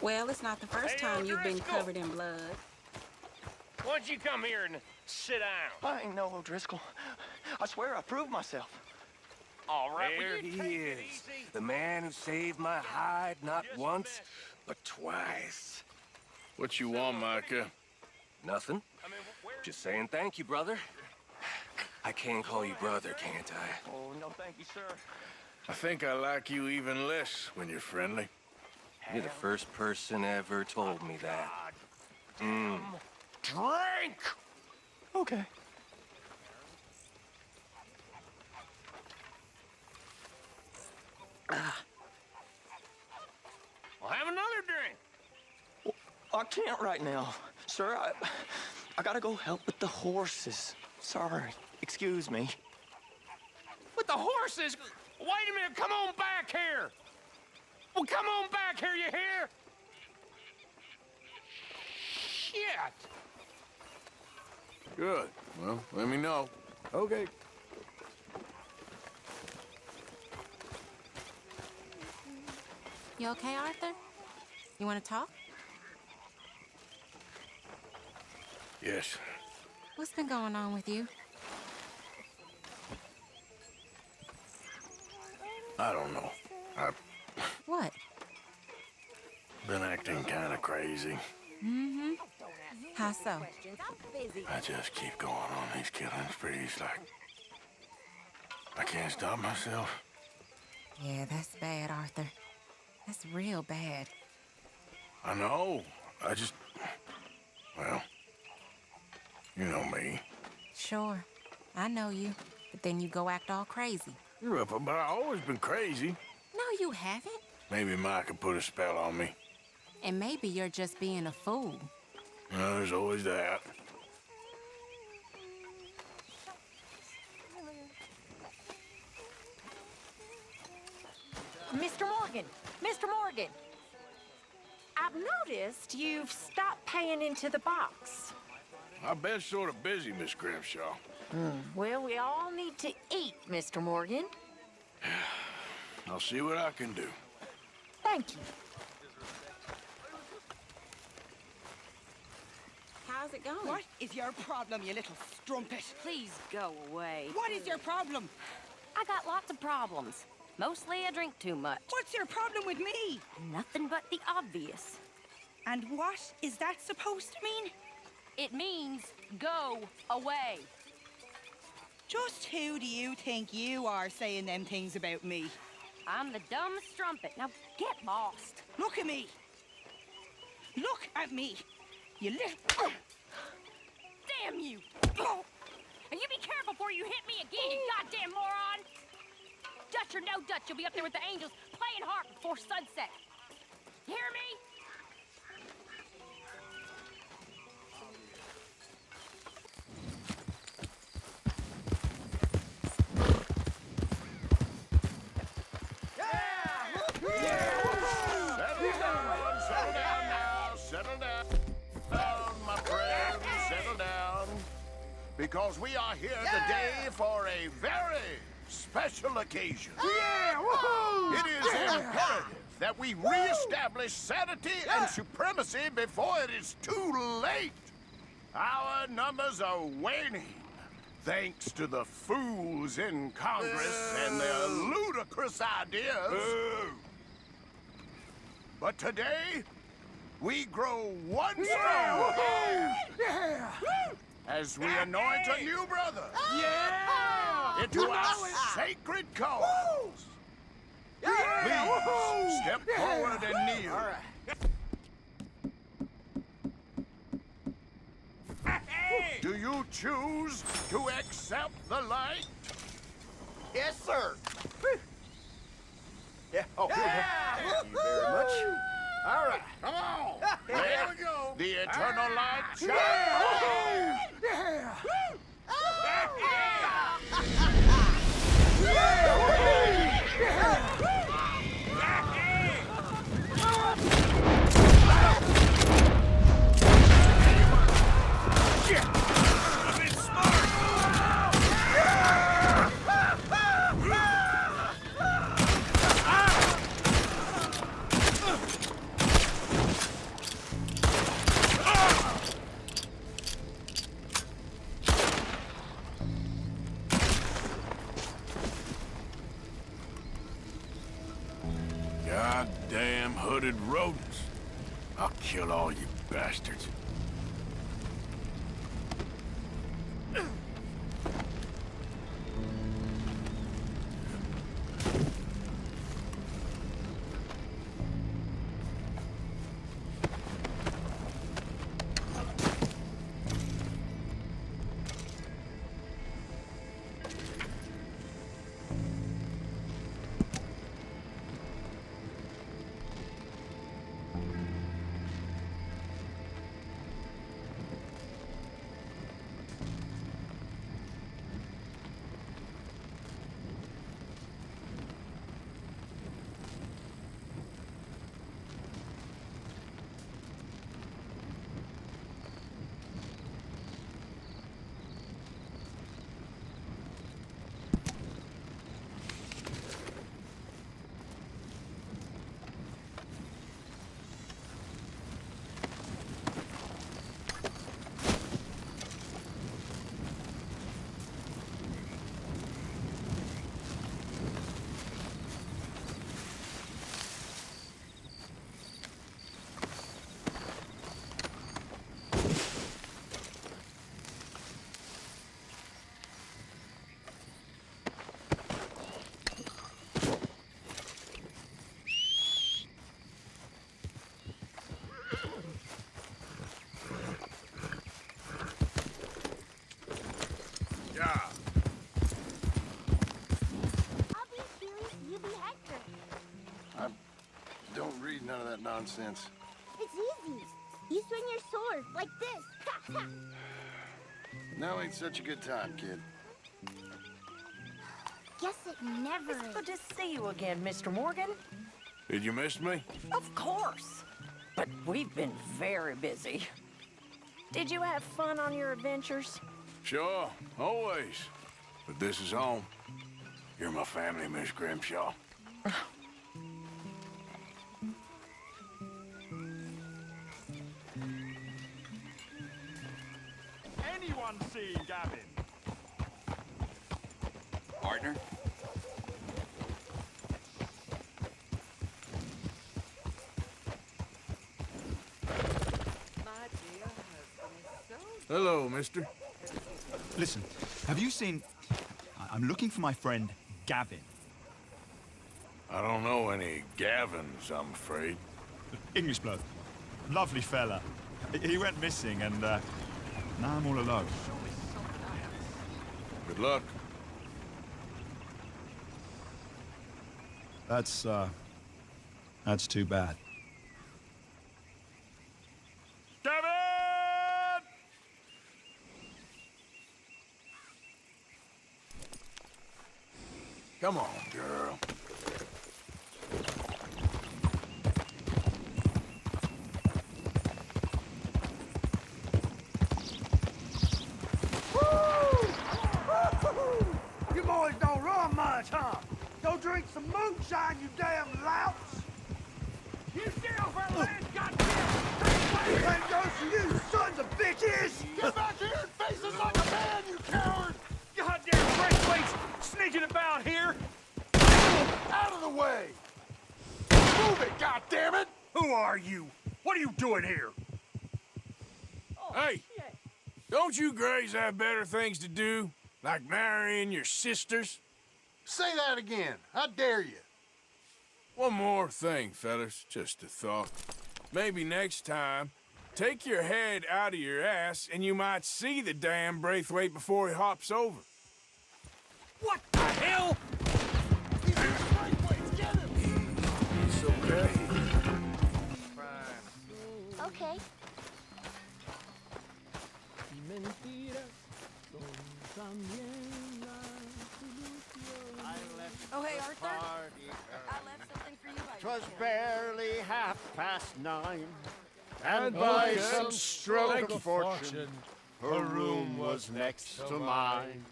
D: Well, it's not the first time you've been covered in blood.
A: Why don't you come here and sit down?
K: I ain't no O'Driscoll. I swear I proved myself.
A: All right, there he is. The man who saved my hide not once, but twice.
N: What you want, Micah?
A: Nothing. Just saying thank you, brother. I can call you brother, can't I?
K: Oh, no thank you, sir.
N: I think I like you even less when you're friendly.
A: You're the first person ever told me that.
K: Drink! Okay.
A: Well, have another drink.
K: I can't right now. Sir, I gotta go help with the horses. Sorry. Excuse me.
A: With the horses? Wait a minute, come on back here! Well, come on back here, you hear? Shit!
N: Good. Well, let me know.
A: Okay.
D: You okay, Arthur? You want to talk?
N: Yes.
D: What's been going on with you?
N: I don't know. I've
D: What?
N: been acting kind of crazy.
D: Mm-hmm. How so?
N: I just keep going on these killing sprees like I can't stop myself.
D: Yeah, that's bad, Arthur. That's real bad.
N: I know. I just... Well, you know me.
D: Sure. I know you. But then you go act all crazy.
N: You're up, but I've always been crazy.
D: No, you haven't.
N: Maybe Mike could put a spell on me.
D: And maybe you're just being a fool.
N: Well, there's always that.
J: Mr. Morgan! Mr. Morgan! I've noticed you've stopped paying into the box.
N: I've been sort of busy, Miss Grimshaw.
J: Well, we all need to eat, Mr. Morgan.
N: I'll see what I can do.
J: Thank you.
D: How's How's it going?
T: What is your problem, you little strumpet?
V: Please go away.
T: What is your problem?
V: I got lots of problems. Mostly I drink too much.
T: What's your problem with me?
V: Nothing but the obvious.
T: And what is that supposed to mean?
V: It means go away.
T: Just who do you think you are saying them things about me?
V: I'm the dumb strumpet. Now get lost.
T: Look at me. Look at me. You little...
V: Damn you! And you be careful before you hit me again, you goddamn moron! Dutch or no Dutch, you'll be up there with the angels playing harp before sunset. You hear me?
P: Because we are here today for a very special occasion.
U: Yeah! Woohoo!
P: It is imperative that we reestablish sanity and supremacy before it is too late. Our numbers are waning, thanks to the fools in Congress and their ludicrous ideas. But today, we grow one stronger.
U: Yeah!
P: As we anoint a new brother into
U: You
P: our
U: know it.
P: sacred cause. Please step forward and kneel.
U: All right.
P: Do you choose to accept the light?
U: Yes, sir. Yeah. Oh, thank you very much. All right.
P: Come on.
U: Here
P: Let
U: we go.
P: the eternal light shine.
U: Yeah!
N: Goddamn hooded rodents. I'll kill all you bastards.
U: None of that nonsense.
W: It's easy. You swing your sword like this.
U: Now ain't such a good time, kid.
W: Guess it never
X: It's
W: is.
X: good to see you again, Mr. Morgan.
N: Did you miss me?
X: Of course. But we've been very busy. Did you have fun on your adventures?
N: Sure, always. But this is home. You're my family, Miss Grimshaw.
E: anyone seen Gavin?
H: Partner?
G: Hello, mister.
E: Listen, have you seen... I'm looking for my friend, Gavin.
N: I don't know any Gavins, I'm afraid.
E: English bloke. Lovely fella. He went missing and, now I'm all alone.
N: Good luck.
E: That's too bad.
N: Gavin! Come on, girl.
I: You boys don't run much, huh? Go drink some moonshine, you damn louts! You still for land, goddamn! Same goes for you, sons of bitches! Get back here and face us like a man, you coward!
E: Goddamn breakways sneaking about here!
I: Out of the way! Move it, goddammit!
N: Who are you? What are you doing here? Hey! Don't you Grays have better things to do? Like marrying your sisters?
B: Say that again. How dare you?
N: One more thing, fellas. Just a thought. Maybe next time, take your head out of your ass and you might see the damn Braithwaite before he hops over.
E: What the hell?
N: It's okay.
W: Okay.
D: Oh, hey, Arthur. I left something for you by
U: 'Twas barely 9:30, and
N: Oh,
U: by
N: okay.
U: some stroke
N: Thank you,
U: of fortune, her room was next to mine.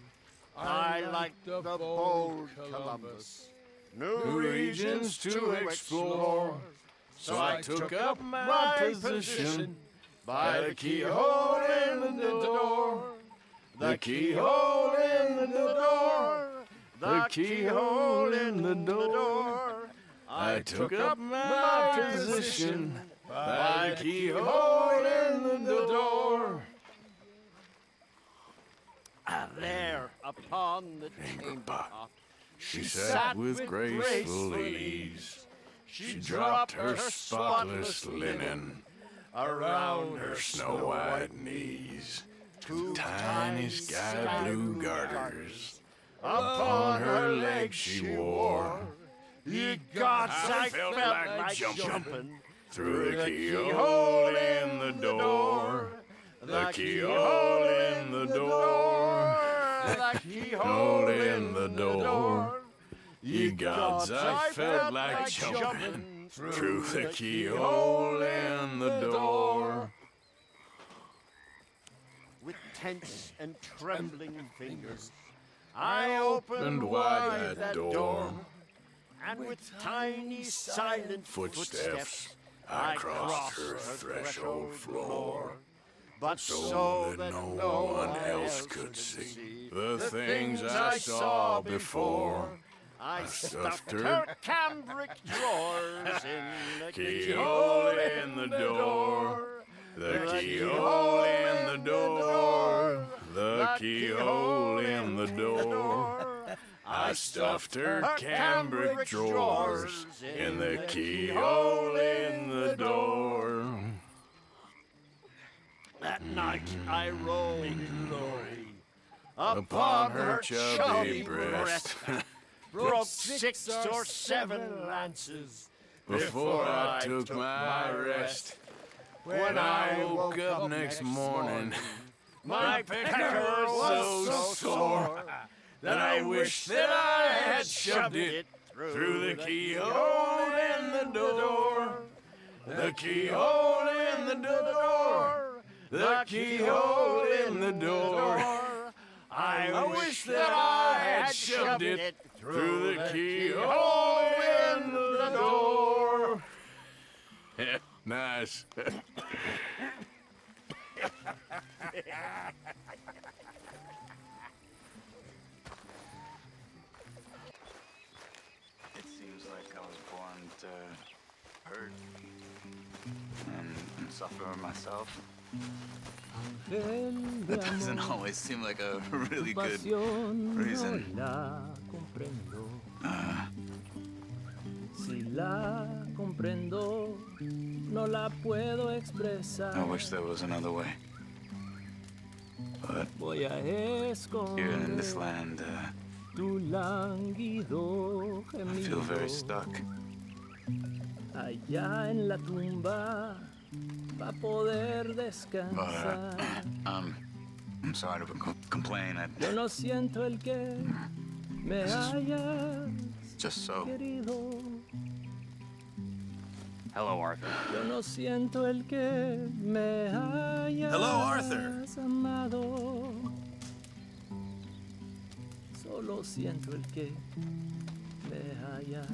U: I liked the bold Columbus, new regions to explore, so I took up my position by the keyhole in the door. The keyhole in the door. The keyhole in the door. I took up my position by the keyhole in the door. There upon the chamber top,
N: She sat with graceful ease. She dropped her spotless linen around her snow-white knees. Two tiny sky blue garters upon her legs she wore.
U: Ye gods, I felt like jumping through the keyhole in the door. The keyhole in the door. The keyhole in the door. Ye gods, I felt like jumping through the keyhole in the door. With tense and trembling fingers, I opened wide that door, and with tiny silent footsteps, I crossed her threshold floor. But so that no one else could see
N: the things I saw before.
U: I stuffed her cambric drawers in the keyhole in the door. The keyhole in the door. The keyhole in the door. I stuffed her cambric drawers in the keyhole in the door. That night I rolled in glory upon her chubby breast. Broke 6 or 7 lances
N: Before I took my rest. When I woke up next morning, my pecker was so sore that I wished that I had shoved it through the keyhole in the door. The keyhole in the door. The keyhole in the door. I wish that I had shoved it through the keyhole in the door. Nice.
Q: It seems like I was born to hurt and suffer myself. That doesn't always seem like a really good reason.
H: Si la comprendo, no la puedo expresar.
Q: I wish there was another way. But
H: Voy a
Q: here in this
H: esconder
Q: land,
H: tu lánguido
Q: I feel very stuck.
H: Allá en la tumba va a poder descansar.
Q: But, I'm sorry to complain.
H: Yo no siento el que me hayas
Q: Just so.
H: querido.
K: Hello, Arthur.
H: Yo no siento el que me hayas
F: Hello, Arthur.
H: amado. Solo siento el que me haya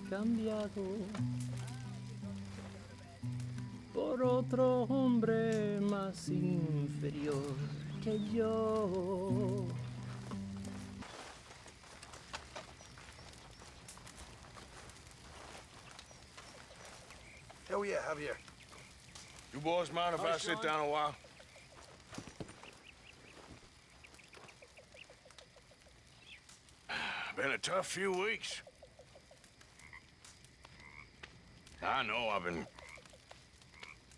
H: cambiado por otro hombre más inferior que yo.
N: Hell yeah, Javier. You boys mind if I sit down a while? Been a tough few weeks. I know I've been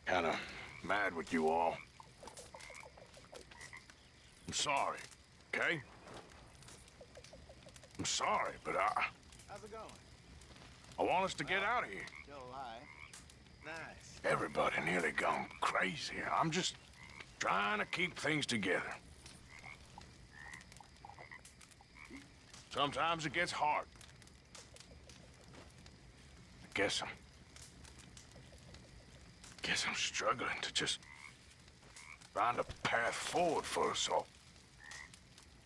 N: kind of mad with you all. I'm sorry, okay? I'm sorry, but
Q: How's it going?
N: I want us to get out of here.
Q: Still alive. Nice.
N: Everybody nearly gone crazy. I'm just trying to keep things together. Sometimes it gets hard. I guess I'm struggling to just find a path forward for us all.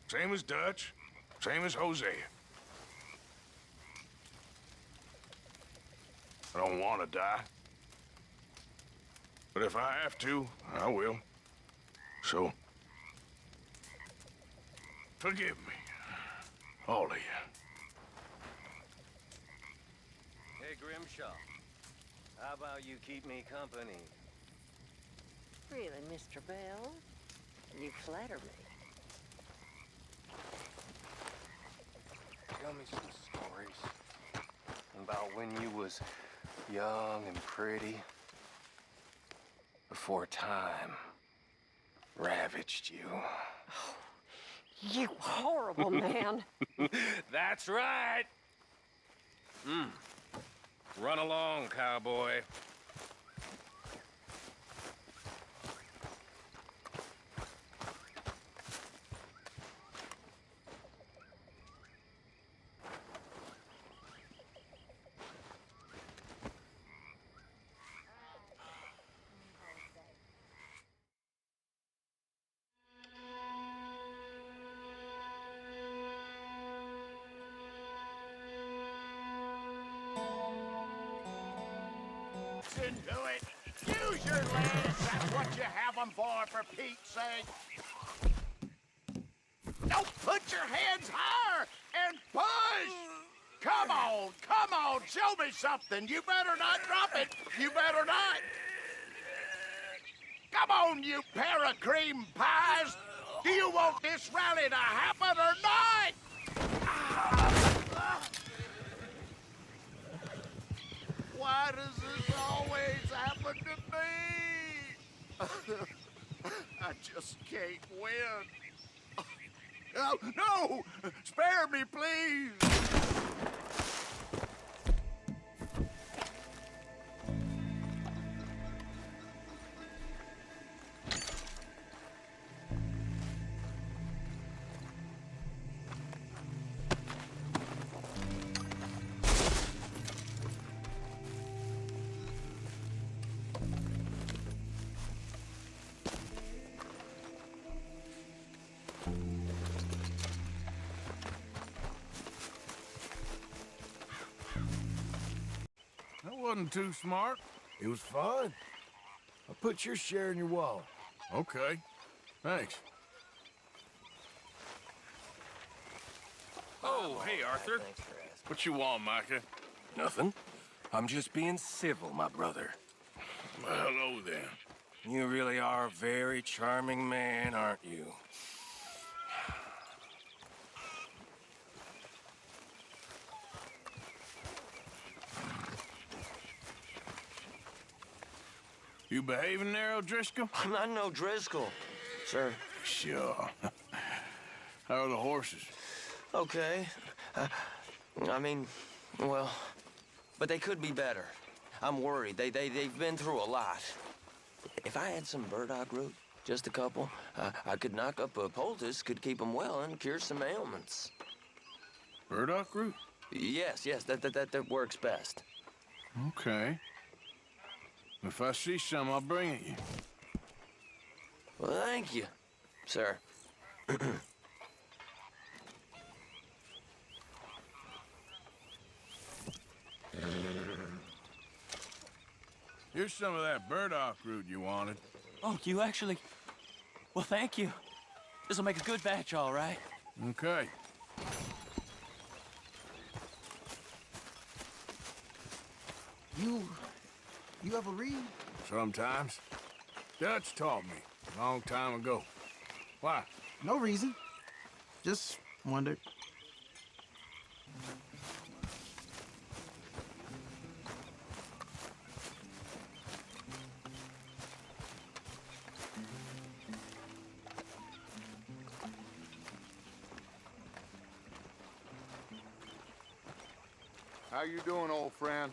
N: Same as Dutch, same as Hosea. I don't want to die. But if I have to, I will. So, forgive me, all of you.
A: Hey, Grimshaw. How about you keep me company?
X: Really, Mr. Bell? You flatter me.
A: Tell me some stories about when you was young and pretty, before time ravaged you.
X: You horrible man.
A: That's right. Run along, cowboy.
U: Do it. Use your legs. That's what you have them for Pete's sake. Don't put your hands higher and push. Come on, show me something. You better not drop it. You better not. Come on, you pair of cream pies. Do you want this rally to happen or not? Why does this always happen to me? I just can't win. Oh, no! Spare me, please!
L: That wasn't too smart. It was fun. I put your share in your wallet.
N: Okay. Thanks.
A: Oh, hey, Arthur.
N: What you want, Micah?
A: Nothing. I'm just being civil, my brother.
N: Well, hello, then.
A: You really are a very charming man, aren't you?
N: You behaving there, O'Driscoll?
C: I'm not no Driscoll, sir.
N: Sure. How are the horses?
C: Okay. I mean, well, but they could be better. I'm worried. They've been through a lot. If I had some burdock root, just a couple, I could knock up a poultice, could keep them well, and cure some ailments.
N: Burdock root?
C: Yes, that works best.
N: Okay. If I see some, I'll bring it you.
C: Well, thank you, sir.
N: Here's some of that burdock root you wanted.
K: Oh, you actually... Well, thank you. This'll make a good batch, all right.
N: Okay.
M: You ever read?
N: Sometimes. Dutch taught me a long time ago. Why?
M: No reason. Just wondered.
B: How you doing, old friend?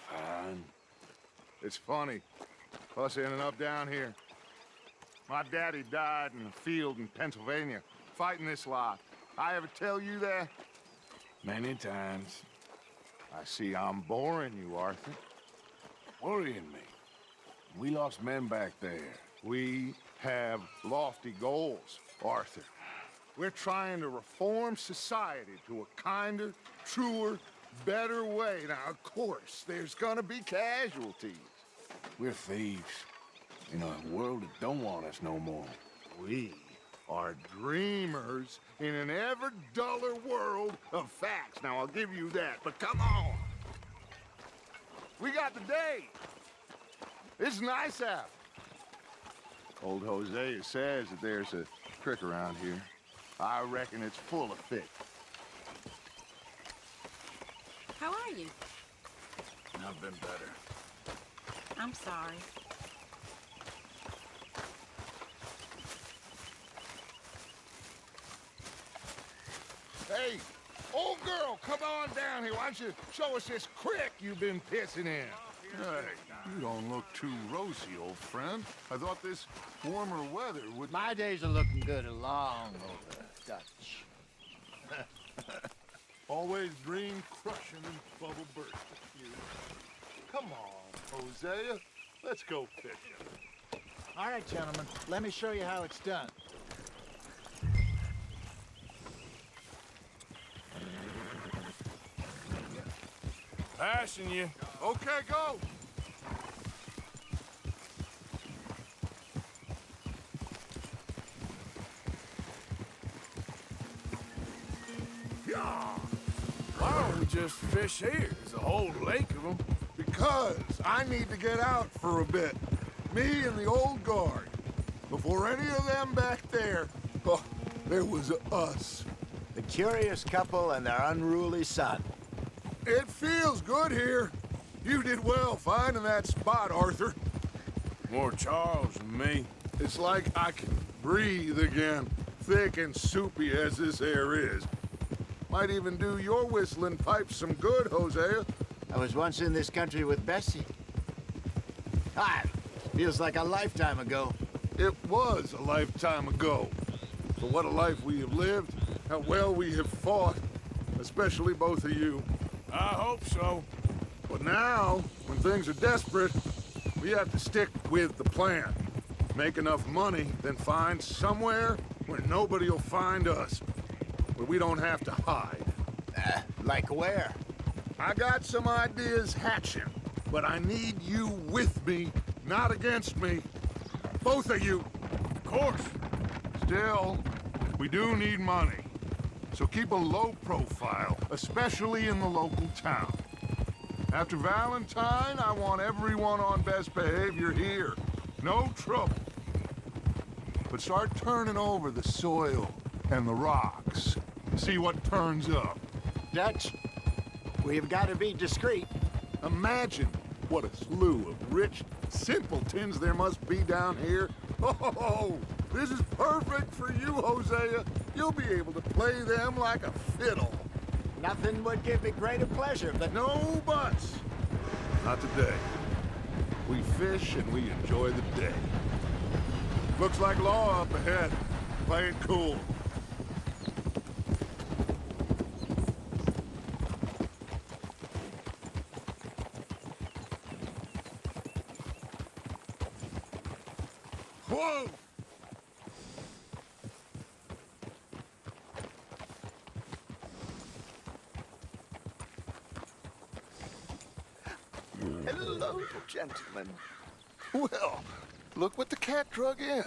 N: Fine.
B: It's funny, us ending up down here. My daddy died in a field in Pennsylvania, fighting this lot. I ever tell you that?
N: Many times.
B: I see I'm boring you, Arthur.
N: Worrying me. We lost men back there.
B: We have lofty goals, Arthur. We're trying to reform society to a kinder, truer, better way. Now, of course, there's gonna be casualties.
N: We're thieves in a world that don't want us no more.
B: We are dreamers in an ever duller world of facts. Now, I'll give you that, but come on. We got the day. It's nice out. Old Hosea says that there's a trick around here. I reckon it's full of fish.
D: How are you?
N: I've been better.
D: I'm sorry.
B: Hey, old girl, come on down here. Why don't you show us this creek you've been pissing in?
L: Hey, you don't look too rosy, old friend. I thought this warmer weather would...
U: My days are looking good along over, Dutch.
L: Always dream crushing and bubble bursting. Come on, Hosea. Let's go fishing.
U: All right, gentlemen, let me show you how it's done.
N: Passing you.
B: Okay, go.
N: Why don't we just fish here? There's a whole lake of them.
B: Because I need to get out for a bit. Me and the old guard. Before any of them back there, oh, there was us.
U: The curious couple and their unruly son.
B: It feels good here. You did well finding that spot, Arthur.
N: More Charles than me.
B: It's like I can breathe again, thick and soupy as this air is. Might even do your whistling pipes some good, Hosea.
U: I was once in this country with Bessie. Feels like a lifetime ago.
B: It was a lifetime ago. But what a life we have lived, how well we have fought, especially both of you.
N: I hope so.
B: But now, when things are desperate, we have to stick with the plan. Make enough money, then find somewhere where nobody will find us. Where we don't have to hide.
U: Like where?
B: I got some ideas hatching, but I need you with me, not against me. Both of you.
N: Of course.
B: Still, we do need money. So keep a low profile, especially in the local town. After Valentine, I want everyone on best behavior here. No trouble. But start turning over the soil and the rocks. See what turns up.
U: Dutch, we've got to be discreet.
B: Imagine what a slew of rich simpletons there must be down here. Oh, this is perfect for you, Hosea. You'll be able to play them like a fiddle.
U: Nothing would give me greater pleasure than...
B: No buts. Not today. We fish and we enjoy the day. Looks like law up ahead. Play it cool. Whoa!
U: Hello, gentlemen.
B: Well, look what the cat drug in.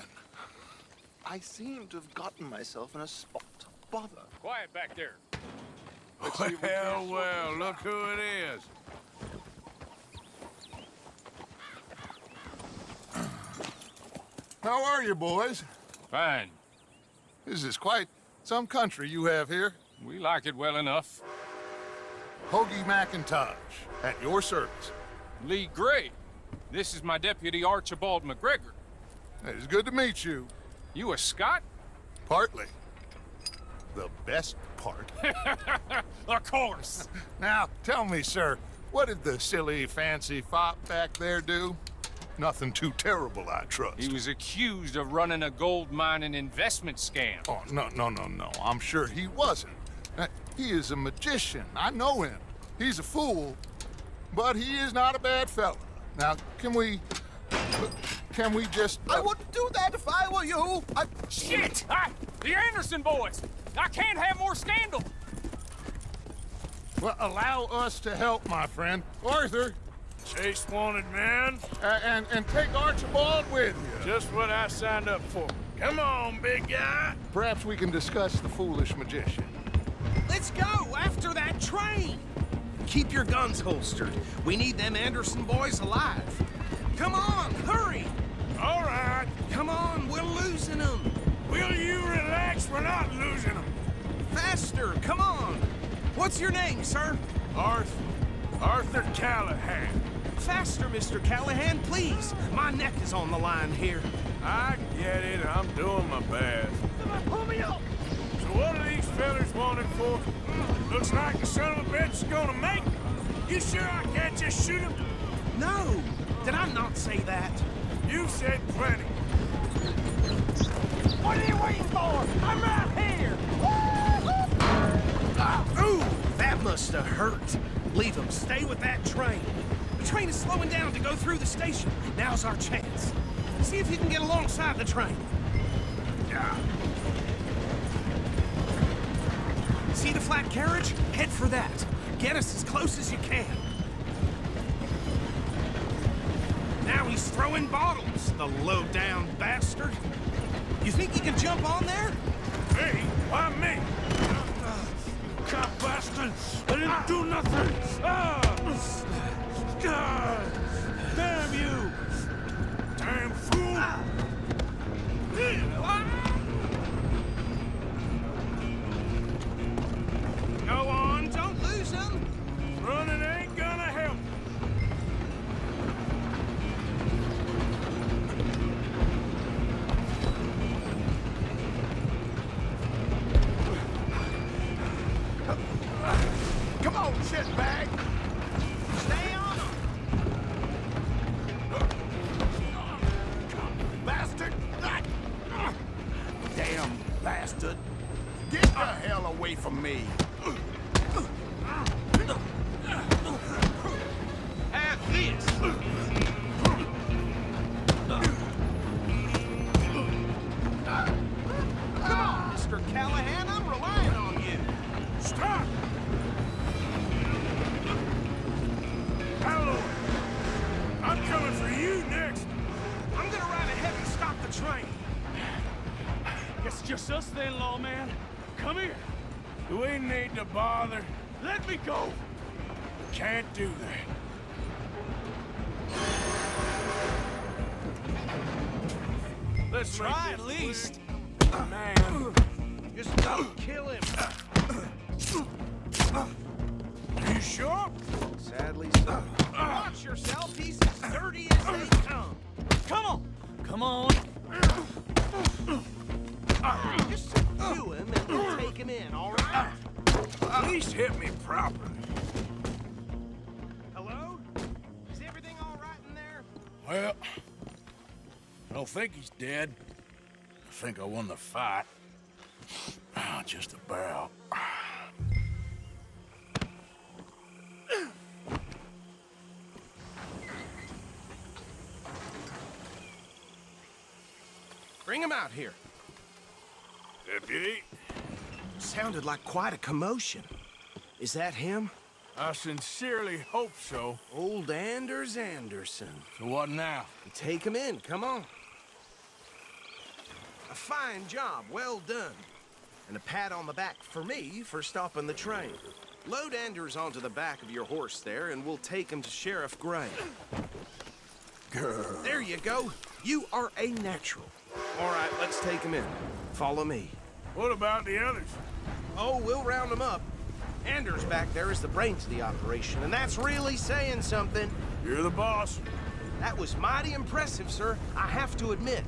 U: I seem to have gotten myself in a spot to bother.
N: Quiet back there. Well, look who it is.
B: How are you, boys?
N: Fine.
B: This is quite some country you have here.
N: We like it well enough.
B: Hoagie McIntosh, at your service.
N: Lee Gray. This is my deputy, Archibald McGregor.
B: It is good to meet you.
N: You a Scot?
B: Partly. The best part.
N: Of course.
B: Now, tell me, sir, what did the silly, fancy fop back there do? Nothing too terrible, I trust.
N: He was accused of running a gold mining investment scam.
B: Oh, no. I'm sure he wasn't. He is a magician. I know him. He's a fool, but he is not a bad fella. Now, can we just...
U: I wouldn't do that if I were you.
N: Shit! The Anderson boys! I can't have more scandal!
B: Well, allow us to help, my friend. Arthur!
N: Chase wanted man.
B: And take Archibald with you.
N: Just what I signed up for. Come on, big guy.
B: Perhaps we can discuss the foolish magician.
J: Let's go after that train. Keep your guns holstered. We need them Anderson boys alive. Come on, hurry.
N: All right.
J: Come on, we're losing them.
N: Will you relax? We're not losing them.
J: Faster, come on. What's your name, sir?
N: Arthur Callahan.
J: Faster, Mr. Callahan, please. My neck is on the line here.
N: I get it. I'm doing my best.
J: Pull me up.
N: So what are these fellas wanted for? Looks like the son of a bitch is gonna make it. You sure I can't just shoot him?
J: No. Did I not say that?
N: You said plenty.
J: What are you waiting for? I'm right here. Ooh, that must have hurt. Leave them. Stay with that train. The train is slowing down to go through the station. Now's our chance. See if you can get alongside the train. See the flat carriage? Head for that. Get us as close as you can. Now he's throwing bottles, the low-down bastard. You think you can jump on there?
N: Me? Why me? Cop bastard! I didn't do nothing! Damn you! Damn fool!
J: Go on, don't lose him!
N: Running ain't gonna help!
U: Come on, shitbag!
J: Stay on him!
U: Bastard! Damn bastard! Get the hell away from me!
J: Have this! Come on, Mr. Callahan, I'm relying on you.
N: Stop! Hello! I'm coming for you next!
J: I'm gonna ride ahead and stop
F: train.
K: It's just us then, lawman. Come here.
N: Do we need to bother?
K: Let me go.
N: Can't do that. Let's
J: Try
N: make
J: at
N: this
J: least.
N: quick. Man.
J: Just don't kill him.
N: You sure?
J: Sadly so. Watch yourself. He's as sturdy as they come.
K: Come on. Come on.
J: Just subdue him and we'll take him in, all right?
N: At least hit me properly.
J: Hello? Is everything all right in there?
N: Well, I don't think he's dead. I think I won the fight. Just about.
J: Bring him out here.
N: Deputy?
J: Sounded like quite a commotion. Is that him?
N: I sincerely hope so.
J: Old Anders Anderson.
N: So what now?
J: Take him in, come on. A fine job, well done. And a pat on the back for me for stopping the train. Load Anders onto the back of your horse there, and we'll take him to Sheriff Gray.
N: Girl.
J: There you go. You are a natural. All right, let's take him in. Follow me.
N: What about the others?
J: Oh, we'll round them up. Anders back there is the brains of the operation, and that's really saying something.
N: You're the boss.
J: That was mighty impressive, sir. I have to admit.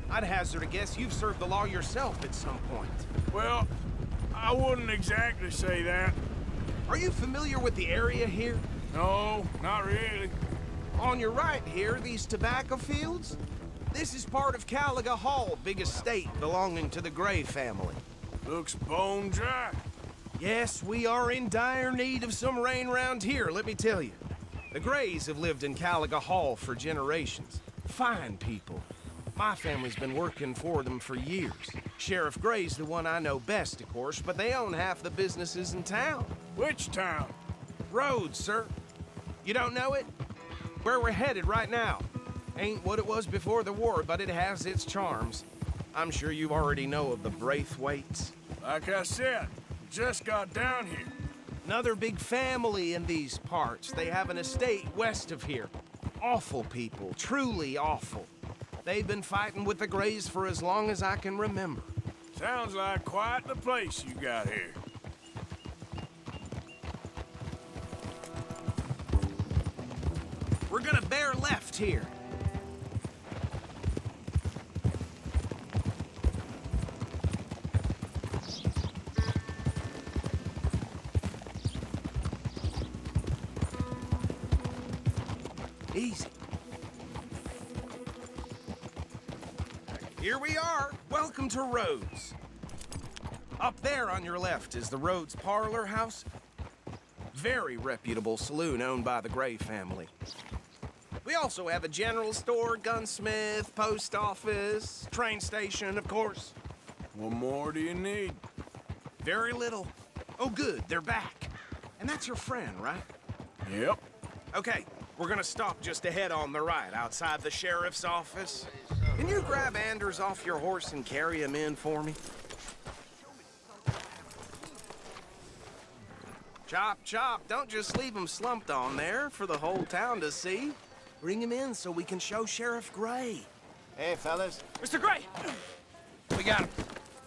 J: I'd hazard a guess you've served the law yourself at some point.
N: Well, I wouldn't exactly say that.
J: Are you familiar with the area here?
N: No, not really.
J: On your right here, these tobacco fields? This is part of Caliga Hall, big estate belonging to the Gray family.
N: Looks bone dry.
J: Yes, we are in dire need of some rain round here, let me tell you. The Grays have lived in Caliga Hall for generations. Fine people. My family's been working for them for years. Sheriff Gray's the one I know best, of course, but they own half the businesses in town.
N: Which town?
J: Rhodes, sir. You don't know it? Where we're headed right now. Ain't what it was before the war, but it has its charms. I'm sure you already know of the Braithwaites.
N: Like I said, just got down here.
J: Another big family in these parts. They have an estate west of here. Awful people, truly awful. They've been fighting with the Grays for as long as I can remember.
N: Sounds like quite the place you got here.
J: We're gonna bear left here. Easy. Here we are. Welcome to Rhodes. Up there on your left is the Rhodes Parlor House. Very reputable saloon owned by the Gray family. We also have a general store, gunsmith, post office, train station, of course.
N: What more do you need?
J: Very little. Oh, good, they're back. And that's your friend, right?
N: Yep.
J: Okay, we're gonna stop just ahead on the right, outside the sheriff's office. Can you grab Anders off your horse and carry him in for me? Chop, chop, don't just leave him slumped on there for the whole town to see. Bring him in so we can show Sheriff Gray.
U: Hey, fellas.
K: Mr. Gray!
U: We got him.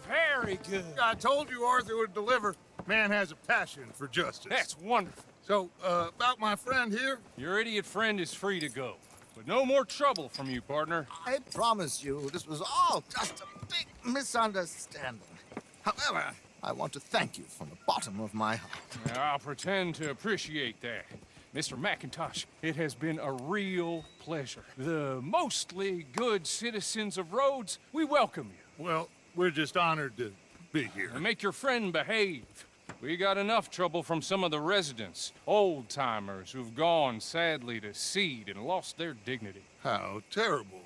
K: Very good.
B: I told you Arthur would deliver. Man has a passion for justice.
K: That's wonderful.
B: So, about my friend here?
K: Your idiot friend is free to go. But no more trouble from you, partner.
U: I promise you, this was all just a big misunderstanding. However, I want to thank you from the bottom of my heart.
K: I'll pretend to appreciate that. Mr. McIntosh, it has been a real pleasure. The mostly good citizens of Rhodes, we welcome you.
B: Well, we're just honored to be here.
K: And make your friend behave. We got enough trouble from some of the residents, old-timers who've gone, sadly, to seed and lost their dignity.
B: How terrible.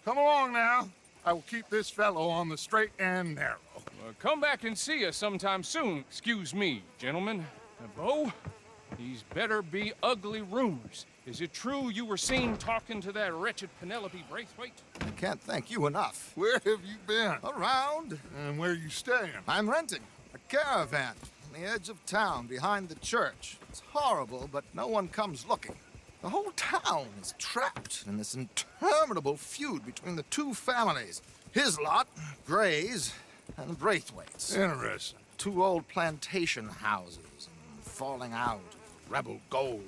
B: Come along now. I will keep this fellow on the straight and narrow.
K: Come back and see us sometime soon. Excuse me, gentlemen. Bo, these better be ugly rumors
O: Is it true you were seen talking to that wretched Penelope Braithwaite?
L: I can't thank you enough. Where have you been? Around.
B: And where are you staying?
L: I'm renting a caravan on the edge of town behind the church. It's horrible, but no one comes looking. The whole town is trapped in this interminable feud between the two families. His lot, Gray's, and Braithwaite's.
B: Interesting.
L: Two old plantation houses, and falling out, rebel gold,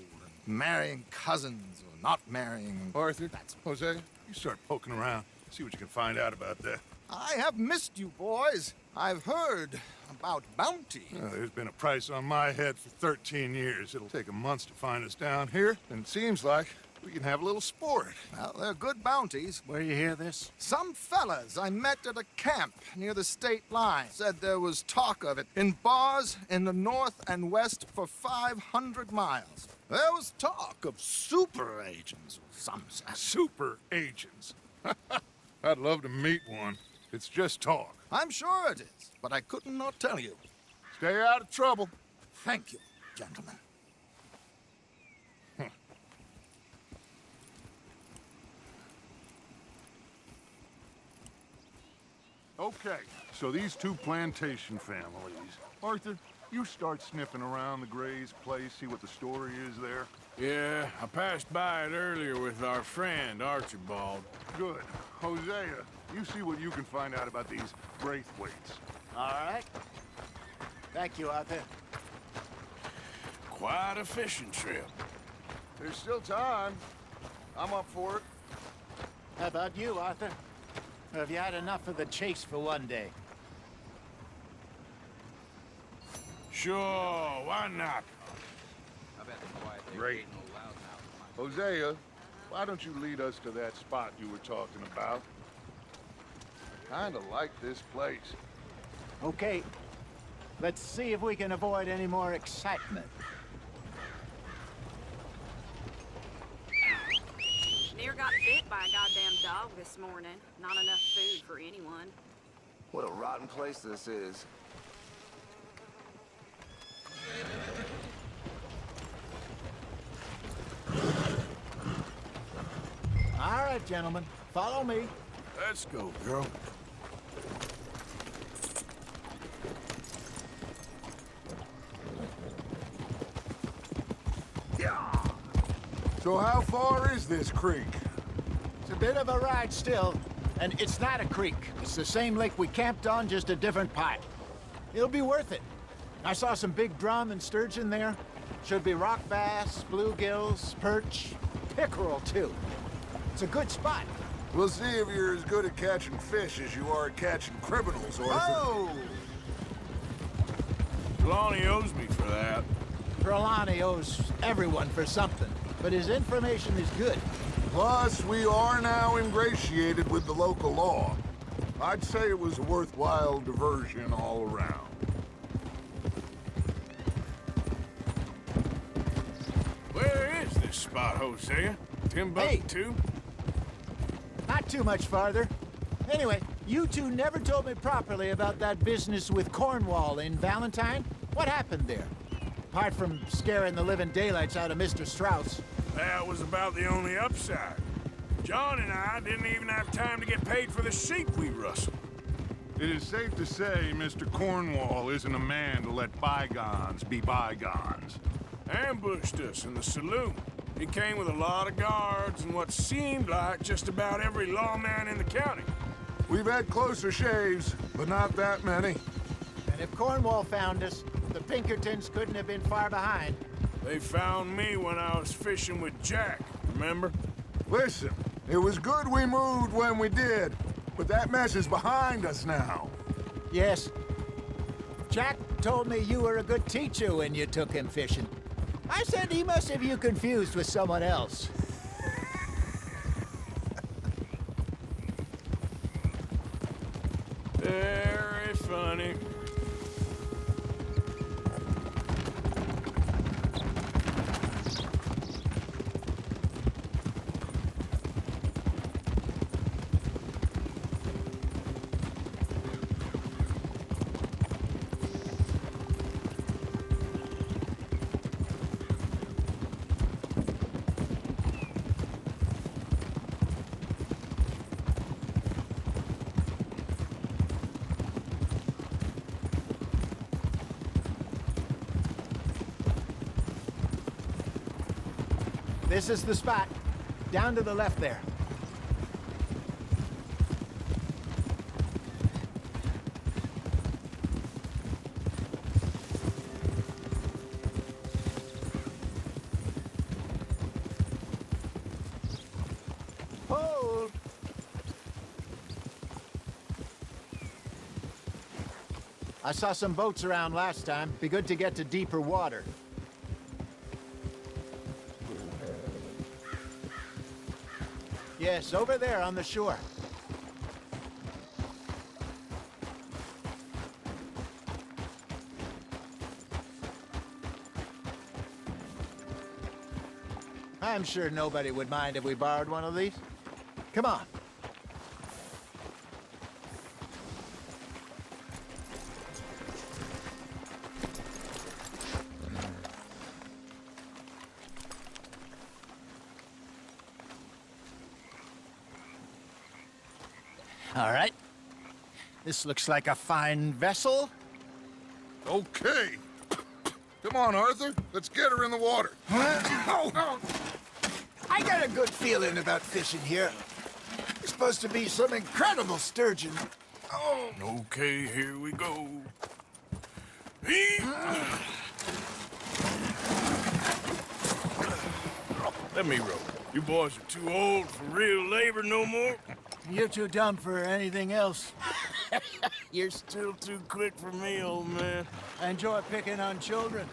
L: and marrying cousins or not marrying.
B: Arthur, Jose, you start poking around. See what you can find out about that.
L: I have missed you, boys. I've heard about bounty.
B: There's been a price on my head for 13 years. It'll take a month to find us down here, and it seems like we can have a little sport.
L: Well, they're good bounties.
U: Where you hear this?
L: Some fellas I met at a camp near the state line said there was talk of it in bars in the north and west for 500 miles. There was talk of super agents of some sort.
B: Super agents? I'd love to meet one. It's just talk.
L: I'm sure it is, but I couldn't not tell you.
B: Stay out of trouble.
L: Thank you, gentlemen.
B: Okay, so these two plantation families. Arthur, you start sniffing around the Gray's place, see what the story is there.
N: Yeah, I passed by it earlier with our friend, Archibald.
B: Good. Hosea, you see what you can find out about these Braithwaites.
U: All right. Thank you, Arthur.
N: Quite a fishing trip.
B: There's still time. I'm up for it.
U: How about you, Arthur? Or have you had enough of the chase for one day?
N: Sure, why not?
B: Great. Hosea, why don't you lead us to that spot you were talking about? I kinda like this place.
U: Okay. Let's see if we can avoid any more excitement.
D: Near got bit by a goddamn dog this morning. Not enough food for anyone.
C: What a rotten place this is.
U: All right, gentlemen. Follow me.
N: Let's go, girl.
B: So how far is this creek?
U: It's a bit of a ride still, and it's not a creek. It's the same lake we camped on, just a different part. It'll be worth it. I saw some big drum and sturgeon there. Should be rock bass, bluegills, perch, pickerel, too. It's a good spot.
B: We'll see if you're as good at catching fish as you are at catching criminals, Arthur.
U: Oh!
N: Trelawney owes me for that.
U: Trelawney owes everyone for something, but his information is good.
B: Plus, we are now ingratiated with the local law. I'd say it was a worthwhile diversion all around.
N: Where is this spot, Hosea? Timbuktu?
U: Not too much farther. Anyway, you two never told me properly about that business with Cornwall in Valentine. What happened there? Apart from scaring the living daylights out of Mr. Strauss.
N: That was about the only upside. John and I didn't even have time to get paid for the sheep we rustled.
B: It is safe to say Mr. Cornwall isn't a man to let bygones be bygones.
N: Ambushed us in the saloon. He came with a lot of guards and what seemed like just about every lawman in the county.
B: We've had closer shaves, but not that many.
U: And if Cornwall found us, the Pinkertons couldn't have been far behind.
N: They found me when I was fishing with Jack, remember?
B: Listen, it was good we moved when we did, but that mess is behind us now.
U: Yes. Jack told me you were a good teacher when you took him fishing. I said he must have you confused with someone else.
N: Very funny.
Q: This is the spot. Down to the left there. Hold. I saw some boats around last time. Be good to get to deeper water. Yes, over there on the shore. I'm sure nobody would mind if we borrowed one of these. Come on. All right. This looks like a fine vessel.
B: Okay. Come on, Arthur. Let's get her in the water.
L: Oh. I got a good feeling about fishing here. It's supposed to be some incredible sturgeon. Oh.
N: Okay, here we go. Let me row. You boys are too old for real labor no more.
Q: You're too dumb for anything else.
N: You're still too quick for me, old man.
Q: I enjoy picking on children.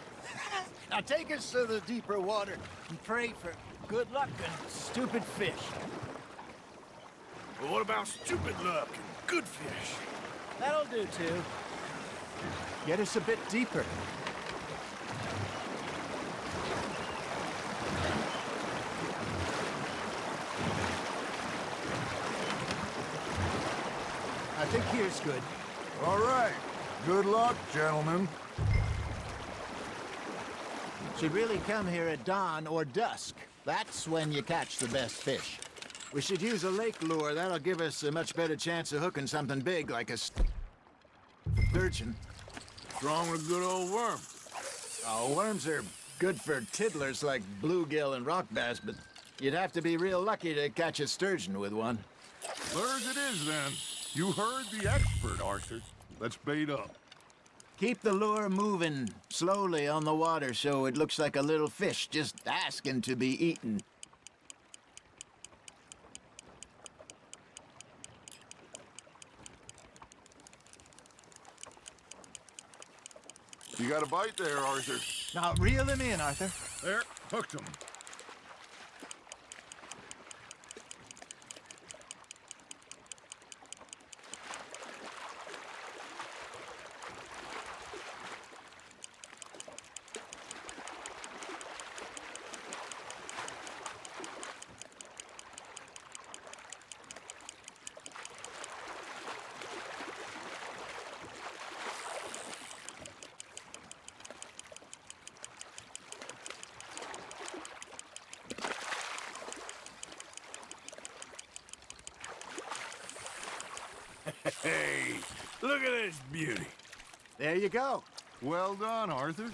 Q: Now take us to the deeper water and pray for good luck and stupid fish.
N: Well, what about stupid luck and good fish?
Q: That'll do, too. Get us a bit deeper. I think here's good.
B: All right. Good luck, gentlemen.
Q: Should really come here at dawn or dusk. That's when you catch the best fish. We should use a lake lure. That'll give us a much better chance of hooking something big like a sturgeon.
N: What's wrong with a good old worm?
Q: Oh, worms are good for tiddlers like bluegill and rock bass, but you'd have to be real lucky to catch a sturgeon with one.
B: Lures it is, then. You heard the expert, Arthur. Let's bait up.
Q: Keep the lure moving slowly on the water so it looks like a little fish just asking to be eaten.
B: You got a bite there, Arthur.
Q: Now, reel him in, Arthur.
B: There, hooked him.
N: Hey, look at this beauty.
Q: There you go.
B: Well done, Arthur.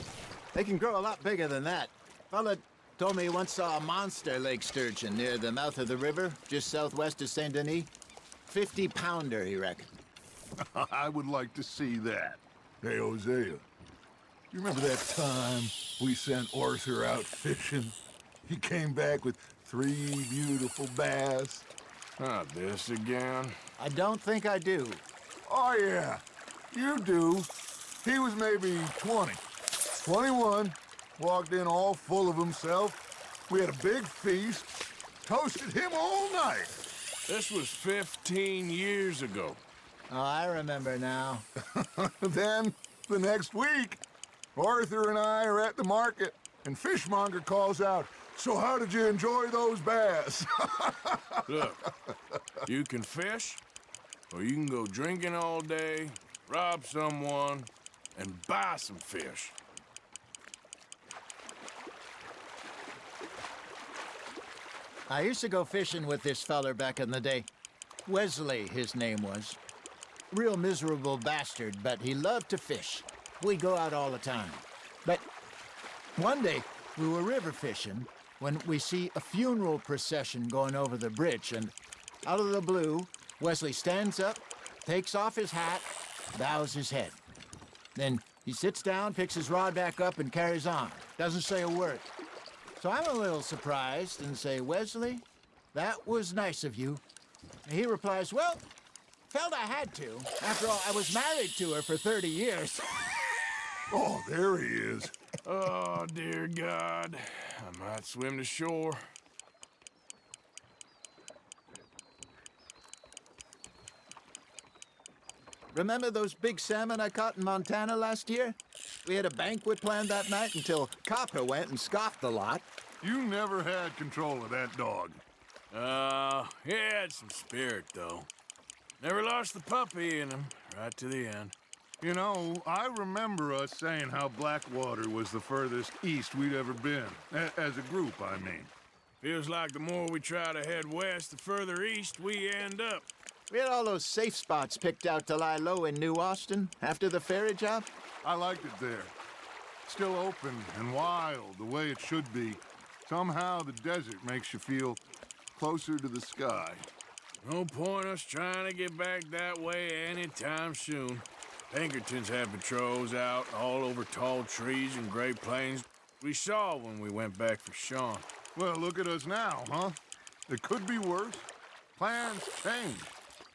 Q: They can grow a lot bigger than that. Fella told me he once saw a monster lake sturgeon near the mouth of the river, just southwest of Saint Denis. 50-pounder, he reckoned.
B: I would like to see that. Hey, Hosea, you remember that time we sent Arthur out fishing? He came back with 3 beautiful bass.
N: Not this again.
Q: I don't think I do.
B: Oh, yeah. You do. He was maybe 20. 21. Walked in all full of himself. We had a big feast. Toasted him all night.
N: This was 15 years ago.
Q: Oh, I remember now.
B: Then, the next week, Arthur and I are at the market, and Fishmonger calls out, "So how did you enjoy those bass?"
N: Look, you can fish, or you can go drinking all day, rob someone, and buy some fish.
Q: I used to go fishing with this feller back in the day. Wesley, his name was. Real miserable bastard, but he loved to fish. We'd go out all the time. But one day, we were river fishing,
R: when we see a funeral procession going over the bridge, and out of the blue, Wesley stands up, takes off his hat, bows his head. Then he sits down, picks his rod back up, and carries on. Doesn't say a word. So I'm a little surprised and say, Wesley, that was nice of you. And he replies, well, felt I had to. After all, I was married to her for 30 years.
B: Oh, there he is.
N: Oh, dear God. I might swim to shore.
R: Remember those big salmon I caught in Montana last year? We had a banquet planned that night until Copper went and scoffed the lot.
B: You never had control of that dog.
N: He had some spirit, though. Never lost the puppy in him, right to the end.
B: You know, I remember us saying how Blackwater was the furthest east we'd ever been. As a group, I mean.
N: Feels like the more we try to head west, the further east we end up.
R: We had all those safe spots picked out to lie low in New Austin after the ferry job.
B: I liked it there. Still open and wild, the way it should be. Somehow the desert makes you feel closer to the sky.
N: No point us trying to get back that way anytime soon. Pinkertons had patrols out all over tall trees and Great Plains. We saw when we went back for Sean.
B: Well, look at us now, huh? It could be worse. Plans change.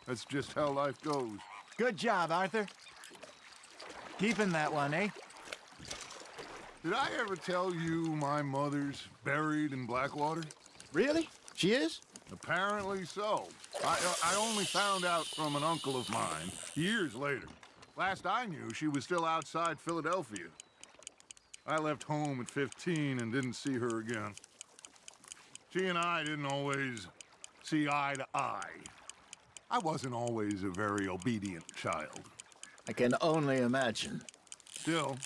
B: That's just how life goes.
R: Good job, Arthur. Keeping that one, eh?
B: Did I ever tell you my mother's buried in Blackwater?
R: Really? She is?
B: Apparently so. I only found out from an uncle of mine years later. Last I knew, she was still outside Philadelphia. I left home at 15 and didn't see her again. She and I didn't always see eye to eye. I wasn't always a very obedient child.
R: I can only imagine.
B: Still,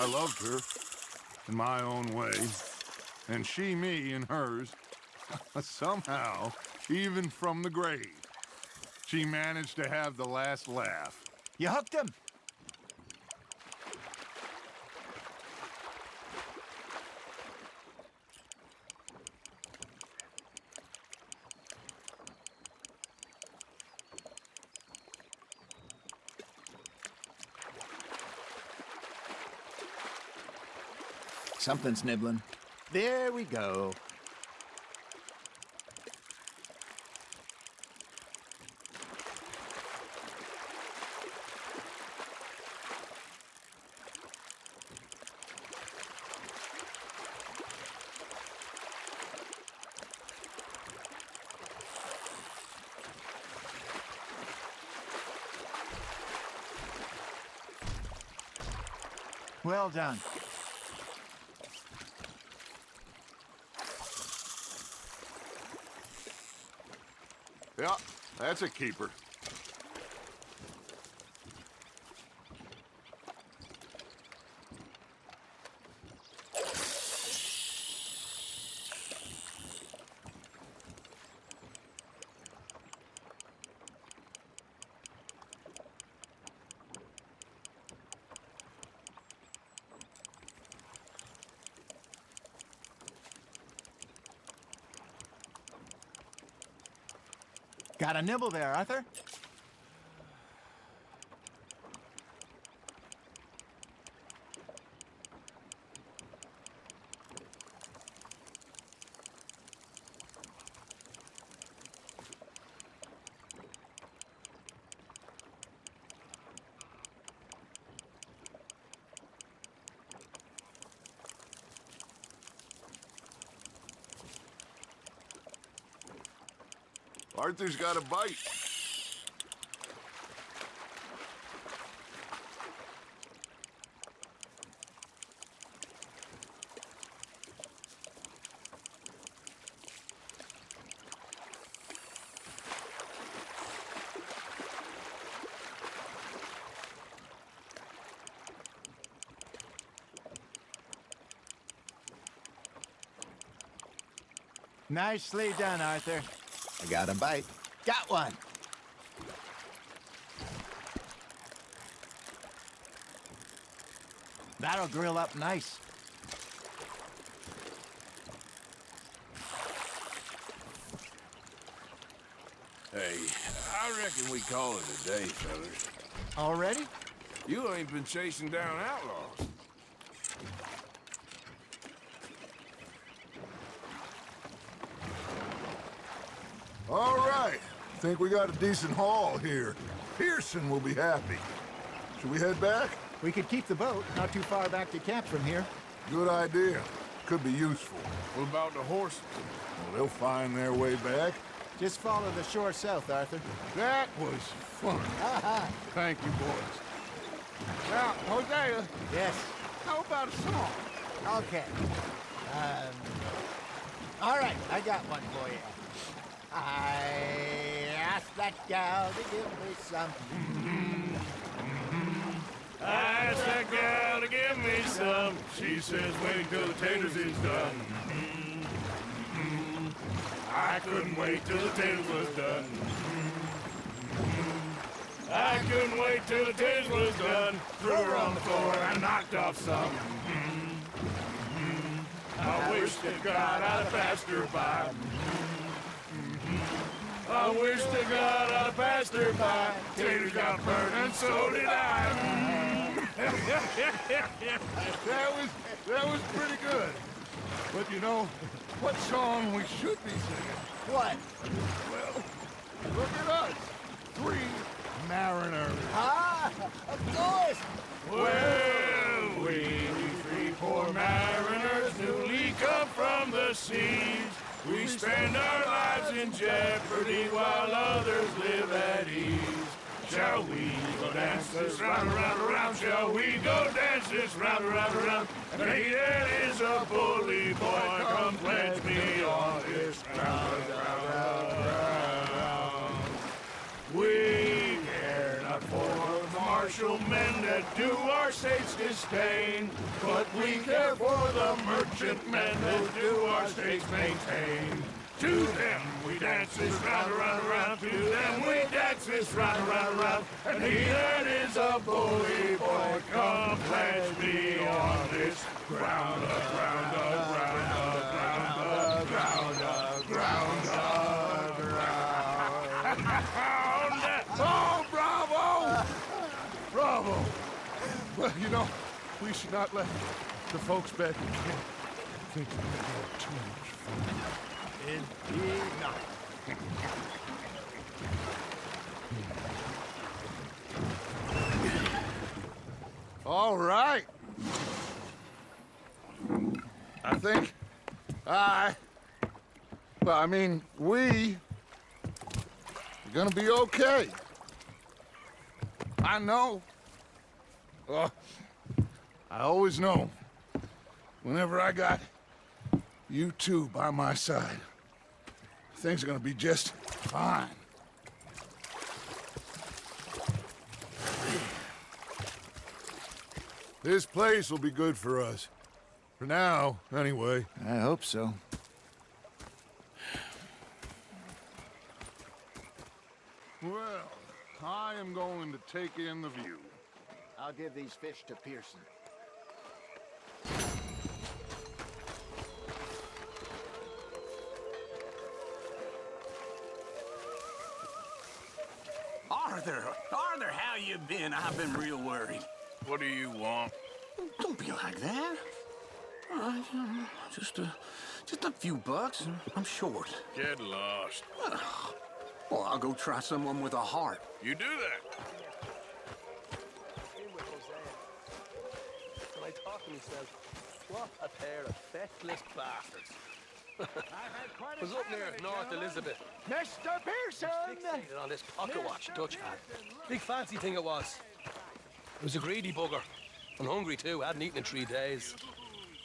B: I loved her in my own way, and she me in hers. Somehow, even from the grave, she managed to have the last laugh.
R: You hooked him. Something's nibbling. There we go. Well done.
B: Yeah, that's a keeper.
R: Got a nibble there, Arthur?
B: Arthur's got a bite.
R: Nicely done, Arthur. I got a bite. Got one. That'll grill up nice.
N: Hey, I reckon we call it a day, fellas.
R: Already?
N: You ain't been chasing down outlaws.
B: All right. Think we got a decent haul here. Pearson will be happy. Should we head back?
R: We could keep the boat, not too far back to camp from here.
B: Good idea. Could be useful.
N: What about the horses?
B: Well, they'll find their way back.
R: Just follow the shore south, Arthur.
B: That was fun. Thank you, boys. Now, Hosea.
R: Yes.
B: How about a song?
R: Okay. All right, I got one for you. I asked that gal to give me some.
N: I asked that gal to give me some. She says wait till the taters is done. I couldn't wait till the taters was done. I couldn't wait till the taters was done. Threw her on the floor and knocked off some. I wish to God I'd have passed her by. I wish to God I'd have passed her by. Taters got burned and so did I.
B: That was pretty good. But you know, what song we should be singing?
R: What?
B: Well, look at us. 3 mariners.
R: Ah, of course.
N: Well, we 3 poor mariners newly come from the seas. We spend our lives in jeopardy while others live at ease. Shall we go dance this round, around, around? Shall we go dance this round, around, around? And he that is a bully boy, come pledge me on this ground, ground. We care not for the martial men that do our states disdain, but we care for the merchant men that do our states maintain. To them we dance this round, around, around. To them we dance this round, around, around. And he that is a bully boy, come pledge me on this ground, ground, ground, ground, ground, ground, ground.
B: Oh, bravo! Bravo! Well, you know, we should not let the folks back in camp think we're having too much fun.
R: Indeed not.
B: All right. I think we are gonna be okay. I know. I always know. Whenever I got you two by my side, things are gonna be just fine. This place will be good for us. For now, anyway.
R: I hope so.
B: Well, I am going to take in the view.
R: I'll give these fish to Pearson.
P: Arthur, how you been? I've been real worried.
N: What do you want?
P: Don't be like that. All right, just a few bucks. I'm short.
N: Get lost.
P: Well, I'll go try someone with a heart.
N: You do that.
C: When I talk to myself, what a pair of feckless bastards. Was up near North Elizabeth.
I: Mr. Pearson!
C: Fixated on this pocket watch Dutch had. Big fancy thing it was. It was a greedy bugger. And hungry too, hadn't eaten in 3 days.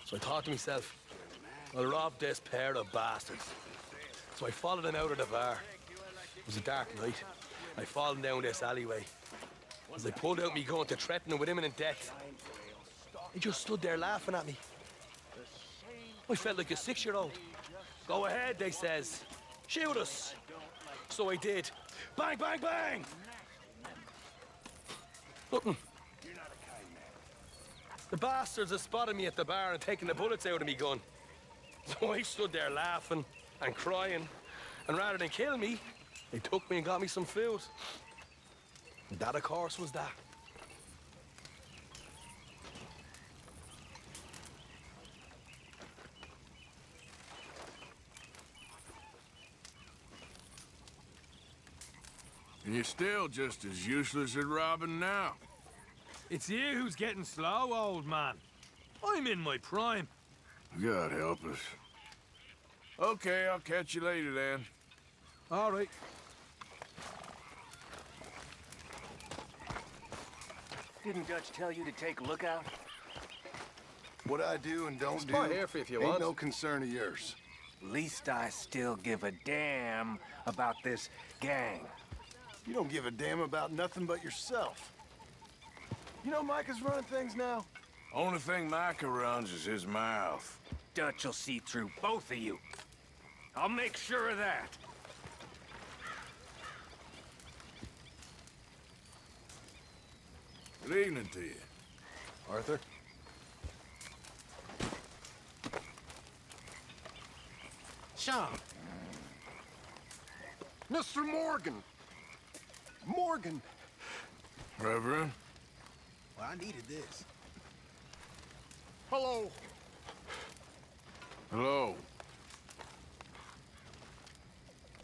C: So I thought to myself, I'll rob this pair of bastards. So I followed them out of the bar. It was a dark night. I followed them down this alleyway. As I pulled out me gun to threaten them with imminent death, they just stood there laughing at me. I felt like a 6-year-old. Go ahead, they says. Shoot us. So I did. Bang, bang, bang! Nothing. The bastards had spotted me at the bar and taken the bullets out of me gun. So I stood there laughing and crying. And rather than kill me,
F: They took me and got me some food. And that, of course, was that.
N: And you're still just as useless at robbing now.
F: It's you who's getting slow, old man. I'm in my prime.
N: God help us. Okay, I'll catch you later then.
F: All right.
U: Didn't Dutch tell you to take lookout?
L: What I do and don't do
F: Spot here for you if you
L: ain't
F: want.
L: no concern of yours.
U: Least I still give a damn about this gang.
L: You don't give a damn about nothing but yourself. You know Micah's running things now?
N: Only thing Micah runs is his mouth.
A: Dutch will see through both of you. I'll make sure of that.
N: Good evening to you.
L: Arthur?
U: Sean.
L: Mr. Morgan! Morgan!
N: Reverend?
J: Well, I needed this.
L: Hello.
N: Hello.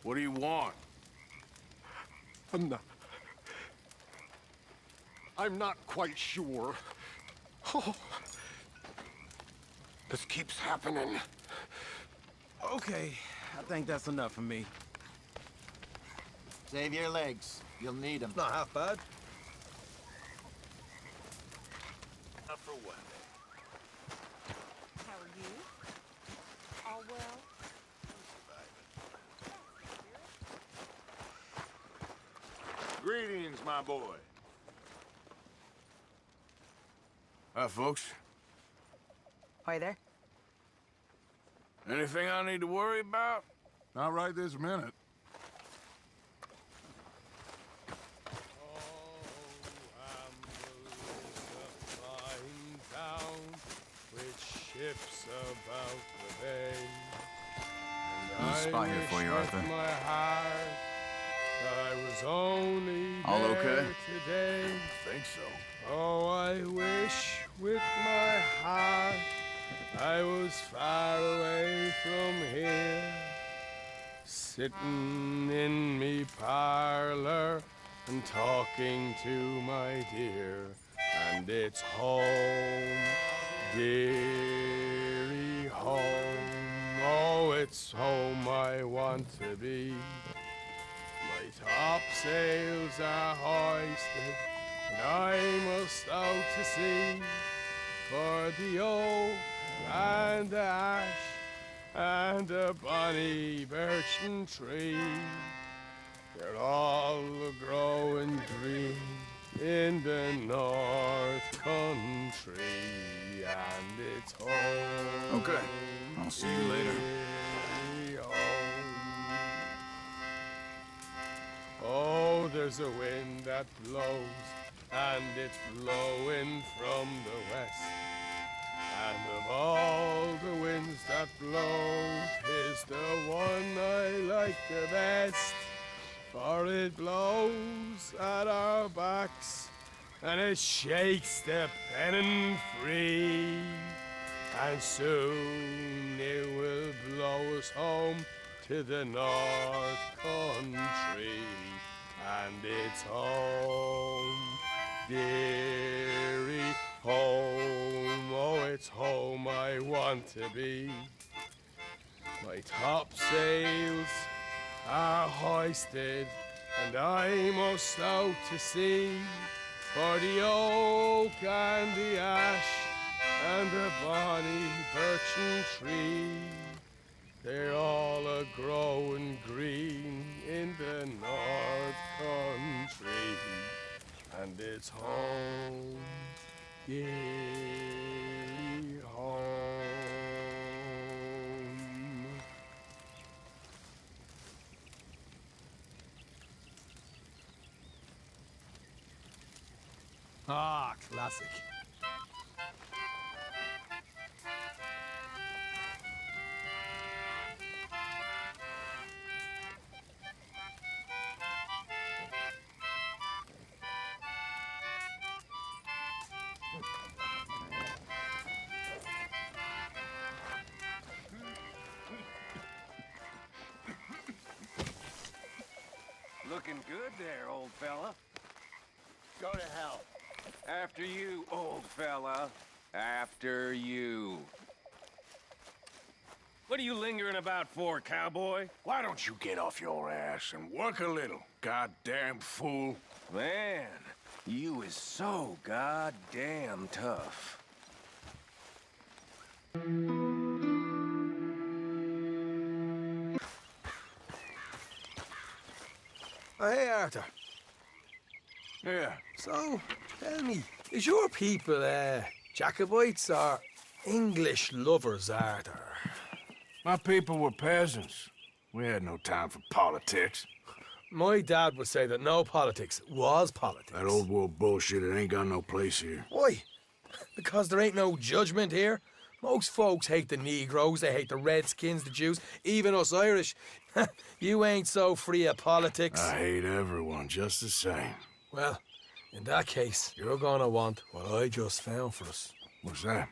N: What do you want?
L: I'm not quite sure. Oh, this keeps happening.
J: Okay, I think that's enough for me.
R: Save your legs. You'll need them.
F: Not half bad.
N: Not for what?
X: How are you? All well?
N: Greetings, my boy. Hi, folks.
X: Are there?
N: Anything I need to worry about?
B: Not right this minute.
F: Ships about the bay.
E: There's a spot here for you, Arthur.
F: My heart that I was only
E: All
F: there
E: okay?
F: today.
N: I think so.
F: Oh, I wish with my heart I was far away from here, sitting in me parlor and talking to my dear, and it's home. Dearie home, oh, it's home I want to be. My topsails are hoisted, and I must out to sea for the oak and the ash and the bonny birchen tree. They're all growing green in the North Country. And it's home.
E: Okay. I'll see you later.
F: Oh, there's a wind that blows, and it's blowing from the west. And of all the winds that blow, 'tis the one I like the best. For it blows at our backs, and it shakes the pennon free, and soon it will blow us home to the North Country, and it's home, dearie home, oh, it's home I want to be. My topsails are hoisted, and I must out to sea, for the oak and the ash and the bonny birchen tree, they're all a-growing green in the North Country, and it's home, dearie home. Ah, classic.
A: Looking good there, old fella.
U: Go to hell.
A: After you, old fella. After you. What are you lingering about for, cowboy?
N: Why don't you get off your ass and work a little, goddamn fool?
A: Man, you is so goddamn tough.
F: Oh, hey, Arthur.
N: Yeah.
F: So, tell me, is your people, Jacobites or English lovers, Arthur?
N: My people were peasants. We had no time for politics.
F: My dad would say that no politics was politics.
N: That old world bullshit, it ain't got no place here.
F: Why? Because there ain't no judgment here. Most folks hate the Negroes, they hate the Redskins, the Jews, even us Irish. You ain't so free of politics.
N: I hate everyone just the same.
F: Well, in that case, you're gonna want what I just found for us.
N: What's that?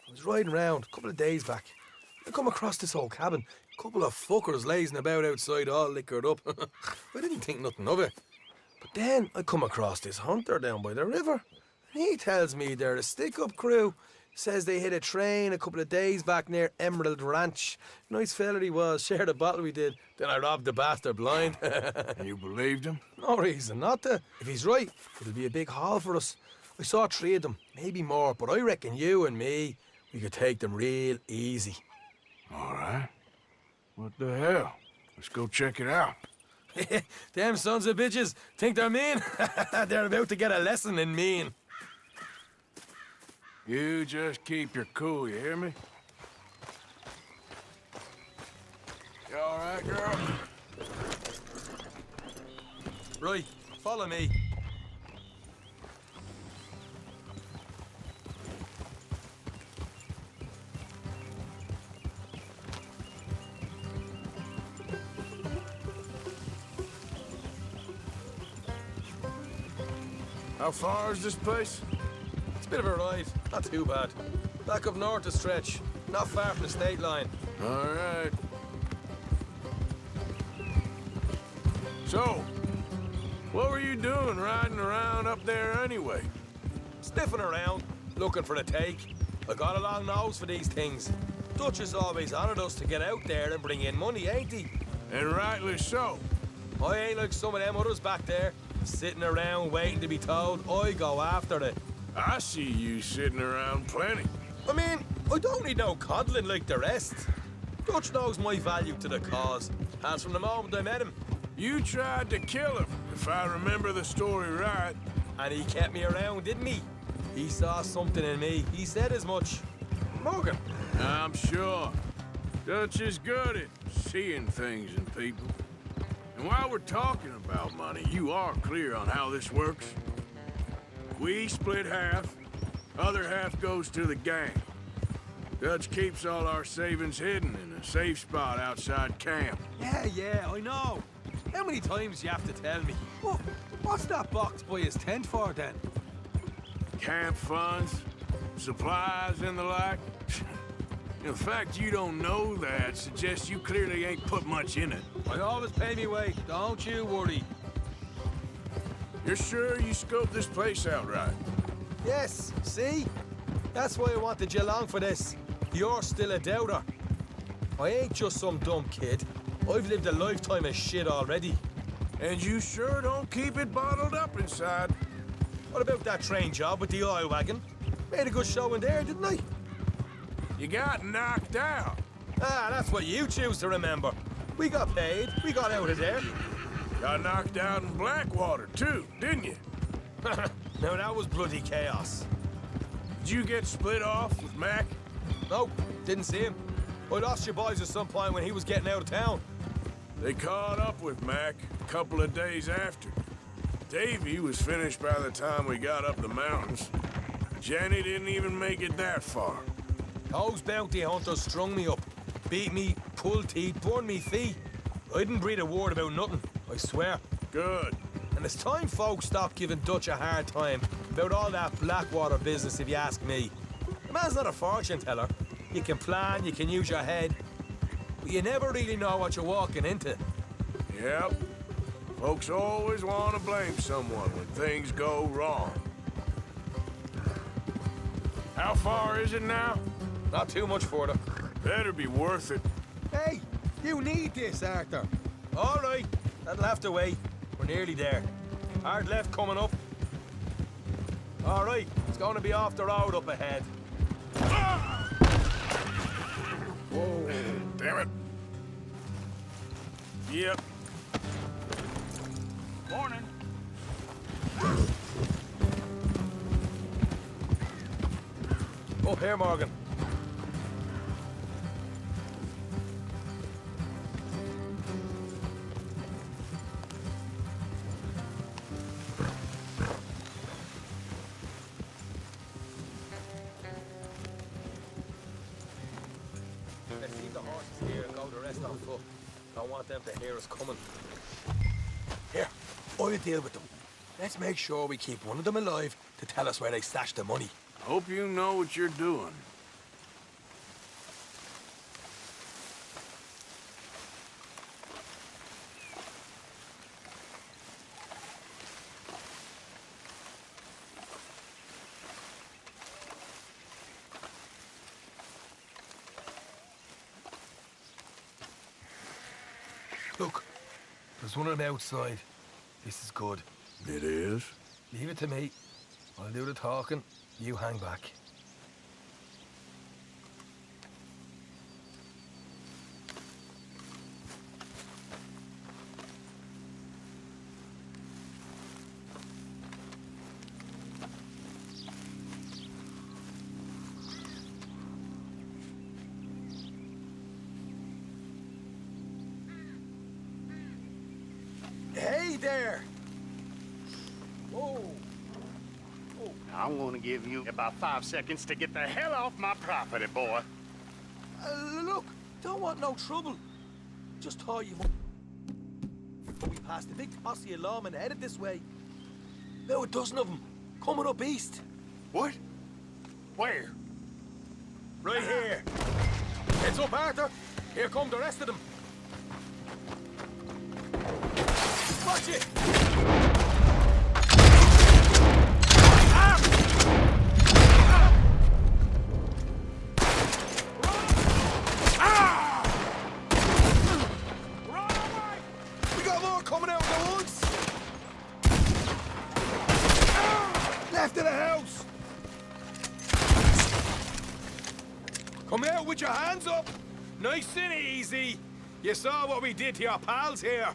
F: I was riding around a couple of days back. I come across this old cabin. A couple of fuckers lazing about outside all liquored up. I didn't think nothing of it. But then I come across this hunter down by the river. And he tells me they're a stick-up crew. Says they hit a train a couple of days back near Emerald Ranch. Nice fella he was, shared a bottle we did. Then I robbed the bastard blind.
N: And you believed him?
F: No reason not to. If he's right, it'll be a big haul for us. I saw 3 of them, maybe more, but I reckon you and me, we could take them real easy.
N: All right. What the hell? Let's go check it out.
F: Them sons of bitches think they're mean. They're about to get a lesson in mean.
N: You just keep your cool, you hear me? You all right, girl?
F: Right, follow me.
N: How far is this place?
F: It's a bit of a ride, not too bad. Back up north a stretch, not far from the state line.
N: All right. So, what were you doing riding around up there anyway?
F: Sniffing around, looking for the take. I got a long nose for these things. Dutch has always honoured us to get out there and bring in money, ain't he?
N: And rightly so.
F: I ain't like some of them others back there, sitting around waiting to be told. I go after it.
N: I see you sitting around plenty.
F: I mean, I don't need no coddling like the rest. Dutch knows my value to the cause, as from the moment I met him.
N: You tried to kill him, if I remember the story right.
F: And he kept me around, didn't he? He saw something in me. He said as much. Morgan.
N: I'm sure. Dutch is good at seeing things in people. And while we're talking about money, you are clear on how this works? We split half, other half goes to the gang. Dutch keeps all our savings hidden in a safe spot outside camp.
F: Yeah, I know. How many times you have to tell me? What's that box by his tent for, then?
N: Camp funds, supplies, and the like. The fact you don't know that suggests you clearly ain't put much in it.
F: I always pay me way, don't you worry.
N: You're sure you scoped this place out right?
F: Yes, see? That's why I wanted you along for this. You're still a doubter. I ain't just some dumb kid. I've lived a lifetime of shit already.
N: And you sure don't keep it bottled up inside.
F: What about that train job with the oil wagon? Made a good show in there, didn't I?
N: You got knocked out.
F: Ah, that's what you choose to remember. We got paid. We got out of there.
N: Got knocked out in Blackwater, too, didn't you?
F: Now, that was bloody chaos.
N: Did you get split off with Mac?
F: Nope, didn't see him. I lost your boys at some point when he was getting out of town.
N: They caught up with Mac a couple of days after. Davy was finished by the time we got up the mountains. Jenny didn't even make it that far.
F: Those bounty hunters strung me up, beat me, pulled teeth, burned me feet. I didn't breathe a word about nothing, I swear.
N: Good.
F: And it's time folks stopped giving Dutch a hard time about all that Blackwater business, if you ask me. The man's not a fortune teller. You can plan, you can use your head, but you never really know what you're walking into.
N: Yep. Folks always want to blame someone when things go wrong. How far is it now?
F: Not too much further.
N: Better be worth it.
F: Hey, you need this, Arthur. All right, that'll have to wait. We're nearly there. Hard left coming up. All right, it's going to be off the road up ahead.
N: Whoa. Damn it. Yep.
K: Morning.
F: Up here, Morgan. Let's leave the horses here and go the rest on foot. Don't want them to hear us coming. Here, I'll deal with them. Let's make sure we keep one of them alive to tell us where they stashed the money.
N: Hope you know what you're doing.
F: Look, there's one of them outside. This is good.
N: It is?
F: Leave it to me. I'll do the talking. You hang back. Hey there! Whoa!
U: I'm gonna give you about 5 seconds to get the hell off my property, boy.
F: Look, don't want no trouble. Just thought you we passed a big posse of lawmen headed this way. About a dozen of them, coming up east.
U: What? Where?
F: Right here. Heads up, Arthur. Here come the rest of them. Watch it! We got more coming out at once! Left of the house! Come out with your hands up! Nice and easy! You saw what we did to your pals here.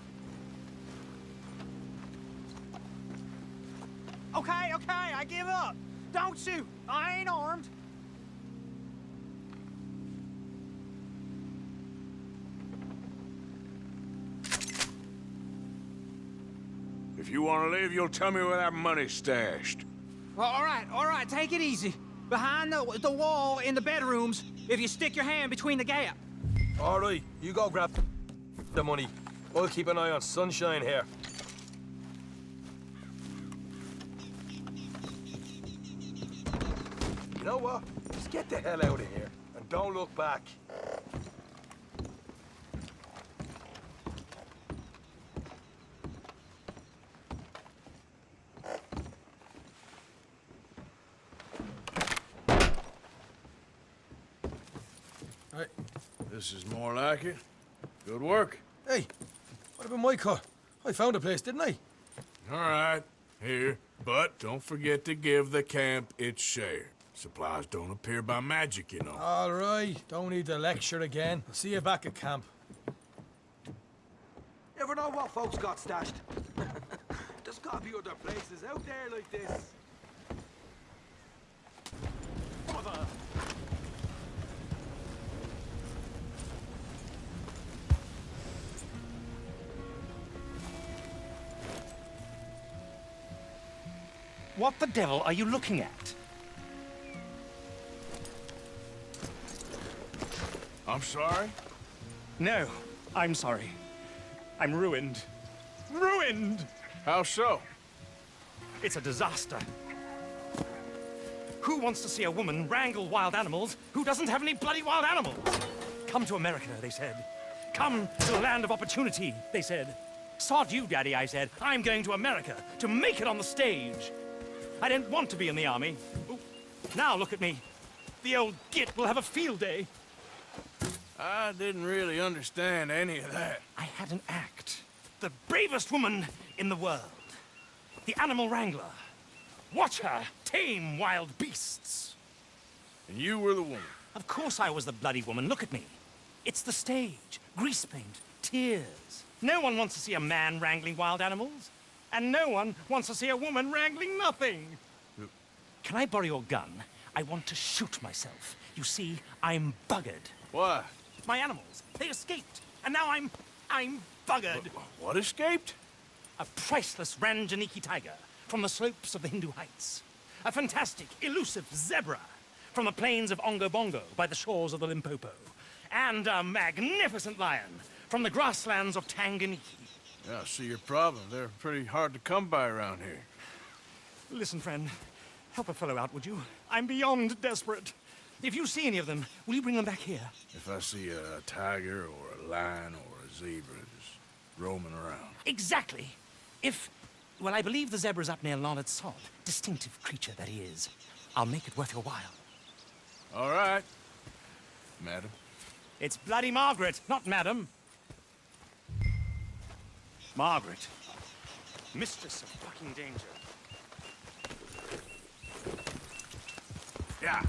K: Okay, I give up. Don't shoot. I ain't armed.
N: If you want to leave, you'll tell me where that money's stashed.
K: Well, all right, take it easy. Behind the wall in the bedrooms, if you stick your hand between the gap.
F: All right, you go grab the money. I'll keep an eye on Sunshine here. You know what? Just get the hell out of here and don't look back.
N: Right. This is more like it. Good work.
F: Hey, what about my car? I found a place, didn't I?
N: All right, here. But don't forget to give the camp its share. Supplies don't appear by magic, you know.
F: All right, don't need to lecture again. I'll see you back at camp. Never know what folks got stashed. There's gotta be other places out there like this. Mother.
U: What the devil are you looking at?
N: I'm sorry?
U: No, I'm sorry. I'm ruined. Ruined!
N: How so?
U: It's a disaster. Who wants to see a woman wrangle wild animals who doesn't have any bloody wild animals? Come to America, they said. Come to the land of opportunity, they said.
G: Sod you, Daddy, I said. I'm going to America to make it on the stage. I didn't want to be in the army. Ooh. Now look at me. The old git will have a field day.
N: I didn't really understand any of that.
G: I had an act. The bravest woman in the world. The animal wrangler. Watch her tame wild beasts.
N: And you were the woman?
G: Of course I was the bloody woman. Look at me. It's the stage. Grease paint. Tears. No one wants to see a man wrangling wild animals. And no one wants to see a woman wrangling nothing. Can I borrow your gun? I want to shoot myself. You see, I'm buggered.
N: Why?
G: My animals. They escaped. And now I'm buggered.
N: What escaped?
G: A priceless Ranjaniki tiger from the slopes of the Hindu Heights. A fantastic, elusive zebra from the plains of Ongo Bongo by the shores of the Limpopo. And a magnificent lion from the grasslands of Tanganyika.
N: Yeah, I see your problem. They're pretty hard to come by around here.
G: Listen, friend. Help a fellow out, would you? I'm beyond desperate. If you see any of them, will you bring them back here?
N: If I see a tiger or a lion or a zebra just roaming around.
G: Exactly. Well, I believe the zebra's up near Larned Sod. Distinctive creature that he is. I'll make it worth your while.
N: All right, madam.
G: It's bloody Margaret, not madam. Margaret. Mistress of fucking danger.
N: Yeah.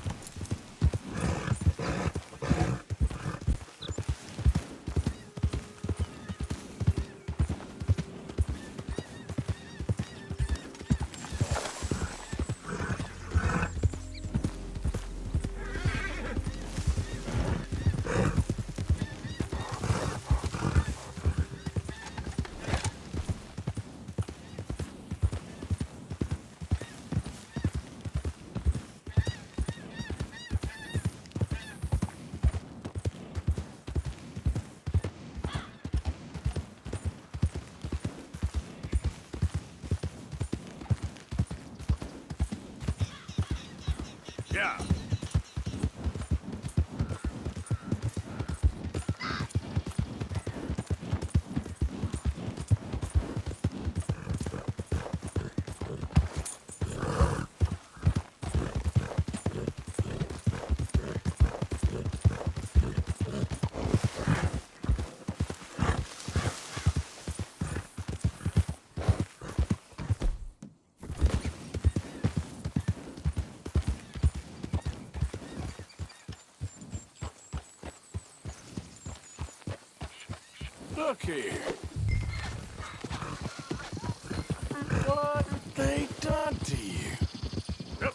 N: Yeah. Look here. What they done to you? Yep.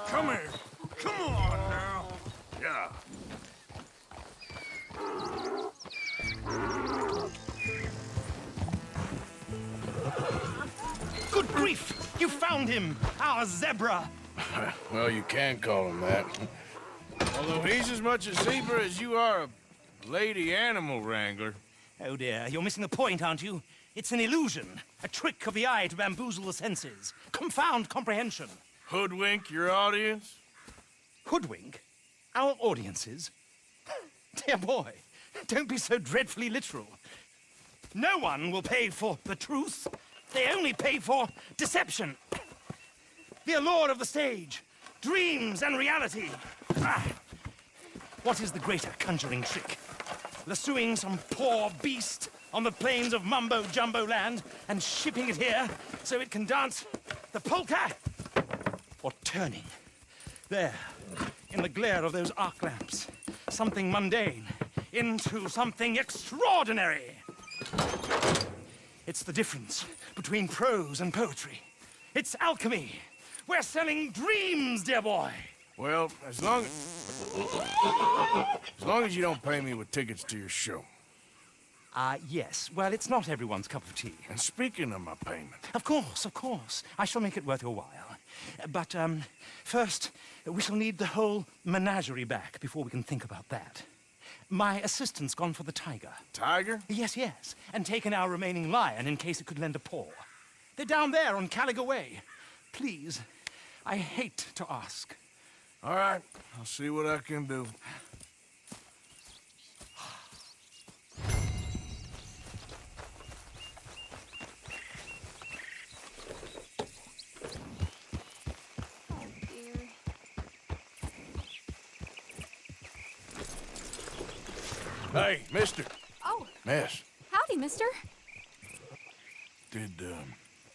N: Come here. Come on now. Yeah.
G: Good grief! You found him! Our zebra!
N: Well, you can call him that. Although he's as much a zebra as you are a lady animal wrangler.
G: Oh dear, you're missing the point, aren't you? It's an illusion. A trick of the eye to bamboozle the senses. Confound comprehension.
N: Hoodwink your audience?
G: Hoodwink? Our audiences? Dear boy, don't be so dreadfully literal. No one will pay for the truth. They only pay for deception. The allure of the stage, dreams and reality. What is the greater conjuring trick? Lassoing some poor beast on the plains of mumbo-jumbo land and shipping it here so it can dance the polka? Or turning, there, in the glare of those arc lamps, something mundane into something extraordinary? It's the difference between prose and poetry. It's alchemy. We're selling dreams, dear boy.
N: Well, as long as you don't pay me with tickets to your show.
G: Yes. Well, it's not everyone's cup of tea.
N: And speaking of my payment...
G: Of course. I shall make it worth your while. But, first, we shall need the whole menagerie back before we can think about that. My assistant's gone for the tiger.
N: Tiger?
G: Yes, yes. And taken our remaining lion in case it could lend a paw. They're down there on Caliga Way. Please, I hate to ask.
N: All right, I'll see what I can do. Hey, mister.
S: Oh.
N: Miss,
S: Howdy, mister.
N: did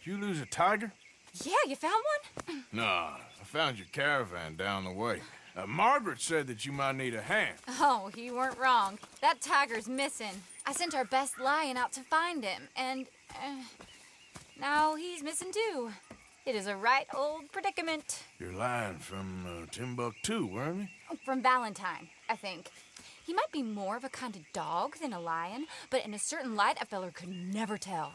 N: you lose a tiger?
S: Yeah, you found one?
N: Nah, I found your caravan down the way. Margaret said that you might need a hand.
S: Oh, you weren't wrong. That tiger's missing. I sent our best lion out to find him, and now he's missing too. It is a right old predicament.
N: You're lying from Timbuktu, weren't you?
S: From Valentine, I think. He might be more of a kind of dog than a lion, but in a certain light, a feller could never tell.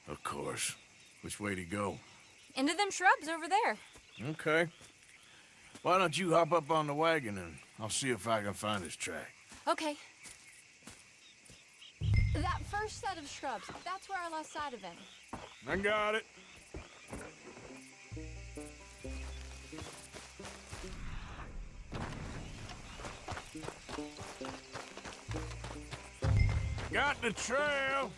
N: Of course. Which way to go?
S: Into them shrubs over there.
N: Okay. Why don't you hop up on the wagon and I'll see if I can find his track.
S: Okay. That first set of shrubs, that's where I lost sight of him.
N: I got it. Got the trail.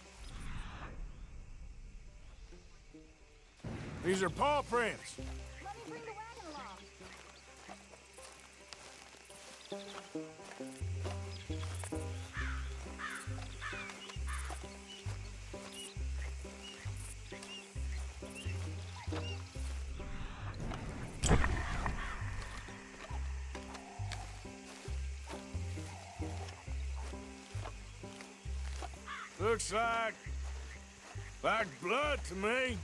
N: These are paw prints.
S: Let me bring the wagon along.
N: Looks like blood to me.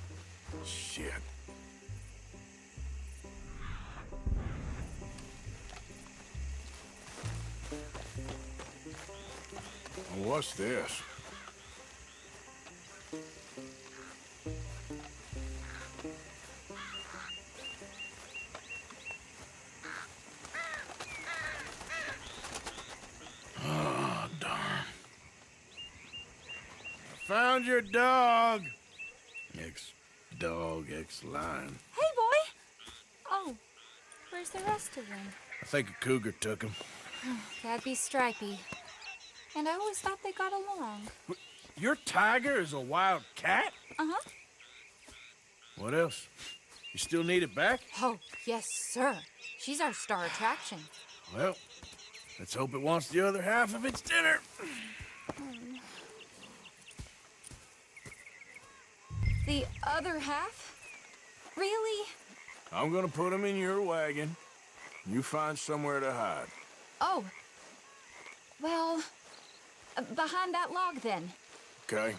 N: Shit. What's this? Oh, darn. Found your dog. Ex-dog, ex-lion.
S: Hey, boy! Oh, where's the rest of them?
N: I think a cougar took him.
S: That'd be Stripey. And I always thought they got along.
N: Your tiger is a wild cat?
S: Uh-huh.
N: What else? You still need it back?
S: Oh, yes, sir. She's our star attraction.
N: Well, let's hope it wants the other half of its dinner.
S: The other half? Really?
N: I'm gonna put him in your wagon. You find somewhere to hide.
S: Oh. Well, behind that log, then.
N: Okay.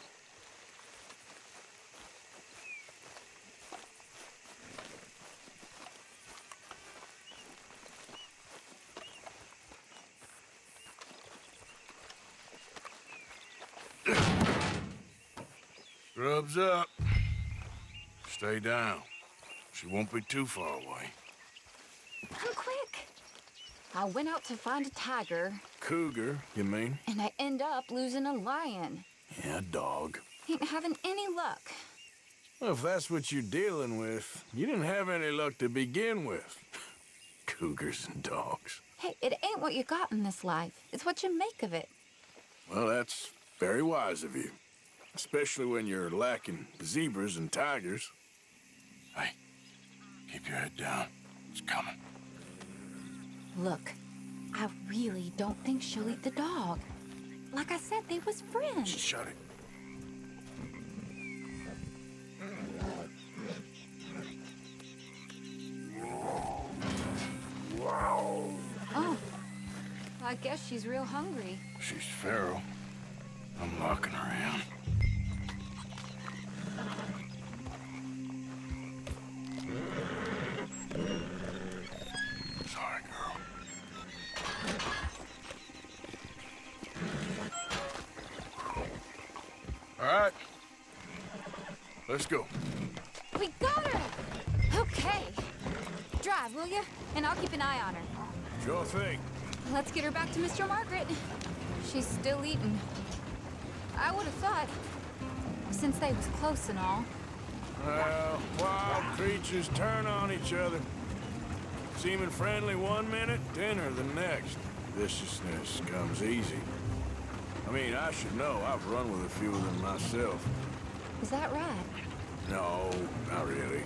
N: Scrubs up. Stay down. She won't be too far away.
S: Come quick. I went out to find a tiger.
N: Cougar, you mean?
S: And I end up losing a lion.
N: Yeah, dog.
S: Ain't having any luck.
N: Well, if that's what you're dealing with, you didn't have any luck to begin with. Cougars and dogs.
S: Hey, it ain't what you got in this life. It's what you make of it.
N: Well, that's very wise of you. Especially when you're lacking zebras and tigers. Hey, keep your head down. It's coming.
S: Look, I really don't think she'll eat the dog. Like I said, they was friends.
N: Shut it.
S: Oh, I guess she's real hungry.
N: She's feral. I'm locking her in. Sorry, girl. All right. Let's go.
S: We got her! Okay. Drive, will you? And I'll keep an eye on her.
N: Sure thing.
S: Let's get her back to Mr. Margaret. She's still eating. I would have thought, since they was close and all.
N: Well, wild creatures turn on each other. Seeming friendly one minute, dinner the next. Viciousness comes easy. I mean, I should know. I've run with a few of them myself.
S: Is that right?
N: No, not really.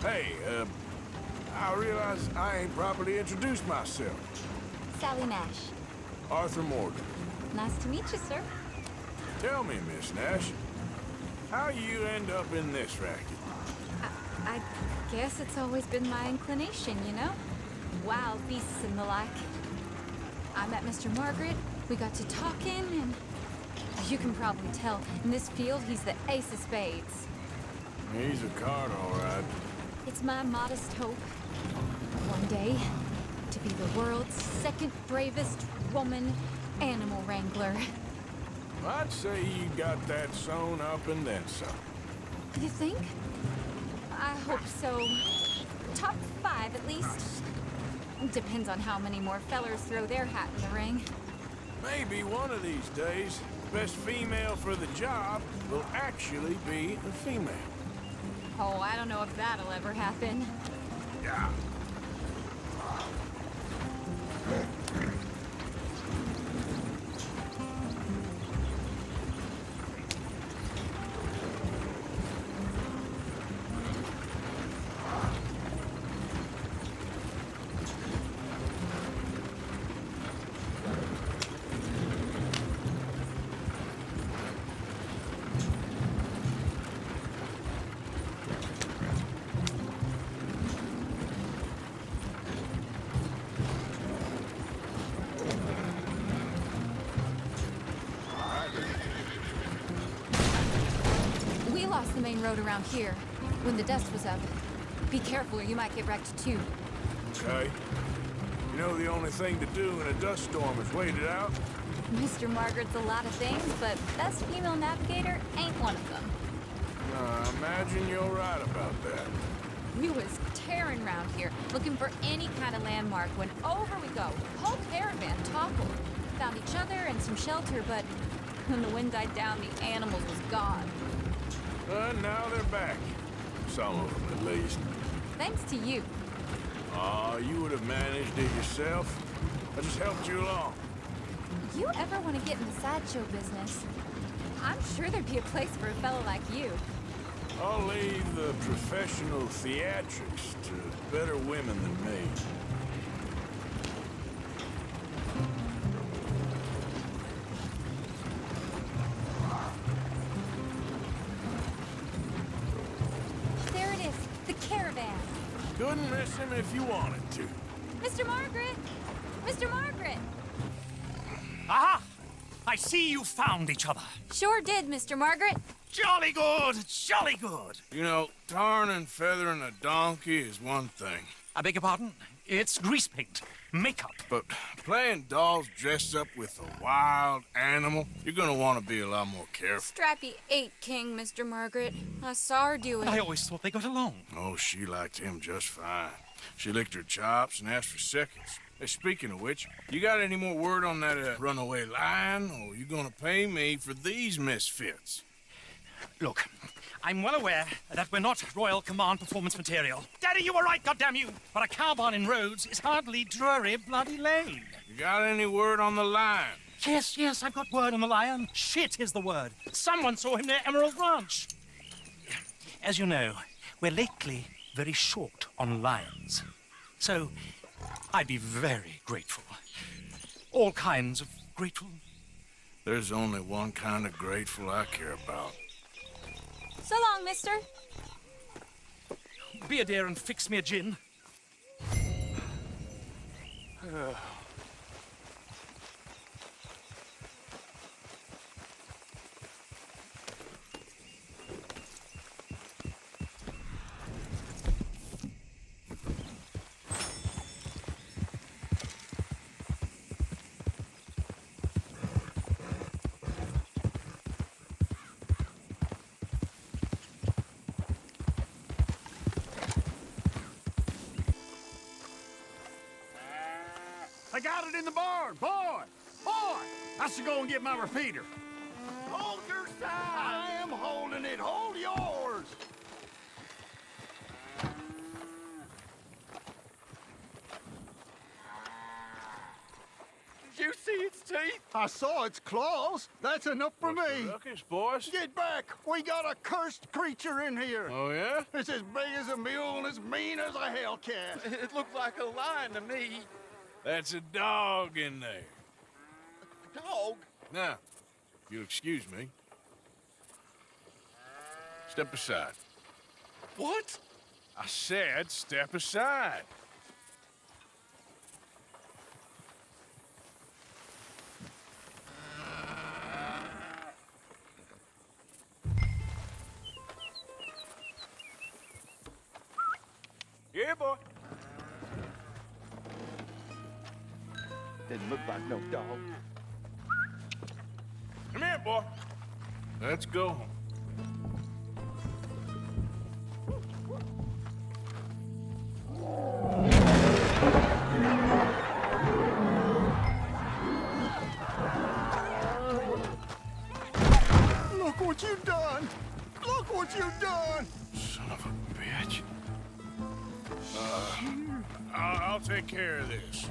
N: Hey, I realize I ain't properly introduced myself.
S: Sally Nash.
N: Arthur Morgan.
S: Nice to meet you, sir.
N: Tell me, Miss Nash, how you end up in this racket?
S: I guess it's always been my inclination, you know? Wild beasts and the like. I met Mr. Margaret, we got to talking, and you can probably tell, in this field, he's the ace of spades.
N: He's a card, all right.
S: It's my modest hope, one day, to be the world's second bravest woman animal wrangler.
N: I'd say you got that sewn up and then some.
S: You think? I hope so. Top 5, at least. Depends on how many more fellers throw their hat in the ring.
N: Maybe one of these days, the best female for the job will actually be a female.
S: Oh, I don't know if that'll ever happen.
N: Yeah.
S: We lost the main road around here when the dust was up. Be careful or you might get wrecked too.
N: Okay. You know the only thing to do in a dust storm is wait it out?
S: Mr. Margaret's a lot of things, but best female navigator ain't one of them.
N: I imagine you're right about that.
S: We was tearing around here, looking for any kind of landmark when over we go. Whole caravan toppled. Found each other and some shelter, but when the wind died down, the animals was gone.
N: Now they're back. Some of them, at least.
S: Thanks to you.
N: Aw, you would have managed it yourself. I just helped you along.
S: If you ever want to get in the sideshow business, I'm sure there'd be a place for a fellow like you.
N: I'll leave the professional theatrics to better women than me.
S: There it is, the caravan.
N: Couldn't miss him if you wanted to.
S: Mr. Margaret! Mr. Margaret!
G: Aha! I see you found each other.
S: Sure did, Mr. Margaret.
G: Jolly good, jolly good.
N: You know, tarring and feathering a donkey is one thing.
G: I beg your pardon? It's grease paint, makeup.
N: But playing dolls dressed up with a wild animal, you're gonna want to be a lot more careful.
S: Strappy ate King, Mr. Margaret. I saw her do it.
G: I always thought they got along.
N: Oh, she liked him just fine. She licked her chops and asked for seconds. Hey, speaking of which, you got any more word on that runaway lion, or you gonna pay me for these misfits?
G: Look, I'm well aware that we're not Royal Command performance material. Daddy, you were right, goddammit you! But a cow barn in Rhodes is hardly Drury Bloody Lane.
N: You got any word on the lion?
G: Yes, I've got word on the lion. Shit is the word. Someone saw him near Emerald Ranch. As you know, we're lately very short on lions. So, I'd be very grateful. All kinds of grateful.
N: There's only one kind of grateful I care about.
S: So long, mister.
G: Be a dear and fix me a gin.
U: got it in the barn. Boy! Boy! I should go and get my repeater. Hold your side! I am holding it. Hold yours!
I: Did you see its teeth?
U: I saw its claws. That's enough for me.
N: Ruckus, boys?
U: Get back! We got a cursed creature in here.
N: Oh, yeah?
U: It's as big as a mule and as mean as a hellcat.
I: It looked like a lion to me.
N: That's a dog in there.
I: A dog?
N: Now, if you'll excuse me. Step aside.
I: What?
N: I said step aside.
I: Yeah, boy. Didn't look like no dog.
N: Come here, boy. Let's go home.
U: Look what you've done! Look what you've done!
N: Son of a bitch. I'll take care of this.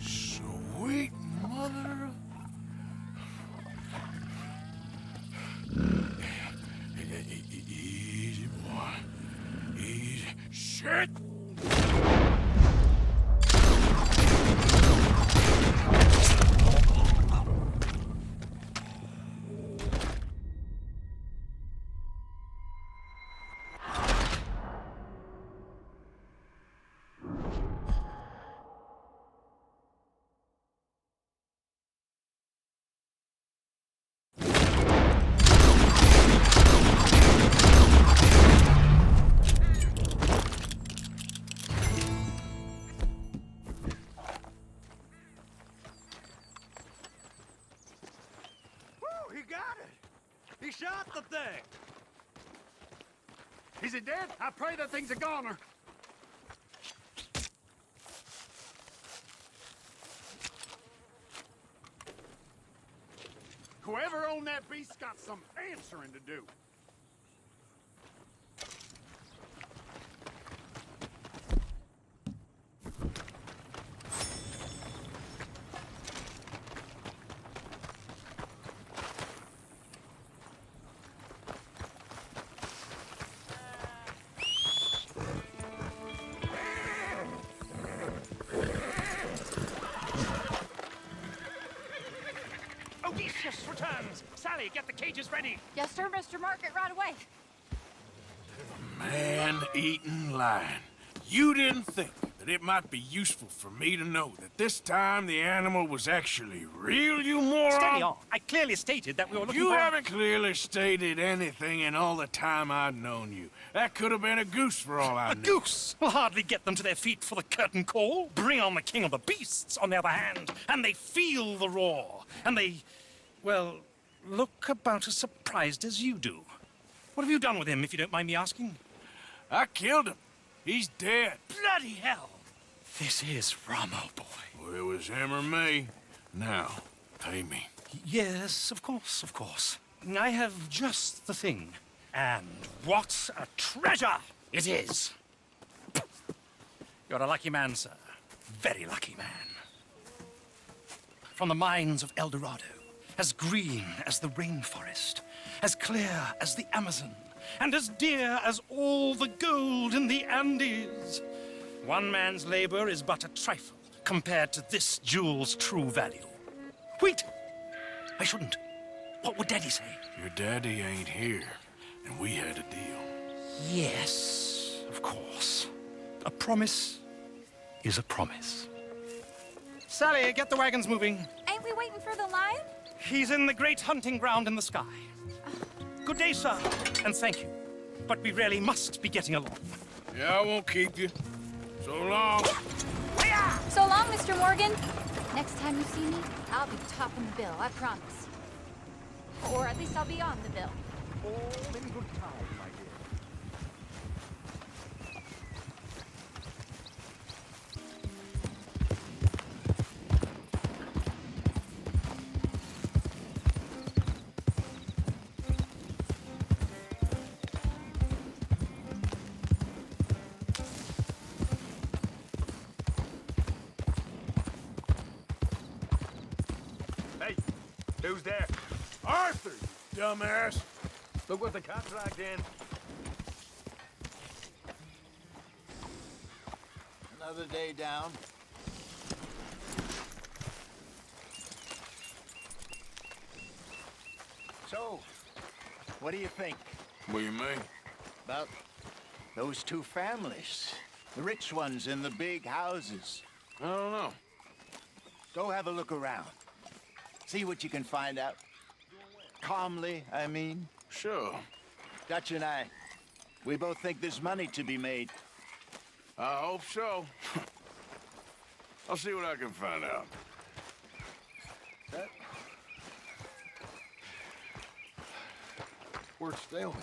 N: Sweet mother. Easy, boy. Easy. Shit!
I: Woo, he got it. He shot the thing.
U: Is it dead? I pray that thing's a goner. Whoever owned that beast's got some answering to do.
G: Odysseus returns! Sally, get the cages ready!
S: Yes, sir, Mr. Market, right away.
N: Man-eating lion. You didn't think that it might be useful for me to know that this time the animal was actually real, you moron?
G: Steady on. I clearly stated that we were looking
N: You
G: for...
N: haven't clearly stated anything in all the time I've known you. That could have been a goose for all I
G: A
N: know.
G: goose will hardly get them to their feet for the curtain call. Bring on the king of the beasts, on the other hand, and they feel the roar. And they, well, look about as surprised as you do. What have you done with him, if you don't mind me asking?
N: I killed him. He's dead.
G: Bloody hell! This is Ramo, boy.
N: Well, it was him or me. Now, pay me.
G: Yes, of course, of course. I have just the thing. And what a treasure it is! You're a lucky man, sir. Very lucky man. From the mines of El Dorado, as green as the rainforest, as clear as the Amazon, and as dear as all the gold in the Andes. One man's labor is but a trifle compared to this jewel's true value. Wait! I shouldn't. What would Daddy say?
N: Your daddy ain't here, and we had a deal.
G: Yes, of course. A promise is a promise. Sally, get the wagons moving.
S: Ain't we waiting for the lion?
G: He's in the great hunting ground in the sky. Good day, sir, and thank you. But we really must be getting along.
N: Yeah, I won't keep you. So long.
S: So long, Mr. Morgan. Next time you see me, I'll be topping the bill, I promise. Or at least I'll be on the bill.
A: All in good time, my dear.
F: Hey, who's there?
N: Arthur, you dumbass.
F: Look what the cat dragged in.
R: Another day down. So, what do you think
N: What do you mean?
R: about those two families? The rich ones in the big houses.
N: I don't know.
R: Go have a look around. See what you can find out. Calmly, I mean.
N: Sure.
R: Dutch and I, we both think there's money to be made.
N: I hope so. I'll see what I can find out.
L: Words fail me.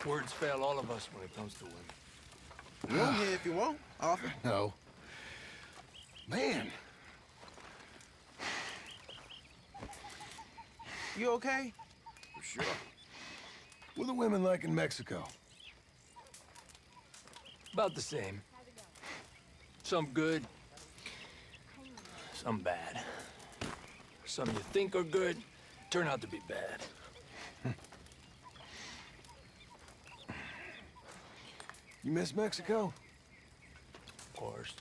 F: Words fail all of us when it comes to women.
M: Room here if you want, Arthur.
L: No. Man.
M: You okay?
N: For sure.
L: What are the women like in Mexico?
F: About the same. Some good, some bad. Some you think are good turn out to be bad.
L: You miss Mexico?
F: Of course.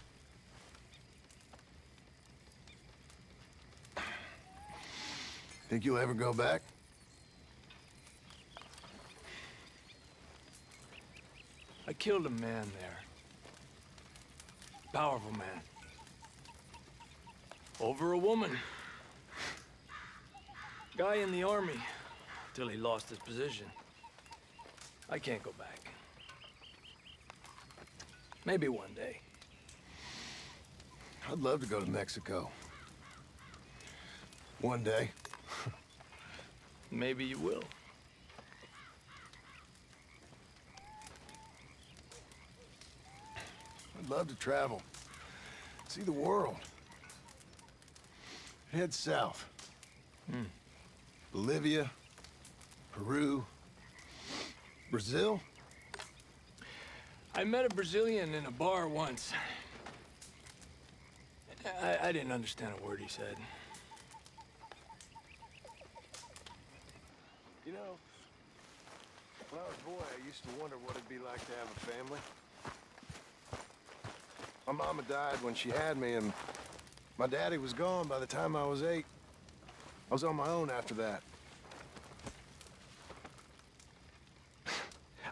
L: Think you'll ever go back?
F: I killed a man there. Powerful man. Over a woman. Guy in the army, till he lost his position. I can't go back. Maybe one day.
L: I'd love to go to Mexico. One day.
F: Maybe you will.
L: I'd love to travel. See the world. Head south. Bolivia, Peru, Brazil.
F: I met a Brazilian in a bar once. I didn't understand a word he said.
L: You know, when I was a boy, I used to wonder what it'd be like to have a family. My mama died when she had me, and my daddy was gone by the time I was 8. I was on my own after that.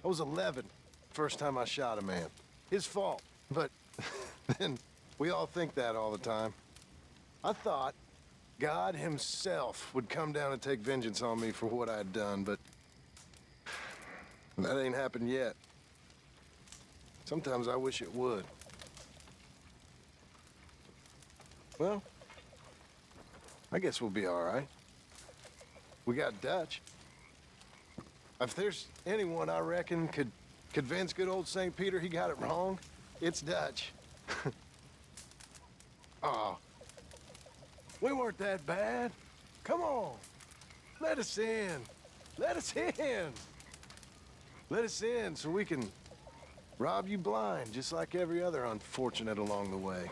L: I was 11, first time I shot a man. His fault, but then we all think that all the time. I thought God himself would come down and take vengeance on me for what I'd done, but that ain't happened yet. Sometimes I wish it would. Well, I guess we'll be all right. We got Dutch. If there's anyone I reckon could convince good old St. Peter he got it wrong, it's Dutch. Oh, we weren't that bad. Come on, let us in. Let us in. Let us in so we can rob you blind, just like every other unfortunate along the way.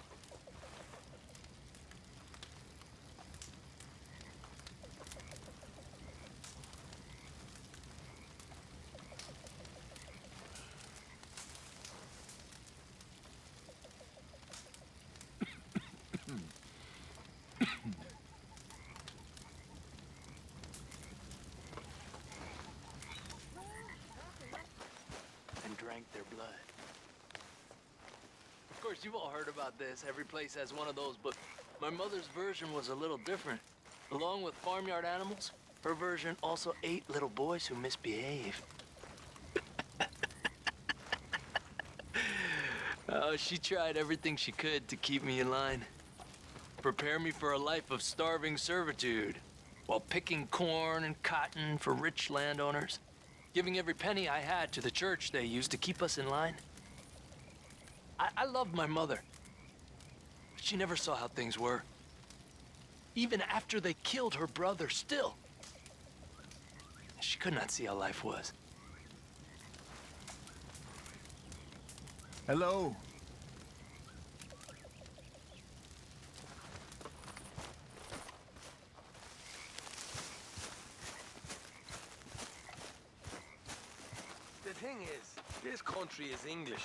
C: And drank their blood. Of course, you've all heard about this. Every place has one of those, but my mother's version was a little different. Along with farmyard animals, Her version also 8 little boys who misbehave. Oh, she tried everything she could to keep me in line. Prepare me for a life of starving servitude, while picking corn and cotton for rich landowners, giving every penny I had to the church they used to keep us in line. I loved my mother, but she never saw how things were. Even after they killed her brother, still. She could not see how life was.
R: Hello.
F: The thing is, this country is English.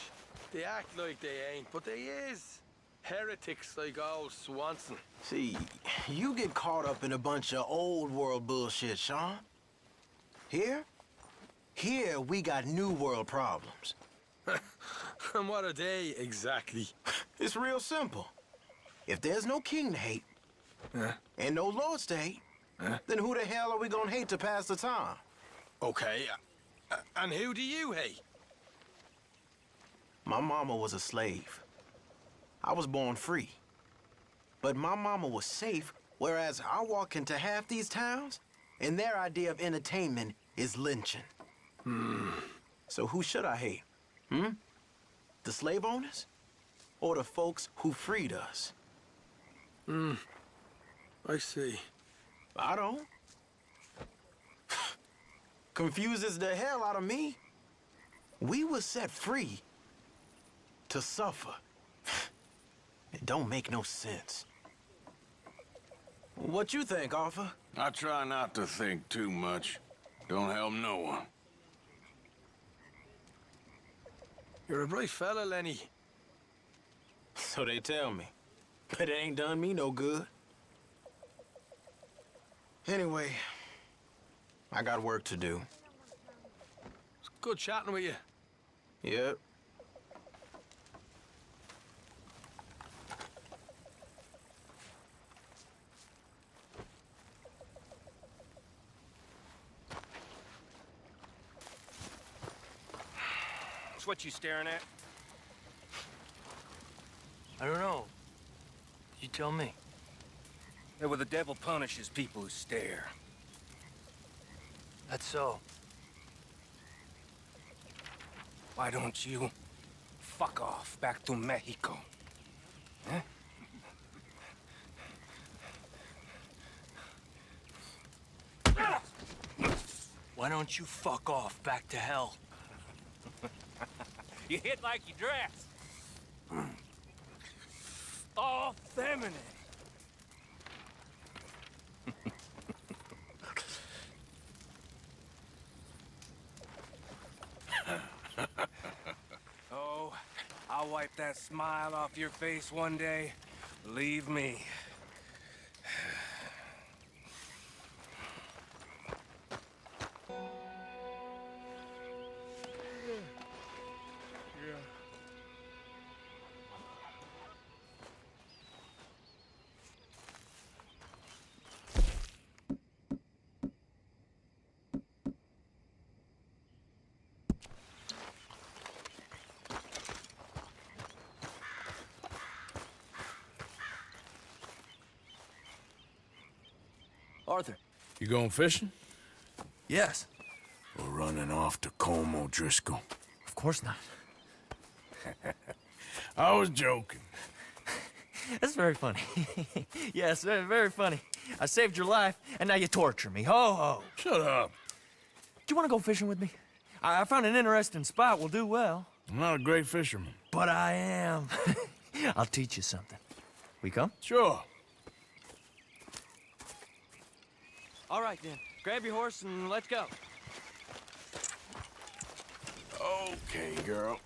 F: They act like they ain't, but they is. Heretics like old Swanson.
M: See, you get caught up in a bunch of old world bullshit, Sean. Here we got new world problems.
F: And what are they, exactly?
M: It's real simple. If there's no king to hate, and no lords to hate, then who the hell are we gonna hate to pass the time?
F: Okay, and who do you hate?
M: My mama was a slave. I was born free. But my mama was safe, whereas I walk into half these towns, and their idea of entertainment is lynching. So who should I hate? The slave owners? Or the folks who freed us?
F: I see.
M: I don't. Confuses the hell out of me. We were set free to suffer. It don't make no sense. What you think, Arthur?
N: I try not to think too much. Don't help no one.
F: You're a bright fella, Lenny.
M: So they tell me. But it ain't done me no good. Anyway, I got work to do.
F: It's good chatting with you.
M: Yep.
A: What you staring at?
C: I don't know. You tell me.
A: Yeah, well, the devil punishes people who stare.
C: That's so.
A: Why don't you fuck off back to Mexico? Huh?
C: Why don't you fuck off back to hell?
A: You hit like you dress. All feminine. Oh, I'll wipe that smile off your face one day. Believe me.
C: Arthur.
N: You going fishing?
C: Yes.
N: We're running off to Colm O'Driscoll.
C: Of course not.
N: I was joking.
C: That's very funny. Yes, very funny. I saved your life, and now you torture me. Ho, ho.
N: Shut up.
C: Do you want to go fishing with me? I found an interesting spot. We'll do well.
N: I'm not a great fisherman.
C: But I am. I'll teach you something. We come?
N: Sure.
C: All right, then. Grab your horse and let's go.
N: Okay, girl.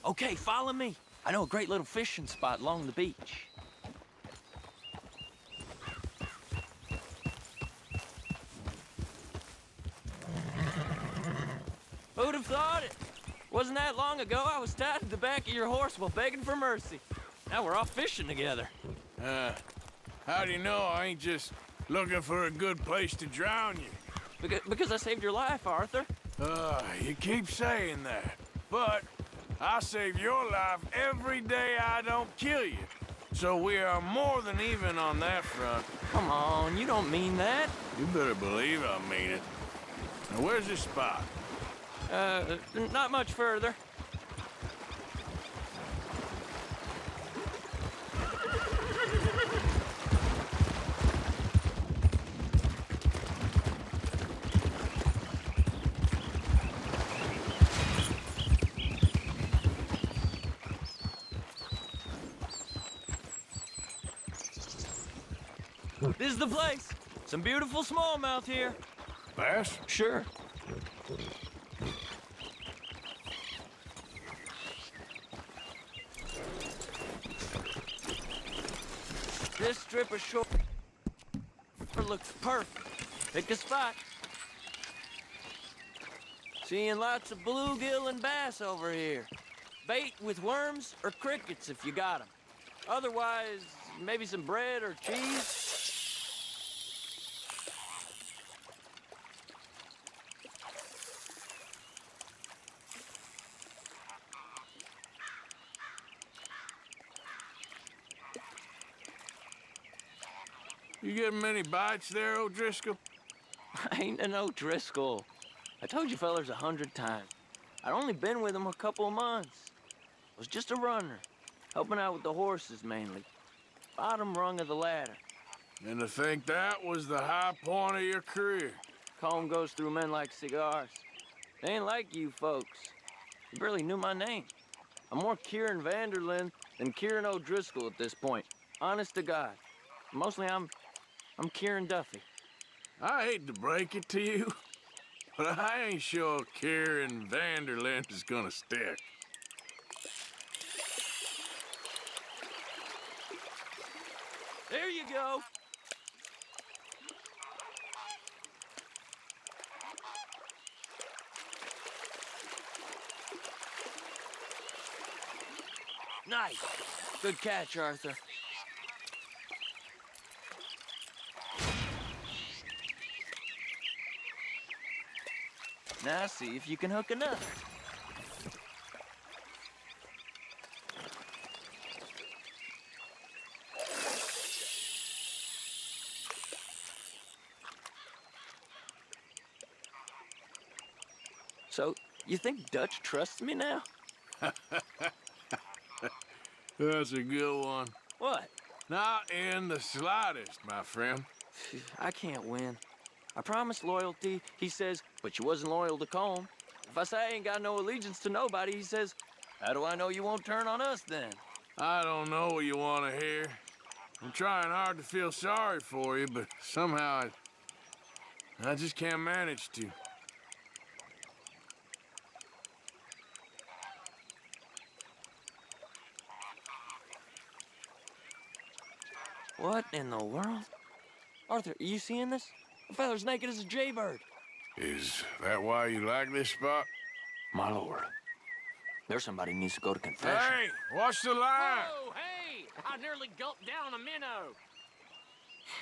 C: Okay, follow me. I know a great little fishing spot along the beach. Who'd have thought it? Wasn't that long ago I was tied to the back of your horse while begging for mercy. Now we're off fishing together.
N: How do you know I ain't just looking for a good place to drown you?
C: Because I saved your life, Arthur.
N: You keep saying that. But I save your life every day I don't kill you. So we are more than even on that front.
C: Come on, you don't mean that.
N: You better believe I mean it. Now, where's this spot?
C: Not much further. This is the place. Some beautiful smallmouth here.
N: Bass?
C: Sure. This strip of shore looks perfect. Pick a spot. Seeing lots of bluegill and bass over here. Bait with worms or crickets if you got them. Otherwise, maybe some bread or cheese.
N: You getting many bites there, O'Driscoll?
C: I ain't an O'Driscoll. I told you fellers 100 times. I'd only been with him a couple of months. I was just a runner, helping out with the horses mainly. Bottom rung of the ladder.
N: And to think that was the high point of your career.
C: Comb goes through men like cigars. They ain't like you folks. You barely knew my name. I'm more Kieran Vanderlyn than Kieran O'Driscoll at this point. Honest to God. Mostly I'm Kieran Duffy.
N: I hate to break it to you, but I ain't sure Kieran Vanderlyn is gonna stick.
C: There you go. Nice. Good catch, Arthur. Now see if you can hook another. So, you think Dutch trusts me now?
N: That's a good one.
C: What?
N: Not in the slightest, my friend.
C: I can't win. I promised loyalty, he says, but you wasn't loyal to Combe. If I say I ain't got no allegiance to nobody, he says, how do I know you won't turn on us then?
N: I don't know what you want to hear. I'm trying hard to feel sorry for you, but somehow I just can't manage to.
C: What in the world? Arthur, are you seeing this? The feller's naked as a jaybird.
N: Is that why you like this spot?
C: My lord. There's somebody who needs to go to confession.
N: Hey, watch the line!
H: Whoa, hey! I nearly gulped down a minnow.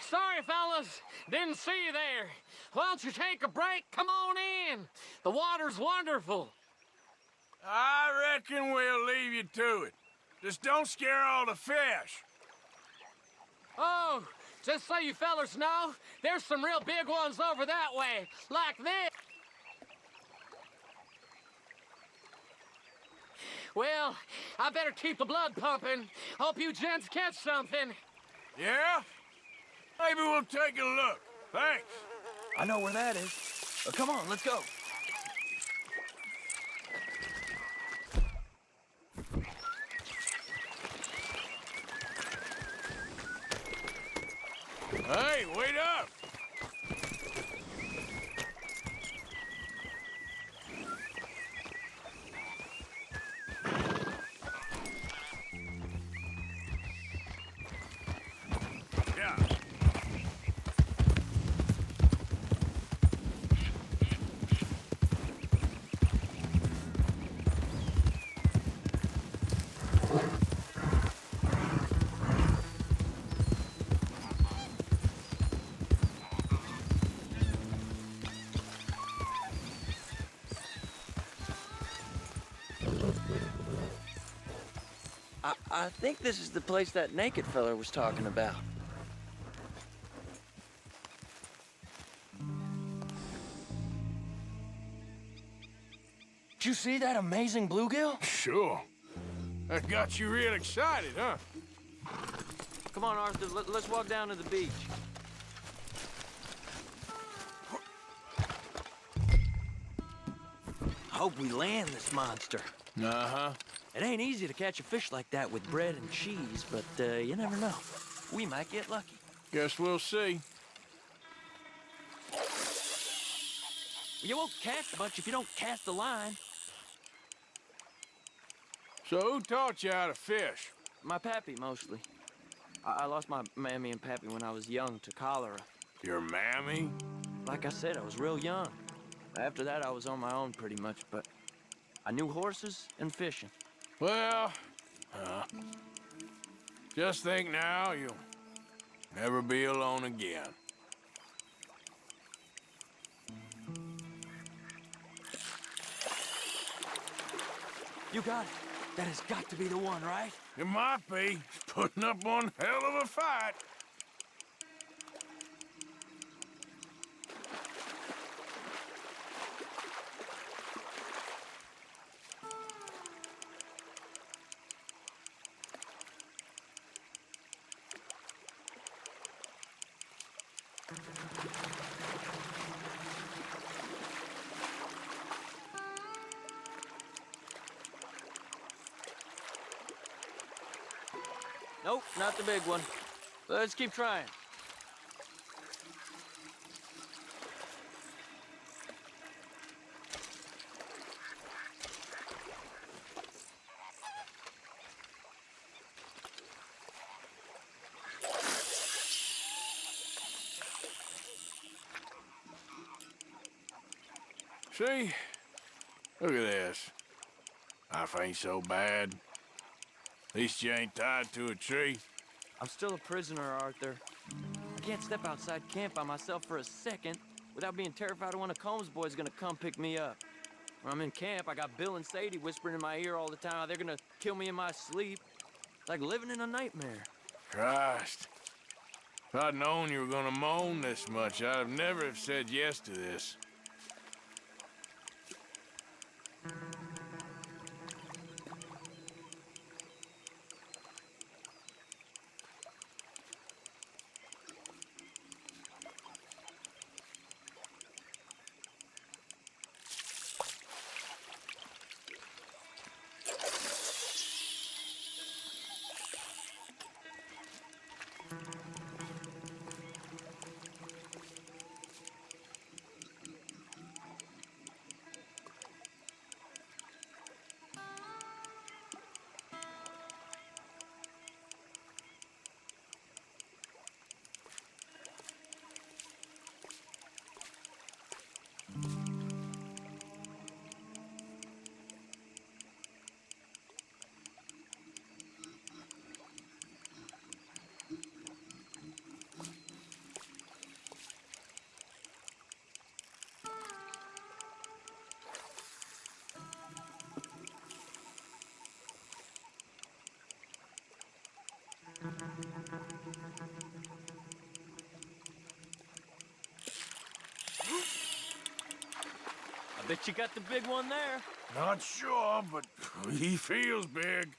H: Sorry, fellas. Didn't see you there. Why don't you take a break? Come on in. The water's wonderful.
N: I reckon we'll leave you to it. Just don't scare all the fish.
H: Oh, just so you fellers know, there's some real big ones over that way, like this. Well, I better keep the blood pumping. Hope you gents catch something.
N: Yeah? Maybe we'll take a look. Thanks.
C: I know where that is. Come on, let's go.
N: Hey, wait up! Yeah.
C: I think this is the place that naked fella was talking about. Did you see that amazing bluegill?
N: Sure. That got you real excited, huh?
C: Come on, Arthur, let's walk down to the beach. I hope we land this monster.
N: Uh-huh.
C: It ain't easy to catch a fish like that with bread and cheese, but you never know. We might get lucky.
N: Guess we'll see.
C: You won't catch much if you don't cast a line.
N: So who taught you how to fish?
C: My pappy, mostly. I lost my mammy and pappy when I was young to cholera.
N: Your mammy?
C: Like I said, I was real young. After that, I was on my own pretty much, but I knew horses and fishing.
N: Well, just think now, you'll never be alone again.
C: You got it. That has got to be the one, right?
N: It might be. He's putting up one hell of a fight.
C: Nope, not the big one. Let's keep trying.
N: See? Look at this. Life ain't so bad. At least you ain't tied to a tree.
C: I'm still a prisoner, Arthur. I can't step outside camp by myself for a second without being terrified of one of Combs' boys gonna come pick me up. When I'm in camp, I got Bill and Sadie whispering in my ear all the time how they're gonna kill me in my sleep. Like living in a nightmare.
N: Christ. If I'd known you were gonna moan this much, I'd have never have said yes to this.
C: I bet you got the big one there.
N: Not sure, but he feels big.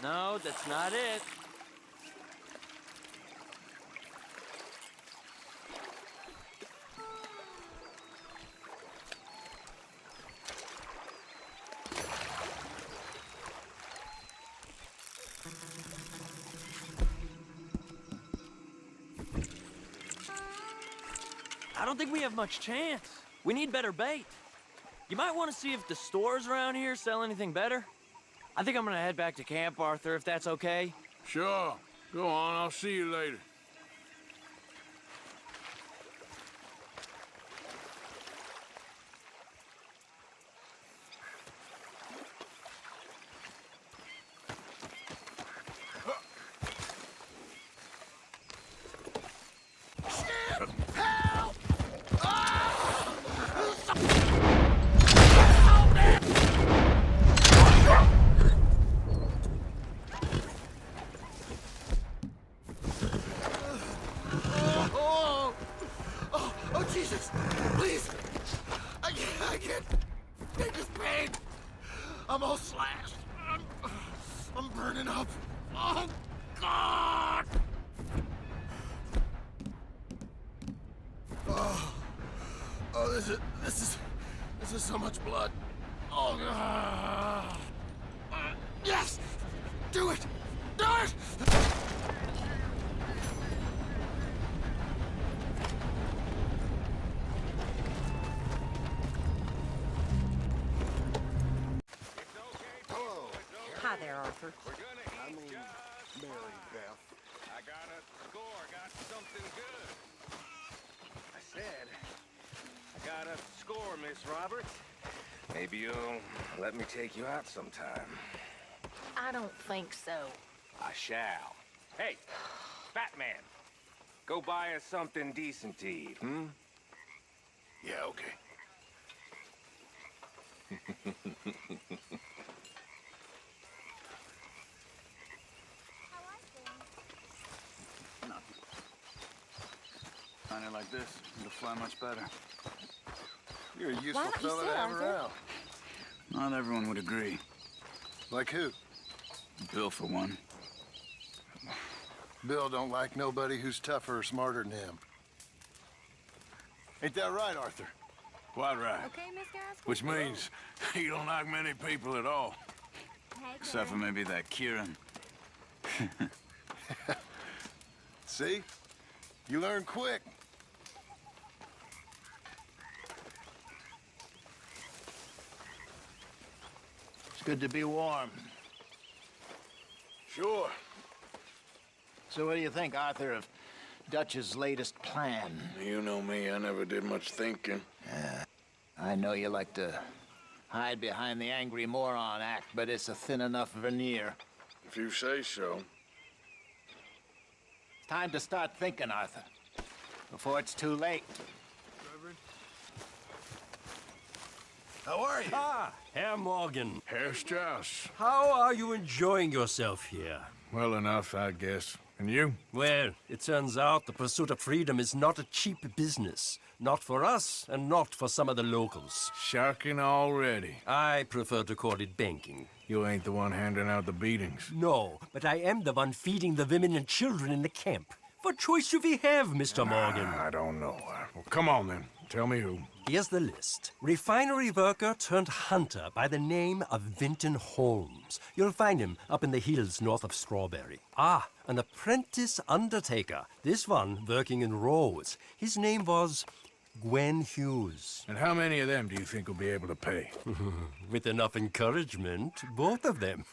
C: No, that's not it. I don't think we have much chance. We need better bait. You might want to see if the stores around here sell anything better. I think I'm gonna head back to camp, Arthur, if that's okay.
N: Sure. Go on, I'll see you later.
U: Oh, Jesus! Please! I can't take this pain! I'm all slashed. I'm burning up. Oh, God! Oh, this is so much blood. Oh, God! Yes! Do it! Do it!
X: Hi there, Arthur.
U: I mean, Mary Beth.
A: I got a score, got something good. I said, I got a score, Miss Roberts. Maybe you'll let me take you out sometime.
X: I don't think so.
A: I shall. Hey, fat man, go buy us something decent to eat, hmm?
U: Yeah, okay.
P: Find it like this, it'll fly much better.
U: You're a
X: Why
U: useful
X: don't you
U: fella
X: sit,
U: to have
X: Arthur?
U: around.
P: Not everyone would agree.
U: Like who?
P: Bill, for one.
U: Bill don't like nobody who's tougher or smarter than him. Ain't that right, Arthur?
N: Quite right.
X: Okay, Miss Gaskell?
N: Which means you don't like many people at all.
P: Except for maybe that Kieran.
U: See? You learn quick.
Q: It's good to be warm.
N: Sure.
Q: So what do you think, Arthur, of Dutch's latest plan?
N: You know me, I never did much thinking.
Q: I know you like to hide behind the angry moron act, but it's a thin enough veneer.
N: If you say so.
Q: It's time to start thinking, Arthur, before it's too late.
U: How are you?
O: Ah, Herr Morgan.
N: Herr Strauss.
O: How are you enjoying yourself here?
N: Well enough, I guess. And you?
O: Well, it turns out the pursuit of freedom is not a cheap business. Not for us, and not for some of the locals.
N: Sharking already.
O: I prefer to call it banking.
N: You ain't the one handing out the beatings.
O: No, but I am the one feeding the women and children in the camp. What choice do we have, Mr. Morgan?
N: I don't know. Well, come on then. Tell me who.
O: Here's the list. Refinery worker turned hunter by the name of Vinton Holmes. You'll find him up in the hills north of Strawberry. Ah, an apprentice undertaker. This one working in Rose. His name was Gwen Hughes.
N: And how many of them do you think will be able to pay?
O: With enough encouragement, both of them.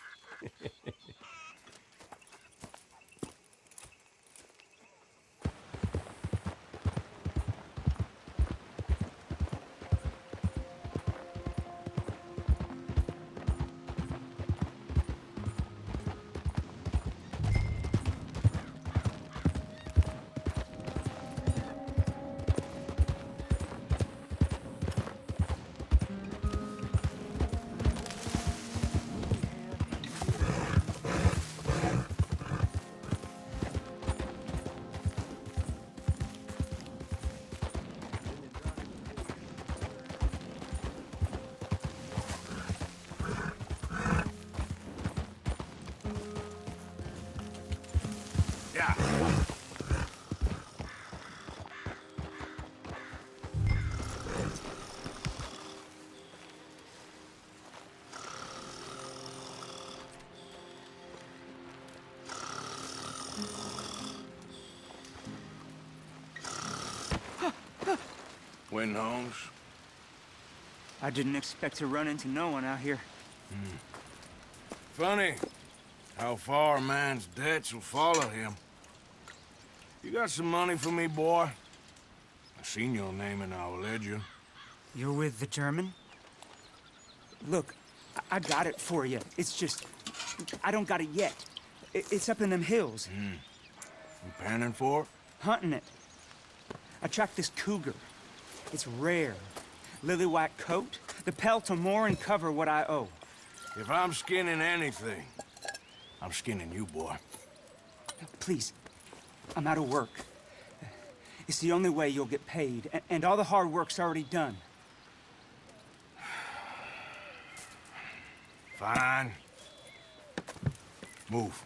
N: When, Holmes?
K: I didn't expect to run into no one out here.
N: Funny how far a man's debts will follow him. You got some money for me, boy? I seen your name in our ledger.
K: You're with the German? Look, I got it for you. It's just, I don't got it yet. It's up in them hills.
N: You panning for it?
K: Hunting it. I tracked this cougar. It's rare. Lily white coat. The pelt will more and cover what I owe.
N: If I'm skinning anything, I'm skinning you, boy.
K: Please, I'm out of work. It's the only way you'll get paid, and all the hard work's already done.
N: Fine. Move.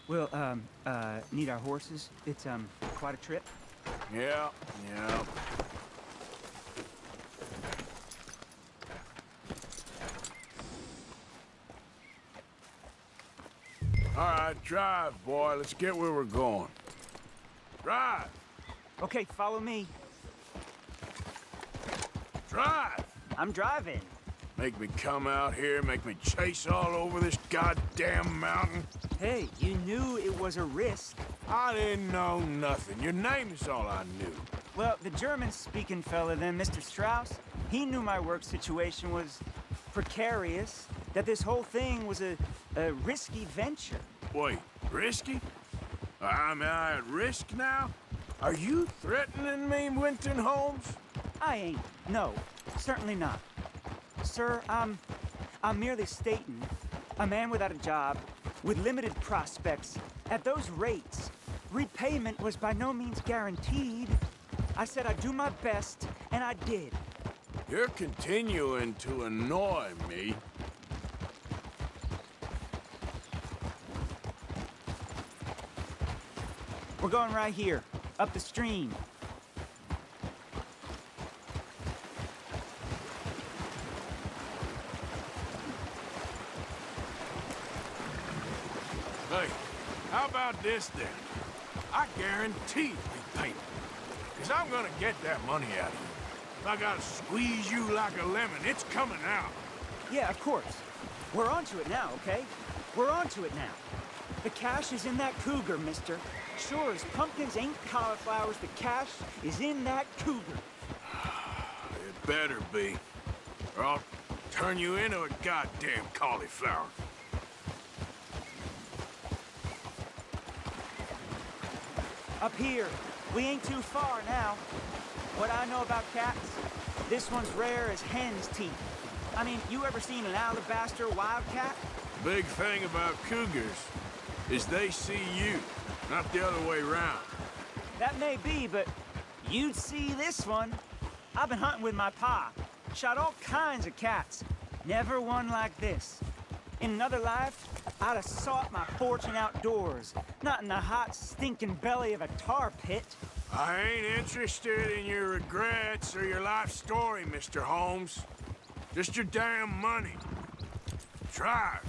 K: We'll, need our horses. It's, quite a trip.
N: Yeah. All right, drive, boy. Let's get where we're going. Drive!
K: Okay, follow me.
N: Drive!
K: I'm driving.
N: Make me come out here, make me chase all over this goddamn mountain.
K: Hey, you knew it was a risk.
N: I didn't know nothing. Your name is all I knew.
K: Well, the German-speaking fella then, Mr. Strauss, he knew my work situation was precarious, that this whole thing was a risky venture.
N: Wait, risky? Am I at risk now? Are you threatening me, Winton Holmes?
K: I ain't. No, certainly not. Sir, I'm merely stating, a man without a job, with limited prospects, at those rates, repayment was by no means guaranteed. I said I'd do my best, and I did.
N: You're continuing to annoy me.
K: We're going right here, up the stream.
N: Hey, how about this then? I guarantee repayment. Because I'm gonna get that money out of you. If I gotta squeeze you like a lemon, it's coming out.
K: Yeah, of course. We're onto it now, okay? We're onto it now. The cash is in that cougar, mister. Sure as pumpkins ain't cauliflowers, the cash is in that cougar.
N: It better be, or I'll turn you into a goddamn cauliflower.
K: Up here, we ain't too far now. What I know about cats, this one's rare as hen's teeth. I mean, you ever seen an alabaster wildcat?
N: Big thing about cougars is they see you, not the other way around.
K: That may be, but you'd see this one. I've been hunting with my pa. Shot all kinds of cats. Never one like this. In another life, I'd have sought my fortune outdoors, not in the hot, stinking belly of a tar pit.
N: I ain't interested in your regrets or your life story, Mr. Holmes. Just your damn money. Drive.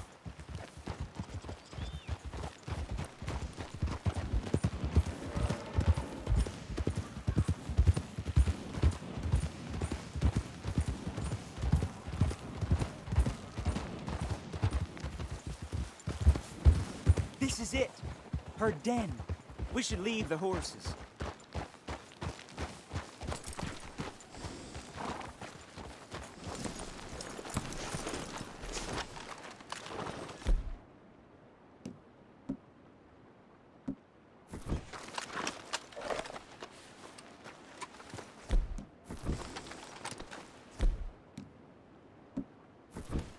K: This is it. Her den. We should leave the horses.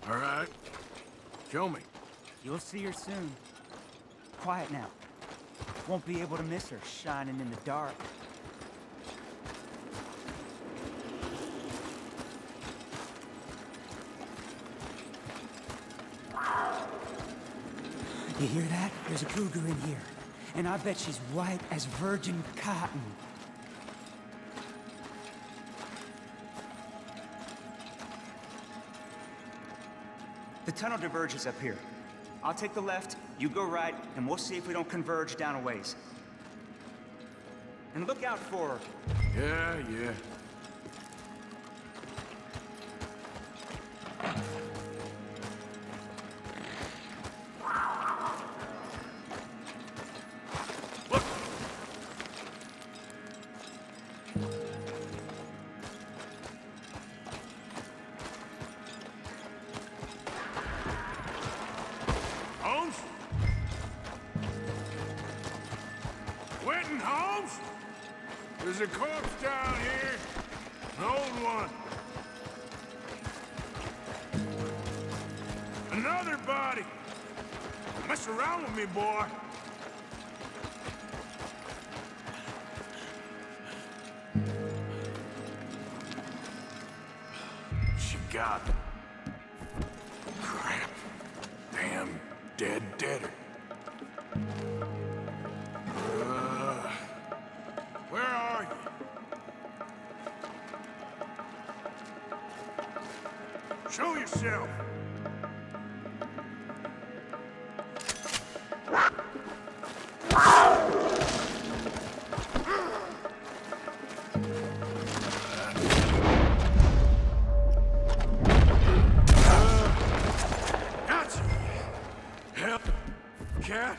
N: All right. Show me.
K: You'll see her soon. Quiet now. Won't be able to miss her shining in the dark. You hear that? There's a cougar in here. And I bet she's white as virgin cotton. The tunnel diverges up here. I'll take the left, you go right, and we'll see if we don't converge down a ways. And look out for her.
N: Yeah, yeah. Holmes? Quentin Holmes? There's a corpse down here. An old one. Another body. Mess around with me, boy. She got it. Crap. Damn deader. Where are you? Show yourself. Gotcha. Help, cat.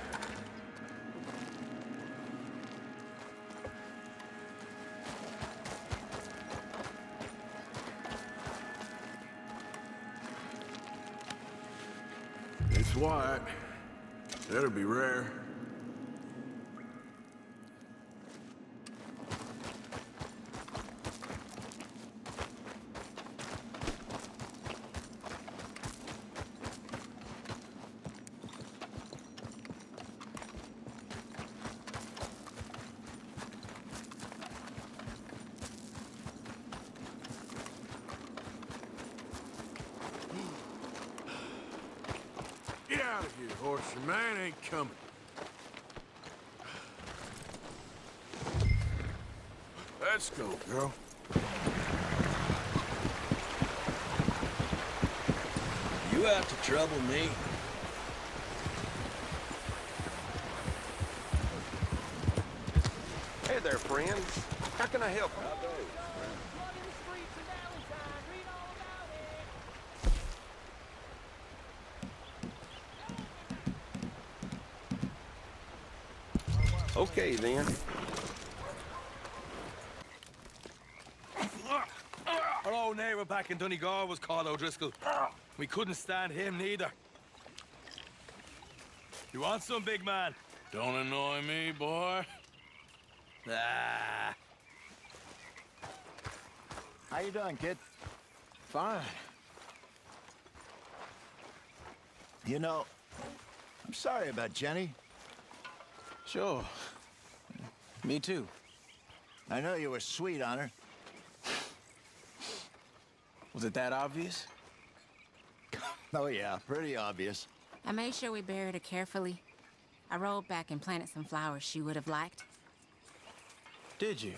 N: It's white. That'll be rare. Get out of here, horse. Your man ain't coming. Let's go, girl.
C: You out to trouble me?
J: Hey there, friends. How can I help you? Okay, then.
F: Our old neighbor back in Donegal was called O'Driscoll. We couldn't stand him neither. You want some, big man?
N: Don't annoy me, boy.
F: Ah.
R: How you doing, kid?
M: Fine.
R: You know, I'm sorry about Jenny.
M: Sure. Me too.
R: I know you were sweet on her.
M: Was it that obvious?
R: Oh, yeah, pretty obvious.
D: I made sure we buried her carefully. I rolled back and planted some flowers she would have liked.
M: Did you?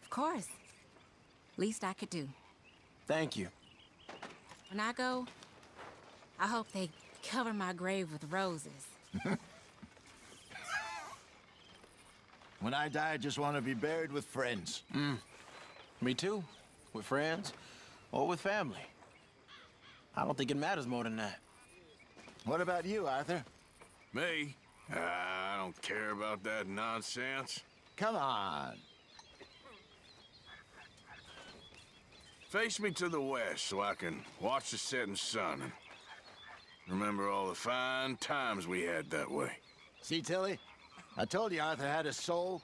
D: Of course. Least I could do.
M: Thank you.
D: When I go, I hope they cover my grave with roses.
R: When I die, I just want to be buried with friends.
M: Me too. With friends or with family. I don't think it matters more than that.
R: What about you, Arthur?
N: Me? I don't care about that nonsense.
R: Come on.
N: Face me to the west so I can watch the setting sun and remember all the fine times we had that way.
R: See, Tilly? I told you Arthur had a soul.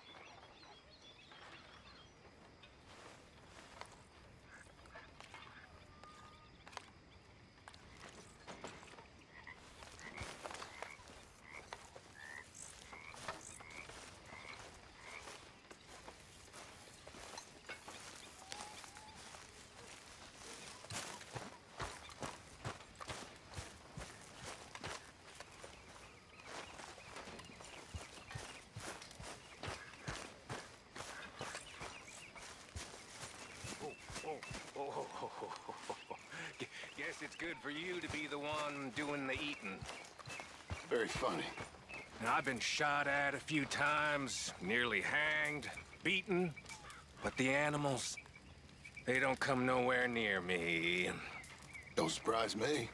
A: Guess it's good for you to be the one doing the eating.
B: Very funny.
A: Now, I've been shot at a few times, nearly hanged. beaten, but the animals, they don't come nowhere near me.
L: Don't surprise me.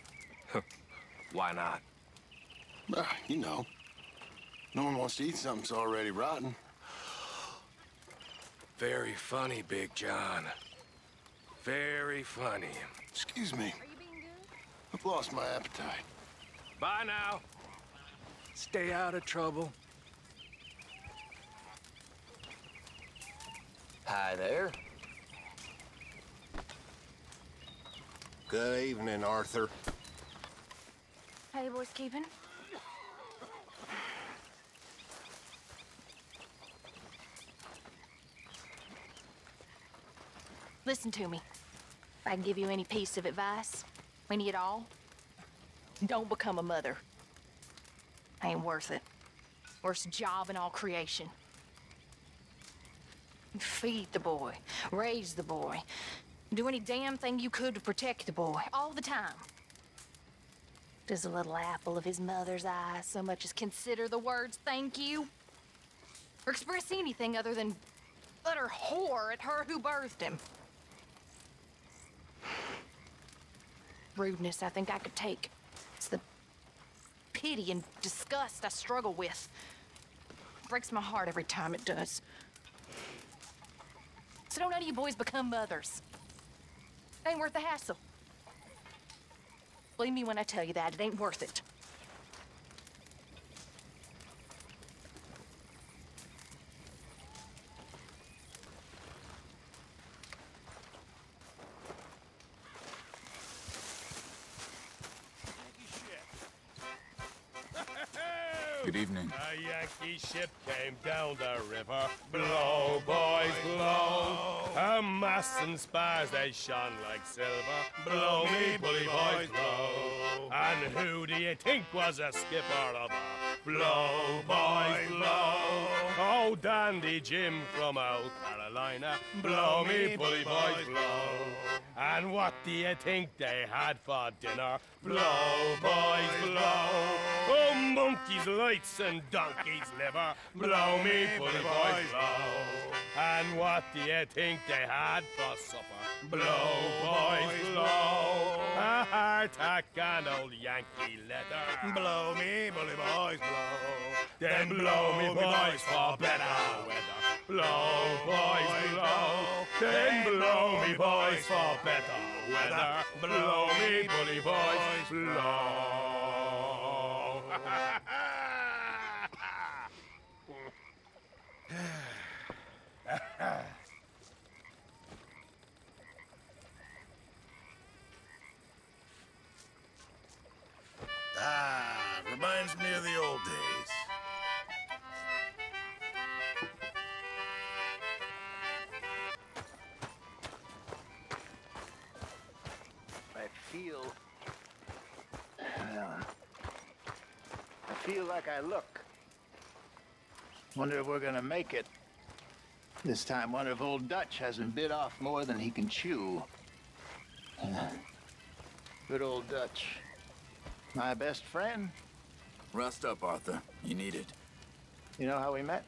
A: Why not?
L: You know, no one wants to eat something that's already rotten.
A: Very funny, Big John. Very funny.
L: Excuse me. I've lost my appetite.
A: Bye now. Stay out of trouble.
C: Hi there.
U: Good evening, Arthur.
E: How you boys keeping? Listen to me. If I can give you any piece of advice, any at all, don't become a mother. Ain't worth it. Worst job in all creation. Feed the boy, raise the boy, do any damn thing you could to protect the boy, all the time. Does a little apple of his mother's eye so much as consider the words thank you? Or express anything other than utter horror at her who birthed him? Rudeness I think I could take. It's the pity and disgust I struggle with. Breaks my heart every time it does. So don't none of you boys become mothers. Ain't worth the hassle. Believe me when I tell you that, it ain't worth it.
T: Good evening.
G: A Yankee ship came down the river. Blow, boys, blow. Her masts and spars, they shone like silver. Blow me, bully boys, blow. And who do you think was a skipper of her? Blow, boys, blow. Oh, Dandy Jim from out Carolina. Blow me, bully boys, blow. And what do you think they had for dinner? Blow, boys, blow. Oh, monkeys' lights and donkeys' liver. Blow me, bully boys, blow. And what do you think they had for supper? Blow, boys, blow. A hardtack and old Yankee leather. Blow me, bully boys, blow. Then blow me, boys, for better weather. Blow, boys, blow. Then blow me, boys, for better weather. Blow me, bully boys, blow.
N: Reminds me of the old days.
Q: I feel like I look. Wonder if we're gonna make it. This time, wonder if old Dutch hasn't bit off more than he can chew. Good old Dutch. My best friend.
T: Rest up, Arthur. You need it.
Q: You know how we met?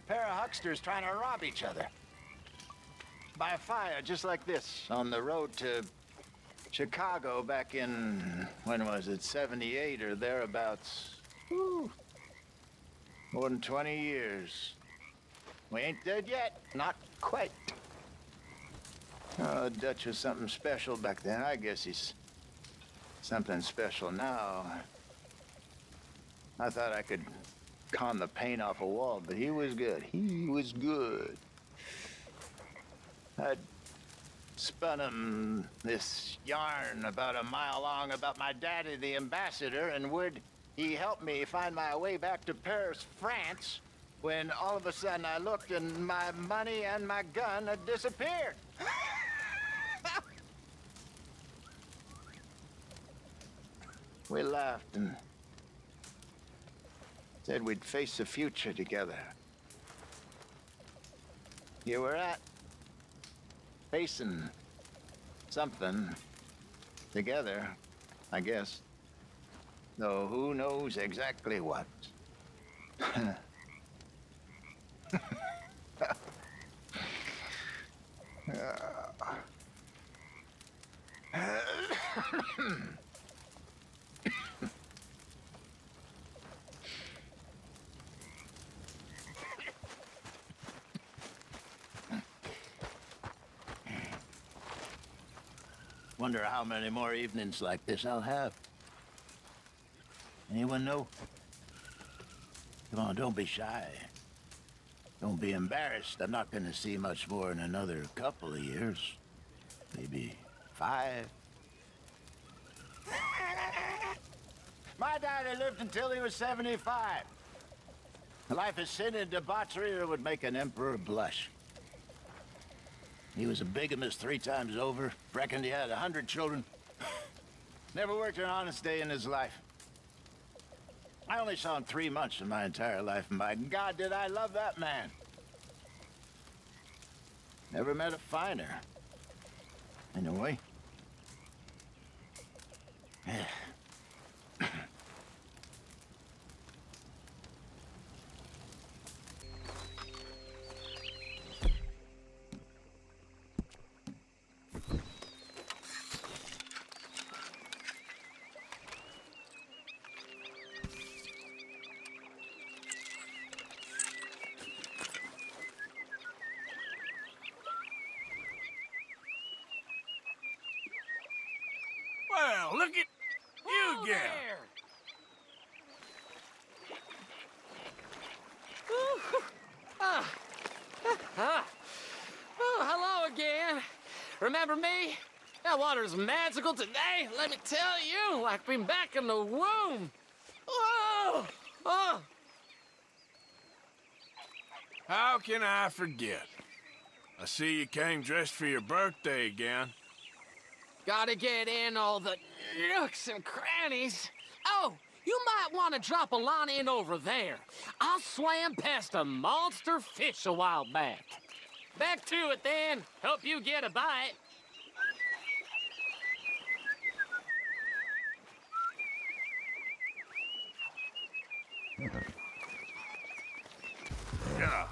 Q: Pair of hucksters trying to rob each other. By a fire just like this on the road to Chicago back in, when was it, 78 or thereabouts. Whew. More than 20 years. We ain't dead yet. Not quite. Oh, Dutch was something special back then. I guess he's something special now. I thought I could con the paint off a wall, but he was good. He was good. I'd spun him this yarn about a mile long about my daddy, the ambassador, and would he help me find my way back to Paris, France, when all of a sudden I looked and my money and my gun had disappeared. We laughed and said we'd face the future together. Here we're at, facing something together, I guess. though who knows exactly what. Wonder how many more evenings like this I'll have. Anyone know? Come on, don't be shy. Don't be embarrassed. I'm not gonna see much more in another couple of years. Maybe 5. My daddy lived until he was 75. A life of sin and debauchery that would make an emperor blush. He was a bigamist 3 times over. Reckoned he had 100 children. Never worked an honest day in his life. I only saw him 3 months in my entire life, and by God, did I love that man. Never met a finer. Anyway.
N: Well, look at you again.
H: Oh, hello again. Remember me? That water's magical today, let me tell you, like being back in the womb. Oh, oh.
N: How can I forget? I see you came dressed for your birthday again.
H: Gotta get in all the nooks and crannies. Oh, you might want to drop a line in over there. I swam past a monster fish a while back. Back to it then. Help you get a bite.
N: Yeah.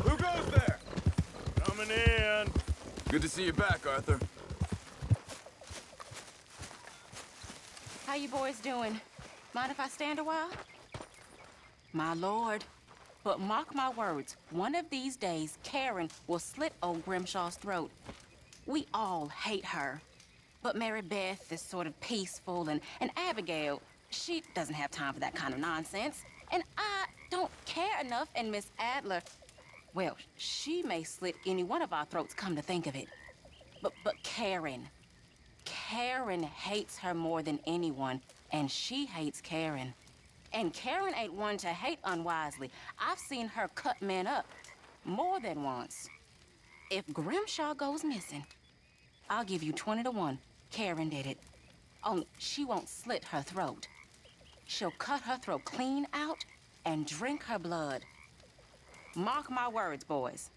F: Who goes there?
N: Coming in.
F: Good to see you back, Arthur.
D: How you boys doing? Mind if I stand a while? My lord. But mark my words, one of these days, Karen will slit old Grimshaw's throat. We all hate her. But Mary Beth is sort of peaceful, and Abigail, she doesn't have time for that kind of nonsense. And I don't care enough, and Miss Adler, well, she may slit any one of our throats, come to think of it. But Karen hates her more than anyone, and she hates Karen. And Karen ain't one to hate unwisely. I've seen her cut men up more than once. If Grimshaw goes missing, I'll give you 20 to 1. Karen did it. Only she won't slit her throat. She'll cut her throat clean out and drink her blood. Mark my words, boys.